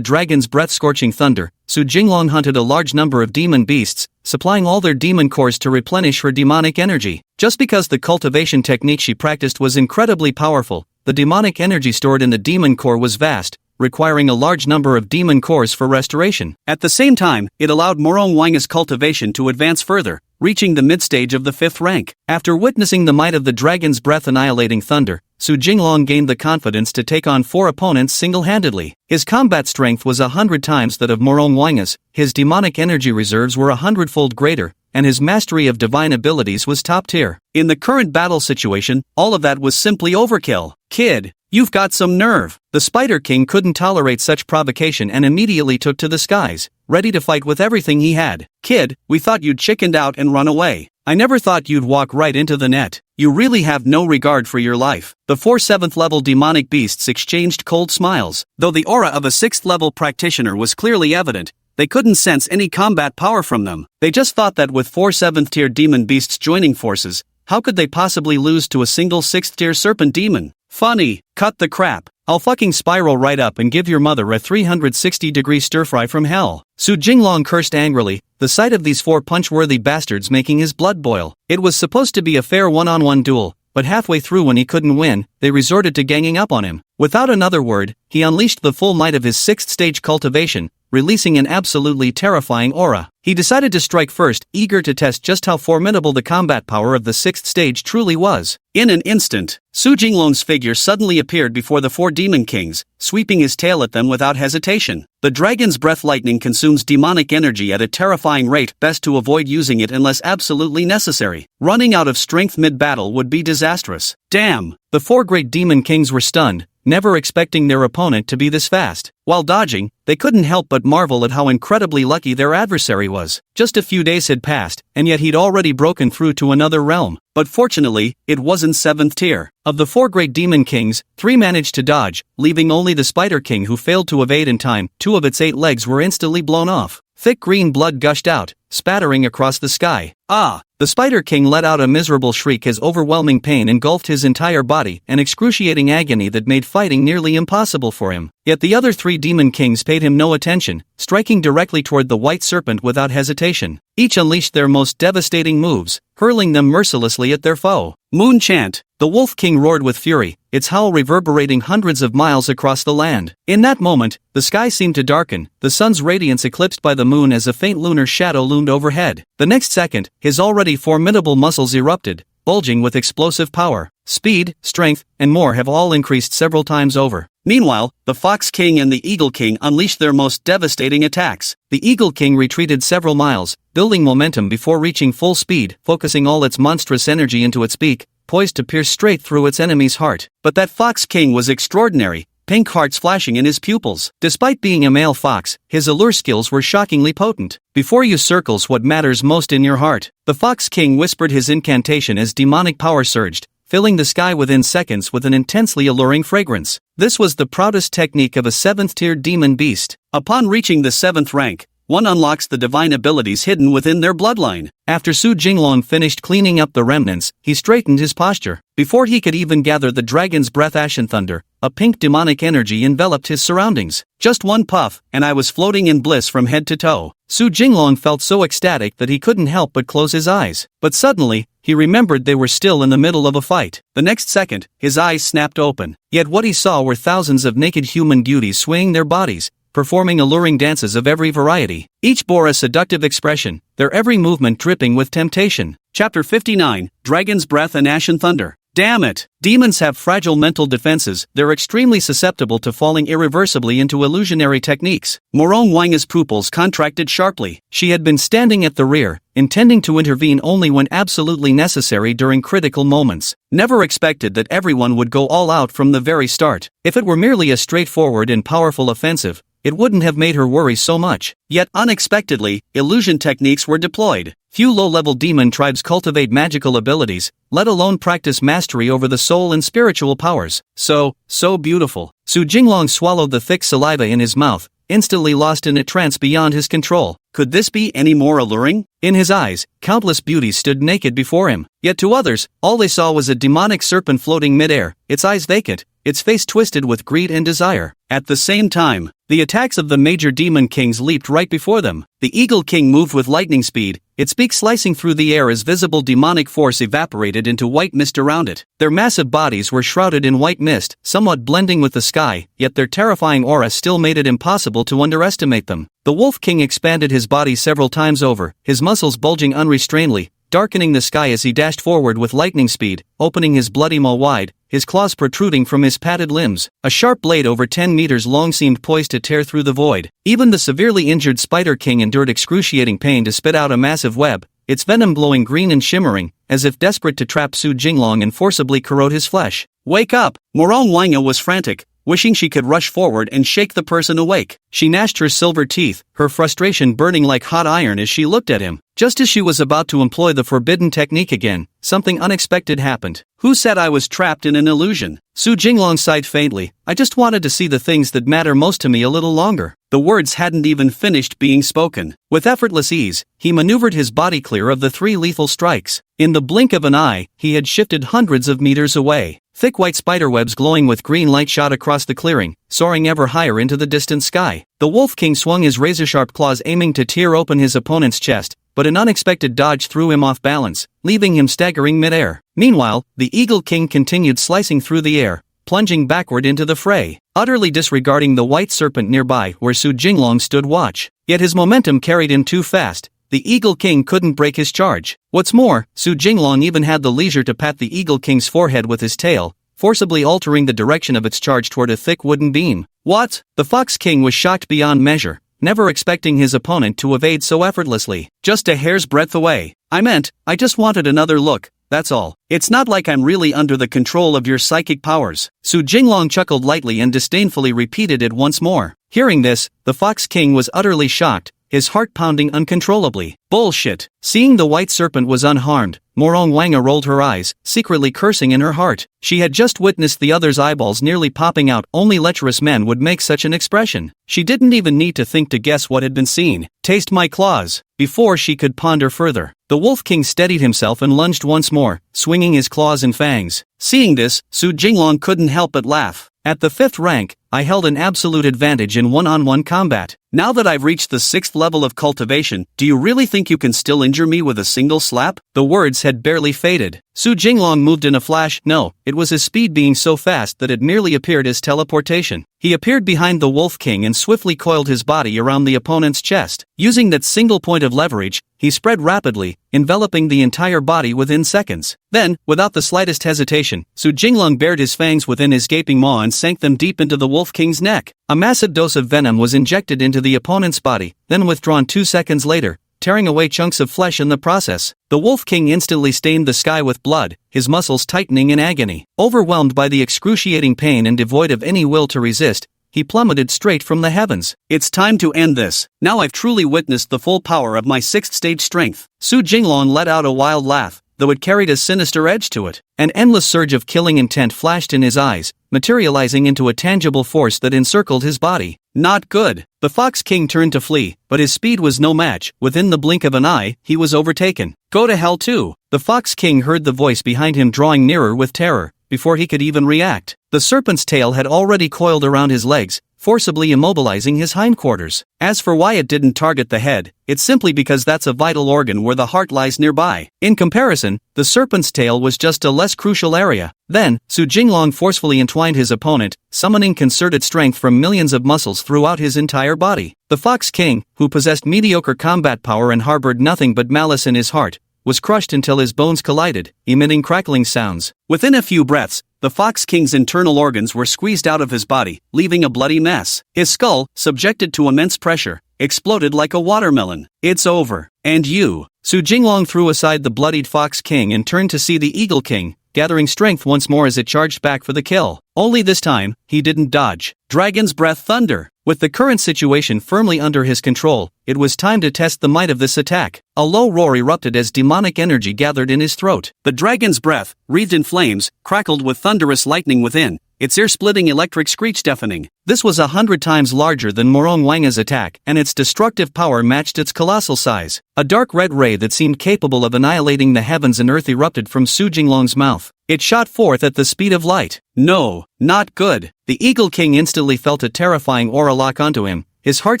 dragon's breath-scorching thunder, Su Jinglong hunted a large number of demon beasts, supplying all their demon cores to replenish her demonic energy. Just because the cultivation technique she practiced was incredibly powerful, the demonic energy stored in the demon core was vast, requiring a large number of demon cores for restoration. At the same time, it allowed Morong Wanga's cultivation to advance further, reaching the mid-stage of the 5th rank. After witnessing the might of the dragon's breath annihilating thunder, Su Jinglong gained the confidence to take on 4 opponents single-handedly. His combat strength was 100 times that of Morong Wanga's, his demonic energy reserves were 100-fold greater, and his mastery of divine abilities was top tier. In the current battle situation, all of that was simply overkill. Kid, you've got some nerve. The Spider King couldn't tolerate such provocation and immediately took to the skies, ready to fight with everything he had. Kid, we thought you'd chickened out and run away. I never thought you'd walk right into the net. You really have no regard for your life. The 4 7th-level demonic beasts exchanged cold smiles. Though the aura of a 6th-level practitioner was clearly evident, they couldn't sense any combat power from them. They just thought that with 4 7th-tier demon beasts joining forces, how could they possibly lose to a single 6th-tier serpent demon? Funny, cut the crap. I'll fucking spiral right up and give your mother a 360-degree stir-fry from hell. Su Jinglong cursed angrily, the sight of these 4 punch-worthy bastards making his blood boil. It was supposed to be a fair one-on-one duel, but halfway through when he couldn't win, they resorted to ganging up on him. Without another word, he unleashed the full might of his 6th-stage cultivation, releasing an absolutely terrifying aura. He decided to strike first, eager to test just how formidable the combat power of the 6th stage truly was. In an instant, Su Jinglong's figure suddenly appeared before the 4 demon kings, sweeping his tail at them without hesitation. The dragon's breath lightning consumes demonic energy at a terrifying rate, best to avoid using it unless absolutely necessary. Running out of strength mid-battle would be disastrous. Damn! The 4 great demon kings were stunned, never expecting their opponent to be this fast. While dodging, they couldn't help but marvel at how incredibly lucky their adversary was. Just a few days had passed, and yet he'd already broken through to another realm. But fortunately, it wasn't 7th tier. Of the 4 great demon kings, 3 managed to dodge, leaving only the Spider King who failed to evade in time. 2 of its 8 legs were instantly blown off. Thick green blood gushed out, spattering across the sky. Ah! The Spider King let out a miserable shriek as overwhelming pain engulfed his entire body, an excruciating agony that made fighting nearly impossible for him. Yet the other 3 demon kings paid him no attention, striking directly toward the white serpent without hesitation. Each unleashed their most devastating moves, hurling them mercilessly at their foe. Moon chant. The Wolf King roared with fury, its howl reverberating hundreds of miles across the land. In that moment, the sky seemed to darken, the sun's radiance eclipsed by the moon as a faint lunar shadow loomed overhead. The next second, his already formidable muscles erupted, bulging with explosive power. Speed, strength, and more have all increased several times over. Meanwhile, the Fox King and the Eagle King unleashed their most devastating attacks. The Eagle King retreated several miles, building momentum before reaching full speed, focusing all its monstrous energy into its beak, poised to pierce straight through its enemy's heart. But that Fox King was extraordinary, pink hearts flashing in his pupils. Despite being a male fox, his allure skills were shockingly potent. Before you circles what matters most in your heart. The Fox King whispered his incantation as demonic power surged, filling the sky within seconds with an intensely alluring fragrance. This was the proudest technique of a 7th-tier demon beast. Upon reaching the 7th rank, one unlocks the divine abilities hidden within their bloodline. After Su Jinglong finished cleaning up the remnants, he straightened his posture. Before he could even gather the dragon's breath Ashen Thunder, a pink demonic energy enveloped his surroundings. Just one puff, and I was floating in bliss from head to toe. Su Jinglong felt so ecstatic that he couldn't help but close his eyes. But suddenly, he remembered they were still in the middle of a fight. The next second, his eyes snapped open. Yet what he saw were thousands of naked human beauties swaying their bodies, performing alluring dances of every variety. Each bore a seductive expression, their every movement dripping with temptation. Chapter 59, Dragon's Breath and Ashen Thunder. Damn it! Demons have fragile mental defenses, they're extremely susceptible to falling irreversibly into illusionary techniques. Morong Wanga's pupils contracted sharply. She had been standing at the rear, intending to intervene only when absolutely necessary during critical moments. Never expected that everyone would go all out from the very start. If it were merely a straightforward and powerful offensive, it wouldn't have made her worry so much. Yet unexpectedly, illusion techniques were deployed. Few low-level demon tribes cultivate magical abilities, let alone practice mastery over the soul and spiritual powers. So beautiful. Su Jinglong swallowed the thick saliva in his mouth, instantly lost in a trance beyond his control. Could this be any more alluring? In his eyes, countless beauties stood naked before him. Yet to others, all they saw was a demonic serpent floating mid-air, its eyes vacant, its face twisted with greed and desire. At the same time, the attacks of the major demon kings leaped right before them. The Eagle King moved with lightning speed, its beak slicing through the air as visible demonic force evaporated into white mist around it. Their massive bodies were shrouded in white mist, somewhat blending with the sky, yet their terrifying aura still made it impossible to underestimate them. The Wolf King expanded his body several times over, his muscles bulging unrestrainedly, darkening the sky as he dashed forward with lightning speed, opening his bloody maw wide, his claws protruding from his padded limbs. A sharp blade over 10 meters long seemed poised to tear through the void. Even the severely injured Spider King endured excruciating pain to spit out a massive web, its venom glowing green and shimmering, as if desperate to trap Su Jinglong and forcibly corrode his flesh. Wake up! Morong Wanga was frantic, wishing she could rush forward and shake the person awake. She gnashed her silver teeth, her frustration burning like hot iron as she looked at him. Just as she was about to employ the forbidden technique again, something unexpected happened. Who said I was trapped in an illusion? Su Jinglong sighed faintly. I just wanted to see the things that matter most to me a little longer. The words hadn't even finished being spoken. With effortless ease, he maneuvered his body clear of the 3 lethal strikes. In the blink of an eye, he had shifted hundreds of meters away. Thick white spiderwebs glowing with green light shot across the clearing, soaring ever higher into the distant sky. The Wolf King swung his razor-sharp claws aiming to tear open his opponent's chest, but an unexpected dodge threw him off balance, leaving him staggering mid-air. Meanwhile, the Eagle King continued slicing through the air, plunging backward into the fray, utterly disregarding the white serpent nearby where Su Jinglong stood watch. Yet his momentum carried him too fast. The Eagle King couldn't break his charge. What's more, Su Jinglong even had the leisure to pat the Eagle King's forehead with his tail, forcibly altering the direction of its charge toward a thick wooden beam. What? The Fox King was shocked beyond measure, never expecting his opponent to evade so effortlessly. Just a hair's breadth away. I just wanted another look, that's all. It's not like I'm really under the control of your psychic powers. Su Jinglong chuckled lightly and disdainfully repeated it once more. Hearing this, the Fox King was utterly shocked, his heart pounding uncontrollably. Bullshit. Seeing the white serpent was unharmed, Morong Wanga rolled her eyes, secretly cursing in her heart. She had just witnessed the other's eyeballs nearly popping out. Only lecherous men would make such an expression. She didn't even need to think to guess what had been seen. Taste my claws. Before she could ponder further, the Wolf King steadied himself and lunged once more, swinging his claws and fangs. Seeing this, Su Jinglong couldn't help but laugh. At the 5th rank, I held an absolute advantage in one-on-one combat. Now that I've reached the 6th level of cultivation, do you really think you can still injure me with a single slap? The words had barely faded. Su Jinglong moved in a flash. No, it was his speed being so fast that it merely appeared as teleportation. He appeared behind the Wolf King and swiftly coiled his body around the opponent's chest. Using that single point of leverage, he spread rapidly, enveloping the entire body within seconds. Then, without the slightest hesitation, Su Jinglong bared his fangs within his gaping maw and sank them deep into the Wolf King's neck. A massive dose of venom was injected into the opponent's body, then withdrawn 2 seconds later, tearing away chunks of flesh in the process. The Wolf King instantly stained the sky with blood, his muscles tightening in agony. Overwhelmed by the excruciating pain and devoid of any will to resist, he plummeted straight from the heavens. It's time to end this. Now I've truly witnessed the full power of my 6th stage strength. Su Jinglong let out a wild laugh, though it carried a sinister edge to it. An endless surge of killing intent flashed in his eyes, materializing into a tangible force that encircled his body. Not good. The Fox King turned to flee, but his speed was no match. Within the blink of an eye, he was overtaken. Go to hell too. The Fox King heard the voice behind him drawing nearer with terror. Before he could even react, the serpent's tail had already coiled around his legs, forcibly immobilizing his hindquarters. As for why it didn't target the head, it's simply because that's a vital organ where the heart lies nearby. In comparison, the serpent's tail was just a less crucial area. Then, Su Jinglong forcefully entwined his opponent, summoning concerted strength from millions of muscles throughout his entire body. The Fox King, who possessed mediocre combat power and harbored nothing but malice in his heart, was crushed until his bones collided, emitting crackling sounds. Within a few breaths, the Fox King's internal organs were squeezed out of his body, leaving a bloody mess. His skull, subjected to immense pressure, exploded like a watermelon. It's over. And you. Su Jinglong threw aside the bloodied Fox King and turned to see the Eagle King, gathering strength once more as it charged back for the kill. Only this time, he didn't dodge. Dragon's Breath Thunder. With the current situation firmly under his control, it was time to test the might of this attack. A low roar erupted as demonic energy gathered in his throat. The dragon's breath, wreathed in flames, crackled with thunderous lightning within, its ear-splitting electric screech deafening. This was 100 times larger than Morong Wanga's attack, and its destructive power matched its colossal size. A dark red ray that seemed capable of annihilating the heavens and earth erupted from Su Jinglong's mouth. It shot forth at the speed of light. No, not good. The Eagle King instantly felt a terrifying aura lock onto him, his heart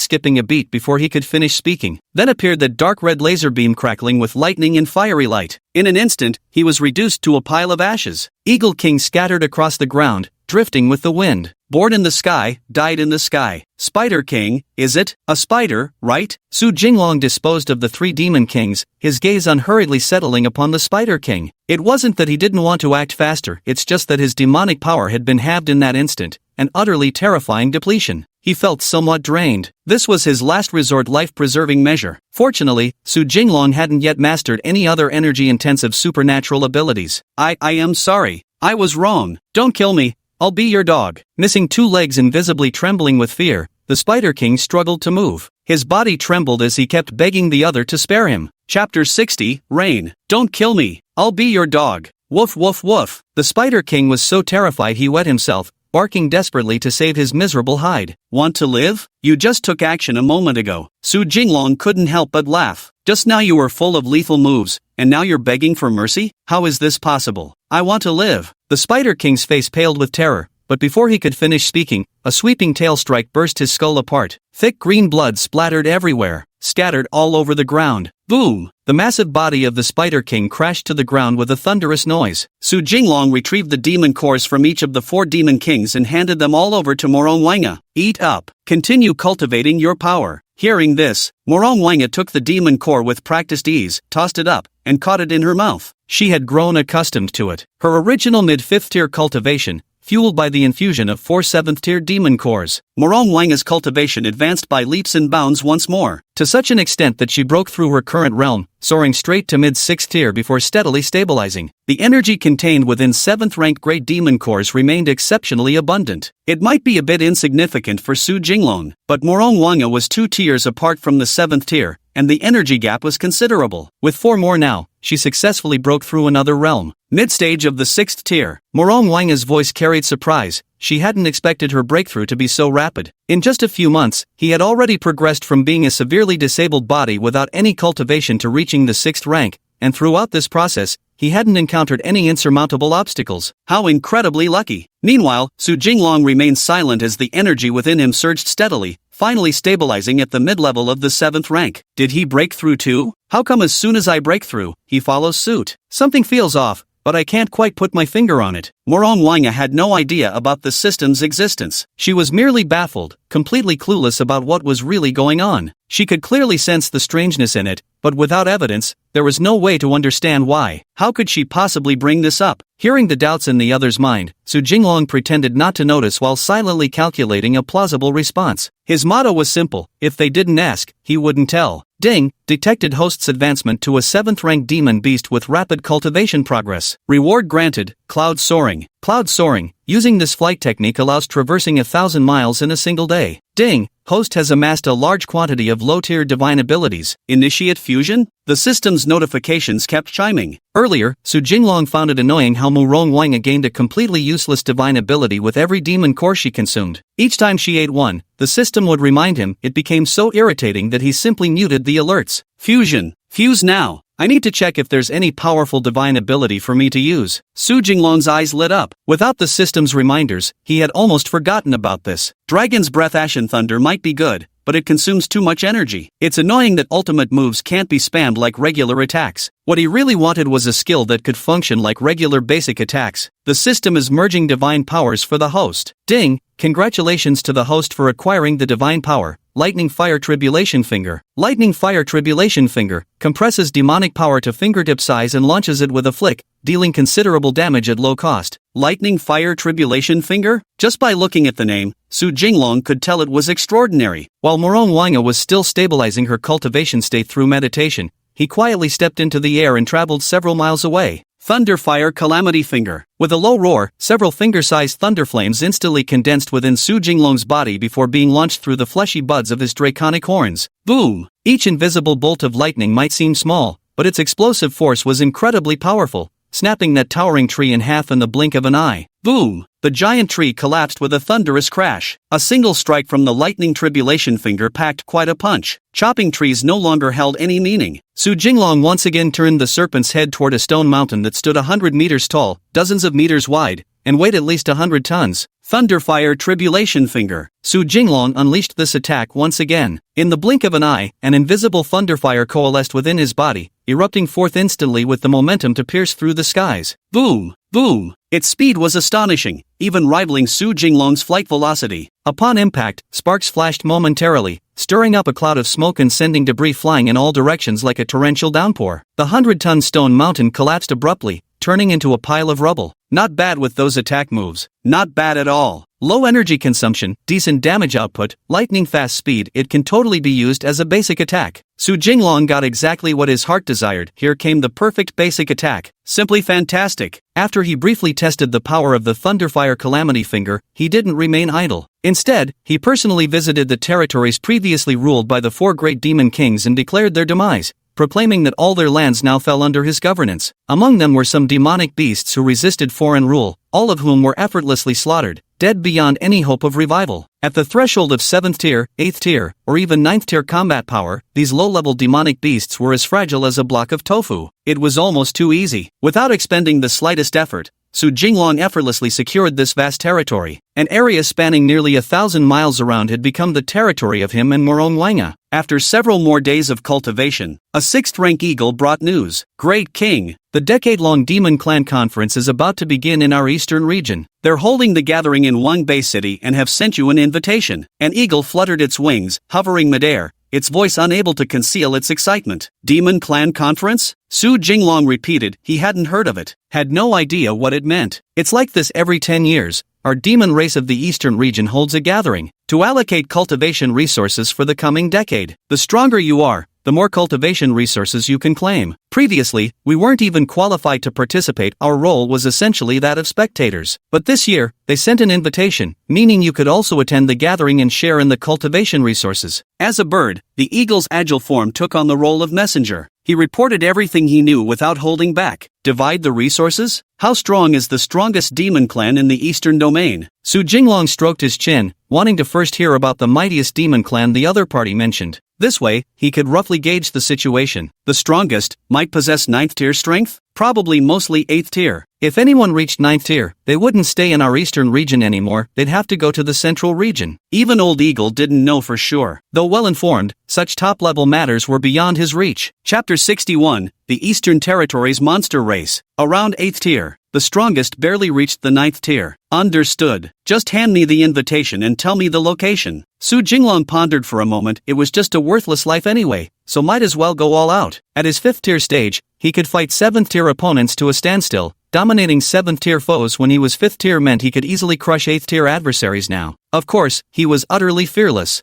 skipping a beat before he could finish speaking. Then appeared the dark red laser beam crackling with lightning and fiery light. In an instant, he was reduced to a pile of ashes. Eagle King scattered across the ground, drifting with the wind. Born in the sky, died in the sky. Spider King, is it? A spider, right? Su Jinglong disposed of the 3 demon kings, his gaze unhurriedly settling upon the Spider King. It wasn't that he didn't want to act faster, it's just that his demonic power had been halved in that instant, an utterly terrifying depletion. He felt somewhat drained. This was his last resort life-preserving measure. Fortunately, Su Jinglong hadn't yet mastered any other energy-intensive supernatural abilities. I am sorry. I was wrong. Don't kill me. I'll be your dog. Missing 2 legs and visibly trembling with fear, the Spider King struggled to move. His body trembled as he kept begging the other to spare him. Chapter 60, Rain. Don't kill me. I'll be your dog. Woof woof woof. The Spider King was so terrified he wet himself, barking desperately to save his miserable hide. Want to live? You just took action a moment ago. Su Jinglong couldn't help but laugh. Just now you were full of lethal moves, and now you're begging for mercy? How is this possible? I want to live. The Spider King's face paled with terror, but before he could finish speaking, a sweeping tail strike burst his skull apart. Thick green blood splattered everywhere, scattered all over the ground. Boom! The massive body of the Spider King crashed to the ground with a thunderous noise. Su Jinglong retrieved the demon cores from each of the 4 demon kings and handed them all over to Morong Wanga. Eat up. Continue cultivating your power. Hearing this, Morong Wanga took the demon core with practiced ease, tossed it up, and caught it in her mouth. She had grown accustomed to it. Her original mid-5th tier cultivation, fueled by the infusion of 4 7th-tier demon cores, Morong Wanga's cultivation advanced by leaps and bounds once more, to such an extent that she broke through her current realm, soaring straight to mid-6th tier before steadily stabilizing. The energy contained within 7th-ranked great demon cores remained exceptionally abundant. It might be a bit insignificant for Su Jinglong, but Morong Wanga was 2 tiers apart from the 7th tier, and the energy gap was considerable. With 4 more now, she successfully broke through another realm. Mid-stage of the 6th tier, Morong Wanga's voice carried surprise. She hadn't expected her breakthrough to be so rapid. In just a few months, he had already progressed from being a severely disabled body without any cultivation to reaching the 6th rank, and throughout this process, he hadn't encountered any insurmountable obstacles. How incredibly lucky! Meanwhile, Su Jinglong remained silent as the energy within him surged steadily, finally stabilizing at the mid-level of the 7th rank. Did he break through too? How come as soon as I break through, he follows suit? Something feels off, but I can't quite put my finger on it. Manhwa had no idea about the system's existence. She was merely baffled, completely clueless about what was really going on. She could clearly sense the strangeness in it, but without evidence, there was no way to understand why. How could she possibly bring this up? Hearing the doubts in the other's mind, Su Jinglong pretended not to notice while silently calculating a plausible response. His motto was simple: if they didn't ask, he wouldn't tell. Ding! Detected host's advancement to a 7th rank demon beast with rapid cultivation progress. Reward granted: cloud soaring. Cloud soaring. Using this flight technique allows traversing 1,000 miles in a single day. Ding! Host has amassed a large quantity of low-tier divine abilities. Initiate fusion? The system's notifications kept chiming. Earlier, Su Jinglong found it annoying how Manhwa gained a completely useless divine ability with every demon core she consumed. Each time she ate one, the system would remind him. It became so irritating that he simply muted the alerts. Fusion. Fuse now. I need to check if there's any powerful divine ability for me to use. Su Jinglong's eyes lit up. Without the system's reminders, he had almost forgotten about this. Dragon's Breath Ashen Thunder might be good, but it consumes too much energy. It's annoying that ultimate moves can't be spammed like regular attacks. What he really wanted was a skill that could function like regular basic attacks. The system is merging divine powers for the host. Ding! Congratulations to the host for acquiring the divine power. Lightning Fire Tribulation Finger. Lightning Fire Tribulation Finger compresses demonic power to fingertip size and launches it with a flick, dealing considerable damage at low cost. Lightning Fire Tribulation Finger? Just by looking at the name, Su Jinglong could tell it was extraordinary. While Manhwa was still stabilizing her cultivation state through meditation, he quietly stepped into the air and traveled several miles away. Thunderfire Calamity Finger. With a low roar, several finger-sized thunder flames instantly condensed within Su Jinglong's body before being launched through the fleshy buds of his draconic horns. Boom! Each invisible bolt of lightning might seem small, but its explosive force was incredibly powerful, snapping that towering tree in half in the blink of an eye. Boom! The giant tree collapsed with a thunderous crash. A single strike from the lightning tribulation finger packed quite a punch. Chopping trees no longer held any meaning. Su Jinglong once again turned the serpent's head toward a stone mountain that stood 100 meters tall, dozens of meters wide, and weighed at least 100 tons. Thunderfire Tribulation Finger. Su Jinglong unleashed this attack once again. In the blink of an eye, an invisible thunderfire coalesced within his body, erupting forth instantly with the momentum to pierce through the skies. Boom! Boom! Its speed was astonishing, even rivaling Su Jinglong's flight velocity. Upon impact, sparks flashed momentarily, stirring up a cloud of smoke and sending debris flying in all directions like a torrential downpour. The 100-ton stone mountain collapsed abruptly, turning into a pile of rubble. Not bad with those attack moves. Not bad at all. Low energy consumption, decent damage output, lightning fast speed. It can totally be used as a basic attack. Su Jinglong got exactly what his heart desired. Here came the perfect basic attack. Simply fantastic. After he briefly tested the power of the Thunderfire Calamity Finger, he didn't remain idle. Instead, he personally visited the territories previously ruled by the 4 great demon kings and declared their demise, proclaiming that all their lands now fell under his governance. Among them were some demonic beasts who resisted foreign rule, all of whom were effortlessly slaughtered, dead beyond any hope of revival. At the threshold of 7th tier, 8th tier, or even 9th tier combat power, these low-level demonic beasts were as fragile as a block of tofu. It was almost too easy. Without expending the slightest effort, Su Jinglong effortlessly secured this vast territory. An area spanning nearly 1,000 miles around had become the territory of him and Manhwa. After several more days of cultivation, a 6th-rank eagle brought news. Great King! The decade-long Demon Clan Conference is about to begin in our eastern region. They're holding the gathering in Wangbei City and have sent you an invitation. An eagle fluttered its wings, hovering midair, its voice unable to conceal its excitement. Demon Clan Conference? Su Jinglong repeated. He hadn't heard of it, had no idea what it meant. It's like this every 10 years. Our demon race of the eastern region holds a gathering to allocate cultivation resources for the coming decade. The stronger you are, the more cultivation resources you can claim. Previously, we weren't even qualified to participate. Our role was essentially that of spectators. But this year, they sent an invitation, meaning you could also attend the gathering and share in the cultivation resources. As a bird, the eagle's agile form took on the role of messenger. He reported everything he knew without holding back. Divide the resources? How strong is the strongest demon clan in the eastern domain? Su Jinglong stroked his chin, wanting to first hear about the mightiest demon clan the other party mentioned. This way, he could roughly gauge the situation. The strongest might possess 9th tier strength? Probably mostly 8th tier. If anyone reached 9th tier, they wouldn't stay in our eastern region anymore, they'd have to go to the central region. Even Old Eagle didn't know for sure. Though well informed, such top-level matters were beyond his reach. Chapter 61, The Eastern Territories Monster Race. Around 8th tier, the strongest barely reached the 9th tier. Understood. Just hand me the invitation and tell me the location. Su Jinglong pondered for a moment. It was just a worthless life anyway, so might as well go all out. At his 5th tier stage, he could fight 7th tier opponents to a standstill. Dominating 7th tier foes when he was 5th tier meant he could easily crush 8th tier adversaries now. Of course, he was utterly fearless.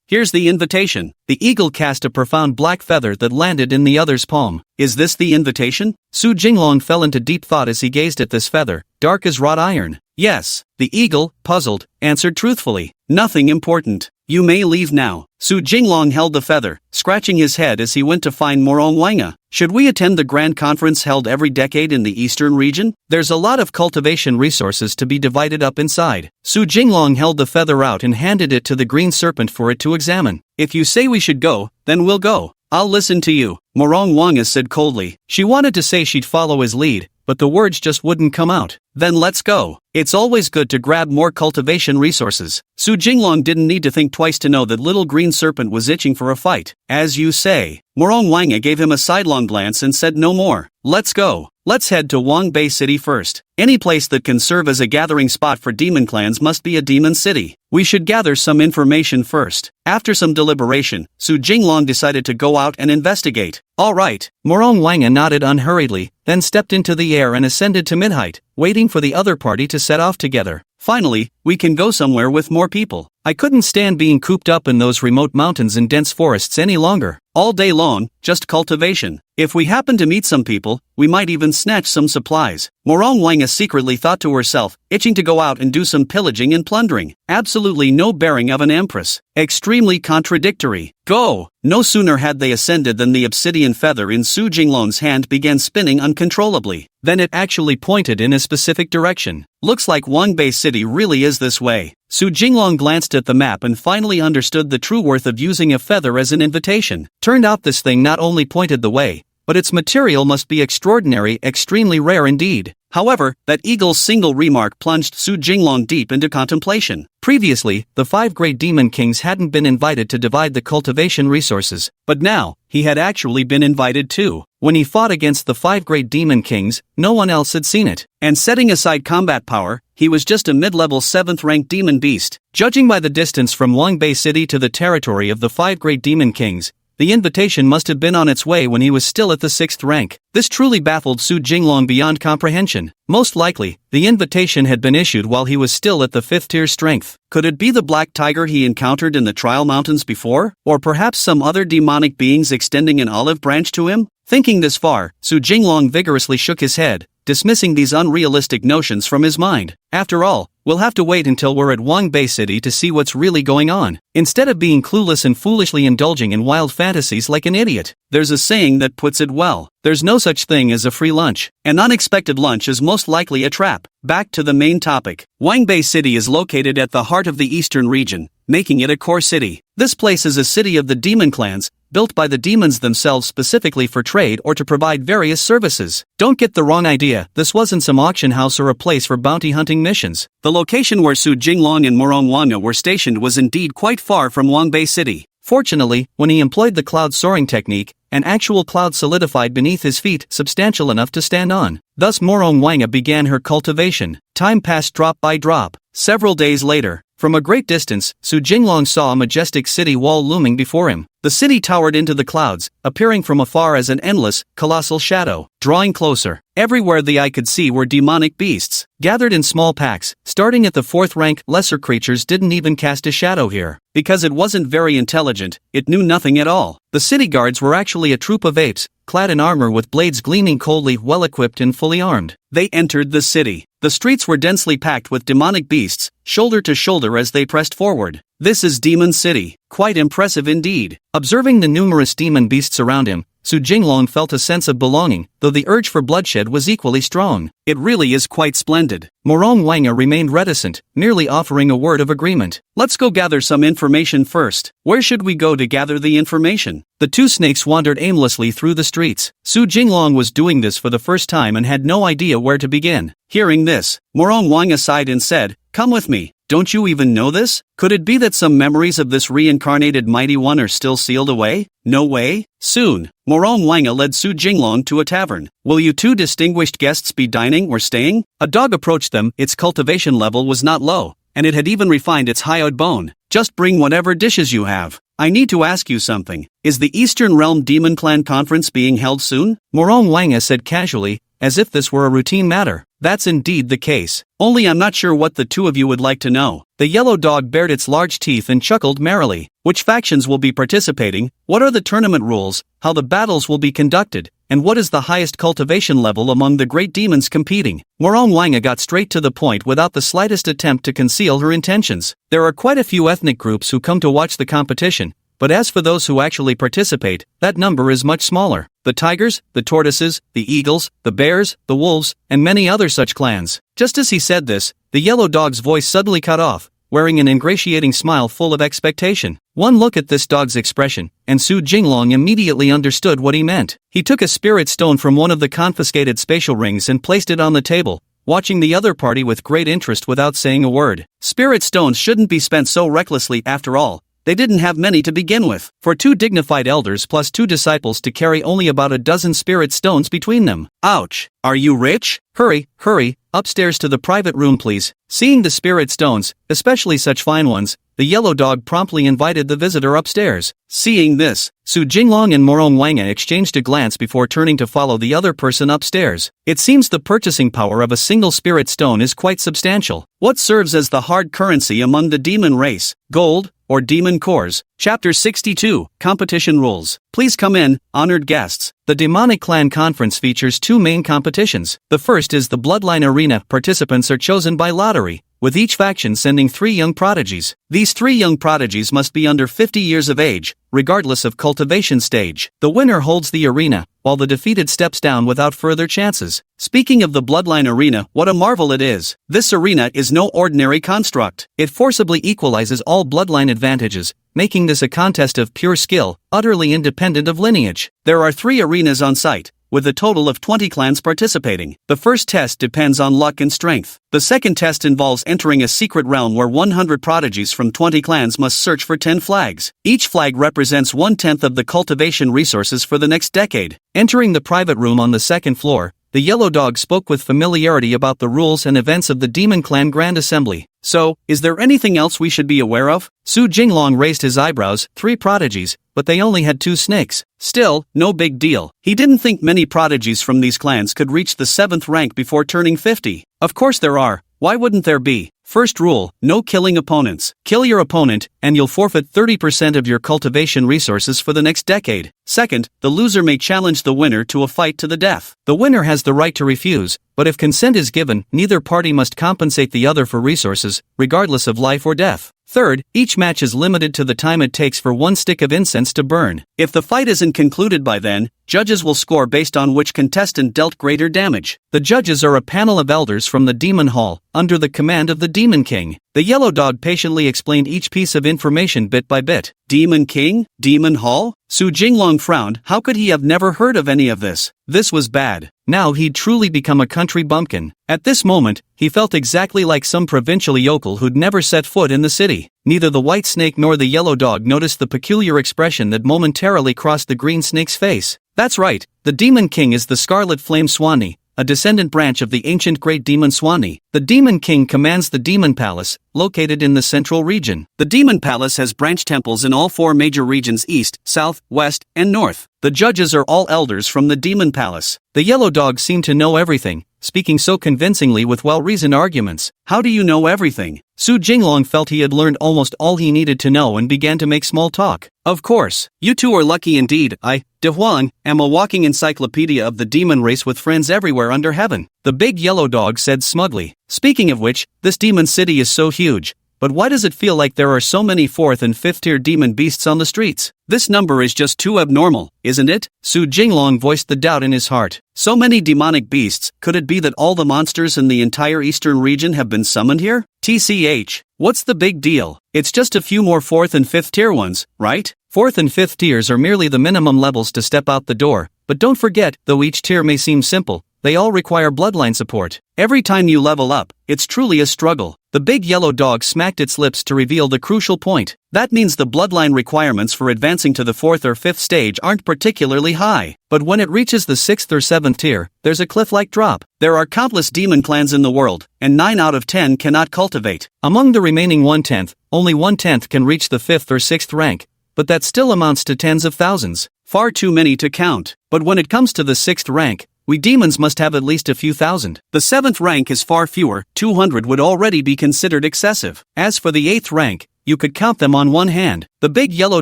Here's the invitation. The eagle cast a profound black feather that landed in the other's palm. Is this the invitation? Su Jinglong fell into deep thought as he gazed at this feather, dark as wrought iron. Yes, the eagle, puzzled, answered truthfully. Nothing important. You may leave now. Su Jinglong held the feather, scratching his head as he went to find Morong Wanga. Should we attend the grand conference held every decade in the eastern region? There's a lot of cultivation resources to be divided up inside. Su Jinglong held the feather out and handed it to the green serpent for it to examine. If you say we should go, then we'll go. I'll listen to you, Morong Wanga said coldly. She wanted to say she'd follow his lead, but the words just wouldn't come out. Then let's go. It's always good to grab more cultivation resources. Su Jinglong didn't need to think twice to know that little green serpent was itching for a fight. As you say. Morong Wanga gave him a sidelong glance and said no more. Let's go. Let's head to Wangbei City first. Any place that can serve as a gathering spot for demon clans must be a demon city. We should gather some information first. After some deliberation, Su Jinglong decided to go out and investigate. All right. Morong Wanga nodded unhurriedly, then stepped into the air and ascended to mid-height, waiting for the other party to set off together. Finally, we can go somewhere with more people. I couldn't stand being cooped up in those remote mountains and dense forests any longer. All day long, just cultivation. If we happen to meet some people, we might even snatch some supplies. Morong Wanga secretly thought to herself, itching to go out and do some pillaging and plundering. Absolutely no bearing of an empress. Extremely contradictory. Go! No sooner had they ascended than the obsidian feather in Su Jinglong's hand began spinning uncontrollably. Then it actually pointed in a specific direction. Looks like Wangbei City really is this way. Su Jinglong glanced at the map and finally understood the true worth of using a feather as an invitation. Turned out this thing not only pointed the way, but its material must be extraordinary, extremely rare indeed. However, that eagle's single remark plunged Su Jinglong deep into contemplation. Previously, the 5 great demon kings hadn't been invited to divide the cultivation resources, but now, he had actually been invited too. When he fought against the 5 great demon kings, no one else had seen it. And setting aside combat power, he was just a mid-level 7th-ranked demon beast. Judging by the distance from Wangbei City to the territory of the 5 great demon kings, the invitation must have been on its way when he was still at the 6th rank. This truly baffled Su Jinglong beyond comprehension. Most likely, the invitation had been issued while he was still at the 5th tier strength. Could it be the black tiger he encountered in the Trial Mountains before? Or perhaps some other demonic beings extending an olive branch to him? Thinking this far, Su Jinglong vigorously shook his head, dismissing these unrealistic notions from his mind. After all, we'll have to wait until we're at Wangbei City to see what's really going on. Instead of being clueless and foolishly indulging in wild fantasies like an idiot. There's a saying that puts it well. There's no such thing as a free lunch. An unexpected lunch is most likely a trap. Back to the main topic. Wangbei City is located at the heart of the eastern region, making it a core city. This place is a city of the demon clans, built by the demons themselves specifically for trade or to provide various services. Don't get the wrong idea, this wasn't some auction house or a place for bounty hunting missions. The location where Su Jinglong and Morong Wanga were stationed was indeed quite far from Wangbei City. Fortunately, when he employed the cloud soaring technique, an actual cloud solidified beneath his feet, substantial enough to stand on. Thus Morong Wanga began her cultivation. Time passed drop by drop. Several days later, from a great distance, Su Jinglong saw a majestic city wall looming before him. The city towered into the clouds, appearing from afar as an endless, colossal shadow. Drawing closer, everywhere the eye could see were demonic beasts, gathered in small packs. Starting at the 4th rank, lesser creatures didn't even cast a shadow here. Because it wasn't very intelligent, it knew nothing at all. The city guards were actually a troop of apes, clad in armor with blades gleaming coldly, well-equipped and fully armed. They entered the city. The streets were densely packed with demonic beasts, shoulder to shoulder as they pressed forward. This is Demon City. Quite impressive indeed. Observing the numerous demon beasts around him, Su Jinglong felt a sense of belonging, though the urge for bloodshed was equally strong. It really is quite splendid. Morong Wanga remained reticent, merely offering a word of agreement. Let's go gather some information first. Where should we go to gather the information? The two snakes wandered aimlessly through the streets. Su Jinglong was doing this for the first time and had no idea where to begin. Hearing this, Morong Wanga sighed and said, "Come with me. Don't you even know this? Could it be that some memories of this reincarnated mighty one are still sealed away? No way." Soon, Morong Wanga led Su Jinglong to a tavern. "Will you two distinguished guests be dining or staying?" A dog approached them. Its cultivation level was not low, and it had even refined its hyoid bone. "Just bring whatever dishes you have. I need to ask you something. Is the Eastern Realm Demon Clan Conference being held soon?" Morong Wanga said casually, as if this were a routine matter. "That's indeed the case. Only I'm not sure what the two of you would like to know." The yellow dog bared its large teeth and chuckled merrily. "Which factions will be participating? What are the tournament rules? How the battles will be conducted? And what is the highest cultivation level among the great demons competing?" Morong Wanga got straight to the point without the slightest attempt to conceal her intentions. There are quite a few ethnic groups who come to watch the competition, but as for those who actually participate, that number is much smaller. The tigers, the tortoises, the eagles, the bears, the wolves, and many other such clans. Just as he said this, the yellow dog's voice suddenly cut off, wearing an ingratiating smile full of expectation. One look at this dog's expression, and Su Jinglong immediately understood what he meant. He took a spirit stone from one of the confiscated spatial rings and placed it on the table, watching the other party with great interest without saying a word. Spirit stones shouldn't be spent so recklessly after all. They didn't have many to begin with. For two dignified elders plus two disciples to carry only about a dozen spirit stones between them. Ouch! Are you rich? Hurry, upstairs to the private room please. Seeing the spirit stones, especially such fine ones, the yellow dog promptly invited the visitor upstairs. Seeing this, Su Jinglong and Morong Wanga exchanged a glance before turning to follow the other person upstairs. It seems the purchasing power of a single spirit stone is quite substantial. What serves as the hard currency among the demon race? Gold or demon cores? Chapter 62, Competition Rules. Please come in, honored guests. The Demonic Clan Conference features two main competitions. The first is the Bloodline Arena. Participants are chosen by lottery, with each faction sending 3 young prodigies. These 3 young prodigies must be under 50 years of age, regardless of cultivation stage. The winner holds the arena, while the defeated steps down without further chances. Speaking of the Bloodline Arena, what a marvel it is. This arena is no ordinary construct. It forcibly equalizes all bloodline advantages, making this a contest of pure skill, utterly independent of lineage. There are 3 arenas on site, with a total of 20 clans participating. The first test depends on luck and strength. The second test involves entering a secret realm where 100 prodigies from 20 clans must search for 10 flags. Each flag represents 1/10 of the cultivation resources for the next decade. Entering the private room on the second floor, the yellow dog spoke with familiarity about the rules and events of the Demon Clan Grand Assembly. "So, is there anything else we should be aware of?" Su Jinglong raised his eyebrows. 3 prodigies, but they only had 2 snakes. Still, no big deal. He didn't think many prodigies from these clans could reach the 7th rank before turning 50. Of course there are. Why wouldn't there be? First rule, no killing opponents. Kill your opponent, and you'll forfeit 30% of your cultivation resources for the next decade. Second, the loser may challenge the winner to a fight to the death. The winner has the right to refuse, but if consent is given, neither party must compensate the other for resources, regardless of life or death. Third, each match is limited to the time it takes for 1 stick of incense to burn. If the fight isn't concluded by then, judges will score based on which contestant dealt greater damage. The judges are a panel of elders from the Demon Hall, under the command of the Demon King. The yellow dog patiently explained each piece of information bit by bit. Demon King? Demon Hall? Su Jinglong frowned. How could he have never heard of any of this? This was bad. Now he'd truly become a country bumpkin. At this moment, he felt exactly like some provincial yokel who'd never set foot in the city. Neither the white snake nor the yellow dog noticed the peculiar expression that momentarily crossed the green snake's face. That's right, the Demon King is the Scarlet Flame Swanee, a descendant branch of the ancient Great Demon Swanee. The Demon King commands the Demon Palace, located in the central region. The Demon Palace has branch temples in all 4 major regions: east, south, west, and north. The judges are all elders from the Demon Palace. The yellow dog seemed to know everything, speaking so convincingly with well-reasoned arguments. How do you know everything? Su Jinglong felt he had learned almost all he needed to know and began to make small talk. Of course, you two are lucky indeed. I, De Huang, am a walking encyclopedia of the demon race with friends everywhere under heaven, the big yellow dog said smugly. Speaking of which, this demon city is so huge, but why does it feel like there are so many 4th and 5th tier demon beasts on the streets? This number is just too abnormal, isn't it? Su Jinglong voiced the doubt in his heart. So many demonic beasts, could it be that all the monsters in the entire eastern region have been summoned here? TCH, what's the big deal? It's just a few more 4th and 5th tier ones, right? 4th and 5th tiers are merely the minimum levels to step out the door, but don't forget, though each tier may seem simple, they all require bloodline support. Every time you level up, it's truly a struggle. The big yellow dog smacked its lips to reveal the crucial point. That means the bloodline requirements for advancing to the 4th or 5th stage aren't particularly high. But when it reaches the 6th or 7th tier, there's a cliff-like drop. There are countless demon clans in the world, and 9 out of 10 cannot cultivate. Among the remaining 1/10, only 1/10 can reach the 5th or 6th rank. But that still amounts to tens of thousands. Far too many to count. But when it comes to the 6th rank, we demons must have at least a few thousand. The 7th rank is far fewer, 200 would already be considered excessive. As for the 8th rank, you could count them on one hand. The big yellow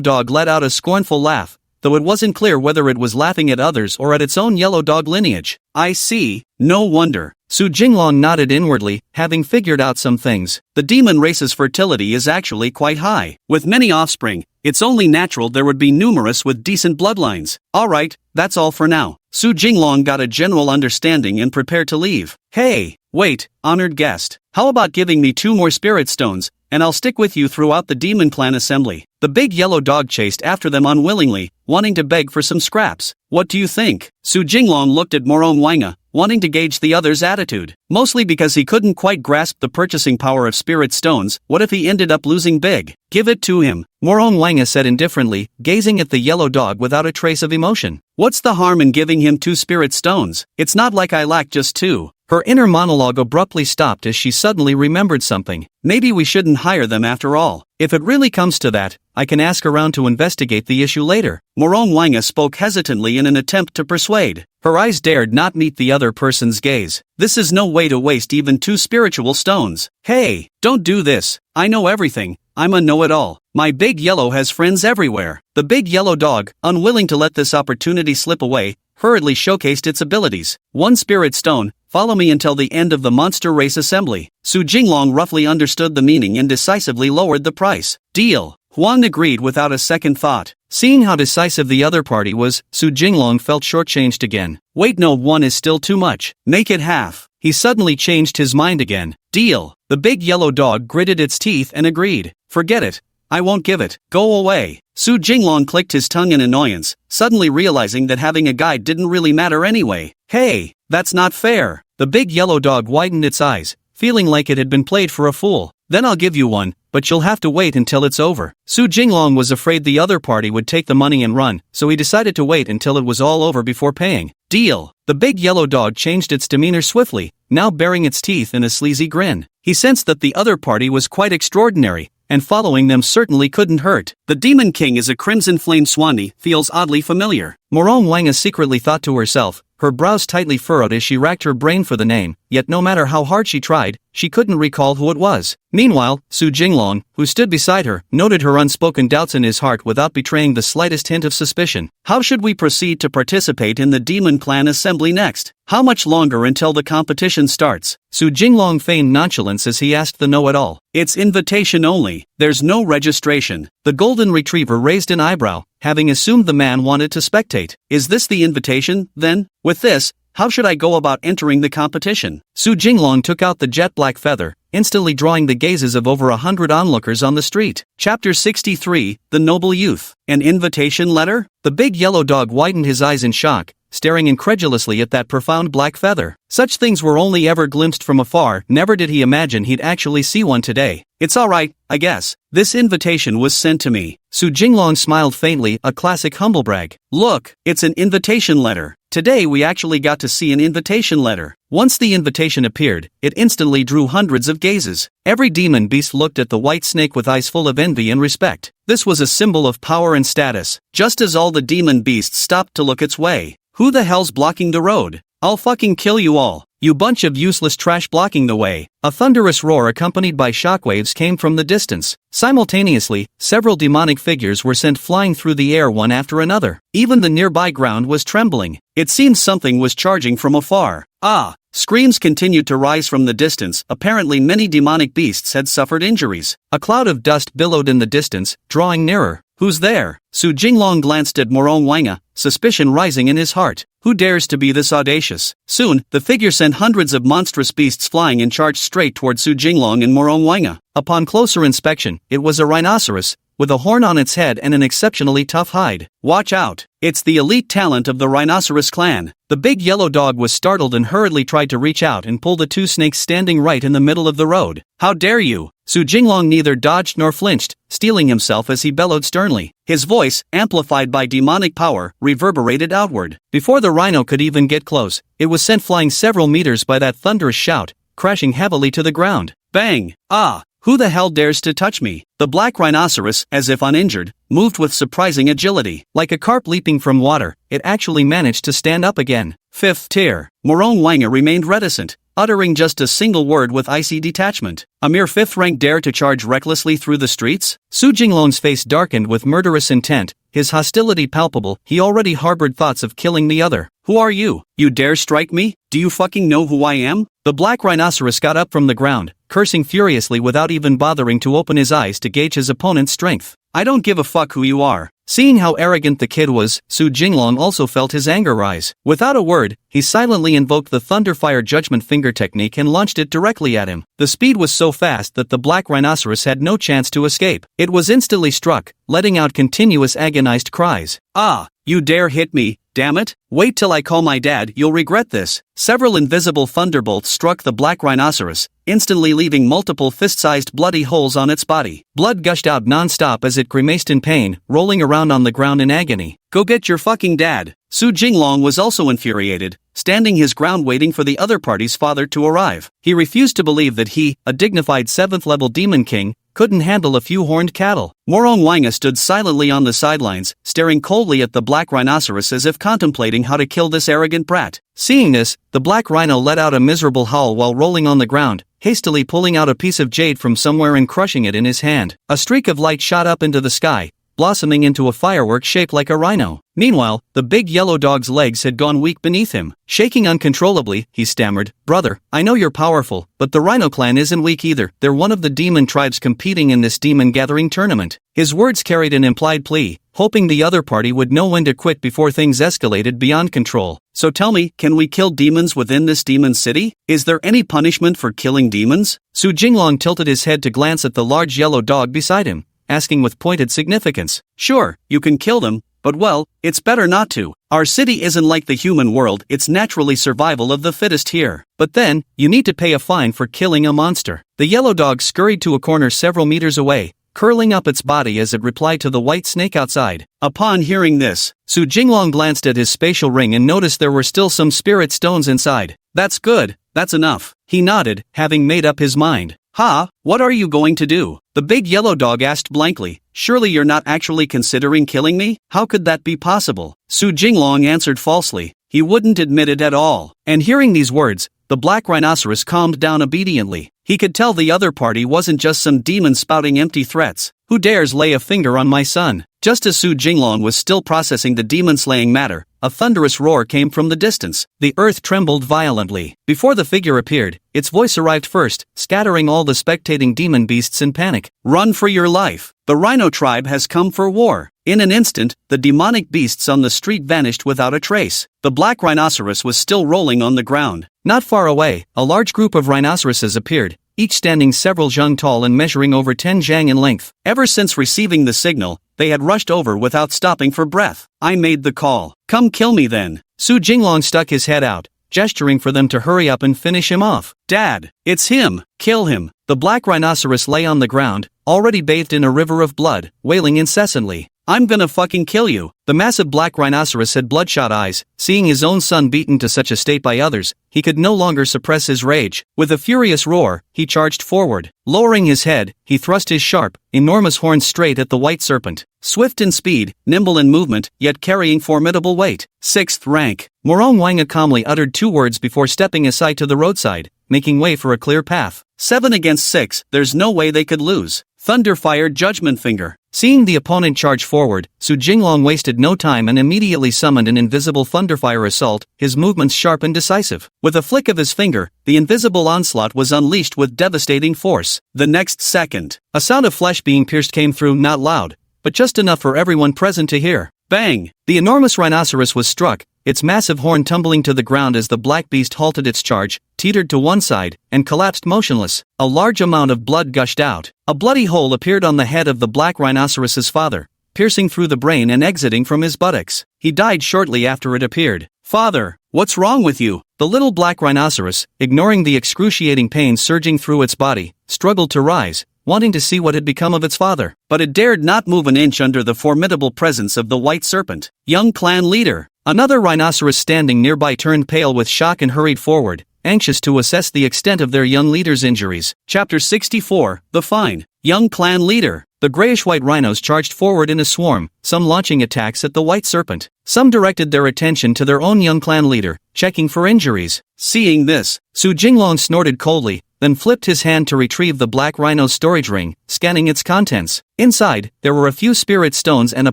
dog let out a scornful laugh, though it wasn't clear whether it was laughing at others or at its own yellow dog lineage. I see, no wonder. Su Jinglong nodded inwardly, having figured out some things. The demon race's fertility is actually quite high. With many offspring, it's only natural there would be numerous with decent bloodlines. Alright, that's all for now. Su Jinglong got a general understanding and prepared to leave. Hey, wait, honored guest. How about giving me 2 more spirit stones, and I'll stick with you throughout the demon clan assembly. The big yellow dog chased after them unwillingly, wanting to beg for some scraps. What do you think? Su Jinglong looked at Morong Wanga, wanting to gauge the other's attitude. Mostly because he couldn't quite grasp the purchasing power of spirit stones. What if he ended up losing big? Give it to him, Morong Wanga said indifferently, gazing at the yellow dog without a trace of emotion. What's the harm in giving him 2 spirit stones? It's not like I lack just 2. Her inner monologue abruptly stopped as she suddenly remembered something. Maybe we shouldn't hire them after all. If it really comes to that, I can ask around to investigate the issue later. Morong Wanga spoke hesitantly in an attempt to persuade. Her eyes dared not meet the other person's gaze. This is no way to waste even 2 spiritual stones. Hey, don't do this. I know everything. I'm a know-it-all. My big yellow has friends everywhere. The big yellow dog, unwilling to let this opportunity slip away, hurriedly showcased its abilities. 1 spirit stone, follow me until the end of the monster race assembly. Su Jinglong roughly understood the meaning and decisively lowered the price. Deal. Huang agreed without a second thought. Seeing how decisive the other party was, Su Jinglong felt shortchanged again. Wait, no, 1 is still too much. Make it half. He suddenly changed his mind again. Deal. The big yellow dog gritted its teeth and agreed. Forget it. I won't give it. Go away. Su Jinglong clicked his tongue in annoyance, suddenly realizing that having a guide didn't really matter anyway. Hey, that's not fair. The big yellow dog widened its eyes, feeling like it had been played for a fool. Then I'll give you 1, but you'll have to wait until it's over. Su Jinglong was afraid the other party would take the money and run, so he decided to wait until it was all over before paying. Deal. The big yellow dog changed its demeanor swiftly, now baring its teeth in a sleazy grin. He sensed that the other party was quite extraordinary, and following them certainly couldn't hurt. The Demon King is a crimson flame Swanee, feels oddly familiar. Morong Wanga secretly thought to herself, her brows tightly furrowed as she racked her brain for the name, yet no matter how hard she tried, she couldn't recall who it was. Meanwhile, Su Jinglong, who stood beside her, noted her unspoken doubts in his heart without betraying the slightest hint of suspicion. How should we proceed to participate in the Demon Clan Assembly next? How much longer until the competition starts? Su Jinglong feigned nonchalance as he asked the know-it-all. It's invitation only. There's no registration. The golden retriever raised an eyebrow, having assumed the man wanted to spectate. Is this the invitation, then? With this, how should I go about entering the competition? Su Jinglong took out the jet black feather, instantly drawing the gazes of over 100 onlookers on the street. Chapter 63, The Noble Youth. An invitation letter? The big yellow dog widened his eyes in shock, staring incredulously at that profound black feather. Such things were only ever glimpsed from afar, never did he imagine he'd actually see one today. It's alright, I guess. This invitation was sent to me. Su Jinglong smiled faintly, a classic humble brag. Look, it's an invitation letter. Today we actually got to see an invitation letter. Once the invitation appeared, it instantly drew hundreds of gazes. Every demon beast looked at the white snake with eyes full of envy and respect. This was a symbol of power and status, just as all the demon beasts stopped to look its way. Who the hell's blocking the road? I'll fucking kill you all. you bunch of useless trash blocking the way. A thunderous roar accompanied by shockwaves came from the distance. Simultaneously, several demonic figures were sent flying through the air one after another. Even the nearby ground was trembling. It seemed something was charging from afar. Ah! Screams continued to rise from the distance. Apparently many demonic beasts had suffered injuries. A cloud of dust billowed in the distance, drawing nearer. Who's there? Su Jinglong glanced at Morong Wanga, suspicion rising in his heart. Who dares to be this audacious? Soon, the figure sent hundreds of monstrous beasts flying and charged straight toward Su Jinglong and Morong Wanga. Upon closer inspection, it was a rhinoceros, with a horn on its head and an exceptionally tough hide. Watch out! It's the elite talent of the rhinoceros clan. The big yellow dog was startled and hurriedly tried to reach out and pull the two snakes standing right in the middle of the road. How dare you! Su Jinglong neither dodged nor flinched, steeling himself as he bellowed sternly. His voice, amplified by demonic power, reverberated outward. Before the rhino could even get close, it was sent flying several meters by that thunderous shout, crashing heavily to the ground. Bang! Ah! Who the hell dares to touch me? The black rhinoceros, as if uninjured, moved with surprising agility. Like a carp leaping from water, it actually managed to stand up again. Fifth tier. Morong Wanga remained reticent, uttering just a single word with icy detachment. A mere fifth rank dare to charge recklessly through the streets? Su Jinglong's face darkened with murderous intent, his hostility palpable. He already harbored thoughts of killing the other. Who are you? You dare strike me? Do you fucking know who I am? The black rhinoceros got up from the ground, cursing furiously without even bothering to open his eyes to gauge his opponent's strength. I don't give a fuck who you are. Seeing how arrogant the kid was, Su Jinglong also felt his anger rise. Without a word, he silently invoked the Thunderfire Judgment Finger technique and launched it directly at him. The speed was so fast that the black rhinoceros had no chance to escape. It was instantly struck, letting out continuous agonized cries. Ah! You dare hit me, damn it! Wait till I call my dad, you'll regret this. Several invisible thunderbolts struck the black rhinoceros, instantly leaving multiple fist-sized bloody holes on its body. Blood gushed out non-stop as it grimaced in pain, rolling around on the ground in agony. Go get your fucking dad! Su Jinglong was also infuriated, standing his ground waiting for the other party's father to arrive. He refused to believe that he, a dignified 7th-level demon king, couldn't handle a few horned cattle. Morong Wanga stood silently on the sidelines, staring coldly at the black rhinoceros as if contemplating how to kill this arrogant brat. Seeing this, the black rhino let out a miserable howl while rolling on the ground, hastily pulling out a piece of jade from somewhere and crushing it in his hand. A streak of light shot up into the sky, blossoming into a firework shaped like a rhino. Meanwhile, the big yellow dog's legs had gone weak beneath him. Shaking uncontrollably, he stammered, "Brother, I know you're powerful, but the Rhino clan isn't weak either. They're one of the demon tribes competing in this demon gathering tournament." His words carried an implied plea, hoping the other party would know when to quit before things escalated beyond control. So tell me, can we kill demons within this demon city? Is there any punishment for killing demons? Su Jinglong tilted his head to glance at the large yellow dog beside him, asking with pointed significance. Sure, you can kill them, but well, it's better not to. Our city isn't like the human world, it's naturally survival of the fittest here. But then, you need to pay a fine for killing a monster. The yellow dog scurried to a corner several meters away, curling up its body as it replied to the white snake outside. Upon hearing this, Su Jinglong glanced at his spatial ring and noticed there were still some spirit stones inside. That's good, that's enough. He nodded, having made up his mind. Ha, what are you going to do? The big yellow dog asked blankly. Surely you're not actually considering killing me? How could that be possible? Su Jinglong answered falsely. He wouldn't admit it at all. And hearing these words, the black rhinoceros calmed down obediently. He could tell the other party wasn't just some demon spouting empty threats. Who dares lay a finger on my son? Just as Su Jinglong was still processing the demon-slaying matter, a thunderous roar came from the distance. The earth trembled violently. Before the figure appeared, its voice arrived first, scattering all the spectating demon beasts in panic. Run for your life! The Rhino tribe has come for war. In an instant, the demonic beasts on the street vanished without a trace. The black rhinoceros was still rolling on the ground. Not far away, a large group of rhinoceroses appeared, each standing several zhang tall and measuring over 10 zhang in length. Ever since receiving the signal, they had rushed over without stopping for breath. I made the call. Come kill me then. Su Jinglong stuck his head out, gesturing for them to hurry up and finish him off. Dad, it's him. Kill him. The black rhinoceros lay on the ground, already bathed in a river of blood, wailing incessantly. I'm gonna fucking kill you. The massive black rhinoceros had bloodshot eyes. Seeing his own son beaten to such a state by others, he could no longer suppress his rage. With a furious roar, he charged forward. Lowering his head, he thrust his sharp, enormous horns straight at the white serpent. Swift in speed, nimble in movement, yet carrying formidable weight. 6th rank. Morong Wanga calmly uttered 2 words before stepping aside to the roadside, making way for a clear path. 7 against 6, there's no way they could lose. Thunder fired Judgment Finger. Seeing the opponent charge forward, Su Jinglong wasted no time and immediately summoned an invisible Thunderfire assault, his movements sharp and decisive. With a flick of his finger, the invisible onslaught was unleashed with devastating force. The next second, a sound of flesh being pierced came through, not loud, but just enough for everyone present to hear. Bang! The enormous rhinoceros was struck, its massive horn tumbling to the ground as the black beast halted its charge, teetered to one side, and collapsed motionless. A large amount of blood gushed out. A bloody hole appeared on the head of the black rhinoceros's father, piercing through the brain and exiting from his buttocks. He died shortly after it appeared. "Father, what's wrong with you?" The little black rhinoceros, ignoring the excruciating pain surging through its body, struggled to rise, wanting to see what had become of its father. But it dared not move an inch under the formidable presence of the white serpent. Young clan leader. Another rhinoceros standing nearby turned pale with shock and hurried forward, anxious to assess the extent of their young leader's injuries. Chapter 64, The Fine. Young clan leader. The grayish-white rhinos charged forward in a swarm, some launching attacks at the white serpent. Some directed their attention to their own young clan leader, checking for injuries. Seeing this, Su Jinglong snorted coldly, then flipped his hand to retrieve the black rhino's storage ring, scanning its contents. Inside, there were a few spirit stones and a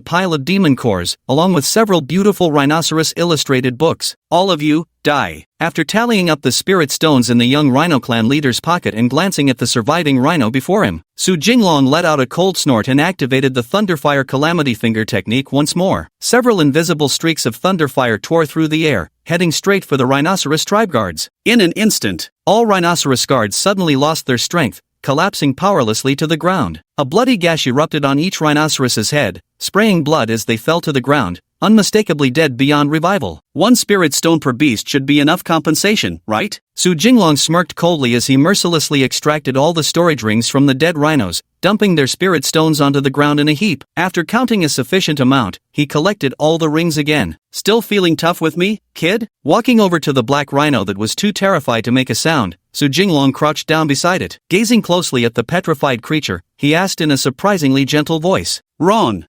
pile of demon cores, along with several beautiful rhinoceros illustrated books. "All of you, die." After tallying up the spirit stones in the young rhino clan leader's pocket and glancing at the surviving rhino before him, Su Jinglong let out a cold snort and activated the Thunderfire Calamity Finger technique once more. Several invisible streaks of thunderfire tore through the air, heading straight for the rhinoceros tribe guards. In an instant, all rhinoceros guards suddenly lost their strength, collapsing powerlessly to the ground. A bloody gash erupted on each rhinoceros's head, spraying blood as they fell to the ground, unmistakably dead beyond revival. 1 spirit stone per beast should be enough compensation, right? Su Jinglong smirked coldly as he mercilessly extracted all the storage rings from the dead rhinos, dumping their spirit stones onto the ground in a heap. After counting a sufficient amount, he collected all the rings again. "Still feeling tough with me, kid?" Walking over to the black rhino that was too terrified to make a sound, Su Jinglong crouched down beside it. Gazing closely at the petrified creature, he asked in a surprisingly gentle voice. Wrong.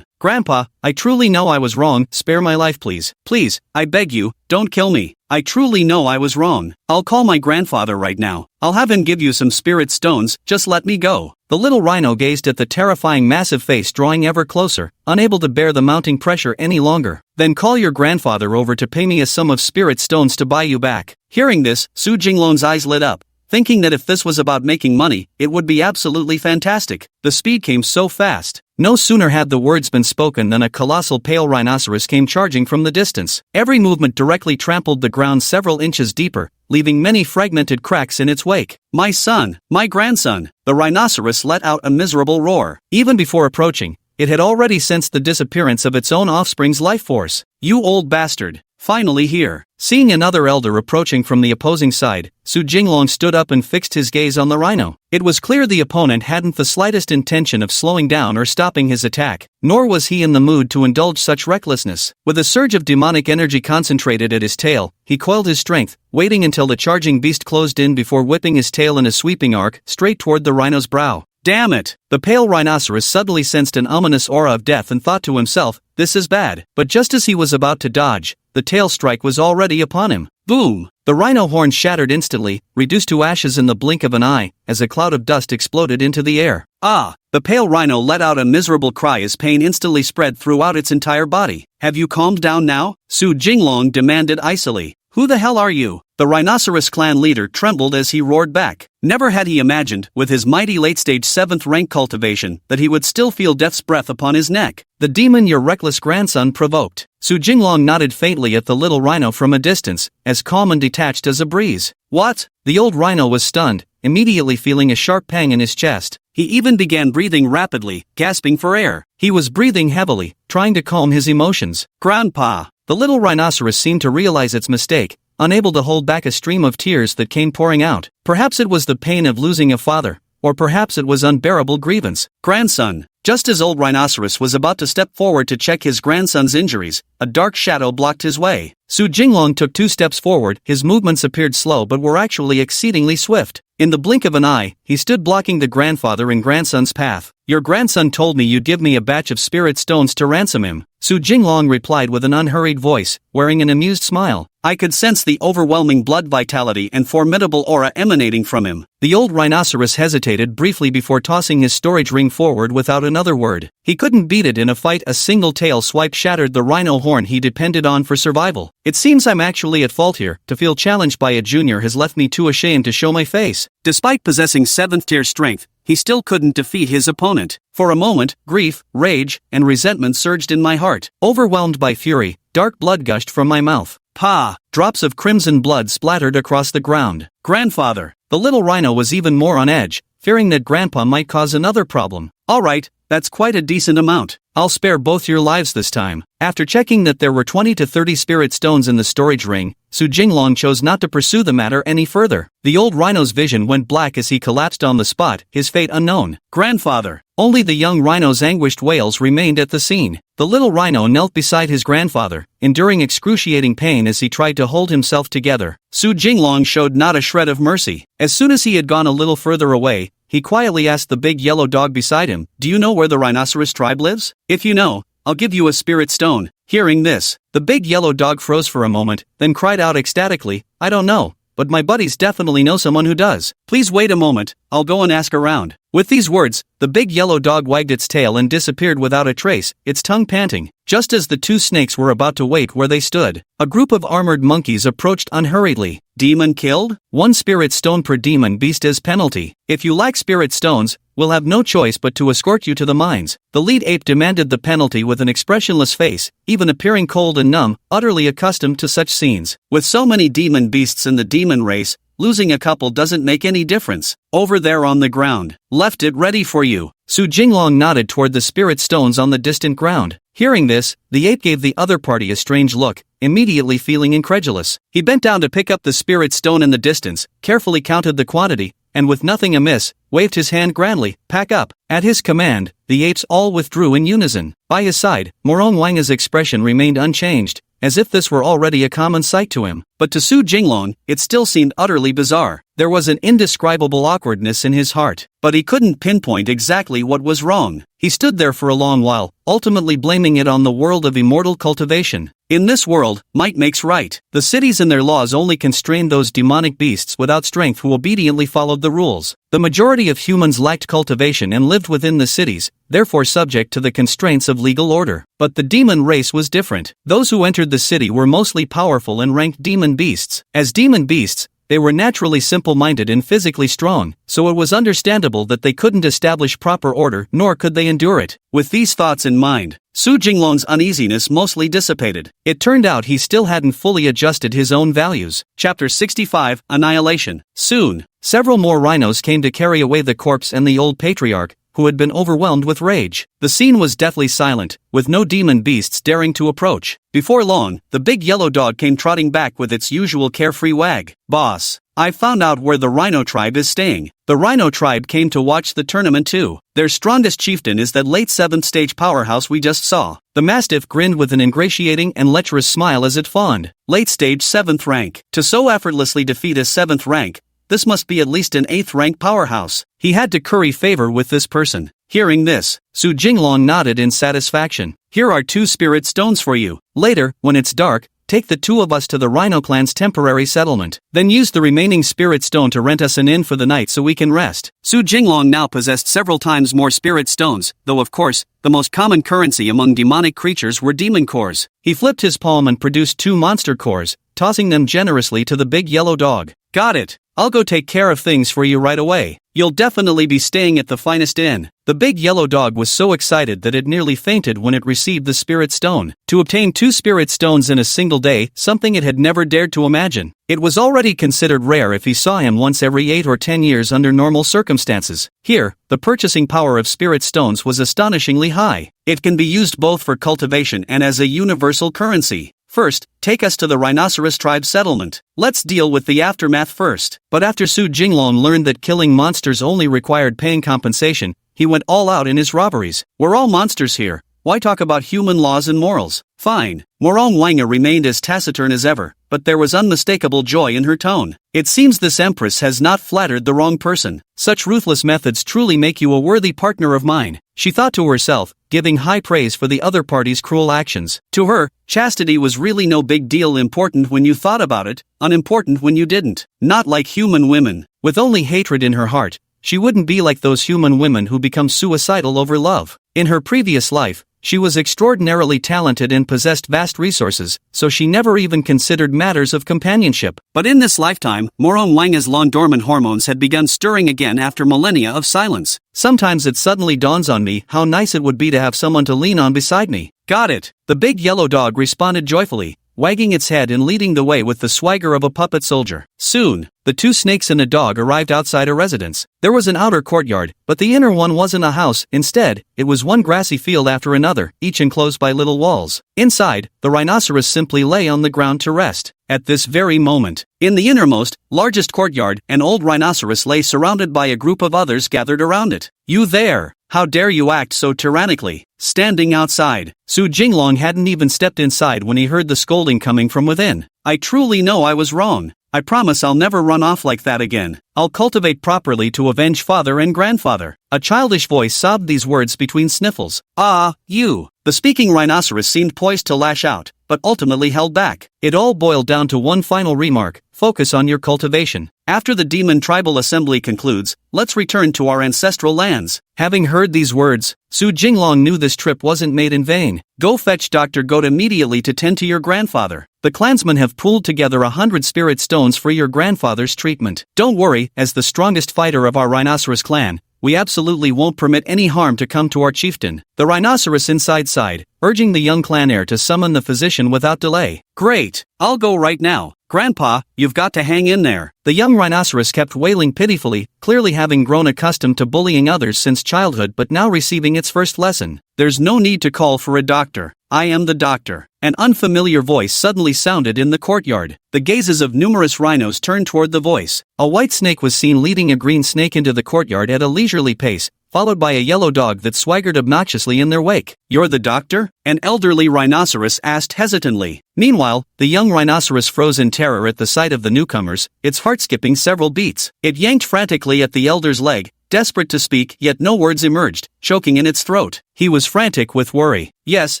Grandpa, I truly know I was wrong. Spare my life, please. Please, I beg you, don't kill me. I truly know I was wrong. I'll call my grandfather right now. I'll have him give you some spirit stones, just let me go." The little rhino gazed at the terrifying massive face drawing ever closer, unable to bear the mounting pressure any longer. "Then call your grandfather over to pay me a sum of spirit stones to buy you back." Hearing this, Su Jinglong's eyes lit up, thinking that if this was about making money, it would be absolutely fantastic. The speed came so fast. No sooner had the words been spoken than a colossal pale rhinoceros came charging from the distance. Every movement directly trampled the ground several inches deeper, leaving many fragmented cracks in its wake. "My son, my grandson!" The rhinoceros let out a miserable roar. Even before approaching, it had already sensed the disappearance of its own offspring's life force. "You old bastard! Finally here." Seeing another elder approaching from the opposing side, Su Jinglong stood up and fixed his gaze on the rhino. It was clear the opponent hadn't the slightest intention of slowing down or stopping his attack, nor was he in the mood to indulge such recklessness. With a surge of demonic energy concentrated at his tail, he coiled his strength, waiting until the charging beast closed in before whipping his tail in a sweeping arc straight toward the rhino's brow. Damn it! The pale rhinoceros suddenly sensed an ominous aura of death and thought to himself, "This is bad." But just as he was about to dodge, the tail strike was already upon him. Boom! The rhino horn shattered instantly, reduced to ashes in the blink of an eye, as a cloud of dust exploded into the air. "Ah!" The pale rhino let out a miserable cry as pain instantly spread throughout its entire body. "Have you calmed down now?" Su Jinglong demanded icily. "Who the hell are you?" The rhinoceros clan leader trembled as he roared back. Never had he imagined, with his mighty late-stage 7th rank cultivation, that he would still feel death's breath upon his neck. "The demon your reckless grandson provoked." Su Jinglong nodded faintly at the little rhino from a distance, as calm and detached as a breeze. "What?" The old rhino was stunned, immediately feeling a sharp pang in his chest. He even began breathing rapidly, gasping for air. He was breathing heavily, trying to calm his emotions. "Grandpa!" The little rhinoceros seemed to realize its mistake, unable to hold back a stream of tears that came pouring out. Perhaps it was the pain of losing a father, or perhaps it was unbearable grievance. "Grandson." Just as old rhinoceros was about to step forward to check his grandson's injuries, a dark shadow blocked his way. Su Jinglong took 2 steps forward. His movements appeared slow but were actually exceedingly swift. In the blink of an eye, he stood blocking the grandfather and grandson's path. "Your grandson told me you'd give me a batch of spirit stones to ransom him," Su Jinglong replied with an unhurried voice, wearing an amused smile. I could sense the overwhelming blood vitality and formidable aura emanating from him. The old rhinoceros hesitated briefly before tossing his storage ring forward without another word. He couldn't beat it in a fight. A single tail swipe shattered the rhino horn he depended on for survival. "It seems I'm actually at fault here. To feel challenged by a junior has left me too ashamed to show my face." Despite possessing 7th tier strength, he still couldn't defeat his opponent. For a moment, grief, rage, and resentment surged in my heart. Overwhelmed by fury, dark blood gushed from my mouth. "Pa!" Drops of crimson blood splattered across the ground. "Grandfather!" The little rhino was even more on edge, fearing that Grandpa might cause another problem. "All right, that's quite a decent amount. I'll spare both your lives this time." After checking that there were 20 to 30 spirit stones in the storage ring, Su Jinglong chose not to pursue the matter any further. The old rhino's vision went black as he collapsed on the spot, his fate unknown. "Grandfather!" Only the young rhino's anguished wails remained at the scene. The little rhino knelt beside his grandfather, enduring excruciating pain as he tried to hold himself together. Su Jinglong showed not a shred of mercy. As soon as he had gone a little further away, he quietly asked the big yellow dog beside him, "Do you know where the rhinoceros tribe lives? If you know, I'll give you a spirit stone." Hearing this, the big yellow dog froze for a moment, then cried out ecstatically, "I don't know, but my buddies definitely know someone who does. Please wait a moment, I'll go and ask around." With these words, the big yellow dog wagged its tail and disappeared without a trace, its tongue panting. Just as the two snakes were about to wait where they stood, a group of armored monkeys approached unhurriedly. "Demon killed? 1 spirit stone per demon beast as penalty. If you lack spirit stones, we'll have no choice but to escort you to the mines." The lead ape demanded the penalty with an expressionless face, even appearing cold and numb, utterly accustomed to such scenes. With so many demon beasts in the demon race, losing a couple doesn't make any difference. "Over there on the ground. Left it ready for you." Su Jinglong nodded toward the spirit stones on the distant ground. Hearing this, the ape gave the other party a strange look, immediately feeling incredulous. He bent down to pick up the spirit stone in the distance, carefully counted the quantity, and with nothing amiss, waved his hand grandly, "Pack up." At his command, the apes all withdrew in unison. By his side, Morong Wanga's expression remained unchanged, as if this were already a common sight to him. But to Su Jinglong, it still seemed utterly bizarre. There was an indescribable awkwardness in his heart, but he couldn't pinpoint exactly what was wrong. He stood there for a long while, ultimately blaming it on the world of immortal cultivation. In this world, might makes right. The cities and their laws only constrained those demonic beasts without strength who obediently followed the rules. The majority of humans lacked cultivation and lived within the cities, therefore subject to the constraints of legal order. But the demon race was different. Those who entered the city were mostly powerful and ranked demon beasts. As demon beasts, they were naturally simple-minded and physically strong, so it was understandable that they couldn't establish proper order, nor could they endure it. With these thoughts in mind, Su Jinglong's uneasiness mostly dissipated. It turned out he still hadn't fully adjusted his own values. Chapter 65, Annihilation. Soon, several more rhinos came to carry away the corpse and the old patriarch, who had been overwhelmed with rage. The scene was deathly silent, with no demon beasts daring to approach. Before long, the big yellow dog came trotting back with its usual carefree wag. "Boss, I found out where the rhino tribe is staying." The rhino tribe came to watch the tournament too. "Their strongest chieftain is that late 7th stage powerhouse we just saw." The mastiff grinned with an ingratiating and lecherous smile as it fawned. "Late stage 7th rank. To so effortlessly defeat a 7th rank, this must be at least an 8th rank powerhouse." He had to curry favor with this person. Hearing this, Su Jinglong nodded in satisfaction. "Here are 2 spirit stones for you. Later, when it's dark, take the 2 of us to the Rhino clan's temporary settlement. Then use the remaining spirit stone to rent us an inn for the night so we can rest." Su Jinglong now possessed several times more spirit stones, though of course, the most common currency among demonic creatures were demon cores. He flipped his palm and produced 2 monster cores, tossing them generously to the big yellow dog. "Got it. I'll go take care of things for you right away. You'll definitely be staying at the finest inn." The big yellow dog was so excited that it nearly fainted when it received the spirit stone. To obtain 2 spirit stones in a single day, something it had never dared to imagine. It was already considered rare if he saw him once every 8 or 10 years under normal circumstances. Here, the purchasing power of spirit stones was astonishingly high. It can be used both for cultivation and as a universal currency. "First, take us to the rhinoceros tribe settlement. Let's deal with the aftermath first." But after Su Jinglong learned that killing monsters only required paying compensation, he went all out in his robberies. "We're all monsters here. Why talk about human laws and morals? Fine. Morong Wanga remained as taciturn as ever, but there was unmistakable joy in her tone. It seems this Empress has not flattered the wrong person. Such ruthless methods truly make you a worthy partner of mine, she thought to herself, giving high praise for the other party's cruel actions. To her, chastity was really no big deal, important when you thought about it, unimportant when you didn't. Not like human women. With only hatred in her heart, she wouldn't be like those human women who become suicidal over love. In her previous life, she was extraordinarily talented and possessed vast resources, so she never even considered matters of companionship. But in this lifetime, Morong Wanga's long-dormant hormones had begun stirring again after millennia of silence. Sometimes it suddenly dawns on me how nice it would be to have someone to lean on beside me. Got it, the big yellow dog responded joyfully, wagging its head and leading the way with the swagger of a puppet soldier. Soon, the two snakes and a dog arrived outside a residence. There was an outer courtyard, but the inner one wasn't a house. Instead, it was one grassy field after another, each enclosed by little walls. Inside, the rhinoceros simply lay on the ground to rest. At this very moment, in the innermost, largest courtyard, an old rhinoceros lay surrounded by a group of others gathered around it. You there! How dare you act so tyrannically? Standing outside, Su Jinglong hadn't even stepped inside when he heard the scolding coming from within. I truly know I was wrong. I promise I'll never run off like that again. I'll cultivate properly to avenge father and grandfather. A childish voice sobbed these words between sniffles. Ah, you! The speaking rhinoceros seemed poised to lash out, but ultimately held back. It all boiled down to one final remark: focus on your cultivation. After the demon tribal assembly concludes, let's return to our ancestral lands. Having heard these words, Su Jinglong knew this trip wasn't made in vain. Go fetch Dr. Goat immediately to tend to your grandfather. The clansmen have pooled together 100 spirit stones for your grandfather's treatment. Don't worry, as the strongest fighter of our rhinoceros clan, we absolutely won't permit any harm to come to our chieftain. The rhinoceros inside sighed, urging the young clan heir to summon the physician without delay. Great, I'll go right now. Grandpa, you've got to hang in there. The young rhinoceros kept wailing pitifully, clearly having grown accustomed to bullying others since childhood but now receiving its first lesson. There's no need to call for a doctor. I am the doctor. An unfamiliar voice suddenly sounded in the courtyard. The gazes of numerous rhinos turned toward the voice. A white snake was seen leading a green snake into the courtyard at a leisurely pace, followed by a yellow dog that swaggered obnoxiously in their wake. You're the doctor? An elderly rhinoceros asked hesitantly. Meanwhile, the young rhinoceros froze in terror at the sight of the newcomers, its heart skipping several beats. It yanked frantically at the elder's leg, desperate to speak, yet no words emerged, choking in its throat. He was frantic with worry. Yes,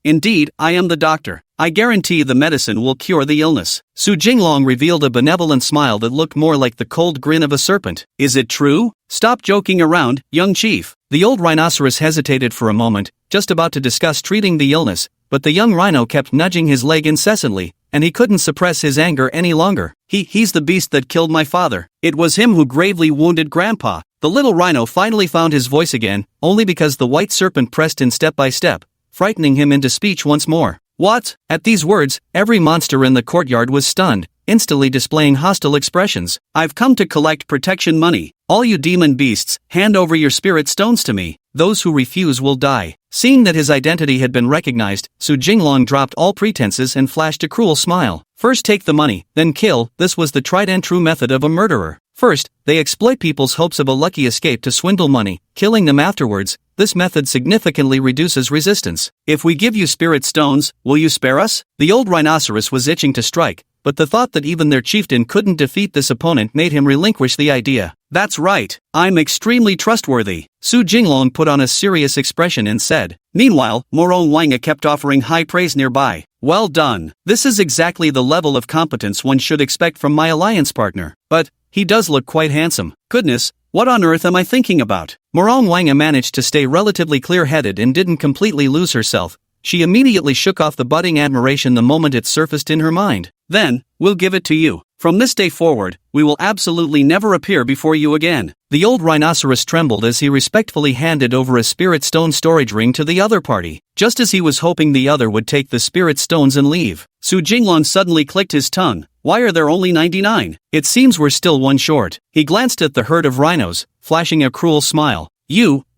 indeed, I am the doctor. I guarantee the medicine will cure the illness. Su Jinglong revealed a benevolent smile that looked more like the cold grin of a serpent. Is it true? Stop joking around, young chief. The old rhinoceros hesitated for a moment, just about to discuss treating the illness, but the young rhino kept nudging his leg incessantly, and he couldn't suppress his anger any longer. He's the beast that killed my father. It was him who gravely wounded Grandpa. The little rhino finally found his voice again, only because the white serpent pressed in step by step, frightening him into speech once more. What? At these words, every monster in the courtyard was stunned, instantly displaying hostile expressions. I've come to collect protection money. All you demon beasts, hand over your spirit stones to me. Those who refuse will die. Seeing that his identity had been recognized, Su Jinglong dropped all pretenses and flashed a cruel smile. First take the money, then kill. This was the tried and true method of a murderer. First, they exploit people's hopes of a lucky escape to swindle money, killing them afterwards. This method significantly reduces resistance. If we give you spirit stones, will you spare us? The old rhinoceros was itching to strike, but the thought that even their chieftain couldn't defeat this opponent made him relinquish the idea. That's right, I'm extremely trustworthy. Su Jinglong put on a serious expression and said. Meanwhile, Morong Wanga kept offering high praise nearby. Well done. This is exactly the level of competence one should expect from my alliance partner. But he does look quite handsome. Goodness, what on earth am I thinking about? Morong Wanga managed to stay relatively clear-headed and didn't completely lose herself. She immediately shook off the budding admiration the moment it surfaced in her mind. Then, we'll give it to you. From this day forward, we will absolutely never appear before you again. The old rhinoceros trembled as he respectfully handed over a spirit stone storage ring to the other party. Just as he was hoping the other would take the spirit stones and leave, Su Jinglong suddenly clicked his tongue. Why are there only 99? It seems we're still one short. He glanced at the herd of rhinos, flashing a cruel smile.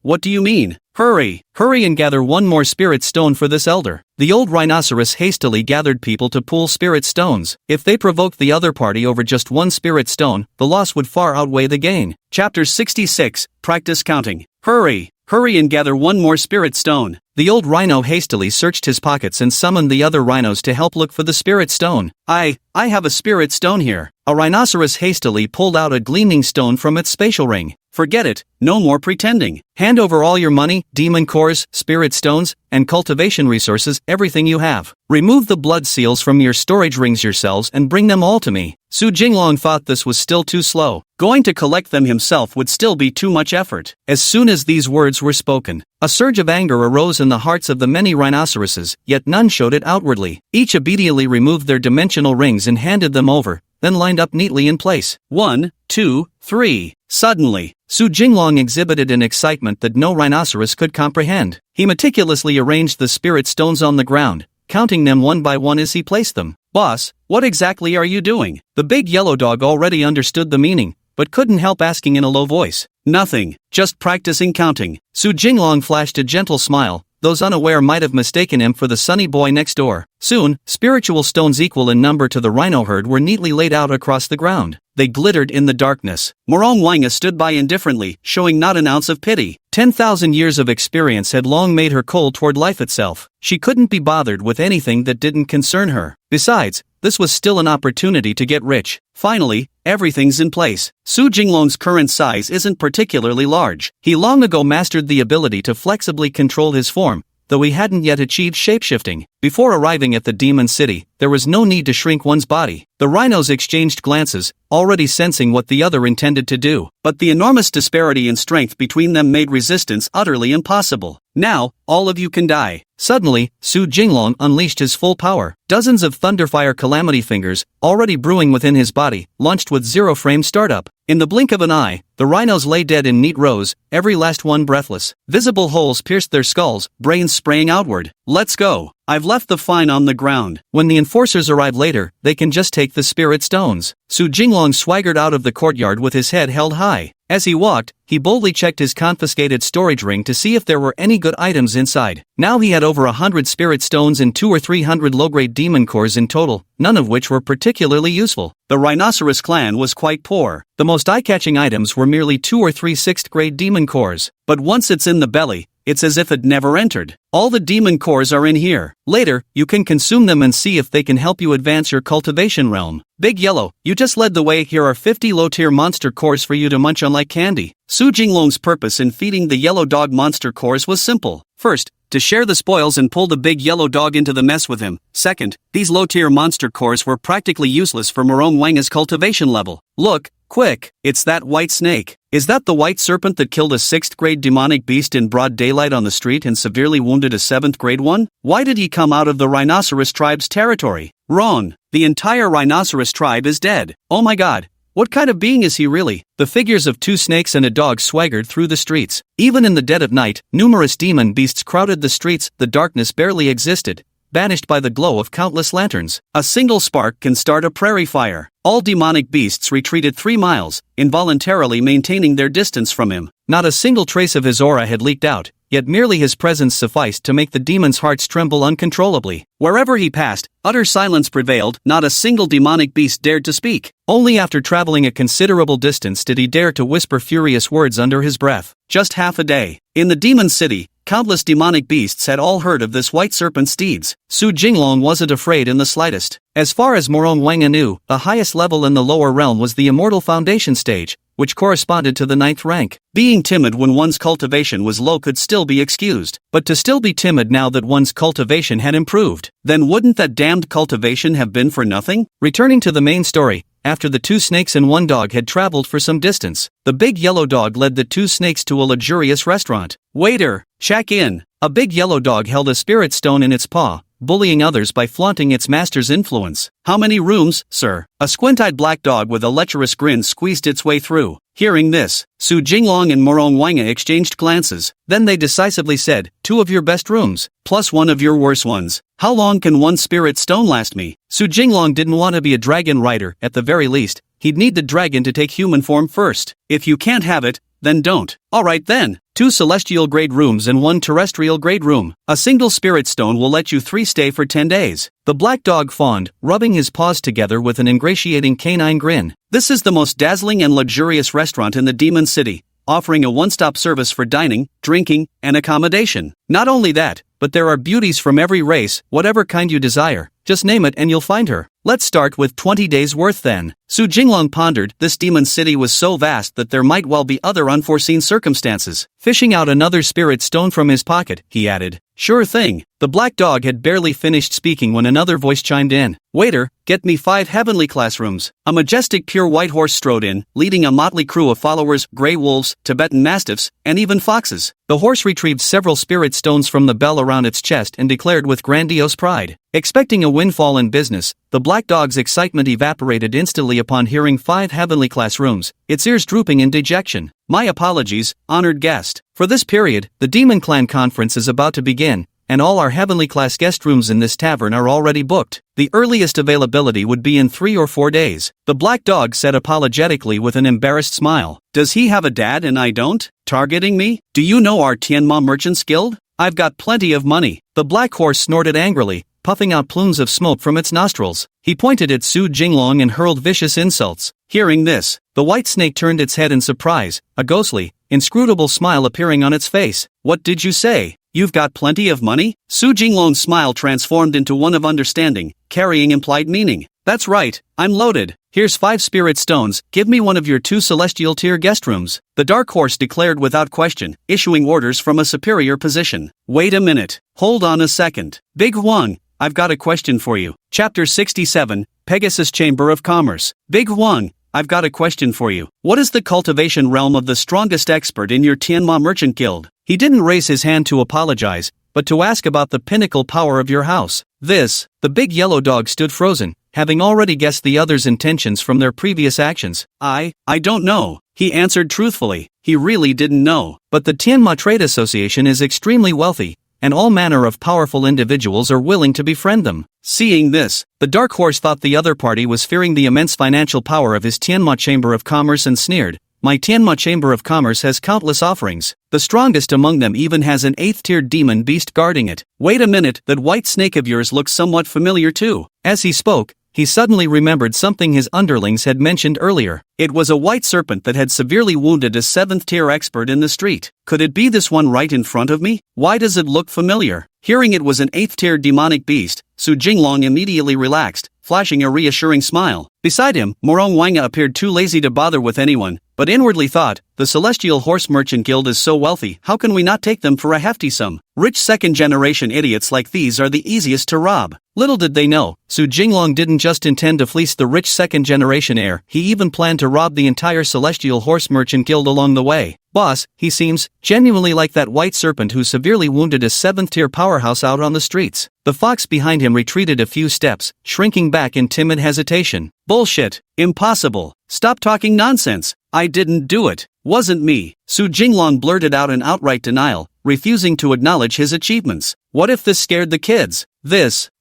What do you mean? Hurry and gather one more spirit stone for this elder. The old rhinoceros hastily gathered people to pool spirit stones. If they provoked the other party over just one spirit stone, the loss would far outweigh the gain. Chapter 66, Practice Counting. Hurry and gather one more spirit stone. The old rhino hastily searched his pockets and summoned the other rhinos to help look for the spirit stone. I have a spirit stone here. A rhinoceros hastily pulled out a gleaming stone from its spatial ring. Forget it, no more pretending. Hand over all your money, demon cores, spirit stones, and cultivation resources, everything you have. Remove the blood seals from your storage rings yourselves and bring them all to me. Su Jinglong thought this was still too slow. Going to collect them himself would still be too much effort. As soon as these words were spoken, a surge of anger arose in the hearts of the many rhinoceroses, yet none showed it outwardly. Each obediently removed their dimensional rings and handed them over, then lined up neatly in place. 1, 2, 3. Suddenly, Su Jinglong exhibited an excitement that no rhinoceros could comprehend. He meticulously arranged the spirit stones on the ground, counting them one by one as he placed them. Boss, what exactly are you doing? The big yellow dog already understood the meaning, but couldn't help asking in a low voice. Nothing, just practicing counting. Su Jinglong flashed a gentle smile. Those unaware might have mistaken him for the sunny boy next door. Soon, spiritual stones equal in number to the rhino herd were neatly laid out across the ground. They glittered in the darkness. Morong Wanga stood by indifferently, showing not an ounce of pity. 10,000 years of experience had long made her cold toward life itself. She couldn't be bothered with anything that didn't concern her. Besides, this was still an opportunity to get rich. Finally, everything's in place. Su Jinglong's current size isn't particularly large. He long ago mastered the ability to flexibly control his form, though he hadn't yet achieved shapeshifting. Before arriving at the demon city, there was no need to shrink one's body. The rhinos exchanged glances, already sensing what the other intended to do. But the enormous disparity in strength between them made resistance utterly impossible. Now, all of you can die. Suddenly, Su Jinglong unleashed his full power. Dozens of Thunderfire Calamity Fingers, already brewing within his body, launched with zero-frame startup. In the blink of an eye, the rhinos lay dead in neat rows, every last one breathless. Visible holes pierced their skulls, brains spraying outward. Let's go. I've left the fine on the ground. When the enforcers arrive later, they can just take the spirit stones. Su Jinglong swaggered out of the courtyard with his head held high. As he walked, he boldly checked his confiscated storage ring to see if there were any good items inside. Now he had over 100 spirit stones and 200 or 300 low-grade demon cores in total, none of which were particularly useful. The rhinoceros clan was quite poor. The most eye-catching items were merely 2 or 3 6th-grade demon cores. But once it's in the belly, it's as if it never entered. All the demon cores are in here. Later, you can consume them and see if they can help you advance your cultivation realm. Big Yellow, you just led the way. Here are 50 low-tier monster cores for you to munch on like candy. Su Jinglong's purpose in feeding the yellow dog monster cores was simple. First, to share the spoils and pull the big yellow dog into the mess with him. Second, these low-tier monster cores were practically useless for Morong Wanga's cultivation level. Look, quick, it's that white snake. Is that the white serpent that killed a 6th-grade demonic beast in broad daylight on the street and severely wounded a 7th-grade one? Why did he come out of the rhinoceros tribe's territory? Wrong. The entire rhinoceros tribe is dead. Oh my god. What kind of being is he really? The figures of 2 snakes and a dog swaggered through the streets. Even in the dead of night, numerous demon beasts crowded the streets. The darkness barely existed, banished by the glow of countless lanterns. A single spark can start a prairie fire. All demonic beasts retreated 3 miles, involuntarily maintaining their distance from him. Not a single trace of his aura had leaked out, yet merely his presence sufficed to make the demons' hearts tremble uncontrollably. Wherever he passed, utter silence prevailed. Not a single demonic beast dared to speak. Only after traveling a considerable distance did he dare to whisper furious words under his breath. Just half a day. In the demon city, countless demonic beasts had all heard of this white serpent's deeds. Su Jinglong wasn't afraid in the slightest. As far as Morong Wanga knew, the highest level in the lower realm was the immortal foundation stage, which corresponded to the 9th rank. Being timid when one's cultivation was low could still be excused, but to still be timid now that one's cultivation had improved, then wouldn't that damned cultivation have been for nothing? Returning to the main story, after the 2 snakes and 1 dog had traveled for some distance, the big yellow dog led the 2 snakes to a luxurious restaurant. Waiter, check in. A big yellow dog held a spirit stone in its paw, bullying others by flaunting its master's influence. How many rooms, sir? A squint-eyed black dog with a lecherous grin squeezed its way through. Hearing this, Su Jinglong and Morong Wanga exchanged glances. Then they decisively said, 2 of your best rooms, plus 1 of your worst ones. How long can 1 spirit stone last me? Su Jinglong didn't want to be a dragon rider. At the very least, he'd need the dragon to take human form first. If you can't have it, then don't. Alright then. 2 celestial grade rooms and 1 terrestrial grade room. A single spirit stone will let you 3 stay for 10 days. The black dog fawned, rubbing his paws together with an ingratiating canine grin. This is the most dazzling and luxurious restaurant in the Demon City, offering a one-stop service for dining, drinking, and accommodation. Not only that, but there are beauties from every race, whatever kind you desire. Just name it and you'll find her. Let's start with 20 days worth then. Su Jinglong pondered. This demon city was so vast that there might well be other unforeseen circumstances. Fishing out another spirit stone from his pocket, he added. Sure thing. The black dog had barely finished speaking when another voice chimed in. Waiter, get me 5 heavenly classrooms. A majestic pure white horse strode in, leading a motley crew of followers, grey wolves, Tibetan mastiffs, and even foxes. The horse retrieved several spirit stones from the bell around its chest and declared with grandiose pride. Expecting a windfall in business, the black dog's excitement evaporated instantly upon hearing 5 heavenly classrooms, its ears drooping in dejection. My apologies, honored guest. For this period, the Demon Clan conference is about to begin, and all our heavenly class guest rooms in this tavern are already booked. The earliest availability would be in 3 or 4 days. The black dog said apologetically with an embarrassed smile. Does he have a dad and I don't? Targeting me? Do you know our Tianma Merchants Guild? I've got plenty of money. The black horse snorted angrily, puffing out plumes of smoke from its nostrils. He pointed at Su Jinglong and hurled vicious insults. Hearing this, the white snake turned its head in surprise, a ghostly, inscrutable smile appearing on its face. What did you say? You've got plenty of money? Su Jinglong's smile transformed into one of understanding, carrying implied meaning. That's right, I'm loaded. Here's 5 spirit stones, give me one of your 2 celestial tier guest rooms. The dark horse declared without question, issuing orders from a superior position. Wait a minute, hold on a second. Big Huang, I've got a question for you. Chapter 67, Pegasus Chamber of Commerce. Big Huang, I've got a question for you. What is the cultivation realm of the strongest expert in your Tianma Merchant Guild? He didn't raise his hand to apologize, but to ask about the pinnacle power of your house. The big yellow dog stood frozen, having already guessed the other's intentions from their previous actions. I don't know, he answered truthfully. He really didn't know. But the Tianma Trade Association is extremely wealthy, and all manner of powerful individuals are willing to befriend them. Seeing this, the dark horse thought the other party was fearing the immense financial power of his Tianma Chamber of Commerce and sneered. My Tianma Chamber of Commerce has countless offerings. The strongest among them even has an 8th-tier demon beast guarding it. Wait a minute, that white snake of yours looks somewhat familiar too. As he spoke, he suddenly remembered something his underlings had mentioned earlier. It was a white serpent that had severely wounded a 7th-tier expert in the street. Could it be this one right in front of me? Why does it look familiar? Hearing it was an 8th-tier demonic beast, Su Jinglong immediately relaxed, flashing a reassuring smile. Beside him, Morong Wanga appeared too lazy to bother with anyone, but inwardly thought, the Celestial Horse Merchant Guild is so wealthy, how can we not take them for a hefty sum? Rich 2nd-generation idiots like these are the easiest to rob. Little did they know, Su Jinglong didn't just intend to fleece the rich 2nd-generation heir, he even planned to rob the entire Celestial Horse Merchant Guild along the way. Boss, he seems genuinely like that white serpent who severely wounded a 7th-tier powerhouse out on the streets. The fox behind him retreated a few steps, shrinking back in timid hesitation. Bullshit. Impossible. Stop talking nonsense. I didn't do it. Wasn't me. Su Jinglong blurted out in outright denial, refusing to acknowledge his achievements. What if this scared the kids?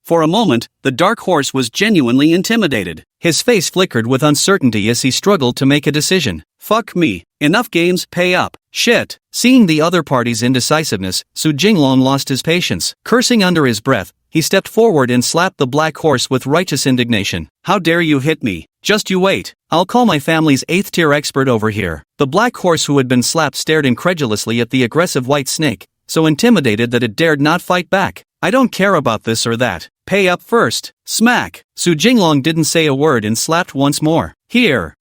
For a moment, the dark horse was genuinely intimidated. His face flickered with uncertainty as he struggled to make a decision. Fuck me. Enough games, pay up. Shit. Seeing the other party's indecisiveness, Su Jinglong lost his patience. Cursing under his breath, he stepped forward and slapped the black horse with righteous indignation. How dare you hit me? Just you wait. I'll call my family's 8th-tier expert over here. The black horse who had been slapped stared incredulously at the aggressive white snake, so intimidated that it dared not fight back. I don't care about this or that. Pay up first. Smack. Su Jinglong didn't say a word and slapped once more. Here,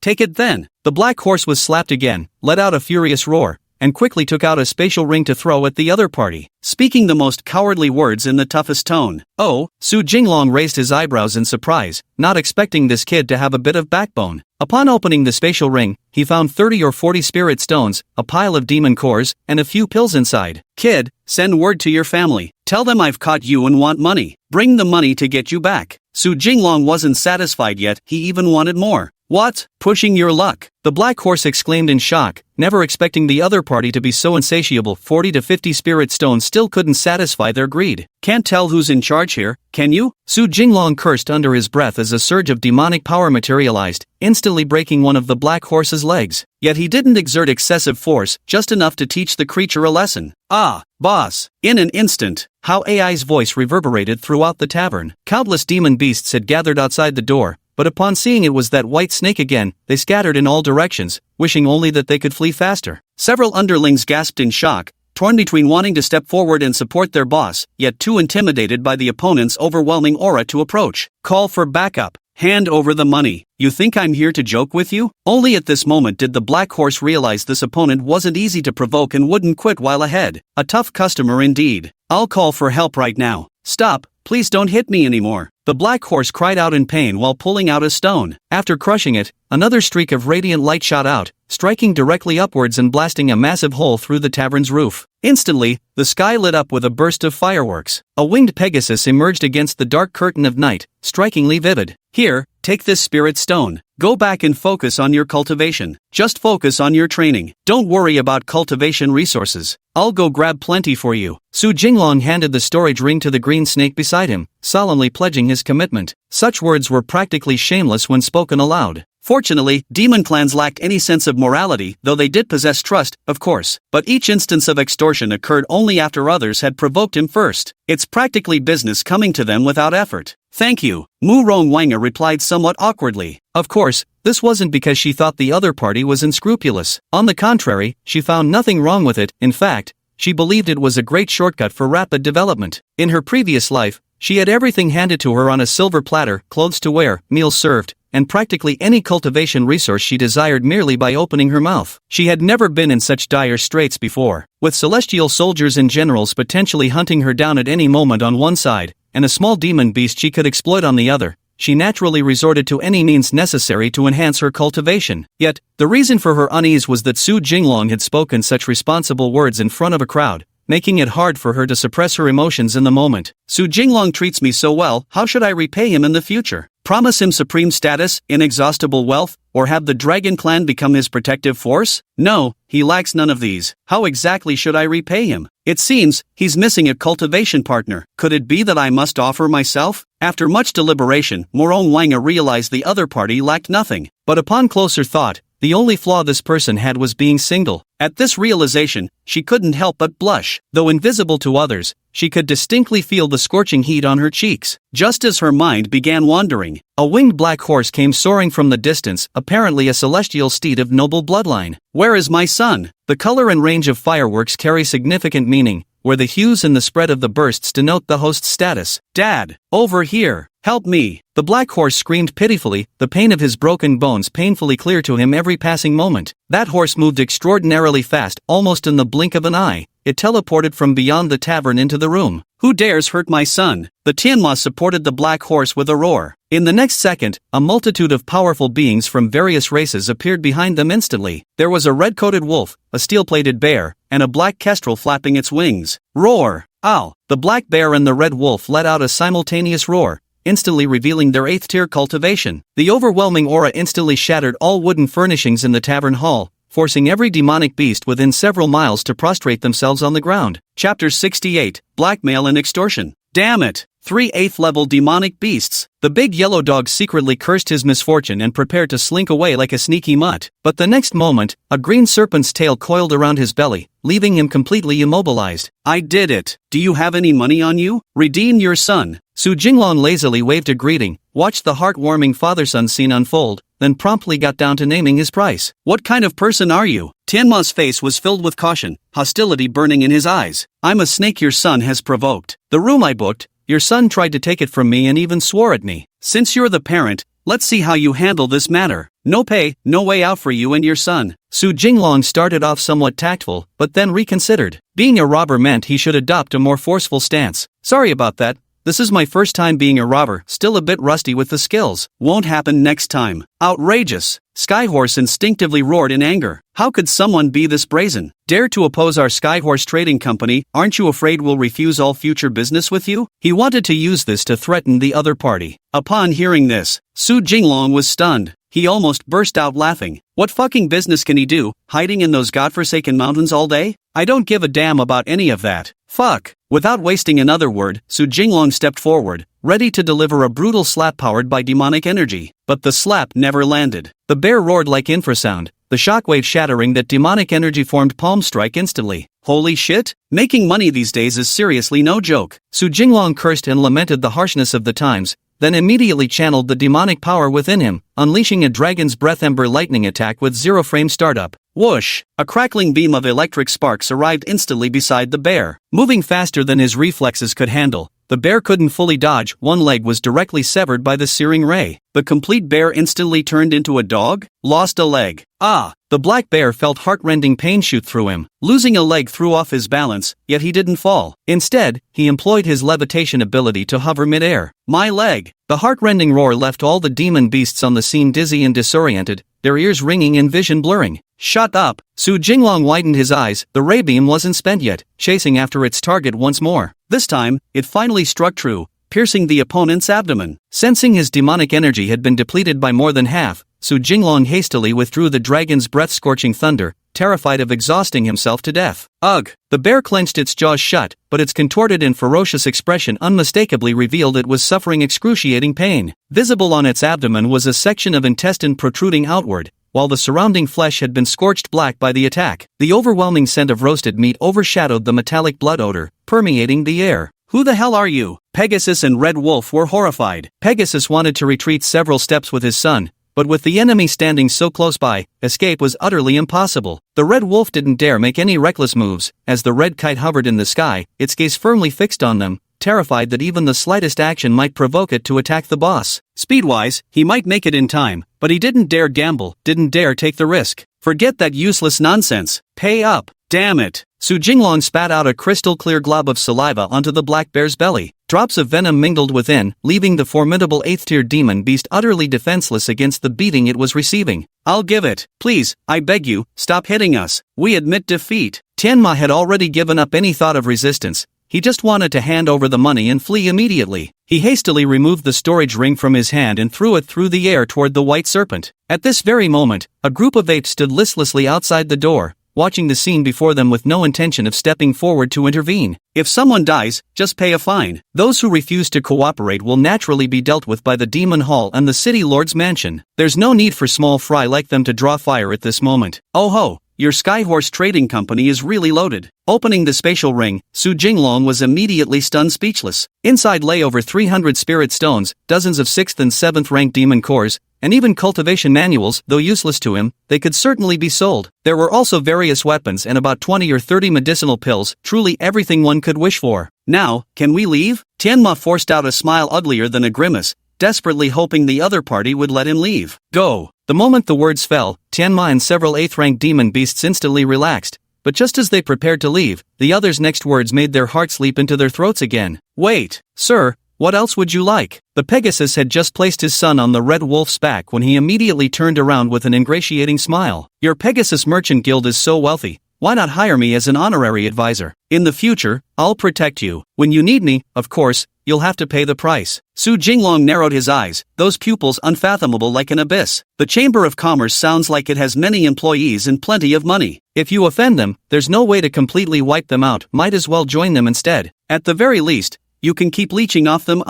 take it then. The black horse was slapped again, let out a furious roar, and quickly took out a spatial ring to throw at the other party, speaking the most cowardly words in the toughest tone. Oh, Su Jinglong raised his eyebrows in surprise, not expecting this kid to have a bit of backbone. Upon opening the spatial ring, he found 30 or 40 spirit stones, a pile of demon cores, and a few pills inside. Kid, send word to your family. Tell them I've caught you and want money. Bring the money to get you back. Su Jinglong wasn't satisfied yet, he even wanted more. What? Pushing your luck? The black horse exclaimed in shock, never expecting the other party to be so insatiable. 40 to 50 spirit stones still couldn't satisfy their greed. Can't tell who's in charge here, can you? Su Jinglong cursed under his breath as a surge of demonic power materialized, instantly breaking one of the black horse's legs. Yet he didn't exert excessive force, just enough to teach the creature a lesson. Ah, boss. In an instant, How AI's voice reverberated throughout the tavern. Countless demon beasts had gathered outside the door, but upon seeing it was that white snake again, they scattered in all directions, wishing only that they could flee faster. Several underlings gasped in shock, torn between wanting to step forward and support their boss, yet too intimidated by the opponent's overwhelming aura to approach. Call for backup. Hand over the money. You think I'm here to joke with you? Only at this moment did the black horse realize this opponent wasn't easy to provoke and wouldn't quit while ahead. A tough customer indeed. I'll call for help right now. Stop, please don't hit me anymore. The black horse cried out in pain while pulling out a stone. After crushing it, another streak of radiant light shot out, striking directly upwards and blasting a massive hole through the tavern's roof. Instantly, the sky lit up with a burst of fireworks. A winged Pegasus emerged against the dark curtain of night, strikingly vivid. Here, take this spirit stone. Go back and focus on your cultivation. Just focus on your training. Don't worry about cultivation resources. I'll go grab plenty for you. Su Jinglong handed the storage ring to the green snake beside him, solemnly pledging his commitment. Such words were practically shameless when spoken aloud. Fortunately, demon clans lacked any sense of morality, though they did possess trust, of course. But each instance of extortion occurred only after others had provoked him first. It's practically business coming to them without effort. Thank you, Mu Rong Wanga replied somewhat awkwardly. Of course, this wasn't because she thought the other party was unscrupulous. On the contrary, she found nothing wrong with it. In fact, she believed it was a great shortcut for rapid development. In her previous life, she had everything handed to her on a silver platter, clothes to wear, meals served, and practically any cultivation resource she desired merely by opening her mouth. She had never been in such dire straits before. With celestial soldiers and generals potentially hunting her down at any moment on one side, and a small demon beast she could exploit on the other, she naturally resorted to any means necessary to enhance her cultivation. Yet, the reason for her unease was that Su Jinglong had spoken such responsible words in front of a crowd, making it hard for her to suppress her emotions in the moment. Su Jinglong treats me so well, how should I repay him in the future? Promise him supreme status, inexhaustible wealth, or have the Dragon Clan become his protective force? No, he lacks none of these. How exactly should I repay him? It seems, he's missing a cultivation partner. Could it be that I must offer myself? After much deliberation, Morong Wanga realized the other party lacked nothing. But upon closer thought, the only flaw this person had was being single. At this realization, she couldn't help but blush. Though invisible to others, she could distinctly feel the scorching heat on her cheeks. Just as her mind began wandering, a winged black horse came soaring from the distance, apparently a celestial steed of noble bloodline. Where is my son? The color and range of fireworks carry significant meaning, where the hues and the spread of the bursts denote the host's status. Dad, over here! Help me! The black horse screamed pitifully, the pain of his broken bones painfully clear to him every passing moment. That horse moved extraordinarily fast, almost in the blink of an eye. It teleported from beyond the tavern into the room. Who dares hurt my son? The Tianma supported the black horse with a roar. In the next second, a multitude of powerful beings from various races appeared behind them instantly. There was a red-coated wolf, a steel-plated bear, and a black kestrel flapping its wings. Roar! Ow! The black bear and the red wolf let out a simultaneous roar, instantly revealing their 8th-tier cultivation. The overwhelming aura instantly shattered all wooden furnishings in the tavern hall, forcing every demonic beast within several miles to prostrate themselves on the ground. Chapter 68, Blackmail and Extortion. Damn it! 3 8th-level demonic beasts. The big yellow dog secretly cursed his misfortune and prepared to slink away like a sneaky mutt. But the next moment, a green serpent's tail coiled around his belly, leaving him completely immobilized. I did it! Do you have any money on you? Redeem your son! Su Jinglong lazily waved a greeting, watched the heartwarming father-son scene unfold, then promptly got down to naming his price. What kind of person are you? Tianma's face was filled with caution, hostility burning in his eyes. I'm a snake your son has provoked. The room I booked, your son tried to take it from me and even swore at me. Since you're the parent, let's see how you handle this matter. No pay, no way out for you and your son. Su Jinglong started off somewhat tactful, but then reconsidered. Being a robber meant he should adopt a more forceful stance. Sorry about that. This is my first time being a robber, still a bit rusty with the skills. Won't happen next time. Outrageous! Skyhorse instinctively roared in anger. How could someone be this brazen? Dare to oppose our Skyhorse Trading Company? Aren't you afraid we'll refuse all future business with you? He wanted to use this to threaten the other party. Upon hearing this, Su Jinglong was stunned. He almost burst out laughing. What fucking business can he do, hiding in those godforsaken mountains all day? I don't give a damn about any of that. Fuck! Without wasting another word, Su Jinglong stepped forward, ready to deliver a brutal slap powered by demonic energy. But the slap never landed. The bear roared like infrasound, the shockwave shattering that demonic energy formed palm strike instantly. Holy shit! Making money these days is seriously no joke. Su Jinglong cursed and lamented the harshness of the times, then immediately channeled the demonic power within him, unleashing a dragon's breath ember lightning attack with 0-frame startup. Whoosh! A crackling beam of electric sparks arrived instantly beside the bear. Moving faster than his reflexes could handle, the bear couldn't fully dodge. One leg was directly severed by the searing ray. The complete bear instantly turned into a dog? Lost a leg. Ah! The black bear felt heart-rending pain shoot through him. Losing a leg threw off his balance, yet he didn't fall. Instead, he employed his levitation ability to hover mid-air. My leg! The heart-rending roar left all the demon beasts on the scene dizzy and disoriented, their ears ringing and vision blurring. Shut up! Su Jinglong widened his eyes. The ray beam wasn't spent yet, chasing after its target once more. This time, it finally struck true, piercing the opponent's abdomen. Sensing his demonic energy had been depleted by more than half, Su Jinglong hastily withdrew the dragon's breath-scorching thunder, terrified of exhausting himself to death. Ugh! The bear clenched its jaws shut, but its contorted and ferocious expression unmistakably revealed it was suffering excruciating pain. Visible on its abdomen was a section of intestine protruding outward, while the surrounding flesh had been scorched black by the attack. The overwhelming scent of roasted meat overshadowed the metallic blood odor, permeating the air. Who the hell are you? Pegasus and Red Wolf were horrified. Pegasus wanted to retreat several steps with his son, but with the enemy standing so close by, escape was utterly impossible. The Red Wolf didn't dare make any reckless moves. As the red kite hovered in the sky, its gaze firmly fixed on them, terrified that even the slightest action might provoke it to attack the boss. Speed-wise, he might make it in time, but he didn't dare gamble, didn't dare take the risk. Forget that useless nonsense. Pay up. Damn it. Su Jinglong spat out a crystal-clear glob of saliva onto the black bear's belly. Drops of venom mingled within, leaving the formidable 8th-tier demon beast utterly defenseless against the beating it was receiving. I'll give it. Please, I beg you, stop hitting us. We admit defeat. Tianma had already given up any thought of resistance. He just wanted to hand over the money and flee immediately. He hastily removed the storage ring from his hand and threw it through the air toward the white serpent. At this very moment, a group of apes stood listlessly outside the door, watching the scene before them with no intention of stepping forward to intervene. If someone dies, just pay a fine. Those who refuse to cooperate will naturally be dealt with by the Demon Hall and the City Lord's mansion. There's no need for small fry like them to draw fire at this moment. Oh ho! Your Skyhorse Trading Company is really loaded. Opening the spatial ring, Su Jinglong was immediately stunned speechless. Inside lay over 300 spirit stones, dozens of 6th and 7th rank demon cores, and even cultivation manuals. Though useless to him, they could certainly be sold. There were also various weapons and about 20 or 30 medicinal pills, truly everything one could wish for. Now, can we leave? Tianma forced out a smile uglier than a grimace, desperately hoping the other party would let him leave. Go! The moment the words fell, Tianma and several 8th-rank demon beasts instantly relaxed, but just as they prepared to leave, the others' next words made their hearts leap into their throats again. Wait, sir, what else would you like? The Pegasus had just placed his son on the Red Wolf's back when he immediately turned around with an ingratiating smile. Your Pegasus Merchant Guild is so wealthy. Why not hire me as an honorary advisor? In the future, I'll protect you. When you need me, of course, you'll have to pay the price. Su Jinglong narrowed his eyes, those pupils unfathomable like an abyss. The Chamber of Commerce sounds like it has many employees and plenty of money. If you offend them, there's no way to completely wipe them out. Might as well join them instead. At the very least, you can keep leeching off them.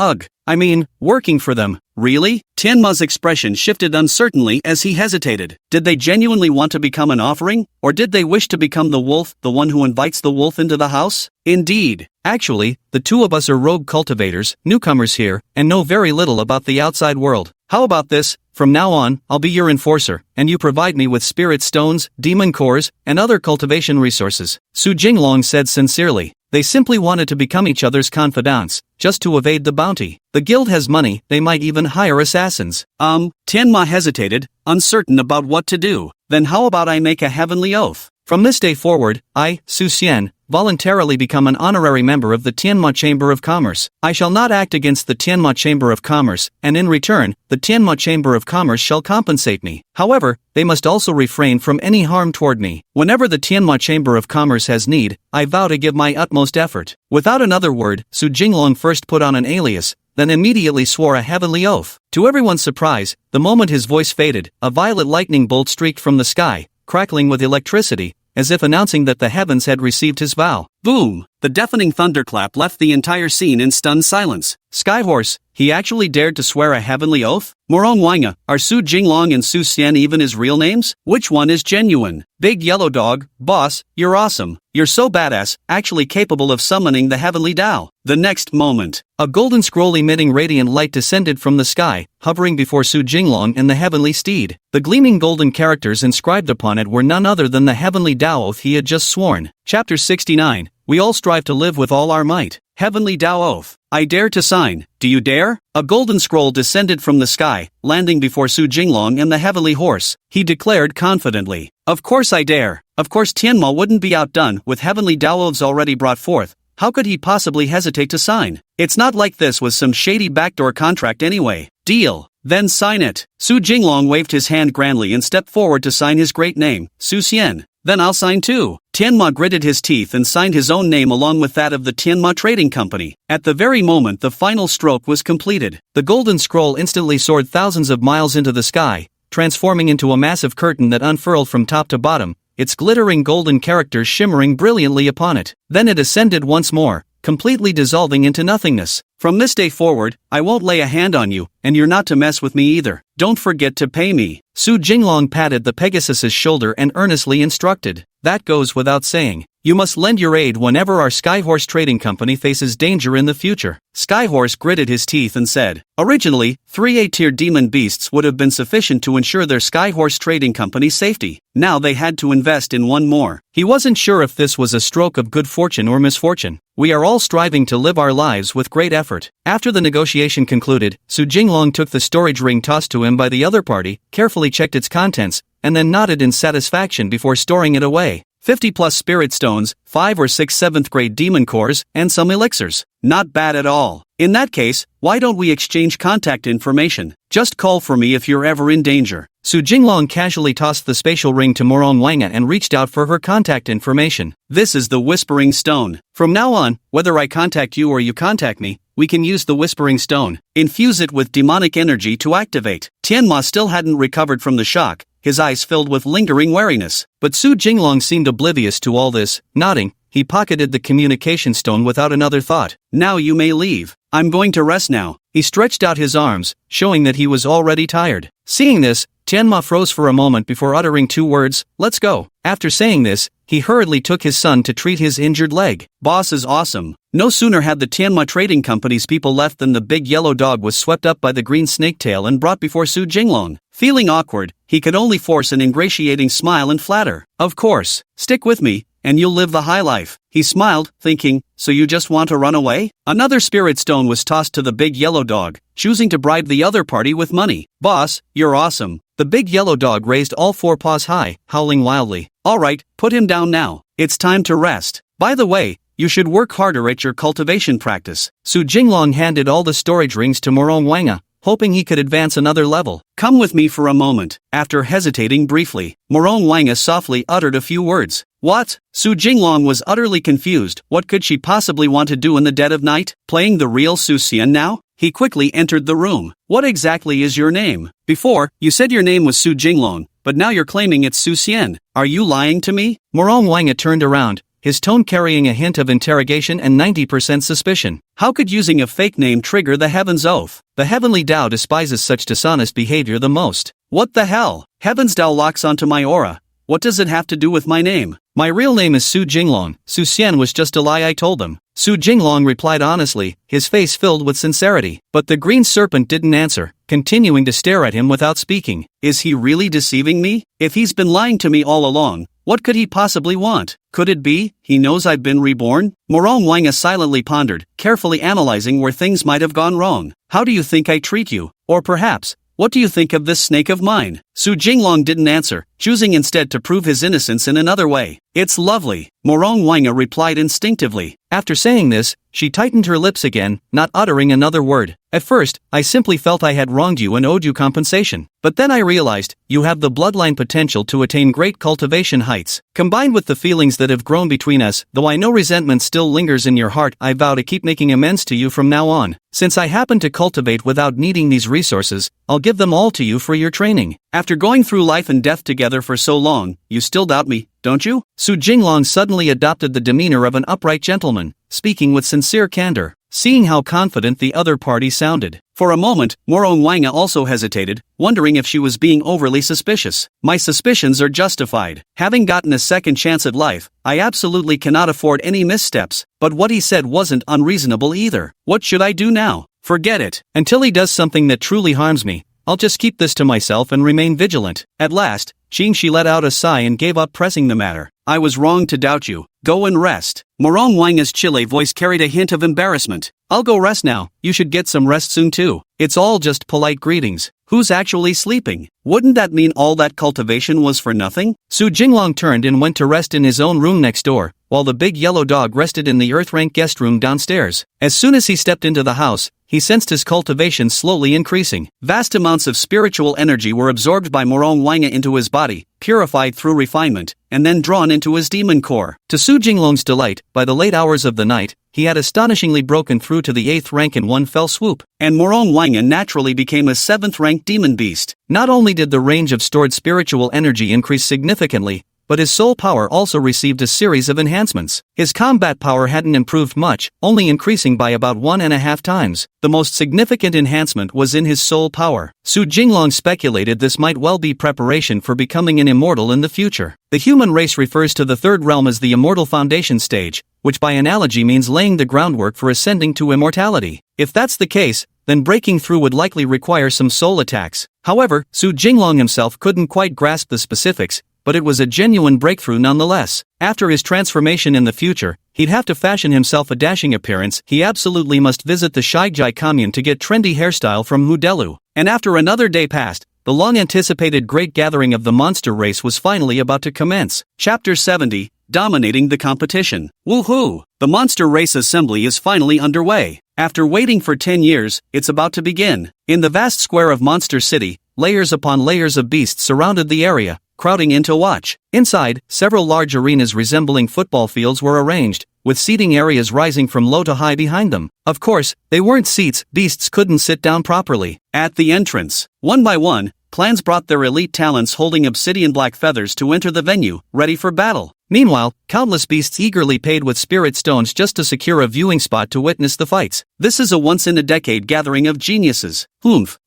Working for them. Really? Tianma's expression shifted uncertainly as he hesitated. Did they genuinely want to become an offering? Or did they wish to become the wolf, the one who invites the wolf into the house? Indeed. Actually, the two of us are rogue cultivators, newcomers here, and know very little about the outside world. How about this? From now on, I'll be your enforcer, and you provide me with spirit stones, demon cores, and other cultivation resources. Su Jinglong said sincerely. They simply wanted to become each other's confidants, just to evade the bounty. The guild has money, they might even hire assassins. Tianma hesitated, uncertain about what to do. Then how about I make a heavenly oath? From this day forward, I, Su Xian, voluntarily become an honorary member of the Tianma Chamber of Commerce. I shall not act against the Tianma Chamber of Commerce, and in return, the Tianma Chamber of Commerce shall compensate me. However, they must also refrain from any harm toward me. Whenever the Tianma Chamber of Commerce has need, I vow to give my utmost effort. Without another word, Su Jinglong first put on an alias, then immediately swore a heavenly oath. To everyone's surprise, the moment his voice faded, a violet lightning bolt streaked from the sky, crackling with electricity, as if announcing that the heavens had received his vow. Boom! The deafening thunderclap left the entire scene in stunned silence. Skyhorse, he actually dared to swear a heavenly oath? Morong Wanga, are Su Jinglong and Su Xian even his real names? Which one is genuine? Big Yellow Dog, boss, you're awesome. You're so badass, actually capable of summoning the heavenly Tao. The next moment, a golden scroll emitting radiant light descended from the sky, hovering before Su Jinglong and the heavenly steed. The gleaming golden characters inscribed upon it were none other than the heavenly Tao oath he had just sworn. Chapter 69. We all strive to live with all our might. Heavenly Tao oath. I dare to sign. Do you dare? A golden scroll descended from the sky, landing before Su Jinglong and the heavenly horse. He declared confidently. Of course I dare. Of course Tianma wouldn't be outdone. With heavenly Tao oaths already brought forth, how could he possibly hesitate to sign? It's not like this was some shady backdoor contract anyway. Deal. Then sign it. Su Jinglong waved his hand grandly and stepped forward to sign his great name, Su Xian. Then I'll sign too. Tianma gritted his teeth and signed his own name along with that of the Tianma Trading Company. At the very moment the final stroke was completed, the golden scroll instantly soared thousands of miles into the sky, transforming into a massive curtain that unfurled from top to bottom, its glittering golden characters shimmering brilliantly upon it. Then it ascended once more, completely dissolving into nothingness. From this day forward, I won't lay a hand on you, and you're not to mess with me either. Don't forget to pay me. Su Jinglong patted the Pegasus's shoulder and earnestly instructed. That goes without saying. You must lend your aid whenever our Skyhorse Trading Company faces danger in the future. Skyhorse gritted his teeth and said, originally, 3 A-tier demon beasts would have been sufficient to ensure their Skyhorse Trading Company's safety. Now they had to invest in one more. He wasn't sure if this was a stroke of good fortune or misfortune. We are all striving to live our lives with great effort. After the negotiation concluded, Su Jinglong took the storage ring tossed to him by the other party, carefully checked its contents, and then nodded in satisfaction before storing it away. 50 plus spirit stones, 5 or 6 7th grade demon cores, and some elixirs. Not bad at all. In that case, why don't we exchange contact information? Just call for me if you're ever in danger. Su Jinglong casually tossed the spatial ring to Morong Wanga and reached out for her contact information. This is the Whispering Stone. From now on, whether I contact you or you contact me, we can use the Whispering Stone. Infuse it with demonic energy to activate. Tianma still hadn't recovered from the shock, his eyes filled with lingering wariness. But Su Jinglong seemed oblivious to all this. Nodding, he pocketed the communication stone without another thought. Now you may leave. I'm going to rest now. He stretched out his arms, showing that he was already tired. Seeing this, Tianma froze for a moment before uttering 2 words, let's go. After saying this, he hurriedly took his son to treat his injured leg. Boss is awesome. No sooner had the Tianma Trading Company's people left than the big yellow dog was swept up by the green snaketail and brought before Su Jinglong. Feeling awkward, he could only force an ingratiating smile and flatter. Of course, stick with me, and you'll live the high life. He smiled, thinking, so you just want to run away? Another spirit stone was tossed to the big yellow dog, choosing to bribe the other party with money. Boss, you're awesome. The big yellow dog raised all 4 paws high, howling wildly. Alright, put him down now. It's time to rest. By the way, you should work harder at your cultivation practice. Su Jinglong handed all the storage rings to Morong Wanga, hoping he could advance another level. Come with me for a moment. After hesitating briefly, Morong Wanga softly uttered a few words. What? Su Jinglong was utterly confused. What could she possibly want to do in the dead of night? Playing the real Su Xian now? He quickly entered the room. What exactly is your name? Before, you said your name was Su Jinglong, but now you're claiming it's Su Xian. Are you lying to me? Morong Wanga turned around, his tone carrying a hint of interrogation and 90% suspicion. How could using a fake name trigger the Heaven's Oath? The Heavenly Tao despises such dishonest behavior the most. What the hell? Heaven's Tao locks onto my aura. What does it have to do with my name? My real name is Su Jinglong. Su Xian was just a lie I told them. Su Jinglong replied honestly, his face filled with sincerity. But the green serpent didn't answer, continuing to stare at him without speaking. Is he really deceiving me? If he's been lying to me all along, what could he possibly want? Could it be, he knows I've been reborn? Morong Wanga silently pondered, carefully analyzing where things might have gone wrong. How do you think I treat you? Or perhaps, what do you think of this snake of mine? Su Jinglong didn't answer, choosing instead to prove his innocence in another way. It's lovely, Morong Wanga replied instinctively. After saying this, she tightened her lips again, not uttering another word. At first, I simply felt I had wronged you and owed you compensation. But then I realized, you have the bloodline potential to attain great cultivation heights. Combined with the feelings that have grown between us, though I know resentment still lingers in your heart, I vow to keep making amends to you from now on. Since I happen to cultivate without needing these resources, I'll give them all to you for your training. After going through life and death together for so long, you still doubt me, don't you? Su Jinglong suddenly adopted the demeanor of an upright gentleman, speaking with sincere candor. seeing how confident the other party sounded. For a moment, Morong Wanga also hesitated, wondering if she was being overly suspicious. My suspicions are justified. Having gotten a second chance at life, I absolutely cannot afford any missteps. But what he said wasn't unreasonable either. What should I do now? Forget it. Until he does something that truly harms me, I'll just keep this to myself and remain vigilant. At last, She let out a sigh and gave up pressing the matter. I was wrong to doubt you. Go and rest. Morong Wanga's chile voice carried a hint of embarrassment. I'll go rest now. You should get some rest soon too. It's all just polite greetings. Who's actually sleeping? Wouldn't that mean all that cultivation was for nothing? Su Jinglong turned and went to rest in his own room next door, while the big yellow dog rested in the earth-rank guest room downstairs. As soon as he stepped into the house, he sensed his cultivation slowly increasing. Vast amounts of spiritual energy were absorbed by Morong Wanga into his body, purified through refinement, and then drawn into his demon core. To Su Jinglong's delight, by the late hours of the night, he had astonishingly broken through to the 8th rank in one fell swoop, and Morong Wanga naturally became a 7th rank demon beast. Not only did the range of stored spiritual energy increase significantly, but his soul power also received a series of enhancements. His combat power hadn't improved much, only increasing by about 1.5 times. The most significant enhancement was in his soul power. Su Jinglong speculated this might well be preparation for becoming an immortal in the future. The human race refers to the third realm as the immortal foundation stage, which by analogy means laying the groundwork for ascending to immortality. If that's the case, then breaking through would likely require some soul attacks. However, Su Jinglong himself couldn't quite grasp the specifics, but it was a genuine breakthrough nonetheless. After his transformation in the future, he'd have to fashion himself a dashing appearance. He absolutely must visit the Shigjai commune to get trendy hairstyle from Mudelu. And after another day passed, the long-anticipated great gathering of the monster race was finally about to commence. Chapter 70, Dominating the Competition. Woohoo! The monster race assembly is finally underway. After waiting for 10 years, it's about to begin. In the vast square of Monster City, layers upon layers of beasts surrounded the area, crowding in to watch. Inside, several large arenas resembling football fields were arranged, with seating areas rising from low to high behind them. Of course, they weren't seats, beasts couldn't sit down properly. At the entrance, one by one, clans brought their elite talents holding obsidian black feathers to enter the venue, ready for battle. Meanwhile, countless beasts eagerly paid with spirit stones just to secure a viewing spot to witness the fights. This is a once-in-a-decade gathering of geniuses.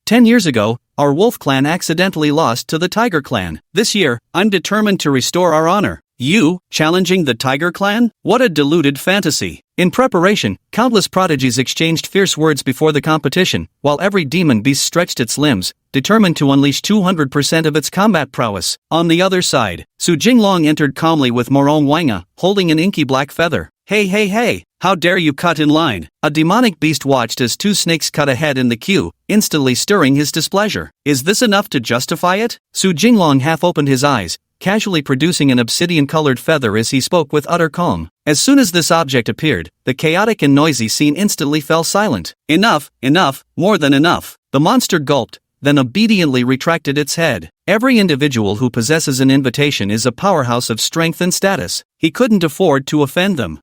10 years ago, our wolf clan accidentally lost to the tiger clan. This year, I'm determined to restore our honor. You, challenging the tiger clan? What a deluded fantasy. In preparation, countless prodigies exchanged fierce words before the competition, while every demon beast stretched its limbs, determined to unleash 200% of its combat prowess. On the other side, Su Jinglong entered calmly with Morong Wanga, holding an inky black feather. Hey, how dare you cut in line? A demonic beast watched as two snakes cut ahead in the queue, instantly stirring his displeasure. Is this enough to justify it? Su Jinglong half opened his eyes, casually producing an obsidian-colored feather as he spoke with utter calm. As soon as this object appeared, the chaotic and noisy scene instantly fell silent. Enough, more than enough. The monster gulped, then obediently retracted its head. Every individual who possesses an invitation is a powerhouse of strength and status. He couldn't afford to offend them.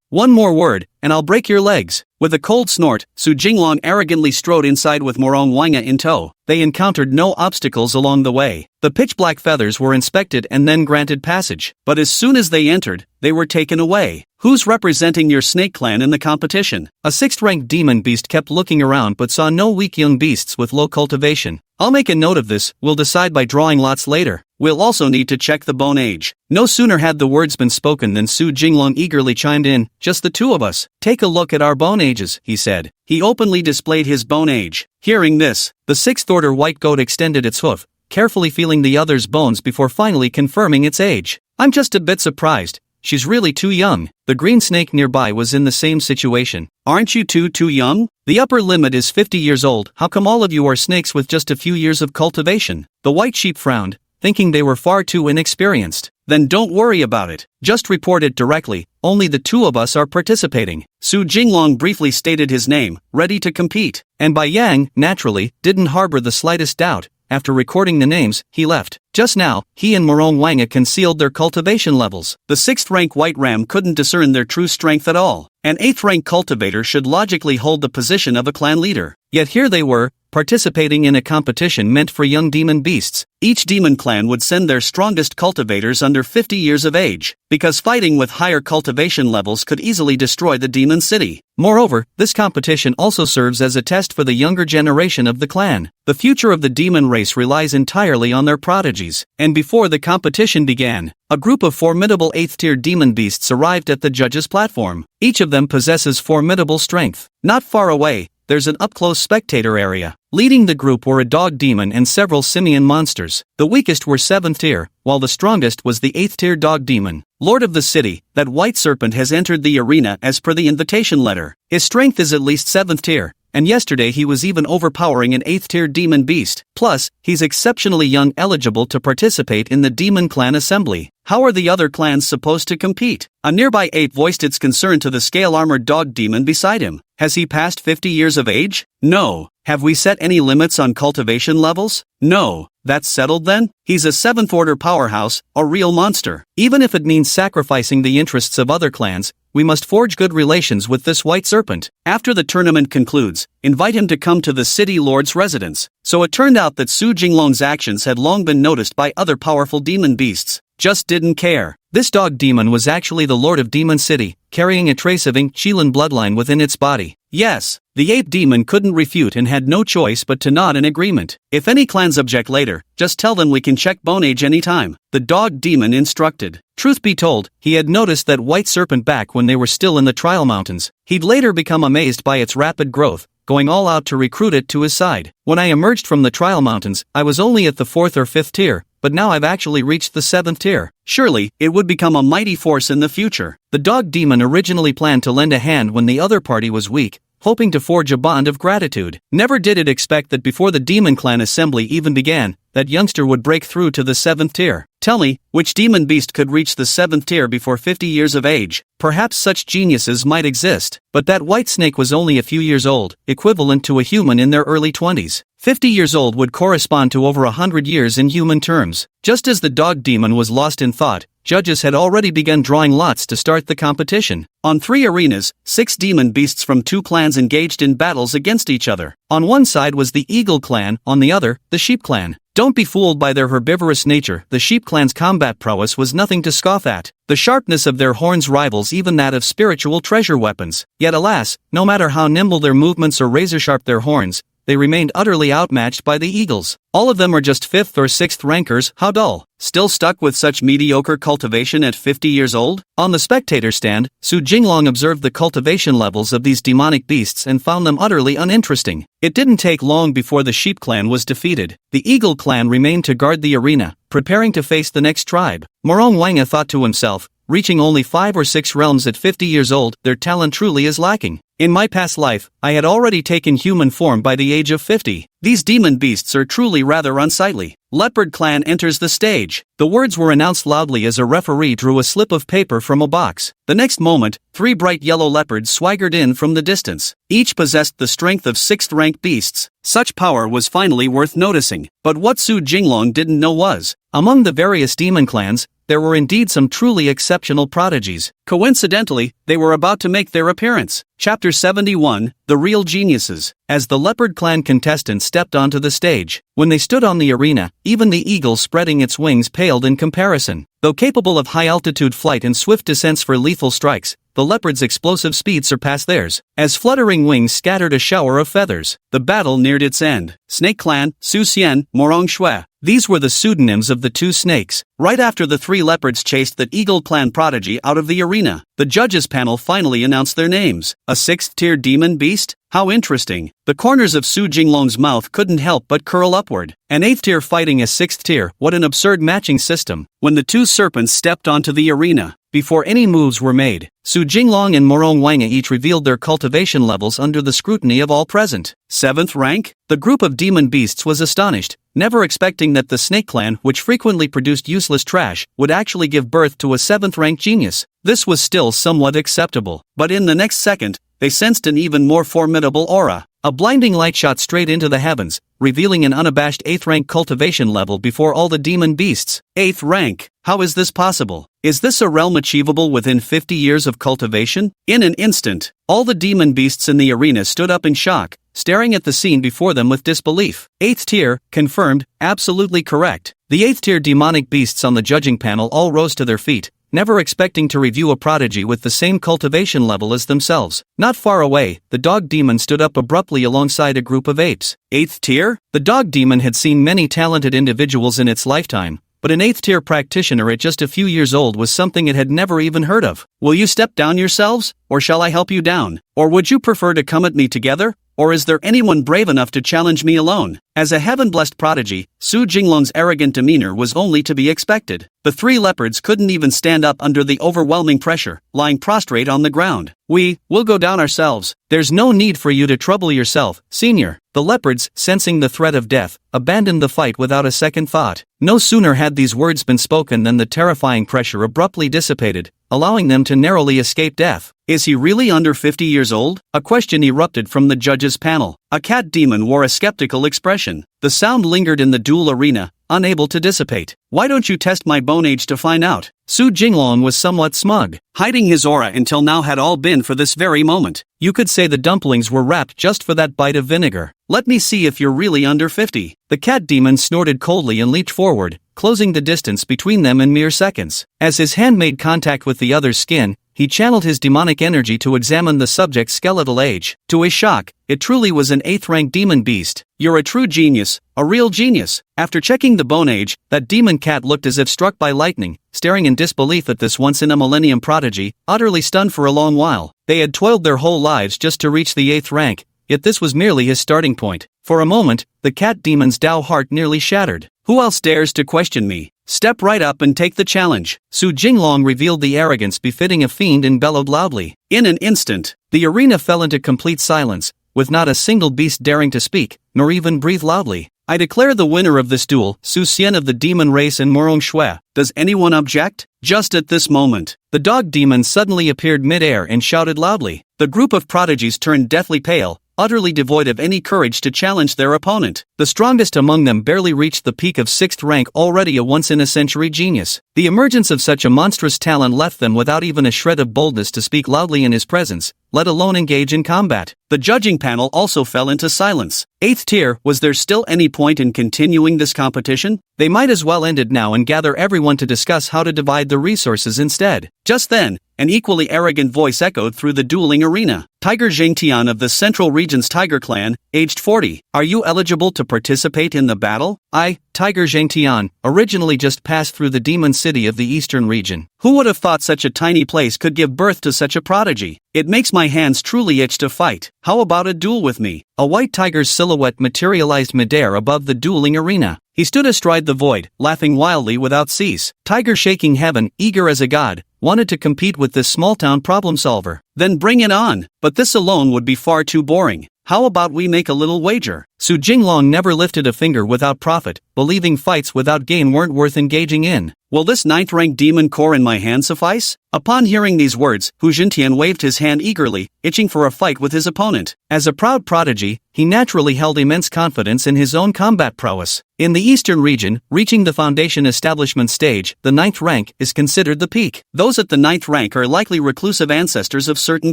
One more word, and I'll break your legs. With a cold snort, Su Jinglong arrogantly strode inside with Morong Wanga in tow. They encountered no obstacles along the way. The pitch-black feathers were inspected and then granted passage. But as soon as they entered, they were taken away. Who's representing your snake clan in the competition? A 6th-ranked demon beast kept looking around but saw no weak young beasts with low cultivation. I'll make a note of this, we'll decide by drawing lots later. We'll also need to check the bone age. No sooner had the words been spoken than Su Jinglong eagerly chimed in. Just the two of us. Take a look at our bone ages, he said. He openly displayed his bone age. Hearing this, the 6th-order white goat extended its hoof, carefully feeling the other's bones before finally confirming its age. I'm just a bit surprised. She's really too young. The green snake nearby was in the same situation. Aren't you too young? The upper limit is 50 years old. How come all of you are snakes with just a few years of cultivation? The white sheep frowned, thinking they were far too inexperienced. Then don't worry about it. Just report it directly. Only the two of us are participating. Su Jinglong briefly stated his name, ready to compete. And Bai Yang, naturally, didn't harbor the slightest doubt. After recording the names, he left. Just now, he and Morong Wanga concealed their cultivation levels. The 6th-rank white ram couldn't discern their true strength at all. An 8th-rank cultivator should logically hold the position of a clan leader. Yet here they were, participating in a competition meant for young demon beasts. Each demon clan would send their strongest cultivators under 50 years of age, because fighting with higher cultivation levels could easily destroy the demon city. Moreover, this competition also serves as a test for the younger generation of the clan. The future of the demon race relies entirely on their prodigies, and before the competition began, a group of formidable 8th-tier demon beasts arrived at the judges' platform. Each of them possesses formidable strength. Not far away, there's an up-close spectator area. Leading the group were a dog demon and several simian monsters. The weakest were 7th tier, while the strongest was the 8th tier dog demon. Lord of the city, that white serpent has entered the arena as per the invitation letter. His strength is at least 7th tier, and yesterday he was even overpowering an 8th tier demon beast. Plus, he's exceptionally young, eligible to participate in the demon clan assembly. How are the other clans supposed to compete? A nearby ape voiced its concern to the scale-armored dog demon beside him. Has he passed 50 years of age? No. Have we set any limits on cultivation levels? No. That's settled then? He's a 7th order powerhouse, a real monster. Even if it means sacrificing the interests of other clans, we must forge good relations with this white serpent. After the tournament concludes, invite him to come to the city lord's residence. So it turned out that Su Jinglong's actions had long been noticed by other powerful demon beasts. Just didn't care. This dog demon was actually the lord of Demon City, carrying a trace of Qilan bloodline within its body. Yes, the ape demon couldn't refute and had no choice but to nod in agreement. If any clans object later, just tell them we can check bone age anytime, the dog demon instructed. Truth be told, he had noticed that white serpent back when they were still in the Trial Mountains. He'd later become amazed by its rapid growth, going all out to recruit it to his side. When I emerged from the Trial Mountains, I was only at the 4th or 5th tier, but now I've actually reached the 7th tier. Surely, it would become a mighty force in the future. The dog demon originally planned to lend a hand when the other party was weak, hoping to forge a bond of gratitude. Never did it expect that before the demon clan assembly even began, that youngster would break through to the 7th tier. Tell me, which demon beast could reach the 7th tier before 50 years of age? Perhaps such geniuses might exist, but that white snake was only a few years old, equivalent to a human in their early 20s. 50 years old would correspond to over 100 years in human terms. Just as the dog demon was lost in thought, judges had already begun drawing lots to start the competition. On 3 arenas, 6 demon beasts from 2 clans engaged in battles against each other. On one side was the Eagle clan, on the other, the Sheep clan. Don't be fooled by their herbivorous nature. The Sheep clan's combat prowess was nothing to scoff at. The sharpness of their horns rivals even that of spiritual treasure weapons. Yet alas, no matter how nimble their movements or razor-sharp their horns, they remained utterly outmatched by the Eagles. All of them are just 5th or 6th rankers. How dull. Still stuck with such mediocre cultivation at 50 years old? On the spectator stand, Su Jinglong observed the cultivation levels of these demonic beasts and found them utterly uninteresting. It didn't take long before the Sheep clan was defeated. The Eagle clan remained to guard the arena, preparing to face the next tribe. Morong Wanga thought to himself, reaching only 5 or 6 realms at 50 years old, their talent truly is lacking. In my past life, I had already taken human form by the age of 50. These demon beasts are truly rather unsightly. Leopard clan enters the stage. The words were announced loudly as a referee drew a slip of paper from a box. The next moment, 3 bright yellow leopards swaggered in from the distance. Each possessed the strength of 6th-rank beasts. Such power was finally worth noticing. But what Su Jinglong didn't know was, among the various demon clans, there were indeed some truly exceptional prodigies. Coincidentally, they were about to make their appearance. Chapter 71, The Real Geniuses. As the Leopard Clan contestants stepped onto the stage, when they stood on the arena, even the eagle spreading its wings paled in comparison. Though capable of high-altitude flight and swift descents for lethal strikes, the leopard's explosive speed surpassed theirs. As fluttering wings scattered a shower of feathers, the battle neared its end. Snake Clan, Su Xian, Morong Shui. These were the pseudonyms of the 2 snakes. Right after the 3 leopards chased the Eagle Clan prodigy out of the arena, the judges panel finally announced their names. A 6th-tier demon beast? How interesting. The corners of Su Jinglong's mouth couldn't help but curl upward. An 8th tier fighting a 6th tier, what an absurd matching system. When the 2 serpents stepped onto the arena, before any moves were made, Su Jinglong and Morong Wanga each revealed their cultivation levels under the scrutiny of all present. 7th rank? The group of demon beasts was astonished, never expecting that the Snake Clan, which frequently produced useless trash, would actually give birth to a 7th-rank genius. This was still somewhat acceptable, but in the next second, they sensed an even more formidable aura. A blinding light shot straight into the heavens, revealing an unabashed 8th rank cultivation level before all the demon beasts. 8th rank. How is this possible? Is this a realm achievable within 50 years of cultivation? In an instant, all the demon beasts in the arena stood up in shock, staring at the scene before them with disbelief. 8th tier, confirmed, absolutely correct. The 8th tier demonic beasts on the judging panel all rose to their feet, never expecting to review a prodigy with the same cultivation level as themselves. Not far away, the dog demon stood up abruptly alongside a group of apes. 8th tier? The dog demon had seen many talented individuals in its lifetime, but an 8th tier practitioner at just a few years old was something it had never even heard of. Will you step down yourselves, or shall I help you down? Or would you prefer to come at me together? Or is there anyone brave enough to challenge me alone? As a heaven-blessed prodigy, Su Jinglong's arrogant demeanor was only to be expected. The 3 leopards couldn't even stand up under the overwhelming pressure, lying prostrate on the ground. We'll go down ourselves. There's no need for you to trouble yourself, senior. The leopards, sensing the threat of death, abandoned the fight without a second thought. No sooner had these words been spoken than the terrifying pressure abruptly dissipated, allowing them to narrowly escape death. Is he really under 50 years old? A question erupted from the judges' panel. A cat demon wore a skeptical expression. The sound lingered in the duel arena, unable to dissipate. Why don't you test my bone age to find out? Su Jinglong was somewhat smug. Hiding his aura until now had all been for this very moment. You could say the dumplings were wrapped just for that bite of vinegar. Let me see if you're really under 50. The cat demon snorted coldly and leaped forward, closing the distance between them in mere seconds. As his hand made contact with the other's skin, he channeled his demonic energy to examine the subject's skeletal age. To his shock, it truly was an 8th rank demon beast. You're a true genius, a real genius. After checking the bone age, that demon cat looked as if struck by lightning, staring in disbelief at this once-in-a-millennium prodigy, utterly stunned for a long while. They had toiled their whole lives just to reach the 8th rank, yet this was merely his starting point. For a moment, the cat demon's Tao heart nearly shattered. Who else dares to question me? Step right up and take the challenge. Su Jinglong revealed the arrogance befitting a fiend and bellowed loudly. In an instant, the arena fell into complete silence, with not a single beast daring to speak, nor even breathe loudly. I declare the winner of this duel, Su Xian of the demon race and Murong Shui. Does anyone object? Just at this moment, the dog demon suddenly appeared mid-air and shouted loudly. The group of prodigies turned deathly pale, utterly devoid of any courage to challenge their opponent. The strongest among them barely reached the peak of 6th rank, already a once-in-a-century genius. The emergence of such a monstrous talent left them without even a shred of boldness to speak loudly in his presence, let alone engage in combat. The judging panel also fell into silence. 8th tier, was there still any point in continuing this competition? They might as well end it now and gather everyone to discuss how to divide the resources instead. Just then, an equally arrogant voice echoed through the dueling arena. Tiger Zhengtian of the Central Region's Tiger Clan, aged 40. Are you eligible to participate in the battle? I, Tiger Zhengtian, originally just passed through the demon city of the Eastern region. Who would have thought such a tiny place could give birth to such a prodigy? It makes my hands truly itch to fight. How about a duel with me? A white tiger's silhouette materialized midair above the dueling arena. He stood astride the void, laughing wildly without cease. Tiger shaking heaven, eager as a god, wanted to compete with this small-town problem solver. Then bring it on, but this alone would be far too boring. How about we make a little wager? Su Jinglong never lifted a finger without profit, believing fights without gain weren't worth engaging in. Will this 9th rank demon core in my hand suffice? Upon hearing these words, Hu Jintian waved his hand eagerly, itching for a fight with his opponent. As a proud prodigy, he naturally held immense confidence in his own combat prowess. In the Eastern region, reaching the foundation establishment stage, the 9th rank is considered the peak. Those at the 9th rank are likely reclusive ancestors of certain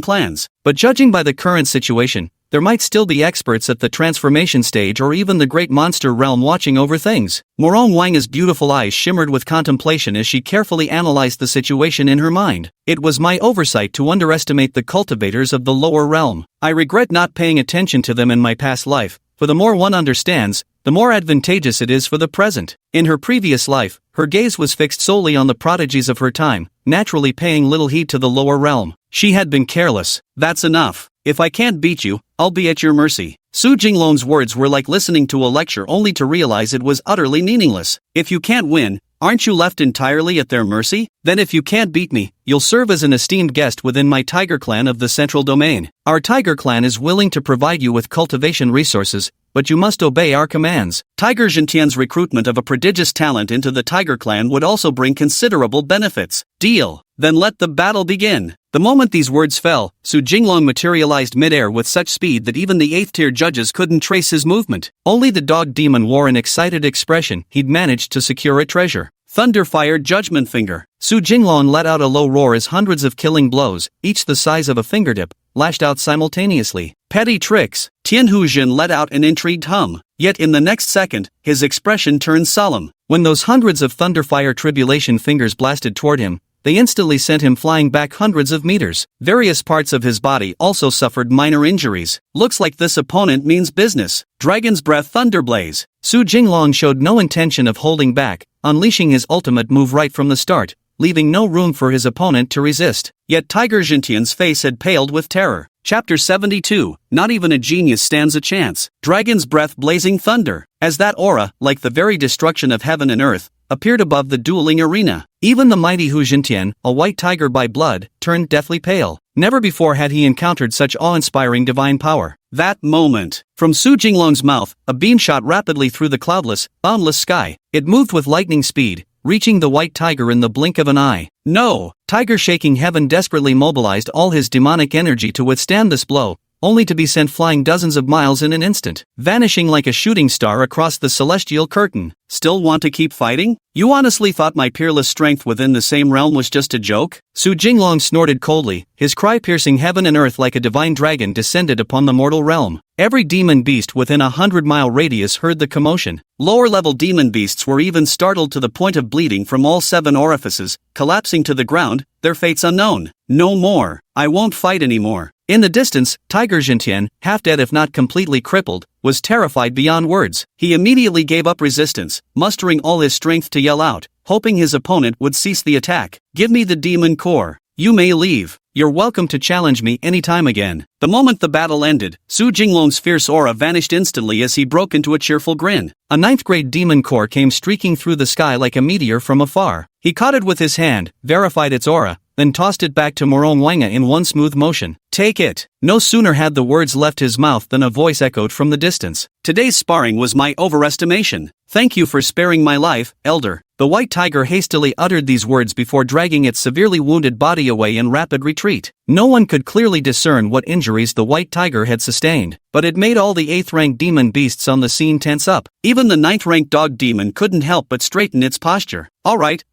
clans. But judging by the current situation, there might still be experts at the transformation stage or even the great monster realm watching over things. Morong Wanga's beautiful eyes shimmered with contemplation as she carefully analyzed the situation in her mind. It was my oversight to underestimate the cultivators of the lower realm. I regret not paying attention to them in my past life, for the more one understands, the more advantageous it is for the present. In her previous life, her gaze was fixed solely on the prodigies of her time, naturally paying little heed to the lower realm. She had been careless. That's enough. If I can't beat you, I'll be at your mercy. Su Jinglong's words were like listening to a lecture only to realize it was utterly meaningless. If you can't win, aren't you left entirely at their mercy? Then if you can't beat me, you'll serve as an esteemed guest within my tiger clan of the central domain. Our tiger clan is willing to provide you with cultivation resources, but you must obey our commands. Tiger Jintian's recruitment of a prodigious talent into the Tiger clan would also bring considerable benefits. Deal. Then let the battle begin. The moment these words fell, Su Jinglong materialized midair with such speed that even the 8th-tier judges couldn't trace his movement. Only the dog demon wore an excited expression. He'd managed to secure a treasure. Thunder-fired Judgment Finger. Su Jinglong let out a low roar as hundreds of killing blows, each the size of a fingertip, lashed out simultaneously. Petty tricks. Tian Hujin let out an intrigued hum. Yet in the next second, his expression turned solemn. When those hundreds of Thunderfire Tribulation fingers blasted toward him, they instantly sent him flying back hundreds of meters. Various parts of his body also suffered minor injuries. Looks like this opponent means business. Dragon's Breath Thunderblaze. Su Jinglong showed no intention of holding back, unleashing his ultimate move right from the start, leaving no room for his opponent to resist. Yet Tiger Jintian's face had paled with terror. Chapter 72. Not even a genius stands a chance. Dragon's Breath Blazing Thunder. As that aura, like the very destruction of heaven and earth, appeared above the dueling arena, even the mighty Hu Jintian, a white tiger by blood, turned deathly pale. Never before had he encountered such awe-inspiring divine power. That moment. From Su Jinglong's mouth, a beam shot rapidly through the cloudless, boundless sky. It moved with lightning speed, reaching the white tiger in the blink of an eye. No! Tiger shaking heaven desperately mobilized all his demonic energy to withstand this blow, only to be sent flying dozens of miles in an instant, vanishing like a shooting star across the celestial curtain. Still want to keep fighting? You honestly thought my peerless strength within the same realm was just a joke? Su Jinglong snorted coldly, his cry piercing heaven and earth like a divine dragon descended upon the mortal realm. Every demon beast within a 100-mile radius heard the commotion. Lower-level demon beasts were even startled to the point of bleeding from all 7 orifices, collapsing to the ground, their fates unknown. No more. I won't fight anymore. In the distance, Tiger Jintian, half dead if not completely crippled, was terrified beyond words. He immediately gave up resistance, mustering all his strength to yell out, hoping his opponent would cease the attack. Give me the demon core. You may leave. You're welcome to challenge me anytime again. The moment the battle ended, Su Jinglong's fierce aura vanished instantly as he broke into a cheerful grin. A 9th-grade demon core came streaking through the sky like a meteor from afar. He caught it with his hand, verified its aura, then tossed it back to Morong Wanga in one smooth motion. Take it. No sooner had the words left his mouth than a voice echoed from the distance. Today's sparring was my overestimation. Thank you for sparing my life, Elder. The white tiger hastily uttered these words before dragging its severely wounded body away in rapid retreat. No one could clearly discern what injuries the white tiger had sustained, but it made all the 8th-ranked demon beasts on the scene tense up. Even the 9th-ranked dog demon couldn't help but straighten its posture. Alright.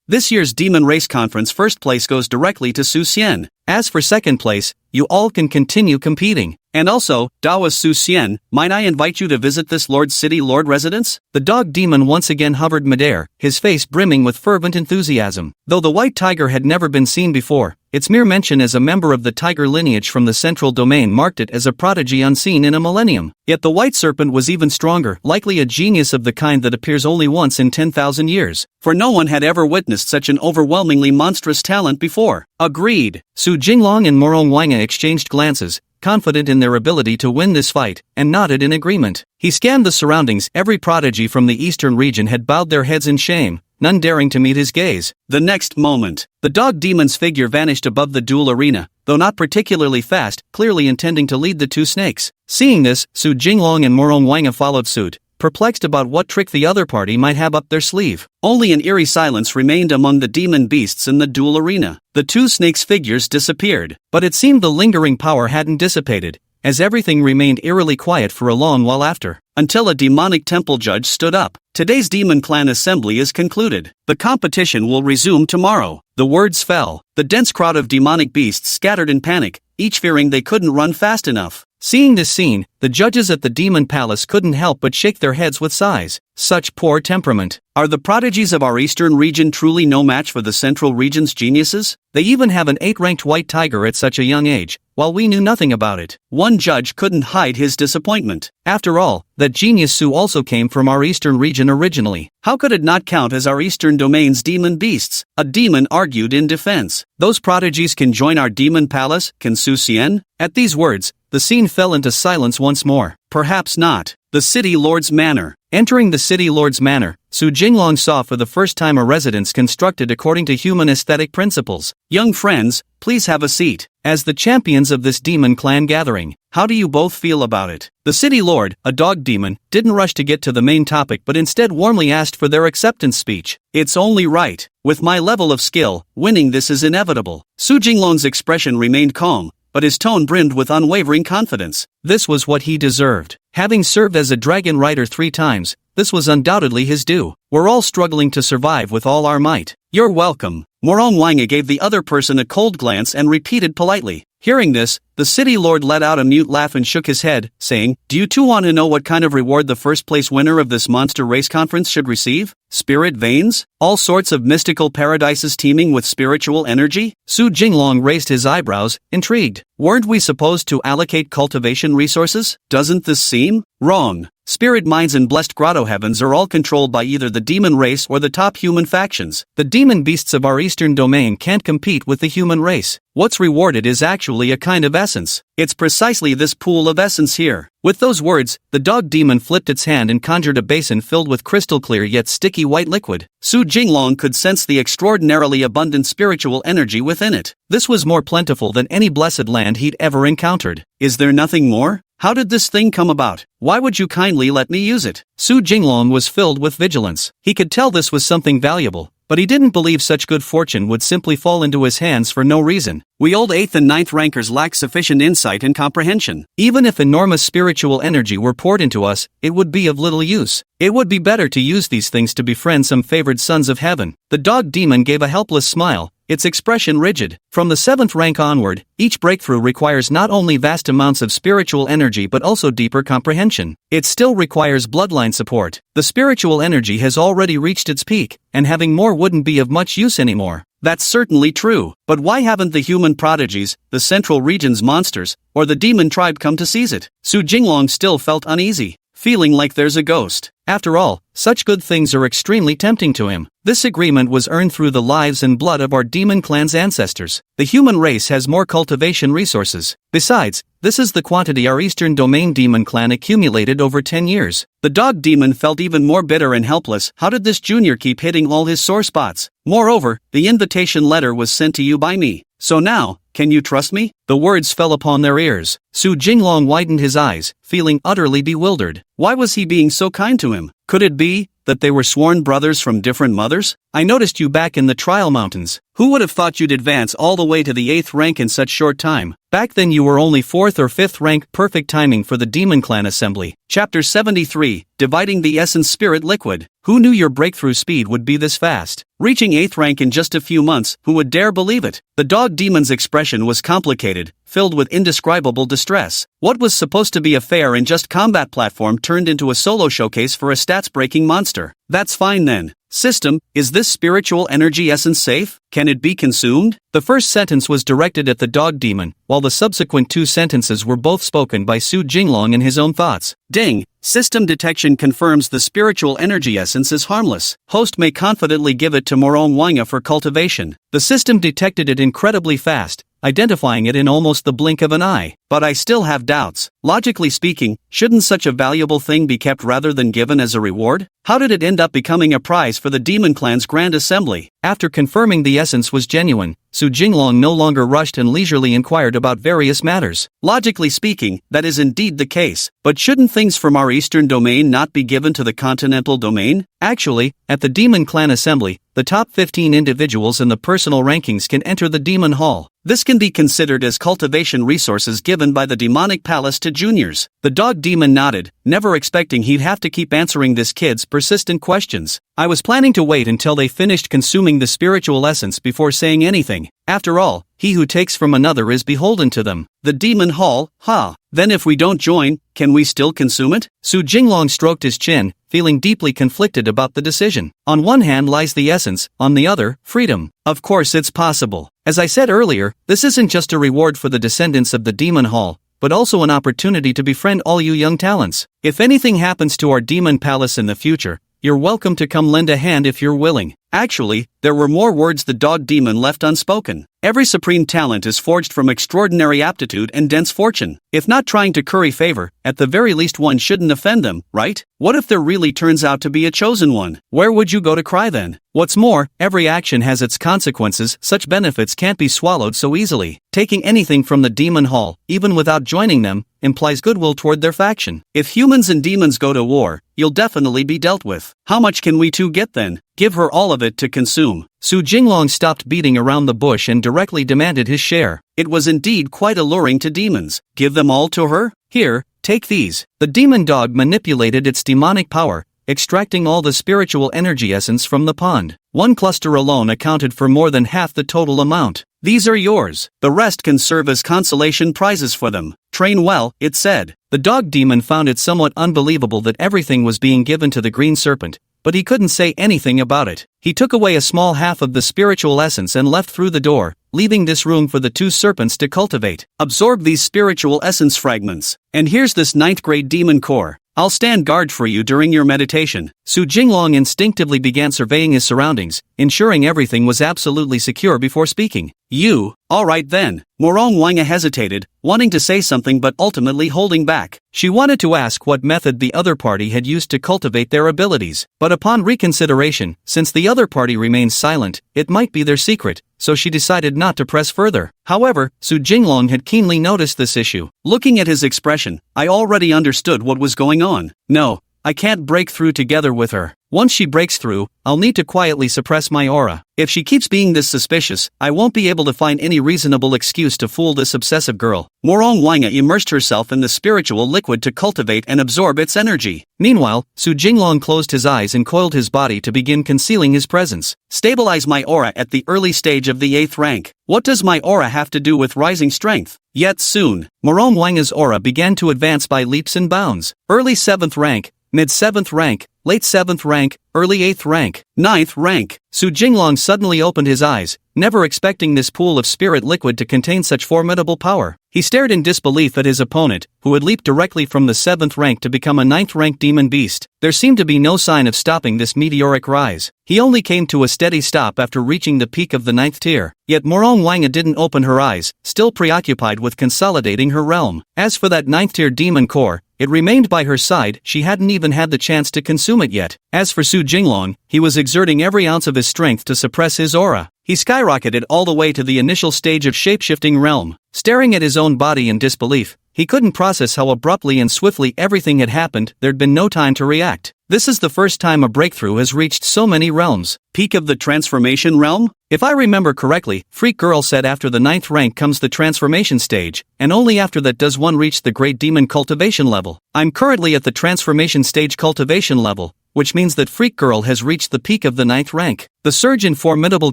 This year's Demon Race Conference first place goes directly to Su Xian. As for second place, you all can continue competing. And also, Dawa Su Xian, might I invite you to visit this Lord's City Lord residence? The dog demon once again hovered midair, his face brimming with fervent enthusiasm. Though the white tiger had never been seen before, its mere mention as a member of the tiger lineage from the central domain marked it as a prodigy unseen in a millennium. Yet the white serpent was even stronger, likely a genius of the kind that appears only once in 10,000 years. For no one had ever witnessed such an overwhelmingly monstrous talent before. Agreed. Su Jinglong and Morong Wanga exchanged glances, confident in their ability to win this fight, and nodded in agreement. He scanned the surroundings. Every prodigy from the eastern region had bowed their heads in shame, none daring to meet his gaze. The next moment, the dog demon's figure vanished above the duel arena, though not particularly fast, clearly intending to lead the 2 snakes. Seeing this, Su Jinglong and Morong Wanga followed suit, perplexed about what trick the other party might have up their sleeve. Only an eerie silence remained among the demon beasts in the duel arena. The 2 snakes' figures disappeared, but it seemed the lingering power hadn't dissipated, as everything remained eerily quiet for a long while after, until a demonic temple judge stood up. Today's Demon Clan assembly is concluded. The competition will resume tomorrow. The words fell. The dense crowd of demonic beasts scattered in panic, each fearing they couldn't run fast enough. Seeing this scene, the judges at the Demon Palace couldn't help but shake their heads with sighs. Such poor temperament. Are the prodigies of our eastern region truly no match for the central region's geniuses? They even have an 8th-ranked white tiger at such a young age, while we knew nothing about it. One judge couldn't hide his disappointment. After all, that genius Su also came from our eastern region originally. How could it not count as our eastern domain's demon beasts? A demon argued in defense. Those prodigies can join our Demon Palace, can Su Xian? At these words, the scene fell into silence once more. Perhaps not. The City Lord's Manor. Entering the City Lord's Manor, Su Jinglong saw for the first time a residence constructed according to human aesthetic principles. Young friends, please have a seat. as the champions of this demon clan gathering. How do you both feel about it? The city lord, a dog demon, didn't rush to get to the main topic but instead warmly asked for their acceptance speech. It's only right. With my level of skill, winning this is inevitable. Su Jinglong's expression remained calm, but his tone brimmed with unwavering confidence. This was what he deserved. Having served as a dragon rider 3 times, this was undoubtedly his due. We're all struggling to survive with all our might. You're welcome. Morong Wange gave the other person a cold glance and repeated politely. Hearing this, the city lord let out a mute laugh and shook his head, saying, "Do you two want to know what kind of reward the first-place winner of this monster race conference should receive? Spirit veins? All sorts of mystical paradises teeming with spiritual energy?" Su Jinglong raised his eyebrows, intrigued. Weren't we supposed to allocate cultivation resources? Doesn't this seem wrong? Spirit mines and blessed grotto heavens are all controlled by either the demon race or the top human factions. The demon beasts of our eastern domain can't compete with the human race. What's rewarded is actually a kind of essence. It's precisely this pool of essence here. With those words, the dog demon flipped its hand and conjured a basin filled with crystal clear yet sticky white liquid. Su Jinglong could sense the extraordinarily abundant spiritual energy within it. This was more plentiful than any blessed land he'd ever encountered. Is there nothing more? How did this thing come about? Why would you kindly let me use it? Su Jinglong was filled with vigilance. He could tell this was something valuable, but he didn't believe such good fortune would simply fall into his hands for no reason. We old 8th and 9th rankers lack sufficient insight and comprehension. Even if enormous spiritual energy were poured into us, it would be of little use. It would be better to use these things to befriend some favored sons of heaven. The dog demon gave a helpless smile, its expression rigid. From the 7th rank onward, each breakthrough requires not only vast amounts of spiritual energy but also deeper comprehension. It still requires bloodline support. The spiritual energy has already reached its peak, and having more wouldn't be of much use anymore. That's certainly true, but why haven't the human prodigies, the central region's monsters, or the demon tribe come to seize it? Su Jinglong still felt uneasy, feeling like there's a ghost. After all, such good things are extremely tempting to him. This agreement was earned through the lives and blood of our demon clan's ancestors. The human race has more cultivation resources. Besides, this is the quantity our eastern domain demon clan accumulated over 10 years. The dog demon felt even more bitter and helpless. How did this junior keep hitting all his sore spots? Moreover, the invitation letter was sent to you by me. So now, can you trust me? The words fell upon their ears. Su Jinglong widened his eyes, feeling utterly bewildered. Why was he being so kind to him? Could it be that they were sworn brothers from different mothers? I noticed you back in the Trial Mountains. Who would have thought you'd advance all the way to the 8th rank in such short time? Back then you were only 4th or 5th rank, perfect timing for the Demon Clan Assembly. Chapter 73, Dividing the Essence Spirit Liquid. Who knew your breakthrough speed would be this fast? Reaching 8th rank in just a few months, who would dare believe it? The dog demon's expression was complicated, filled with indescribable distress. What was supposed to be a fair and just combat platform turned into a solo showcase for a stats-breaking monster. That's fine then. System, is this spiritual energy essence safe? Can it be consumed? The first sentence was directed at the dog demon, while the subsequent 2 sentences were both spoken by Su Jinglong in his own thoughts. Ding! System detection confirms the spiritual energy essence is harmless. Host may confidently give it to Morong Wanga for cultivation. The system detected it incredibly fast, identifying it in almost the blink of an eye. But I still have doubts. Logically speaking, shouldn't such a valuable thing be kept rather than given as a reward? How did it end up becoming a prize for the Demon Clan's Grand Assembly? After confirming the essence was genuine, Su Jinglong no longer rushed and leisurely inquired about various matters. Logically speaking, that is indeed the case, but shouldn't things from our eastern domain not be given to the continental domain? Actually, at the Demon Clan Assembly, the top 15 individuals in the personal rankings can enter the Demon Hall. This can be considered as cultivation resources given by the demonic palace to juniors. The dog demon nodded, never expecting he'd have to keep answering this kid's persistent questions. I was planning to wait until they finished consuming the spiritual essence before saying anything. After all, he who takes from another is beholden to them. The Demon Hall, ha! Then if we don't join, can we still consume it? Su Jinglong stroked his chin, feeling deeply conflicted about the decision. On one hand lies the essence, on the other, freedom. Of course it's possible. As I said earlier, this isn't just a reward for the descendants of the Demon Hall, but also an opportunity to befriend all you young talents. If anything happens to our Demon Palace in the future, you're welcome to come lend a hand if you're willing. Actually, there were more words the dog demon left unspoken. Every supreme talent is forged from extraordinary aptitude and dense fortune. If not trying to curry favor, at the very least one shouldn't offend them, right? What if there really turns out to be a chosen one? Where would you go to cry then? What's more, every action has its consequences. Such benefits can't be swallowed so easily. Taking anything from the demon hall, even without joining them, implies goodwill toward their faction. If humans and demons go to war, you'll definitely be dealt with. How much can we two get then? Give her all of it to consume. Su Jinglong stopped beating around the bush and directly demanded his share. It was indeed quite alluring to demons. Give them all to her? Here, take these. The demon dog manipulated its demonic power, extracting all the spiritual energy essence from the pond. One cluster alone accounted for more than half the total amount. These are yours. The rest can serve as consolation prizes for them. Train well, it said. The dog demon found it somewhat unbelievable that everything was being given to the green serpent, but he couldn't say anything about it. He took away a small half of the spiritual essence and left through the door, leaving this room for the two serpents to cultivate. Absorb these spiritual essence fragments. And here's this 9th grade demon core. I'll stand guard for you during your meditation. Su Jinglong instinctively began surveying his surroundings, ensuring everything was absolutely secure before speaking. You, alright then. Morong Wanga hesitated, wanting to say something but ultimately holding back. She wanted to ask what method the other party had used to cultivate their abilities, but upon reconsideration, since the other party remained silent, it might be their secret, so she decided not to press further. However, Su Jinglong had keenly noticed this issue. Looking at his expression, I already understood what was going on. No, I can't break through together with her. Once she breaks through, I'll need to quietly suppress my aura. If she keeps being this suspicious, I won't be able to find any reasonable excuse to fool this obsessive girl. Morong Wanga immersed herself in the spiritual liquid to cultivate and absorb its energy. Meanwhile, Su Jinglong closed his eyes and coiled his body to begin concealing his presence. Stabilize my aura at the early stage of the 8th rank. What does my aura have to do with rising strength? Yet soon, Morong Wanga's aura began to advance by leaps and bounds. Early 7th rank, mid 7th rank, late 7th rank, early 8th rank, 9th rank. Su Jinglong suddenly opened his eyes, never expecting this pool of spirit liquid to contain such formidable power. He stared in disbelief at his opponent, who had leaped directly from the 7th rank to become a 9th rank demon beast. There seemed to be no sign of stopping this meteoric rise. He only came to a steady stop after reaching the peak of the 9th tier. Yet Morong Wanga didn't open her eyes, still preoccupied with consolidating her realm. As for that 9th tier demon core, it remained by her side. She hadn't even had the chance to consume it yet. As for Su Jinglong, he was exerting every ounce of his strength to suppress his aura. He skyrocketed all the way to the initial stage of shapeshifting realm. Staring at his own body in disbelief, he couldn't process how abruptly and swiftly everything had happened. There'd been no time to react. This is the first time a breakthrough has reached so many realms. Peak of the transformation realm? If I remember correctly, Freak Girl said after the 9th rank comes the transformation stage, and only after that does one reach the great demon cultivation level. I'm currently at the transformation stage cultivation level, which means that Freak Girl has reached the peak of the 9th rank. The surge in formidable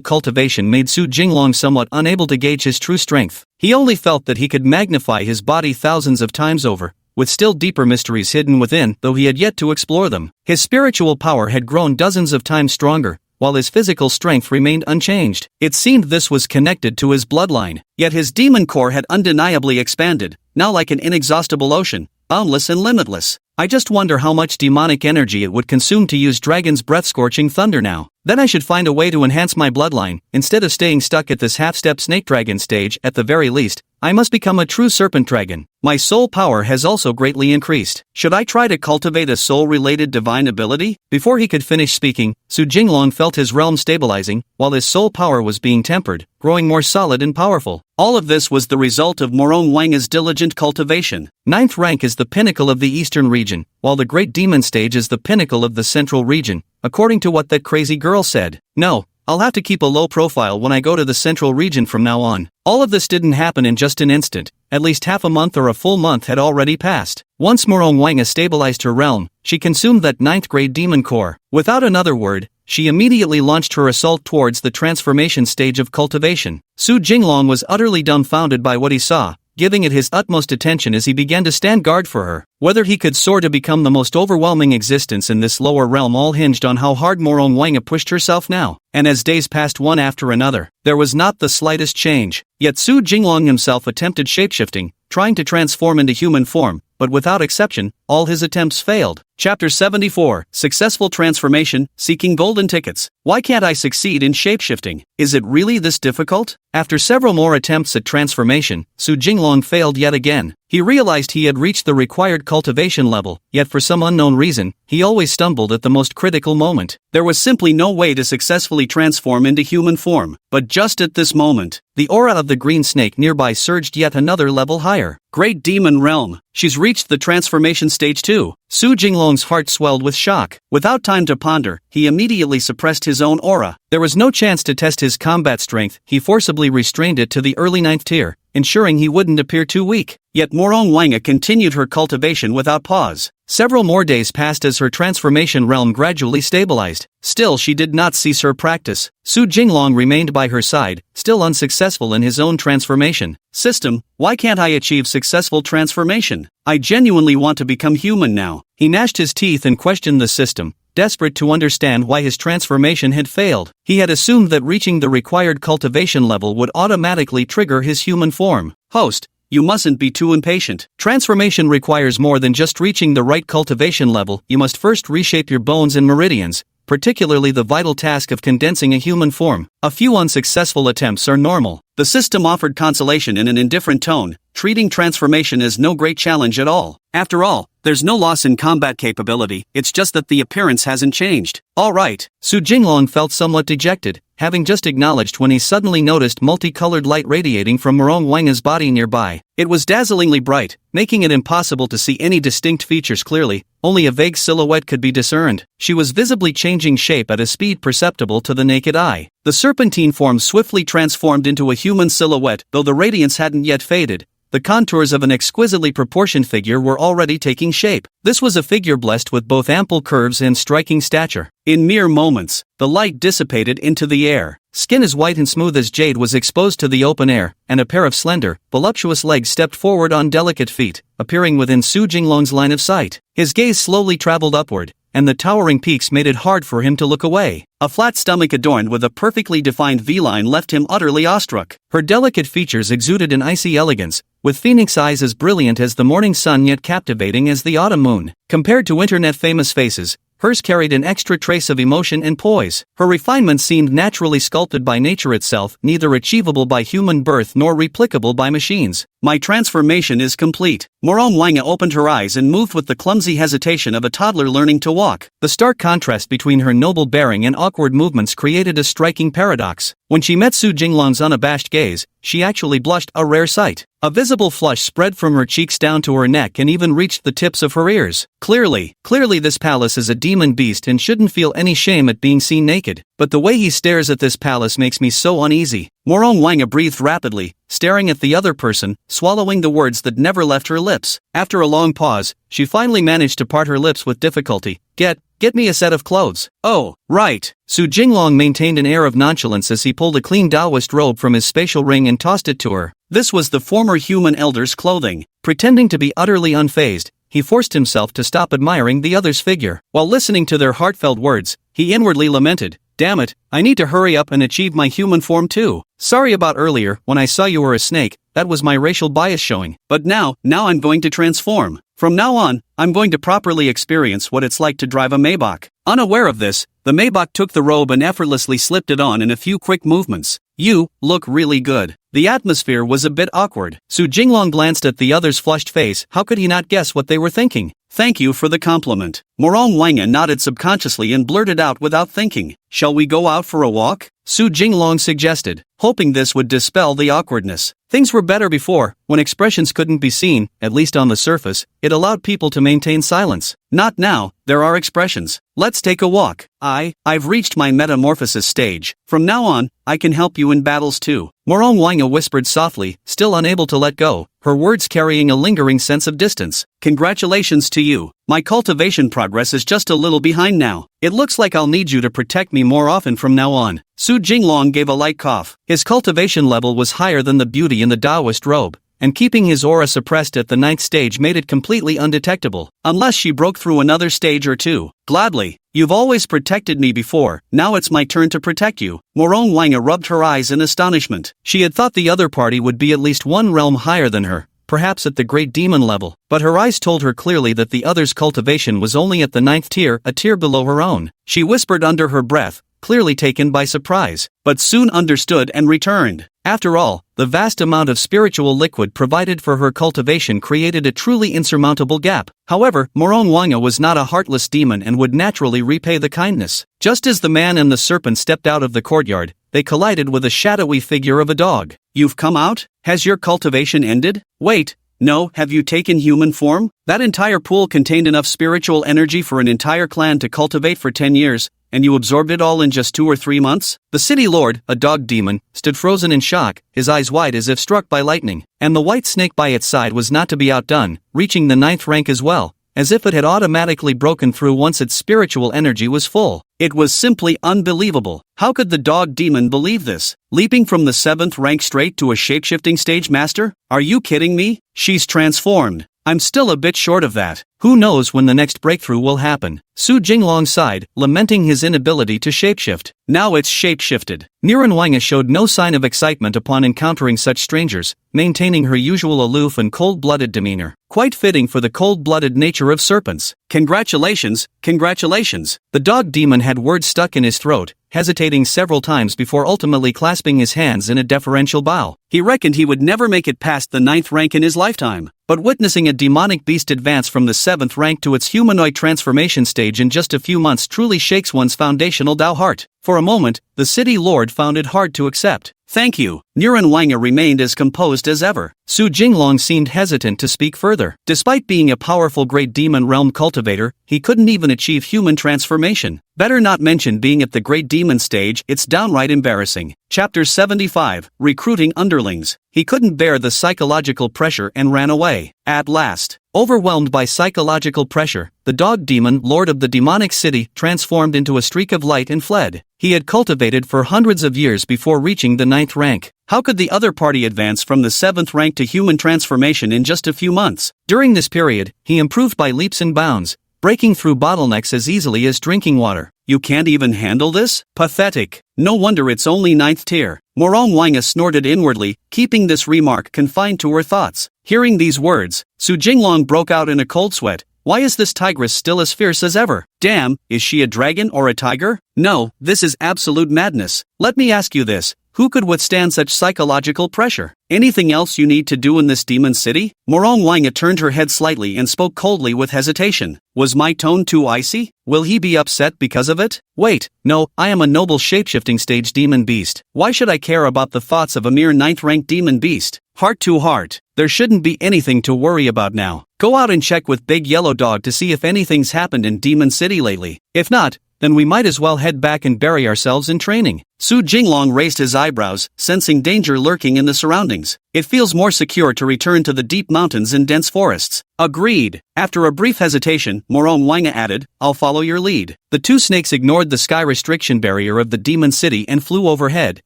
cultivation made Su Jinglong somewhat unable to gauge his true strength. He only felt that he could magnify his body thousands of times over, with still deeper mysteries hidden within, though he had yet to explore them. His spiritual power had grown dozens of times stronger, while his physical strength remained unchanged. It seemed this was connected to his bloodline. Yet his demon core had undeniably expanded, now like an inexhaustible ocean, boundless and limitless. I just wonder how much demonic energy it would consume to use Dragon's breath-scorching thunder now. Then I should find a way to enhance my bloodline. Instead of staying stuck at this half-step snake dragon stage, at the very least, I must become a true serpent dragon. My soul power has also greatly increased. Should I try to cultivate a soul-related divine ability? Before he could finish speaking, Su Jinglong felt his realm stabilizing, while his soul power was being tempered, growing more solid and powerful. All of this was the result of Morong Wanga's diligent cultivation. 9th rank is the pinnacle of the eastern region, while the great demon stage is the pinnacle of the central region, according to what that crazy girl said. No, I'll have to keep a low profile when I go to the central region from now on. All of this didn't happen in just an instant. At least half a month or a full month had already passed. Once Morong Wanga stabilized her realm, she consumed that 9th grade demon core. Without another word, she immediately launched her assault towards the transformation stage of cultivation. Su Jinglong was utterly dumbfounded by what he saw, giving it his utmost attention as he began to stand guard for her. Whether he could soar to become the most overwhelming existence in this lower realm all hinged on how hard Morong Wanga pushed herself now. And as days passed one after another, there was not the slightest change. Yet Su Jinglong himself attempted shapeshifting, trying to transform into human form, but without exception, all his attempts failed. Chapter 74, Successful Transformation, Seeking Golden Tickets. Why can't I succeed in shapeshifting? Is it really this difficult? After several more attempts at transformation, Su Jinglong failed yet again. He realized he had reached the required cultivation level, yet for some unknown reason, he always stumbled at the most critical moment. There was simply no way to successfully transform into human form. But just at this moment, the aura of the green snake nearby surged yet another level higher. Great Demon Realm. She's reached the transformation stage too. Su Jinglong's heart swelled with shock. Without time to ponder, he immediately suppressed his own aura. There was no chance to test his combat strength. He forcibly restrained it to the early 9th tier, ensuring he wouldn't appear too weak. Yet Morong Wanga continued her cultivation without pause. Several more days passed as her transformation realm gradually stabilized. Still, she did not cease her practice. Su Jinglong remained by her side, still unsuccessful in his own transformation. System, why can't I achieve successful transformation? I genuinely want to become human now. He gnashed his teeth and questioned the system, desperate to understand why his transformation had failed. He had assumed that reaching the required cultivation level would automatically trigger his human form. Host, you mustn't be too impatient. Transformation requires more than just reaching the right cultivation level. You must first reshape your bones and meridians, particularly the vital task of condensing a human form. A few unsuccessful attempts are normal. The system offered consolation in an indifferent tone, treating transformation as no great challenge at all. After all, there's no loss in combat capability, it's just that the appearance hasn't changed. Alright. Su Jinglong felt somewhat dejected, having just acknowledged when he suddenly noticed multicolored light radiating from Morong Wanga's body nearby. It was dazzlingly bright, making it impossible to see any distinct features clearly. Only a vague silhouette could be discerned. She was visibly changing shape at a speed perceptible to the naked eye. The serpentine form swiftly transformed into a human silhouette, though the radiance hadn't yet faded. The contours of an exquisitely proportioned figure were already taking shape. This was a figure blessed with both ample curves and striking stature. In mere moments, the light dissipated into the air. Skin as white and smooth as jade was exposed to the open air, and a pair of slender, voluptuous legs stepped forward on delicate feet, appearing within Su Jinglong's line of sight. His gaze slowly traveled upward, and the towering peaks made it hard for him to look away. A flat stomach adorned with a perfectly defined V-line left him utterly awestruck. Her delicate features exuded an icy elegance, with phoenix eyes as brilliant as the morning sun yet captivating as the autumn moon. Compared to internet-famous faces, hers carried an extra trace of emotion and poise. Her refinement seemed naturally sculpted by nature itself, neither achievable by human birth nor replicable by machines. My transformation is complete. Morong Wanga opened her eyes and moved with the clumsy hesitation of a toddler learning to walk. The stark contrast between her noble bearing and awkward movements created a striking paradox. When she met Su Jinglong's unabashed gaze, she actually blushed, a rare sight. A visible flush spread from her cheeks down to her neck and even reached the tips of her ears. Clearly this palace is a demon beast and shouldn't feel any shame at being seen naked. But the way he stares at this palace makes me so uneasy. Morong Wanga breathed rapidly, staring at the other person, swallowing the words that never left her lips. After a long pause, she finally managed to part her lips with difficulty. Get me a set of clothes. Oh, right. Su Jinglong maintained an air of nonchalance as he pulled a clean Taoist robe from his spatial ring and tossed it to her. This was the former human elder's clothing. Pretending to be utterly unfazed, he forced himself to stop admiring the other's figure. While listening to their heartfelt words, he inwardly lamented, "Damn it, I need to hurry up and achieve my human form too. Sorry about earlier, when I saw you were a snake, that was my racial bias showing. But now I'm going to transform. From now on, I'm going to properly experience what it's like to drive a Maybach." Unaware of this, the Maybach took the robe and effortlessly slipped it on in a few quick movements. "You look really good." The atmosphere was a bit awkward. Su Jinglong glanced at the other's flushed face. How could he not guess what they were thinking? "Thank you for the compliment." Morong Wanga nodded subconsciously and blurted out without thinking, "Shall we go out for a walk?" Su Jinglong suggested, hoping this would dispel the awkwardness. Things were better before, when expressions couldn't be seen, at least on the surface. It allowed people to maintain silence. Not now, there are expressions. Let's take a walk. I've reached my metamorphosis stage. From now on, I can help you in battles too. Morong Wanga whispered softly, still unable to let go, her words carrying a lingering sense of distance. "Congratulations to you. My cultivation progress is just a little behind now. It looks like I'll need you to protect me more often from now on." Su Jinglong gave a light cough. His cultivation level was higher than the beauty in the Taoist robe, and keeping his aura suppressed at the 9th stage made it completely undetectable, unless she broke through another stage or two. "Gladly. You've always protected me before, now it's my turn to protect you." Morong Wanga rubbed her eyes in astonishment. She had thought the other party would be at least one realm higher than her, perhaps at the great demon level, but her eyes told her clearly that the other's cultivation was only at the 9th tier, a tier below her own. She whispered under her breath, clearly taken by surprise, but soon understood and returned. After all, the vast amount of spiritual liquid provided for her cultivation created a truly insurmountable gap. However, Morong Wanga was not a heartless demon and would naturally repay the kindness. Just as the man and the serpent stepped out of the courtyard, they collided with a shadowy figure of a dog. "You've come out? Has your cultivation ended? Wait. No, have you taken human form? That entire pool contained enough spiritual energy for an entire clan to cultivate for 10 years, and you absorbed it all in just 2 or 3 months?" The city lord, a dog demon, stood frozen in shock, his eyes wide as if struck by lightning, and the white snake by its side was not to be outdone, reaching the 9th rank as well, as if it had automatically broken through once its spiritual energy was full. It was simply unbelievable. How could the dog demon believe this? Leaping from the 7th rank straight to a shapeshifting stage master? Are you kidding me? She's transformed. I'm still a bit short of that. Who knows when the next breakthrough will happen? Su Jinglong sighed, lamenting his inability to shapeshift. Now it's shapeshifted. Niran Wanga showed no sign of excitement upon encountering such strangers, maintaining her usual aloof and cold-blooded demeanor. Quite fitting for the cold-blooded nature of serpents. Congratulations, congratulations. The dog demon had words stuck in his throat, hesitating several times before ultimately clasping his hands in a deferential bow. He reckoned he would never make it past the 9th rank in his lifetime, but witnessing a demonic beast advance from the 7th rank to its humanoid transformation stage in just a few months truly shakes one's foundational Dao heart. For a moment, the city lord found it hard to accept. "Thank you." Niran Wanga remained as composed as ever. Su Jinglong seemed hesitant to speak further. Despite being a powerful great demon realm cultivator, he couldn't even achieve human transformation. Better not mention being at the great demon stage, it's downright embarrassing. Chapter 75, Recruiting Underlings. He couldn't bear the psychological pressure and ran away. At last, overwhelmed by psychological pressure, the dog demon, lord of the demonic city, transformed into a streak of light and fled. He had cultivated for hundreds of years before reaching the 9th rank. How could the other party advance from the 7th rank to human transformation in just a few months? During this period, he improved by leaps and bounds, breaking through bottlenecks as easily as drinking water. "You can't even handle this? Pathetic. No wonder it's only 9th tier." Morong Wanga snorted inwardly, keeping this remark confined to her thoughts. Hearing these words, Su Jinglong broke out in a cold sweat. Why is this tigress still as fierce as ever? Damn, is she a dragon or a tiger? No, this is absolute madness. Let me ask you this. Who could withstand such psychological pressure? Anything else you need to do in this demon city? Morong Wanga turned her head slightly and spoke coldly with hesitation. Was my tone too icy? Will he be upset because of it? Wait, no, I am a noble shapeshifting stage demon beast. Why should I care about the thoughts of a mere 9th rank demon beast? Heart to heart, there shouldn't be anything to worry about now. Go out and check with Big Yellow Dog to see if anything's happened in Demon City lately. If not, then we might as well head back and bury ourselves in training. Su Jinglong raised his eyebrows, sensing danger lurking in the surroundings. It feels more secure to return to the deep mountains and dense forests. Agreed. After a brief hesitation, Morong Wanga added, I'll follow your lead. The two snakes ignored the sky restriction barrier of the demon city and flew overhead,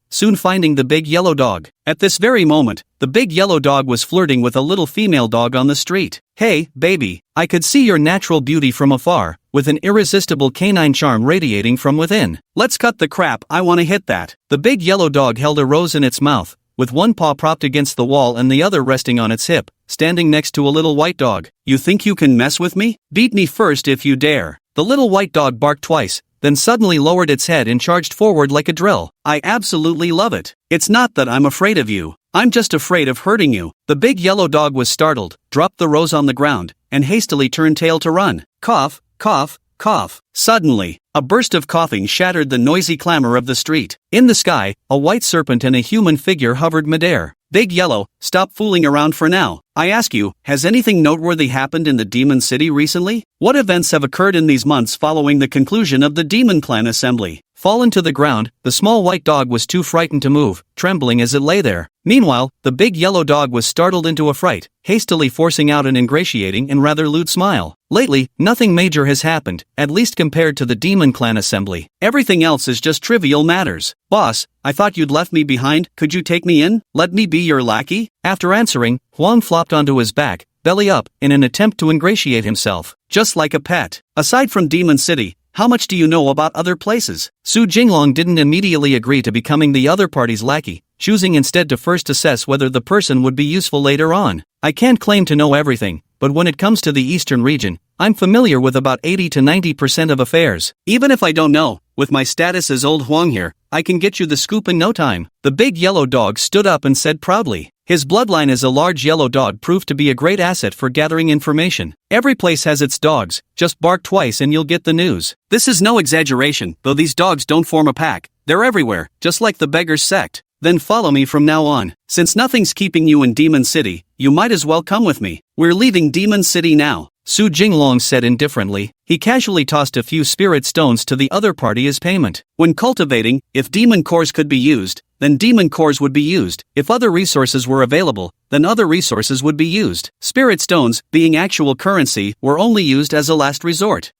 soon finding the big yellow dog. At this very moment, the big yellow dog was flirting with a little female dog on the street. Hey, baby, I could see your natural beauty from afar, with an irresistible canine charm radiating from within. Let's cut the crap, I want to hit that. The big yellow dog held a rose in its mouth, with one paw propped against the wall and the other resting on its hip, standing next to a little white dog. You think you can mess with me? Beat me first if you dare. The little white dog barked twice, then suddenly lowered its head and charged forward like a drill. I absolutely love it. It's not that I'm afraid of you. I'm just afraid of hurting you. The big yellow dog was startled, dropped the rose on the ground, and hastily turned tail to run. Cough, cough, cough. Suddenly, a burst of coughing shattered the noisy clamor of the street. In the sky, a white serpent and a human figure hovered midair. Big Yellow, stop fooling around for now. I ask you, has anything noteworthy happened in the Demon City recently? What events have occurred in these months following the conclusion of the Demon Clan Assembly? Fallen to the ground, the small white dog was too frightened to move, trembling as it lay there. Meanwhile, the big yellow dog was startled into a fright, hastily forcing out an ingratiating and rather lewd smile. Lately, nothing major has happened, at least compared to the Demon Clan Assembly. Everything else is just trivial matters. Boss, I thought you'd left me behind, could you take me in? Let me be your lackey? After answering, Huang flopped onto his back, belly up, in an attempt to ingratiate himself. Just like a pet. Aside from Demon City, how much do you know about other places? Su Jinglong didn't immediately agree to becoming the other party's lackey. choosing instead to first assess whether the person would be useful later on. I can't claim to know everything, but when it comes to the eastern region, I'm familiar with about 80 to 90% of affairs. Even if I don't know, with my status as Old Huang here, I can get you the scoop in no time. The big yellow dog stood up and said proudly. His bloodline as a large yellow dog proved to be a great asset for gathering information. Every place has its dogs, just bark twice and you'll get the news. This is no exaggeration, though these dogs don't form a pack. They're everywhere, just like the beggar's sect. Then follow me from now on. Since nothing's keeping you in Demon City, you might as well come with me. We're leaving Demon City now, Su Jinglong said indifferently. He casually tossed a few spirit stones to the other party as payment. When cultivating, if demon cores could be used, then demon cores would be used. If other resources were available, then other resources would be used. Spirit stones, being actual currency, were only used as a last resort.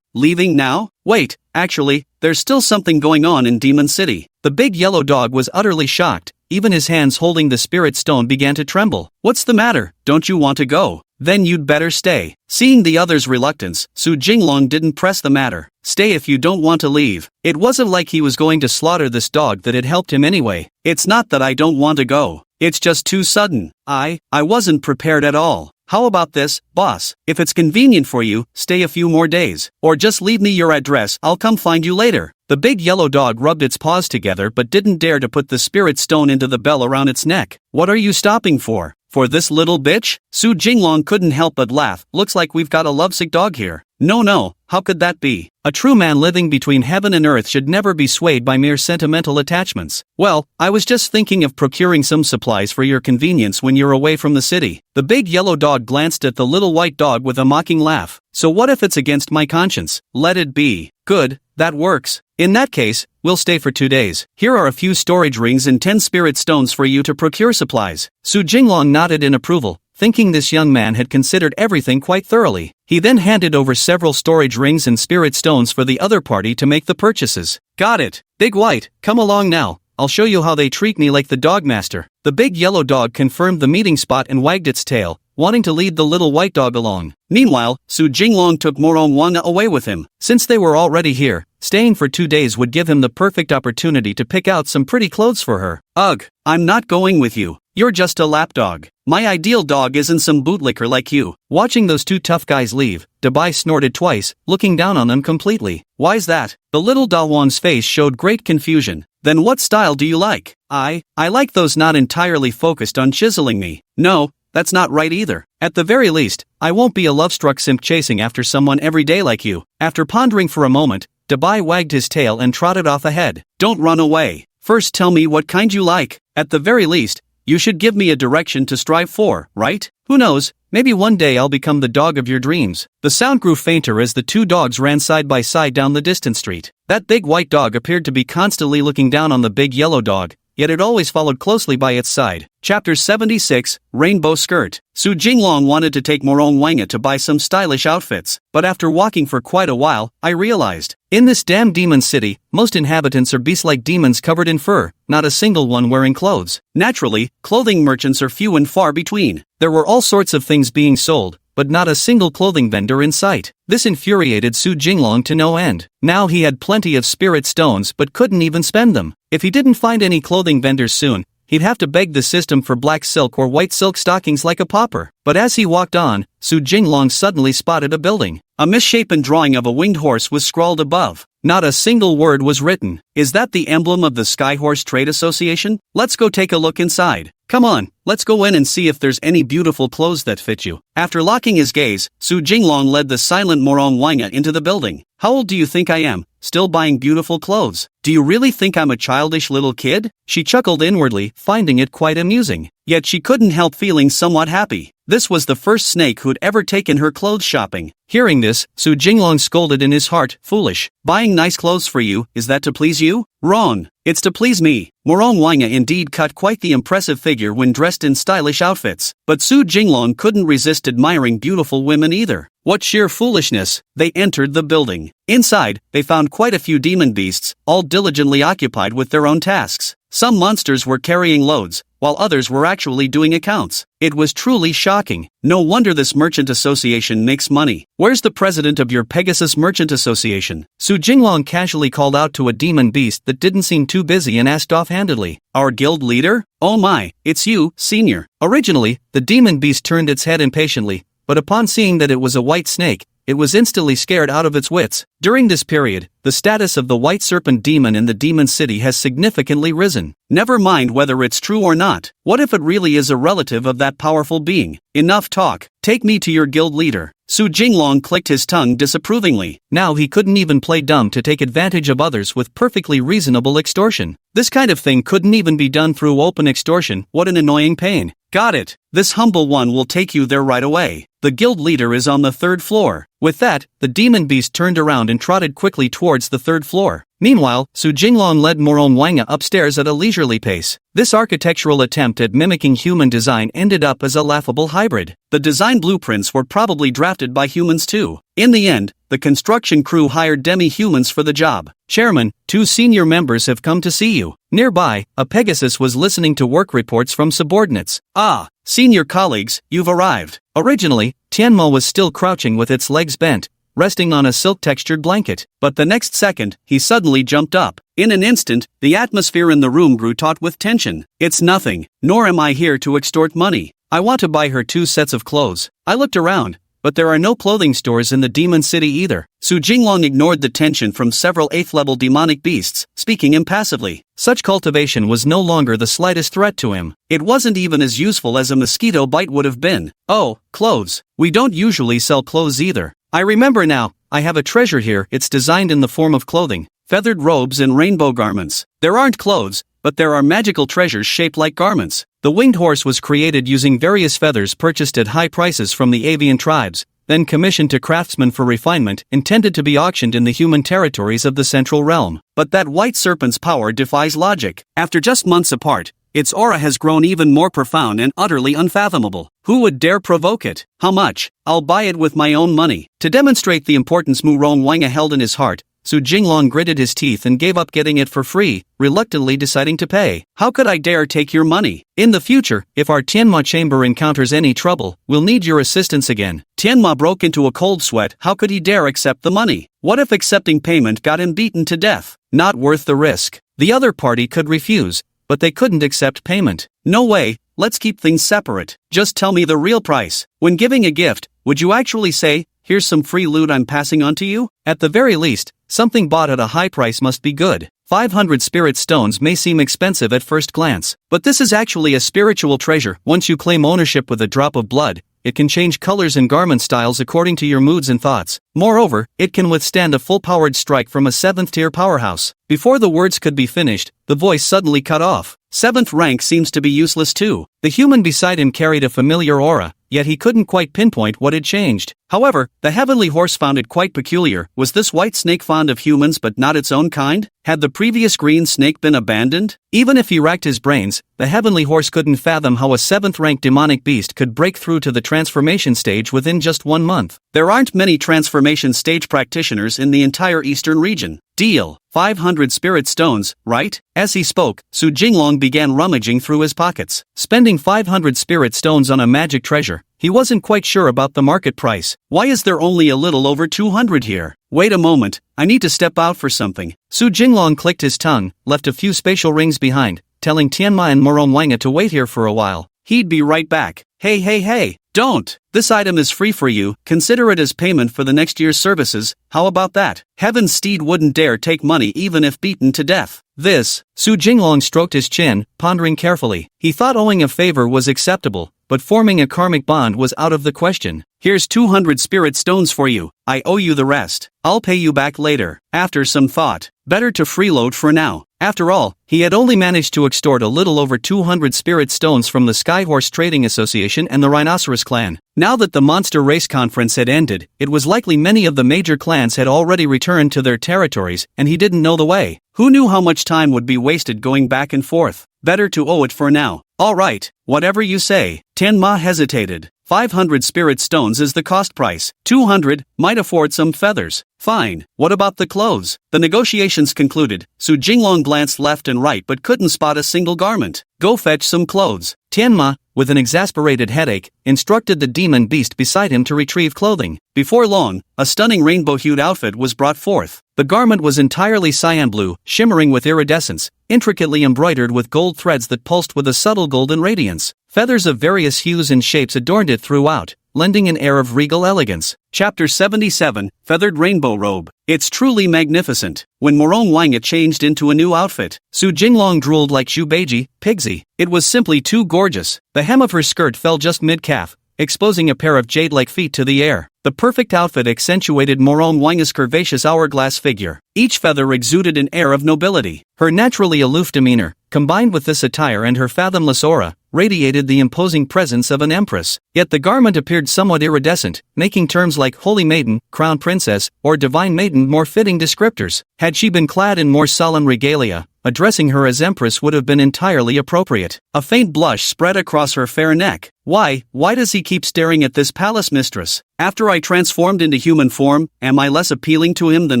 Leaving now? Wait, actually, there's still something going on in Demon City. The big yellow dog was utterly shocked. Even his hands holding the spirit stone began to tremble. What's the matter? Don't you want to go? Then you'd better stay. Seeing the other's reluctance, Su Jinglong didn't press the matter. Stay if you don't want to leave. It wasn't like he was going to slaughter this dog that had helped him anyway. It's not that I don't want to go. It's just too sudden. I wasn't prepared at all. How about this, boss? If it's convenient for you, stay a few more days. Or just leave me your address, I'll come find you later. The big yellow dog rubbed its paws together but didn't dare to put the spirit stone into the bell around its neck. What are you stopping for? For this little bitch? Su Jinglong couldn't help but laugh. Looks like we've got a lovesick dog here. No, how could that be? A true man living between heaven and earth should never be swayed by mere sentimental attachments. Well, I was just thinking of procuring some supplies for your convenience when you're away from the city. The big yellow dog glanced at the little white dog with a mocking laugh. So what if it's against my conscience? Let it be. Good, that works. In that case, we'll stay for 2 days. Here are a few storage rings and 10 spirit stones for you to procure supplies. Su Jinglong nodded in approval, thinking this young man had considered everything quite thoroughly. He then handed over several storage rings and spirit stones for the other party to make the purchases. Got it. Big White, come along now. I'll show you how they treat me like the dog master. The big yellow dog confirmed the meeting spot and wagged its tail, wanting to lead the little white dog along. Meanwhile, Su Jinglong took Morong Wanga away with him. Since they were already here, staying for 2 days would give him the perfect opportunity to pick out some pretty clothes for her. Ugh, I'm not going with you. You're just a lapdog. My ideal dog isn't some bootlicker like you. Watching those two tough guys leave, Dabai snorted twice, looking down on them completely. Why's that? The little Dawan's face showed great confusion. Then what style do you like? I like those not entirely focused on chiseling me. No, that's not right either. At the very least, I won't be a love-struck simp chasing after someone every day like you. After pondering for a moment, Dabai wagged his tail and trotted off ahead. Don't run away. First tell me what kind you like. At the very least, you should give me a direction to strive for, right? Who knows, maybe one day I'll become the dog of your dreams. The sound grew fainter as the two dogs ran side by side down the distant street. That big white dog appeared to be constantly looking down on the big yellow dog, yet it always followed closely by its side. Chapter 76, Rainbow Skirt. Su Jinglong wanted to take Morong Wanga to buy some stylish outfits, but after walking for quite a while, I realized, in this damn demon city, most inhabitants are beast-like demons covered in fur, not a single one wearing clothes. Naturally, clothing merchants are few and far between. There were all sorts of things being sold, but not a single clothing vendor in sight. This infuriated Su Jinglong to no end. Now he had plenty of spirit stones but couldn't even spend them. If he didn't find any clothing vendors soon, he'd have to beg the system for black silk or white silk stockings like a pauper. But as he walked on, Su Jinglong suddenly spotted a building. A misshapen drawing of a winged horse was scrawled above. Not a single word was written. Is that the emblem of the Skyhorse Trade Association? Let's go take a look inside. Come on, let's go in and see if there's any beautiful clothes that fit you. After locking his gaze, Su Jinglong led the silent Morong Wanga into the building. How old do you think I am? Still buying beautiful clothes? Do you really think I'm a childish little kid? She chuckled inwardly, finding it quite amusing. Yet she couldn't help feeling somewhat happy. This was the first snake who'd ever taken her clothes shopping. Hearing this, Su Jinglong scolded in his heart, foolish. Buying nice clothes for you, is that to please you? Wrong. It's to please me. Morong Wanga indeed cut quite the impressive figure when dressed in stylish outfits. But Su Jinglong couldn't resist admiring beautiful women either. What sheer foolishness! They entered the building. Inside, they found quite a few demon beasts, all diligently occupied with their own tasks. Some monsters were carrying loads, while others were actually doing accounts. It was truly shocking. No wonder this merchant association makes money. Where's the president of your Pegasus Merchant Association? Su Jinglong casually called out to a demon beast that didn't seem too busy and asked offhandedly. Our guild leader? Oh my, it's you, senior. Originally, the demon beast turned its head impatiently, but upon seeing that it was a white snake, it was instantly scared out of its wits. During this period, the status of the white serpent demon in the demon city has significantly risen. Never mind whether it's true or not. What if it really is a relative of that powerful being? Enough talk. Take me to your guild leader. Su Jinglong clicked his tongue disapprovingly. Now he couldn't even play dumb to take advantage of others with perfectly reasonable extortion. This kind of thing couldn't even be done through open extortion. What an annoying pain. Got it. This humble one will take you there right away. The guild leader is on the 3rd floor. With that, the demon beast turned around and trotted quickly towards the 3rd floor. Meanwhile, Su Jinglong led Morong Wanga upstairs at a leisurely pace. This architectural attempt at mimicking human design ended up as a laughable hybrid. The design blueprints were probably drafted by humans too. In the end, the construction crew hired demi-humans for the job. Chairman, 2 senior members have come to see you. Nearby, a Pegasus was listening to work reports from subordinates. Ah, senior colleagues, you've arrived. Originally, Tianma was still crouching with its legs bent, resting on a silk-textured blanket, but the next second, he suddenly jumped up. In an instant, the atmosphere in the room grew taut with tension. It's nothing, nor am I here to extort money. I want to buy her 2 sets of clothes. I looked around, but there are no clothing stores in the demon city either. Su Jinglong ignored the tension from several 8th-level demonic beasts, speaking impassively. Such cultivation was no longer the slightest threat to him. It wasn't even as useful as a mosquito bite would have been. Oh, clothes. We don't usually sell clothes either. I remember now, I have a treasure here. It's designed in the form of clothing, feathered robes and rainbow garments. There aren't clothes, but there are magical treasures shaped like garments. The winged horse was created using various feathers purchased at high prices from the avian tribes, then commissioned to craftsmen for refinement, intended to be auctioned in the human territories of the Central Realm. But that white serpent's power defies logic. After just months apart, its aura has grown even more profound and utterly unfathomable. Who would dare provoke it? How much? I'll buy it with my own money. To demonstrate the importance Murong Wanga held in his heart, Su Jinglong gritted his teeth and gave up getting it for free, reluctantly deciding to pay. How could I dare take your money? In the future, if our Tianma chamber encounters any trouble, we'll need your assistance again. Tianma broke into a cold sweat. How could he dare accept the money? What if accepting payment got him beaten to death? Not worth the risk. The other party could refuse, but they couldn't accept payment. No way, let's keep things separate. Just tell me the real price. When giving a gift, would you actually say, here's some free loot I'm passing on to you? At the very least, something bought at a high price must be good. 500 spirit stones may seem expensive at first glance, but this is actually a spiritual treasure. Once you claim ownership with a drop of blood, it can change colors and garment styles according to your moods and thoughts. Moreover, it can withstand a full-powered strike from a 7th-tier powerhouse. Before the words could be finished, the voice suddenly cut off. 7th rank seems to be useless too. The human beside him carried a familiar aura, yet he couldn't quite pinpoint what had changed. However, the heavenly horse found it quite peculiar. Was this white snake fond of humans but not its own kind? Had the previous green snake been abandoned? Even if he racked his brains, the heavenly horse couldn't fathom how a 7th-rank demonic beast could break through to the transformation stage within just 1 month. There aren't many transformation stage practitioners in the entire eastern region. Deal. 500 spirit stones, right? As he spoke, Su Jinglong began rummaging through his pockets. Spending 500 spirit stones on a magic treasure, he wasn't quite sure about the market price. Why is there only a little over 200 here? Wait a moment, I need to step out for something. Su Jinglong clicked his tongue, left a few spatial rings behind, telling Tianma and Morong Wanga to wait here for a while. He'd be right back. Hey, don't! This item is free for you, consider it as payment for the next year's services. How about that? Heaven's steed wouldn't dare take money even if beaten to death. Su Jinglong stroked his chin, pondering carefully. He thought owing a favor was acceptable, but forming a karmic bond was out of the question. Here's 200 spirit stones for you. I owe you the rest. I'll pay you back later. After some thought, better to freeload for now. After all, he had only managed to extort a little over 200 spirit stones from the Skyhorse Trading Association and the Rhinoceros clan. Now that the Monster Race Conference had ended, it was likely many of the major clans had already returned to their territories, and he didn't know the way. Who knew how much time would be wasted going back and forth? Better to owe it for now. All right, whatever you say. Tianma hesitated. 500 spirit stones is the cost price. 200 might afford some feathers. Fine, what about the clothes? The negotiations concluded, Su Jinglong glanced left and right but couldn't spot a single garment. Go fetch some clothes. Tianma, with an exasperated headache, instructed the demon beast beside him to retrieve clothing. Before long, a stunning rainbow-hued outfit was brought forth. The garment was entirely cyan blue, shimmering with iridescence, intricately embroidered with gold threads that pulsed with a subtle golden radiance. Feathers of various hues and shapes adorned it throughout, lending an air of regal elegance. Chapter 77, Feathered Rainbow Robe. It's truly magnificent. When Morong Wanga changed into a new outfit, Su Jinglong drooled like Shubeiji, Pigsy. It was simply too gorgeous. The hem of her skirt fell just mid-calf, exposing a pair of jade-like feet to the air. The perfect outfit accentuated Morong Wanga's curvaceous hourglass figure. Each feather exuded an air of nobility. Her naturally aloof demeanor, combined with this attire and her fathomless aura, radiated the imposing presence of an empress. Yet the garment appeared somewhat iridescent, making terms like Holy Maiden, Crown Princess, or Divine Maiden more fitting descriptors. Had she been clad in more solemn regalia, addressing her as Empress would have been entirely appropriate. A faint blush spread across her fair neck. Why does he keep staring at this palace mistress? After I transformed into human form, am I less appealing to him than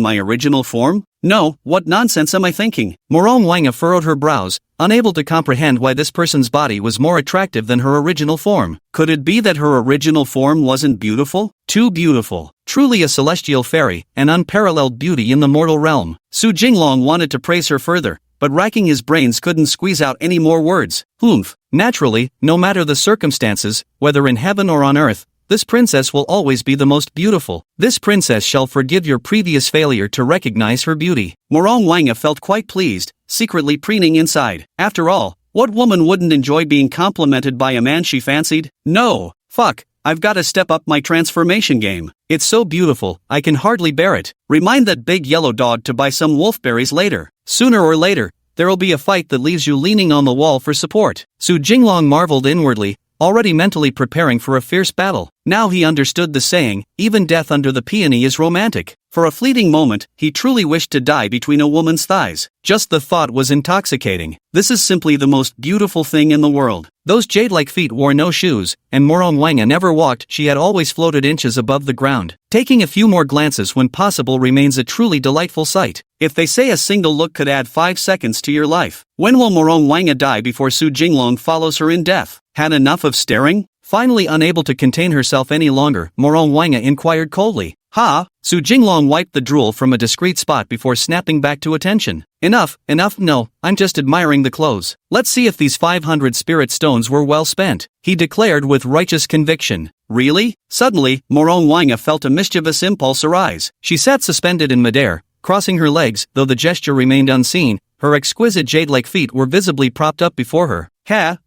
my original form? No, what nonsense am I thinking? Morong Wanga furrowed her brows, unable to comprehend why this person's body was more attractive than her original form. Could it be that her original form wasn't beautiful? Too beautiful. Truly a celestial fairy, an unparalleled beauty in the mortal realm. Su Jinglong wanted to praise her further, but racking his brains couldn't squeeze out any more words. Naturally, no matter the circumstances, whether in heaven or on earth, this princess will always be the most beautiful. This princess shall forgive your previous failure to recognize her beauty. Morong Wanga felt quite pleased, secretly preening inside. After all, what woman wouldn't enjoy being complimented by a man she fancied? No, I've gotta step up my transformation game. It's so beautiful, I can hardly bear it. Remind that big yellow dog to buy some wolfberries later. Sooner or later, there'll be a fight that leaves you leaning on the wall for support. Su Jinglong marveled inwardly, already mentally preparing for a fierce battle. Now he understood the saying, even death under the peony is romantic. For a fleeting moment, he truly wished to die between a woman's thighs. Just the thought was intoxicating. This is simply the most beautiful thing in the world. Those jade-like feet wore no shoes, and Morong Wanga never walked, she had always floated inches above the ground. Taking a few more glances when possible remains a truly delightful sight. If they say a single look could add 5 seconds to your life, when will Morong Wanga die before Su Jinglong follows her in death? Had enough of staring? Finally unable to contain herself any longer, Morong Wanga inquired coldly. Su Jinglong wiped the drool from a discreet spot before snapping back to attention. Enough, no, I'm just admiring the clothes. Let's see if these 500 spirit stones were well spent, he declared with righteous conviction. Really? Suddenly, Morong Wanga felt a mischievous impulse arise. She sat suspended in midair, crossing her legs, though the gesture remained unseen. Her exquisite jade-like feet were visibly propped up before her.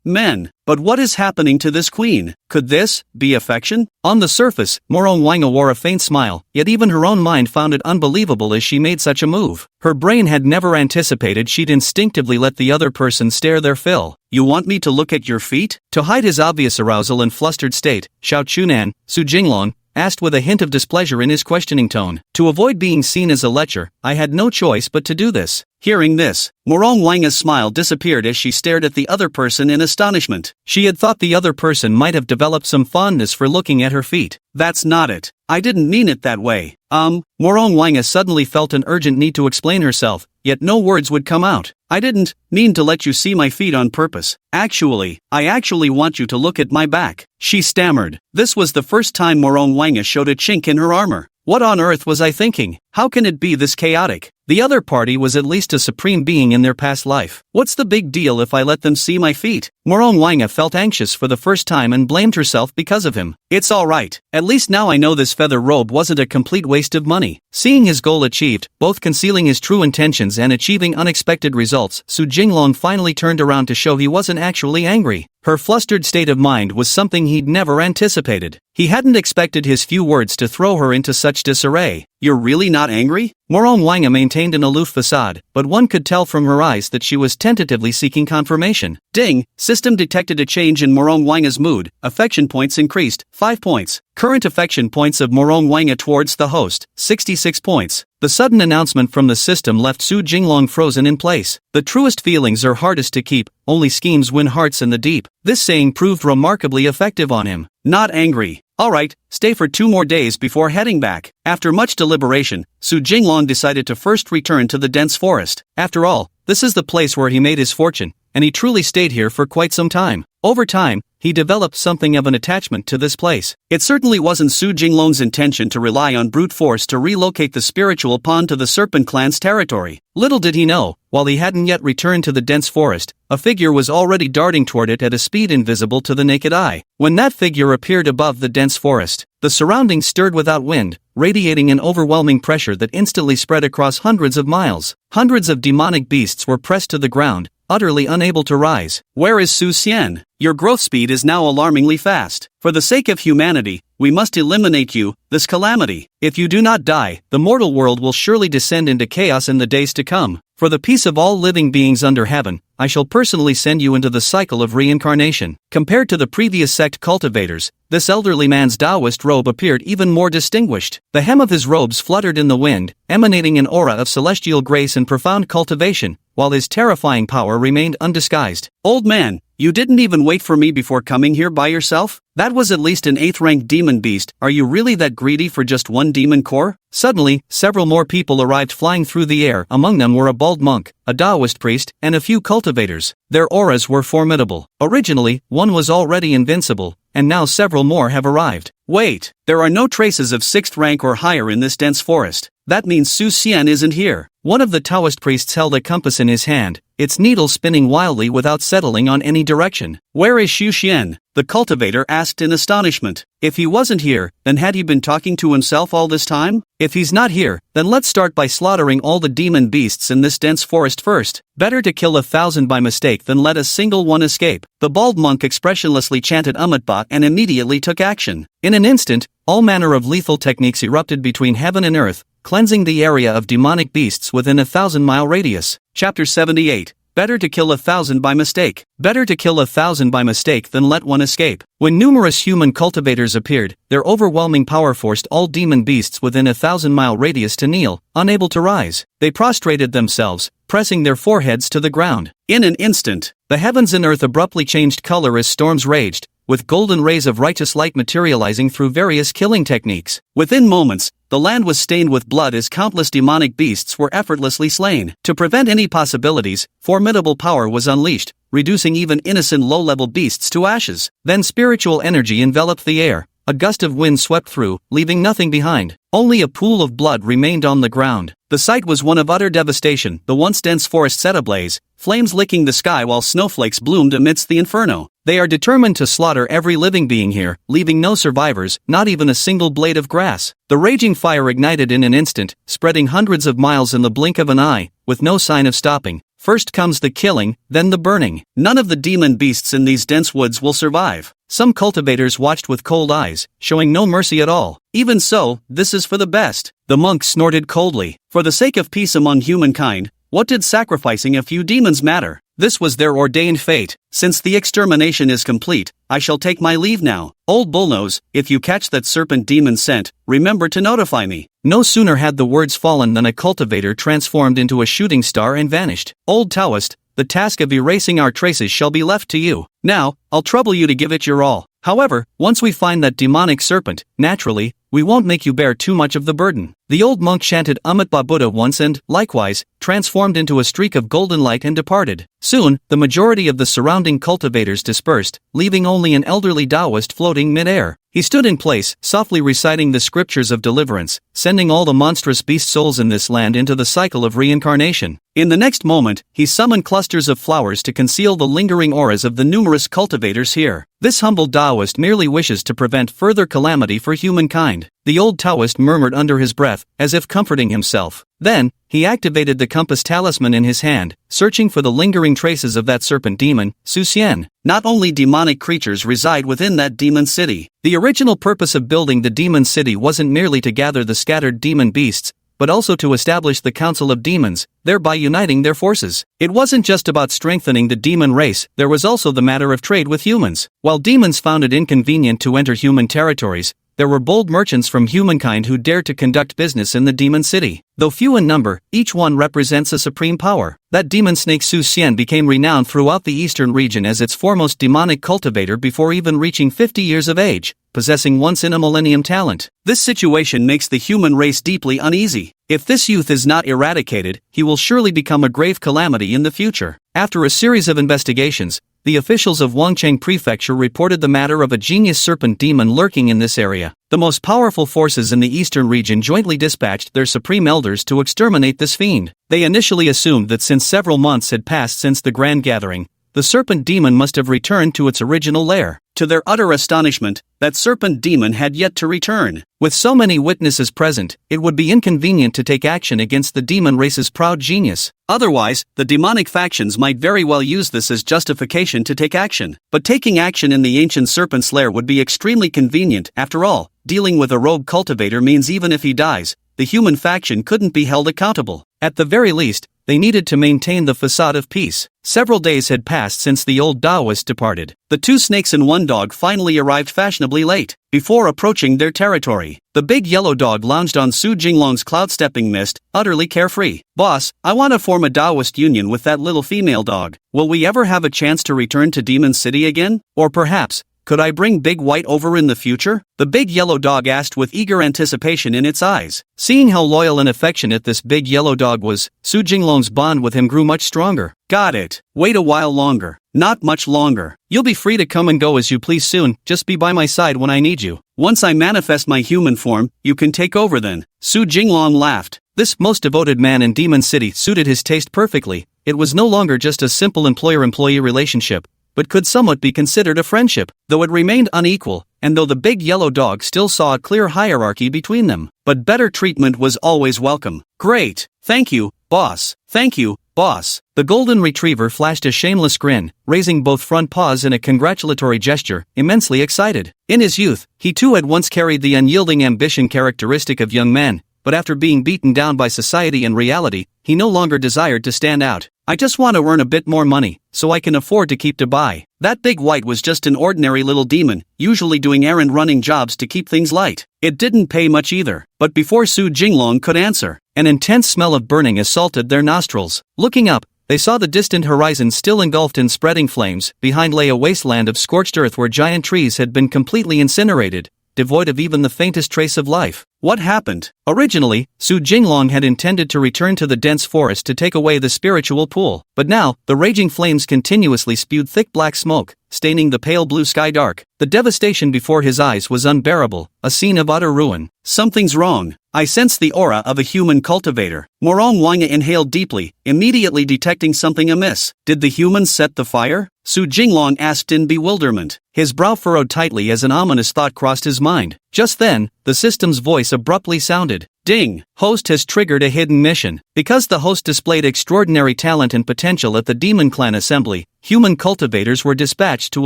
Men, but what is happening to this queen? Could this be affection? On the surface, Morong Wanga wore a faint smile, yet even her own mind found it unbelievable as she made such a move. Her brain had never anticipated she'd instinctively let the other person stare their fill. You want me to look at your feet? To hide his obvious arousal and flustered state, Xiao Chunan, Su Jinglong, asked with a hint of displeasure in his questioning tone. To avoid being seen as a lecher, I had no choice but to do this. Hearing this, Morong Wanga's smile disappeared as she stared at the other person in astonishment. She had thought the other person might have developed some fondness for looking at her feet. That's not it. I didn't mean it that way. Morong Wanga suddenly felt an urgent need to explain herself, yet no words would come out. I didn't mean to let you see my feet on purpose. I actually want you to look at my back, she stammered. This was the first time Morong Wanga showed a chink in her armor. What on earth was I thinking? How can it be this chaotic? The other party was at least a supreme being in their past life. What's the big deal if I let them see my feet? Morong Wanga felt anxious for the first time and blamed herself because of him. It's alright. At least now I know this feather robe wasn't a complete waste of money. Seeing his goal achieved, both concealing his true intentions and achieving unexpected results, Su Jinglong finally turned around to show he wasn't actually angry. Her flustered state of mind was something he'd never anticipated. He hadn't expected his few words to throw her into such disarray. You're really not angry? Morong Wanga maintained an aloof facade, but one could tell from her eyes that she was tentatively seeking confirmation. Ding! System detected a change in Morong Wanga's mood. Affection points increased, 5 points. Current affection points of Morong Wanga towards the host, 66 points. The sudden announcement from the system left Su Jinglong frozen in place. The truest feelings are hardest to keep, only schemes win hearts in the deep. This saying proved remarkably effective on him. Not angry. Alright, stay for 2 more days before heading back. After much deliberation, Su Jinglong decided to first return to the dense forest. After all, this is the place where he made his fortune, and he truly stayed here for quite some time. Over time, he developed something of an attachment to this place. It certainly wasn't Su Jinglong's intention to rely on brute force to relocate the spiritual pawn to the Serpent Clan's territory. Little did he know, while he hadn't yet returned to the dense forest, a figure was already darting toward it at a speed invisible to the naked eye. When that figure appeared above the dense forest, the surroundings stirred without wind, radiating an overwhelming pressure that instantly spread across hundreds of miles. Hundreds of demonic beasts were pressed to the ground, utterly unable to rise. Where is Su Xian? Your growth speed is now alarmingly fast. For the sake of humanity, we must eliminate you, this calamity. If you do not die, the mortal world will surely descend into chaos in the days to come. For the peace of all living beings under heaven, I shall personally send you into the cycle of reincarnation. Compared to the previous sect cultivators, this elderly man's Taoist robe appeared even more distinguished. The hem of his robes fluttered in the wind, emanating an aura of celestial grace and profound cultivation, while his terrifying power remained undisguised. Old man, you didn't even wait for me before coming here by yourself? That was at least an 8th-ranked demon beast. Are you really that greedy for just one demon core? Suddenly, several more people arrived flying through the air. Among them were a bald monk, a Taoist priest, and a few cultivators. Their auras were formidable. Originally, one was already invincible, and now several more have arrived. Wait, there are no traces of 6th rank or higher in this dense forest. That means Su Xian isn't here. One of the Taoist priests held a compass in his hand, its needle spinning wildly without settling on any direction. Where is Su Xian? The cultivator asked in astonishment. If he wasn't here, then had he been talking to himself all this time? If he's not here, then let's start by slaughtering all the demon beasts in this dense forest first. Better to kill 1,000 by mistake than let a single one escape. The bald monk expressionlessly chanted Umatba and immediately took action. In an instant, all manner of lethal techniques erupted between heaven and earth, cleansing the area of demonic beasts within a 1,000-mile radius. Chapter 78. Better to kill 1,000 by mistake. Better to kill 1,000 by mistake than let one escape. When numerous human cultivators appeared, their overwhelming power forced all demon beasts within a 1,000-mile radius to kneel, unable to rise. They prostrated themselves, pressing their foreheads to the ground. In an instant, the heavens and earth abruptly changed color as storms raged, with golden rays of righteous light materializing through various killing techniques. Within moments, the land was stained with blood as countless demonic beasts were effortlessly slain. To prevent any possibilities, formidable power was unleashed, reducing even innocent low-level beasts to ashes. Then spiritual energy enveloped the air. A gust of wind swept through, leaving nothing behind. Only a pool of blood remained on the ground. The sight was one of utter devastation. The once dense forest set ablaze, flames licking the sky while snowflakes bloomed amidst the inferno. They are determined to slaughter every living being here, leaving no survivors, not even a single blade of grass. The raging fire ignited in an instant, spreading hundreds of miles in the blink of an eye, with no sign of stopping. First comes the killing, then the burning. None of the demon beasts in these dense woods will survive. Some cultivators watched with cold eyes, showing no mercy at all. Even so, this is for the best. The monk snorted coldly. For the sake of peace among humankind, what did sacrificing a few demons matter? This was their ordained fate. Since the extermination is complete, I shall take my leave now. Old Bullnose, if you catch that serpent demon scent, remember to notify me. No sooner had the words fallen than a cultivator transformed into a shooting star and vanished. Old Taoist, the task of erasing our traces shall be left to you. Now, I'll trouble you to give it your all. However, once we find that demonic serpent, naturally, we won't make you bear too much of the burden. The old monk chanted Umatba Buddha once and, likewise, transformed into a streak of golden light and departed. Soon, the majority of the surrounding cultivators dispersed, leaving only an elderly Taoist floating mid-air. He stood in place, softly reciting the scriptures of deliverance, sending all the monstrous beast souls in this land into the cycle of reincarnation. In the next moment, he summoned clusters of flowers to conceal the lingering auras of the numerous cultivators here. This humble Taoist merely wishes to prevent further calamity for humankind. The old Taoist murmured under his breath, as if comforting himself. Then, he activated the compass talisman in his hand, searching for the lingering traces of that serpent demon, Su Xian. Not only demonic creatures reside within that demon city. The original purpose of building the demon city wasn't merely to gather the scattered demon beasts, but also to establish the Council of Demons, thereby uniting their forces. It wasn't just about strengthening the demon race, there was also the matter of trade with humans. While demons found it inconvenient to enter human territories, there were bold merchants from humankind who dared to conduct business in the demon city. Though few in number, each one represents a supreme power. That demon snake Su Xian became renowned throughout the eastern region as its foremost demonic cultivator before even reaching 50 years of age, possessing once-in-a-millennium talent. This situation makes the human race deeply uneasy. If this youth is not eradicated, he will surely become a grave calamity in the future. After a series of investigations, the officials of Wangcheng Prefecture reported the matter of a genius serpent demon lurking in this area. The most powerful forces in the eastern region jointly dispatched their supreme elders to exterminate this fiend. They initially assumed that since several months had passed since the grand gathering, the serpent demon must have returned to its original lair. To their utter astonishment, that serpent demon had yet to return. With so many witnesses present, it would be inconvenient to take action against the demon race's proud genius. Otherwise, the demonic factions might very well use this as justification to take action. But taking action in the ancient serpent's lair would be extremely convenient. After all, dealing with a rogue cultivator means even if he dies, the human faction couldn't be held accountable. At the very least, they needed to maintain the facade of peace. Several days had passed since the old Taoist departed. The two snakes and one dog finally arrived fashionably late. Before approaching their territory, the big yellow dog lounged on Su Jinglong's cloud-stepping mist, utterly carefree. "Boss, I want to form a Taoist union with that little female dog. Will we ever have a chance to return to Demon City again? Or perhaps, could I bring Big White over in the future?" The big yellow dog asked with eager anticipation in its eyes. Seeing how loyal and affectionate this big yellow dog was, Su Jinglong's bond with him grew much stronger. "Got it. Wait a while longer. Not much longer. You'll be free to come and go as you please soon, just be by my side when I need you. Once I manifest my human form, you can take over then." Su Jinglong laughed. This most devoted man in Demon City suited his taste perfectly. It was no longer just a simple employer-employee relationship, but could somewhat be considered a friendship, though it remained unequal, and though the big yellow dog still saw a clear hierarchy between them. But better treatment was always welcome. "Great. Thank you, boss. Thank you, boss." The golden retriever flashed a shameless grin, raising both front paws in a congratulatory gesture, immensely excited. In his youth, he too had once carried the unyielding ambition characteristic of young men, but after being beaten down by society and reality, he no longer desired to stand out. "I just want to earn a bit more money, so I can afford to keep to buy." That big white was just an ordinary little demon, usually doing errand-running jobs to keep things light. It didn't pay much either. But before Su Jinglong could answer, an intense smell of burning assaulted their nostrils. Looking up, they saw the distant horizon still engulfed in spreading flames. Behind lay a wasteland of scorched earth where giant trees had been completely incinerated, devoid of even the faintest trace of life. What happened? Originally, Su Jinglong had intended to return to the dense forest to take away the spiritual pool, but now, the raging flames continuously spewed thick black smoke, staining the pale blue sky dark. The devastation before his eyes was unbearable, a scene of utter ruin. "Something's wrong. I sense the aura of a human cultivator." Morong Wanga inhaled deeply, immediately detecting something amiss. "Did the humans set the fire?" Su Jinglong asked in bewilderment. His brow furrowed tightly as an ominous thought crossed his mind. Just then, the system's voice abruptly sounded. "Ding! Host has triggered a hidden mission." Because the host displayed extraordinary talent and potential at the Demon Clan Assembly, human cultivators were dispatched to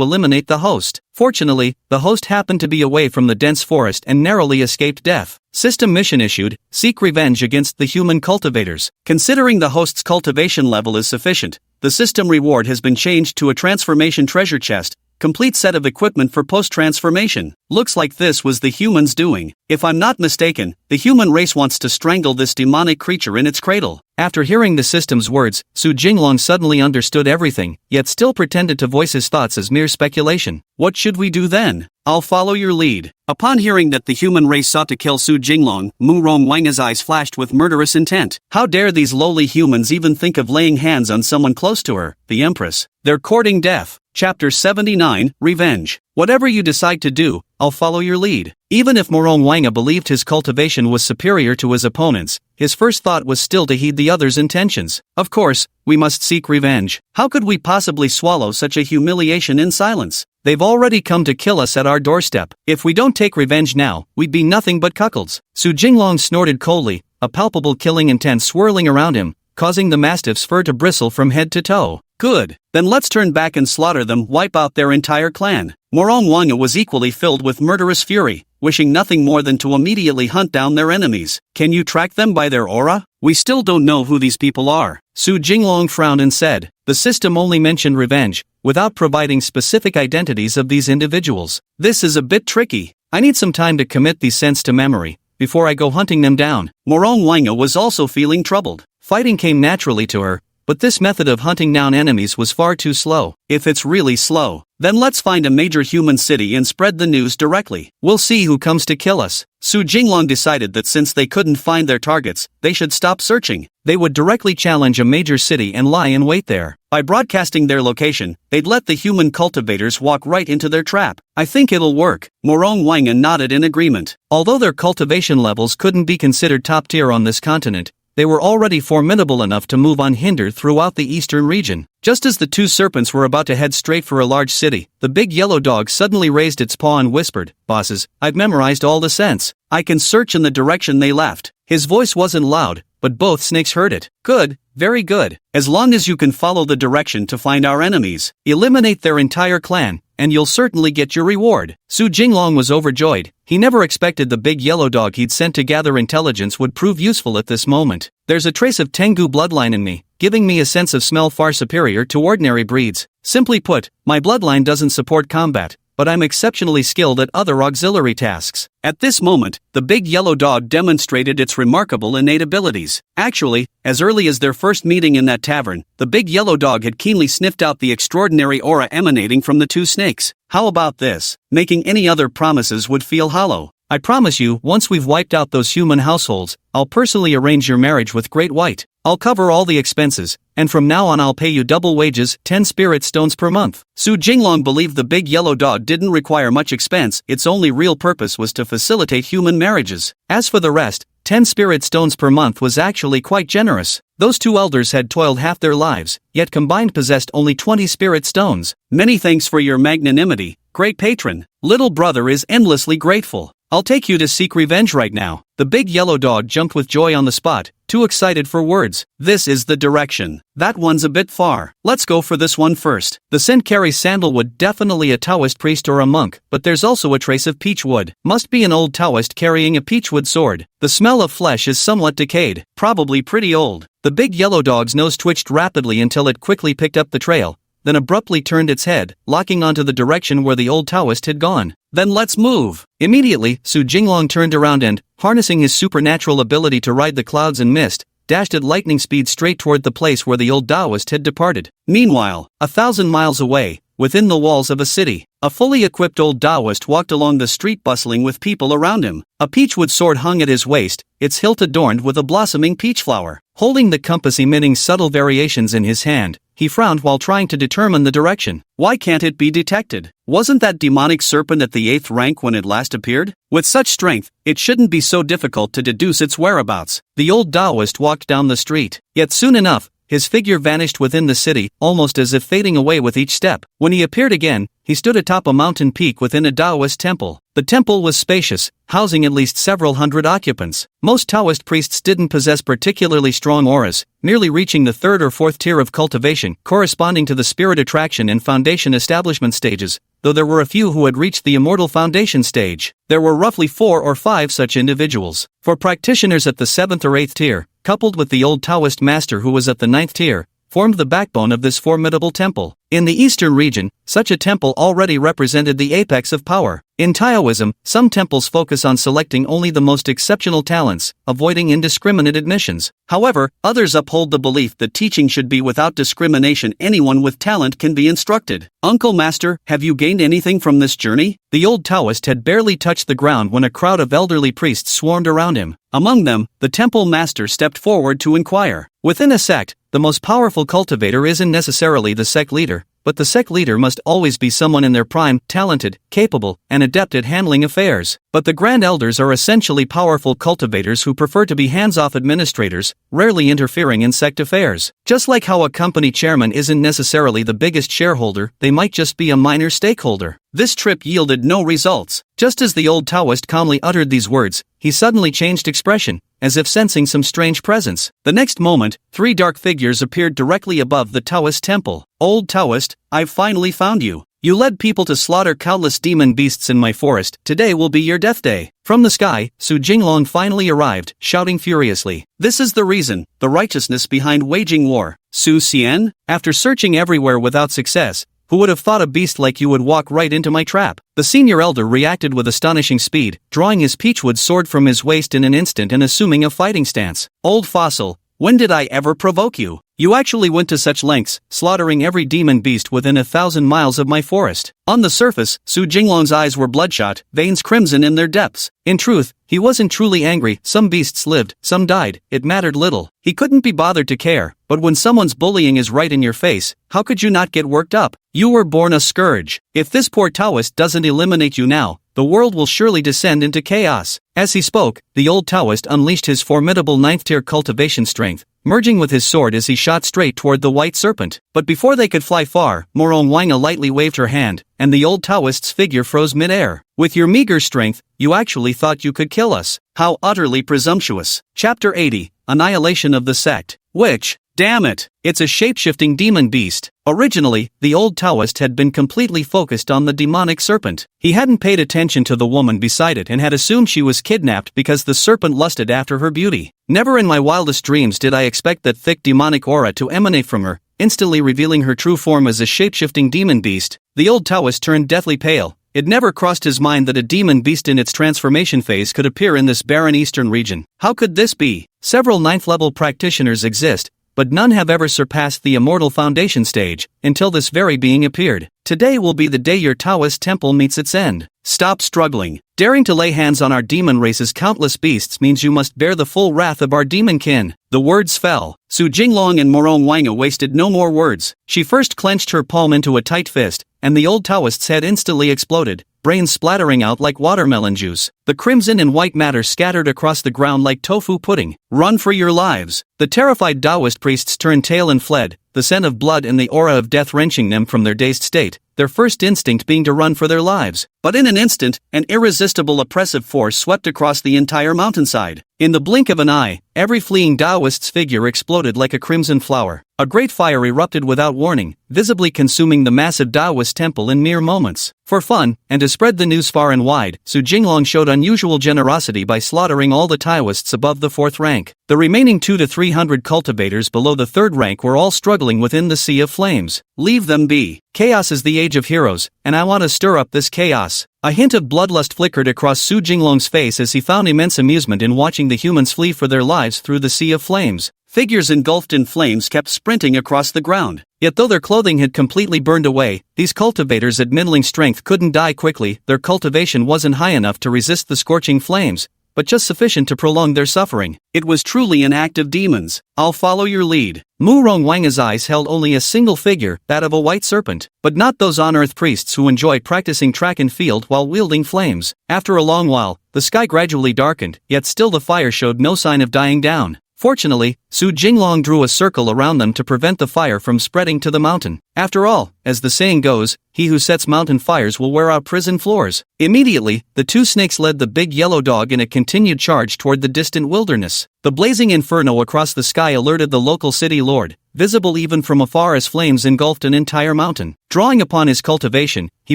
eliminate the host. Fortunately, the host happened to be away from the dense forest and narrowly escaped death. System mission issued: seek revenge against the human cultivators. Considering the host's cultivation level is sufficient, the system reward has been changed to a transformation treasure chest, complete set of equipment for post-transformation. Looks like this was the humans' doing. If I'm not mistaken, the human race wants to strangle this demonic creature in its cradle. After hearing the system's words, Su Jinglong suddenly understood everything, yet still pretended to voice his thoughts as mere speculation. "What should we do then?" "I'll follow your lead." Upon hearing that the human race sought to kill Su Jinglong, Mu Rong Wanga's eyes flashed with murderous intent. How dare these lowly humans even think of laying hands on someone close to her, the Empress? They're courting death. Chapter 79, Revenge. Whatever you decide to do, I'll follow your lead. Even if Morong Wanga believed his cultivation was superior to his opponent's, his first thought was still to heed the other's intentions. Of course, we must seek revenge. How could we possibly swallow such a humiliation in silence? They've already come to kill us at our doorstep. If we don't take revenge now, we'd be nothing but cuckolds. Su Jinglong snorted coldly, a palpable killing intent swirling around him, causing the mastiff's fur to bristle from head to toe. Good. Then let's turn back and slaughter them, wipe out their entire clan. Morong Wanga was equally filled with murderous fury, wishing nothing more than to immediately hunt down their enemies. Can you track them by their aura? We still don't know who these people are. Su Jinglong frowned and said, the system only mentioned revenge, without providing specific identities of these individuals. This is a bit tricky. I need some time to commit these scents to memory, before I go hunting them down. Morong Wanga was also feeling troubled. Fighting came naturally to her, but this method of hunting down enemies was far too slow. If it's really slow, then let's find a major human city and spread the news directly. We'll see who comes to kill us. Su Jinglong decided that since they couldn't find their targets, they should stop searching. They would directly challenge a major city and lie in wait there. By broadcasting their location, they'd let the human cultivators walk right into their trap. I think it'll work. Morong Wanga nodded in agreement. Although their cultivation levels couldn't be considered top tier on this continent, they were already formidable enough to move unhindered throughout the eastern region. Just as the two serpents were about to head straight for a large city, the big yellow dog suddenly raised its paw and whispered, "Bosses, I've memorized all the scents. I can search in the direction they left." His voice wasn't loud, but both snakes heard it. Good, very good. As long as you can follow the direction to find our enemies, eliminate their entire clan, and you'll certainly get your reward. Su Jinglong was overjoyed. He never expected the big yellow dog he'd sent to gather intelligence would prove useful at this moment. There's a trace of Tengu bloodline in me, giving me a sense of smell far superior to ordinary breeds. Simply put, my bloodline doesn't support combat, but I'm exceptionally skilled at other auxiliary tasks. At this moment, the big yellow dog demonstrated its remarkable innate abilities. Actually, as early as their first meeting in that tavern, the big yellow dog had keenly sniffed out the extraordinary aura emanating from the two snakes. How about this? Making any other promises would feel hollow. I promise you, once we've wiped out those human households, I'll personally arrange your marriage with Great White. I'll cover all the expenses, and from now on I'll pay you double wages, 10 spirit stones per month. Su Jinglong believed the big yellow dog didn't require much expense, its only real purpose was to facilitate human marriages. As for the rest, 10 spirit stones per month was actually quite generous. Those two elders had toiled half their lives, yet combined possessed only 20 spirit stones. Many thanks for your magnanimity, great patron. Little brother is endlessly grateful. I'll take you to seek revenge right now. The big yellow dog jumped with joy on the spot, too excited for words. This is the direction. That one's a bit far. Let's go for this one first. The scent carries sandalwood, definitely a Taoist priest or a monk, but there's also a trace of peach wood. Must be an old Taoist carrying a peachwood sword. The smell of flesh is somewhat decayed, probably pretty old. The big yellow dog's nose twitched rapidly until it quickly picked up the trail, then abruptly turned its head, locking onto the direction where the old Taoist had gone. Then let's move. Immediately, Su Jinglong turned around and, harnessing his supernatural ability to ride the clouds and mist, dashed at lightning speed straight toward the place where the old Taoist had departed. Meanwhile, 1,000 miles away, within the walls of a city, a fully equipped old Taoist walked along the street bustling with people around him. A peachwood sword hung at his waist, its hilt adorned with a blossoming peach flower. Holding the compass emitting subtle variations in his hand, he frowned while trying to determine the direction. Why can't it be detected? Wasn't that demonic serpent at the 8th rank when it last appeared? With such strength, it shouldn't be so difficult to deduce its whereabouts. The old Taoist walked down the street. Yet soon enough, his figure vanished within the city, almost as if fading away with each step. When he appeared again, he stood atop a mountain peak within a Taoist temple. The temple was spacious, housing at least several hundred occupants. Most Taoist priests didn't possess particularly strong auras, merely reaching the 3rd or 4th tier of cultivation, corresponding to the spirit attraction and foundation establishment stages, though there were a few who had reached the immortal foundation stage. There were roughly 4 or 5 such individuals. For practitioners at the 7th or 8th tier, coupled with the old Taoist master who was at the 9th tier, formed the backbone of this formidable temple. In the eastern region, such a temple already represented the apex of power. In Taoism, some temples focus on selecting only the most exceptional talents, avoiding indiscriminate admissions. However, others uphold the belief that teaching should be without discrimination. Anyone with talent can be instructed. Uncle Master, have you gained anything from this journey? The old Taoist had barely touched the ground when a crowd of elderly priests swarmed around him. Among them, the temple master stepped forward to inquire. Within a sect, the most powerful cultivator isn't necessarily the sect leader, but the sect leader must always be someone in their prime, talented, capable, and adept at handling affairs. But the Grand Elders are essentially powerful cultivators who prefer to be hands-off administrators, rarely interfering in sect affairs. Just like how a company chairman isn't necessarily the biggest shareholder, they might just be a minor stakeholder. This trip yielded no results. Just as the old Taoist calmly uttered these words, he suddenly changed expression, as if sensing some strange presence. The next moment, 3 dark figures appeared directly above the Taoist temple. "Old Taoist, I've finally found you. You led people to slaughter countless demon beasts in my forest. Today will be your death day." From the sky, Su Jinglong finally arrived, shouting furiously. "This is the reason, the righteousness behind waging war. Su Xian? After searching everywhere without success, who would have thought a beast like you would walk right into my trap?" The senior elder reacted with astonishing speed, drawing his peachwood sword from his waist in an instant and assuming a fighting stance. "Old fossil, when did I ever provoke you? You actually went to such lengths, slaughtering every demon beast within 1,000 miles of my forest." On the surface, Su Jinglong's eyes were bloodshot, veins crimson in their depths. In truth, he wasn't truly angry. Some beasts lived, some died, it mattered little. He couldn't be bothered to care, but when someone's bullying is right in your face, how could you not get worked up? You were born a scourge. If this poor Taoist doesn't eliminate you now, the world will surely descend into chaos. As he spoke, the old Taoist unleashed his formidable 9th-tier cultivation strength, merging with his sword as he shot straight toward the white serpent. But before they could fly far, Morong Wanga lightly waved her hand, and the old Taoist's figure froze mid-air. "With your meager strength, you actually thought you could kill us. How utterly presumptuous." Chapter 80, Annihilation of the Sect. Which, damn it, it's a shape-shifting demon beast. Originally, the old Taoist had been completely focused on the demonic serpent. He hadn't paid attention to the woman beside it and had assumed she was kidnapped because the serpent lusted after her beauty. Never in my wildest dreams did I expect that thick demonic aura to emanate from her, instantly revealing her true form as a shape-shifting demon beast. The old Taoist turned deathly pale. It never crossed his mind that a demon beast in its transformation phase could appear in this barren eastern region. How could this be? Several 9th-level practitioners exist, but none have ever surpassed the immortal foundation stage, until this very being appeared. Today will be the day your Taoist temple meets its end. Stop struggling. Daring to lay hands on our demon race's countless beasts means you must bear the full wrath of our demon kin. The words fell. Su Jinglong and Morong Wanga wasted no more words. She first clenched her palm into a tight fist, and the old Taoist's head instantly exploded, brains splattering out like watermelon juice. The crimson and white matter scattered across the ground like tofu pudding. "Run for your lives." The terrified Taoist priests turned tail and fled, the scent of blood and the aura of death wrenching them from their dazed state, their first instinct being to run for their lives. But in an instant, an irresistible oppressive force swept across the entire mountainside. In the blink of an eye, every fleeing Taoist's figure exploded like a crimson flower. A great fire erupted without warning, visibly consuming the massive Taoist temple in mere moments. For fun, and to spread the news far and wide, Su Jinglong showed unusual generosity by slaughtering all the Taoists above the 4th rank. The remaining 200 to 300 cultivators below the 3rd rank were all struggling within the sea of flames. Leave them be. Chaos is the age of heroes, and I want to stir up this chaos. A hint of bloodlust flickered across Su Jinglong's face as he found immense amusement in watching the humans flee for their lives through the sea of flames. Figures engulfed in flames kept sprinting across the ground. Yet though their clothing had completely burned away, these cultivators at middling strength couldn't die quickly. Their cultivation wasn't high enough to resist the scorching flames, but just sufficient to prolong their suffering. It was truly an act of demons. "I'll follow your lead." Morong Wanga's eyes held only a single figure, that of a white serpent, but not those on-earth priests who enjoy practicing track and field while wielding flames. After a long while, the sky gradually darkened, yet still the fire showed no sign of dying down. Fortunately, Su Jinglong drew a circle around them to prevent the fire from spreading to the mountain. After all, as the saying goes, he who sets mountain fires will wear out prison floors. Immediately, the 2 snakes led the big yellow dog in a continued charge toward the distant wilderness. The blazing inferno across the sky alerted the local city lord, visible even from afar as flames engulfed an entire mountain. Drawing upon his cultivation, he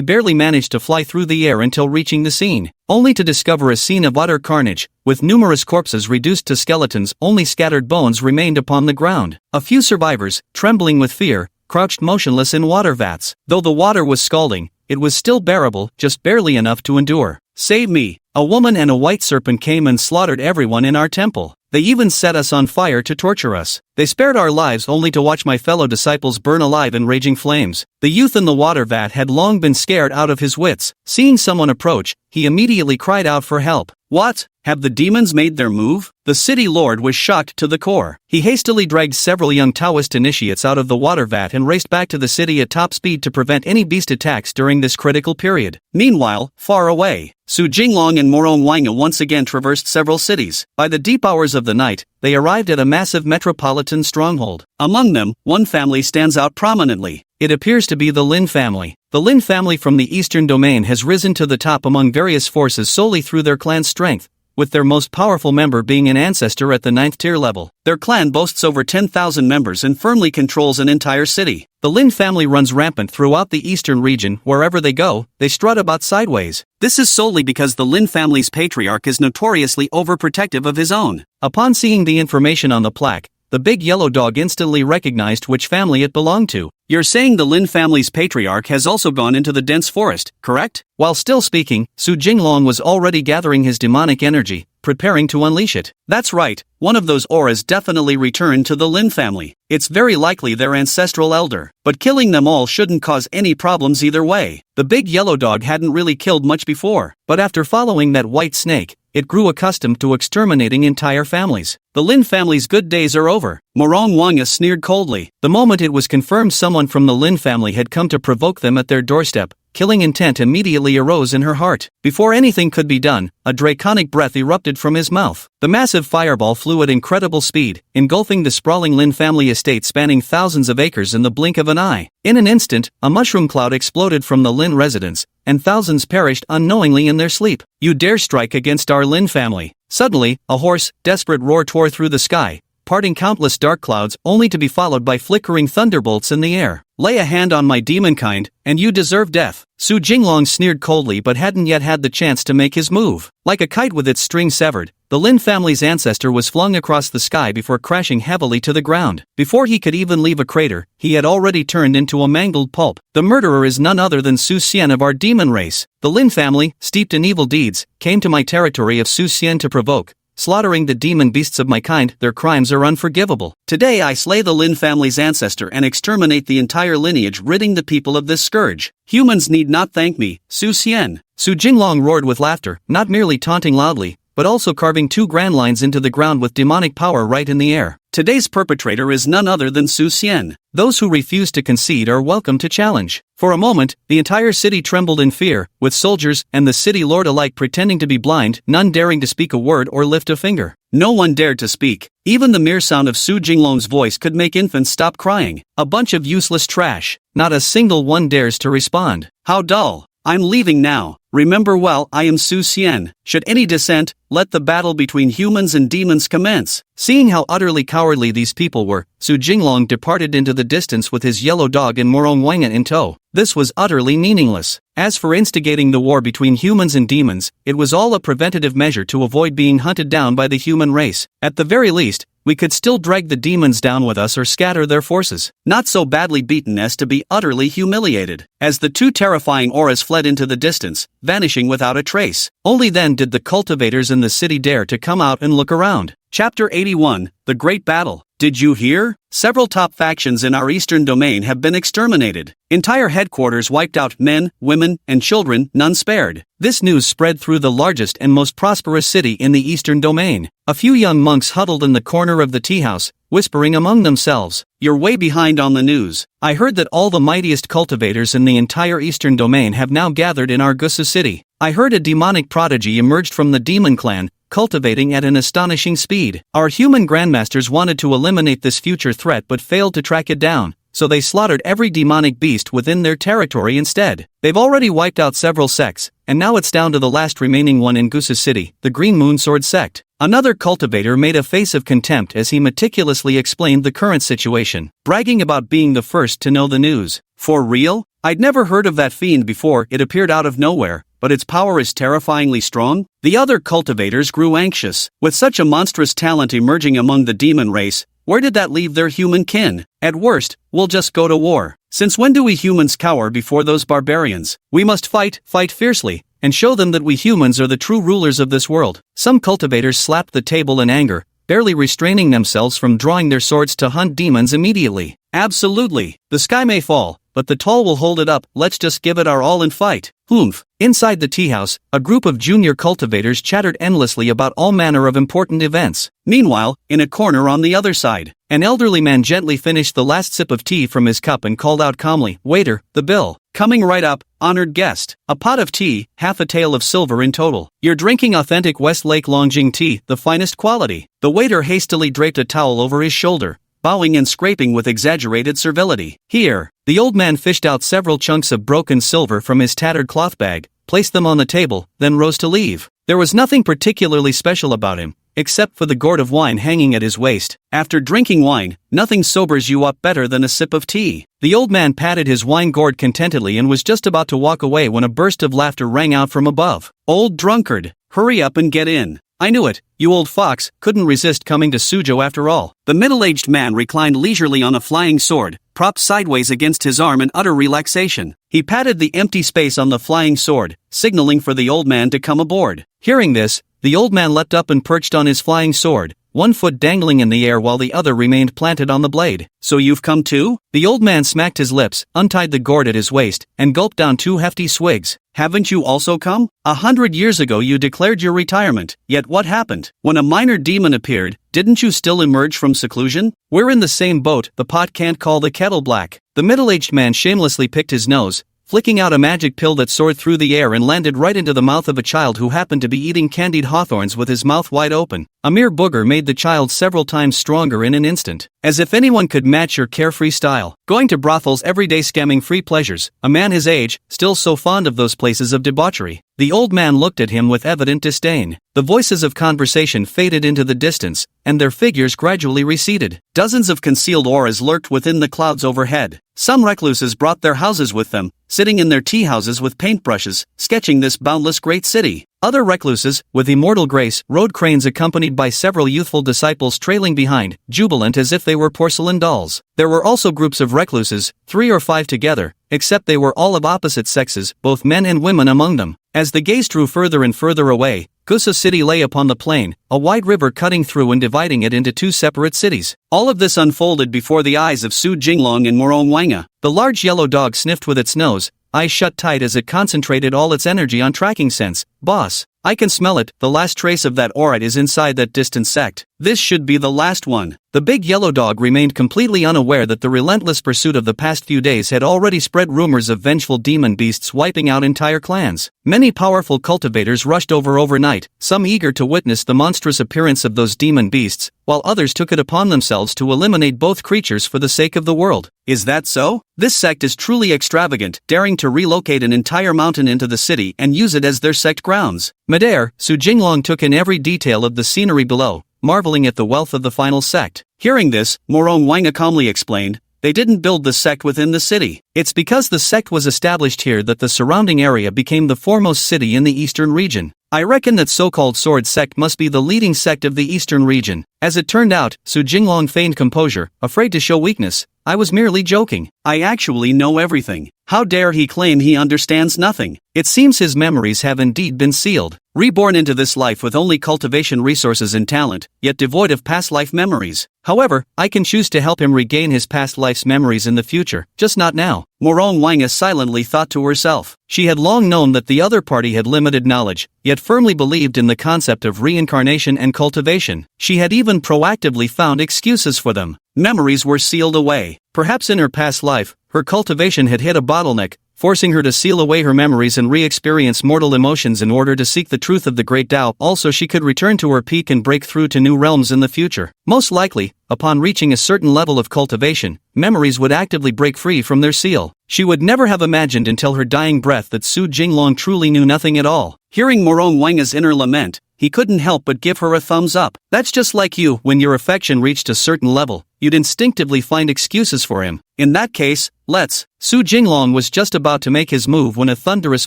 barely managed to fly through the air until reaching the scene, only to discover a scene of utter carnage, with numerous corpses reduced to skeletons. Only scattered bones remained upon the ground. A few survivors, trembling with fear, crouched motionless in water vats. Though the water was scalding, it was still bearable, just barely enough to endure. "Save me." A woman and a white serpent came and slaughtered everyone in our temple. They even set us on fire to torture us. They spared our lives only to watch my fellow disciples burn alive in raging flames. The youth in the water vat had long been scared out of his wits. Seeing someone approach, he immediately cried out for help. What? Have the demons made their move? The city lord was shocked to the core. He hastily dragged several young Taoist initiates out of the water vat and raced back to the city at top speed to prevent any beast attacks during this critical period. Meanwhile, far away, Su Jinglong and Morong Wanga once again traversed several cities. By the deep hours of the night, they arrived at a massive metropolitan stronghold. Among them, one family stands out prominently. It appears to be the Lin family. The Lin family from the Eastern Domain has risen to the top among various forces solely through their clan's strength, with their most powerful member being an ancestor at the 9th tier level. Their clan boasts over 10,000 members and firmly controls an entire city. The Lin family runs rampant throughout the eastern region. Wherever they go, they strut about sideways. This is solely because the Lin family's patriarch is notoriously overprotective of his own. Upon seeing the information on the plaque, the big yellow dog instantly recognized which family it belonged to. You're saying the Lin family's patriarch has also gone into the dense forest, correct? While still speaking, Su Jinglong was already gathering his demonic energy, preparing to unleash it. That's right, one of those auras definitely returned to the Lin family. It's very likely their ancestral elder, but killing them all shouldn't cause any problems either way. The big yellow dog hadn't really killed much before, but after following that white snake, it grew accustomed to exterminating entire families. The Lin family's good days are over. Morong Wanga sneered coldly. The moment it was confirmed someone from the Lin family had come to provoke them at their doorstep, killing intent immediately arose in her heart. Before anything could be done, a draconic breath erupted from his mouth. The massive fireball flew at incredible speed, engulfing the sprawling Lin family estate spanning thousands of acres in the blink of an eye. In an instant, a mushroom cloud exploded from the Lin residence, and thousands perished unknowingly in their sleep. You dare strike against our Lin family? Suddenly, a hoarse, desperate roar tore through the sky, parting countless dark clouds only to be followed by flickering thunderbolts in the air. Lay a hand on my demon kind, and you deserve death. Su Jinglong sneered coldly but hadn't yet had the chance to make his move. Like a kite with its string severed, the Lin family's ancestor was flung across the sky before crashing heavily to the ground. Before he could even leave a crater, he had already turned into a mangled pulp. The murderer is none other than Su Xian of our demon race. The Lin family, steeped in evil deeds, came to my territory of Su Xian to provoke, slaughtering the demon beasts of my kind. Their crimes are unforgivable. Today I slay the Lin family's ancestor and exterminate the entire lineage, ridding the people of this scourge. Humans need not thank me, Su Xian. Su Jinglong roared with laughter, not merely taunting loudly, but also carving two grand lines into the ground with demonic power right in the air. Today's perpetrator is none other than Su Xian. Those who refuse to concede are welcome to challenge. For a moment, the entire city trembled in fear, with soldiers and the city lord alike pretending to be blind, none daring to speak a word or lift a finger. No one dared to speak. Even the mere sound of Su Jinglong's voice could make infants stop crying. A bunch of useless trash. Not a single one dares to respond. How dull. I'm leaving now. Remember well, I am Su Xian. Should any dissent, let the battle between humans and demons commence. Seeing how utterly cowardly these people were, Su Jinglong departed into the distance with his yellow dog and Morong Wanga in tow. This was utterly meaningless. As for instigating the war between humans and demons, it was all a preventative measure to avoid being hunted down by the human race. At the very least, we could still drag the demons down with us or scatter their forces. Not so badly beaten as to be utterly humiliated. As the two terrifying auras fled into the distance, vanishing without a trace, only then did the cultivators in the city dare to come out and look around. Chapter 81, The Great Battle. Did you hear? Several top factions in our eastern domain have been exterminated. Entire headquarters wiped out, men, women, and children, none spared. This news spread through the largest and most prosperous city in the eastern domain. A few young monks huddled in the corner of the tea house, whispering among themselves, "You're way behind on the news. I heard that all the mightiest cultivators in the entire eastern domain have now gathered in Argusa city. I heard a demonic prodigy emerged from the demon clan, cultivating at an astonishing speed. Our human grandmasters wanted to eliminate this future threat but failed to track it down, so they slaughtered every demonic beast within their territory instead. They've already wiped out several sects, and now it's down to the last remaining one in Gusa City, the Green Moon Sword sect." Another cultivator made a face of contempt as he meticulously explained the current situation, bragging about being the first to know the news. For real? I'd never heard of that fiend before. It appeared out of nowhere, but its power is terrifyingly strong? The other cultivators grew anxious. With such a monstrous talent emerging among the demon race, where did that leave their human kin? At worst, we'll just go to war. Since when do we humans cower before those barbarians? We must fight fiercely, and show them that we humans are the true rulers of this world. Some cultivators slapped the table in anger, barely restraining themselves from drawing their swords to hunt demons immediately. Absolutely. The sky may fall, but the tall will hold it up. Let's just give it our all and fight. Humph. Inside the tea house, a group of junior cultivators chattered endlessly about all manner of important events. Meanwhile, in a corner on the other side, an elderly man gently finished the last sip of tea from his cup and called out calmly, "Waiter, the bill." "Coming right up, honored guest. A pot of tea, half a tael of silver in total. You're drinking authentic Westlake Longjing tea, the finest quality." The waiter hastily draped a towel over his shoulder, bowing and scraping with exaggerated servility. "Here." The old man fished out several chunks of broken silver from his tattered cloth bag, placed them on the table, then rose to leave. There was nothing particularly special about him, except for the gourd of wine hanging at his waist. After drinking wine, nothing sobers you up better than a sip of tea. The old man patted his wine gourd contentedly and was just about to walk away when a burst of laughter rang out from above. "Old drunkard, hurry up and get in. I knew it, you old fox, couldn't resist coming to Suzhou after all." The middle-aged man reclined leisurely on a flying sword, propped sideways against his arm in utter relaxation. He patted the empty space on the flying sword, signaling for the old man to come aboard. Hearing this, the old man leapt up and perched on his flying sword, one foot dangling in the air while the other remained planted on the blade. "So you've come too?" The old man smacked his lips, untied the gourd at his waist, and gulped down 2 hefty swigs. "Haven't you also come? 100 years ago you declared your retirement, yet what happened? When a minor demon appeared, didn't you still emerge from seclusion? We're in the same boat, the pot can't call the kettle black." The middle-aged man shamelessly picked his nose, flicking out a magic pill that soared through the air and landed right into the mouth of a child who happened to be eating candied hawthorns with his mouth wide open. A mere booger made the child several times stronger in an instant. "As if anyone could match your carefree style. Going to brothels every day scamming free pleasures, a man his age, still so fond of those places of debauchery." The old man looked at him with evident disdain. The voices of conversation faded into the distance, and their figures gradually receded. Dozens of concealed auras lurked within the clouds overhead. Some recluses brought their houses with them, sitting in their tea houses with paintbrushes, sketching this boundless great city. Other recluses, with immortal grace, rode cranes accompanied by several youthful disciples trailing behind, jubilant as if they were porcelain dolls. There were also groups of recluses, 3 or 5 together, except they were all of opposite sexes, both men and women among them. As the gaze drew further and further away, Gusa City lay upon the plain, a wide river cutting through and dividing it into 2 separate cities. All of this unfolded before the eyes of Su Jinglong and Morong Wanga. The large yellow dog sniffed with its nose, eyes shut tight as it concentrated all its energy on tracking sense. "Boss, I can smell it, the last trace of that aura is inside that distant sect. This should be the last one." The big yellow dog remained completely unaware that the relentless pursuit of the past few days had already spread rumors of vengeful demon beasts wiping out entire clans. Many powerful cultivators rushed over overnight, some eager to witness the monstrous appearance of those demon beasts, while others took it upon themselves to eliminate both creatures for the sake of the world. Is that so? This sect is truly extravagant, daring to relocate an entire mountain into the city and use it as their sect grounds. Midair, Su Jinglong took in every detail of the scenery below, marveling at the wealth of the final sect. Hearing this, Morong Wanga calmly explained, "They didn't build the sect within the city. It's because the sect was established here that the surrounding area became the foremost city in the eastern region. I reckon that so-called sword sect must be the leading sect of the eastern region." As it turned out, Su Jinglong feigned composure, afraid to show weakness. "I was merely joking. I actually know everything. How dare he claim he understands nothing? It seems his memories have indeed been sealed. Reborn into this life with only cultivation resources and talent, yet devoid of past life memories. However, I can choose to help him regain his past life's memories in the future, just not now." Morong Wanga silently thought to herself. She had long known that the other party had limited knowledge, yet firmly believed in the concept of reincarnation and cultivation. She had even proactively found excuses for them. Memories were sealed away. Perhaps in her past life, her cultivation had hit a bottleneck, forcing her to seal away her memories and re-experience mortal emotions in order to seek the truth of the great Tao. Also, she could return to her peak and break through to new realms in the future. Most likely, upon reaching a certain level of cultivation, memories would actively break free from their seal. She would never have imagined until her dying breath that Su Jinglong truly knew nothing at all. Hearing Morong Wanga's inner lament, he couldn't help but give her a thumbs up. That's just like you. When your affection reached a certain level, you'd instinctively find excuses for him. In that case, let's. Su Jinglong was just about to make his move when a thunderous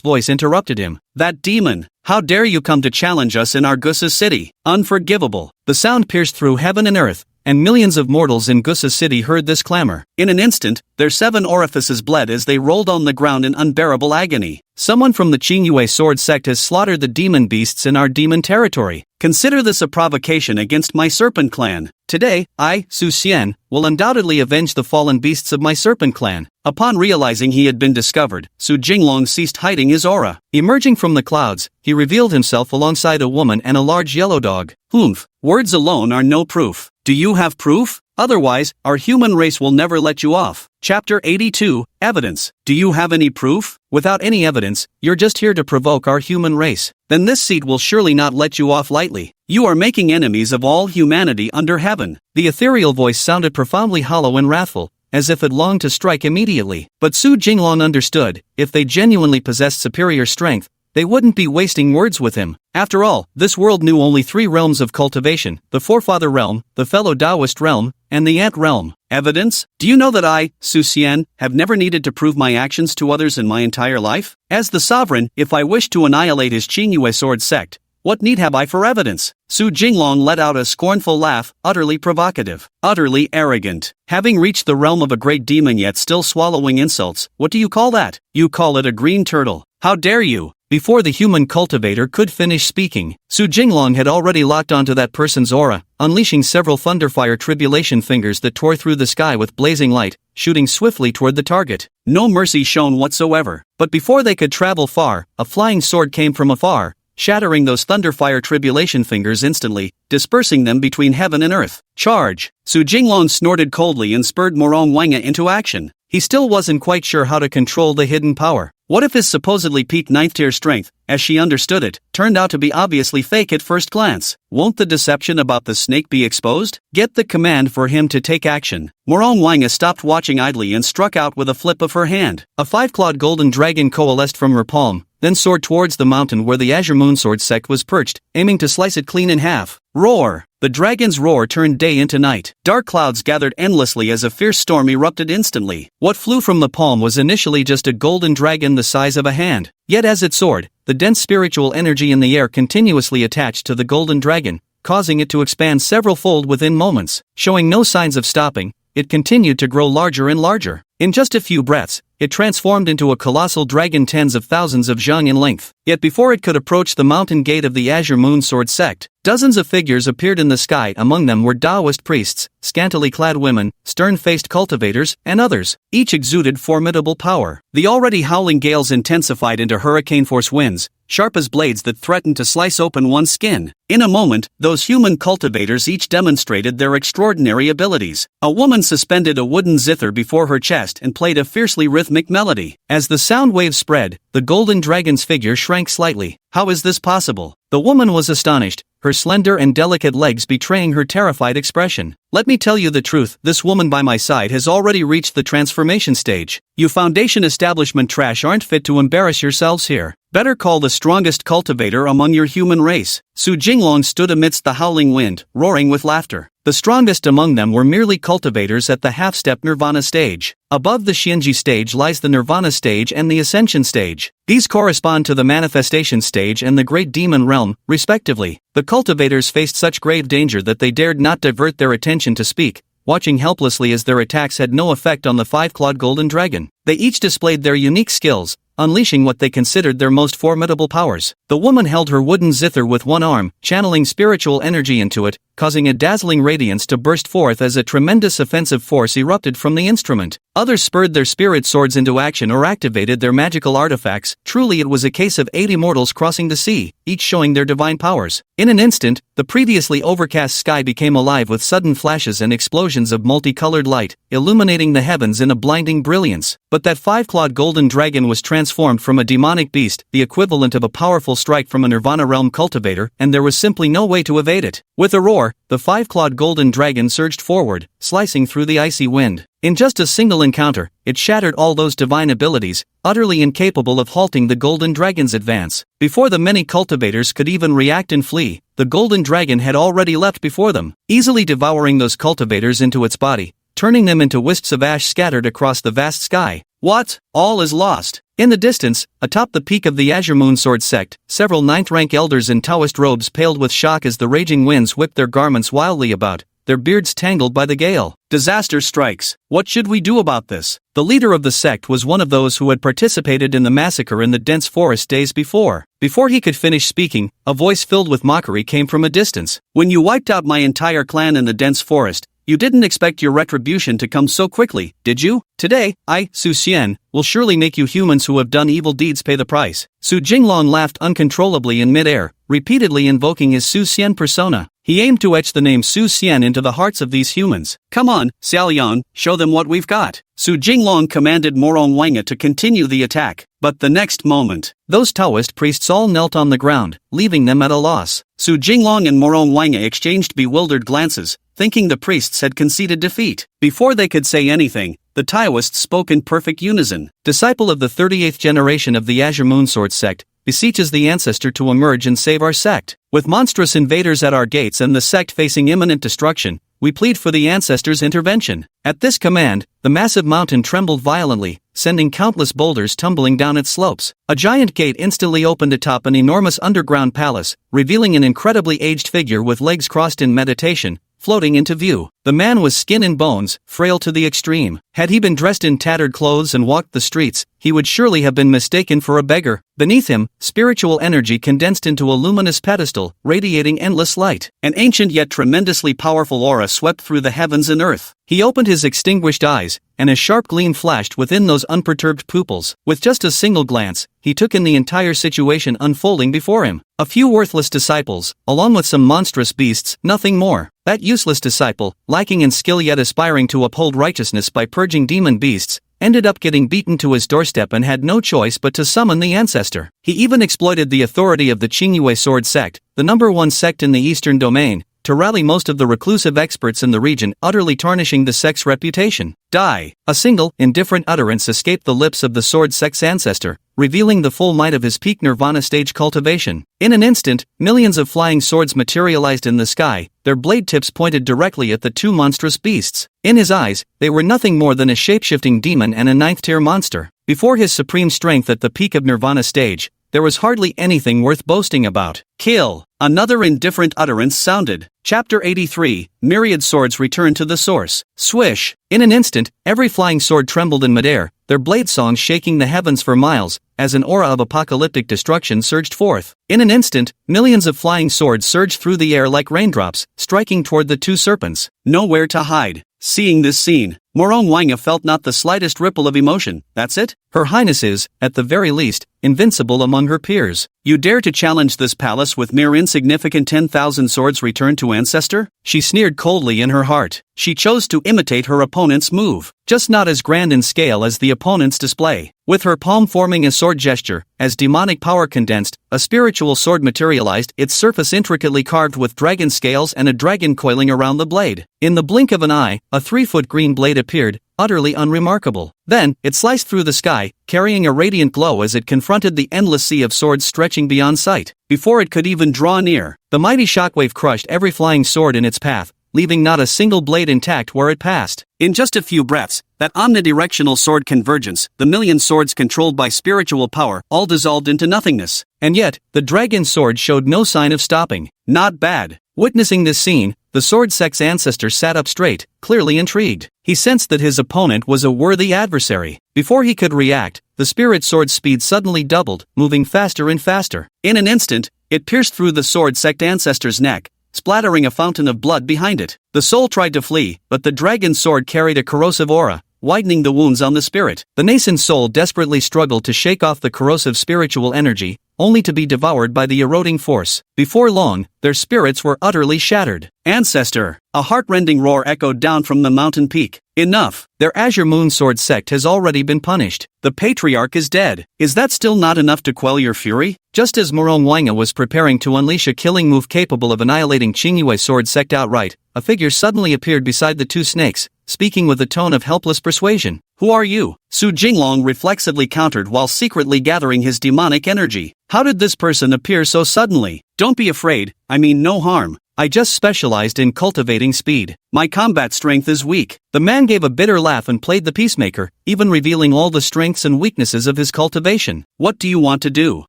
voice interrupted him. "That demon! How dare you come to challenge us in our Gusa city? Unforgivable!" The sound pierced through heaven and earth, and millions of mortals in Gusa City heard this clamor. In an instant, their 7 orifices bled as they rolled on the ground in unbearable agony. Someone from the Qingyue sword sect has slaughtered the demon beasts in our demon territory. Consider this a provocation against my serpent clan. Today, I, Su Xian, will undoubtedly avenge the fallen beasts of my serpent clan. Upon realizing he had been discovered, Su Jinglong ceased hiding his aura. Emerging from the clouds, he revealed himself alongside a woman and a large yellow dog. Humph, words alone are no proof. Do you have proof? Otherwise, our human race will never let you off. Chapter 82, Evidence. Do you have any proof? Without any evidence, you're just here to provoke our human race. Then this seat will surely not let you off lightly. You are making enemies of all humanity under heaven. The ethereal voice sounded profoundly hollow and wrathful, as if it longed to strike immediately. But Su Jinglong understood, if they genuinely possessed superior strength, they wouldn't be wasting words with him. After all, this world knew only 3 realms of cultivation: the Forefather realm, the fellow Taoist realm, and the Ant realm. Evidence? Do you know that I, Su Xian, have never needed to prove my actions to others in my entire life? As the sovereign, if I wish to annihilate his Qingyue sword sect, what need have I for evidence? Su Jinglong let out a scornful laugh, utterly provocative, utterly arrogant. Having reached the realm of a great demon yet still swallowing insults, what do you call that? You call it a green turtle. How dare you? Before the human cultivator could finish speaking, Su Jinglong had already locked onto that person's aura, unleashing several thunderfire tribulation fingers that tore through the sky with blazing light, shooting swiftly toward the target. No mercy shown whatsoever. But before they could travel far, a flying sword came from afar, shattering those thunderfire tribulation fingers instantly, dispersing them between heaven and earth. Charge! Su Jinglong snorted coldly and spurred Morong Wanga into action. He still wasn't quite sure how to control the hidden power. What if his supposedly peak 9th tier strength, as she understood it, turned out to be obviously fake at first glance? Won't the deception about the snake be exposed? Get the command for him to take action. Morong Wanga stopped watching idly and struck out with a flip of her hand. A 5-clawed golden dragon coalesced from her palm, then soared towards the mountain where the Azure Moonsword sect was perched, aiming to slice it clean in half. Roar! The dragon's roar turned day into night. Dark clouds gathered endlessly as a fierce storm erupted instantly. What flew from the palm was initially just a golden dragon the size of a hand. Yet as it soared, the dense spiritual energy in the air continuously attached to the golden dragon, causing it to expand several-fold within moments. Showing no signs of stopping, it continued to grow larger and larger. In just a few breaths, it transformed into a colossal dragon tens of thousands of zhang in length. Yet before it could approach the mountain gate of the Azure Moonsword sect, dozens of figures appeared in the sky. Among them were Taoist priests, scantily clad women, stern-faced cultivators, and others. Each exuded formidable power. The already howling gales intensified into hurricane-force winds, sharp as blades that threatened to slice open one's skin. In a moment, those human cultivators each demonstrated their extraordinary abilities. A woman suspended a wooden zither before her chest and played a fiercely rhythmic melody. As the sound waves spread, the golden dragon's figure shrank slightly. How is this possible? The woman was astonished, her slender and delicate legs betraying her terrified expression. Let me tell you the truth, this woman by my side has already reached the transformation stage. You foundation establishment trash aren't fit to embarrass yourselves here. Better call the strongest cultivator among your human race. Su Jinglong stood amidst the howling wind, roaring with laughter. The strongest among them were merely cultivators at the half-step nirvana stage. Above the Xianji stage lies the nirvana stage and the ascension stage. These correspond to the manifestation stage and the great demon realm, respectively. The cultivators faced such grave danger that they dared not divert their attention to speak, watching helplessly as their attacks had no effect on the 5-clawed golden dragon. They each displayed their unique skills, unleashing what they considered their most formidable powers. The woman held her wooden zither with one arm, channeling spiritual energy into it, causing a dazzling radiance to burst forth as a tremendous offensive force erupted from the instrument. Others spurred their spirit swords into action or activated their magical artifacts. Truly it was a case of 8 immortals crossing the sea, each showing their divine powers. In an instant, the previously overcast sky became alive with sudden flashes and explosions of multicolored light, illuminating the heavens in a blinding brilliance. But that 5-clawed golden dragon was transformed from a demonic beast, the equivalent of a powerful strike from a Nirvana realm cultivator, and there was simply no way to evade it. With a roar, the 5-clawed golden dragon surged forward, slicing through the icy wind. In just a single encounter, it shattered all those divine abilities, utterly incapable of halting the golden dragon's advance. Before the many cultivators could even react and flee, the golden dragon had already leapt before them, easily devouring those cultivators into its body, turning them into wisps of ash scattered across the vast sky. What? All is lost. In the distance, atop the peak of the Azure Moonsword sect, several 9th-rank elders in Taoist robes paled with shock as the raging winds whipped their garments wildly about, their beards tangled by the gale. Disaster strikes. What should we do about this? The leader of the sect was one of those who had participated in the massacre in the dense forest days before. Before he could finish speaking, a voice filled with mockery came from a distance. When you wiped out my entire clan in the dense forest, you didn't expect your retribution to come so quickly, did you? Today, I, Su Xian, will surely make you humans who have done evil deeds pay the price. Su Jinglong laughed uncontrollably in midair, repeatedly invoking his Su Xian persona. He aimed to etch the name Su Xian into the hearts of these humans. Come on, Xiaoliang, show them what we've got. Su Jinglong commanded Morong Wanga to continue the attack. But the next moment, those Taoist priests all knelt on the ground, leaving them at a loss. Su Jinglong and Morong Wanga exchanged bewildered glances, thinking the priests had conceded defeat. Before they could say anything, the Taoists spoke in perfect unison. Disciple of the 38th generation of the Azure Moonsword sect, beseeches the ancestor to emerge and save our sect. With monstrous invaders at our gates and the sect facing imminent destruction, we plead for the ancestor's intervention. At this command, the massive mountain trembled violently, sending countless boulders tumbling down its slopes. A giant gate instantly opened atop an enormous underground palace, revealing an incredibly aged figure with legs crossed in meditation, floating into view. The man was skin and bones, frail to the extreme. Had he been dressed in tattered clothes and walked the streets, he would surely have been mistaken for a beggar. Beneath him, spiritual energy condensed into a luminous pedestal, radiating endless light. An ancient yet tremendously powerful aura swept through the heavens and earth. He opened his extinguished eyes, and a sharp gleam flashed within those unperturbed pupils. With just a single glance, he took in the entire situation unfolding before him. A few worthless disciples, along with some monstrous beasts, nothing more. That useless disciple, lacking in skill yet aspiring to uphold righteousness by purging demon beasts, ended up getting beaten to his doorstep and had no choice but to summon the ancestor. He even exploited the authority of the Qingyue Sword sect, the #1 sect in the eastern domain, to rally most of the reclusive experts in the region, utterly tarnishing the sect's reputation. Die! A single, indifferent utterance escaped the lips of the sword sect's ancestor, revealing the full might of his peak nirvana stage cultivation. In an instant, millions of flying swords materialized in the sky, their blade tips pointed directly at the two monstrous beasts. In his eyes, they were nothing more than a shape-shifting demon and a 9th-tier monster. Before his supreme strength at the peak of nirvana stage, there was hardly anything worth boasting about. Kill! Another indifferent utterance sounded. Chapter 83, Myriad swords returned to the source. Swish! In an instant, every flying sword trembled in midair, their blade songs shaking the heavens for miles, as an aura of apocalyptic destruction surged forth. In an instant, millions of flying swords surged through the air like raindrops, striking toward the two serpents. Nowhere to hide. Seeing this scene, Morong Wanga felt not the slightest ripple of emotion. That's it? Her Highness is, at the very least, invincible among her peers. You dare to challenge this palace with mere insignificant 10,000 swords returned to ancestor? She sneered coldly in her heart. She chose to imitate her opponent's move, just not as grand in scale as the opponent's display. With her palm forming a sword gesture, as demonic power condensed, a spiritual sword materialized, its surface intricately carved with dragon scales and a dragon coiling around the blade. In the blink of an eye, a 3-foot green blade appeared, utterly unremarkable. Then, it sliced through the sky, carrying a radiant glow as it confronted the endless sea of swords stretching beyond sight. Before it could even draw near, the mighty shockwave crushed every flying sword in its path, leaving not a single blade intact where it passed. In just a few breaths, that omnidirectional sword convergence, the million swords controlled by spiritual power, all dissolved into nothingness. And yet, the dragon sword showed no sign of stopping. Not bad. Witnessing this scene, the sword sect's ancestor sat up straight, clearly intrigued. He sensed that his opponent was a worthy adversary. Before he could react, the spirit sword's speed suddenly doubled, moving faster and faster. In an instant, it pierced through the sword sect ancestor's neck, splattering a fountain of blood behind it. The soul tried to flee, but the dragon's sword carried a corrosive aura, widening the wounds on the spirit. The nascent soul desperately struggled to shake off the corrosive spiritual energy, only to be devoured by the eroding force. Before long, their spirits were utterly shattered. Ancestor! A heart-rending roar echoed down from the mountain peak. Enough! Their Azure Moon Sword sect has already been punished. The patriarch is dead. Is that still not enough to quell your fury? Just as Morong Wanga was preparing to unleash a killing move capable of annihilating Qingyue Sword sect outright, a figure suddenly appeared beside the two snakes, speaking with a tone of helpless persuasion. Who are you? Su Jinglong reflexively countered while secretly gathering his demonic energy. How did this person appear so suddenly? Don't be afraid, I mean no harm. I just specialized in cultivating speed. My combat strength is weak. The man gave a bitter laugh and played the peacemaker, even revealing all the strengths and weaknesses of his cultivation. What do you want to do?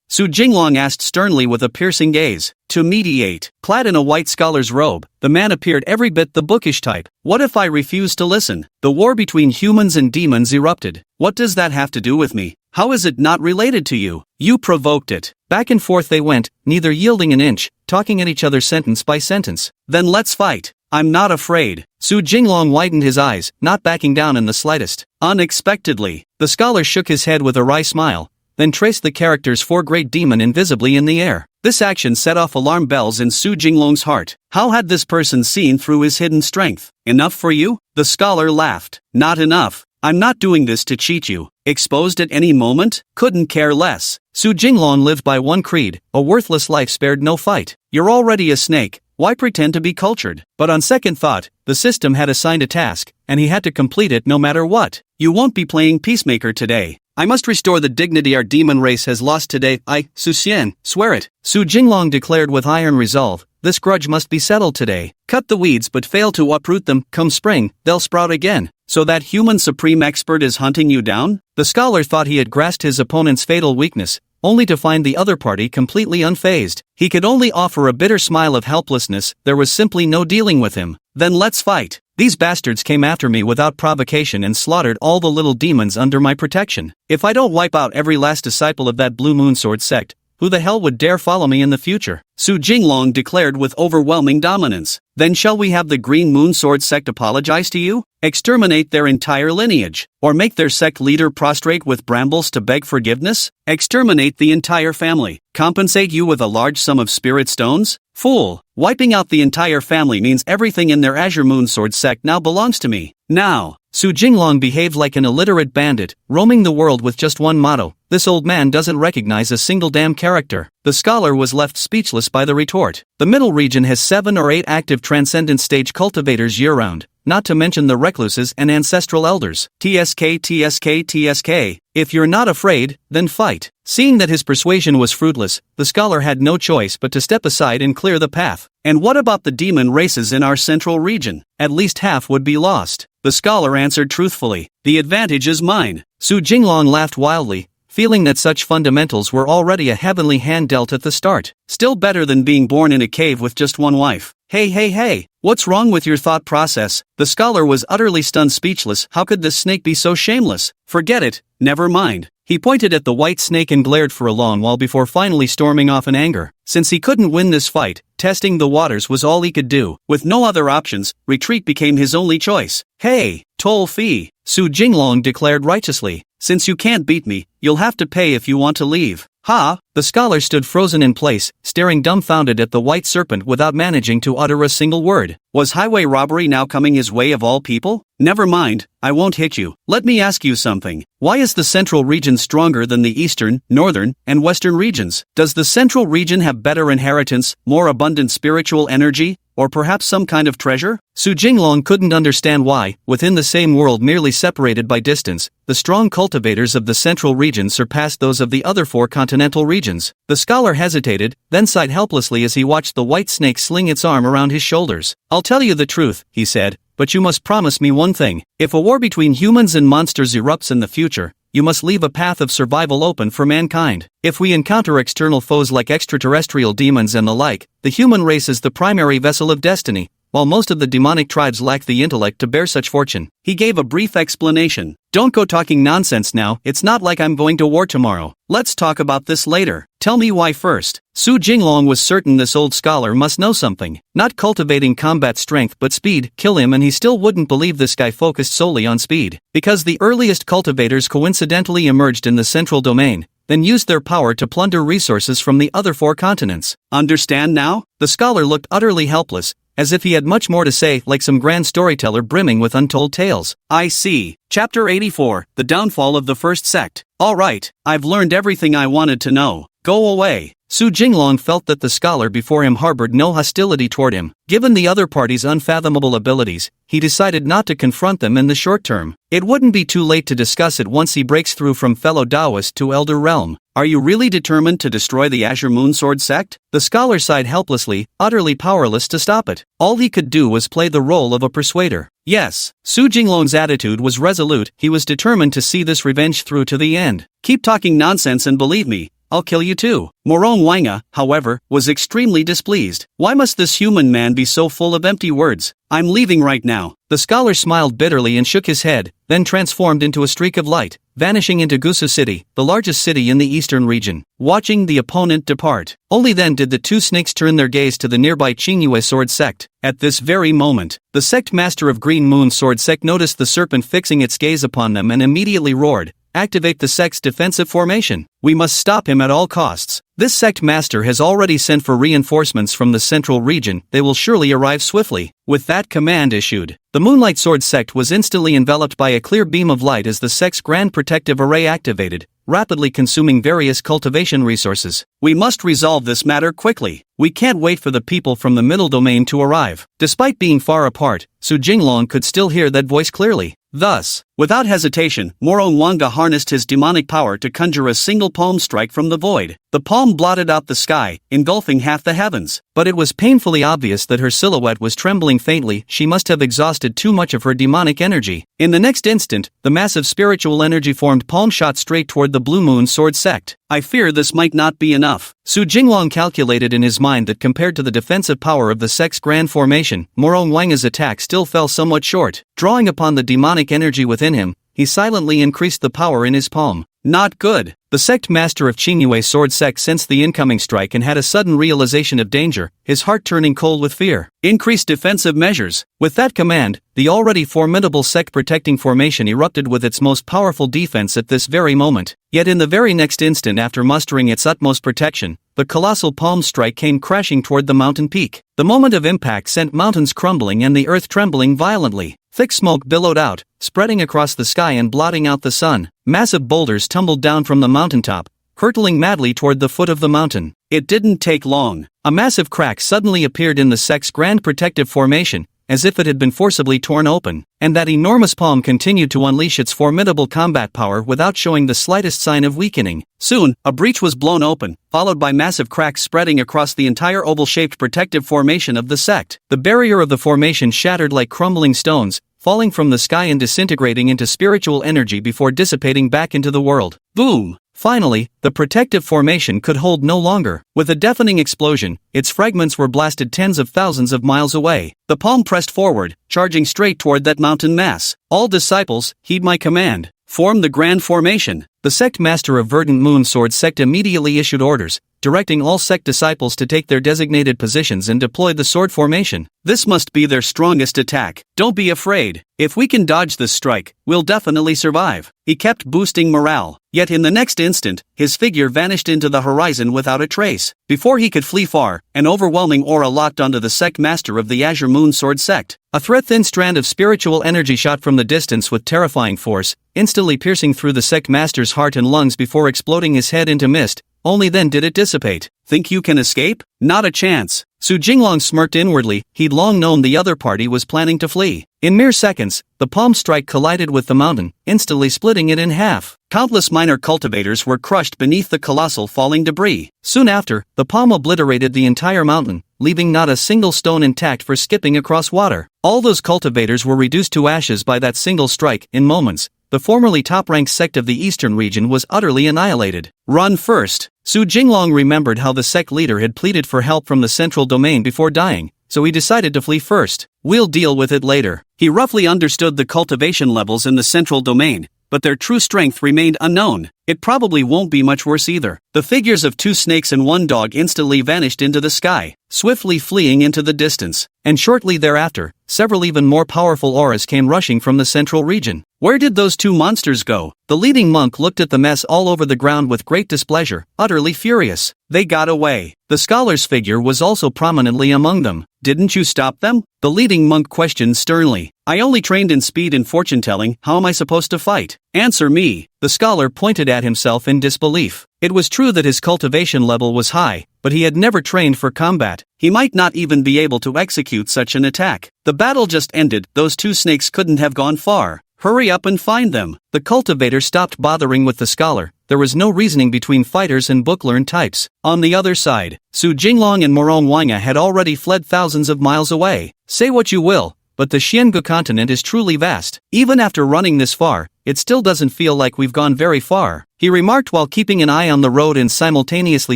Su Jinglong asked sternly with a piercing gaze. To mediate. Clad in a white scholar's robe, the man appeared every bit the bookish type. What if I refuse to listen? The war between humans and demons erupted. What does that have to do with me? How is it not related to you? You provoked it. Back and forth they went, neither yielding an inch, talking at each other sentence by sentence. Then let's fight. I'm not afraid. Su Jinglong widened his eyes, not backing down in the slightest. Unexpectedly, the scholar shook his head with a wry smile, then traced the characters for Great Demon invisibly in the air. This action set off alarm bells in Su Jinglong's heart. How had this person seen through his hidden strength? Enough for you? The scholar laughed. Not enough. I'm not doing this to cheat you. Exposed at any moment? Couldn't care less. Su Jinglong lived by one creed, a worthless life spared no fight. You're already a snake, why pretend to be cultured? But on second thought, the system had assigned a task, and he had to complete it no matter what. You won't be playing peacemaker today. I must restore the dignity our demon race has lost today. I, Su Xian, swear it. Su Jinglong declared with iron resolve. This grudge must be settled today. Cut the weeds but fail to uproot them. Come spring, they'll sprout again. So that human supreme expert is hunting you down? The scholar thought he had grasped his opponent's fatal weakness, only to find the other party completely unfazed. He could only offer a bitter smile of helplessness. There was simply no dealing with him. Then let's fight. These bastards came after me without provocation and slaughtered all the little demons under my protection. If I don't wipe out every last disciple of that Blue Moon Sword sect, who the hell would dare follow me in the future? Su Jinglong declared with overwhelming dominance. Then shall we have the Green Moon Sword sect apologize to you? Exterminate their entire lineage? Or make their sect leader prostrate with brambles to beg forgiveness? Exterminate the entire family? Compensate you with a large sum of spirit stones? Fool! Wiping out the entire family means everything in their Azure Moon Sword sect now belongs to me. Now! Su Jinglong behaved like an illiterate bandit, roaming the world with just one motto. This old man doesn't recognize a single damn character. The scholar was left speechless by the retort. The middle region has 7 or 8 active transcendent stage cultivators year-round, not to mention the recluses and ancestral elders. TSK, TSK, TSK. If you're not afraid, then fight. Seeing that his persuasion was fruitless, the scholar had no choice but to step aside and clear the path. And what about the demon races in our central region? At least half would be lost. The scholar answered truthfully. The advantage is mine. Su Jinglong laughed wildly, feeling that such fundamentals were already a heavenly hand dealt at the start. Still better than being born in a cave with just one wife. Hey, what's wrong with your thought process? The scholar was utterly stunned, speechless. How could this snake be so shameless? Forget it, never mind. He pointed at the white snake and glared for a long while before finally storming off in anger. Since he couldn't win this fight, testing the waters was all he could do. With no other options, retreat became his only choice. Hey, toll fee, Su Jinglong declared righteously. Since you can't beat me, you'll have to pay if you want to leave. Ha! The scholar stood frozen in place, staring dumbfounded at the white serpent without managing to utter a single word. Was highway robbery now coming his way of all people? Never mind, I won't hit you. Let me ask you something. Why is the central region stronger than the eastern, northern, and western regions? Does the central region have better inheritance, more abundant spiritual energy, or perhaps some kind of treasure? Su Jinglong couldn't understand why, within the same world merely separated by distance, the strong cultivators of the central region surpassed those of the other 4 continental regions. The scholar hesitated, then sighed helplessly as he watched the white snake sling its arm around his shoulders. I'll tell you the truth, he said, but you must promise me one thing. If a war between humans and monsters erupts in the future, you must leave a path of survival open for mankind. If we encounter external foes like extraterrestrial demons and the like, the human race is the primary vessel of destiny, while most of the demonic tribes lack the intellect to bear such fortune. He gave a brief explanation. Don't go talking nonsense now, it's not like I'm going to war tomorrow. Let's talk about this later. Tell me why first. Su Jinglong was certain this old scholar must know something. Not cultivating combat strength but speed. Kill him and he still wouldn't believe this guy focused solely on speed. Because the earliest cultivators coincidentally emerged in the central domain, then used their power to plunder resources from the other 4 continents. Understand now? The scholar looked utterly helpless, as if he had much more to say, like some grand storyteller brimming with untold tales. I see. Chapter 84, The Downfall of the First Sect. All right, I've learned everything I wanted to know. Go away. Su Jinglong felt that the scholar before him harbored no hostility toward him. Given the other party's unfathomable abilities, he decided not to confront them in the short term. It wouldn't be too late to discuss it once he breaks through from fellow Taoist to Elder Realm. Are you really determined to destroy the Azure Moon Sword sect? The scholar sighed helplessly, utterly powerless to stop it. All he could do was play the role of a persuader. Yes, Su Jinglong's attitude was resolute. He was determined to see this revenge through to the end. Keep talking nonsense and believe me, I'll kill you too. Morong Wanga, however, was extremely displeased. Why must this human man be so full of empty words? I'm leaving right now. The scholar smiled bitterly and shook his head, then transformed into a streak of light, vanishing into Gusu City, the largest city in the eastern region. Watching the opponent depart, only then did the two snakes turn their gaze to the nearby Qingyue Sword Sect. At this very moment, the sect master of Green Moon Sword Sect noticed the serpent fixing its gaze upon them and immediately roared, "Activate the sect's defensive formation. We must stop him at all costs. This sect master has already sent for reinforcements from the central region. They will surely arrive swiftly." With that command issued, the Moonlight Sword sect was instantly enveloped by a clear beam of light as the sect's grand protective array activated, rapidly consuming various cultivation resources. We must resolve this matter quickly. We can't wait for the people from the middle domain to arrive. Despite being far apart, Su Jinglong could still hear that voice clearly. Thus, without hesitation, Morong Wanga harnessed his demonic power to conjure a single palm strike from the void. The palm blotted out the sky, engulfing half the heavens. But it was painfully obvious that her silhouette was trembling faintly. She must have exhausted too much of her demonic energy. In the next instant, the massive spiritual energy-formed palm shot straight toward the Blue Moon Sword sect. I fear this might not be enough. Su Jinglong calculated in his mind that compared to the defensive power of the sect's grand formation, Morong Wanga's attack still fell somewhat short. Drawing upon the demonic energy within him, he silently increased the power in his palm. Not good. The sect master of Qingyue Sword Sect sensed the incoming strike and had a sudden realization of danger, his heart turning cold with fear. Increased defensive measures. With that command, the already formidable sect protecting formation erupted with its most powerful defense at this very moment. Yet in the very next instant after mustering its utmost protection, the colossal palm strike came crashing toward the mountain peak. The moment of impact sent mountains crumbling and the earth trembling violently. Thick smoke billowed out, spreading across the sky and blotting out the sun. Massive boulders tumbled down from the mountaintop, hurtling madly toward the foot of the mountain. It didn't take long. A massive crack suddenly appeared in the sect's grand protective formation, as if it had been forcibly torn open, and that enormous palm continued to unleash its formidable combat power without showing the slightest sign of weakening. Soon, a breach was blown open, followed by massive cracks spreading across the entire oval-shaped protective formation of the sect. The barrier of the formation shattered like crumbling stones, falling from the sky and disintegrating into spiritual energy before dissipating back into the world. Boom! Finally, the protective formation could hold no longer. With a deafening explosion, its fragments were blasted tens of thousands of miles away. The palm pressed forward, charging straight toward that mountain mass. All disciples, heed my command. Form the grand formation. The sect master of Verdant Moon Sword Sect immediately issued orders, directing all sect disciples to take their designated positions and deploy the sword formation. This must be their strongest attack. Don't be afraid. If we can dodge this strike, we'll definitely survive. He kept boosting morale. Yet in the next instant, his figure vanished into the horizon without a trace. Before he could flee far, an overwhelming aura locked onto the sect master of the Azure Moon Sword Sect. A thread-thin strand of spiritual energy shot from the distance with terrifying force, instantly piercing through the sect master's heart and lungs before exploding his head into mist. Only then did it dissipate. Think you can escape? Not a chance. Su Jinglong smirked inwardly. He'd long known the other party was planning to flee. In mere seconds, the palm strike collided with the mountain, instantly splitting it in half. Countless minor cultivators were crushed beneath the colossal falling debris. Soon after, the palm obliterated the entire mountain, leaving not a single stone intact for skipping across water. All those cultivators were reduced to ashes by that single strike. In moments, the formerly top-ranked sect of the eastern region was utterly annihilated. Run first. Su Jinglong remembered how the sect leader had pleaded for help from the central domain before dying, so he decided to flee first. We'll deal with it later. He roughly understood the cultivation levels in the central domain, but their true strength remained unknown. It probably won't be much worse either. The figures of two snakes and one dog instantly vanished into the sky, swiftly fleeing into the distance. And shortly thereafter, several even more powerful auras came rushing from the central region. Where did those two monsters go? The leading monk looked at the mess all over the ground with great displeasure, utterly furious. They got away. The scholar's figure was also prominently among them. Didn't you stop them? The leading monk questioned sternly. I only trained in speed and fortune-telling. How am I supposed to fight? Answer me. The scholar pointed at himself in disbelief. It was true that his cultivation level was high, but he had never trained for combat. He might not even be able to execute such an attack. The battle just ended, those two snakes couldn't have gone far. Hurry up and find them. The cultivator stopped bothering with the scholar. There was no reasoning between fighters and book-learned types. On the other side, Su Jinglong and Morong Wanga had already fled thousands of miles away. Say what you will, but the Xiangu continent is truly vast. Even after running this far, it still doesn't feel like we've gone very far, he remarked while keeping an eye on the road and simultaneously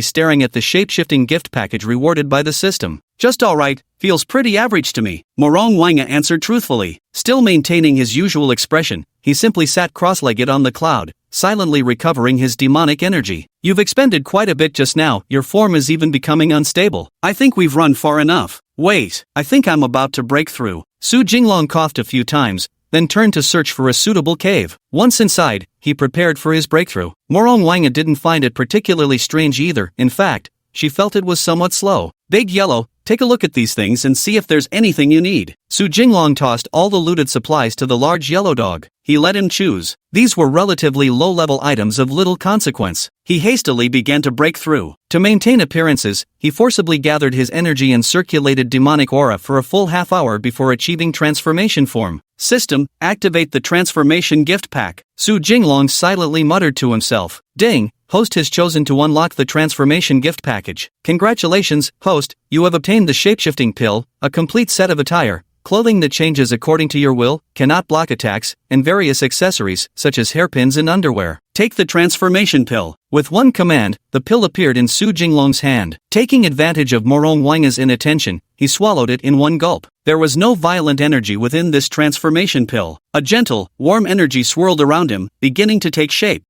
staring at the shape-shifting gift package rewarded by the system. Just alright, feels pretty average to me, Morong Wanga answered truthfully. Still maintaining his usual expression, he simply sat cross-legged on the cloud, silently recovering his demonic energy. You've expended quite a bit just now, your form is even becoming unstable. I think we've run far enough. Wait, I think I'm about to break through. Su Jinglong coughed a few times, then turned to search for a suitable cave. Once inside, he prepared for his breakthrough. Morong Wanga didn't find it particularly strange either. In fact, she felt it was somewhat slow. Big Yellow, take a look at these things and see if there's anything you need. Su Jinglong tossed all the looted supplies to the large yellow dog. He let him choose. These were relatively low-level items of little consequence. He hastily began to break through. To maintain appearances, he forcibly gathered his energy and circulated demonic aura for a full half hour before achieving transformation form. System, activate the transformation gift pack. Su Jinglong silently muttered to himself. Ding! Host has chosen to unlock the transformation gift package. Congratulations, host, you have obtained the shapeshifting pill, a complete set of attire, clothing that changes according to your will, cannot block attacks, and various accessories, such as hairpins and underwear. Take the transformation pill. With one command, the pill appeared in Su Jinglong's hand. Taking advantage of Morong Wanga's inattention, he swallowed it in one gulp. There was no violent energy within this transformation pill. A gentle, warm energy swirled around him, beginning to take shape.